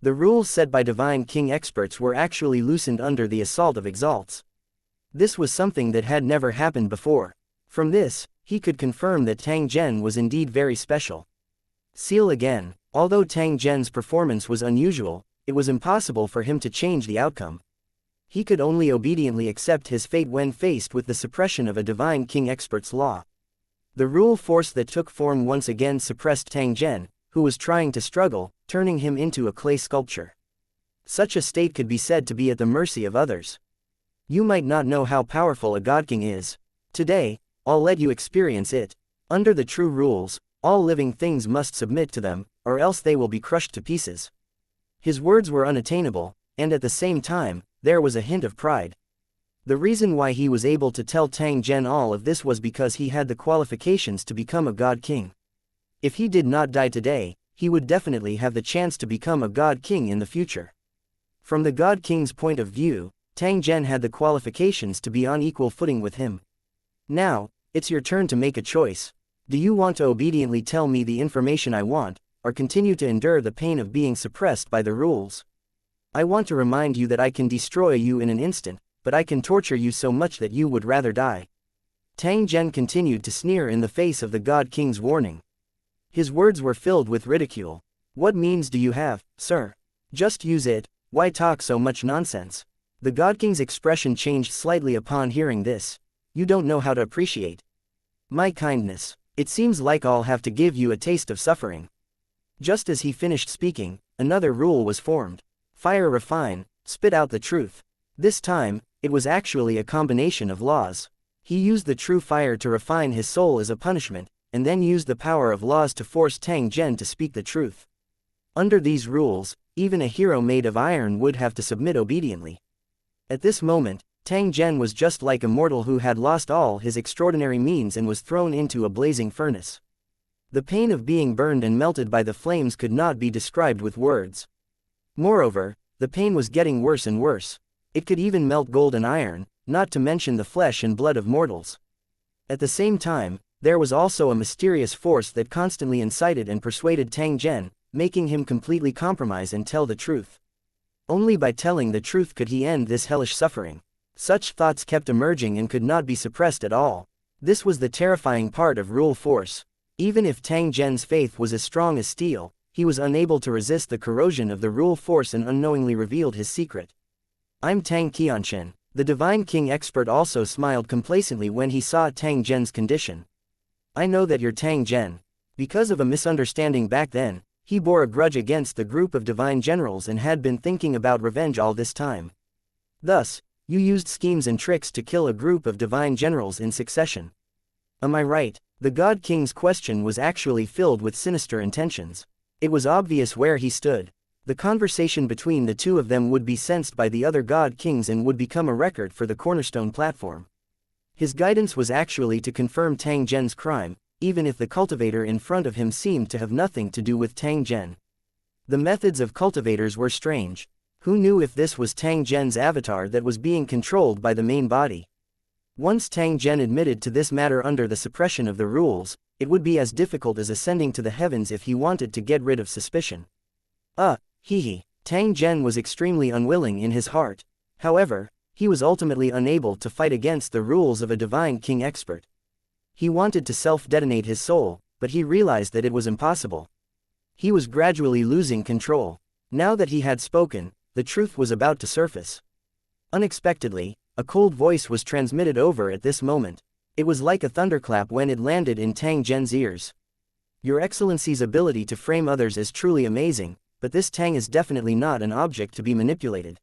The rules set by Divine King experts were actually loosened under the assault of exalts. This was something that had never happened before. From this, he could confirm that Tang Zhen was indeed very special. Seal again. Although Tang Zhen's performance was unusual, it was impossible for him to change the outcome. He could only obediently accept his fate when faced with the suppression of a Divine King expert's law. The rule force that took form once again suppressed Tang Zhen, who was trying to struggle, turning him into a clay sculpture. Such a state could be said to be at the mercy of others. You might not know how powerful a God King is. Today, I'll let you experience it. Under the true rules, all living things must submit to them, or else they will be crushed to pieces. His words were unattainable, and at the same time, there was a hint of pride. The reason why he was able to tell Tang Zhen all of this was because he had the qualifications to become a God King. If he did not die today, he would definitely have the chance to become a God King in the future. From the God King's point of view, Tang Zhen had the qualifications to be on equal footing with him. Now, it's your turn to make a choice. Do you want to obediently tell me the information I want, or continue to endure the pain of being suppressed by the rules? I want to remind you that I can destroy you in an instant, but I can torture you so much that you would rather die. Tang Zhen continued to sneer in the face of the God King's warning. His words were filled with ridicule. What means do you have, sir? Just use it. Why talk so much nonsense? The God King's expression changed slightly upon hearing this. You don't know how to appreciate my kindness. It seems like I'll have to give you a taste of suffering. Just as he finished speaking, another rule was formed. Fire refine, spit out the truth. This time, it was actually a combination of laws. He used the true fire to refine his soul as a punishment, and then used the power of laws to force Tang Zhen to speak the truth. Under these rules, even a hero made of iron would have to submit obediently. At this moment, Tang Zhen was just like a mortal who had lost all his extraordinary means and was thrown into a blazing furnace. The pain of being burned and melted by the flames could not be described with words. Moreover, the pain was getting worse and worse. It could even melt gold and iron, not to mention the flesh and blood of mortals. At the same time, there was also a mysterious force that constantly incited and persuaded Tang Zhen, making him completely compromise and tell the truth. Only by telling the truth could he end this hellish suffering. Such thoughts kept emerging and could not be suppressed at all. This was the terrifying part of rule force. Even if Tang Zhen's faith was as strong as steel, he was unable to resist the corrosion of the rule force and unknowingly revealed his secret. I'm Tang Qianxin. The Divine King expert also smiled complacently when he saw Tang Zhen's condition. I know that you're Tang Zhen. Because of a misunderstanding back then, he bore a grudge against the group of divine generals and had been thinking about revenge all this time. Thus, you used schemes and tricks to kill a group of divine generals in succession. Am I right? The God King's question was actually filled with sinister intentions. It was obvious where he stood. The conversation between the two of them would be sensed by the other God Kings and would become a record for the Cornerstone platform. His guidance was actually to confirm Tang Zhen's crime, even if the cultivator in front of him seemed to have nothing to do with Tang Zhen. The methods of cultivators were strange. Who knew if this was Tang Zhen's avatar that was being controlled by the main body? Once Tang Zhen admitted to this matter under the suppression of the rules, it would be as difficult as ascending to the heavens if he wanted to get rid of suspicion. Hee. Tang Zhen was extremely unwilling in his heart. However, he was ultimately unable to fight against the rules of a divine king expert. He wanted to self-detonate his soul, but he realized that it was impossible. He was gradually losing control. Now that he had spoken, the truth was about to surface. Unexpectedly, a cold voice was transmitted over at this moment. It was like a thunderclap when it landed in Tang Zhen's ears. Your Excellency's ability to frame others is truly amazing, but this Tang is definitely not an object to be manipulated.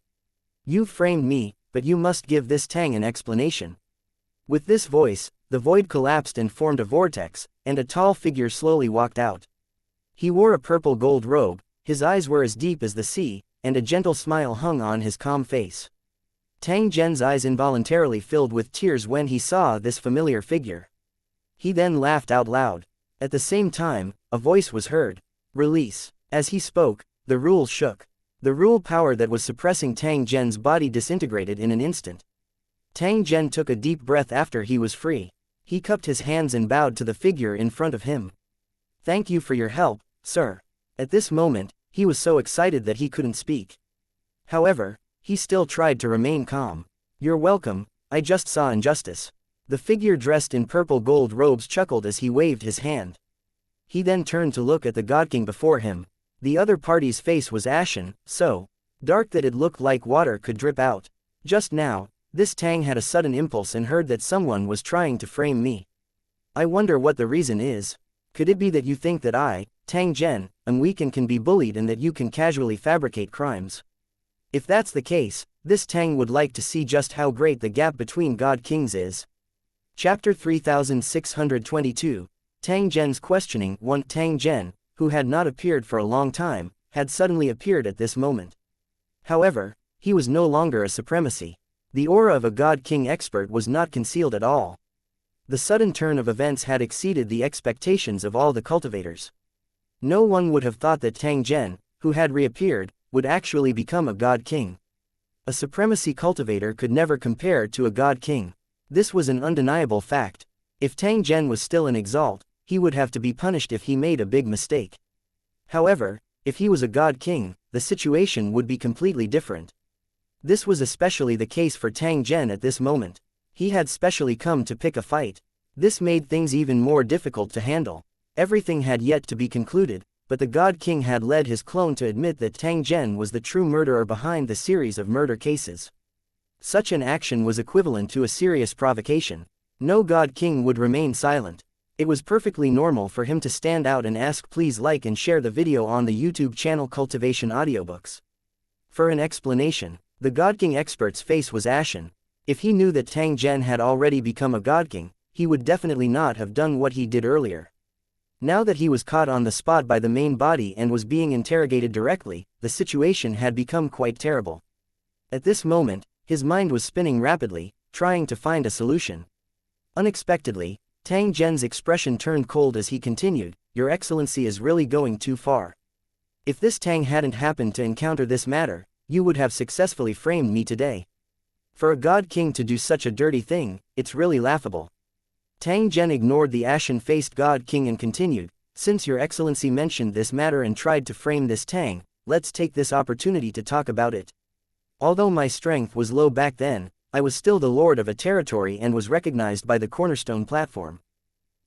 You've framed me, but you must give this Tang an explanation. With this voice, the void collapsed and formed a vortex, and a tall figure slowly walked out. He wore a purple gold robe, his eyes were as deep as the sea, and a gentle smile hung on his calm face. Tang Zhen's eyes involuntarily filled with tears when he saw this familiar figure. He then laughed out loud. At the same time, a voice was heard. Release. As he spoke, the rules shook. The rule power that was suppressing Tang Zhen's body disintegrated in an instant. Tang Zhen took a deep breath after he was free. He cupped his hands and bowed to the figure in front of him. Thank you for your help, sir. At this moment, he was so excited that he couldn't speak. However, he still tried to remain calm. You're welcome, I just saw injustice. The figure dressed in purple gold robes chuckled as he waved his hand. He then turned to look at the God King before him. The other party's face was ashen, so dark that it looked like water could drip out. Just now, this Tang had a sudden impulse and heard that someone was trying to frame me. I wonder what the reason is. Could it be that you think that I, Tang Zhen, am weak and can be bullied and that you can casually fabricate crimes? If that's the case, this Tang would like to see just how great the gap between God Kings is. Chapter 3622, Tang Zhen's questioning. One Tang Zhen, who had not appeared for a long time, had suddenly appeared at this moment. However, he was no longer a supremacy. The aura of a God King expert was not concealed at all. The sudden turn of events had exceeded the expectations of all the cultivators. No one would have thought that Tang Zhen, who had reappeared, would actually become a God King. A supremacy cultivator could never compare to a God King. This was an undeniable fact. If Tang Zhen was still an exalt, he would have to be punished if he made a big mistake. However, if he was a God King, the situation would be completely different. This was especially the case for Tang Zhen at this moment. He had specially come to pick a fight. This made things even more difficult to handle. Everything had yet to be concluded, but the God King had led his clone to admit that Tang Zhen was the true murderer behind the series of murder cases. Such an action was equivalent to a serious provocation. No God King would remain silent. It was perfectly normal for him to stand out and ask, please like and share the video on the YouTube channel Cultivation Audiobooks. For an explanation, the God King expert's face was ashen. If he knew that Tang Zhen had already become a God King, he would definitely not have done what he did earlier. Now that he was caught on the spot by the main body and was being interrogated directly, the situation had become quite terrible. At this moment, his mind was spinning rapidly, trying to find a solution. Unexpectedly, Tang Zhen's expression turned cold as he continued, Your Excellency is really going too far. If this Tang hadn't happened to encounter this matter, you would have successfully framed me today. For a God King to do such a dirty thing, it's really laughable. Tang Zhen ignored the ashen-faced God King and continued, "Since your excellency mentioned this matter and tried to frame this Tang, let's take this opportunity to talk about it. Although my strength was low back then, I was still the lord of a territory and was recognized by the cornerstone platform.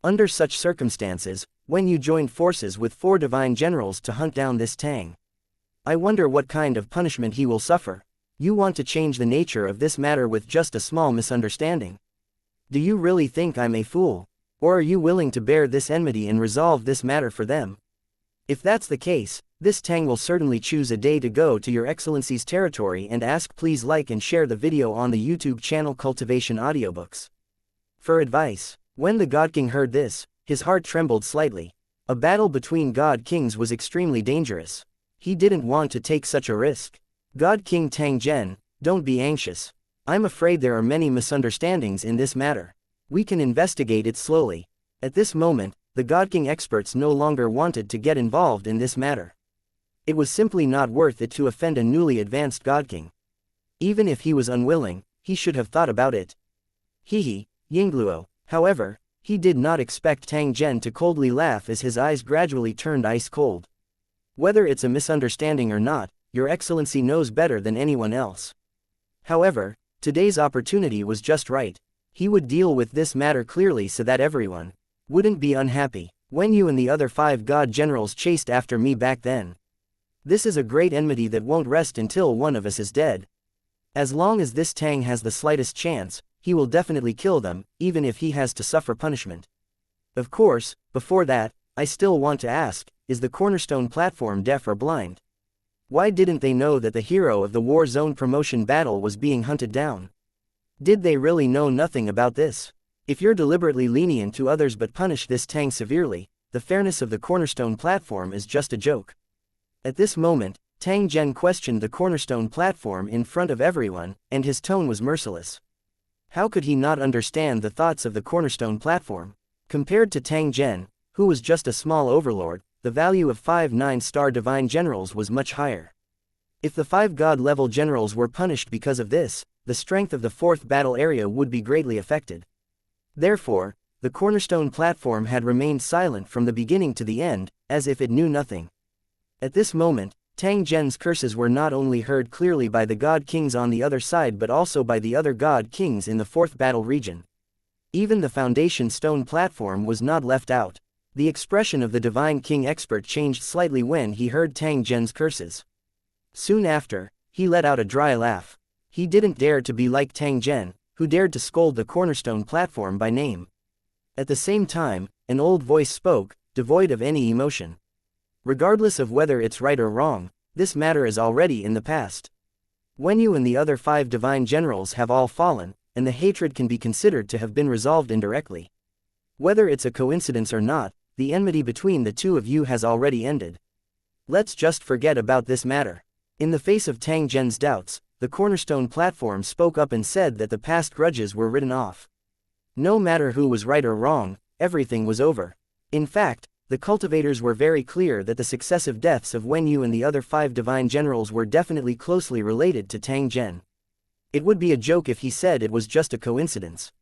Under such circumstances, when you joined forces with 4 divine generals to hunt down this Tang, I wonder what kind of punishment he will suffer. You want to change the nature of this matter with just a small misunderstanding. Do you really think I'm a fool? Or are you willing to bear this enmity and resolve this matter for them? If that's the case, this Tang will certainly choose a day to go to your excellency's territory and ask. Please like and share the video on the YouTube channel Cultivation Audiobooks for advice." When the God King heard this, his heart trembled slightly. A battle between God Kings was extremely dangerous. He didn't want to take such a risk. God King Tang Zhen, don't be anxious. I'm afraid there are many misunderstandings in this matter. We can investigate it slowly. At this moment, the God King experts no longer wanted to get involved in this matter. It was simply not worth it to offend a newly advanced God King. Even if he was unwilling, he should have thought about it. Hehe, Yingluo. However, he did not expect Tang Zhen to coldly laugh as his eyes gradually turned ice cold. "Whether it's a misunderstanding or not, your excellency knows better than anyone else. However, today's opportunity was just right. He would deal with this matter clearly so that everyone wouldn't be unhappy. When you and the other 5 god generals chased after me back then. This is a great enmity that won't rest until one of us is dead. As long as this Tang has the slightest chance, he will definitely kill them, even if he has to suffer punishment. Of course, before that, I still want to ask, is the cornerstone platform deaf or blind? Why didn't they know that the hero of the war zone promotion battle was being hunted down? Did they really know nothing about this? If you're deliberately lenient to others but punish this Tang severely, the fairness of the cornerstone platform is just a joke." At this moment, Tang Zhen questioned the cornerstone platform in front of everyone, and his tone was merciless. How could he not understand the thoughts of the cornerstone platform? Compared to Tang Zhen, who was just a small overlord, the value of 5 9-star divine generals was much higher. If the 5 god-level generals were punished because of this, the strength of the 4th battle area would be greatly affected. Therefore, the cornerstone platform had remained silent from the beginning to the end, as if it knew nothing. At this moment, Tang Zhen's curses were not only heard clearly by the God Kings on the other side but also by the other God Kings in the 4th battle region. Even the foundation stone platform was not left out. The expression of the Divine King expert changed slightly when he heard Tang Zhen's curses. Soon after, he let out a dry laugh. He didn't dare to be like Tang Zhen, who dared to scold the cornerstone platform by name. At the same time, an old voice spoke, devoid of any emotion. "Regardless of whether it's right or wrong, this matter is already in the past. When you and the other 5 divine generals have all fallen, and the hatred can be considered to have been resolved indirectly. Whether it's a coincidence or not, the enmity between the 2 of you has already ended. Let's just forget about this matter." In the face of Tang Zhen's doubts, the cornerstone platform spoke up and said that the past grudges were written off. No matter who was right or wrong, everything was over. In fact, the cultivators were very clear that the successive deaths of Wen Yu and the other 5 divine generals were definitely closely related to Tang Zhen. It would be a joke if he said it was just a coincidence.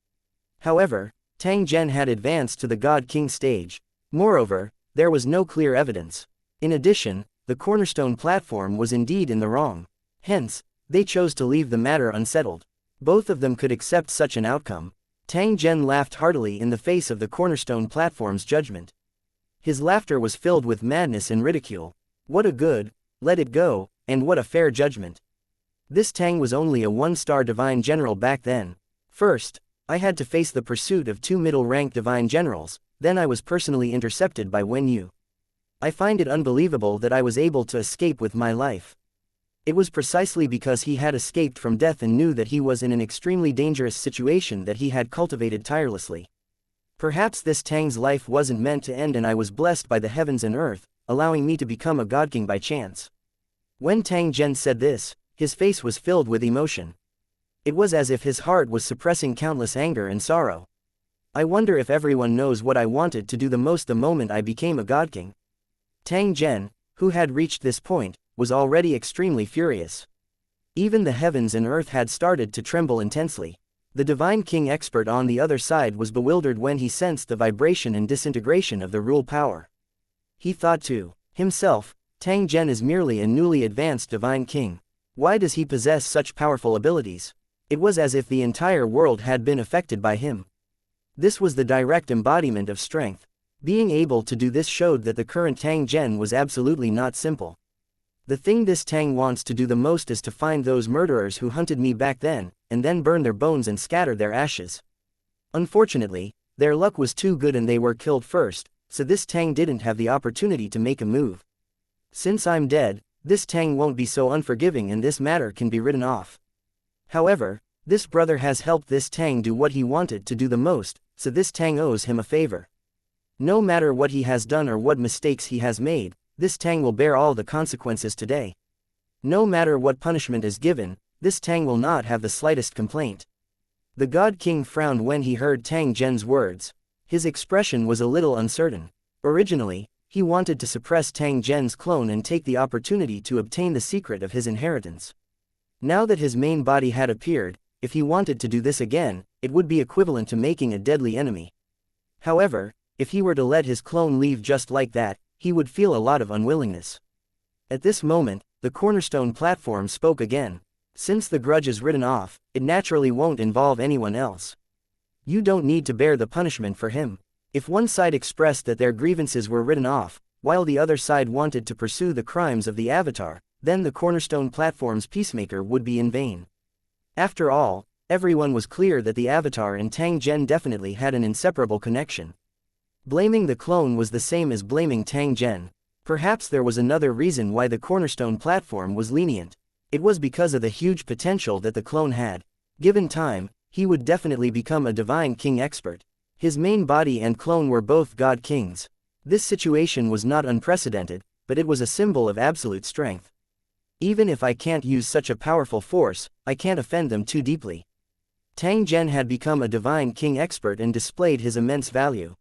However, Tang Zhen had advanced to the God King stage. Moreover, there was no clear evidence. In addition, the cornerstone platform was indeed in the wrong. Hence, they chose to leave the matter unsettled. Both of them could accept such an outcome. Tang Zhen laughed heartily in the face of the cornerstone platform's judgment. His laughter was filled with madness and ridicule. What a good, let it go, and what a fair judgment. This Tang was only a 1-star divine general back then. First, I had to face the pursuit of 2 middle-ranked divine generals, then I was personally intercepted by Wen Yu. I find it unbelievable that I was able to escape with my life. It was precisely because he had escaped from death and knew that he was in an extremely dangerous situation that he had cultivated tirelessly. Perhaps this Tang's life wasn't meant to end and I was blessed by the heavens and earth, allowing me to become a god king by chance. When Tang Zhen said this, his face was filled with emotion. It was as if his heart was suppressing countless anger and sorrow. I wonder if everyone knows what I wanted to do the most the moment I became a god king. Tang Zhen, who had reached this point, was already extremely furious. Even the heavens and earth had started to tremble intensely. The Divine King expert on the other side was bewildered when he sensed the vibration and disintegration of the rule power. He thought to himself, Tang Zhen is merely a newly advanced Divine King. Why does he possess such powerful abilities? It was as if the entire world had been affected by him. This was the direct embodiment of strength. Being able to do this showed that the current Tang Zhen was absolutely not simple. The thing this Tang wants to do the most is to find those murderers who hunted me back then, and then burn their bones and scatter their ashes. Unfortunately, their luck was too good and they were killed first, so this Tang didn't have the opportunity to make a move. Since I'm dead, this Tang won't be so unforgiving and this matter can be written off. However, this brother has helped this Tang do what he wanted to do the most, so this Tang owes him a favor. No matter what he has done or what mistakes he has made, this Tang will bear all the consequences today. No matter what punishment is given, this Tang will not have the slightest complaint. The God King frowned when he heard Tang Zhen's words. His expression was a little uncertain. Originally, he wanted to suppress Tang Zhen's clone and take the opportunity to obtain the secret of his inheritance. Now that his main body had appeared, if he wanted to do this again, it would be equivalent to making a deadly enemy. However, if he were to let his clone leave just like that, he would feel a lot of unwillingness. At this moment, the cornerstone platform spoke again. Since the grudge is written off, it naturally won't involve anyone else. You don't need to bear the punishment for him. If one side expressed that their grievances were written off, while the other side wanted to pursue the crimes of the Avatar, then the cornerstone platform's peacemaker would be in vain. After all, everyone was clear that the Avatar and Tang Zhen definitely had an inseparable connection. Blaming the clone was the same as blaming Tang Zhen. Perhaps there was another reason why the cornerstone platform was lenient. It was because of the huge potential that the clone had. Given time, he would definitely become a Divine King expert. His main body and clone were both God Kings. This situation was not unprecedented, but it was a symbol of absolute strength. Even if I can't use such a powerful force, I can't offend them too deeply. Tang Zhen had become a Divine King expert and displayed his immense value.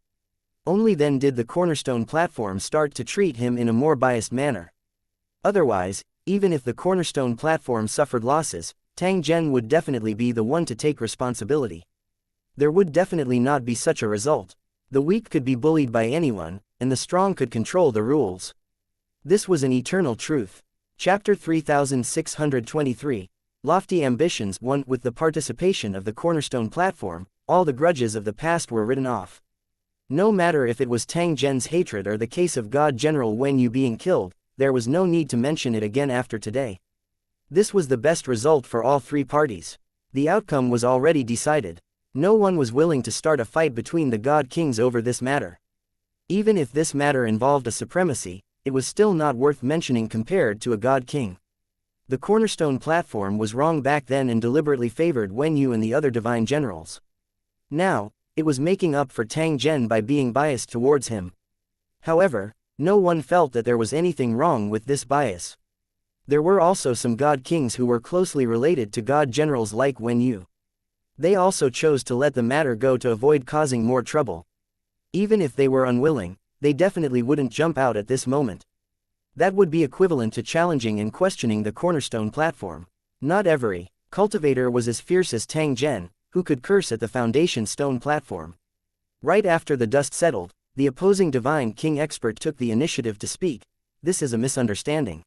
Only then did the cornerstone platform start to treat him in a more biased manner. Otherwise, even if the cornerstone platform suffered losses, Tang Zhen would definitely be the one to take responsibility. There would definitely not be such a result. The weak could be bullied by anyone, and the strong could control the rules. This was an eternal truth. Chapter 3623, Lofty Ambitions 1. With the participation of the cornerstone platform, all the grudges of the past were written off. No matter if it was Tang Zhen's hatred or the case of God General Wen Yu being killed, there was no need to mention it again after today. This was the best result for all three parties. The outcome was already decided. No one was willing to start a fight between the God Kings over this matter. Even if this matter involved a supremacy, it was still not worth mentioning compared to a God King. The cornerstone platform was wrong back then and deliberately favored Wen Yu and the other divine generals. Now, it was making up for Tang Zhen by being biased towards him. However, no one felt that there was anything wrong with this bias. There were also some God Kings who were closely related to God Generals like Wen Yu. They also chose to let the matter go to avoid causing more trouble. Even if they were unwilling, they definitely wouldn't jump out at this moment. That would be equivalent to challenging and questioning the cornerstone platform. Not every cultivator was as fierce as Tang Zhen, who could curse at the foundation stone platform. Right after the dust settled, the opposing Divine King expert took the initiative to speak. This is a misunderstanding.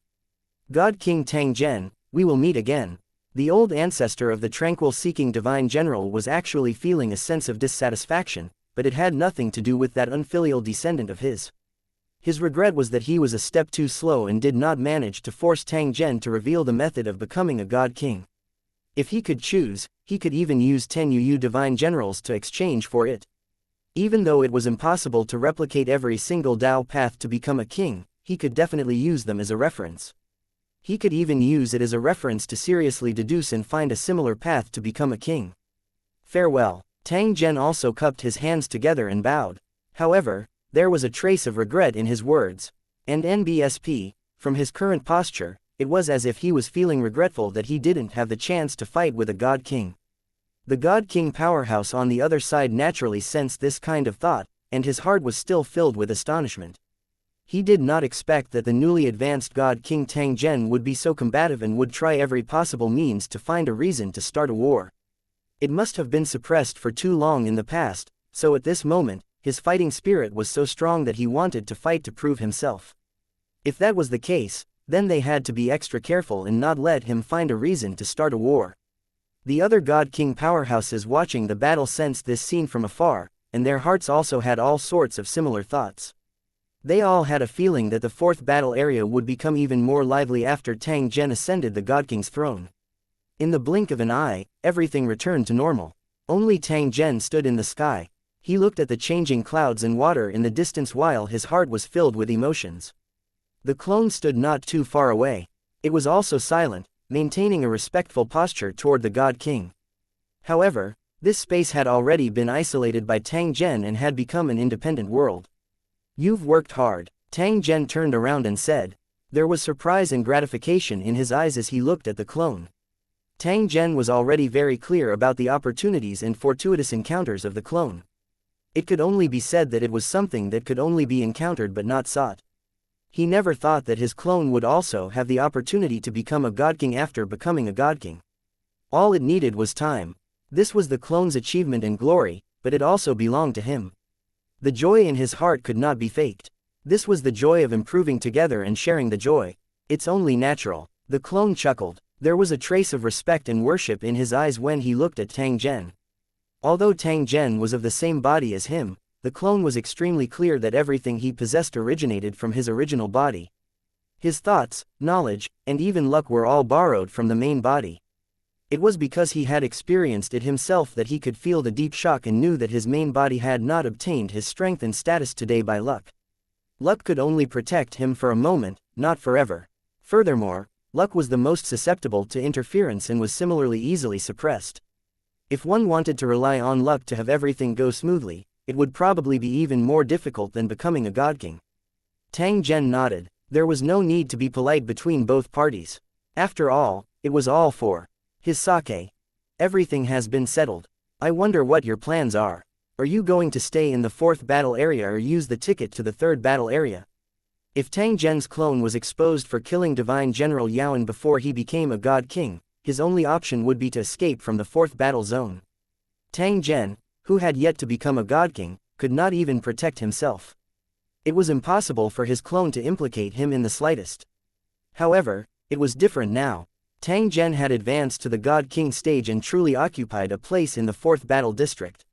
God King Tang Zhen, we will meet again. The old ancestor of the tranquil-seeking Divine General was actually feeling a sense of dissatisfaction, but it had nothing to do with that unfilial descendant of his. His regret was that he was a step too slow and did not manage to force Tang Zhen to reveal the method of becoming a God King. If he could choose, he could even use 10 UU Divine Generals to exchange for it. Even though it was impossible to replicate every single Dao path to become a king, he could definitely use them as a reference. He could even use it as a reference to seriously deduce and find a similar path to become a king. Farewell. Tang Zhen also cupped his hands together and bowed. However, there was a trace of regret in his words. And NBSP, from his current posture, it was as if he was feeling regretful that he didn't have the chance to fight with a God King. The God King powerhouse on the other side naturally sensed this kind of thought, and his heart was still filled with astonishment. He did not expect that the newly advanced God King Tang Zhen would be so combative and would try every possible means to find a reason to start a war. It must have been suppressed for too long in the past, so at this moment, his fighting spirit was so strong that he wanted to fight to prove himself. If that was the case, then they had to be extra careful and not let him find a reason to start a war. The other God King powerhouses watching the battle sensed this scene from afar, and their hearts also had all sorts of similar thoughts. They all had a feeling that the fourth battle area would become even more lively after Tang Zhen ascended the God King's throne. In the blink of an eye, everything returned to normal. Only Tang Zhen stood in the sky. He looked at the changing clouds and water in the distance while his heart was filled with emotions. The clone stood not too far away. It was also silent, maintaining a respectful posture toward the God King. However, this space had already been isolated by Tang Zhen and had become an independent world. "You've worked hard," Tang Zhen turned around and said. There was surprise and gratification in his eyes as he looked at the clone. Tang Zhen was already very clear about the opportunities and fortuitous encounters of the clone. It could only be said that it was something that could only be encountered but not sought. He never thought that his clone would also have the opportunity to become a God King after becoming a God King. All it needed was time. This was the clone's achievement and glory, but it also belonged to him. The joy in his heart could not be faked. This was the joy of improving together and sharing the joy. It's only natural. The clone chuckled. There was a trace of respect and worship in his eyes when he looked at Tang Zhen. Although Tang Zhen was of the same body as him, the clone was extremely clear that everything he possessed originated from his original body. His thoughts, knowledge, and even luck were all borrowed from the main body. It was because he had experienced it himself that he could feel the deep shock and knew that his main body had not obtained his strength and status today by luck. Luck could only protect him for a moment, not forever. Furthermore, luck was the most susceptible to interference and was similarly easily suppressed. If one wanted to rely on luck to have everything go smoothly, it would probably be even more difficult than becoming a God King. Tang Zhen nodded. There was no need to be polite between both parties. After all, it was all for his sake. Everything has been settled. I wonder what your plans are. Are you going to stay in the fourth battle area or use the ticket to the third battle area? If Tang Zhen's clone was exposed for killing Divine General Yaoan before he became a God King, his only option would be to escape from the fourth battle zone. Tang Zhen, who had yet to become a God King, could not even protect himself. It was impossible for his clone to implicate him in the slightest. However, it was different now. Tang Zhen had advanced to the God King stage and truly occupied a place in the fourth battle district.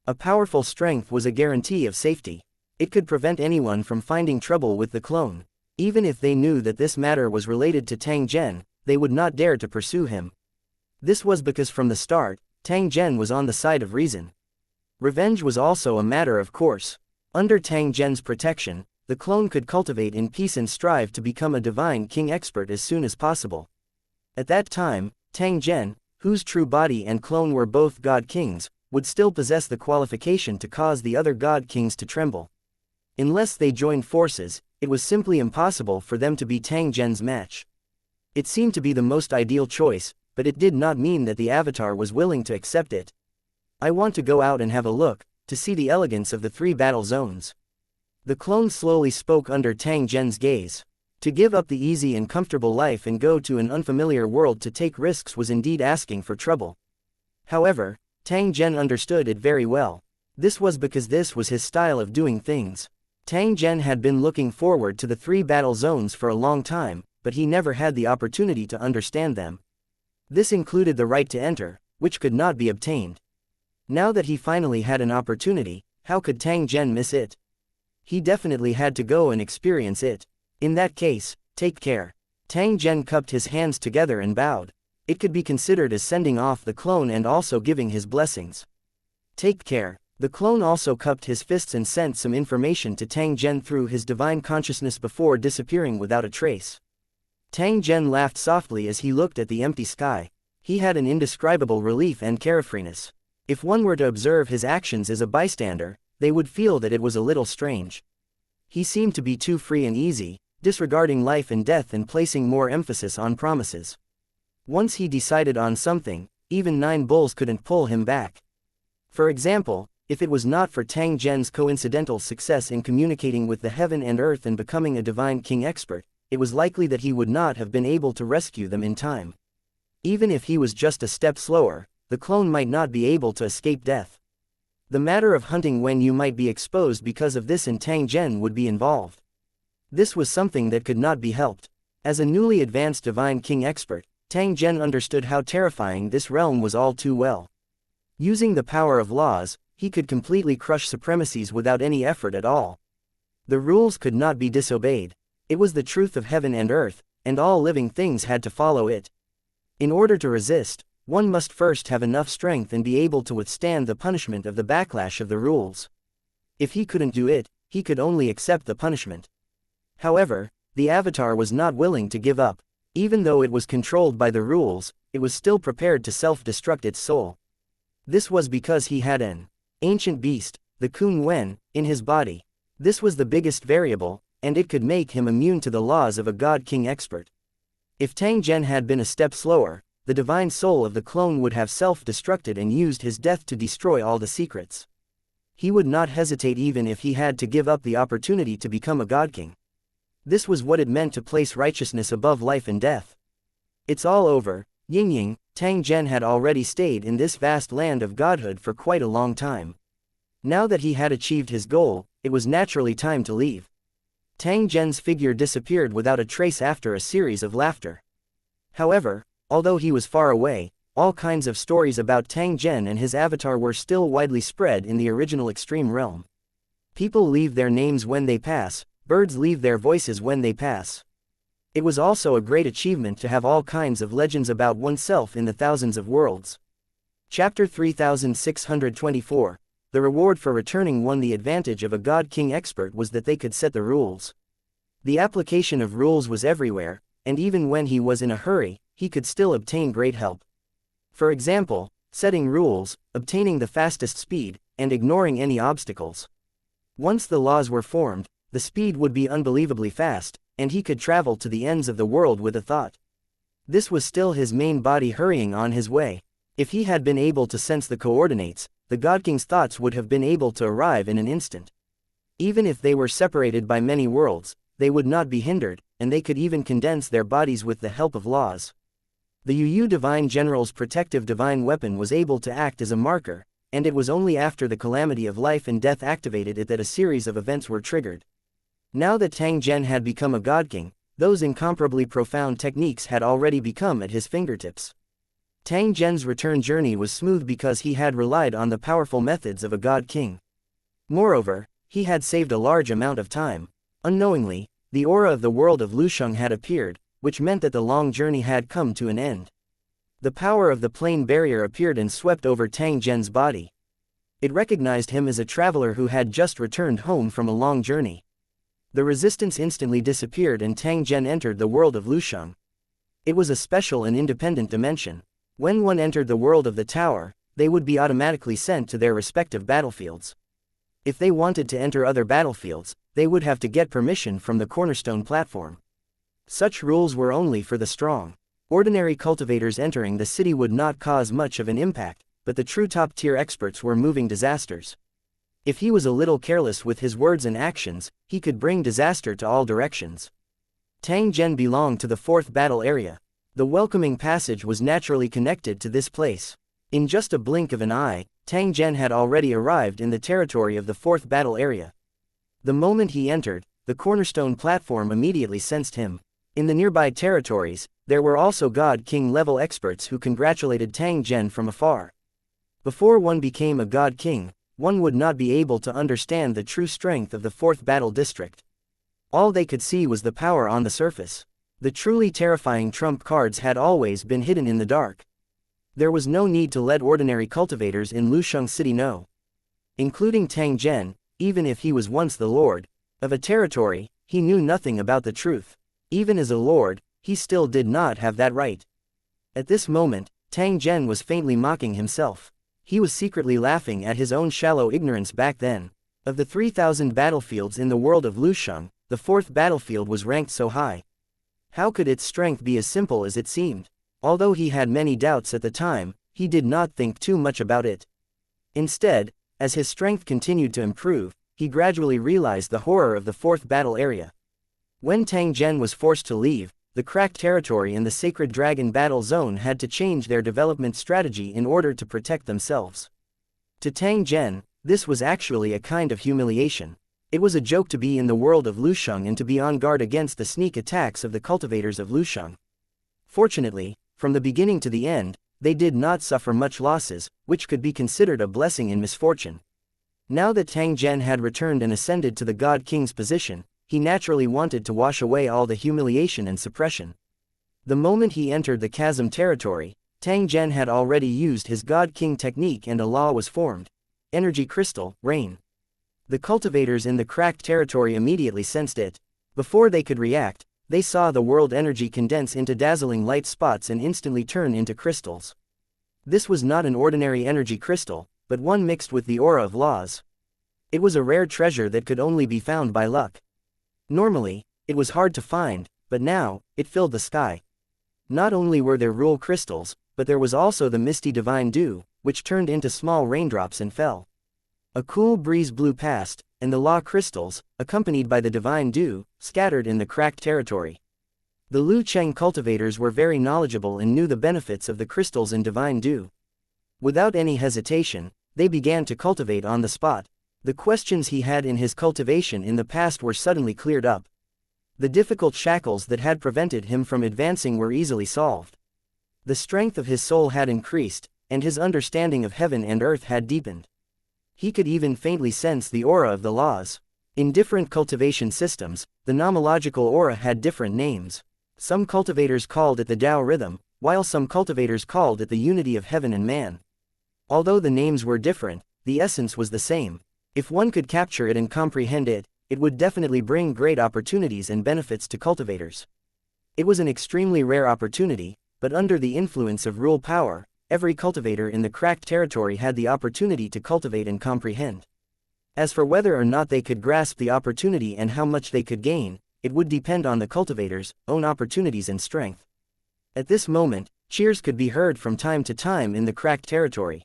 A powerful strength was a guarantee of safety. It could prevent anyone from finding trouble with the clone. Even if they knew that this matter was related to Tang Zhen, they would not dare to pursue him. This was because from the start, Tang Zhen was on the side of reason. Revenge was also a matter of course. Under Tang Zhen's protection, the clone could cultivate in peace and strive to become a Divine King expert as soon as possible. At that time, Tang Zhen, whose true body and clone were both God Kings, would still possess the qualification to cause the other God Kings to tremble. Unless they joined forces, it was simply impossible for them to be Tang Zhen's match. It seemed to be the most ideal choice, but it did not mean that the Avatar was willing to accept it. I want to go out and have a look, to see the elegance of the three battle zones. The clone slowly spoke under Tang Zhen's gaze. To give up the easy and comfortable life and go to an unfamiliar world to take risks was indeed asking for trouble. However, Tang Zhen understood it very well. This was because this was his style of doing things. Tang Zhen had been looking forward to the three battle zones for a long time, but he never had the opportunity to understand them. This included the right to enter, which could not be obtained. Now that he finally had an opportunity, how could Tang Zhen miss it? He definitely had to go and experience it. In that case, take care. Tang Zhen cupped his hands together and bowed. It could be considered as sending off the clone and also giving his blessings. Take care. The clone also cupped his fists and sent some information to Tang Zhen through his divine consciousness before disappearing without a trace. Tang Zhen laughed softly as he looked at the empty sky. He had an indescribable relief and carefreeness. If one were to observe his actions as a bystander, they would feel that it was a little strange. He seemed to be too free and easy, disregarding life and death and placing more emphasis on promises. Once he decided on something, even 9 bulls couldn't pull him back. For example, if it was not for Tang Zhen's coincidental success in communicating with the heaven and earth and becoming a Divine King expert, it was likely that he would not have been able to rescue them in time. Even if he was just a step slower, the clone might not be able to escape death. The matter of hunting when you might be exposed because of this and Tang Zhen would be involved. This was something that could not be helped. As a newly advanced Divine King expert, Tang Zhen understood how terrifying this realm was all too well. Using the power of laws, he could completely crush supremacies without any effort at all. The rules could not be disobeyed. It was the truth of heaven and earth, and all living things had to follow it. In order to resist, one must first have enough strength and be able to withstand the punishment of the backlash of the rules. If he couldn't do it, he could only accept the punishment. However, the Avatar was not willing to give up. Even though it was controlled by the rules, it was still prepared to self-destruct its soul. This was because he had an ancient beast, the Kun Wen, in his body. This was the biggest variable, and it could make him immune to the laws of a God-King expert. If Tang Zhen had been a step slower, the divine soul of the clone would have self-destructed and used his death to destroy all the secrets. He would not hesitate even if he had to give up the opportunity to become a God-King. This was what it meant to place righteousness above life and death. It's all over, Yingying. Tang Zhen had already stayed in this vast land of godhood for quite a long time. Now that he had achieved his goal, it was naturally time to leave. Tang Zhen's figure disappeared without a trace after a series of laughter. However, although he was far away, all kinds of stories about Tang Zhen and his avatar were still widely spread in the original extreme realm. People leave their names when they pass, birds leave their voices when they pass. It was also a great achievement to have all kinds of legends about oneself in the thousands of worlds. Chapter 3624. The reward for returning one. The advantage of a God-King expert was that they could set the rules. The application of rules was everywhere, and even when he was in a hurry, he could still obtain great help. For example, setting rules, obtaining the fastest speed, and ignoring any obstacles. Once the laws were formed, the speed would be unbelievably fast, and he could travel to the ends of the world with a thought. This was still his main body hurrying on his way. If he had been able to sense the coordinates, the God-King's thoughts would have been able to arrive in an instant. Even if they were separated by many worlds, they would not be hindered, and they could even condense their bodies with the help of laws. The Yu Divine General's protective divine weapon was able to act as a marker, and it was only after the calamity of life and death activated it that a series of events were triggered. Now that Tang Zhen had become a God-King, those incomparably profound techniques had already become at his fingertips. Tang Zhen's return journey was smooth because he had relied on the powerful methods of a God-King. Moreover, he had saved a large amount of time. Unknowingly, the aura of the world of Lusheng had appeared, which meant that the long journey had come to an end. The power of the plane barrier appeared and swept over Tang Zhen's body. It recognized him as a traveler who had just returned home from a long journey. The resistance instantly disappeared and Tang Zhen entered the world of Lusheng. It was a special and independent dimension. When one entered the world of the tower, they would be automatically sent to their respective battlefields. If they wanted to enter other battlefields, they would have to get permission from the cornerstone platform. Such rules were only for the strong. Ordinary cultivators entering the city would not cause much of an impact, but the true top-tier experts were moving disasters. If he was a little careless with his words and actions, he could bring disaster to all directions. Tang Zhen belonged to the fourth battle area. The welcoming passage was naturally connected to this place. In just a blink of an eye, Tang Zhen had already arrived in the territory of the fourth battle area. The moment he entered, the cornerstone platform immediately sensed him. In the nearby territories, there were also God-King level experts who congratulated Tang Zhen from afar. Before one became a God-King, one would not be able to understand the true strength of the fourth battle district. All they could see was the power on the surface. The truly terrifying trump cards had always been hidden in the dark. There was no need to let ordinary cultivators in Lusheng City know. Including Tang Zhen, even if he was once the lord of a territory, he knew nothing about the truth. Even as a lord, he still did not have that right. At this moment, Tang Zhen was faintly mocking himself. He was secretly laughing at his own shallow ignorance back then. Of the 3,000 battlefields in the world of Lusheng, the fourth battlefield was ranked so high. How could its strength be as simple as it seemed? Although he had many doubts at the time, he did not think too much about it. Instead, as his strength continued to improve, he gradually realized the horror of the fourth battle area. When Tang Zhen was forced to leave, the cracked territory and the sacred dragon battle zone had to change their development strategy in order to protect themselves. To Tang Zhen, this was actually a kind of humiliation. It was a joke to be in the world of Lusheng and to be on guard against the sneak attacks of the cultivators of Lusheng. Fortunately, from the beginning to the end, they did not suffer much losses, which could be considered a blessing in misfortune. Now that Tang Zhen had returned and ascended to the God King's position, he naturally wanted to wash away all the humiliation and suppression. The moment he entered the chasm territory, Tang Zhen had already used his God King technique and a law was formed. Energy crystal, rain. The cultivators in the cracked territory immediately sensed it. Before they could react, they saw the world energy condense into dazzling light spots and instantly turn into crystals. This was not an ordinary energy crystal, but one mixed with the aura of laws. It was a rare treasure that could only be found by luck. Normally, it was hard to find, but now, it filled the sky. Not only were there rule crystals, but there was also the misty divine dew, which turned into small raindrops and fell. A cool breeze blew past, and the law crystals, accompanied by the divine dew, scattered in the cracked territory. The Lu Cheng cultivators were very knowledgeable and knew the benefits of the crystals and divine dew. Without any hesitation, they began to cultivate on the spot. The questions he had in his cultivation in the past were suddenly cleared up. The difficult shackles that had prevented him from advancing were easily solved. The strength of his soul had increased, and his understanding of heaven and earth had deepened. He could even faintly sense the aura of the laws. In different cultivation systems, the nomological aura had different names. Some cultivators called it the Tao rhythm, while some cultivators called it the unity of heaven and man. Although the names were different, the essence was the same. If one could capture it and comprehend it, it would definitely bring great opportunities and benefits to cultivators. It was an extremely rare opportunity, but under the influence of rule power, every cultivator in the cracked territory had the opportunity to cultivate and comprehend. As for whether or not they could grasp the opportunity and how much they could gain, it would depend on the cultivators' own opportunities and strength. At this moment, cheers could be heard from time to time in the cracked territory.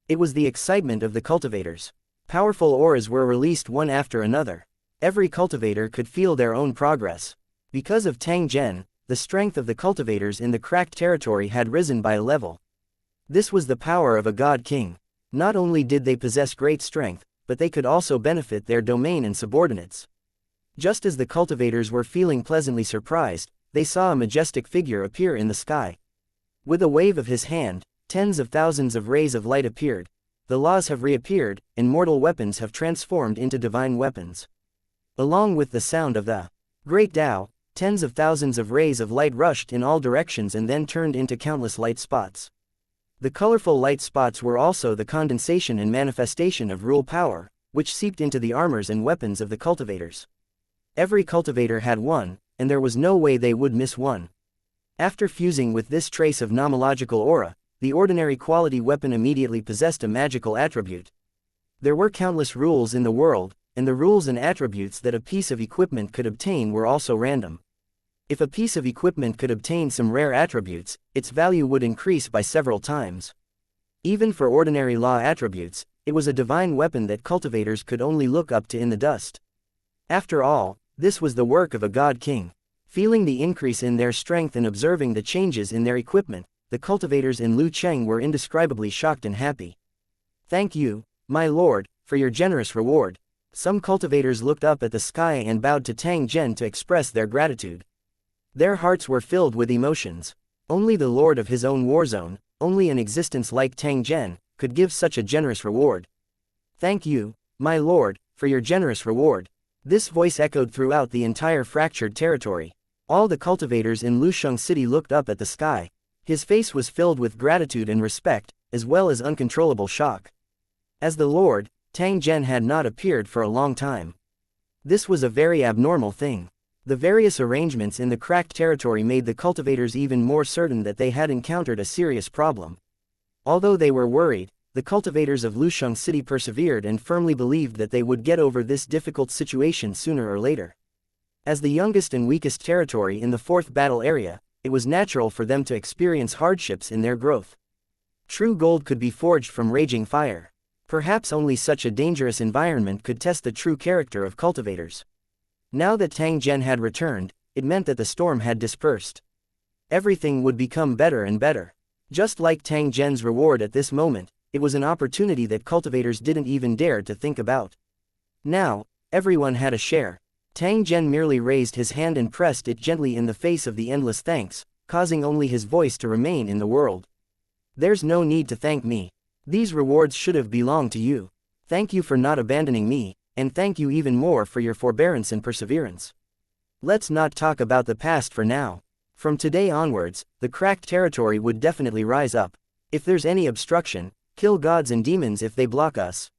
It was the excitement of the cultivators. Powerful auras were released one after another. Every cultivator could feel their own progress. Because of Tang Zhen, the strength of the cultivators in the cracked territory had risen by a level. This was the power of a God King. Not only did they possess great strength, but they could also benefit their domain and subordinates. Just as the cultivators were feeling pleasantly surprised, they saw a majestic figure appear in the sky. With a wave of his hand, tens of thousands of rays of light appeared. The laws have reappeared, and mortal weapons have transformed into divine weapons. Along with the sound of the great Tao, tens of thousands of rays of light rushed in all directions and then turned into countless light spots. The colorful light spots were also the condensation and manifestation of rule power, which seeped into the armors and weapons of the cultivators. Every cultivator had one, and there was no way they would miss one. After fusing with this trace of nomological aura, the ordinary quality weapon immediately possessed a magical attribute. There were countless rules in the world, and the rules and attributes that a piece of equipment could obtain were also random. If a piece of equipment could obtain some rare attributes, its value would increase by several times. Even for ordinary law attributes, it was a divine weapon that cultivators could only look up to in the dust. After all, this was the work of a God King. Feeling the increase in their strength and observing the changes in their equipment, the cultivators in Lu Cheng were indescribably shocked and happy. "Thank you, my lord, for your generous reward." Some cultivators looked up at the sky and bowed to Tang Zhen to express their gratitude. Their hearts were filled with emotions. Only the lord of his own war zone, only an existence like Tang Zhen, could give such a generous reward. "Thank you, my lord, for your generous reward." This voice echoed throughout the entire fractured territory. All the cultivators in Lusheng City looked up at the sky. His face was filled with gratitude and respect, as well as uncontrollable shock. As the lord, Tang Zhen had not appeared for a long time. This was a very abnormal thing. The various arrangements in the cracked territory made the cultivators even more certain that they had encountered a serious problem. Although they were worried, the cultivators of Lusheng City persevered and firmly believed that they would get over this difficult situation sooner or later. As the youngest and weakest territory in the fourth battle area, it was natural for them to experience hardships in their growth. True gold could be forged from raging fire. Perhaps only such a dangerous environment could test the true character of cultivators. Now that Tang Zhen had returned, it meant that the storm had dispersed. Everything would become better and better. Just like Tang Zhen's reward at this moment, it was an opportunity that cultivators didn't even dare to think about. Now, everyone had a share. Tang Zhen merely raised his hand and pressed it gently in the face of the endless thanks, causing only his voice to remain in the world. There's no need to thank me. These rewards should have belonged to you. Thank you for not abandoning me, and thank you even more for your forbearance and perseverance. Let's not talk about the past for now. From today onwards, the cracked territory would definitely rise up. If there's any obstruction, kill gods and demons if they block us.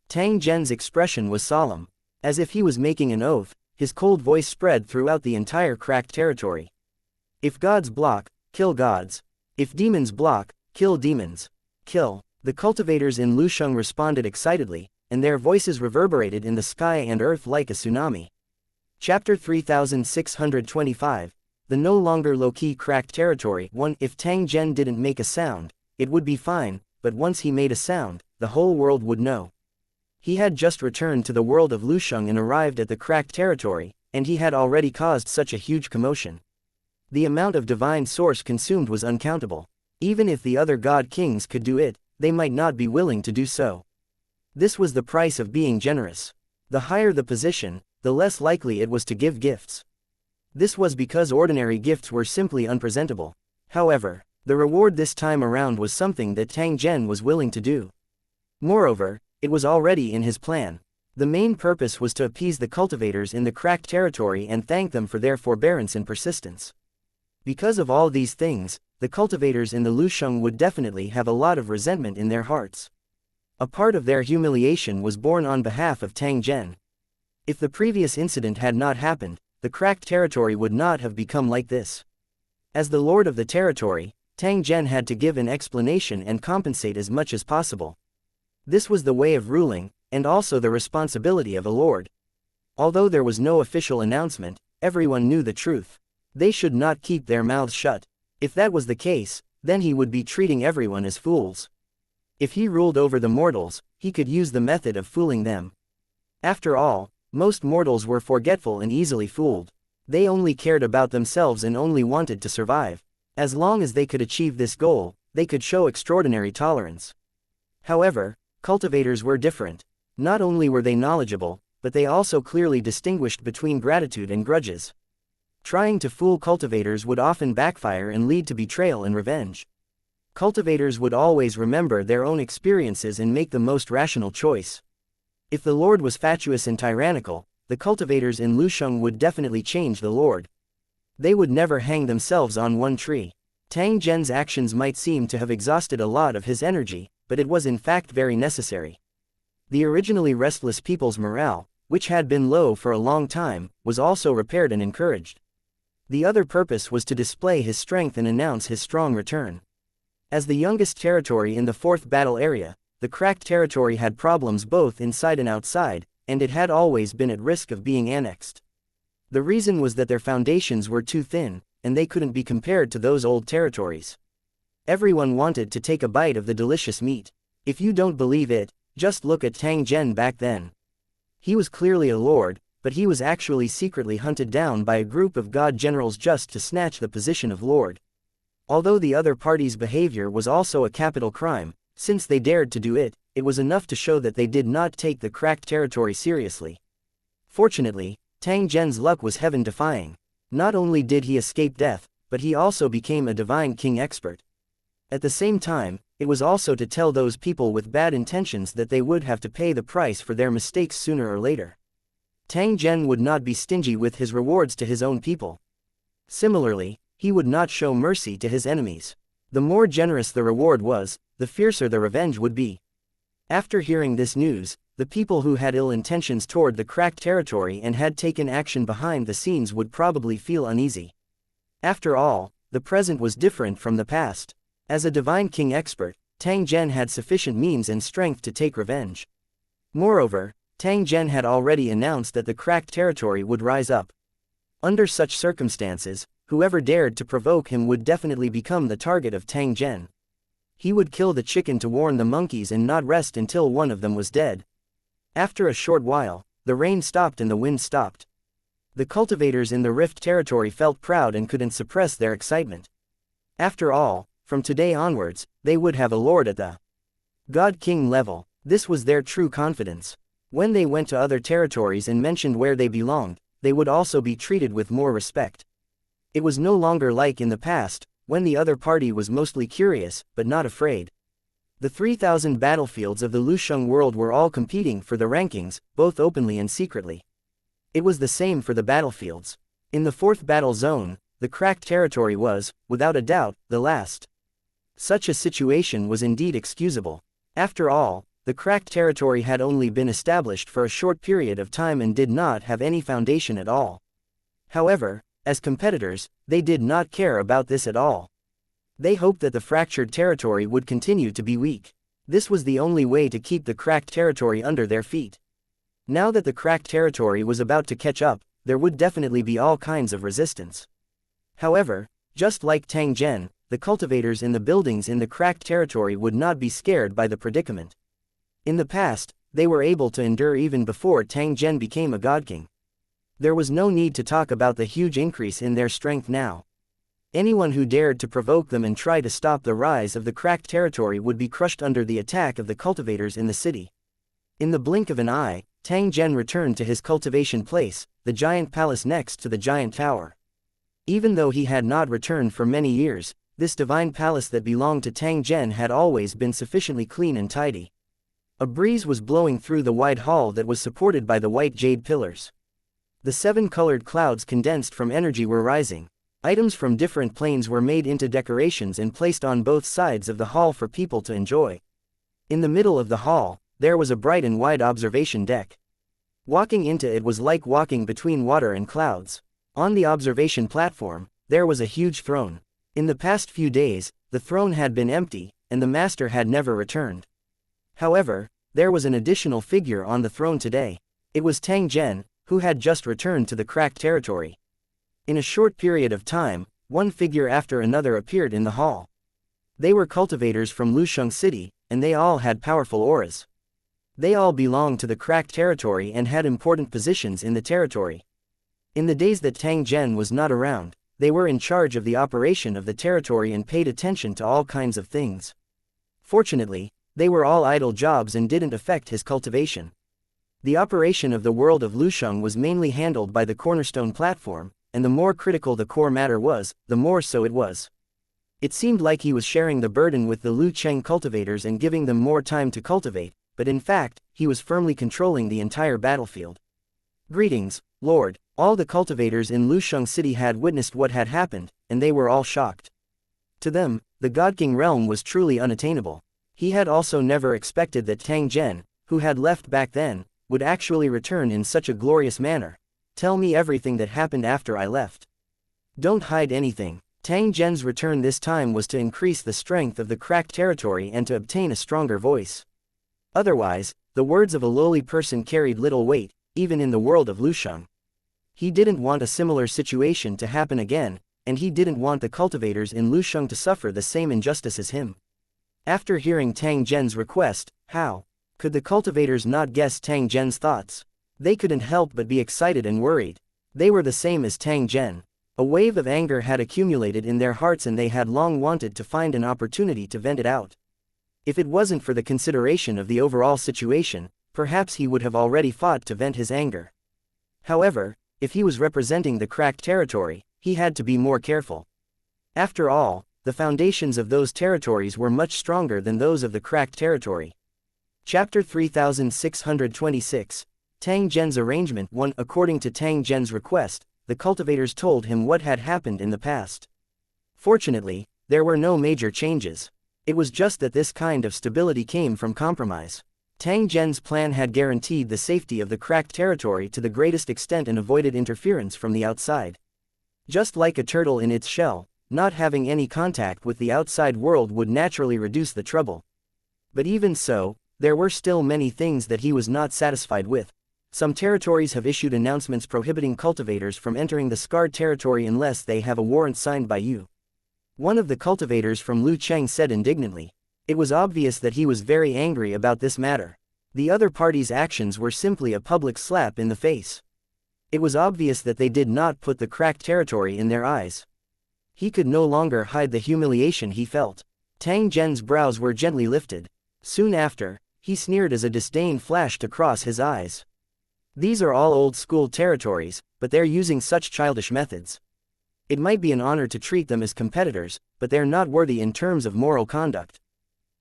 Tang Zhen's expression was solemn. As if he was making an oath, his cold voice spread throughout the entire cracked territory. If gods block, kill gods. If demons block, kill demons. Kill. The cultivators in Lusheng responded excitedly, and their voices reverberated in the sky and earth like a tsunami. Chapter 3625. The no longer low-key cracked territory. 1. If Tang Zhen didn't make a sound, it would be fine, but once he made a sound, the whole world would know. He had just returned to the world of Lusheng and arrived at the cracked territory, and he had already caused such a huge commotion. The amount of divine source consumed was uncountable. Even if the other god kings could do it, they might not be willing to do so. This was the price of being generous. The higher the position, the less likely it was to give gifts. This was because ordinary gifts were simply unpresentable. However, the reward this time around was something that Tang Zhen was willing to do. Moreover, it was already in his plan. The main purpose was to appease the cultivators in the cracked territory and thank them for their forbearance and persistence. Because of all these things, the cultivators in the Lusheng would definitely have a lot of resentment in their hearts. A part of their humiliation was borne on behalf of Tang Zhen. If the previous incident had not happened, the cracked territory would not have become like this. As the lord of the territory, Tang Zhen had to give an explanation and compensate as much as possible. This was the way of ruling, and also the responsibility of a lord. Although there was no official announcement, everyone knew the truth. They should not keep their mouths shut. If that was the case, then he would be treating everyone as fools. If he ruled over the mortals, he could use the method of fooling them. After all, most mortals were forgetful and easily fooled. They only cared about themselves and only wanted to survive. As long as they could achieve this goal, they could show extraordinary tolerance. However, cultivators were different. Not only were they knowledgeable, but they also clearly distinguished between gratitude and grudges. Trying to fool cultivators would often backfire and lead to betrayal and revenge. Cultivators would always remember their own experiences and make the most rational choice. If the lord was fatuous and tyrannical, the cultivators in Lusheng would definitely change the lord. They would never hang themselves on one tree. Tang Zhen's actions might seem to have exhausted a lot of his energy, but it was in fact very necessary. The originally restless people's morale, which had been low for a long time, was also repaired and encouraged. The other purpose was to display his strength and announce his strong return. As the youngest territory in the fourth battle area, the cracked territory had problems both inside and outside, and it had always been at risk of being annexed. The reason was that their foundations were too thin, and they couldn't be compared to those old territories. Everyone wanted to take a bite of the delicious meat. If you don't believe it, just look at Tang Zhen back then. He was clearly a lord, but he was actually secretly hunted down by a group of god generals just to snatch the position of lord. Although the other party's behavior was also a capital crime, since they dared to do it, it was enough to show that they did not take the cracked territory seriously. Fortunately, Tang Zhen's luck was heaven-defying. Not only did he escape death, but he also became a divine king expert. At the same time, it was also to tell those people with bad intentions that they would have to pay the price for their mistakes sooner or later. Tang Zhen would not be stingy with his rewards to his own people. Similarly, he would not show mercy to his enemies. The more generous the reward was, the fiercer the revenge would be. After hearing this news, the people who had ill intentions toward the cracked territory and had taken action behind the scenes would probably feel uneasy. After all, the present was different from the past. As a divine king expert, Tang Zhen had sufficient means and strength to take revenge. Moreover, Tang Zhen had already announced that the cracked territory would rise up. Under such circumstances, whoever dared to provoke him would definitely become the target of Tang Zhen. He would kill the chicken to warn the monkeys and not rest until one of them was dead. After a short while, the rain stopped and the wind stopped. The cultivators in the Rift territory felt proud and couldn't suppress their excitement. After all, from today onwards, they would have a lord at the God King level. This was their true confidence. When they went to other territories and mentioned where they belonged, they would also be treated with more respect. It was no longer like in the past, when the other party was mostly curious, but not afraid. The 3,000 battlefields of the Lusheng world were all competing for the rankings, both openly and secretly. It was the same for the battlefields. In the 4th battle zone, the cracked territory was, without a doubt, the last. Such a situation was indeed excusable. After all, the cracked territory had only been established for a short period of time and did not have any foundation at all. However, as competitors, they did not care about this at all. They hoped that the fractured territory would continue to be weak. This was the only way to keep the cracked territory under their feet. Now that the cracked territory was about to catch up, there would definitely be all kinds of resistance. However, just like Tang Zhen, the cultivators in the buildings in the cracked territory would not be scared by the predicament. In the past, they were able to endure even before Tang Zhen became a god king. There was no need to talk about the huge increase in their strength now. Anyone who dared to provoke them and try to stop the rise of the cracked territory would be crushed under the attack of the cultivators in the city. In the blink of an eye, Tang Zhen returned to his cultivation place, the giant palace next to the giant tower. Even though he had not returned for many years, this divine palace that belonged to Tang Zhen had always been sufficiently clean and tidy. A breeze was blowing through the wide hall that was supported by the white jade pillars. The 7 colored clouds condensed from energy were rising. Items from different planes were made into decorations and placed on both sides of the hall for people to enjoy. In the middle of the hall, there was a bright and wide observation deck. Walking into it was like walking between water and clouds. On the observation platform, there was a huge throne. In the past few days, the throne had been empty, and the master had never returned. However, there was an additional figure on the throne today. It was Tang Zhen, who had just returned to the cracked territory. In a short period of time, one figure after another appeared in the hall. They were cultivators from Lusheng City, and they all had powerful auras. They all belonged to the cracked territory and had important positions in the territory. In the days that Tang Zhen was not around, they were in charge of the operation of the territory and paid attention to all kinds of things. Fortunately, they were all idle jobs and didn't affect his cultivation. The operation of the world of Lusheng was mainly handled by the cornerstone platform, and the more critical the core matter was, the more so it was. It seemed like he was sharing the burden with the Lu Cheng cultivators and giving them more time to cultivate, but in fact, he was firmly controlling the entire battlefield. Greetings, Lord. All the cultivators in Lusheng City had witnessed what had happened, and they were all shocked. To them, the God King realm was truly unattainable. He had also never expected that Tang Zhen, who had left back then, would actually return in such a glorious manner. Tell me everything that happened after I left. Don't hide anything. Tang Zhen's return this time was to increase the strength of the cracked territory and to obtain a stronger voice. Otherwise, the words of a lowly person carried little weight, even in the world of Lusheng. He didn't want a similar situation to happen again, and he didn't want the cultivators in Lusheng to suffer the same injustice as him. After hearing Tang Zhen's request, how could the cultivators not guess Tang Zhen's thoughts? They couldn't help but be excited and worried. They were the same as Tang Zhen. A wave of anger had accumulated in their hearts and they had long wanted to find an opportunity to vent it out. If it wasn't for the consideration of the overall situation, perhaps he would have already fought to vent his anger. However, if he was representing the cracked territory, he had to be more careful. After all, the foundations of those territories were much stronger than those of the cracked territory. Chapter 3626, Tang Zhen's Arrangement 1. According to Tang Zhen's request, the cultivators told him what had happened in the past. Fortunately, there were no major changes. It was just that this kind of stability came from compromise. Tang Zhen's plan had guaranteed the safety of the cracked territory to the greatest extent and avoided interference from the outside. Just like a turtle in its shell, not having any contact with the outside world would naturally reduce the trouble. But even so, there were still many things that he was not satisfied with. Some territories have issued announcements prohibiting cultivators from entering the scarred territory unless they have a warrant signed by you. One of the cultivators from Lu Cheng said indignantly. It was obvious that he was very angry about this matter. The other party's actions were simply a public slap in the face. It was obvious that they did not put the cracked territory in their eyes. He could no longer hide the humiliation he felt. Tang Zhen's brows were gently lifted. Soon after, he sneered as a disdain flashed across his eyes. These are all old-school territories, but they're using such childish methods. It might be an honor to treat them as competitors, but they're not worthy in terms of moral conduct.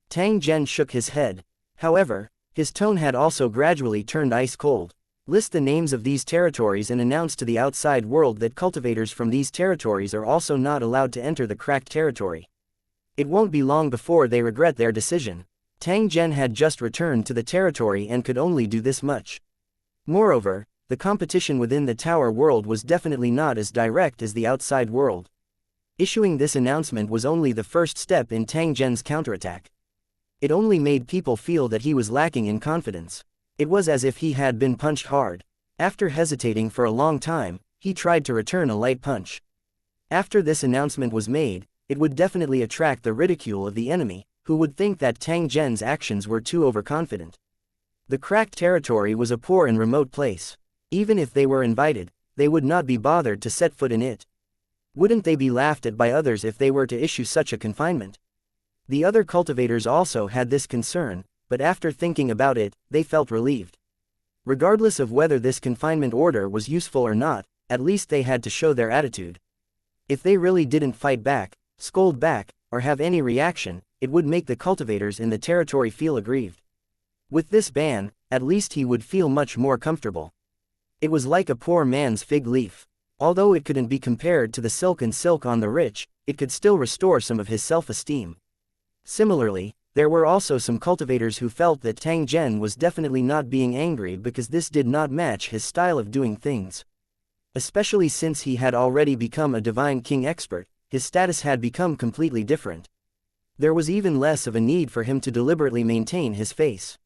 Tang Zhen shook his head. However, his tone had also gradually turned ice-cold. List the names of these territories and announce to the outside world that cultivators from these territories are also not allowed to enter the cracked territory. It won't be long before they regret their decision. Tang Zhen had just returned to the territory and could only do this much. Moreover, the competition within the tower world was definitely not as direct as the outside world. Issuing this announcement was only the first step in Tang Zhen's counterattack. It only made people feel that he was lacking in confidence. It was as if he had been punched hard. After hesitating for a long time, he tried to return a light punch. After this announcement was made, it would definitely attract the ridicule of the enemy, who would think that Tang Zhen's actions were too overconfident. The cracked territory was a poor and remote place. Even if they were invited, they would not be bothered to set foot in it. Wouldn't they be laughed at by others if they were to issue such a confinement? The other cultivators also had this concern, but after thinking about it, they felt relieved. Regardless of whether this confinement order was useful or not, at least they had to show their attitude. If they really didn't fight back, scold back, or have any reaction, it would make the cultivators in the territory feel aggrieved. With this ban, at least he would feel much more comfortable. It was like a poor man's fig leaf. Although it couldn't be compared to the silk and silk on the rich, it could still restore some of his self-esteem. Similarly, there were also some cultivators who felt that Tang Zhen was definitely not being angry because this did not match his style of doing things. Especially since he had already become a divine king expert, his status had become completely different. There was even less of a need for him to deliberately maintain his face.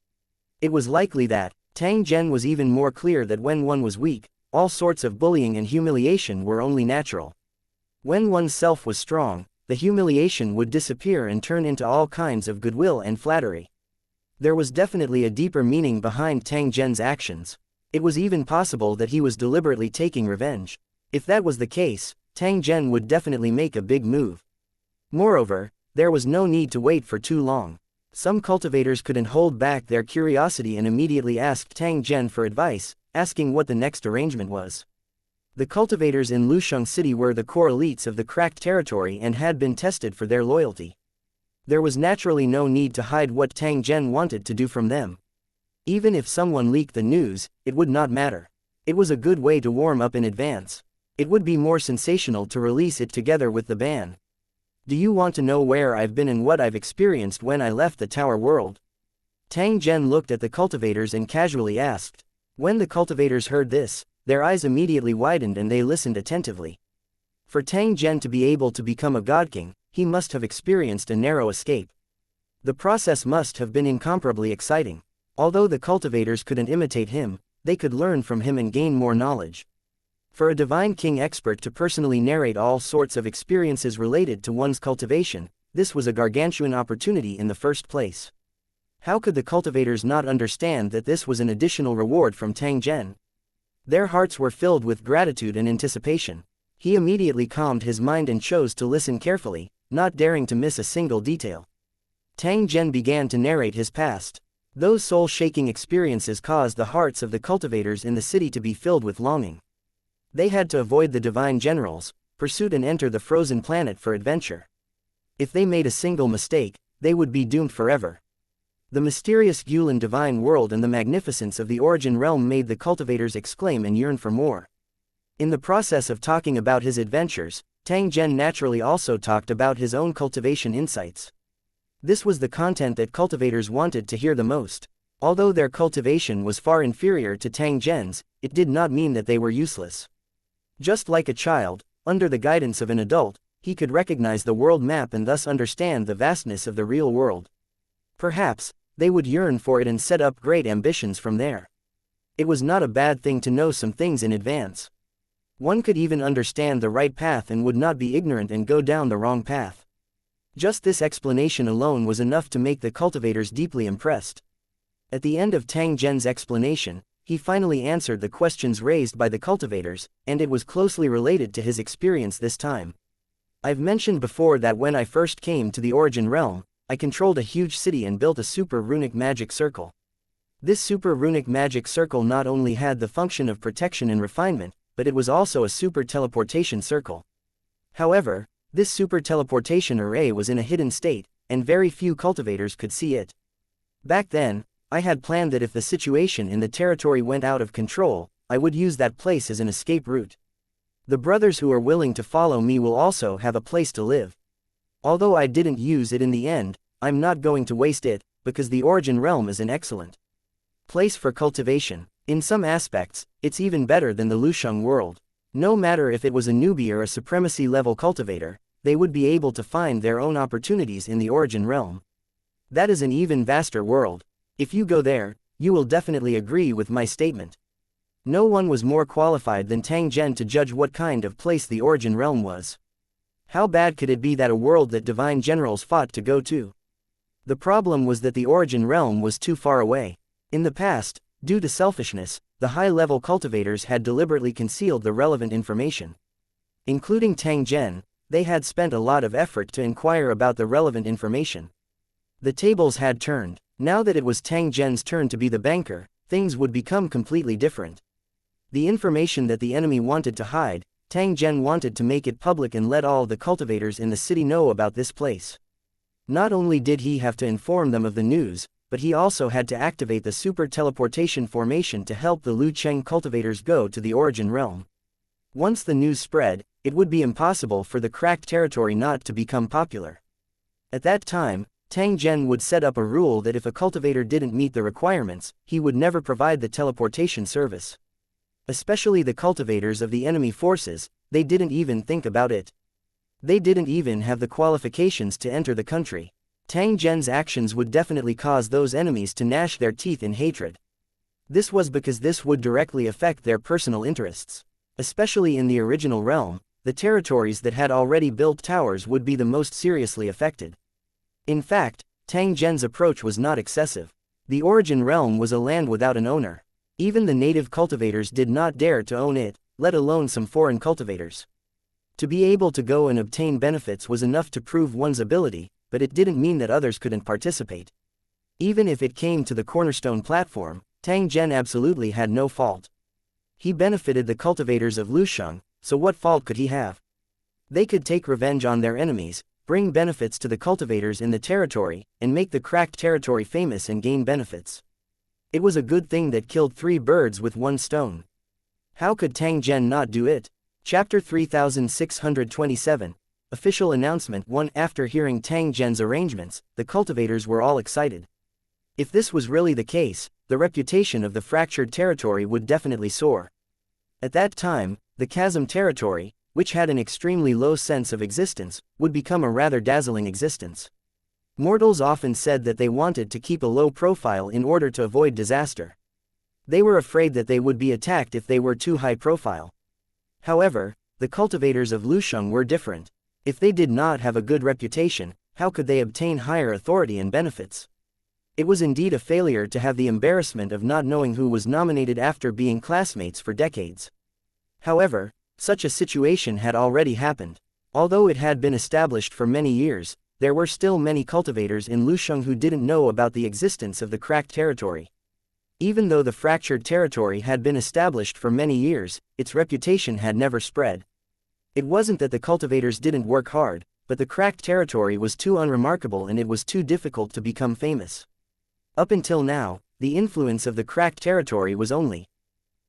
It was likely that Tang Zhen was even more clear that when one was weak, all sorts of bullying and humiliation were only natural. When one's self was strong, the humiliation would disappear and turn into all kinds of goodwill and flattery. There was definitely a deeper meaning behind Tang Zhen's actions. It was even possible that he was deliberately taking revenge. If that was the case, Tang Zhen would definitely make a big move. Moreover, there was no need to wait for too long. Some cultivators couldn't hold back their curiosity and immediately asked Tang Zhen for advice, asking what the next arrangement was. The cultivators in Lusheng City were the core elites of the cracked territory and had been tested for their loyalty. There was naturally no need to hide what Tang Zhen wanted to do from them. Even if someone leaked the news, it would not matter. It was a good way to warm up in advance. It would be more sensational to release it together with the ban. Do you want to know where I've been and what I've experienced when I left the tower world? Tang Zhen looked at the cultivators and casually asked. When the cultivators heard this, their eyes immediately widened and they listened attentively. For Tang Zhen to be able to become a god king, he must have experienced a narrow escape. The process must have been incomparably exciting. Although the cultivators couldn't imitate him, they could learn from him and gain more knowledge. For a divine king expert to personally narrate all sorts of experiences related to one's cultivation, this was a gargantuan opportunity in the first place. How could the cultivators not understand that this was an additional reward from Tang Zhen? Their hearts were filled with gratitude and anticipation. He immediately calmed his mind and chose to listen carefully, not daring to miss a single detail. Tang Zhen began to narrate his past. Those soul-shaking experiences caused the hearts of the cultivators in the city to be filled with longing. They had to avoid the divine generals, pursue and enter the frozen planet for adventure. If they made a single mistake, they would be doomed forever. The mysterious Yulin divine world and the magnificence of the origin realm made the cultivators exclaim and yearn for more. In the process of talking about his adventures, Tang Zhen naturally also talked about his own cultivation insights. This was the content that cultivators wanted to hear the most. Although their cultivation was far inferior to Tang Zhen's, it did not mean that they were useless. Just like a child, under the guidance of an adult, he could recognize the world map and thus understand the vastness of the real world. Perhaps, they would yearn for it and set up great ambitions from there. It was not a bad thing to know some things in advance. One could even understand the right path and would not be ignorant and go down the wrong path. Just this explanation alone was enough to make the cultivators deeply impressed. At the end of Tang Zhen's explanation, he finally answered the questions raised by the cultivators, and it was closely related to his experience this time. I've mentioned before that when I first came to the Origin Realm, I controlled a huge city and built a super runic magic circle. This super runic magic circle not only had the function of protection and refinement, but it was also a super teleportation circle. However, this super teleportation array was in a hidden state, and very few cultivators could see it. Back then, I had planned that if the situation in the territory went out of control, I would use that place as an escape route. The brothers who are willing to follow me will also have a place to live. Although I didn't use it in the end, I'm not going to waste it, because the Origin Realm is an excellent place for cultivation. In some aspects, it's even better than the Lusheng world. No matter if it was a newbie or a supremacy level cultivator, they would be able to find their own opportunities in the Origin Realm. That is an even vaster world. If you go there, you will definitely agree with my statement. No one was more qualified than Tang Zhen to judge what kind of place the Origin Realm was. How bad could it be that a world that divine generals fought to go to? The problem was that the Origin Realm was too far away. In the past, due to selfishness, the high-level cultivators had deliberately concealed the relevant information. Including Tang Zhen, they had spent a lot of effort to inquire about the relevant information. The tables had turned. Now that it was Tang Zhen's turn to be the banker, things would become completely different. The information that the enemy wanted to hide, Tang Zhen wanted to make it public and let all the cultivators in the city know about this place. Not only did he have to inform them of the news, but he also had to activate the super teleportation formation to help the Lu Cheng cultivators go to the Origin Realm. Once the news spread, it would be impossible for the cracked territory not to become popular. At that time, Tang Zhen would set up a rule that if a cultivator didn't meet the requirements, he would never provide the teleportation service. Especially the cultivators of the enemy forces, they didn't even think about it. They didn't even have the qualifications to enter the country. Tang Zhen's actions would definitely cause those enemies to gnash their teeth in hatred. This was because this would directly affect their personal interests. Especially in the original realm, the territories that had already built towers would be the most seriously affected. In fact, Tang Zhen's approach was not excessive. The Origin Realm was a land without an owner. Even the native cultivators did not dare to own it, let alone some foreign cultivators. To be able to go and obtain benefits was enough to prove one's ability, but it didn't mean that others couldn't participate. Even if it came to the cornerstone platform, Tang Zhen absolutely had no fault. He benefited the cultivators of Lusheng, so what fault could he have? They could take revenge on their enemies, bring benefits to the cultivators in the territory, and make the cracked territory famous and gain benefits. It was a good thing that killed 3 birds with 1 stone. How could Tang Zhen not do it? Chapter 3627. Official Announcement 1. After hearing Tang Zhen's arrangements, the cultivators were all excited. If this was really the case, the reputation of the fractured territory would definitely soar. At that time, the chasm territory, which had an extremely low sense of existence, would become a rather dazzling existence. Mortals often said that they wanted to keep a low profile in order to avoid disaster. They were afraid that they would be attacked if they were too high profile. However, the cultivators of Lusheng were different. If they did not have a good reputation, how could they obtain higher authority and benefits? It was indeed a failure to have the embarrassment of not knowing who was nominated after being classmates for decades. However, such a situation had already happened. Although it had been established for many years, there were still many cultivators in Lusheng who didn't know about the existence of the cracked territory. Even though the fractured territory had been established for many years, its reputation had never spread. It wasn't that the cultivators didn't work hard, but the cracked territory was too unremarkable and it was too difficult to become famous. Up until now, the influence of the cracked territory was only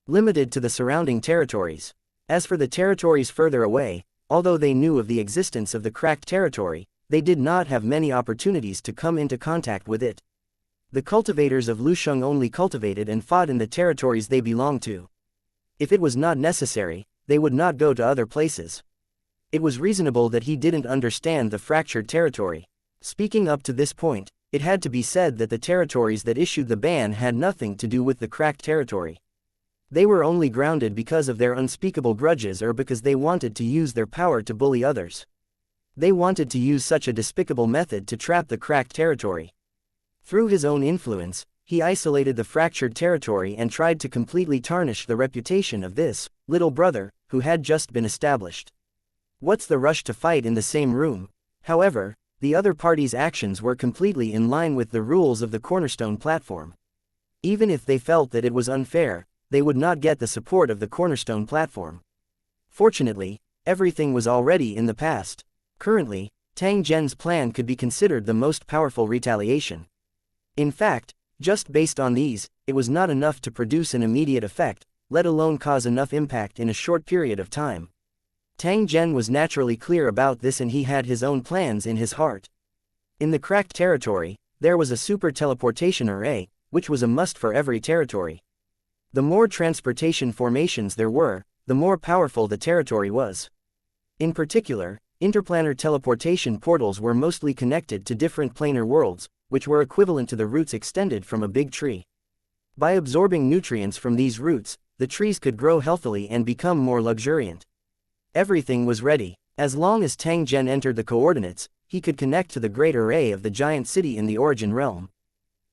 limited to the surrounding territories. As for the territories further away, although they knew of the existence of the cracked territory, they did not have many opportunities to come into contact with it. The cultivators of Lusheng only cultivated and fought in the territories they belonged to. If it was not necessary, they would not go to other places. It was reasonable that he didn't understand the fractured territory. Speaking up to this point, it had to be said that the territories that issued the ban had nothing to do with the cracked territory. They were only grounded because of their unspeakable grudges or because they wanted to use their power to bully others. They wanted to use such a despicable method to trap the cracked territory. Through his own influence, he isolated the fractured territory and tried to completely tarnish the reputation of this little brother, who had just been established. What's the rush to fight in the same room? However, the other party's actions were completely in line with the rules of the Cornerstone platform. Even if they felt that it was unfair, they would not get the support of the Cornerstone platform. Fortunately, everything was already in the past. Currently, Tang Zhen's plan could be considered the most powerful retaliation. In fact, just based on these, it was not enough to produce an immediate effect, let alone cause enough impact in a short period of time. Tang Zhen was naturally clear about this, and he had his own plans in his heart. In the cracked territory, there was a super teleportation array, which was a must for every territory. The more transportation formations there were, the more powerful the territory was. In particular, interplanar teleportation portals were mostly connected to different planar worlds, which were equivalent to the roots extended from a big tree. By absorbing nutrients from these roots, the trees could grow healthily and become more luxuriant. Everything was ready. As long as Tang Zhen entered the coordinates, he could connect to the great array of the giant city in the origin realm.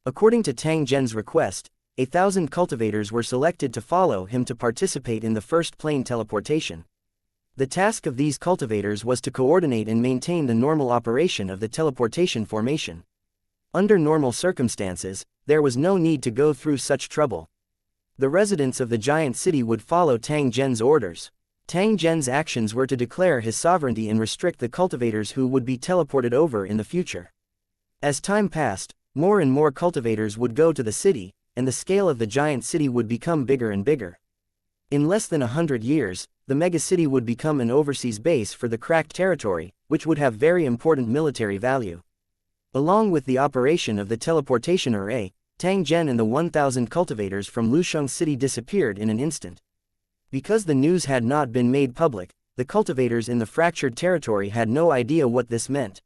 According to Tang Zhen's request, 1,000 cultivators were selected to follow him to participate in the first plane teleportation. The task of these cultivators was to coordinate and maintain the normal operation of the teleportation formation. Under normal circumstances, there was no need to go through such trouble. The residents of the giant city would follow Tang Zhen's orders. Tang Zhen's actions were to declare his sovereignty and restrict the cultivators who would be teleported over in the future. As time passed, more and more cultivators would go to the city, and the scale of the giant city would become bigger and bigger. In less than 100 years, the megacity would become an overseas base for the cracked territory, which would have very important military value. Along with the operation of the teleportation array, Tang Zhen and the 1,000 cultivators from Lusheng City disappeared in an instant. Because the news had not been made public, the cultivators in the fractured territory had no idea what this meant.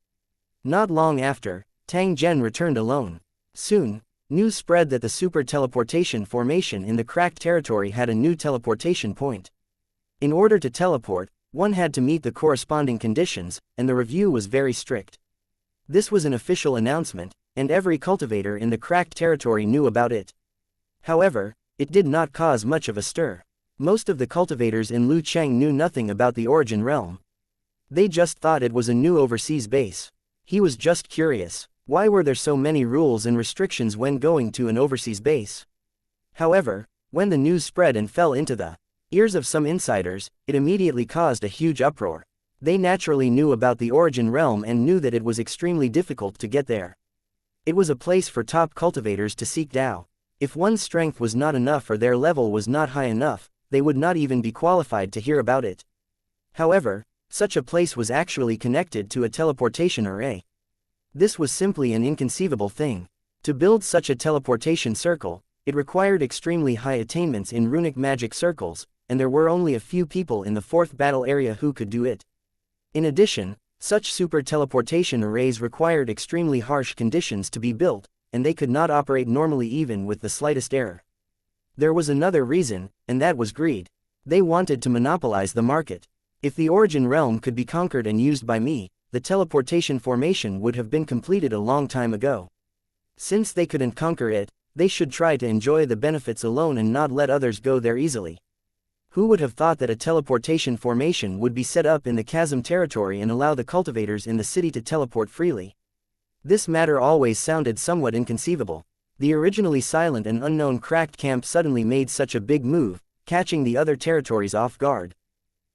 Not long after, Tang Zhen returned alone. Soon, news spread that the super teleportation formation in the cracked territory had a new teleportation point. In order to teleport, one had to meet the corresponding conditions, and the review was very strict. This was an official announcement, and every cultivator in the cracked territory knew about it. However, it did not cause much of a stir. Most of the cultivators in Lucheng knew nothing about the origin realm. They just thought it was a new overseas base. He was just curious, why were there so many rules and restrictions when going to an overseas base? However, when the news spread and fell into the ears of some insiders, it immediately caused a huge uproar. They naturally knew about the origin realm and knew that it was extremely difficult to get there. It was a place for top cultivators to seek Tao. If one's strength was not enough or their level was not high enough, they would not even be qualified to hear about it. However, such a place was actually connected to a teleportation array. This was simply an inconceivable thing. To build such a teleportation circle, it required extremely high attainments in runic magic circles, and there were only a few people in the fourth battle area who could do it. In addition, such super teleportation arrays required extremely harsh conditions to be built, and they could not operate normally even with the slightest error. There was another reason, and that was greed. They wanted to monopolize the market. If the origin realm could be conquered and used by me, the teleportation formation would have been completed a long time ago. Since they couldn't conquer it, they should try to enjoy the benefits alone and not let others go there easily. Who would have thought that a teleportation formation would be set up in the chasm territory and allow the cultivators in the city to teleport freely? This matter always sounded somewhat inconceivable. The originally silent and unknown cracked camp suddenly made such a big move, catching the other territories off guard.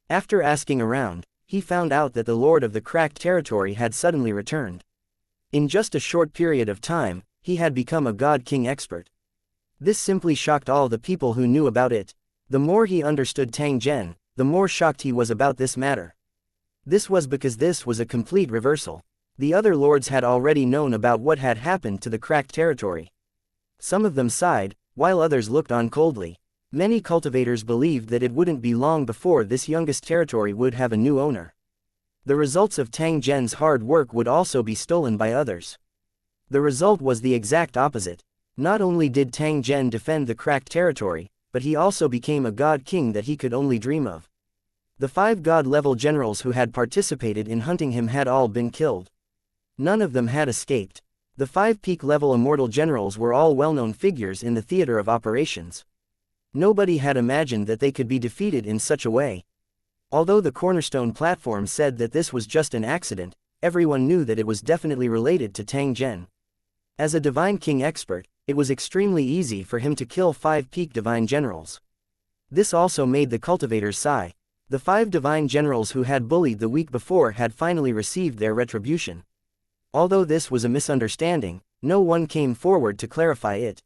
After asking around, he found out that the lord of the cracked territory had suddenly returned. In just a short period of time, he had become a god-king expert. This simply shocked all the people who knew about it. The more he understood Tang Zhen, the more shocked he was about this matter. This was because this was a complete reversal. The other lords had already known about what had happened to the cracked territory. Some of them sighed, while others looked on coldly. Many cultivators believed that it wouldn't be long before this youngest territory would have a new owner. The results of Tang Zhen's hard work would also be stolen by others. The result was the exact opposite. Not only did Tang Zhen defend the cracked territory, but he also became a god king that he could only dream of. The 5 god-level generals who had participated in hunting him had all been killed. None of them had escaped. The 5 peak-level immortal generals were all well-known figures in the theater of operations. Nobody had imagined that they could be defeated in such a way. Although the cornerstone platform said that this was just an accident, everyone knew that it was definitely related to Tang Zhen. As a Divine King expert, it was extremely easy for him to kill 5 peak divine generals. This also made the cultivators sigh. The 5 divine generals who had bullied the week before had finally received their retribution. Although this was a misunderstanding, no one came forward to clarify it.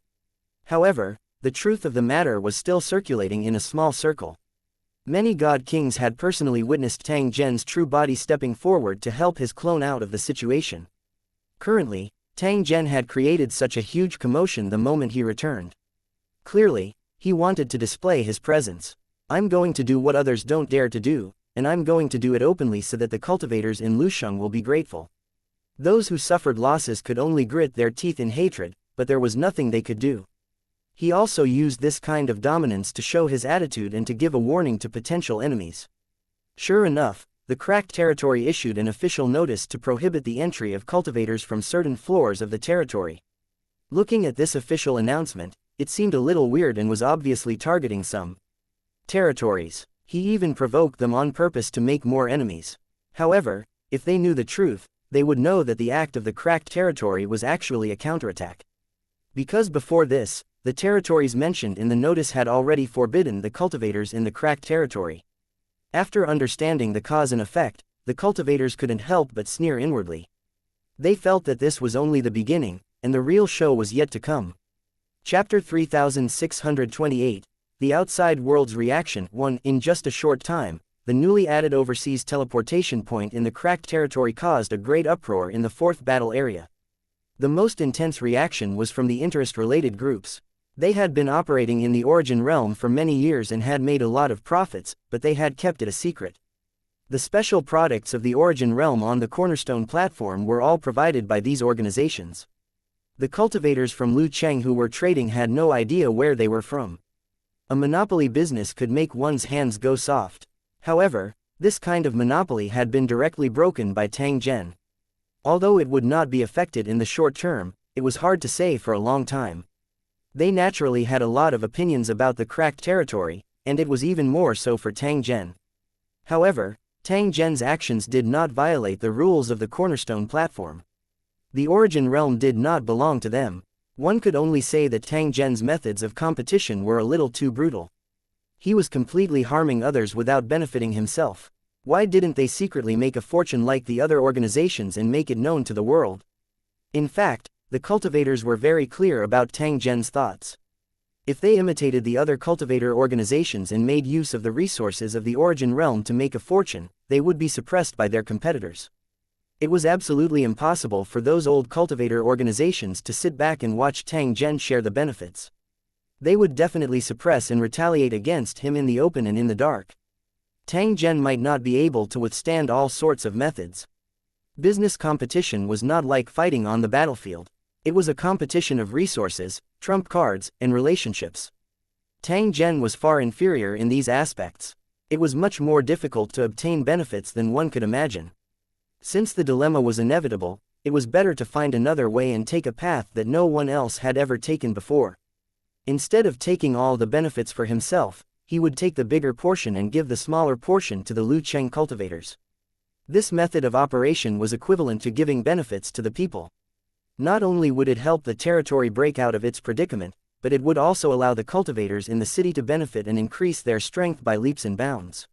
However, the truth of the matter was still circulating in a small circle. Many god kings had personally witnessed Tang Zhen's true body stepping forward to help his clone out of the situation. Currently, Tang Zhen had created such a huge commotion the moment he returned. Clearly, he wanted to display his presence. I'm going to do what others don't dare to do, and I'm going to do it openly so that the cultivators in Lusheng will be grateful. Those who suffered losses could only grit their teeth in hatred, but there was nothing they could do. He also used this kind of dominance to show his attitude and to give a warning to potential enemies. Sure enough, the cracked territory issued an official notice to prohibit the entry of cultivators from certain floors of the territory. Looking at this official announcement, it seemed a little weird and was obviously targeting some territories. He even provoked them on purpose to make more enemies. However, if they knew the truth, they would know that the act of the cracked territory was actually a counterattack. Because before this, the territories mentioned in the notice had already forbidden the cultivators in the cracked territory. After understanding the cause and effect, the cultivators couldn't help but sneer inwardly. They felt that this was only the beginning, and the real show was yet to come. Chapter 3628, The Outside World's Reaction 1. In just a short time, the newly added overseas teleportation point in the cracked territory caused a great uproar in the 4th battle area. The most intense reaction was from the interest-related groups. They had been operating in the Origin Realm for many years and had made a lot of profits, but they had kept it a secret. The special products of the Origin Realm on the Cornerstone platform were all provided by these organizations. The cultivators from Lucheng who were trading had no idea where they were from. A monopoly business could make one's hands go soft. However, this kind of monopoly had been directly broken by Tang Zhen. Although it would not be affected in the short term, it was hard to say for a long time. They naturally had a lot of opinions about the cracked territory, and it was even more so for Tang Zhen. However, Tang Zhen's actions did not violate the rules of the Cornerstone platform. The Origin Realm did not belong to them. One could only say that Tang Zhen's methods of competition were a little too brutal. He was completely harming others without benefiting himself. Why didn't they secretly make a fortune like the other organizations and make it known to the world? In fact, the cultivators were very clear about Tang Zhen's thoughts. If they imitated the other cultivator organizations and made use of the resources of the Origin Realm to make a fortune, they would be suppressed by their competitors. It was absolutely impossible for those old cultivator organizations to sit back and watch Tang Zhen share the benefits. They would definitely suppress and retaliate against him in the open and in the dark. Tang Zhen might not be able to withstand all sorts of methods. Business competition was not like fighting on the battlefield. It was a competition of resources, trump cards, and relationships. Tang Zhen was far inferior in these aspects. It was much more difficult to obtain benefits than one could imagine. Since the dilemma was inevitable, it was better to find another way and take a path that no one else had ever taken before. Instead of taking all the benefits for himself, he would take the bigger portion and give the smaller portion to the Lucheng cultivators. This method of operation was equivalent to giving benefits to the people. Not only would it help the territory break out of its predicament, but it would also allow the cultivators in the city to benefit and increase their strength by leaps and bounds.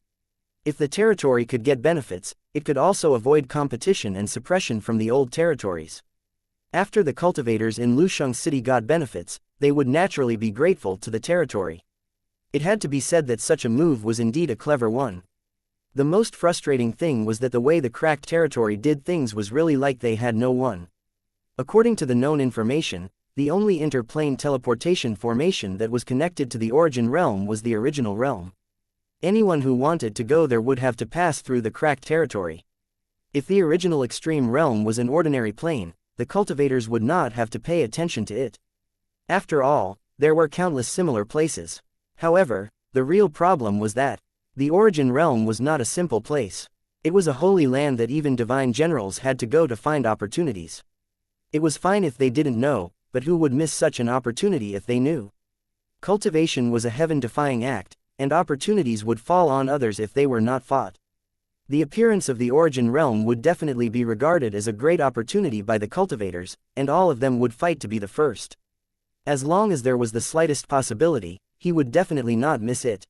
If the territory could get benefits, it could also avoid competition and suppression from the old territories. After the cultivators in Lusheng City got benefits, they would naturally be grateful to the territory. It had to be said that such a move was indeed a clever one. The most frustrating thing was that the way the cracked territory did things was really like they had no one. According to the known information, the only interplane teleportation formation that was connected to the Origin Realm was the original realm. Anyone who wanted to go there would have to pass through the cracked territory. If the original extreme realm was an ordinary plane, the cultivators would not have to pay attention to it. After all, there were countless similar places. However, the real problem was that the Origin Realm was not a simple place. It was a holy land that even divine generals had to go to find opportunities. It was fine if they didn't know, but who would miss such an opportunity if they knew? Cultivation was a heaven-defying act, and opportunities would fall on others if they were not fought. The appearance of the origin realm would definitely be regarded as a great opportunity by the cultivators, and all of them would fight to be the first. As long as there was the slightest possibility, he would definitely not miss it.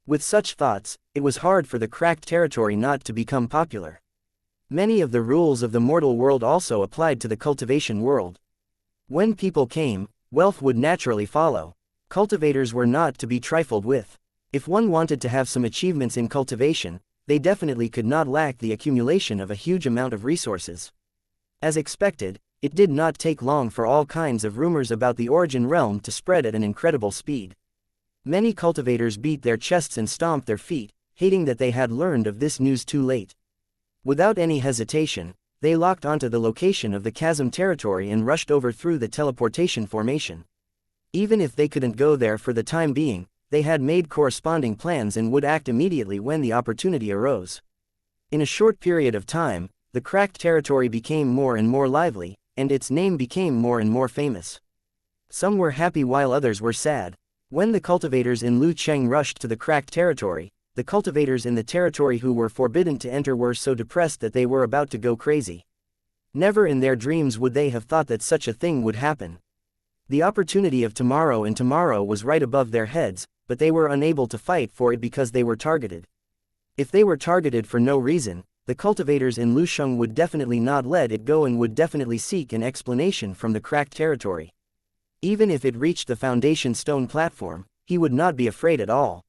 With such thoughts, it was hard for the cracked territory not to become popular. Many of the rules of the mortal world also applied to the cultivation world. When people came, wealth would naturally follow. Cultivators were not to be trifled with. If one wanted to have some achievements in cultivation, they definitely could not lack the accumulation of a huge amount of resources. As expected, it did not take long for all kinds of rumors about the origin realm to spread at an incredible speed. Many cultivators beat their chests and stomped their feet, hating that they had learned of this news too late. Without any hesitation, they locked onto the location of the chasm territory and rushed over through the teleportation formation. Even if they couldn't go there for the time being, they had made corresponding plans and would act immediately when the opportunity arose. In a short period of time, the cracked territory became more and more lively, and its name became more and more famous. Some were happy while others were sad. When the cultivators in Lu Cheng rushed to the cracked territory, the cultivators in the territory who were forbidden to enter were so depressed that they were about to go crazy. Never in their dreams would they have thought that such a thing would happen. The opportunity of tomorrow and tomorrow was right above their heads, but they were unable to fight for it because they were targeted. If they were targeted for no reason, the cultivators in Lusheng would definitely not let it go and would definitely seek an explanation from the cracked territory. Even if it reached the foundation stone platform, he would not be afraid at all.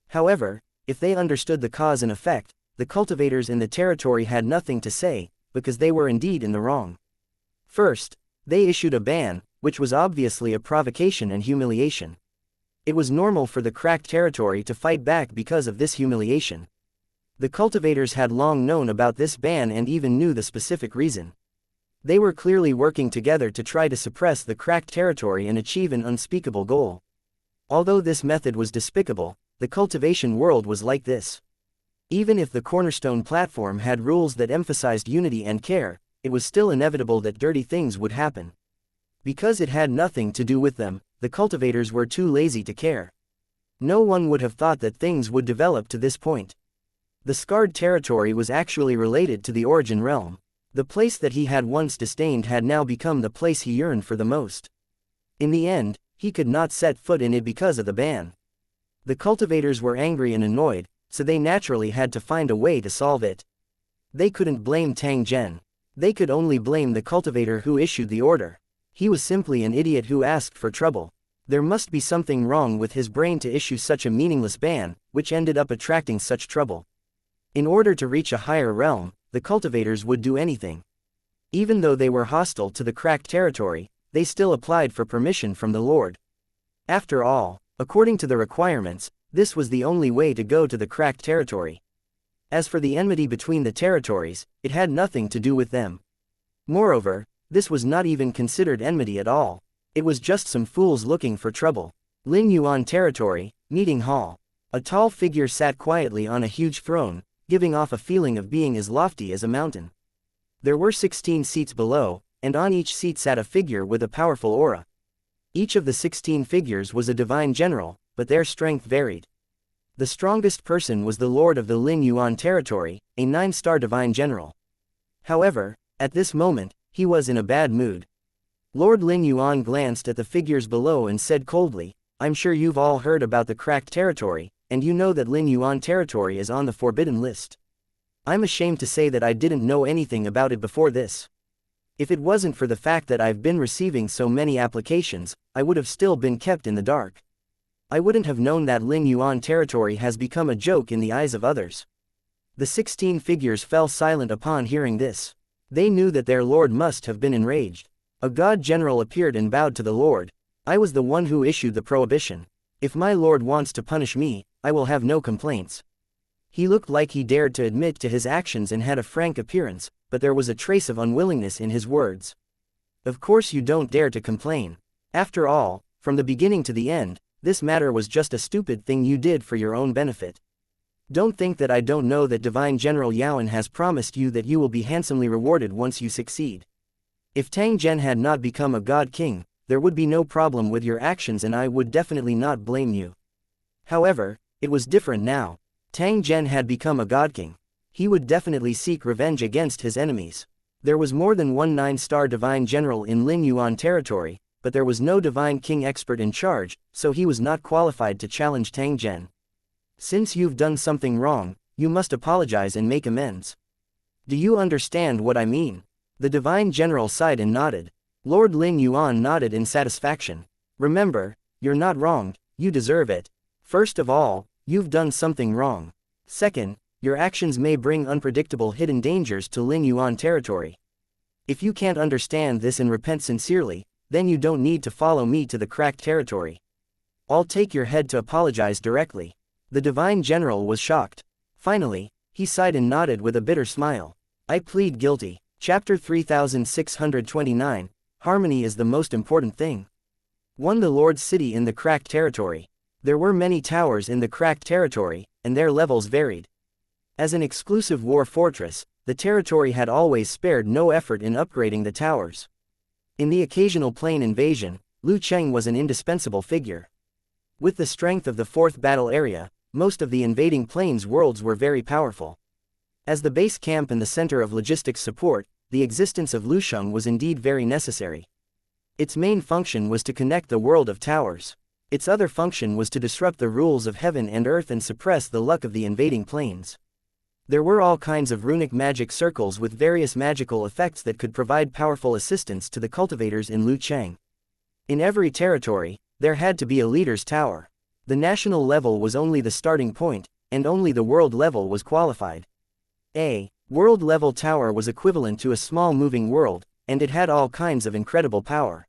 However, if they understood the cause and effect, the cultivators in the territory had nothing to say, because they were indeed in the wrong. First, they issued a ban, which was obviously a provocation and humiliation. It was normal for the cracked territory to fight back because of this humiliation. The cultivators had long known about this ban and even knew the specific reason. They were clearly working together to try to suppress the cracked territory and achieve an unspeakable goal. Although this method was despicable, the cultivation world was like this. Even if the cornerstone platform had rules that emphasized unity and care, it was still inevitable that dirty things would happen. Because it had nothing to do with them, the cultivators were too lazy to care. No one would have thought that things would develop to this point. The scarred territory was actually related to the origin realm. The place that he had once disdained had now become the place he yearned for the most. In the end, he could not set foot in it because of the ban. The cultivators were angry and annoyed, so they naturally had to find a way to solve it. They couldn't blame Tang Zhen. They could only blame the cultivator who issued the order. He was simply an idiot who asked for trouble. There must be something wrong with his brain to issue such a meaningless ban, which ended up attracting such trouble. In order to reach a higher realm, the cultivators would do anything. Even though they were hostile to the cracked territory, they still applied for permission from the Lord. After all, according to the requirements, this was the only way to go to the cracked territory. As for the enmity between the territories, it had nothing to do with them. Moreover, this was not even considered enmity at all. It was just some fools looking for trouble. Lin Yuan Territory, Meeting Hall. A tall figure sat quietly on a huge throne, giving off a feeling of being as lofty as a mountain. There were 16 seats below, and on each seat sat a figure with a powerful aura. Each of the 16 figures was a divine general, but their strength varied. The strongest person was the lord of the Lin Yuan territory, a 9-star divine general. However, at this moment, he was in a bad mood. Lord Lin Yuan glanced at the figures below and said coldly, "I'm sure you've all heard about the cracked territory, and you know that Lin Yuan territory is on the forbidden list. I'm ashamed to say that I didn't know anything about it before this. If it wasn't for the fact that I've been receiving so many applications, I would have still been kept in the dark. I wouldn't have known that Lin Yuan territory has become a joke in the eyes of others." The 16 figures fell silent upon hearing this. They knew that their lord must have been enraged. A god general appeared and bowed to the lord. "I was the one who issued the prohibition. If my lord wants to punish me, I will have no complaints." He looked like he dared to admit to his actions and had a frank appearance, but there was a trace of unwillingness in his words. "Of course you don't dare to complain. After all, from the beginning to the end, this matter was just a stupid thing you did for your own benefit. Don't think that I don't know that Divine General Yaoan has promised you that you will be handsomely rewarded once you succeed. If Tang Zhen had not become a god king, there would be no problem with your actions and I would definitely not blame you. However, it was different now. Tang Zhen had become a god king. He would definitely seek revenge against his enemies. There was more than one 9-star divine general in Lin Yuan territory, but there was no divine king expert in charge, so he was not qualified to challenge Tang Zhen. Since you've done something wrong, you must apologize and make amends. Do you understand what I mean? The divine general sighed and nodded. Lord Lin Yuan nodded in satisfaction. Remember, you're not wronged, you deserve it. First of all, you've done something wrong. Second, your actions may bring unpredictable hidden dangers to Lin Yuan territory. If you can't understand this and repent sincerely, then you don't need to follow me to the cracked territory. I'll take your head to apologize directly. The divine general was shocked. Finally, he sighed and nodded with a bitter smile. I plead guilty. Chapter 3629, Harmony is the most important thing. 1. The Lord's City in the cracked territory. There were many towers in the cracked territory, and their levels varied. As an exclusive war fortress, the territory had always spared no effort in upgrading the towers. In the occasional plane invasion, Lu Cheng was an indispensable figure. With the strength of the 4th battle area, most of the invading planes worlds were very powerful. As the base camp and the center of logistics support, the existence of Lusheng was indeed very necessary. Its main function was to connect the world of towers. Its other function was to disrupt the rules of heaven and earth and suppress the luck of the invading planes. There were all kinds of runic magic circles with various magical effects that could provide powerful assistance to the cultivators in Lu Cheng. In every territory, there had to be a leader's tower. The national level was only the starting point, and only the world level was qualified. A world-level tower was equivalent to a small moving world, and it had all kinds of incredible power.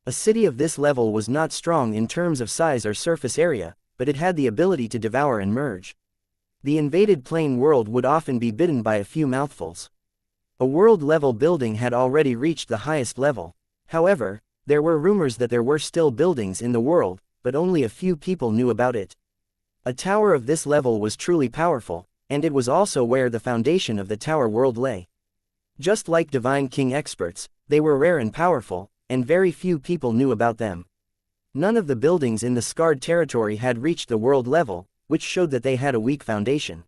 A city of this level was not strong in terms of size or surface area, but it had the ability to devour and merge. The invaded plane world would often be bitten by a few mouthfuls. A world-level building had already reached the highest level. However, there were rumors that there were still buildings in the world, but only a few people knew about it. A tower of this level was truly powerful, and it was also where the foundation of the tower world lay. Just like divine king experts, they were rare and powerful, and very few people knew about them. None of the buildings in the scarred territory had reached the world level, which showed that they had a weak foundation.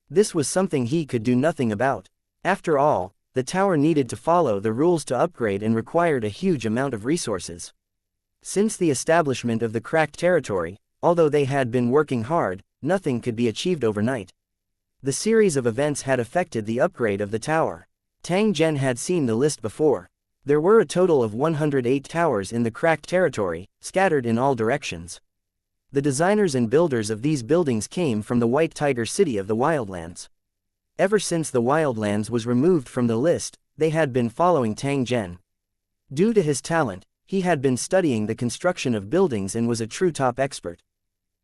This was something he could do nothing about. After all, the tower needed to follow the rules to upgrade and required a huge amount of resources. Since the establishment of the cracked territory, although they had been working hard, nothing could be achieved overnight. The series of events had affected the upgrade of the tower. Tang Zhen had seen the list before. There were a total of 108 towers in the cracked territory, scattered in all directions. The designers and builders of these buildings came from the White Tiger City of the Wildlands. Ever since the Wildlands was removed from the list, they had been following Tang Zhen. Due to his talent, he had been studying the construction of buildings and was a true top expert.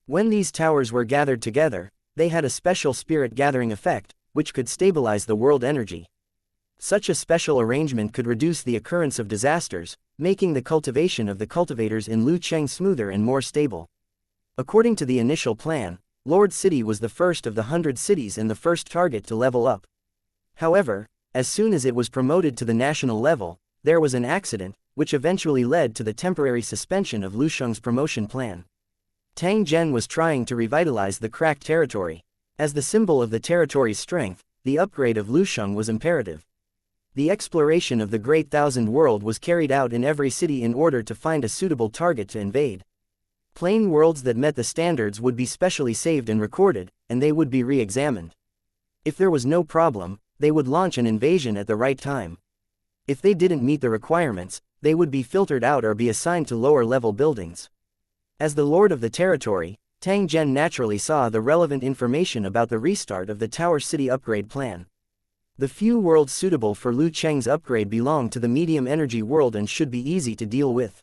When these towers were gathered together, they had a special spirit-gathering effect, which could stabilize the world energy. Such a special arrangement could reduce the occurrence of disasters, making the cultivation of the cultivators in Lu Cheng smoother and more stable. According to the initial plan, Lord City was the first of the 100 cities and the first target to level up. However, as soon as it was promoted to the national level, there was an accident, which eventually led to the temporary suspension of Lusheng's promotion plan. Tang Zhen was trying to revitalize the cracked territory. As the symbol of the territory's strength, the upgrade of Lusheng was imperative. The exploration of the Great Thousand World was carried out in every city in order to find a suitable target to invade. Plain worlds that met the standards would be specially saved and recorded, and they would be re-examined. If there was no problem, they would launch an invasion at the right time. If they didn't meet the requirements, they would be filtered out or be assigned to lower-level buildings. As the lord of the territory, Tang Zhen naturally saw the relevant information about the restart of the Tower City upgrade plan. The few worlds suitable for Lu Cheng's upgrade belong to the medium energy world and should be easy to deal with.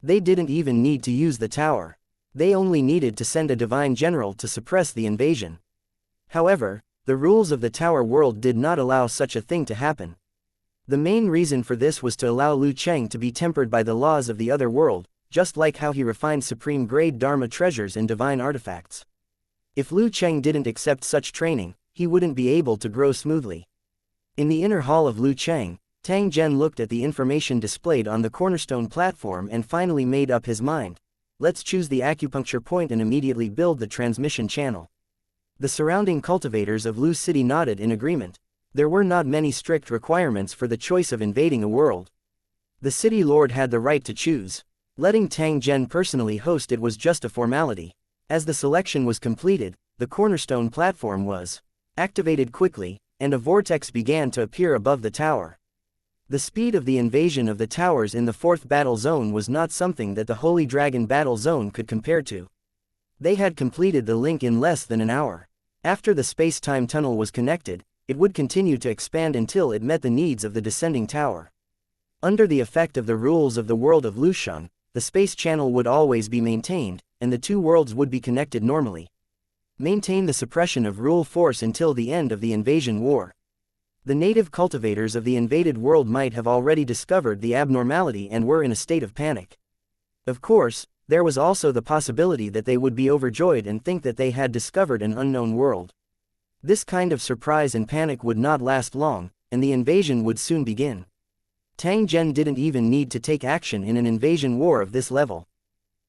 They didn't even need to use the tower. They only needed to send a divine general to suppress the invasion. However, the rules of the tower world did not allow such a thing to happen. The main reason for this was to allow Lu Cheng to be tempered by the laws of the other world, just like how he refined supreme-grade Dharma treasures and divine artifacts. If Lu Cheng didn't accept such training, he wouldn't be able to grow smoothly. In the inner hall of Lu Cheng, Tang Zhen looked at the information displayed on the cornerstone platform and finally made up his mind. Let's choose the acupuncture point and immediately build the transmission channel. The surrounding cultivators of Lu City nodded in agreement. There were not many strict requirements for the choice of invading a world. The city lord had the right to choose. Letting Tang Zhen personally host it was just a formality. As the selection was completed, the cornerstone platform was activated quickly, and a vortex began to appear above the tower. The speed of the invasion of the towers in the 4th battle zone was not something that the Holy Dragon battle zone could compare to. They had completed the link in less than an hour. After the space-time tunnel was connected, it would continue to expand until it met the needs of the descending tower. Under the effect of the rules of the world of Lusheng, the space channel would always be maintained, and the two worlds would be connected normally. Maintain the suppression of rule force until the end of the invasion war. The native cultivators of the invaded world might have already discovered the abnormality and were in a state of panic. Of course, there was also the possibility that they would be overjoyed and think that they had discovered an unknown world. This kind of surprise and panic would not last long, and the invasion would soon begin. Tang Zhen didn't even need to take action in an invasion war of this level.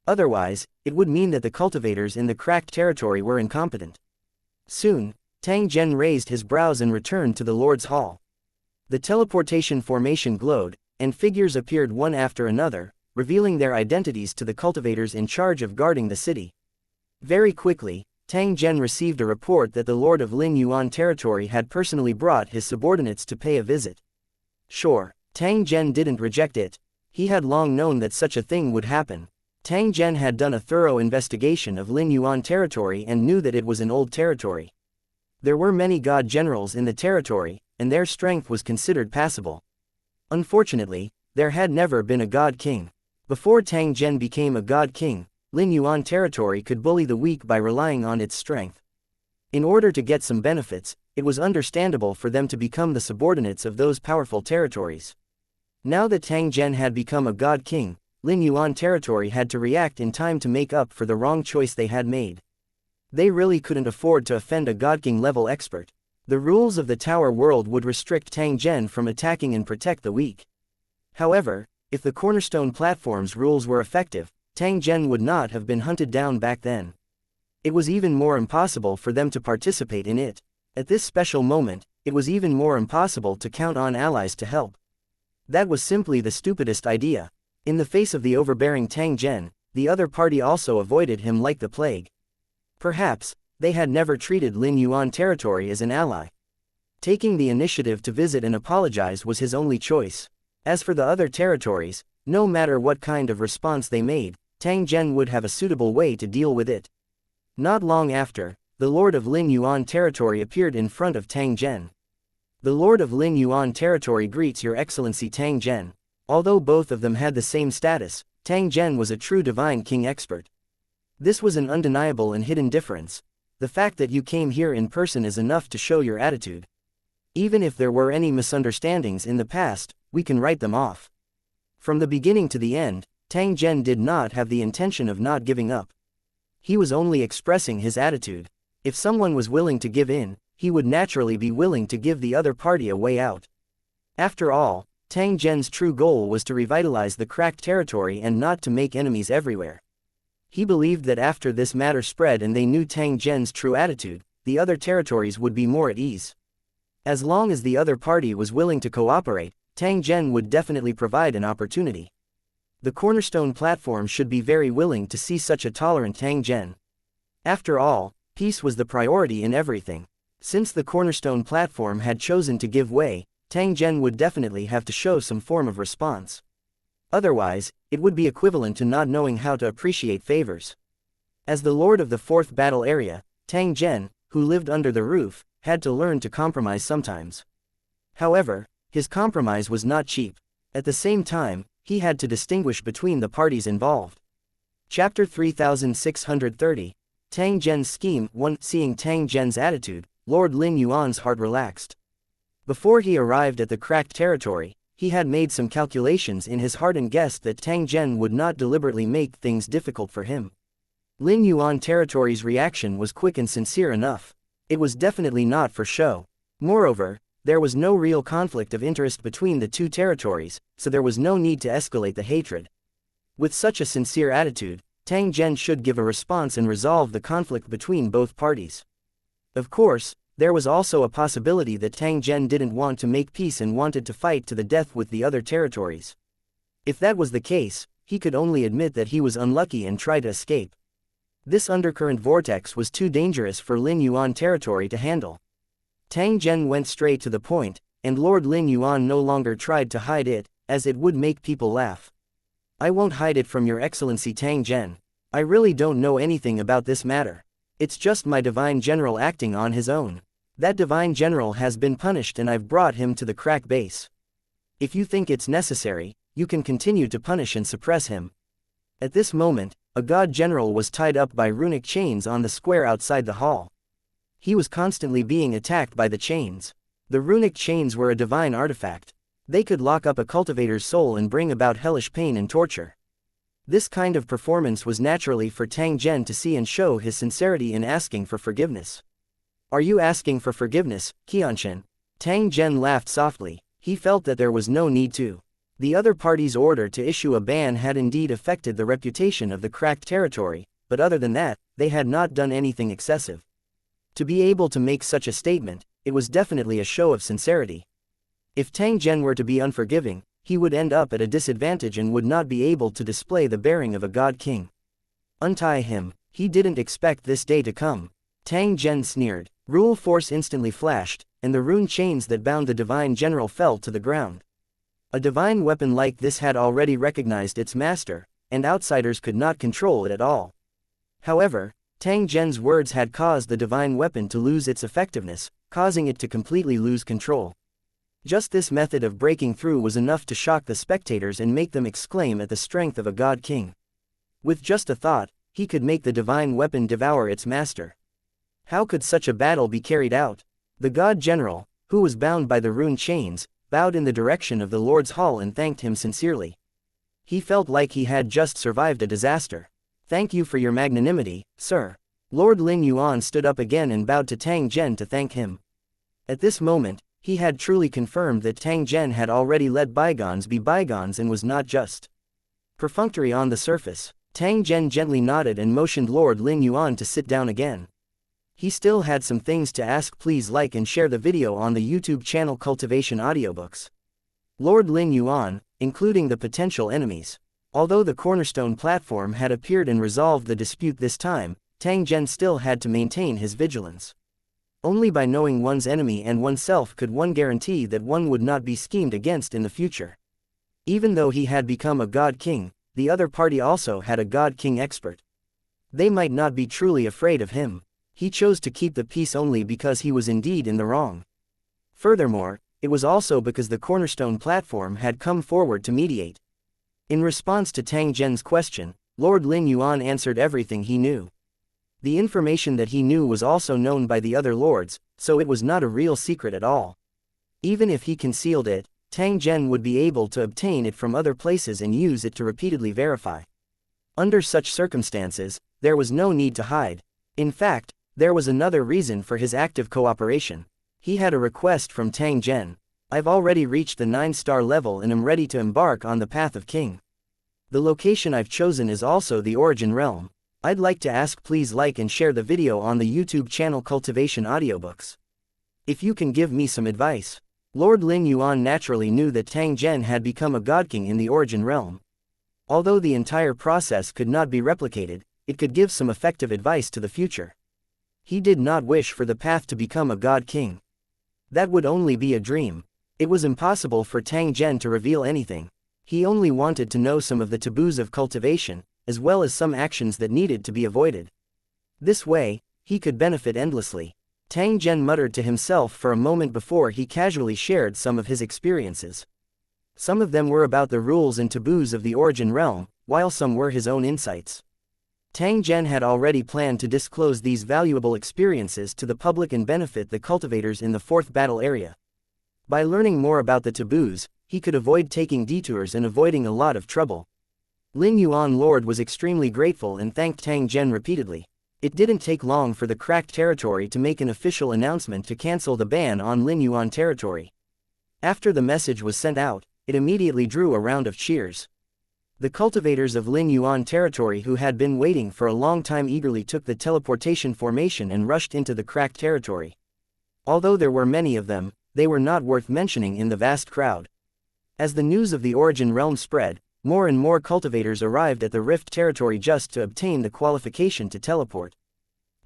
Otherwise, it would mean that the cultivators in the cracked territory were incompetent. Soon, Tang Zhen raised his brows and returned to the Lord's Hall. The teleportation formation glowed, and figures appeared one after another, revealing their identities to the cultivators in charge of guarding the city. Very quickly, Tang Zhen received a report that the Lord of Lin Yuan territory had personally brought his subordinates to pay a visit. Sure, Tang Zhen didn't reject it. He had long known that such a thing would happen. Tang Zhen had done a thorough investigation of Lin Yuan territory and knew that it was an old territory. There were many god generals in the territory, and their strength was considered passable. Unfortunately, there had never been a god king. Before Tang Zhen became a god king, Lin Yuan territory could bully the weak by relying on its strength. In order to get some benefits, it was understandable for them to become the subordinates of those powerful territories. Now that Tang Zhen had become a god king, Lin Yuan territory had to react in time to make up for the wrong choice they had made. They really couldn't afford to offend a God King level expert. The rules of the Tower world would restrict Tang Zhen from attacking and protect the weak. However, if the cornerstone platform's rules were effective, Tang Zhen would not have been hunted down back then. It was even more impossible for them to participate in it. At this special moment, it was even more impossible to count on allies to help. That was simply the stupidest idea. In the face of the overbearing Tang Zhen, the other party also avoided him like the plague. Perhaps, they had never treated Lin Yuan territory as an ally. Taking the initiative to visit and apologize was his only choice. As for the other territories, no matter what kind of response they made, Tang Zhen would have a suitable way to deal with it. Not long after, the Lord of Lin Yuan territory appeared in front of Tang Zhen. The Lord of Lin Yuan territory greets Your Excellency Tang Zhen. Although both of them had the same status, Tang Zhen was a true divine king expert. This was an undeniable and hidden difference. The fact that you came here in person is enough to show your attitude. Even if there were any misunderstandings in the past, we can write them off. From the beginning to the end, Tang Zhen did not have the intention of not giving up. He was only expressing his attitude. If someone was willing to give in, he would naturally be willing to give the other party a way out. After all, Tang Zhen's true goal was to revitalize the cracked territory and not to make enemies everywhere. He believed that after this matter spread and they knew Tang Zhen's true attitude, the other territories would be more at ease. As long as the other party was willing to cooperate, Tang Zhen would definitely provide an opportunity. The cornerstone platform should be very willing to see such a tolerant Tang Zhen. After all, peace was the priority in everything. Since the cornerstone platform had chosen to give way, Tang Zhen would definitely have to show some form of response. Otherwise, it would be equivalent to not knowing how to appreciate favors. As the lord of the 4th battle area, Tang Zhen, who lived under the roof, had to learn to compromise sometimes. However, his compromise was not cheap. At the same time, he had to distinguish between the parties involved. Chapter 3630, Tang Zhen's Scheme 1. Seeing Tang Zhen's attitude, Lord Lin Yuan's heart relaxed. Before he arrived at the cracked territory, he had made some calculations in his heart and guessed that Tang Zhen would not deliberately make things difficult for him. Lin Yuan territory's reaction was quick and sincere enough. It was definitely not for show. Moreover, There was no real conflict of interest between the two territories, so there was no need to escalate the hatred. With such a sincere attitude, Tang Zhen should give a response and resolve the conflict between both parties. Of course, there was also a possibility that Tang Zhen didn't want to make peace and wanted to fight to the death with the other territories. If that was the case, he could only admit that he was unlucky and try to escape. This undercurrent vortex was too dangerous for Lin Yuan territory to handle. Tang Zhen went straight to the point, and Lord Lin Yuan no longer tried to hide it, as it would make people laugh. I won't hide it from your excellency Tang Zhen. I really don't know anything about this matter. It's just my divine general acting on his own. That divine general has been punished and I've brought him to the crack base. If you think it's necessary, you can continue to punish and suppress him. At this moment, a god general was tied up by runic chains on the square outside the hall. He was constantly being attacked by the chains. The runic chains were a divine artifact. They could lock up a cultivator's soul and bring about hellish pain and torture. This kind of performance was naturally for Tang Zhen to see and show his sincerity in asking for forgiveness. Are you asking for forgiveness, xianxia? Tang Zhen laughed softly. He felt that there was no need to. The other party's order to issue a ban had indeed affected the reputation of the cracked territory, but other than that, they had not done anything excessive. To be able to make such a statement, it was definitely a show of sincerity. If Tang Zhen were to be unforgiving, he would end up at a disadvantage and would not be able to display the bearing of a god king. Untie him. He didn't expect this day to come. Tang Zhen sneered. Rule force instantly flashed, and the rune chains that bound the divine general fell to the ground. A divine weapon like this had already recognized its master, and outsiders could not control it at all. However, Tang Zhen's words had caused the divine weapon to lose its effectiveness, causing it to completely lose control. Just this method of breaking through was enough to shock the spectators and make them exclaim at the strength of a god king. With just a thought, he could make the divine weapon devour its master. How could such a battle be carried out? The god general, who was bound by the rune chains, bowed in the direction of the Lord's hall and thanked him sincerely. He felt like he had just survived a disaster. Thank you for your magnanimity, sir. Lord Lin Yuan stood up again and bowed to Tang Zhen to thank him. At this moment, he had truly confirmed that Tang Zhen had already let bygones be bygones and was not just perfunctory on the surface. Tang Zhen gently nodded and motioned Lord Lin Yuan to sit down again. He still had some things to ask. Please like and share the video on the YouTube channel Cultivation Audiobooks. Lord Lin Yuan, including the potential enemies. Although the cornerstone platform had appeared and resolved the dispute this time, Tang Zhen still had to maintain his vigilance. Only by knowing one's enemy and oneself could one guarantee that one would not be schemed against in the future. Even though he had become a god king, the other party also had a god king expert. They might not be truly afraid of him. He chose to keep the peace only because he was indeed in the wrong. Furthermore, it was also because the cornerstone platform had come forward to mediate. In response to Tang Zhen's question, Lord Lin Yuan answered everything he knew. The information that he knew was also known by the other lords, so it was not a real secret at all. Even if he concealed it, Tang Zhen would be able to obtain it from other places and use it to repeatedly verify. Under such circumstances, there was no need to hide. In fact, there was another reason for his active cooperation. He had a request from Tang Zhen. I've already reached the 9-star level and am ready to embark on the path of king. The location I've chosen is also the origin realm. I'd like to ask please like and share the video on the YouTube channel Cultivation Audiobooks. If you can give me some advice. Lord Lin Yuan naturally knew that Tang Zhen had become a god king in the origin realm. Although the entire process could not be replicated, it could give some effective advice to the future. He did not wish for the path to become a god king. That would only be a dream. It was impossible for Tang Zhen to reveal anything. He only wanted to know some of the taboos of cultivation, as well as some actions that needed to be avoided. This way, he could benefit endlessly. Tang Zhen muttered to himself for a moment before he casually shared some of his experiences. Some of them were about the rules and taboos of the origin realm, while some were his own insights. Tang Zhen had already planned to disclose these valuable experiences to the public and benefit the cultivators in the 4th battle area. By learning more about the taboos, he could avoid taking detours and avoiding a lot of trouble. Lin Yuan Lord was extremely grateful and thanked Tang Zhen repeatedly. It didn't take long for the cracked territory to make an official announcement to cancel the ban on Lin Yuan territory. After the message was sent out, it immediately drew a round of cheers. The cultivators of Lin Yuan territory who had been waiting for a long time eagerly took the teleportation formation and rushed into the cracked territory. Although there were many of them, they were not worth mentioning in the vast crowd. As the news of the Origin Realm spread, more and more cultivators arrived at the Rift territory just to obtain the qualification to teleport.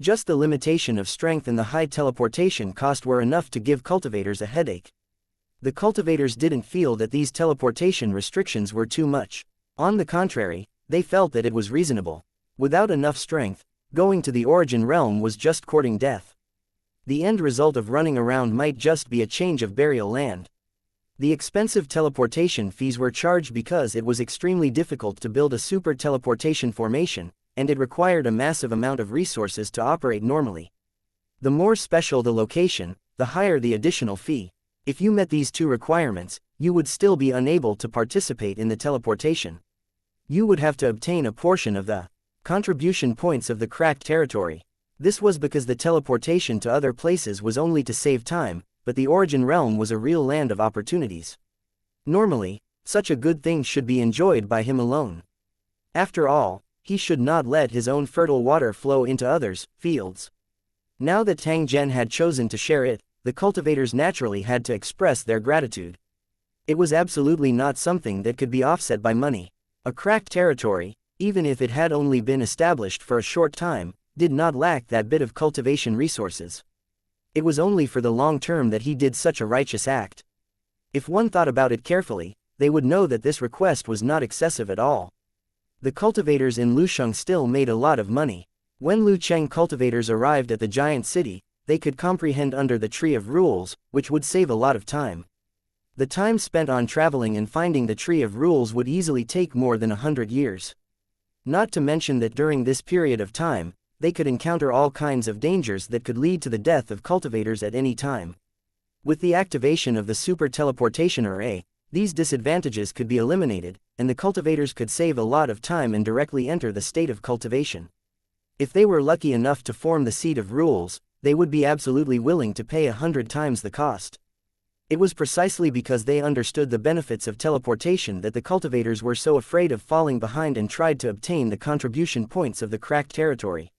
Just the limitation of strength and the high teleportation cost were enough to give cultivators a headache. The cultivators didn't feel that these teleportation restrictions were too much. On the contrary, they felt that it was reasonable. Without enough strength, going to the Origin Realm was just courting death. The end result of running around might just be a change of burial land. The expensive teleportation fees were charged because it was extremely difficult to build a super teleportation formation, and it required a massive amount of resources to operate normally. The more special the location, the higher the additional fee. If you met these two requirements, you would still be unable to participate in the teleportation. You would have to obtain a portion of the contribution points of the cracked territory. This was because the teleportation to other places was only to save time, but the Origin Realm was a real land of opportunities. Normally, such a good thing should be enjoyed by him alone. After all, he should not let his own fertile water flow into others' fields. Now that Tang Zhen had chosen to share it, the cultivators naturally had to express their gratitude. It was absolutely not something that could be offset by money. A cracked territory, even if it had only been established for a short time, did not lack that bit of cultivation resources. It was only for the long term that he did such a righteous act. If one thought about it carefully, they would know that this request was not excessive at all. The cultivators in Lusheng still made a lot of money. When Lucheng cultivators arrived at the giant city, they could comprehend under the Tree of Rules, which would save a lot of time. The time spent on traveling and finding the Tree of Rules would easily take more than 100 years. Not to mention that during this period of time, they could encounter all kinds of dangers that could lead to the death of cultivators at any time. With the activation of the super teleportation array, these disadvantages could be eliminated, and the cultivators could save a lot of time and directly enter the state of cultivation. If they were lucky enough to form the Seat of Rules, they would be absolutely willing to pay 100 times the cost. It was precisely because they understood the benefits of teleportation that the cultivators were so afraid of falling behind and tried to obtain the contribution points of the cracked territory.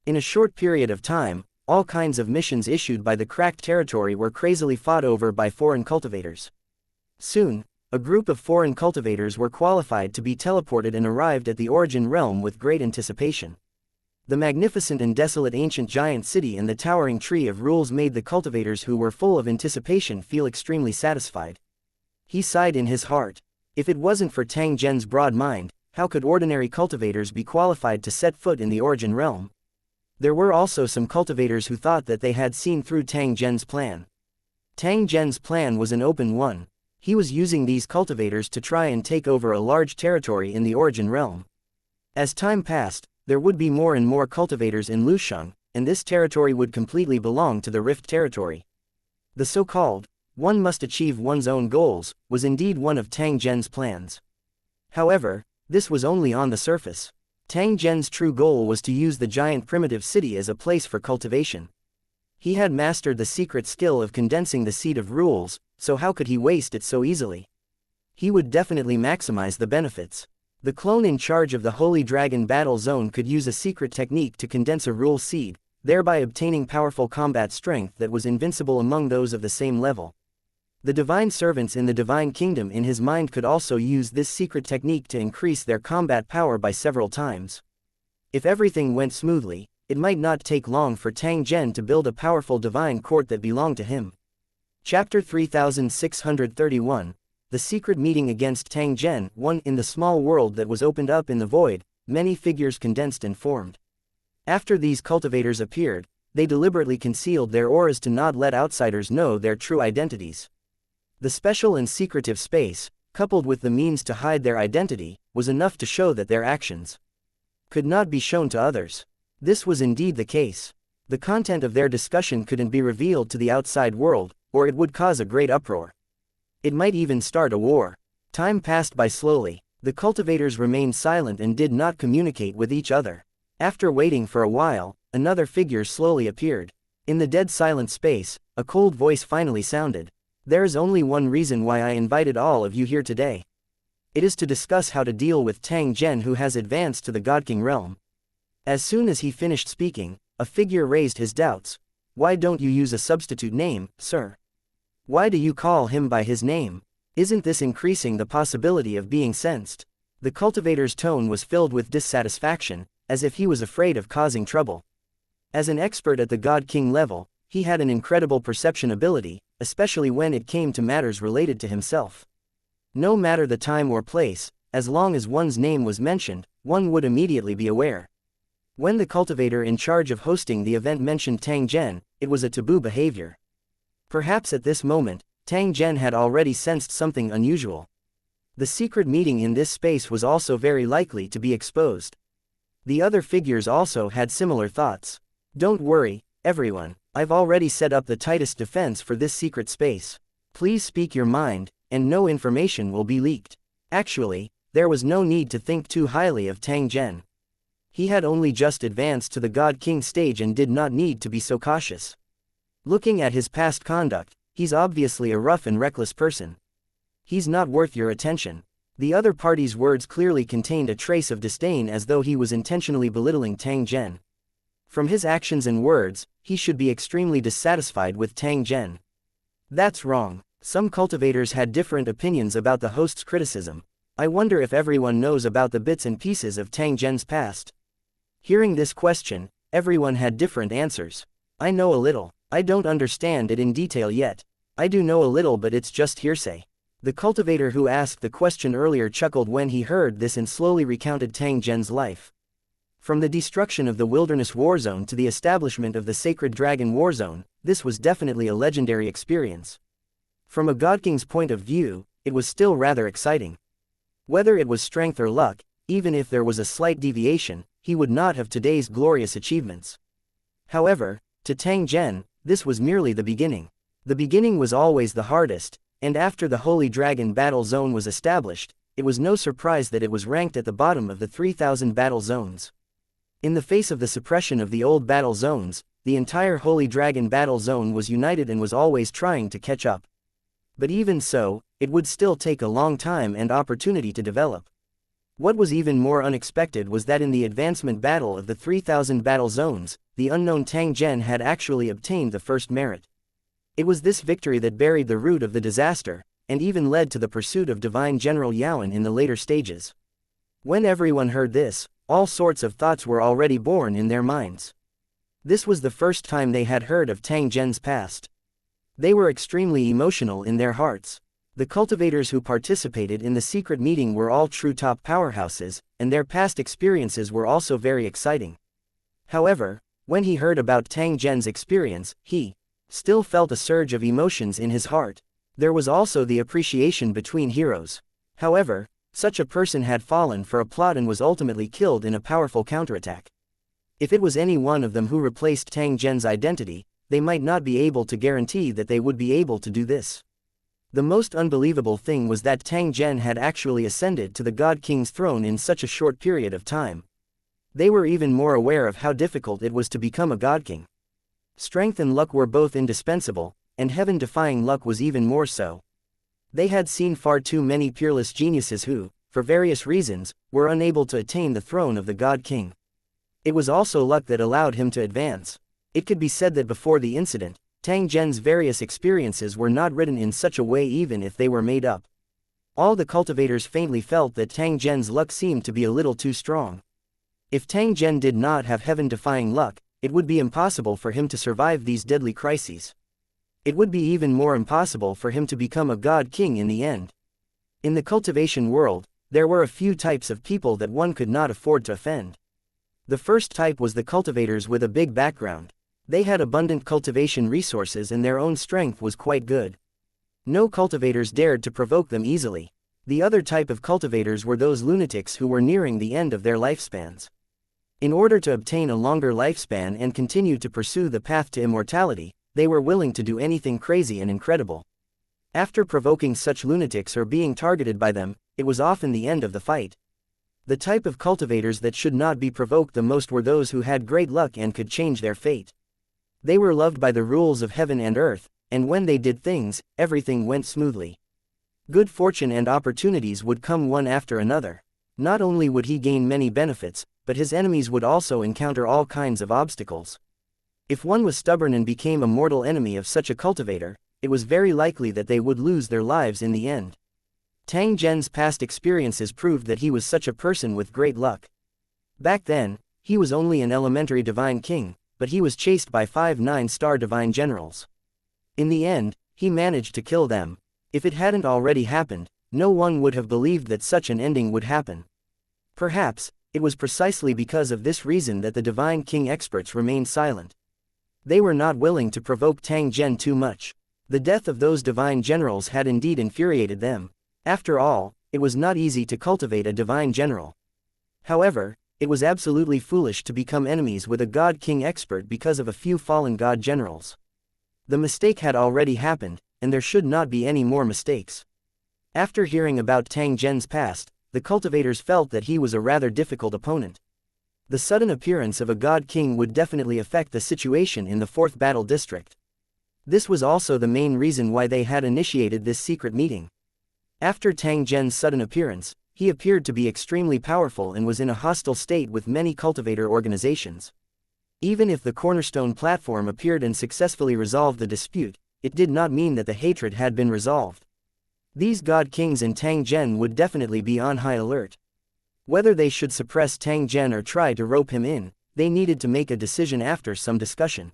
In a short period of time, all kinds of missions issued by the cracked territory were crazily fought over by foreign cultivators. Soon, a group of foreign cultivators were qualified to be teleported and arrived at the Origin Realm with great anticipation. The magnificent and desolate ancient giant city and the towering Tree of Rules made the cultivators who were full of anticipation feel extremely satisfied. He sighed in his heart. If it wasn't for Tang Zhen's broad mind, how could ordinary cultivators be qualified to set foot in the Origin Realm? There were also some cultivators who thought that they had seen through Tang Zhen's plan. Tang Zhen's plan was an open one. He was using these cultivators to try and take over a large territory in the Origin Realm. As time passed, there would be more and more cultivators in Lusheng, and this territory would completely belong to the Rift territory. The so-called, one must achieve one's own goals, was indeed one of Tang Zhen's plans. However, this was only on the surface. Tang Zhen's true goal was to use the giant primitive city as a place for cultivation. He had mastered the secret skill of condensing the Seat of Rules, so how could he waste it so easily? He would definitely maximize the benefits. The clone in charge of the Holy Dragon Battle Zone could use a secret technique to condense a rule seed, thereby obtaining powerful combat strength that was invincible among those of the same level. The divine servants in the Divine Kingdom in his mind could also use this secret technique to increase their combat power by several times. If everything went smoothly, it might not take long for Tang Zhen to build a powerful divine court that belonged to him. Chapter 3631, The Secret Meeting Against Tang Zhen. 1. In the small world that was opened up in the void, many figures condensed and formed. After these cultivators appeared, they deliberately concealed their auras to not let outsiders know their true identities. The special and secretive space, coupled with the means to hide their identity, was enough to show that their actions could not be shown to others. This was indeed the case. The content of their discussion couldn't be revealed to the outside world, or it would cause a great uproar. It might even start a war. Time passed by slowly. The cultivators remained silent and did not communicate with each other. After waiting for a while, another figure slowly appeared. In the dead silent space, a cold voice finally sounded. There is only one reason why I invited all of you here today. It is to discuss how to deal with Tang Zhen, who has advanced to the God King realm. As soon as he finished speaking, a figure raised his doubts. Why don't you use a substitute name, sir? Why do you call him by his name? Isn't this increasing the possibility of being sensed? The cultivator's tone was filled with dissatisfaction, as if he was afraid of causing trouble. As an expert at the God King level, he had an incredible perception ability, especially when it came to matters related to himself. No matter the time or place, as long as one's name was mentioned, one would immediately be aware. When the cultivator in charge of hosting the event mentioned Tang Zhen, it was a taboo behavior. Perhaps at this moment, Tang Zhen had already sensed something unusual. The secret meeting in this space was also very likely to be exposed. The other figures also had similar thoughts. Don't worry, everyone, I've already set up the tightest defense for this secret space. Please speak your mind, and no information will be leaked. Actually, there was no need to think too highly of Tang Zhen. He had only just advanced to the God King stage and did not need to be so cautious. Looking at his past conduct, he's obviously a rough and reckless person. He's not worth your attention. The other party's words clearly contained a trace of disdain, as though he was intentionally belittling Tang Zhen. From his actions and words, he should be extremely dissatisfied with Tang Zhen. That's wrong. Some cultivators had different opinions about the host's criticism. I wonder if everyone knows about the bits and pieces of Tang Zhen's past. Hearing this question, everyone had different answers. I know a little. I don't understand it in detail yet. I do know a little, but it's just hearsay. The cultivator who asked the question earlier chuckled when he heard this and slowly recounted Tang Zhen's life. From the destruction of the wilderness war zone to the establishment of the sacred dragon war zone, this was definitely a legendary experience. From a God King's point of view, it was still rather exciting. Whether it was strength or luck, even if there was a slight deviation, he would not have today's glorious achievements. However, to Tang Zhen, this was merely the beginning. The beginning was always the hardest, and after the Holy Dragon battle zone was established, it was no surprise that it was ranked at the bottom of the 3,000 battle zones. In the face of the suppression of the old battle zones, the entire Holy Dragon battle zone was united and was always trying to catch up. But even so, it would still take a long time and opportunity to develop. What was even more unexpected was that in the advancement battle of the 3,000 battle zones, the unknown Tang Zhen had actually obtained the first merit. It was this victory that buried the root of the disaster, and even led to the pursuit of Divine General Yaoan in the later stages. When everyone heard this, all sorts of thoughts were already born in their minds. This was the first time they had heard of Tang Zhen's past. They were extremely emotional in their hearts. The cultivators who participated in the secret meeting were all true top powerhouses, and their past experiences were also very exciting. However, when he heard about Tang Zhen's experience, he still felt a surge of emotions in his heart. There was also the appreciation between heroes. However, such a person had fallen for a plot and was ultimately killed in a powerful counterattack. If it was any one of them who replaced Tang Zhen's identity, they might not be able to guarantee that they would be able to do this. The most unbelievable thing was that Tang Zhen had actually ascended to the God King's throne in such a short period of time. They were even more aware of how difficult it was to become a God King. Strength and luck were both indispensable, and heaven-defying luck was even more so. They had seen far too many peerless geniuses who, for various reasons, were unable to attain the throne of the God King. It was also luck that allowed him to advance. It could be said that before the incident, Tang Zhen's various experiences were not written in such a way even if they were made up. All the cultivators faintly felt that Tang Zhen's luck seemed to be a little too strong. If Tang Zhen did not have heaven-defying luck, it would be impossible for him to survive these deadly crises. It would be even more impossible for him to become a God King in the end. In the cultivation world, there were a few types of people that one could not afford to offend. The first type was the cultivators with a big background. They had abundant cultivation resources and their own strength was quite good. No cultivators dared to provoke them easily. The other type of cultivators were those lunatics who were nearing the end of their lifespans. In order to obtain a longer lifespan and continue to pursue the path to immortality, they were willing to do anything crazy and incredible. After provoking such lunatics or being targeted by them, it was often the end of the fight. The type of cultivators that should not be provoked the most were those who had great luck and could change their fate. They were loved by the rules of heaven and earth, and when they did things, everything went smoothly. Good fortune and opportunities would come one after another. Not only would he gain many benefits, but his enemies would also encounter all kinds of obstacles. If one was stubborn and became a mortal enemy of such a cultivator, it was very likely that they would lose their lives in the end. Tang Zhen's past experiences proved that he was such a person with great luck. Back then, he was only an elementary divine king, but he was chased by 5 9-star divine generals. In the end, he managed to kill them. If it hadn't already happened, no one would have believed that such an ending would happen. Perhaps, it was precisely because of this reason that the divine king experts remained silent. They were not willing to provoke Tang Zhen too much. The death of those divine generals had indeed infuriated them. After all, it was not easy to cultivate a divine general. However, it was absolutely foolish to become enemies with a god king expert because of a few fallen god generals. The mistake had already happened, and there should not be any more mistakes. After hearing about Tang Zhen's past, the cultivators felt that he was a rather difficult opponent. The sudden appearance of a god king would definitely affect the situation in the 4th battle district. This was also the main reason why they had initiated this secret meeting. After Tang Zhen's sudden appearance, he appeared to be extremely powerful and was in a hostile state with many cultivator organizations. Even if the cornerstone platform appeared and successfully resolved the dispute, it did not mean that the hatred had been resolved. These god kings and Tang Zhen would definitely be on high alert. Whether they should suppress Tang Zhen or try to rope him in, they needed to make a decision after some discussion.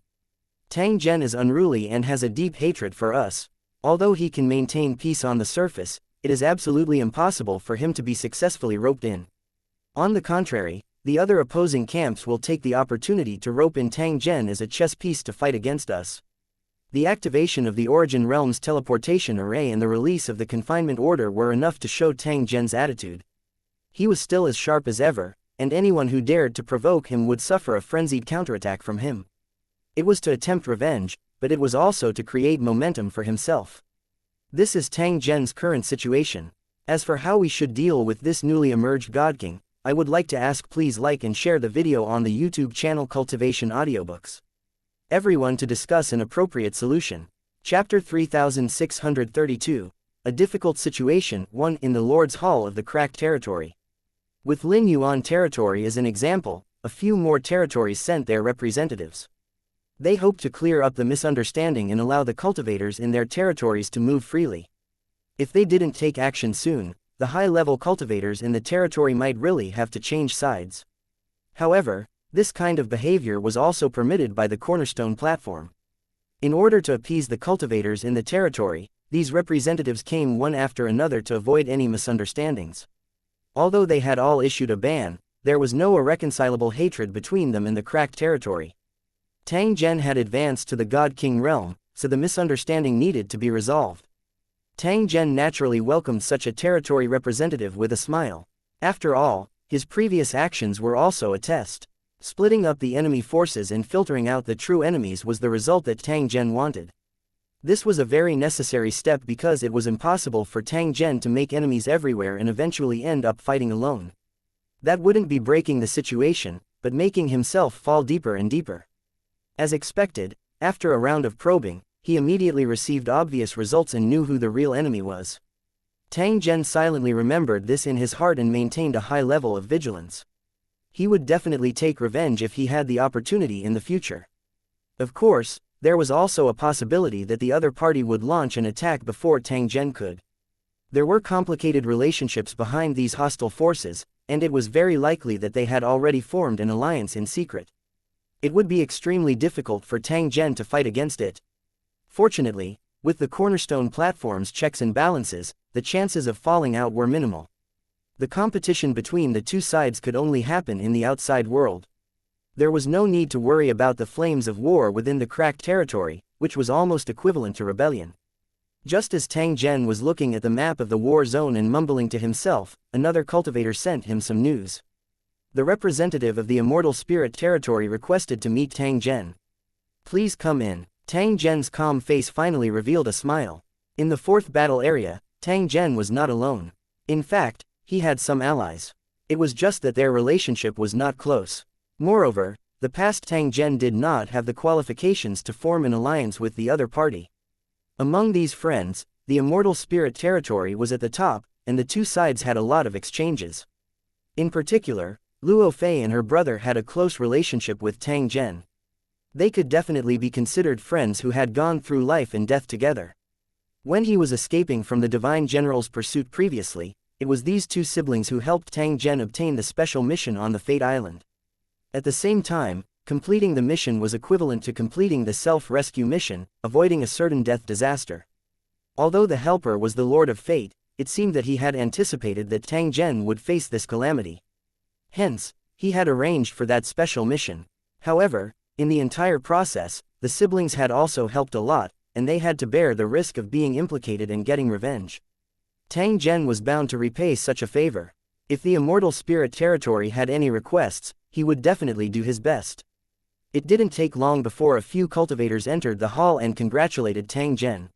Tang Zhen is unruly and has a deep hatred for us. Although he can maintain peace on the surface, it is absolutely impossible for him to be successfully roped in. On the contrary, the other opposing camps will take the opportunity to rope in Tang Zhen as a chess piece to fight against us. The activation of the Origin Realm's teleportation array and the release of the confinement order were enough to show Tang Zhen's attitude. He was still as sharp as ever, and anyone who dared to provoke him would suffer a frenzied counterattack from him. It was to attempt revenge, but it was also to create momentum for himself. This is Tang Zhen's current situation. As for how we should deal with this newly emerged God King, I would like to ask please like and share the video on the YouTube channel Cultivation Audiobooks. Everyone to discuss an appropriate solution. Chapter 3632. A difficult situation, 1 in the Lord's Hall of the Cracked Territory. With Lin Yuan territory as an example, a few more territories sent their representatives. They hoped to clear up the misunderstanding and allow the cultivators in their territories to move freely. If they didn't take action soon, the high-level cultivators in the territory might really have to change sides. However, this kind of behavior was also permitted by the cornerstone platform. In order to appease the cultivators in the territory, these representatives came one after another to avoid any misunderstandings. Although they had all issued a ban, there was no irreconcilable hatred between them in the cracked territory. Tang Zhen had advanced to the God King realm, so the misunderstanding needed to be resolved. Tang Zhen naturally welcomed such a territory representative with a smile. After all, his previous actions were also a test. Splitting up the enemy forces and filtering out the true enemies was the result that Tang Zhen wanted. This was a very necessary step because it was impossible for Tang Zhen to make enemies everywhere and eventually end up fighting alone. That wouldn't be breaking the situation, but making himself fall deeper and deeper. As expected, after a round of probing, he immediately received obvious results and knew who the real enemy was. Tang Zhen silently remembered this in his heart and maintained a high level of vigilance. He would definitely take revenge if he had the opportunity in the future. Of course, there was also a possibility that the other party would launch an attack before Tang Zhen could. There were complicated relationships behind these hostile forces, and it was very likely that they had already formed an alliance in secret. It would be extremely difficult for Tang Zhen to fight against it. Fortunately, with the cornerstone platform's checks and balances, the chances of falling out were minimal. The competition between the two sides could only happen in the outside world. There was no need to worry about the flames of war within the cracked territory, which was almost equivalent to rebellion. Just as Tang Zhen was looking at the map of the war zone and mumbling to himself, another cultivator sent him some news. The representative of the Immortal Spirit territory requested to meet Tang Zhen. Please come in. Tang Zhen's calm face finally revealed a smile. In the 4th battle area, Tang Zhen was not alone. In fact, he had some allies. It was just that their relationship was not close. Moreover, the past Tang Zhen did not have the qualifications to form an alliance with the other party. Among these friends, the immortal spirit territory was at the top, and the two sides had a lot of exchanges. In particular, Luo Fei and her brother had a close relationship with Tang Zhen. They could definitely be considered friends who had gone through life and death together. When he was escaping from the Divine General's pursuit previously, it was these two siblings who helped Tang Zhen obtain the special mission on the Fate Island. At the same time, completing the mission was equivalent to completing the self-rescue mission, avoiding a certain death disaster. Although the helper was the Lord of Fate, it seemed that he had anticipated that Tang Zhen would face this calamity. Hence, he had arranged for that special mission. However, in the entire process, the siblings had also helped a lot, and they had to bear the risk of being implicated and getting revenge. Tang Zhen was bound to repay such a favor. If the immortal spirit territory had any requests, he would definitely do his best. It didn't take long before a few cultivators entered the hall and congratulated Tang Zhen.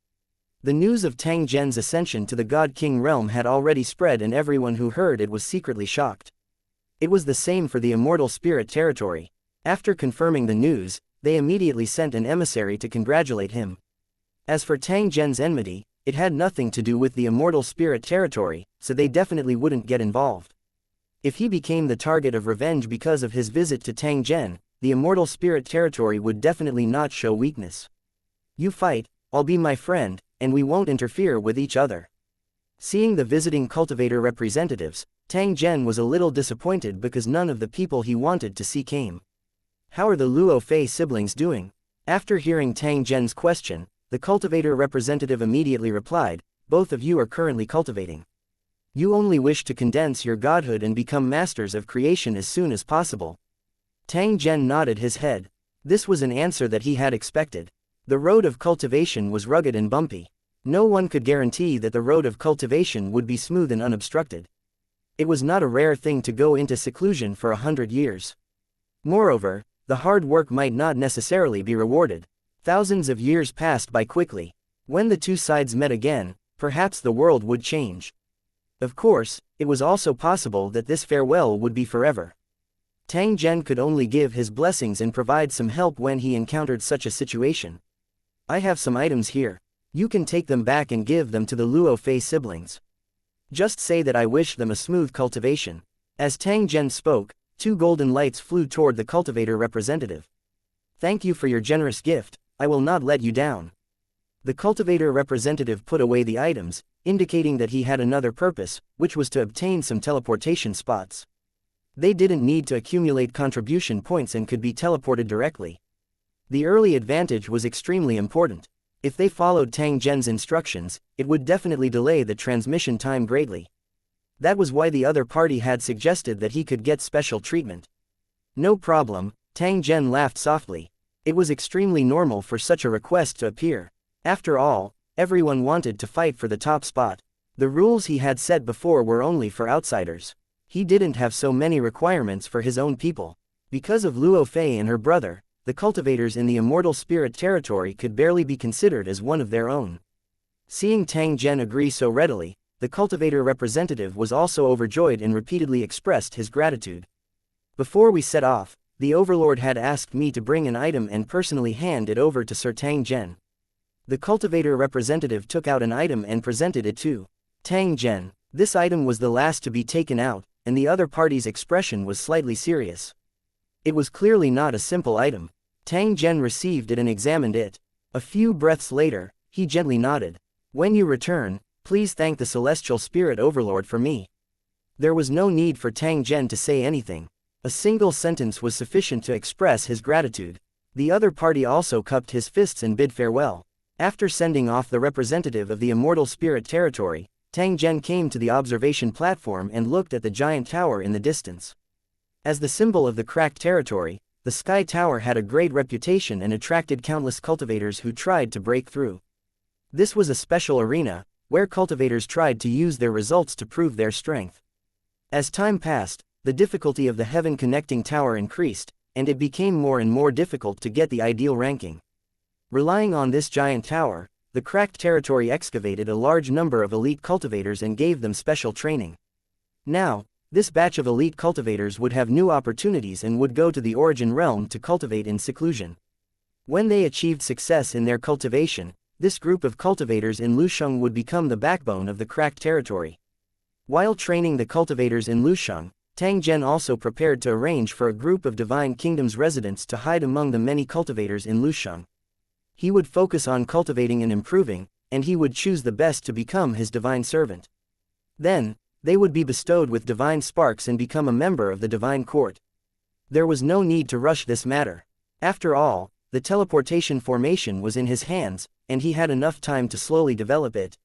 The news of Tang Zhen's ascension to the God King realm had already spread, and everyone who heard it was secretly shocked. It was the same for the immortal spirit territory. After confirming the news, they immediately sent an emissary to congratulate him. As for Tang Zhen's enmity, it had nothing to do with the immortal spirit territory, so they definitely wouldn't get involved. If he became the target of revenge because of his visit to Tang Zhen, the immortal spirit territory would definitely not show weakness. You fight, I'll be my friend, and we won't interfere with each other. Seeing the visiting cultivator representatives, Tang Zhen was a little disappointed because none of the people he wanted to see came. How are the Luo Fei siblings doing? After hearing Tang Zhen's question, the cultivator representative immediately replied, both of you are currently cultivating. You only wish to condense your godhood and become masters of creation as soon as possible. Tang Zhen nodded his head. This was an answer that he had expected. The road of cultivation was rugged and bumpy. No one could guarantee that the road of cultivation would be smooth and unobstructed. It was not a rare thing to go into seclusion for 100 years. Moreover, the hard work might not necessarily be rewarded. Thousands of years passed by quickly. When the two sides met again, perhaps the world would change. Of course, it was also possible that this farewell would be forever. Tang Zhen could only give his blessings and provide some help when he encountered such a situation. I have some items here. You can take them back and give them to the Luo Fei siblings. Just say that I wish them a smooth cultivation. As Tang Zhen spoke, two golden lights flew toward the cultivator representative. Thank you for your generous gift, I will not let you down. The cultivator representative put away the items, indicating that he had another purpose, which was to obtain some teleportation spots. They didn't need to accumulate contribution points and could be teleported directly. The early advantage was extremely important. If they followed Tang Zhen's instructions, it would definitely delay the transmission time greatly. That was why the other party had suggested that he could get special treatment. No problem, Tang Zhen laughed softly. It was extremely normal for such a request to appear. After all, everyone wanted to fight for the top spot. The rules he had set before were only for outsiders. He didn't have so many requirements for his own people. Because of Luo Fei and her brother, the cultivators in the immortal spirit territory could barely be considered as one of their own. Seeing Tang Zhen agree so readily, the cultivator representative was also overjoyed and repeatedly expressed his gratitude. Before we set off, the overlord had asked me to bring an item and personally hand it over to Sir Tang Zhen. The cultivator representative took out an item and presented it to Tang Zhen. This item was the last to be taken out, and the other party's expression was slightly serious. It was clearly not a simple item. Tang Zhen received it and examined it. A few breaths later, he gently nodded. When you return, please thank the celestial spirit overlord for me. There was no need for Tang Zhen to say anything. A single sentence was sufficient to express his gratitude. The other party also cupped his fists and bid farewell. After sending off the representative of the immortal spirit territory, Tang Zhen came to the observation platform and looked at the giant tower in the distance. As the symbol of the cracked territory, the Sky Tower had a great reputation and attracted countless cultivators who tried to break through. This was a special arena, where cultivators tried to use their results to prove their strength. As time passed, the difficulty of the heaven-connecting tower increased, and it became more and more difficult to get the ideal ranking. Relying on this giant tower, the cracked territory excavated a large number of elite cultivators and gave them special training. Now, this batch of elite cultivators would have new opportunities and would go to the origin realm to cultivate in seclusion. When they achieved success in their cultivation, this group of cultivators in Lusheng would become the backbone of the cracked territory. While training the cultivators in Lusheng, Tang Zhen also prepared to arrange for a group of Divine Kingdom's residents to hide among the many cultivators in Lusheng. He would focus on cultivating and improving, and he would choose the best to become his divine servant. Then, they would be bestowed with divine sparks and become a member of the divine court. There was no need to rush this matter. After all, the teleportation formation was in his hands, and he had enough time to slowly develop it.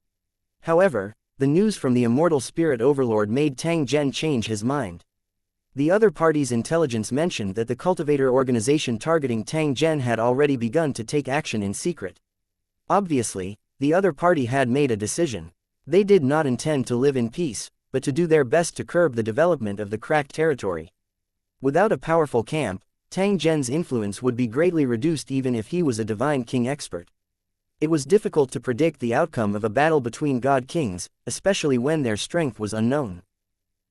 However, the news from the immortal spirit overlord made Tang Zhen change his mind. The other party's intelligence mentioned that the cultivator organization targeting Tang Zhen had already begun to take action in secret. Obviously, the other party had made a decision. They did not intend to live in peace, but to do their best to curb the development of the cracked territory. Without a powerful camp, Tang Zhen's influence would be greatly reduced even if he was a divine king expert. It was difficult to predict the outcome of a battle between god kings, especially when their strength was unknown.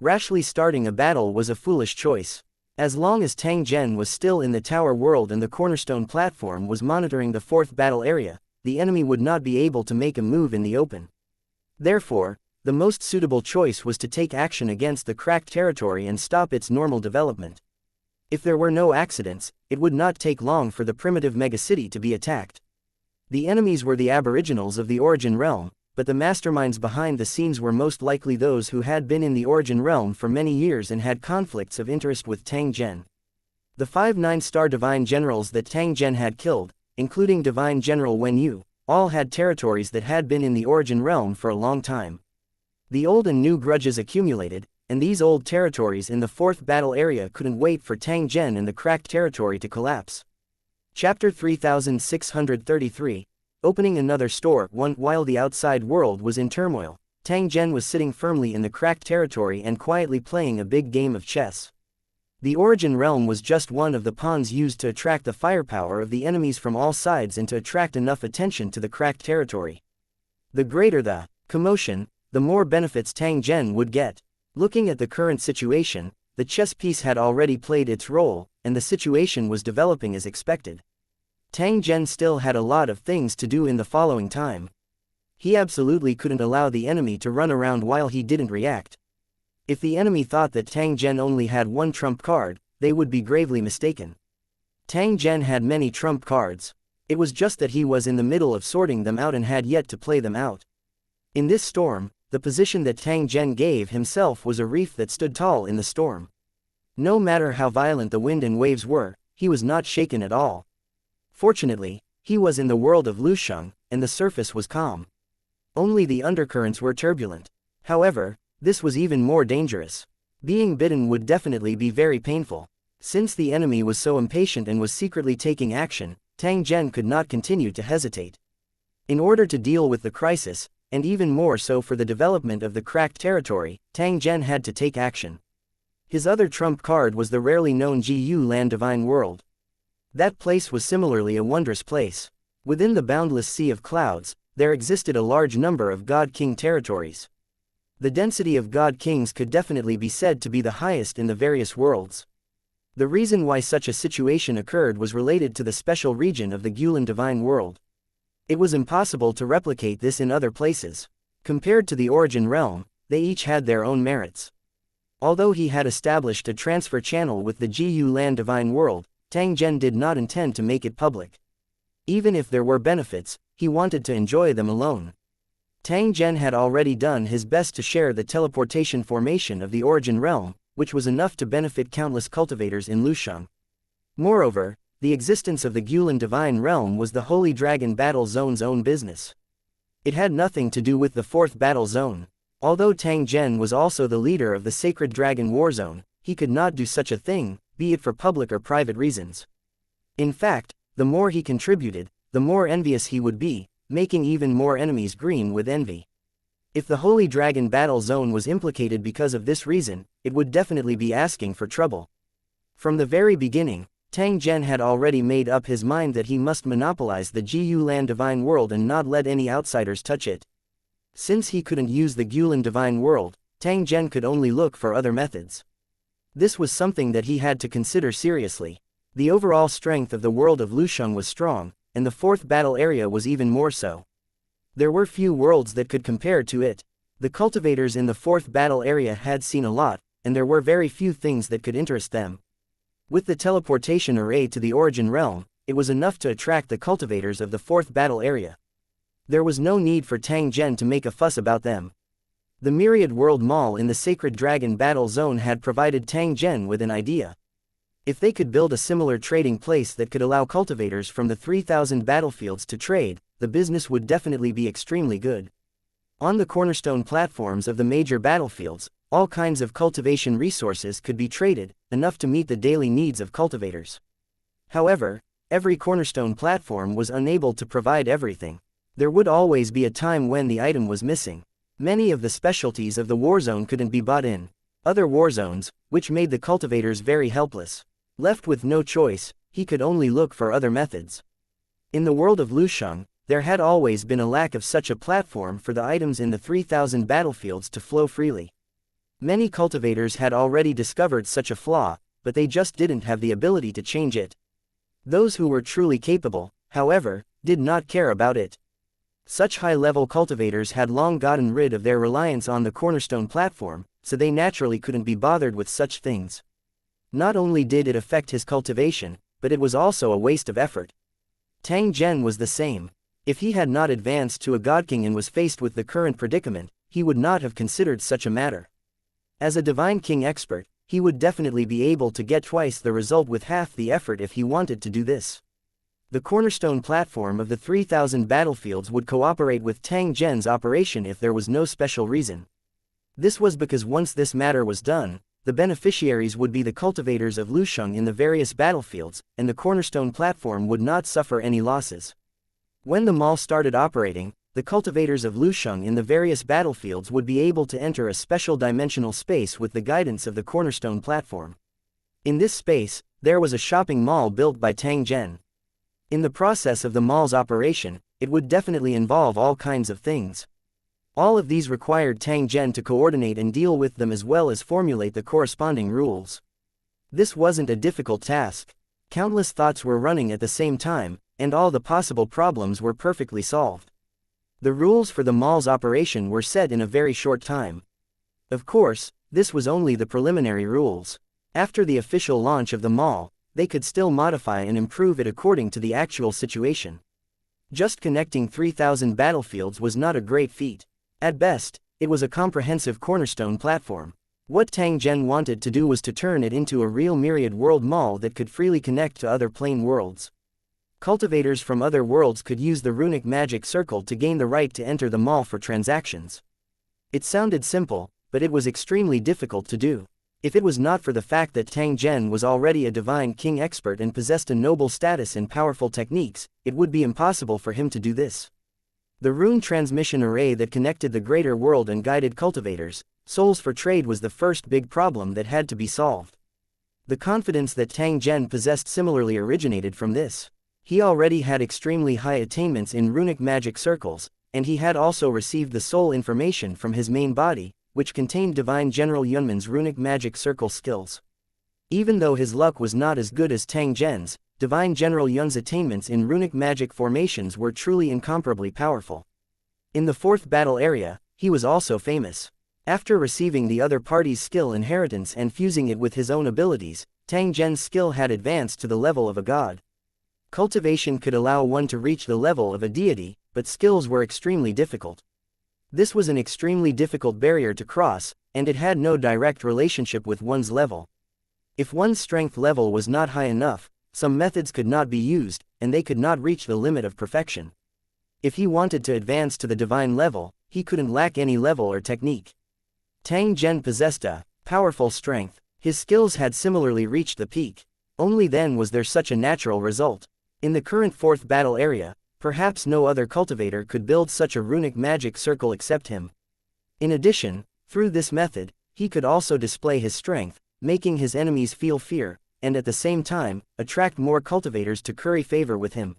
Rashly starting a battle was a foolish choice. As long as Tang Zhen was still in the tower world and the cornerstone platform was monitoring the fourth battle area, the enemy would not be able to make a move in the open. Therefore, the most suitable choice was to take action against the cracked territory and stop its normal development. If there were no accidents, it would not take long for the primitive megacity to be attacked. The enemies were the aboriginals of the origin realm, but the masterminds behind the scenes were most likely those who had been in the origin realm for many years and had conflicts of interest with Tang Zhen. The 5 9-star divine generals that Tang Zhen had killed, including Divine General Wen Yu, all had territories that had been in the origin realm for a long time. The old and new grudges accumulated, and these old territories in the fourth battle area couldn't wait for Tang Zhen and the cracked territory to collapse. Chapter 3633, Opening Another Store. While the outside world was in turmoil, Tang Zhen was sitting firmly in the cracked territory and quietly playing a big game of chess. The origin realm was just one of the pawns used to attract the firepower of the enemies from all sides and to attract enough attention to the cracked territory. The greater the commotion, the more benefits Tang Zhen would get. Looking at the current situation, the chess piece had already played its role, and the situation was developing as expected. Tang Zhen still had a lot of things to do in the following time. He absolutely couldn't allow the enemy to run around while he didn't react. If the enemy thought that Tang Zhen only had one trump card, they would be gravely mistaken. Tang Zhen had many trump cards. It was just that he was in the middle of sorting them out and had yet to play them out. In this storm, the position that Tang Zhen gave himself was a reef that stood tall in the storm. No matter how violent the wind and waves were, he was not shaken at all. Fortunately, he was in the world of Lusheng, and the surface was calm. Only the undercurrents were turbulent. However, this was even more dangerous. Being bitten would definitely be very painful. Since the enemy was so impatient and was secretly taking action, Tang Zhen could not continue to hesitate. In order to deal with the crisis, and even more so for the development of the cracked territory, Tang Zhen had to take action. His other trump card was the rarely known Jiyu Land Divine World. That place was similarly a wondrous place. Within the boundless sea of clouds, there existed a large number of God King territories. The density of God Kings could definitely be said to be the highest in the various worlds. The reason why such a situation occurred was related to the special region of the Gulan Divine World. It was impossible to replicate this in other places. Compared to the origin realm, they each had their own merits. Although he had established a transfer channel with the Jiyu Land Divine World, Tang Zhen did not intend to make it public. Even if there were benefits, he wanted to enjoy them alone. Tang Zhen had already done his best to share the teleportation formation of the origin realm, which was enough to benefit countless cultivators in Lusheng. Moreover, the existence of the Gulan Divine Realm was the Holy Dragon Battle Zone's own business. It had nothing to do with the fourth battle zone. Although Tang Zhen was also the leader of the Sacred Dragon War Zone, he could not do such a thing, be it for public or private reasons. In fact, the more he contributed, the more envious he would be, making even more enemies green with envy. If the Holy Dragon Battle Zone was implicated because of this reason, it would definitely be asking for trouble. From the very beginning, Tang Zhen had already made up his mind that he must monopolize the Jiyu Land Divine World and not let any outsiders touch it. Since he couldn't use the Gulan Divine World, Tang Zhen could only look for other methods. This was something that he had to consider seriously. The overall strength of the world of Lusheng was strong, and the fourth battle area was even more so. There were few worlds that could compare to it. The cultivators in the fourth battle area had seen a lot, and there were very few things that could interest them. With the teleportation array to the origin realm, it was enough to attract the cultivators of the fourth battle area. There was no need for Tang Zhen to make a fuss about them. The Myriad World Mall in the Sacred Dragon Battle Zone had provided Tang Zhen with an idea. If they could build a similar trading place that could allow cultivators from the 3,000 battlefields to trade, the business would definitely be extremely good. On the cornerstone platforms of the major battlefields, all kinds of cultivation resources could be traded, enough to meet the daily needs of cultivators. However, every cornerstone platform was unable to provide everything. There would always be a time when the item was missing. Many of the specialties of the warzone couldn't be bought in other warzones, which made the cultivators very helpless. Left with no choice, he could only look for other methods. In the world of Lusheng, there had always been a lack of such a platform for the items in the 3,000 battlefields to flow freely. Many cultivators had already discovered such a flaw, but they just didn't have the ability to change it. Those who were truly capable, however, did not care about it. Such high-level cultivators had long gotten rid of their reliance on the cornerstone platform, so they naturally couldn't be bothered with such things. Not only did it affect his cultivation, but it was also a waste of effort. Tang Zhen was the same. If he had not advanced to a God King and was faced with the current predicament, he would not have considered such a matter. As a Divine King expert, he would definitely be able to get twice the result with half the effort if he wanted to do this. The cornerstone platform of the 3,000 battlefields would cooperate with Tang Zhen's operation if there was no special reason. This was because once this matter was done, the beneficiaries would be the cultivators of Lusheng in the various battlefields, and the cornerstone platform would not suffer any losses. When the mall started operating, the cultivators of Lusheng in the various battlefields would be able to enter a special dimensional space with the guidance of the cornerstone platform. In this space, there was a shopping mall built by Tang Zhen. In the process of the mall's operation, it would definitely involve all kinds of things. All of these required Tang Zhen to coordinate and deal with them as well as formulate the corresponding rules. This wasn't a difficult task. Countless thoughts were running at the same time, and all the possible problems were perfectly solved. The rules for the mall's operation were set in a very short time. Of course, this was only the preliminary rules. After the official launch of the mall, they could still modify and improve it according to the actual situation. Just connecting 3,000 battlefields was not a great feat. At best, it was a comprehensive cornerstone platform. What Tang Zhen wanted to do was to turn it into a real Myriad World Mall that could freely connect to other plane worlds. Cultivators from other worlds could use the runic magic circle to gain the right to enter the mall for transactions. It sounded simple, but it was extremely difficult to do. If it was not for the fact that Tang Zhen was already a Divine King expert and possessed a noble status and powerful techniques, it would be impossible for him to do this. The rune transmission array that connected the greater world and guided cultivators, souls for trade was the first big problem that had to be solved. The confidence that Tang Zhen possessed similarly originated from this. He already had extremely high attainments in runic magic circles, and he had also received the soul information from his main body, which contained Divine General Yunman's runic magic circle skills. Even though his luck was not as good as Tang Zhen's, Divine General Yun's attainments in runic magic formations were truly incomparably powerful. In the fourth battle area, he was also famous. After receiving the other party's skill inheritance and fusing it with his own abilities, Tang Zhen's skill had advanced to the level of a god. Cultivation could allow one to reach the level of a deity, but skills were extremely difficult. This was an extremely difficult barrier to cross, and it had no direct relationship with one's level. If one's strength level was not high enough, some methods could not be used, and they could not reach the limit of perfection. If he wanted to advance to the divine level, he couldn't lack any level or technique. Tang Zhen possessed a powerful strength. His skills had similarly reached the peak. Only then was there such a natural result. In the current fourth battle area, perhaps no other cultivator could build such a runic magic circle except him. In addition, through this method, he could also display his strength, making his enemies feel fear, and at the same time, attract more cultivators to curry favor with him.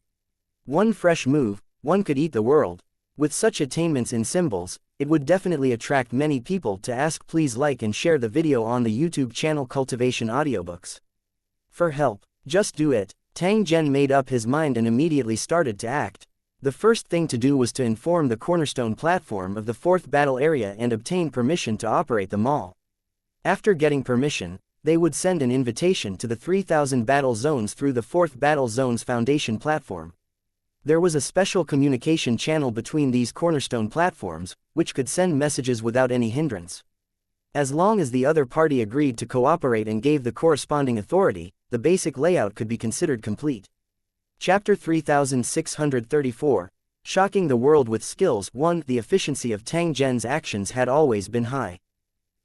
One fresh move, one could eat the world. With such attainments in symbols, it would definitely attract many people to ask. Please like and share the video on the YouTube channel Cultivation Audiobooks. For help, just do it. Tang Zhen made up his mind and immediately started to act. The first thing to do was to inform the cornerstone platform of the 4th battle area and obtain permission to operate the mall. After getting permission, they would send an invitation to the 3,000 battle zones through the 4th battle zone's foundation platform. There was a special communication channel between these cornerstone platforms, which could send messages without any hindrance. As long as the other party agreed to cooperate and gave the corresponding authority, the basic layout could be considered complete. Chapter 3634, Shocking the World with Skills. 1. The efficiency of Tang Zhen's actions had always been high.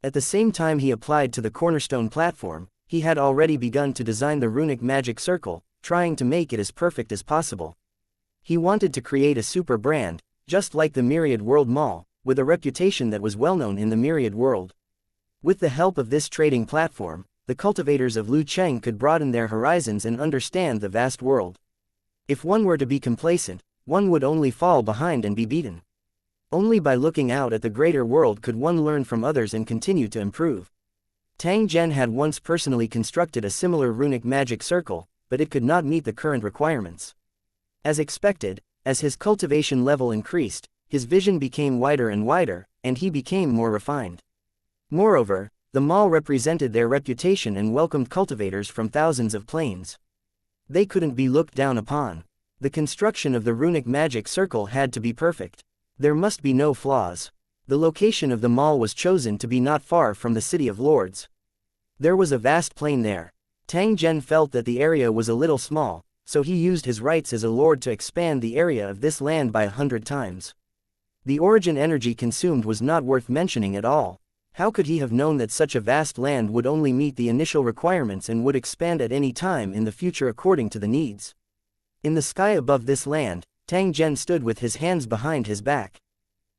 At the same time he applied to the cornerstone platform, he had already begun to design the runic magic circle, trying to make it as perfect as possible. He wanted to create a super brand, just like the Myriad World Mall, with a reputation that was well known in the Myriad World. With the help of this trading platform, the cultivators of Lucheng could broaden their horizons and understand the vast world. If one were to be complacent, one would only fall behind and be beaten. Only by looking out at the greater world could one learn from others and continue to improve. Tang Zhen had once personally constructed a similar runic magic circle, but it could not meet the current requirements. As expected, as his cultivation level increased, his vision became wider and wider, and he became more refined. Moreover, the mall represented their reputation and welcomed cultivators from thousands of planes. They couldn't be looked down upon. The construction of the runic magic circle had to be perfect. There must be no flaws. The location of the mall was chosen to be not far from the City of Lords. There was a vast plain there. Tang Zhen felt that the area was a little small, so he used his rights as a lord to expand the area of this land by 100 times. The origin energy consumed was not worth mentioning at all. How could he have known that such a vast land would only meet the initial requirements and would expand at any time in the future according to the needs? In the sky above this land, Tang Zhen stood with his hands behind his back.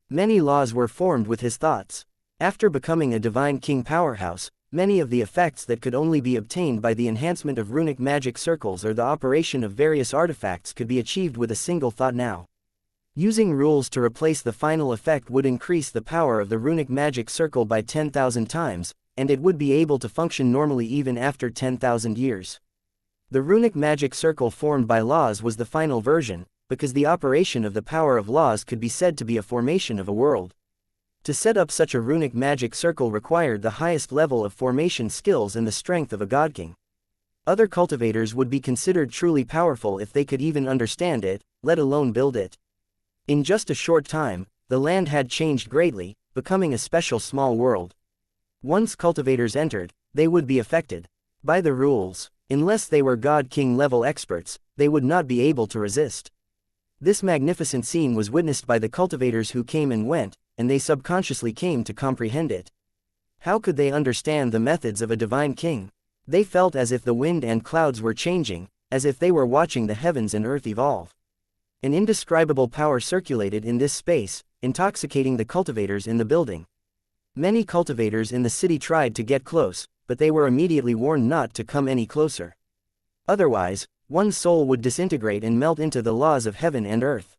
Many laws were formed with his thoughts. After becoming a divine king powerhouse, many of the effects that could only be obtained by the enhancement of runic magic circles or the operation of various artifacts could be achieved with a single thought now. Using rules to replace the final effect would increase the power of the runic magic circle by 10,000 times, and it would be able to function normally even after 10,000 years. The runic magic circle formed by laws was the final version, because the operation of the power of laws could be said to be a formation of a world. To set up such a runic magic circle required the highest level of formation skills and the strength of a god king. Other cultivators would be considered truly powerful if they could even understand it, let alone build it. In just a short time, the land had changed greatly, becoming a special small world. Once cultivators entered, they would be affected by the rules. Unless they were God King level experts, they would not be able to resist. This magnificent scene was witnessed by the cultivators who came and went, and they subconsciously came to comprehend it. How could they understand the methods of a divine king? They felt as if the wind and clouds were changing, as if they were watching the heavens and earth evolve. An indescribable power circulated in this space, intoxicating the cultivators in the building. Many cultivators in the city tried to get close, but they were immediately warned not to come any closer. Otherwise, one's soul would disintegrate and melt into the laws of heaven and earth.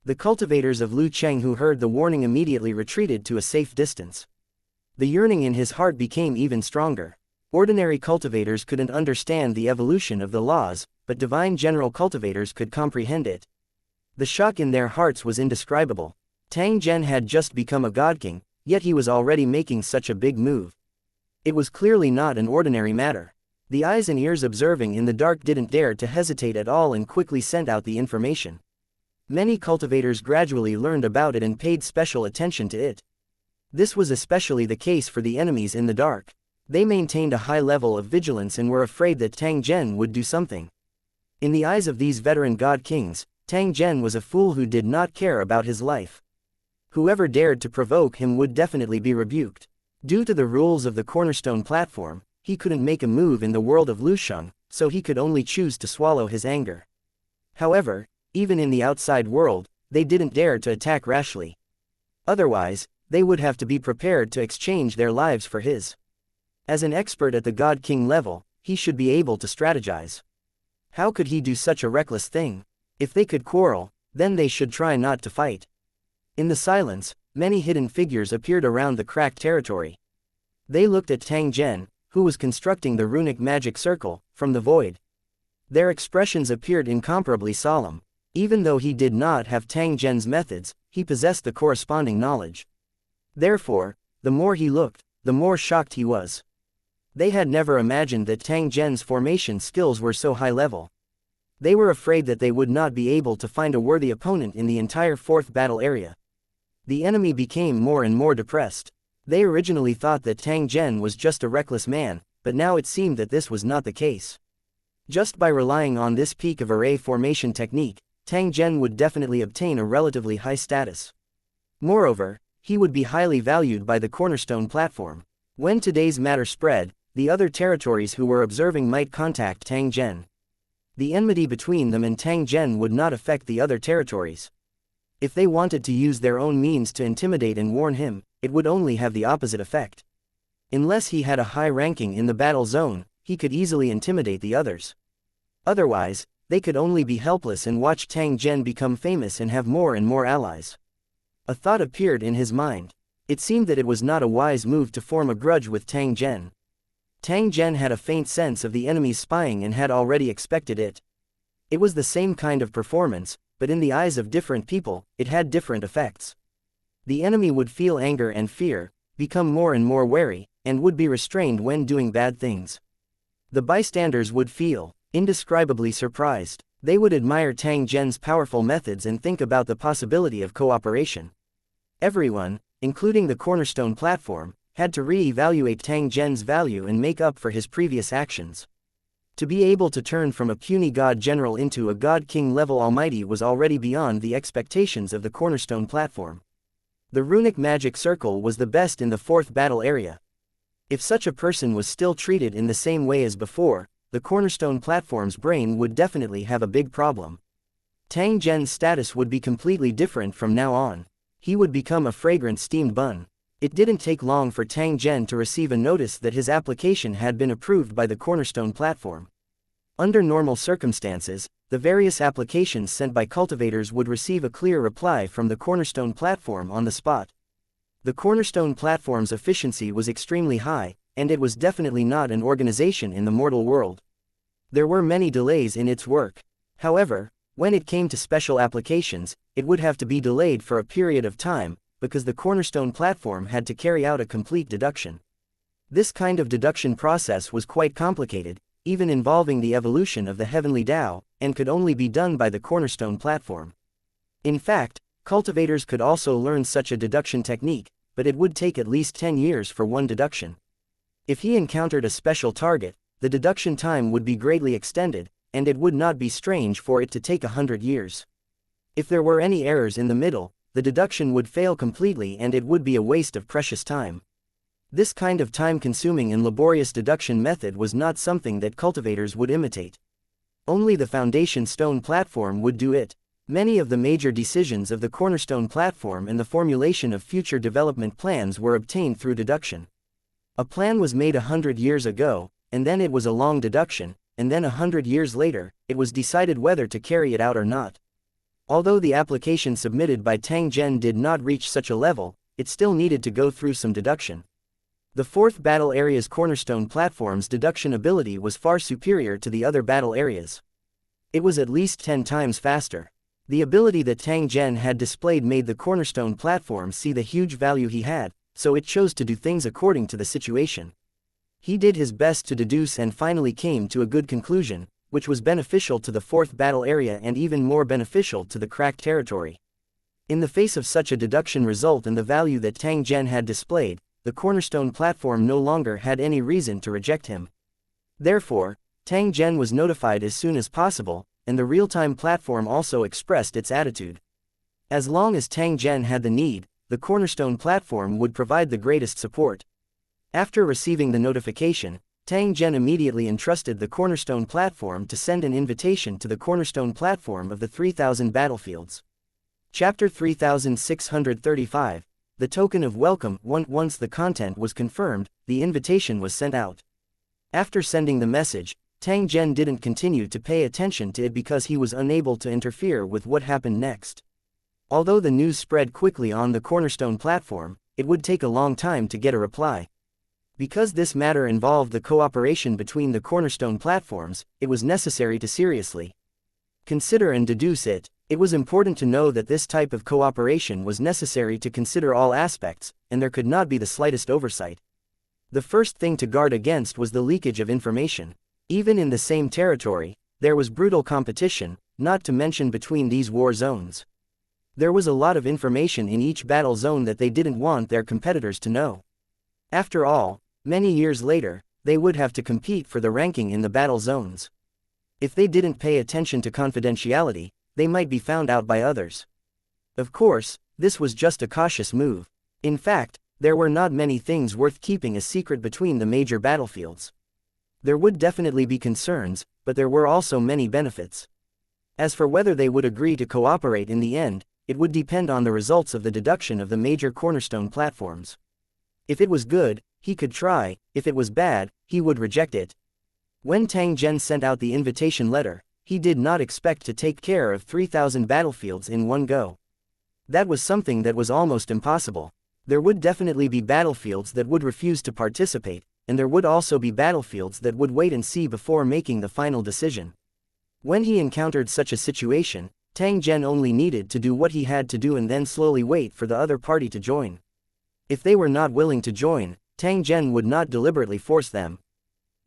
The cultivators of Lucheng who heard the warning immediately retreated to a safe distance. The yearning in his heart became even stronger. Ordinary cultivators couldn't understand the evolution of the laws, but divine general cultivators could comprehend it. The shock in their hearts was indescribable. Tang Zhen had just become a god king, yet he was already making such a big move. It was clearly not an ordinary matter. The eyes and ears observing in the dark didn't dare to hesitate at all and quickly sent out the information. Many cultivators gradually learned about it and paid special attention to it. This was especially the case for the enemies in the dark. They maintained a high level of vigilance and were afraid that Tang Zhen would do something. In the eyes of these veteran god kings, Tang Zhen was a fool who did not care about his life. Whoever dared to provoke him would definitely be rebuked. Due to the rules of the cornerstone platform, he couldn't make a move in the world of Lusheng, so he could only choose to swallow his anger. However, even in the outside world, they didn't dare to attack rashly. Otherwise, they would have to be prepared to exchange their lives for his. As an expert at the God King level, he should be able to strategize. How could he do such a reckless thing? If they could quarrel, then they should try not to fight. In the silence, many hidden figures appeared around the cracked territory. They looked at Tang Zhen, who was constructing the runic magic circle, from the void. Their expressions appeared incomparably solemn. Even though he did not have Tang Zhen's methods, he possessed the corresponding knowledge. Therefore, the more he looked, the more shocked he was. They had never imagined that Tang Zhen's formation skills were so high level. They were afraid that they would not be able to find a worthy opponent in the entire fourth battle area. The enemy became more and more depressed. They originally thought that Tang Zhen was just a reckless man, but now it seemed that this was not the case. Just by relying on this peak of array formation technique, Tang Zhen would definitely obtain a relatively high status. Moreover, he would be highly valued by the cornerstone platform. When today's matter spread, the other territories who were observing might contact Tang Zhen. The enmity between them and Tang Zhen would not affect the other territories. If they wanted to use their own means to intimidate and warn him, it would only have the opposite effect. Unless he had a high ranking in the battle zone, he could easily intimidate the others. Otherwise, they could only be helpless and watch Tang Zhen become famous and have more and more allies. A thought appeared in his mind. It seemed that it was not a wise move to form a grudge with Tang Zhen. Tang Zhen had a faint sense of the enemy's spying and had already expected it. It was the same kind of performance, but in the eyes of different people, it had different effects. The enemy would feel anger and fear, become more and more wary, and would be restrained when doing bad things. The bystanders would feel indescribably surprised. They would admire Tang Zhen's powerful methods and think about the possibility of cooperation. Everyone, including the cornerstone platform, had to re-evaluate Tang Zhen's value and make up for his previous actions. To be able to turn from a puny god general into a god king level almighty was already beyond the expectations of the cornerstone platform. The runic magic circle was the best in the fourth battle area. If such a person was still treated in the same way as before, the cornerstone platform's brain would definitely have a big problem. Tang Zhen's status would be completely different from now on. He would become a fragrant steamed bun. It didn't take long for Tang Zhen to receive a notice that his application had been approved by the cornerstone platform. Under normal circumstances, the various applications sent by cultivators would receive a clear reply from the cornerstone platform on the spot. The cornerstone platform's efficiency was extremely high, and it was definitely not an organization in the mortal world. There were many delays in its work. However, when it came to special applications, it would have to be delayed for a period of time, because the cornerstone platform had to carry out a complete deduction. This kind of deduction process was quite complicated, even involving the evolution of the heavenly Tao, and could only be done by the cornerstone platform. In fact, cultivators could also learn such a deduction technique, but it would take at least 10 years for one deduction. If he encountered a special target, the deduction time would be greatly extended, and it would not be strange for it to take 100 years. If there were any errors in the middle, the deduction would fail completely and it would be a waste of precious time. This kind of time-consuming and laborious deduction method was not something that cultivators would imitate. Only the foundation stone platform would do it. Many of the major decisions of the cornerstone platform and the formulation of future development plans were obtained through deduction. A plan was made 100 years ago, and then it was a long deduction, and then 100 years later, it was decided whether to carry it out or not. Although the application submitted by Tang Zhen did not reach such a level, it still needed to go through some deduction. The fourth battle area's cornerstone platform's deduction ability was far superior to the other battle areas. It was at least 10 times faster. The ability that Tang Zhen had displayed made the cornerstone platform see the huge value he had, so it chose to do things according to the situation. He did his best to deduce and finally came to a good conclusion, which was beneficial to the fourth battle area and even more beneficial to the cracked territory. In the face of such a deduction result and the value that Tang Zhen had displayed, the cornerstone platform no longer had any reason to reject him. Therefore, Tang Zhen was notified as soon as possible, and the real-time platform also expressed its attitude. As long as Tang Zhen had the need, the cornerstone platform would provide the greatest support. After receiving the notification, Tang Zhen immediately entrusted the cornerstone platform to send an invitation to the cornerstone platform of the 3000 battlefields. Chapter 3635, The Token of Welcome. Once the content was confirmed, the invitation was sent out. After sending the message, Tang Zhen didn't continue to pay attention to it because he was unable to interfere with what happened next. Although the news spread quickly on the Cornerstone platform, it would take a long time to get a reply. Because this matter involved the cooperation between the Cornerstone platforms, it was necessary to seriously consider and deduce it. It was important to know that this type of cooperation was necessary to consider all aspects, and there could not be the slightest oversight. The first thing to guard against was the leakage of information. Even in the same territory, there was brutal competition, not to mention between these war zones. There was a lot of information in each battle zone that they didn't want their competitors to know. After all, many years later, they would have to compete for the ranking in the battle zones. If they didn't pay attention to confidentiality, they might be found out by others. Of course, this was just a cautious move. In fact, there were not many things worth keeping a secret between the major battlefields. There would definitely be concerns, but there were also many benefits. As for whether they would agree to cooperate in the end, it would depend on the results of the deduction of the major Cornerstone platforms. If it was good, he could try; if it was bad, he would reject it. When Tang Zhen sent out the invitation letter, he did not expect to take care of 3,000 battlefields in one go. That was something that was almost impossible. There would definitely be battlefields that would refuse to participate, and there would also be battlefields that would wait and see before making the final decision. When he encountered such a situation, Tang Zhen only needed to do what he had to do and then slowly wait for the other party to join. If they were not willing to join, Tang Zhen would not deliberately force them.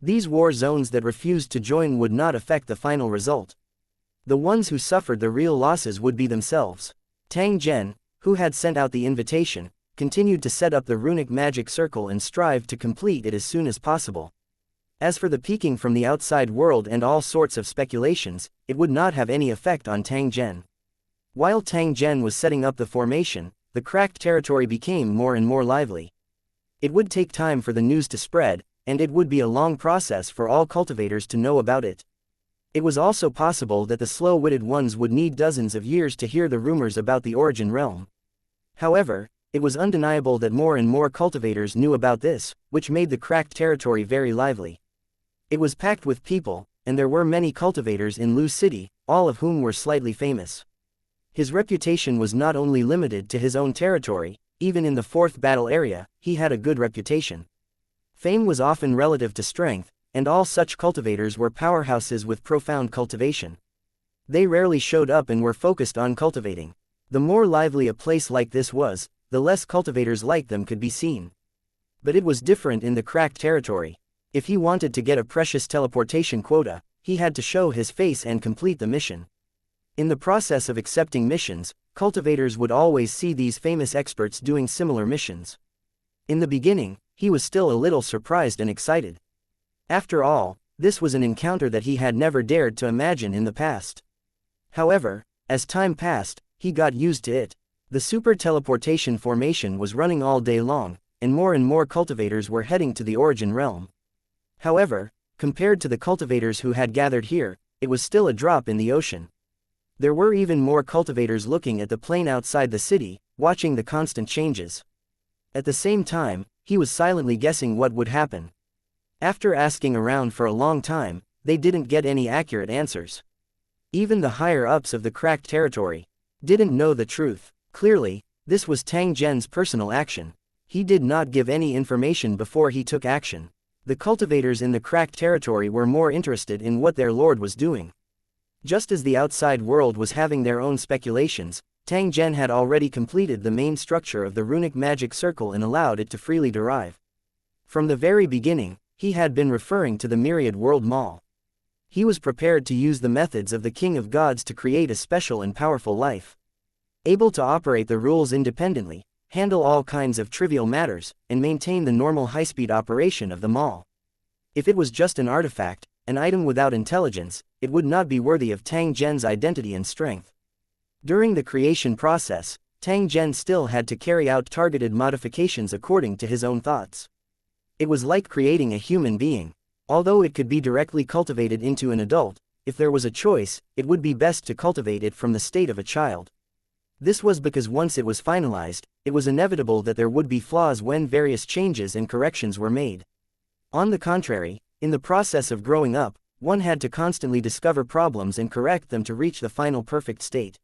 These war zones that refused to join would not affect the final result. The ones who suffered the real losses would be themselves. Tang Zhen, who had sent out the invitation, continued to set up the runic magic circle and strive to complete it as soon as possible. As for the peeking from the outside world and all sorts of speculations, it would not have any effect on Tang Zhen. While Tang Zhen was setting up the formation, the cracked territory became more and more lively. It would take time for the news to spread, and it would be a long process for all cultivators to know about it. It was also possible that the slow-witted ones would need dozens of years to hear the rumors about the origin realm. However, it was undeniable that more and more cultivators knew about this, which made the cracked territory very lively. It was packed with people, and there were many cultivators in Lu City, all of whom were slightly famous. His reputation was not only limited to his own territory, even in the fourth battle area, he had a good reputation. Fame was often relative to strength, and all such cultivators were powerhouses with profound cultivation. They rarely showed up and were focused on cultivating. The more lively a place like this was, the less cultivators like them could be seen. But it was different in the cracked territory. If he wanted to get a precious teleportation quota, he had to show his face and complete the mission. In the process of accepting missions, cultivators would always see these famous experts doing similar missions. In the beginning, he was still a little surprised and excited. After all, this was an encounter that he had never dared to imagine in the past. However, as time passed, he got used to it. The super teleportation formation was running all day long, and more cultivators were heading to the origin realm. However, compared to the cultivators who had gathered here, it was still a drop in the ocean. There were even more cultivators looking at the plain outside the city, watching the constant changes. At the same time, he was silently guessing what would happen. After asking around for a long time, they didn't get any accurate answers. Even the higher-ups of the cracked territory didn't know the truth. Clearly, this was Tang Zhen's personal action. He did not give any information before he took action. The cultivators in the cracked territory were more interested in what their lord was doing. Just as the outside world was having their own speculations, Tang Zhen had already completed the main structure of the runic magic circle and allowed it to freely derive. From the very beginning, he had been referring to the myriad world mall. He was prepared to use the methods of the King of Gods to create a special and powerful life. Able to operate the rules independently, handle all kinds of trivial matters, and maintain the normal high-speed operation of the mall. If it was just an artifact, an item without intelligence, it would not be worthy of Tang Zhen's identity and strength. During the creation process, Tang Zhen still had to carry out targeted modifications according to his own thoughts. It was like creating a human being. Although it could be directly cultivated into an adult, if there was a choice, it would be best to cultivate it from the state of a child. This was because once it was finalized, it was inevitable that there would be flaws when various changes and corrections were made. On the contrary, in the process of growing up, one had to constantly discover problems and correct them to reach the final perfect state.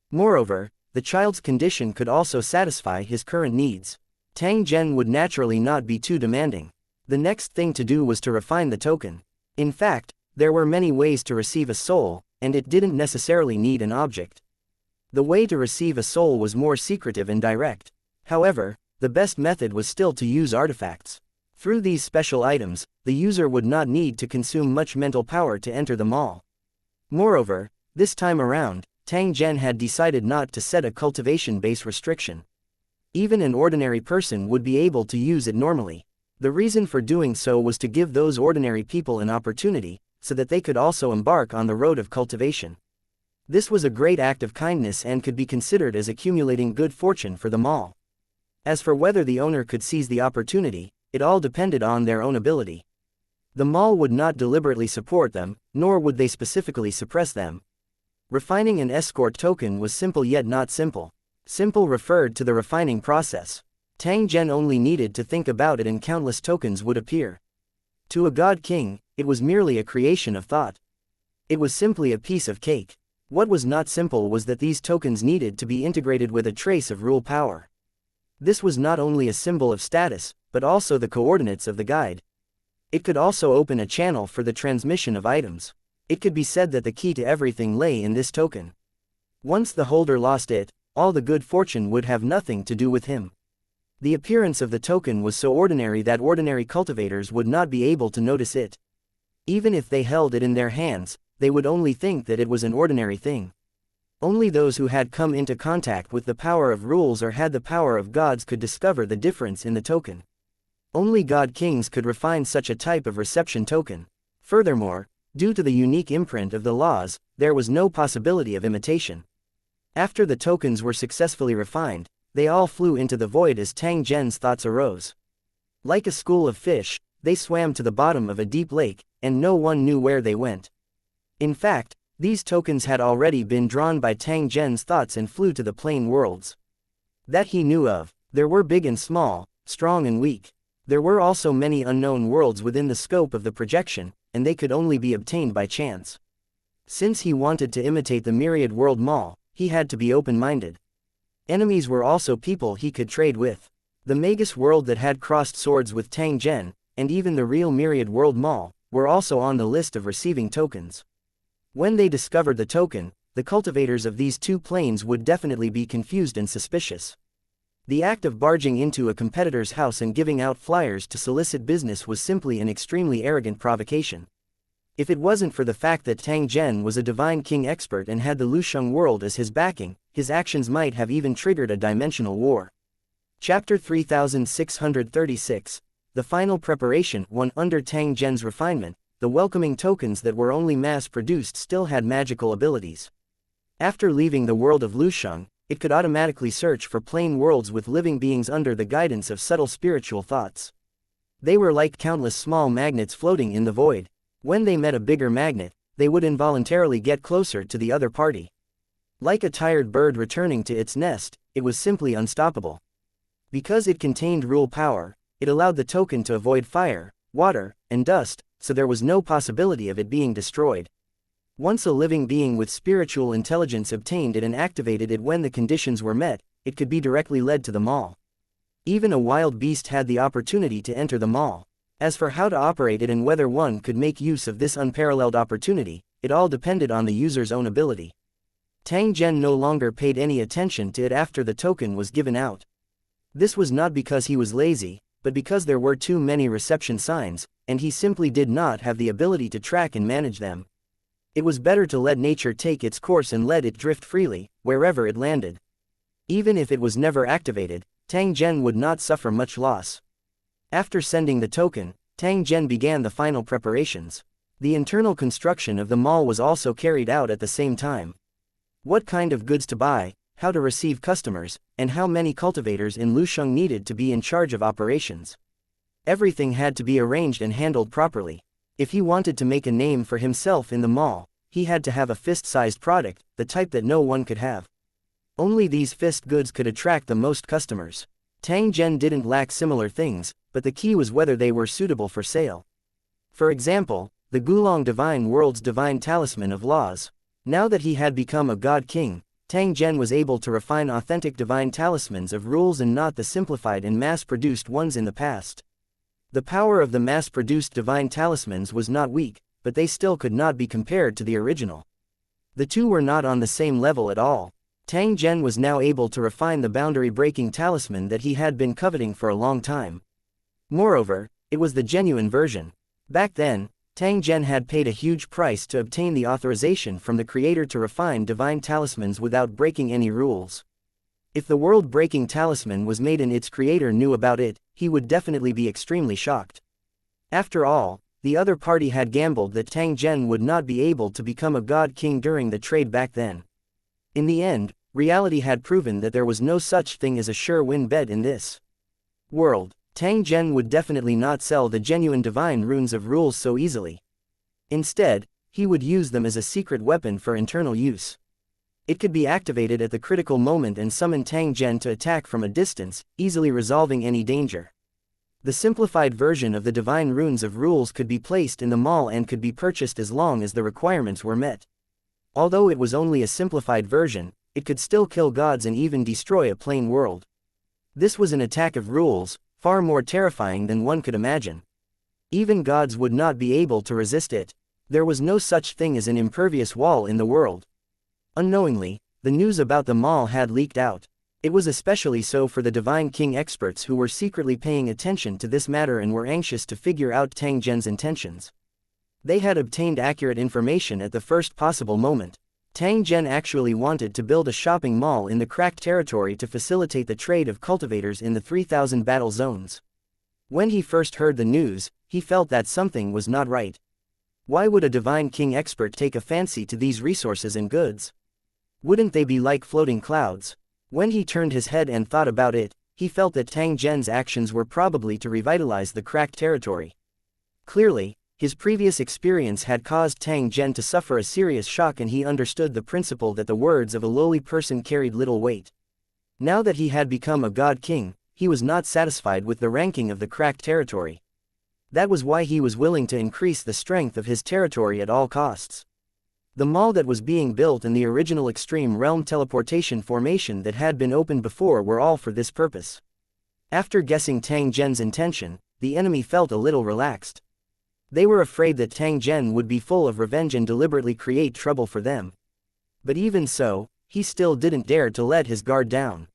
Moreover, the child's condition could also satisfy his current needs. Tang Zhen would naturally not be too demanding. The next thing to do was to refine the token. In fact, there were many ways to receive a soul, and it didn't necessarily need an object. The way to receive a soul was more secretive and direct. However, the best method was still to use artifacts. Through these special items, the user would not need to consume much mental power to enter the mall. Moreover, this time around, Tang Zhen had decided not to set a cultivation base restriction. Even an ordinary person would be able to use it normally. The reason for doing so was to give those ordinary people an opportunity, so that they could also embark on the road of cultivation. This was a great act of kindness and could be considered as accumulating good fortune for the mall. As for whether the owner could seize the opportunity, it all depended on their own ability. The mall would not deliberately support them, nor would they specifically suppress them. Refining an escort token was simple yet not simple. Simple referred to the refining process. Tang Zhen only needed to think about it and countless tokens would appear. To a god king, it was merely a creation of thought. It was simply a piece of cake. What was not simple was that these tokens needed to be integrated with a trace of rule power. This was not only a symbol of status, but also the coordinates of the guide. It could also open a channel for the transmission of items. It could be said that the key to everything lay in this token. Once the holder lost it, all the good fortune would have nothing to do with him. The appearance of the token was so ordinary that ordinary cultivators would not be able to notice it. Even if they held it in their hands, they would only think that it was an ordinary thing. Only those who had come into contact with the power of rules or had the power of gods could discover the difference in the token. Only god kings could refine such a type of reception token. Furthermore, due to the unique imprint of the laws, there was no possibility of imitation. After the tokens were successfully refined, they all flew into the void as Tang Zhen's thoughts arose. Like a school of fish, they swam to the bottom of a deep lake, and no one knew where they went. In fact, these tokens had already been drawn by Tang Zhen's thoughts and flew to the plane worlds that he knew of. There were big and small, strong and weak. There were also many unknown worlds within the scope of the projection, and they could only be obtained by chance. Since he wanted to imitate the myriad world mall, he had to be open-minded. Enemies were also people he could trade with. The Magus world that had crossed swords with Tang Zhen, and even the real myriad world mall, were also on the list of receiving tokens. When they discovered the token, the cultivators of these two planes would definitely be confused and suspicious. The act of barging into a competitor's house and giving out flyers to solicit business was simply an extremely arrogant provocation. If it wasn't for the fact that Tang Zhen was a divine king expert and had the Lusheng world as his backing, his actions might have even triggered a dimensional war. Chapter 3636, The Final Preparation 1. Under Tang Zhen's refinement, the welcoming tokens that were only mass-produced still had magical abilities. After leaving the world of Lusheng, it could automatically search for plane worlds with living beings under the guidance of subtle spiritual thoughts. They were like countless small magnets floating in the void. When they met a bigger magnet, they would involuntarily get closer to the other party. Like a tired bird returning to its nest, it was simply unstoppable. Because it contained rule power, it allowed the token to avoid fire, water, and dust, so there was no possibility of it being destroyed. Once a living being with spiritual intelligence obtained it and activated it when the conditions were met, it could be directly led to the mall. Even a wild beast had the opportunity to enter the mall. As for how to operate it and whether one could make use of this unparalleled opportunity, it all depended on the user's own ability. Tang Zhen no longer paid any attention to it after the token was given out. This was not because he was lazy, but because there were too many reception signs, and he simply did not have the ability to track and manage them. It was better to let nature take its course and let it drift freely, wherever it landed. Even if it was never activated, Tang Zhen would not suffer much loss. After sending the token, Tang Zhen began the final preparations. The internal construction of the mall was also carried out at the same time. What kind of goods to buy, how to receive customers, and how many cultivators in Lusheng needed to be in charge of operations. Everything had to be arranged and handled properly. If he wanted to make a name for himself in the mall, he had to have a fist-sized product, the type that no one could have. Only these fist goods could attract the most customers. Tang Zhen didn't lack similar things, but the key was whether they were suitable for sale. For example, the Gulong Divine World's Divine Talisman of Laws. Now that he had become a god king, Tang Zhen was able to refine authentic divine talismans of rules and not the simplified and mass-produced ones in the past. The power of the mass-produced divine talismans was not weak, but they still could not be compared to the original. The two were not on the same level at all. Tang Zhen was now able to refine the boundary-breaking talisman that he had been coveting for a long time. Moreover, it was the genuine version. Back then, Tang Zhen had paid a huge price to obtain the authorization from the creator to refine divine talismans without breaking any rules. If the world-breaking talisman was made and its creator knew about it, he would definitely be extremely shocked. After all, the other party had gambled that Tang Zhen would not be able to become a god king during the trade back then. In the end, reality had proven that there was no such thing as a sure-win bet in this world. Tang Zhen would definitely not sell the genuine divine runes of rules so easily. Instead, he would use them as a secret weapon for internal use. It could be activated at the critical moment and summon Tang Zhen to attack from a distance, easily resolving any danger. The simplified version of the divine runes of rules could be placed in the mall and could be purchased as long as the requirements were met. Although it was only a simplified version, it could still kill gods and even destroy a plain world. This was an attack of rules, far more terrifying than one could imagine. Even gods would not be able to resist it. There was no such thing as an impervious wall in the world. Unknowingly, the news about the mall had leaked out. It was especially so for the Divine King experts who were secretly paying attention to this matter and were anxious to figure out Tang Zhen's intentions. They had obtained accurate information at the first possible moment. Tang Zhen actually wanted to build a shopping mall in the cracked territory to facilitate the trade of cultivators in the 3,000 battle zones. When he first heard the news, he felt that something was not right. Why would a Divine King expert take a fancy to these resources and goods? Wouldn't they be like floating clouds? When he turned his head and thought about it, he felt that Tang Zhen's actions were probably to revitalize the cracked territory. Clearly, his previous experience had caused Tang Zhen to suffer a serious shock, and he understood the principle that the words of a lowly person carried little weight. Now that he had become a god king, he was not satisfied with the ranking of the cracked territory. That was why he was willing to increase the strength of his territory at all costs. The mall that was being built and the original extreme realm teleportation formation that had been opened before were all for this purpose. After guessing Tang Zhen's intention, the enemy felt a little relaxed. They were afraid that Tang Zhen would be full of revenge and deliberately create trouble for them. But even so, he still didn't dare to let his guard down.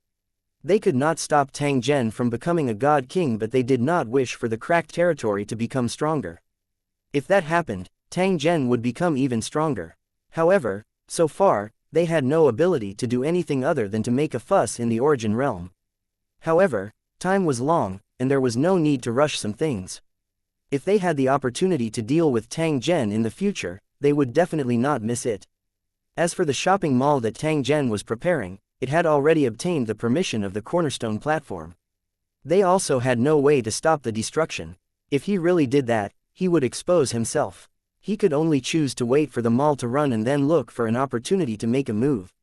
They could not stop Tang Zhen from becoming a god king, but they did not wish for the cracked territory to become stronger. If that happened, Tang Zhen would become even stronger. However, so far, they had no ability to do anything other than to make a fuss in the origin realm. However, time was long, and there was no need to rush some things. If they had the opportunity to deal with Tang Zhen in the future, they would definitely not miss it. As for the shopping mall that Tang Zhen was preparing, it had already obtained the permission of the cornerstone platform. They also had no way to stop the destruction. If he really did that, he would expose himself. He could only choose to wait for the mall to run and then look for an opportunity to make a move.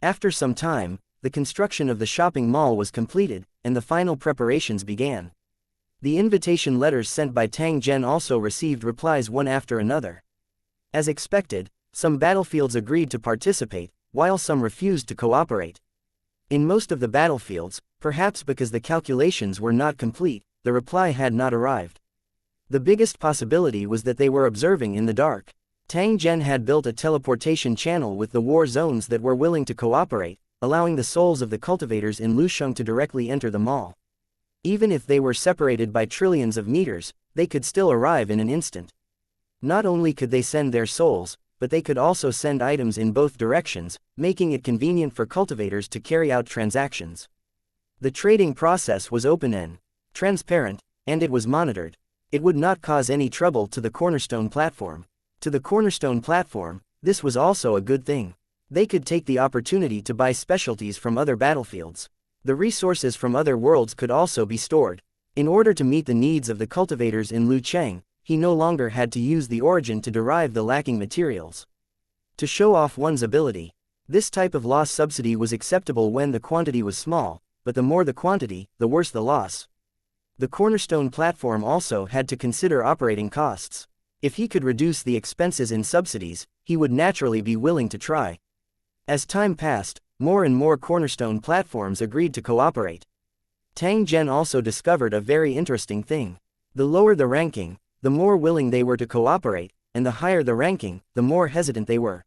After some time, the construction of the shopping mall was completed, and the final preparations began. The invitation letters sent by Tang Zhen also received replies one after another. As expected, some battlefields agreed to participate, while some refused to cooperate. In most of the battlefields, perhaps because the calculations were not complete, the reply had not arrived. The biggest possibility was that they were observing in the dark. Tang Zhen had built a teleportation channel with the war zones that were willing to cooperate, allowing the souls of the cultivators in Lusheng to directly enter the mall. Even if they were separated by trillions of meters, they could still arrive in an instant. Not only could they send their souls, but they could also send items in both directions, making it convenient for cultivators to carry out transactions. The trading process was open and transparent, and it was monitored. It would not cause any trouble to the cornerstone platform. To the cornerstone platform, this was also a good thing. They could take the opportunity to buy specialties from other battlefields. The resources from other worlds could also be stored. In order to meet the needs of the cultivators in Lucheng, he no longer had to use the origin to derive the lacking materials. To show off one's ability, this type of loss subsidy was acceptable when the quantity was small, but the more the quantity, the worse the loss. The cornerstone platform also had to consider operating costs. If he could reduce the expenses in subsidies, he would naturally be willing to try. As time passed, more and more cornerstone platforms agreed to cooperate. Tang Zhen also discovered a very interesting thing. The lower the ranking, the more willing they were to cooperate, and the higher the ranking, the more hesitant they were.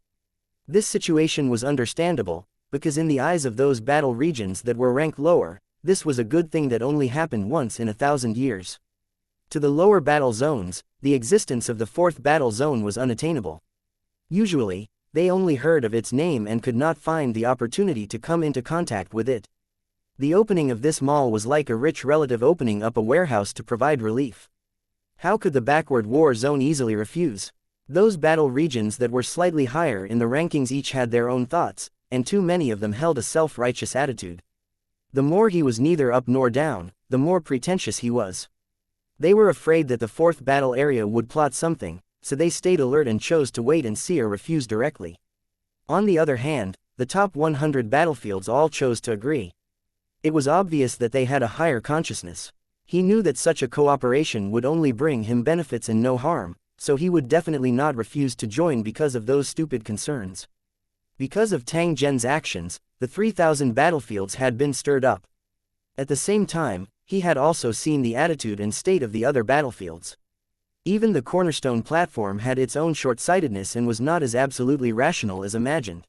This situation was understandable, because in the eyes of those battle regions that were ranked lower, this was a good thing that only happened once in 1,000 years. To the lower battle zones, the existence of the fourth battle zone was unattainable. Usually, they only heard of its name and could not find the opportunity to come into contact with it. The opening of this mall was like a rich relative opening up a warehouse to provide relief. How could the backward war zone easily refuse? Those battle regions that were slightly higher in the rankings each had their own thoughts, and too many of them held a self-righteous attitude. The more he was neither up nor down, the more pretentious he was. They were afraid that the fourth battle area would plot something, so they stayed alert and chose to wait and see or refuse directly. On the other hand, the top 100 battlefields all chose to agree. It was obvious that they had a higher consciousness. He knew that such a cooperation would only bring him benefits and no harm, so he would definitely not refuse to join because of those stupid concerns. Because of Tang Zhen's actions, the 3,000 battlefields had been stirred up. At the same time, he had also seen the attitude and state of the other battlefields. Even the cornerstone platform had its own short-sightedness and was not as absolutely rational as imagined.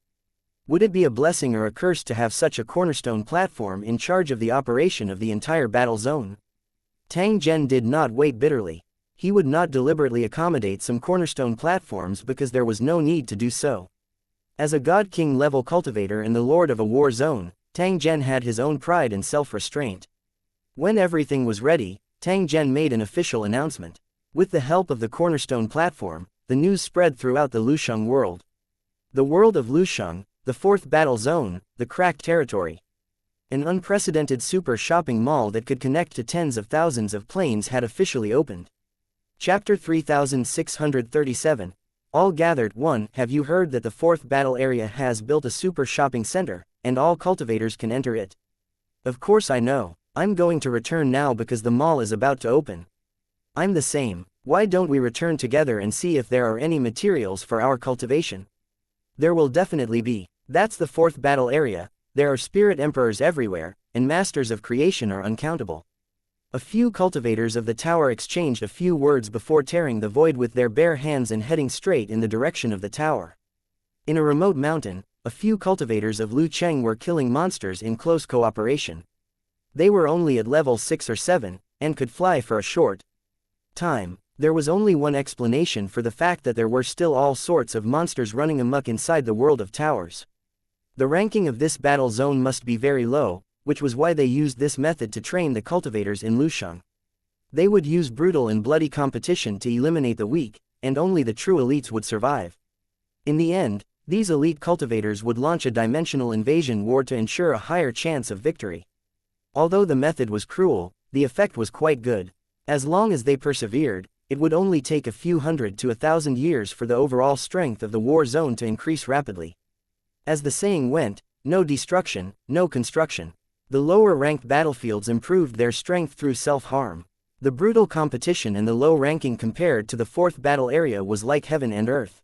Would it be a blessing or a curse to have such a cornerstone platform in charge of the operation of the entire battle zone? Tang Zhen did not wait bitterly. He would not deliberately accommodate some cornerstone platforms because there was no need to do so. As a God-King level cultivator and the lord of a war zone, Tang Zhen had his own pride and self-restraint. When everything was ready, Tang Zhen made an official announcement. With the help of the cornerstone platform, the news spread throughout the Lusheng world. The world of Lusheng, the fourth battle zone, the cracked territory. An unprecedented super shopping mall that could connect to tens of thousands of planes had officially opened. Chapter 3637. All gathered. 1. Have you heard that the fourth battle area has built a super shopping center, and all cultivators can enter it? Of course I know. I'm going to return now because the mall is about to open. I'm the same. Why don't we return together and see if there are any materials for our cultivation? There will definitely be. That's the fourth battle area. There are spirit emperors everywhere, and masters of creation are uncountable. A few cultivators of the tower exchanged a few words before tearing the void with their bare hands and heading straight in the direction of the tower. In a remote mountain, a few cultivators of Lucheng were killing monsters in close cooperation. They were only at level 6 or 7, and could fly for a short time. There was only one explanation for the fact that there were still all sorts of monsters running amok inside the world of towers. The ranking of this battle zone must be very low, which was why they used this method to train the cultivators in Lusheng. They would use brutal and bloody competition to eliminate the weak, and only the true elites would survive. In the end, these elite cultivators would launch a dimensional invasion war to ensure a higher chance of victory. Although the method was cruel, the effect was quite good. As long as they persevered, it would only take a few hundred to 1,000 years for the overall strength of the war zone to increase rapidly. As the saying went, no destruction, no construction. The lower-ranked battlefields improved their strength through self-harm. The brutal competition and the low ranking compared to the fourth battle area was like heaven and earth.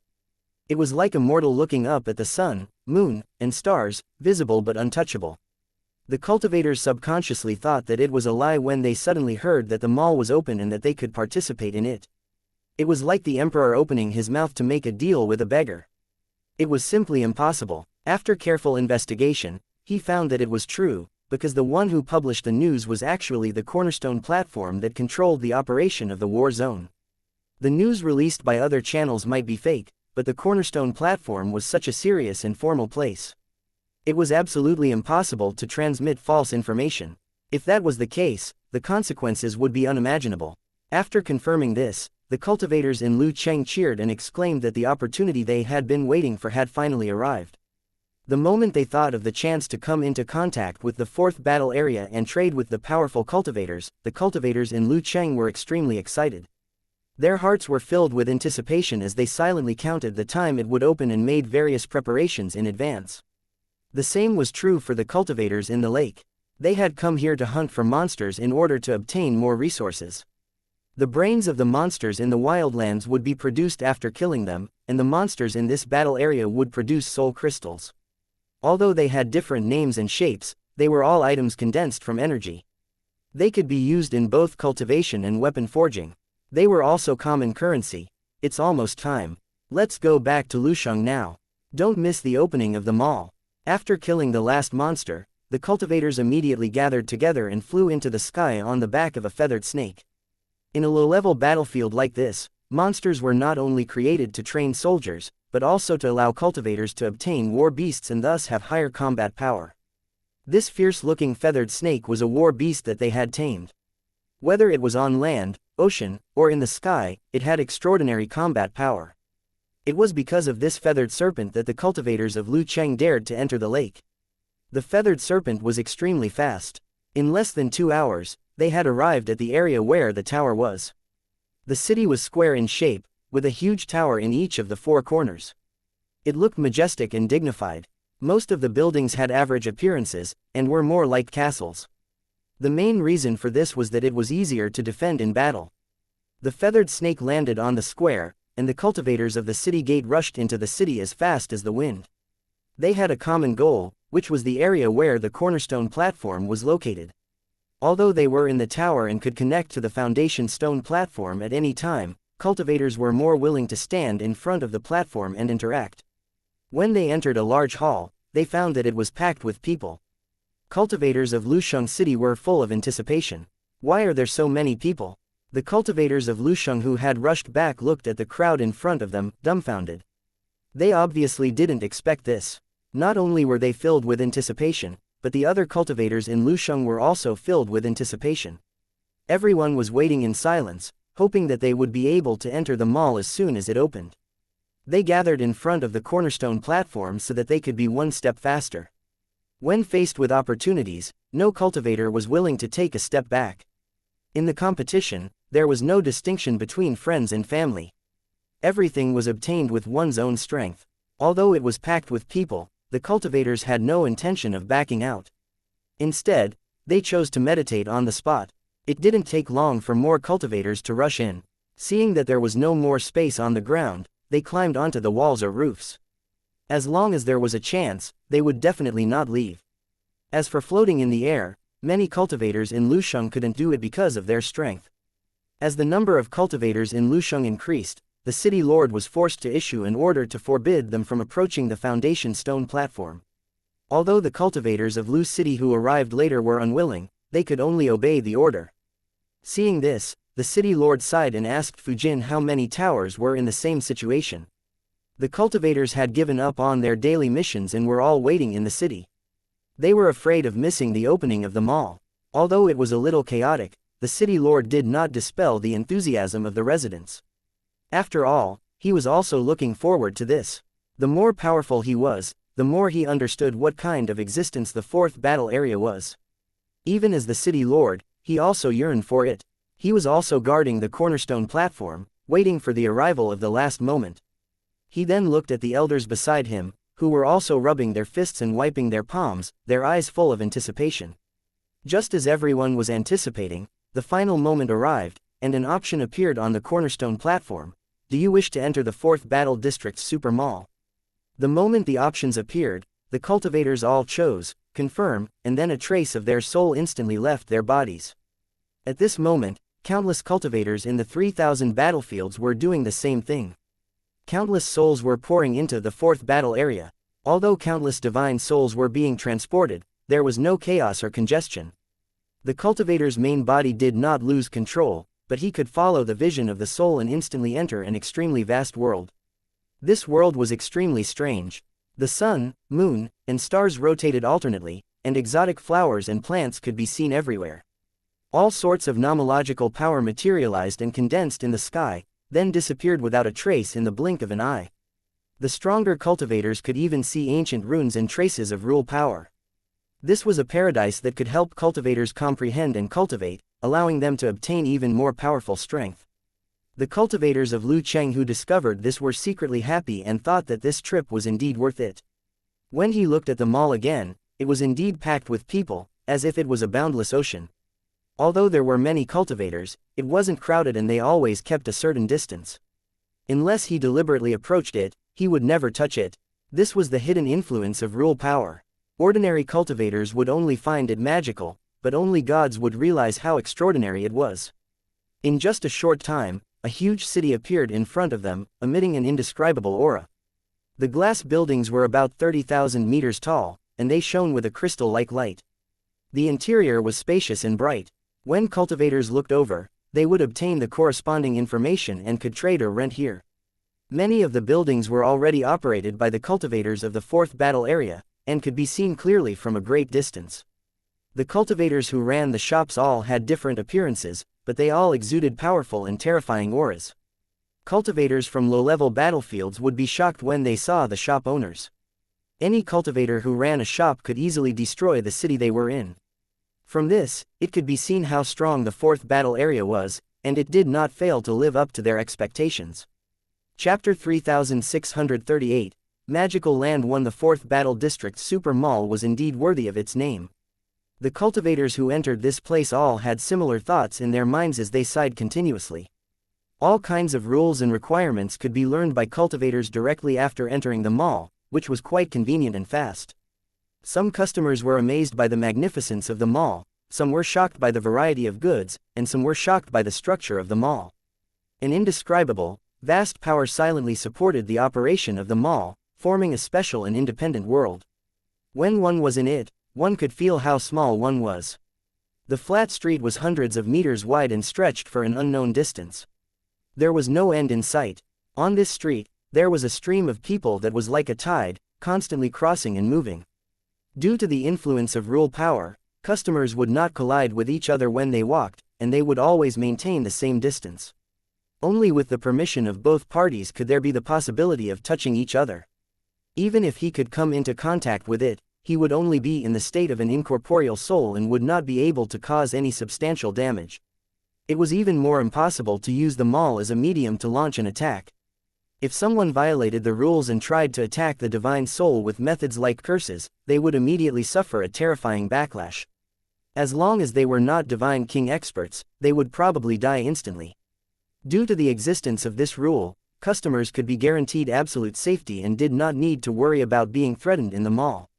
It was like a mortal looking up at the sun, moon, and stars, visible but untouchable. The cultivators subconsciously thought that it was a lie when they suddenly heard that the mall was open and that they could participate in it. It was like the emperor opening his mouth to make a deal with a beggar. It was simply impossible. After careful investigation, he found that it was true, because the one who published the news was actually the cornerstone platform that controlled the operation of the war zone. The news released by other channels might be fake, but the cornerstone platform was such a serious and formal place. It was absolutely impossible to transmit false information. If that was the case, the consequences would be unimaginable. After confirming this, the cultivators in Lucheng cheered and exclaimed that the opportunity they had been waiting for had finally arrived. The moment they thought of the chance to come into contact with the fourth battle area and trade with the powerful cultivators, the cultivators in Lucheng were extremely excited. Their hearts were filled with anticipation as they silently counted the time it would open and made various preparations in advance. The same was true for the cultivators in the lake. They had come here to hunt for monsters in order to obtain more resources. The brains of the monsters in the wildlands would be produced after killing them, and the monsters in this battle area would produce soul crystals. Although they had different names and shapes, they were all items condensed from energy. They could be used in both cultivation and weapon forging. They were also common currency. It's almost time. Let's go back to Lusheng now. Don't miss the opening of the mall. After killing the last monster, the cultivators immediately gathered together and flew into the sky on the back of a feathered snake. In a low-level battlefield like this, monsters were not only created to train soldiers, but also to allow cultivators to obtain war beasts and thus have higher combat power. This fierce-looking feathered snake was a war beast that they had tamed. Whether it was on land, ocean, or in the sky, it had extraordinary combat power. It was because of this feathered serpent that the cultivators of Lucheng dared to enter the lake. The feathered serpent was extremely fast. In less than 2 hours, they had arrived at the area where the tower was. The city was square in shape, with a huge tower in each of the 4 corners. It looked majestic and dignified. Most of the buildings had average appearances, and were more like castles. The main reason for this was that it was easier to defend in battle. The feathered snake landed on the square, and the cultivators of the city gate rushed into the city as fast as the wind. They had a common goal, which was the area where the cornerstone platform was located. Although they were in the tower and could connect to the foundation stone platform at any time, cultivators were more willing to stand in front of the platform and interact. When they entered a large hall, they found that it was packed with people. Cultivators of Lusheng City were full of anticipation. Why are there so many people? The cultivators of Lusheng who had rushed back looked at the crowd in front of them, dumbfounded. They obviously didn't expect this. Not only were they filled with anticipation, but the other cultivators in Lusheng were also filled with anticipation. Everyone was waiting in silence, hoping that they would be able to enter the mall as soon as it opened. They gathered in front of the cornerstone platform so that they could be one step faster. When faced with opportunities, no cultivator was willing to take a step back. In the competition, there was no distinction between friends and family. Everything was obtained with one's own strength. Although it was packed with people, the cultivators had no intention of backing out. Instead, they chose to meditate on the spot. It didn't take long for more cultivators to rush in. Seeing that there was no more space on the ground, they climbed onto the walls or roofs. As long as there was a chance, they would definitely not leave. As for floating in the air, many cultivators in Lusheng couldn't do it because of their strength. As the number of cultivators in Lusheng increased, the city lord was forced to issue an order to forbid them from approaching the foundation stone platform. Although the cultivators of Lu City who arrived later were unwilling, they could only obey the order. Seeing this, the city lord sighed and asked Fujin how many towers were in the same situation. The cultivators had given up on their daily missions and were all waiting in the city. They were afraid of missing the opening of the mall. Although it was a little chaotic, the city lord did not dispel the enthusiasm of the residents. After all, he was also looking forward to this. The more powerful he was, the more he understood what kind of existence the 4th battle area was. Even as the city lord, he also yearned for it. He was also guarding the cornerstone platform, waiting for the arrival of the last moment. He then looked at the elders beside him, who were also rubbing their fists and wiping their palms, their eyes full of anticipation. Just as everyone was anticipating, the final moment arrived, and an option appeared on the cornerstone platform. Do you wish to enter the 4th Battle District's Super Mall? The moment the options appeared, the cultivators all chose, confirm, and then a trace of their soul instantly left their bodies. At this moment, countless cultivators in the 3,000 battlefields were doing the same thing. Countless souls were pouring into the 4th battle area. Although countless divine souls were being transported, there was no chaos or congestion. The cultivator's main body did not lose control, but he could follow the vision of the soul and instantly enter an extremely vast world. This world was extremely strange. The sun, moon, and stars rotated alternately, and exotic flowers and plants could be seen everywhere. All sorts of nomological power materialized and condensed in the sky, then disappeared without a trace in the blink of an eye. The stronger cultivators could even see ancient runes and traces of rule power. This was a paradise that could help cultivators comprehend and cultivate, allowing them to obtain even more powerful strength. The cultivators of Lucheng who discovered this were secretly happy and thought that this trip was indeed worth it. When he looked at the mall again, it was indeed packed with people, as if it was a boundless ocean. Although there were many cultivators, it wasn't crowded and they always kept a certain distance. Unless he deliberately approached it, he would never touch it. This was the hidden influence of rule power. Ordinary cultivators would only find it magical, but only gods would realize how extraordinary it was. In just a short time, a huge city appeared in front of them, emitting an indescribable aura. The glass buildings were about 30,000 meters tall, and they shone with a crystal-like light. The interior was spacious and bright. When cultivators looked over, they would obtain the corresponding information and could trade or rent here. Many of the buildings were already operated by the cultivators of the fourth battle area, and could be seen clearly from a great distance. The cultivators who ran the shops all had different appearances, but they all exuded powerful and terrifying auras. Cultivators from low-level battlefields would be shocked when they saw the shop owners. Any cultivator who ran a shop could easily destroy the city they were in. From this, it could be seen how strong the fourth battle area was, and it did not fail to live up to their expectations. Chapter 3638, Magical Land 1. The fourth battle district Super Mall was indeed worthy of its name. The cultivators who entered this place all had similar thoughts in their minds as they sighed continuously. All kinds of rules and requirements could be learned by cultivators directly after entering the mall, which was quite convenient and fast. Some customers were amazed by the magnificence of the mall, some were shocked by the variety of goods, and some were shocked by the structure of the mall. An indescribable, vast power silently supported the operation of the mall, forming a special and independent world. When one was in it, one could feel how small one was. The flat street was hundreds of meters wide and stretched for an unknown distance. There was no end in sight. On this street, there was a stream of people that was like a tide, constantly crossing and moving. Due to the influence of rule power, customers would not collide with each other when they walked, and they would always maintain the same distance. Only with the permission of both parties could there be the possibility of touching each other. Even if he could come into contact with it, he would only be in the state of an incorporeal soul and would not be able to cause any substantial damage. It was even more impossible to use the mall as a medium to launch an attack. If someone violated the rules and tried to attack the divine soul with methods like curses, they would immediately suffer a terrifying backlash. As long as they were not divine king experts, they would probably die instantly. Due to the existence of this rule, customers could be guaranteed absolute safety and did not need to worry about being threatened in the mall.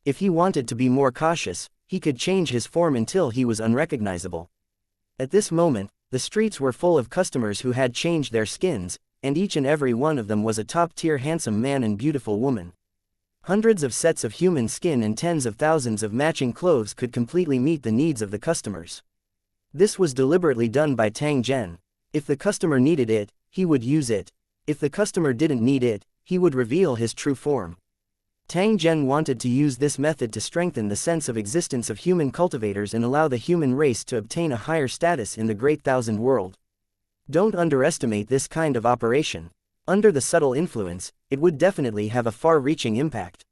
If he wanted to be more cautious, he could change his form until he was unrecognizable. At this moment, the streets were full of customers who had changed their skins, and each and every one of them was a top-tier handsome man and beautiful woman. Hundreds of sets of human skin and tens of thousands of matching clothes could completely meet the needs of the customers. This was deliberately done by Tang Zhen. If the customer needed it, he would use it. If the customer didn't need it, he would reveal his true form. Tang Zhen wanted to use this method to strengthen the sense of existence of human cultivators and allow the human race to obtain a higher status in the Great Thousand World. Don't underestimate this kind of operation. Under the subtle influence, it would definitely have a far-reaching impact.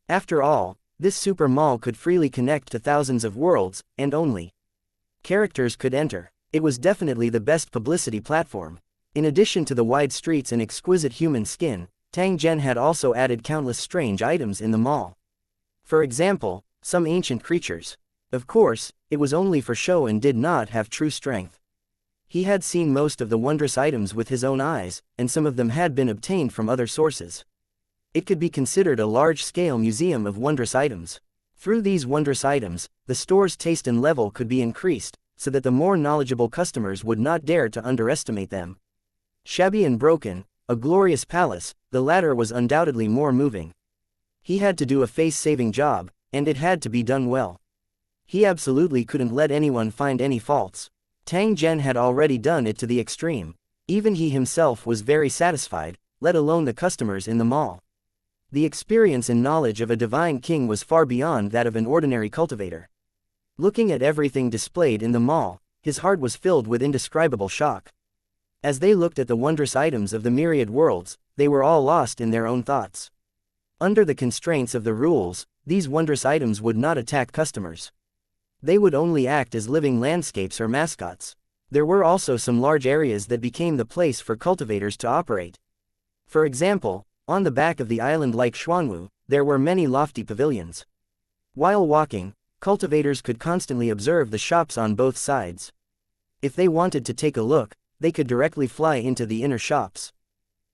After all, this super mall could freely connect to thousands of worlds, and only characters could enter. It was definitely the best publicity platform. In addition to the wide streets and exquisite human skin, Tang Zhen had also added countless strange items in the mall. For example, some ancient creatures. Of course, it was only for show and did not have true strength. He had seen most of the wondrous items with his own eyes, and some of them had been obtained from other sources. It could be considered a large-scale museum of wondrous items. Through these wondrous items, the store's taste and level could be increased, so that the more knowledgeable customers would not dare to underestimate them. Shabby and broken, a glorious palace, the latter was undoubtedly more moving. He had to do a face-saving job, and it had to be done well. He absolutely couldn't let anyone find any faults. Tang Zhen had already done it to the extreme. Even he himself was very satisfied, let alone the customers in the mall. The experience and knowledge of a divine king was far beyond that of an ordinary cultivator. Looking at everything displayed in the mall, his heart was filled with indescribable shock. As they looked at the wondrous items of the myriad worlds, they were all lost in their own thoughts. Under the constraints of the rules, these wondrous items would not attack customers. They would only act as living landscapes or mascots. There were also some large areas that became the place for cultivators to operate. For example, on the back of the island like Xuanwu, there were many lofty pavilions. While walking, cultivators could constantly observe the shops on both sides. If they wanted to take a look, they could directly fly into the inner shops.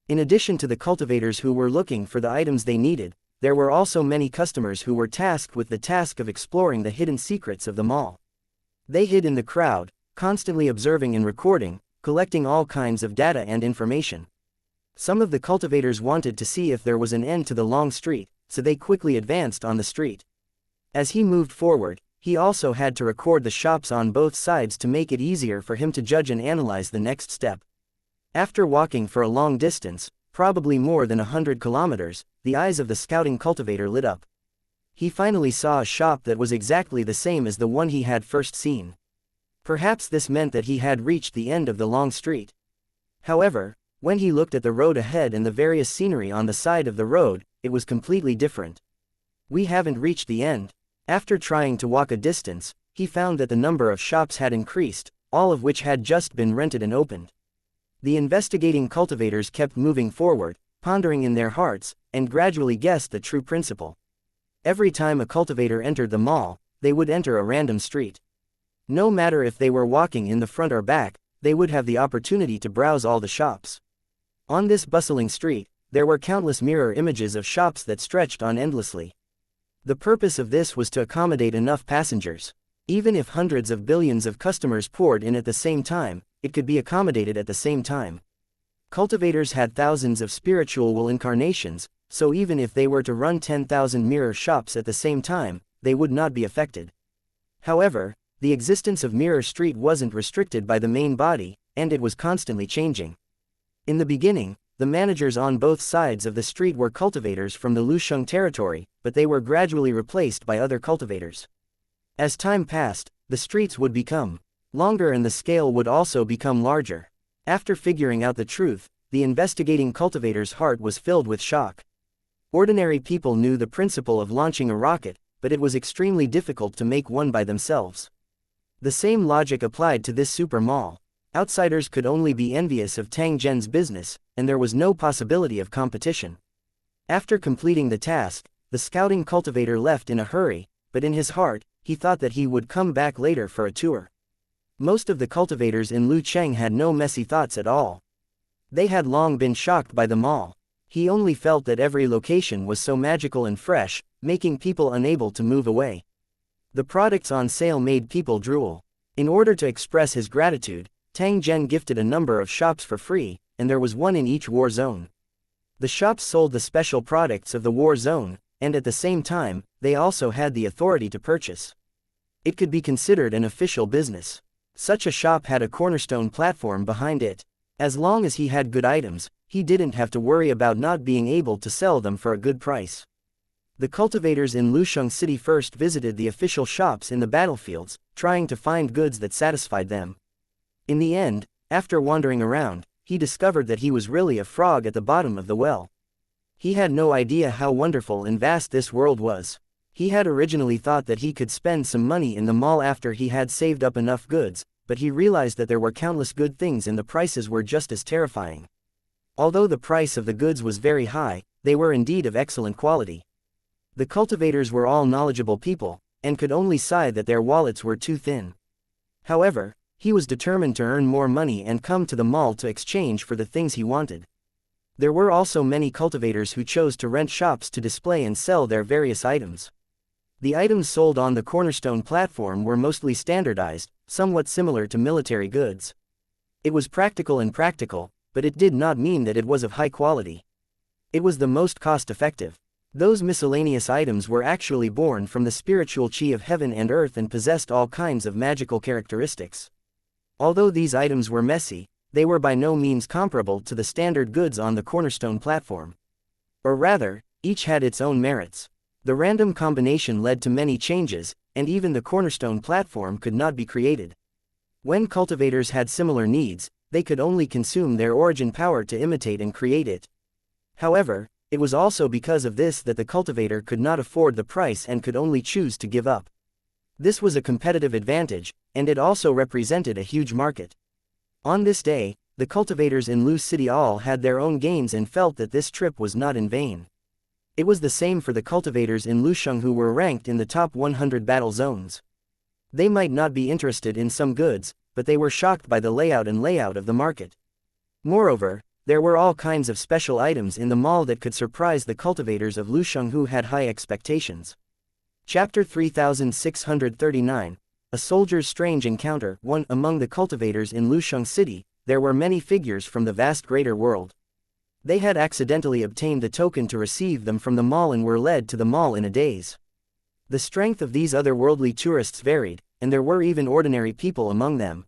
In addition to the cultivators who were looking for the items they needed, there were also many customers who were tasked with the task of exploring the hidden secrets of the mall. They hid in the crowd, constantly observing and recording, collecting all kinds of data and information. Some of the cultivators wanted to see if there was an end to the long street, so they quickly advanced on the street. As he moved forward, he also had to record the shops on both sides to make it easier for him to judge and analyze the next step. After walking for a long distance, probably more than 100 kilometers, the eyes of the scouting cultivator lit up. He finally saw a shop that was exactly the same as the one he had first seen. Perhaps this meant that he had reached the end of the long street. However, when he looked at the road ahead and the various scenery on the side of the road, it was completely different. We haven't reached the end. After trying to walk a distance, he found that the number of shops had increased, all of which had just been rented and opened. The investigating cultivators kept moving forward, pondering in their hearts, and gradually guessed the true principle. Every time a cultivator entered the mall, they would enter a random street. No matter if they were walking in the front or back, they would have the opportunity to browse all the shops. On this bustling street, there were countless mirror images of shops that stretched on endlessly. The purpose of this was to accommodate enough passengers. Even if hundreds of billions of customers poured in at the same time, it could be accommodated at the same time. Cultivators had thousands of spiritual incarnations, so even if they were to run 10,000 mirror shops at the same time, they would not be affected. However, the existence of Mirror Street wasn't restricted by the main body, and it was constantly changing. In the beginning, the managers on both sides of the street were cultivators from the Lusheng territory, but they were gradually replaced by other cultivators. As time passed, the streets would become longer and the scale would also become larger. After figuring out the truth, the investigating cultivator's heart was filled with shock. Ordinary people knew the principle of launching a rocket, but it was extremely difficult to make one by themselves. The same logic applied to this super mall. Outsiders could only be envious of Tang Zhen's business, and there was no possibility of competition. After completing the task, the scouting cultivator left in a hurry, but in his heart, he thought that he would come back later for a tour. Most of the cultivators in Lucheng had no messy thoughts at all. They had long been shocked by the mall. He only felt that every location was so magical and fresh, making people unable to move away. The products on sale made people drool. In order to express his gratitude, Tang Zhen gifted a number of shops for free, and there was one in each war zone. The shops sold the special products of the war zone, and at the same time, they also had the authority to purchase. It could be considered an official business. Such a shop had a cornerstone platform behind it. As long as he had good items, he didn't have to worry about not being able to sell them for a good price. The cultivators in Lusheng City first visited the official shops in the battlefields, trying to find goods that satisfied them. In the end, after wandering around, he discovered that he was really a frog at the bottom of the well. He had no idea how wonderful and vast this world was. He had originally thought that he could spend some money in the mall after he had saved up enough goods, but he realized that there were countless good things and the prices were just as terrifying. Although the price of the goods was very high, they were indeed of excellent quality. The cultivators were all knowledgeable people, and could only sigh that their wallets were too thin. However, he was determined to earn more money and come to the mall to exchange for the things he wanted. There were also many cultivators who chose to rent shops to display and sell their various items. The items sold on the cornerstone platform were mostly standardized, somewhat similar to military goods. It was practical, but it did not mean that it was of high quality. It was the most cost-effective. Those miscellaneous items were actually born from the spiritual chi of heaven and earth and possessed all kinds of magical characteristics. Although these items were messy, they were by no means comparable to the standard goods on the cornerstone platform. Or rather, each had its own merits. The random combination led to many changes, and even the cornerstone platform could not be created. When cultivators had similar needs, they could only consume their origin power to imitate and create it. However, it was also because of this that the cultivator could not afford the price and could only choose to give up. This was a competitive advantage, and it also represented a huge market. On this day, the cultivators in Lu City all had their own gains and felt that this trip was not in vain. It was the same for the cultivators in Lusheng who were ranked in the top 100 battle zones. They might not be interested in some goods, but they were shocked by the layout of the market. Moreover, There were all kinds of special items in the mall that could surprise the cultivators of Lusheng who had high expectations. Chapter 3639, A Soldier's Strange Encounter. 1. Among the cultivators in Lusheng City, there were many figures from the vast greater world. They had accidentally obtained the token to receive them from the mall and were led to the mall in a daze. The strength of these otherworldly tourists varied, and there were even ordinary people among them.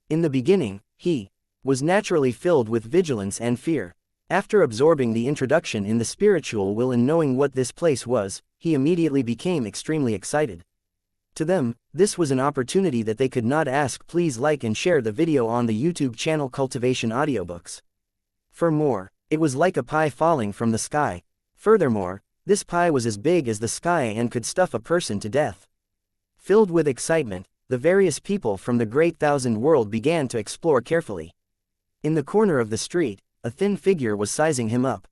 In the beginning, he was naturally filled with vigilance and fear. After absorbing the introduction in the spiritual will and knowing what this place was, he immediately became extremely excited. To them, this was an opportunity that they could not ask. Please like and share the video on the YouTube channel Cultivation Audiobooks. For more, it was like a pie falling from the sky. Furthermore, this pie was as big as the sky and could stuff a person to death. Filled with excitement, the various people from the great thousand world began to explore carefully. In the corner of the street, a thin figure was sizing him up.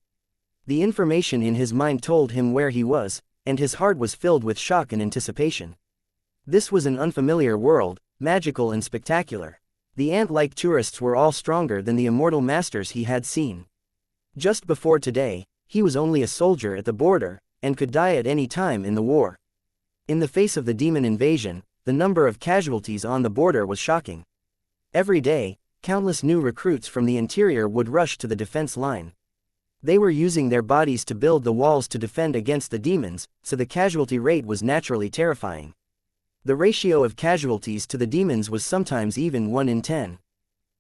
The information in his mind told him where he was, and his heart was filled with shock and anticipation. This was an unfamiliar world, magical and spectacular. The ant-like tourists were all stronger than the immortal masters he had seen. Just before today, he was only a soldier at the border, and could die at any time in the war. In the face of the demon invasion, the number of casualties on the border was shocking. Every day, countless new recruits from the interior would rush to the defense line. They were using their bodies to build the walls to defend against the demons, so the casualty rate was naturally terrifying. The ratio of casualties to the demons was sometimes even 1 in 10.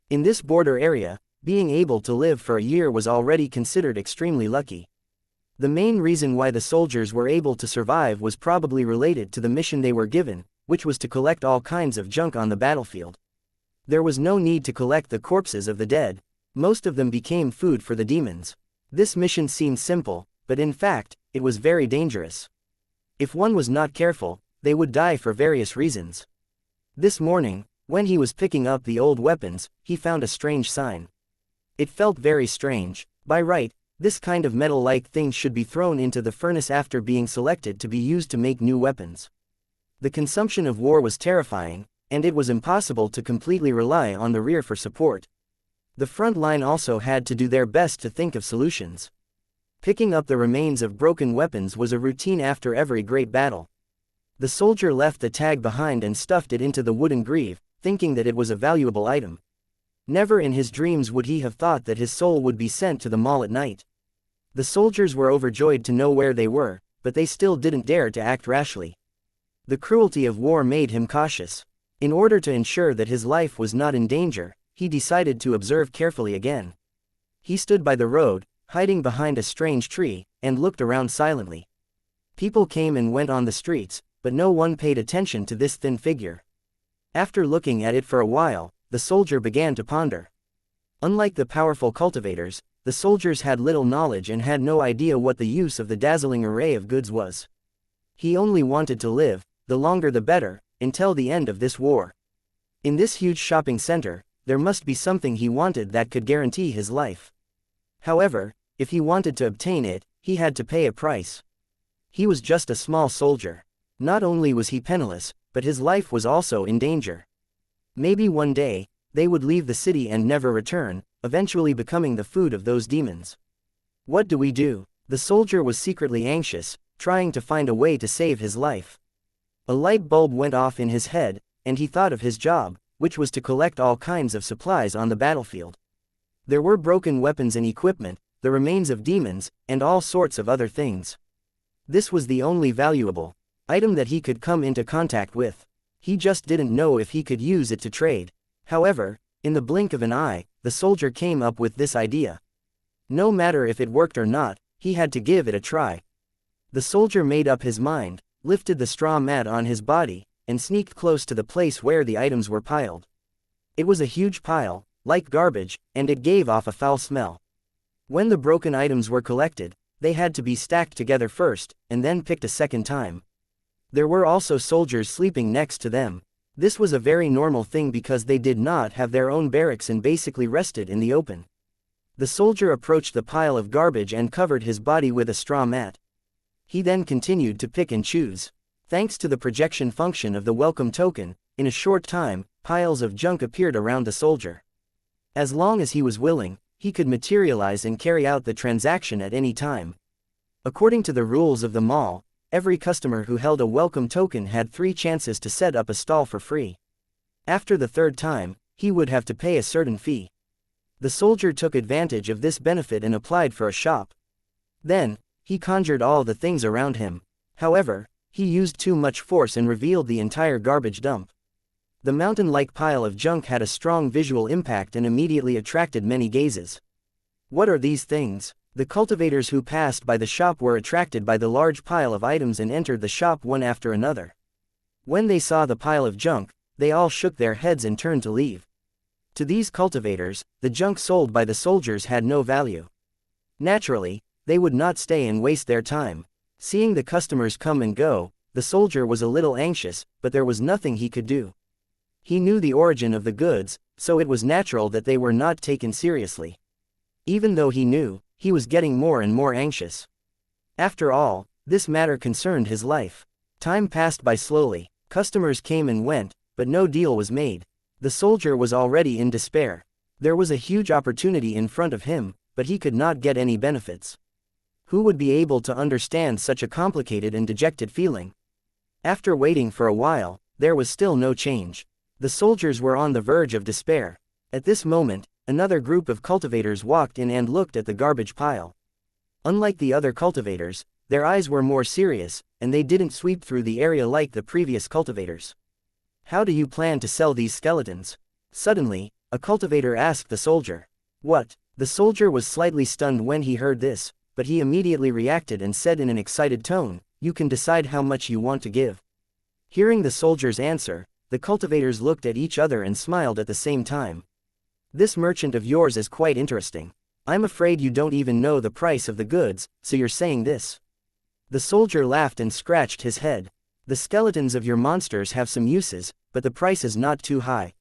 In this border area, being able to live for a year was already considered extremely lucky. The main reason why the soldiers were able to survive was probably related to the mission they were given, which was to collect all kinds of junk on the battlefield. There was no need to collect the corpses of the dead. Most of them became food for the demons. This mission seemed simple, but in fact, it was very dangerous. If one was not careful, they would die for various reasons. This morning, when he was picking up the old weapons, he found a strange sign. It felt very strange. By right, this kind of metal-like thing should be thrown into the furnace after being selected to be used to make new weapons. The consumption of war was terrifying, and it was impossible to completely rely on the rear for support. The front line also had to do their best to think of solutions. Picking up the remains of broken weapons was a routine after every great battle. The soldier left the tag behind and stuffed it into the wooden greave, thinking that it was a valuable item. Never in his dreams would he have thought that his soul would be sent to the mall at night. The soldiers were overjoyed to know where they were, but they still didn't dare to act rashly. The cruelty of war made him cautious. In order to ensure that his life was not in danger, he decided to observe carefully again. He stood by the road, hiding behind a strange tree, and looked around silently. People came and went on the streets, but no one paid attention to this thin figure. After looking at it for a while, the soldier began to ponder. Unlike the powerful cultivators, the soldiers had little knowledge and had no idea what the use of the dazzling array of goods was. He only wanted to live, the longer the better, until the end of this war. In this huge shopping center, there must be something he wanted that could guarantee his life. However, if he wanted to obtain it, he had to pay a price. He was just a small soldier. Not only was he penniless, but his life was also in danger. Maybe one day, they would leave the city and never return, eventually becoming the food of those demons. What do we do? The soldier was secretly anxious, trying to find a way to save his life. A light bulb went off in his head, and he thought of his job, which was to collect all kinds of supplies on the battlefield. There were broken weapons and equipment, the remains of demons, and all sorts of other things. This was the only valuable item that he could come into contact with. He just didn't know if he could use it to trade. However, in the blink of an eye, the soldier came up with this idea. No matter if it worked or not, he had to give it a try. The soldier made up his mind, lifted the straw mat on his body, and sneaked close to the place where the items were piled. It was a huge pile, like garbage, and it gave off a foul smell. When the broken items were collected, they had to be stacked together first, and then picked a second time. There were also soldiers sleeping next to them. This was a very normal thing because they did not have their own barracks and basically rested in the open. The soldier approached the pile of garbage and covered his body with a straw mat. He then continued to pick and choose. Thanks to the projection function of the welcome token, in a short time, piles of junk appeared around the soldier. As long as he was willing, he could materialize and carry out the transaction at any time. According to the rules of the mall, every customer who held a welcome token had 3 chances to set up a stall for free. After the 3rd time, he would have to pay a certain fee. The soldier took advantage of this benefit and applied for a shop. Then, he conjured all the things around him. However, he used too much force and revealed the entire garbage dump. The mountain-like pile of junk had a strong visual impact and immediately attracted many gazes. What are these things? The cultivators who passed by the shop were attracted by the large pile of items and entered the shop one after another. When they saw the pile of junk, they all shook their heads and turned to leave. To these cultivators, the junk sold by the soldiers had no value. Naturally, they would not stay and waste their time. Seeing the customers come and go, the soldier was a little anxious, but there was nothing he could do. He knew the origin of the goods, so it was natural that they were not taken seriously. Even though he knew, he was getting more and more anxious. After all, this matter concerned his life. Time passed by slowly, customers came and went, but no deal was made. The soldier was already in despair. There was a huge opportunity in front of him, but he could not get any benefits. Who would be able to understand such a complicated and dejected feeling? After waiting for a while, there was still no change. The soldiers were on the verge of despair. At this moment, another group of cultivators walked in and looked at the garbage pile. Unlike the other cultivators, their eyes were more serious, and they didn't sweep through the area like the previous cultivators. How do you plan to sell these skeletons? Suddenly, a cultivator asked the soldier. What? The soldier was slightly stunned when he heard this, but he immediately reacted and said in an excited tone, "You can decide how much you want to give." Hearing the soldier's answer, the cultivators looked at each other and smiled at the same time. This merchant of yours is quite interesting. I'm afraid you don't even know the price of the goods, so you're saying this. The soldier laughed and scratched his head. The skeletons of your monsters have some uses, but the price is not too high.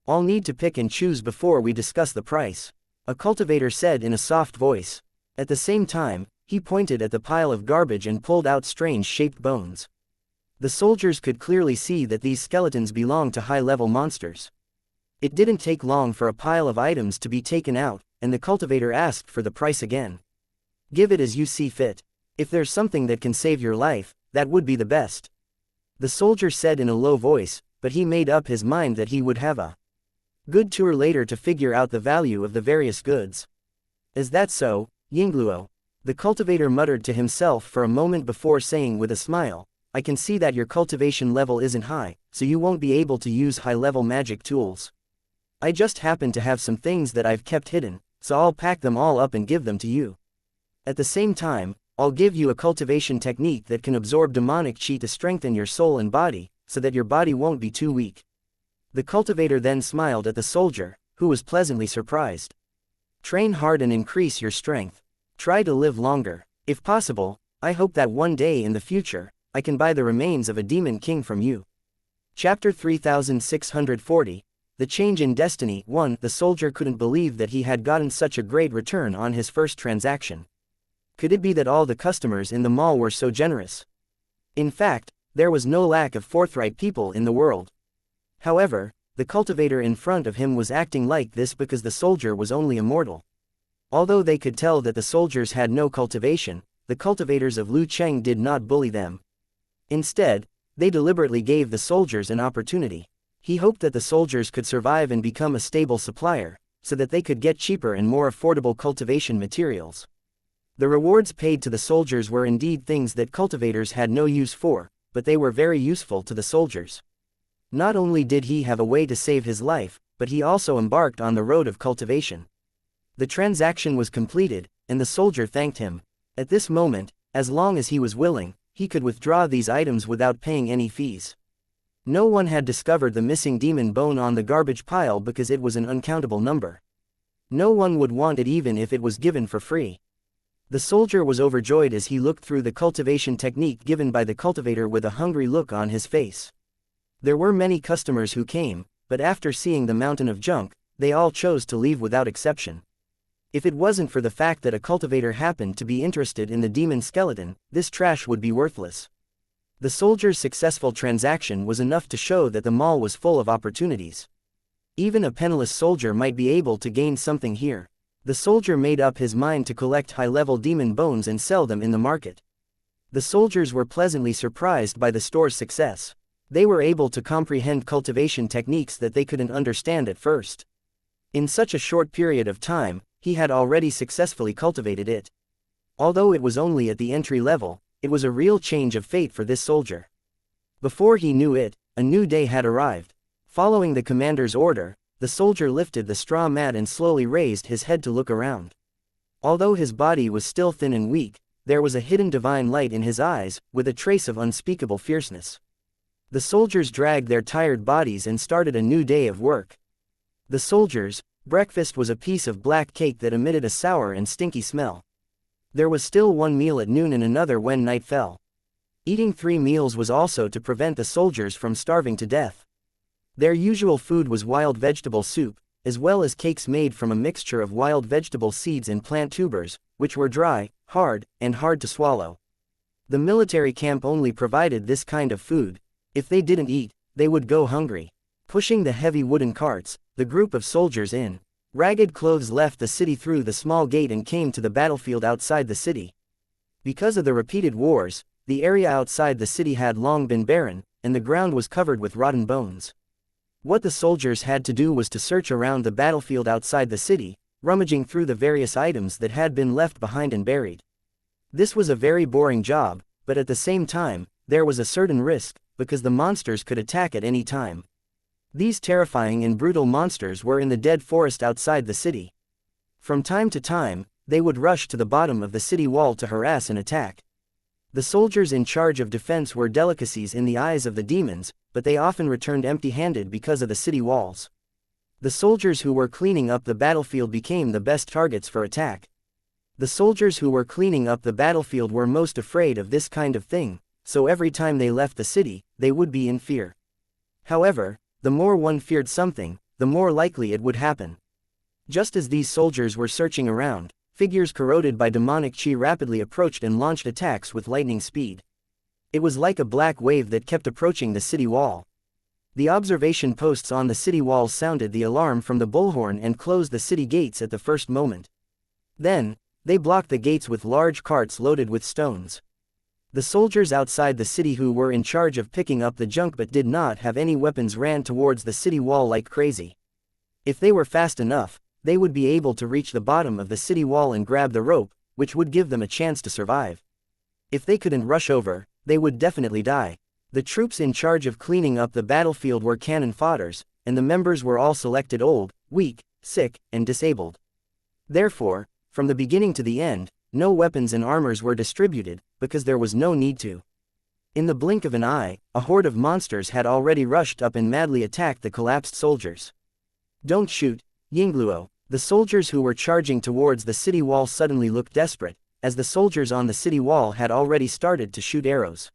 I'll need to pick and choose before we discuss the price, a cultivator said in a soft voice. At the same time, he pointed at the pile of garbage and pulled out strange-shaped bones. The soldiers could clearly see that these skeletons belonged to high-level monsters. It didn't take long for a pile of items to be taken out, and the cultivator asked for the price again. Give it as you see fit. If there's something that can save your life, that would be the best. The soldier said in a low voice, but he made up his mind that he would have a good tour later to figure out the value of the various goods. Is that so, Yingluo? The cultivator muttered to himself for a moment before saying with a smile, I can see that your cultivation level isn't high, so you won't be able to use high-level magic tools. I just happen to have some things that I've kept hidden, so I'll pack them all up and give them to you. At the same time, I'll give you a cultivation technique that can absorb demonic chi to strengthen your soul and body, so that your body won't be too weak. The cultivator then smiled at the soldier, who was pleasantly surprised. Train hard and increase your strength. Try to live longer. If possible, I hope that one day in the future, I can buy the remains of a demon king from you. Chapter 3640, The Change in Destiny 1. The soldier couldn't believe that he had gotten such a great return on his first transaction. Could it be that all the customers in the mall were so generous? In fact, there was no lack of forthright people in the world. However, the cultivator in front of him was acting like this because the soldier was only a mortal. Although they could tell that the soldiers had no cultivation, the cultivators of Lu Cheng did not bully them. Instead, they deliberately gave the soldiers an opportunity. He hoped that the soldiers could survive and become a stable supplier, so that they could get cheaper and more affordable cultivation materials. The rewards paid to the soldiers were indeed things that cultivators had no use for, but they were very useful to the soldiers. Not only did he have a way to save his life, but he also embarked on the road of cultivation. The transaction was completed, and the soldier thanked him. At this moment, as long as he was willing, he could withdraw these items without paying any fees. No one had discovered the missing demon bone on the garbage pile because it was an uncountable number. No one would want it even if it was given for free. The soldier was overjoyed as he looked through the cultivation technique given by the cultivator with a hungry look on his face. There were many customers who came, but after seeing the mountain of junk, they all chose to leave without exception. If it wasn't for the fact that a cultivator happened to be interested in the demon skeleton, this trash would be worthless. The soldier's successful transaction was enough to show that the mall was full of opportunities. Even a penniless soldier might be able to gain something here. The soldier made up his mind to collect high-level demon bones and sell them in the market. The soldiers were pleasantly surprised by the store's success. They were able to comprehend cultivation techniques that they couldn't understand at first. In such a short period of time, he had already successfully cultivated it. Although it was only at the entry level, it was a real change of fate for this soldier. Before he knew it, a new day had arrived. Following the commander's order, the soldier lifted the straw mat and slowly raised his head to look around. Although his body was still thin and weak, there was a hidden divine light in his eyes, with a trace of unspeakable fierceness. The soldiers dragged their tired bodies and started a new day of work. The soldiers' breakfast was a piece of black cake that emitted a sour and stinky smell. There was still one meal at noon and another when night fell. Eating 3 meals was also to prevent the soldiers from starving to death. Their usual food was wild vegetable soup, as well as cakes made from a mixture of wild vegetable seeds and plant tubers, which were dry, hard, and hard to swallow. The military camp only provided this kind of food. If they didn't eat, they would go hungry. Pushing the heavy wooden carts, the group of soldiers in ragged clothes left the city through the small gate and came to the battlefield outside the city. Because of the repeated wars, the area outside the city had long been barren, and the ground was covered with rotten bones. What the soldiers had to do was to search around the battlefield outside the city, rummaging through the various items that had been left behind and buried. This was a very boring job, but at the same time, there was a certain risk, because the monsters could attack at any time. These terrifying and brutal monsters were in the dead forest outside the city. From time to time, they would rush to the bottom of the city wall to harass and attack. The soldiers in charge of defense were delicacies in the eyes of the demons, but they often returned empty-handed because of the city walls. The soldiers who were cleaning up the battlefield became the best targets for attack. The soldiers who were cleaning up the battlefield were most afraid of this kind of thing, so every time they left the city, they would be in fear. However, the more one feared something, the more likely it would happen. Just as these soldiers were searching around, figures corroded by demonic chi rapidly approached and launched attacks with lightning speed. It was like a black wave that kept approaching the city wall. The observation posts on the city walls sounded the alarm from the bullhorn and closed the city gates at the first moment. Then, they blocked the gates with large carts loaded with stones. The soldiers outside the city who were in charge of picking up the junk but did not have any weapons ran towards the city wall like crazy. If they were fast enough, they would be able to reach the bottom of the city wall and grab the rope, which would give them a chance to survive. If they couldn't rush over, they would definitely die. The troops in charge of cleaning up the battlefield were cannon fodders, and the members were all selected old, weak, sick, and disabled. Therefore, from the beginning to the end, no weapons and armors were distributed, because there was no need to. In the blink of an eye, a horde of monsters had already rushed up and madly attacked the collapsed soldiers. "Don't shoot, Yingluo." The soldiers who were charging towards the city wall suddenly looked desperate, as the soldiers on the city wall had already started to shoot arrows.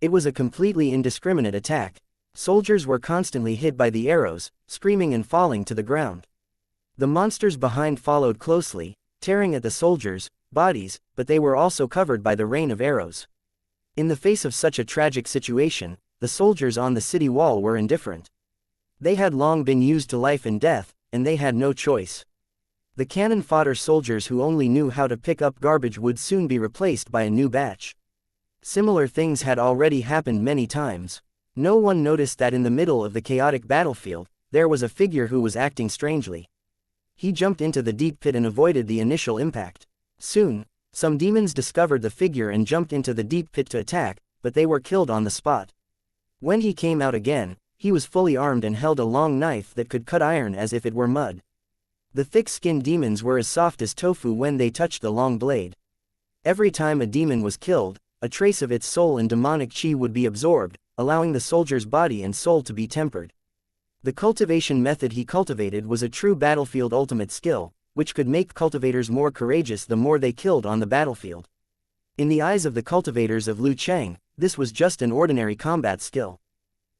It was a completely indiscriminate attack. Soldiers were constantly hit by the arrows, screaming and falling to the ground. The monsters behind followed closely, tearing at the soldiers' bodies, but they were also covered by the rain of arrows. In the face of such a tragic situation, the soldiers on the city wall were indifferent. They had long been used to life and death, and they had no choice. The cannon fodder soldiers who only knew how to pick up garbage would soon be replaced by a new batch. Similar things had already happened many times. No one noticed that in the middle of the chaotic battlefield, there was a figure who was acting strangely. He jumped into the deep pit and avoided the initial impact. Soon, some demons discovered the figure and jumped into the deep pit to attack, but they were killed on the spot. When he came out again, he was fully armed and held a long knife that could cut iron as if it were mud. The thick-skinned demons were as soft as tofu when they touched the long blade. Every time a demon was killed, a trace of its soul and demonic chi would be absorbed, allowing the soldier's body and soul to be tempered. The cultivation method he cultivated was a true battlefield ultimate skill, which could make cultivators more courageous the more they killed on the battlefield. In the eyes of the cultivators of Liu Cheng, this was just an ordinary combat skill.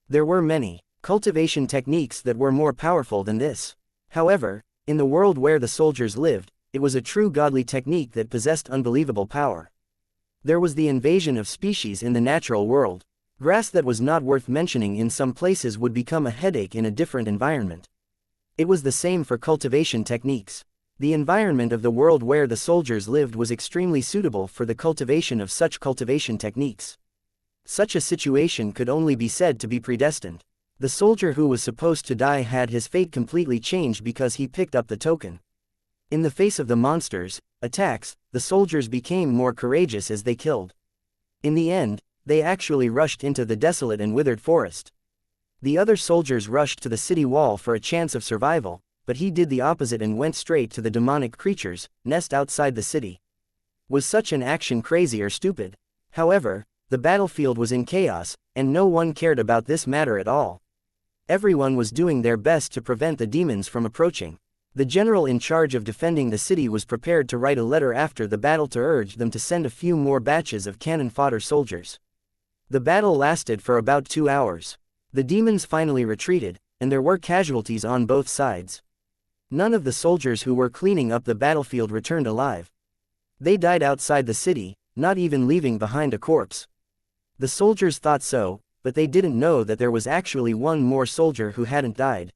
There were many cultivation techniques that were more powerful than this. However, in the world where the soldiers lived, it was a true godly technique that possessed unbelievable power. There was the invasion of species in the natural world. Grass that was not worth mentioning in some places would become a headache in a different environment. It was the same for cultivation techniques. The environment of the world where the soldiers lived was extremely suitable for the cultivation of such cultivation techniques. Such a situation could only be said to be predestined. The soldier who was supposed to die had his fate completely changed because he picked up the token. In the face of the monsters' attacks, the soldiers became more courageous as they killed. In the end, they actually rushed into the desolate and withered forest. The other soldiers rushed to the city wall for a chance of survival, but he did the opposite and went straight to the demonic creatures' nest outside the city. Was such an action crazy or stupid? However, the battlefield was in chaos, and no one cared about this matter at all. Everyone was doing their best to prevent the demons from approaching. The general in charge of defending the city was prepared to write a letter after the battle to urge them to send a few more batches of cannon fodder soldiers. The battle lasted for about 2 hours. The demons finally retreated, and there were casualties on both sides. None of the soldiers who were cleaning up the battlefield returned alive. They died outside the city, not even leaving behind a corpse. The soldiers thought so, but they didn't know that there was actually one more soldier who hadn't died.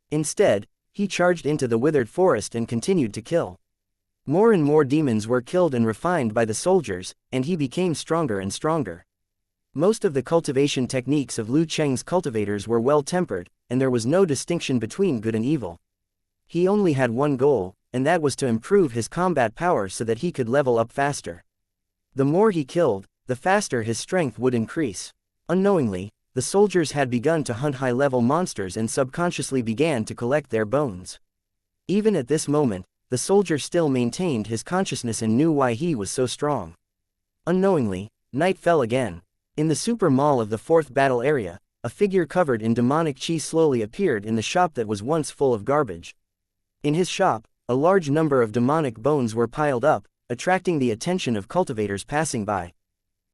Instead, he charged into the withered forest and continued to kill. More and more demons were killed and refined by the soldiers, and he became stronger and stronger. Most of the cultivation techniques of Liu Cheng's cultivators were well-tempered, and there was no distinction between good and evil. He only had one goal, and that was to improve his combat power so that he could level up faster. The more he killed, the faster his strength would increase. Unknowingly, the soldiers had begun to hunt high-level monsters and subconsciously began to collect their bones. Even at this moment, the soldier still maintained his consciousness and knew why he was so strong. Unknowingly, night fell again. In the super mall of the fourth battle area, a figure covered in demonic chi slowly appeared in the shop that was once full of garbage. In his shop, a large number of demonic bones were piled up, attracting the attention of cultivators passing by.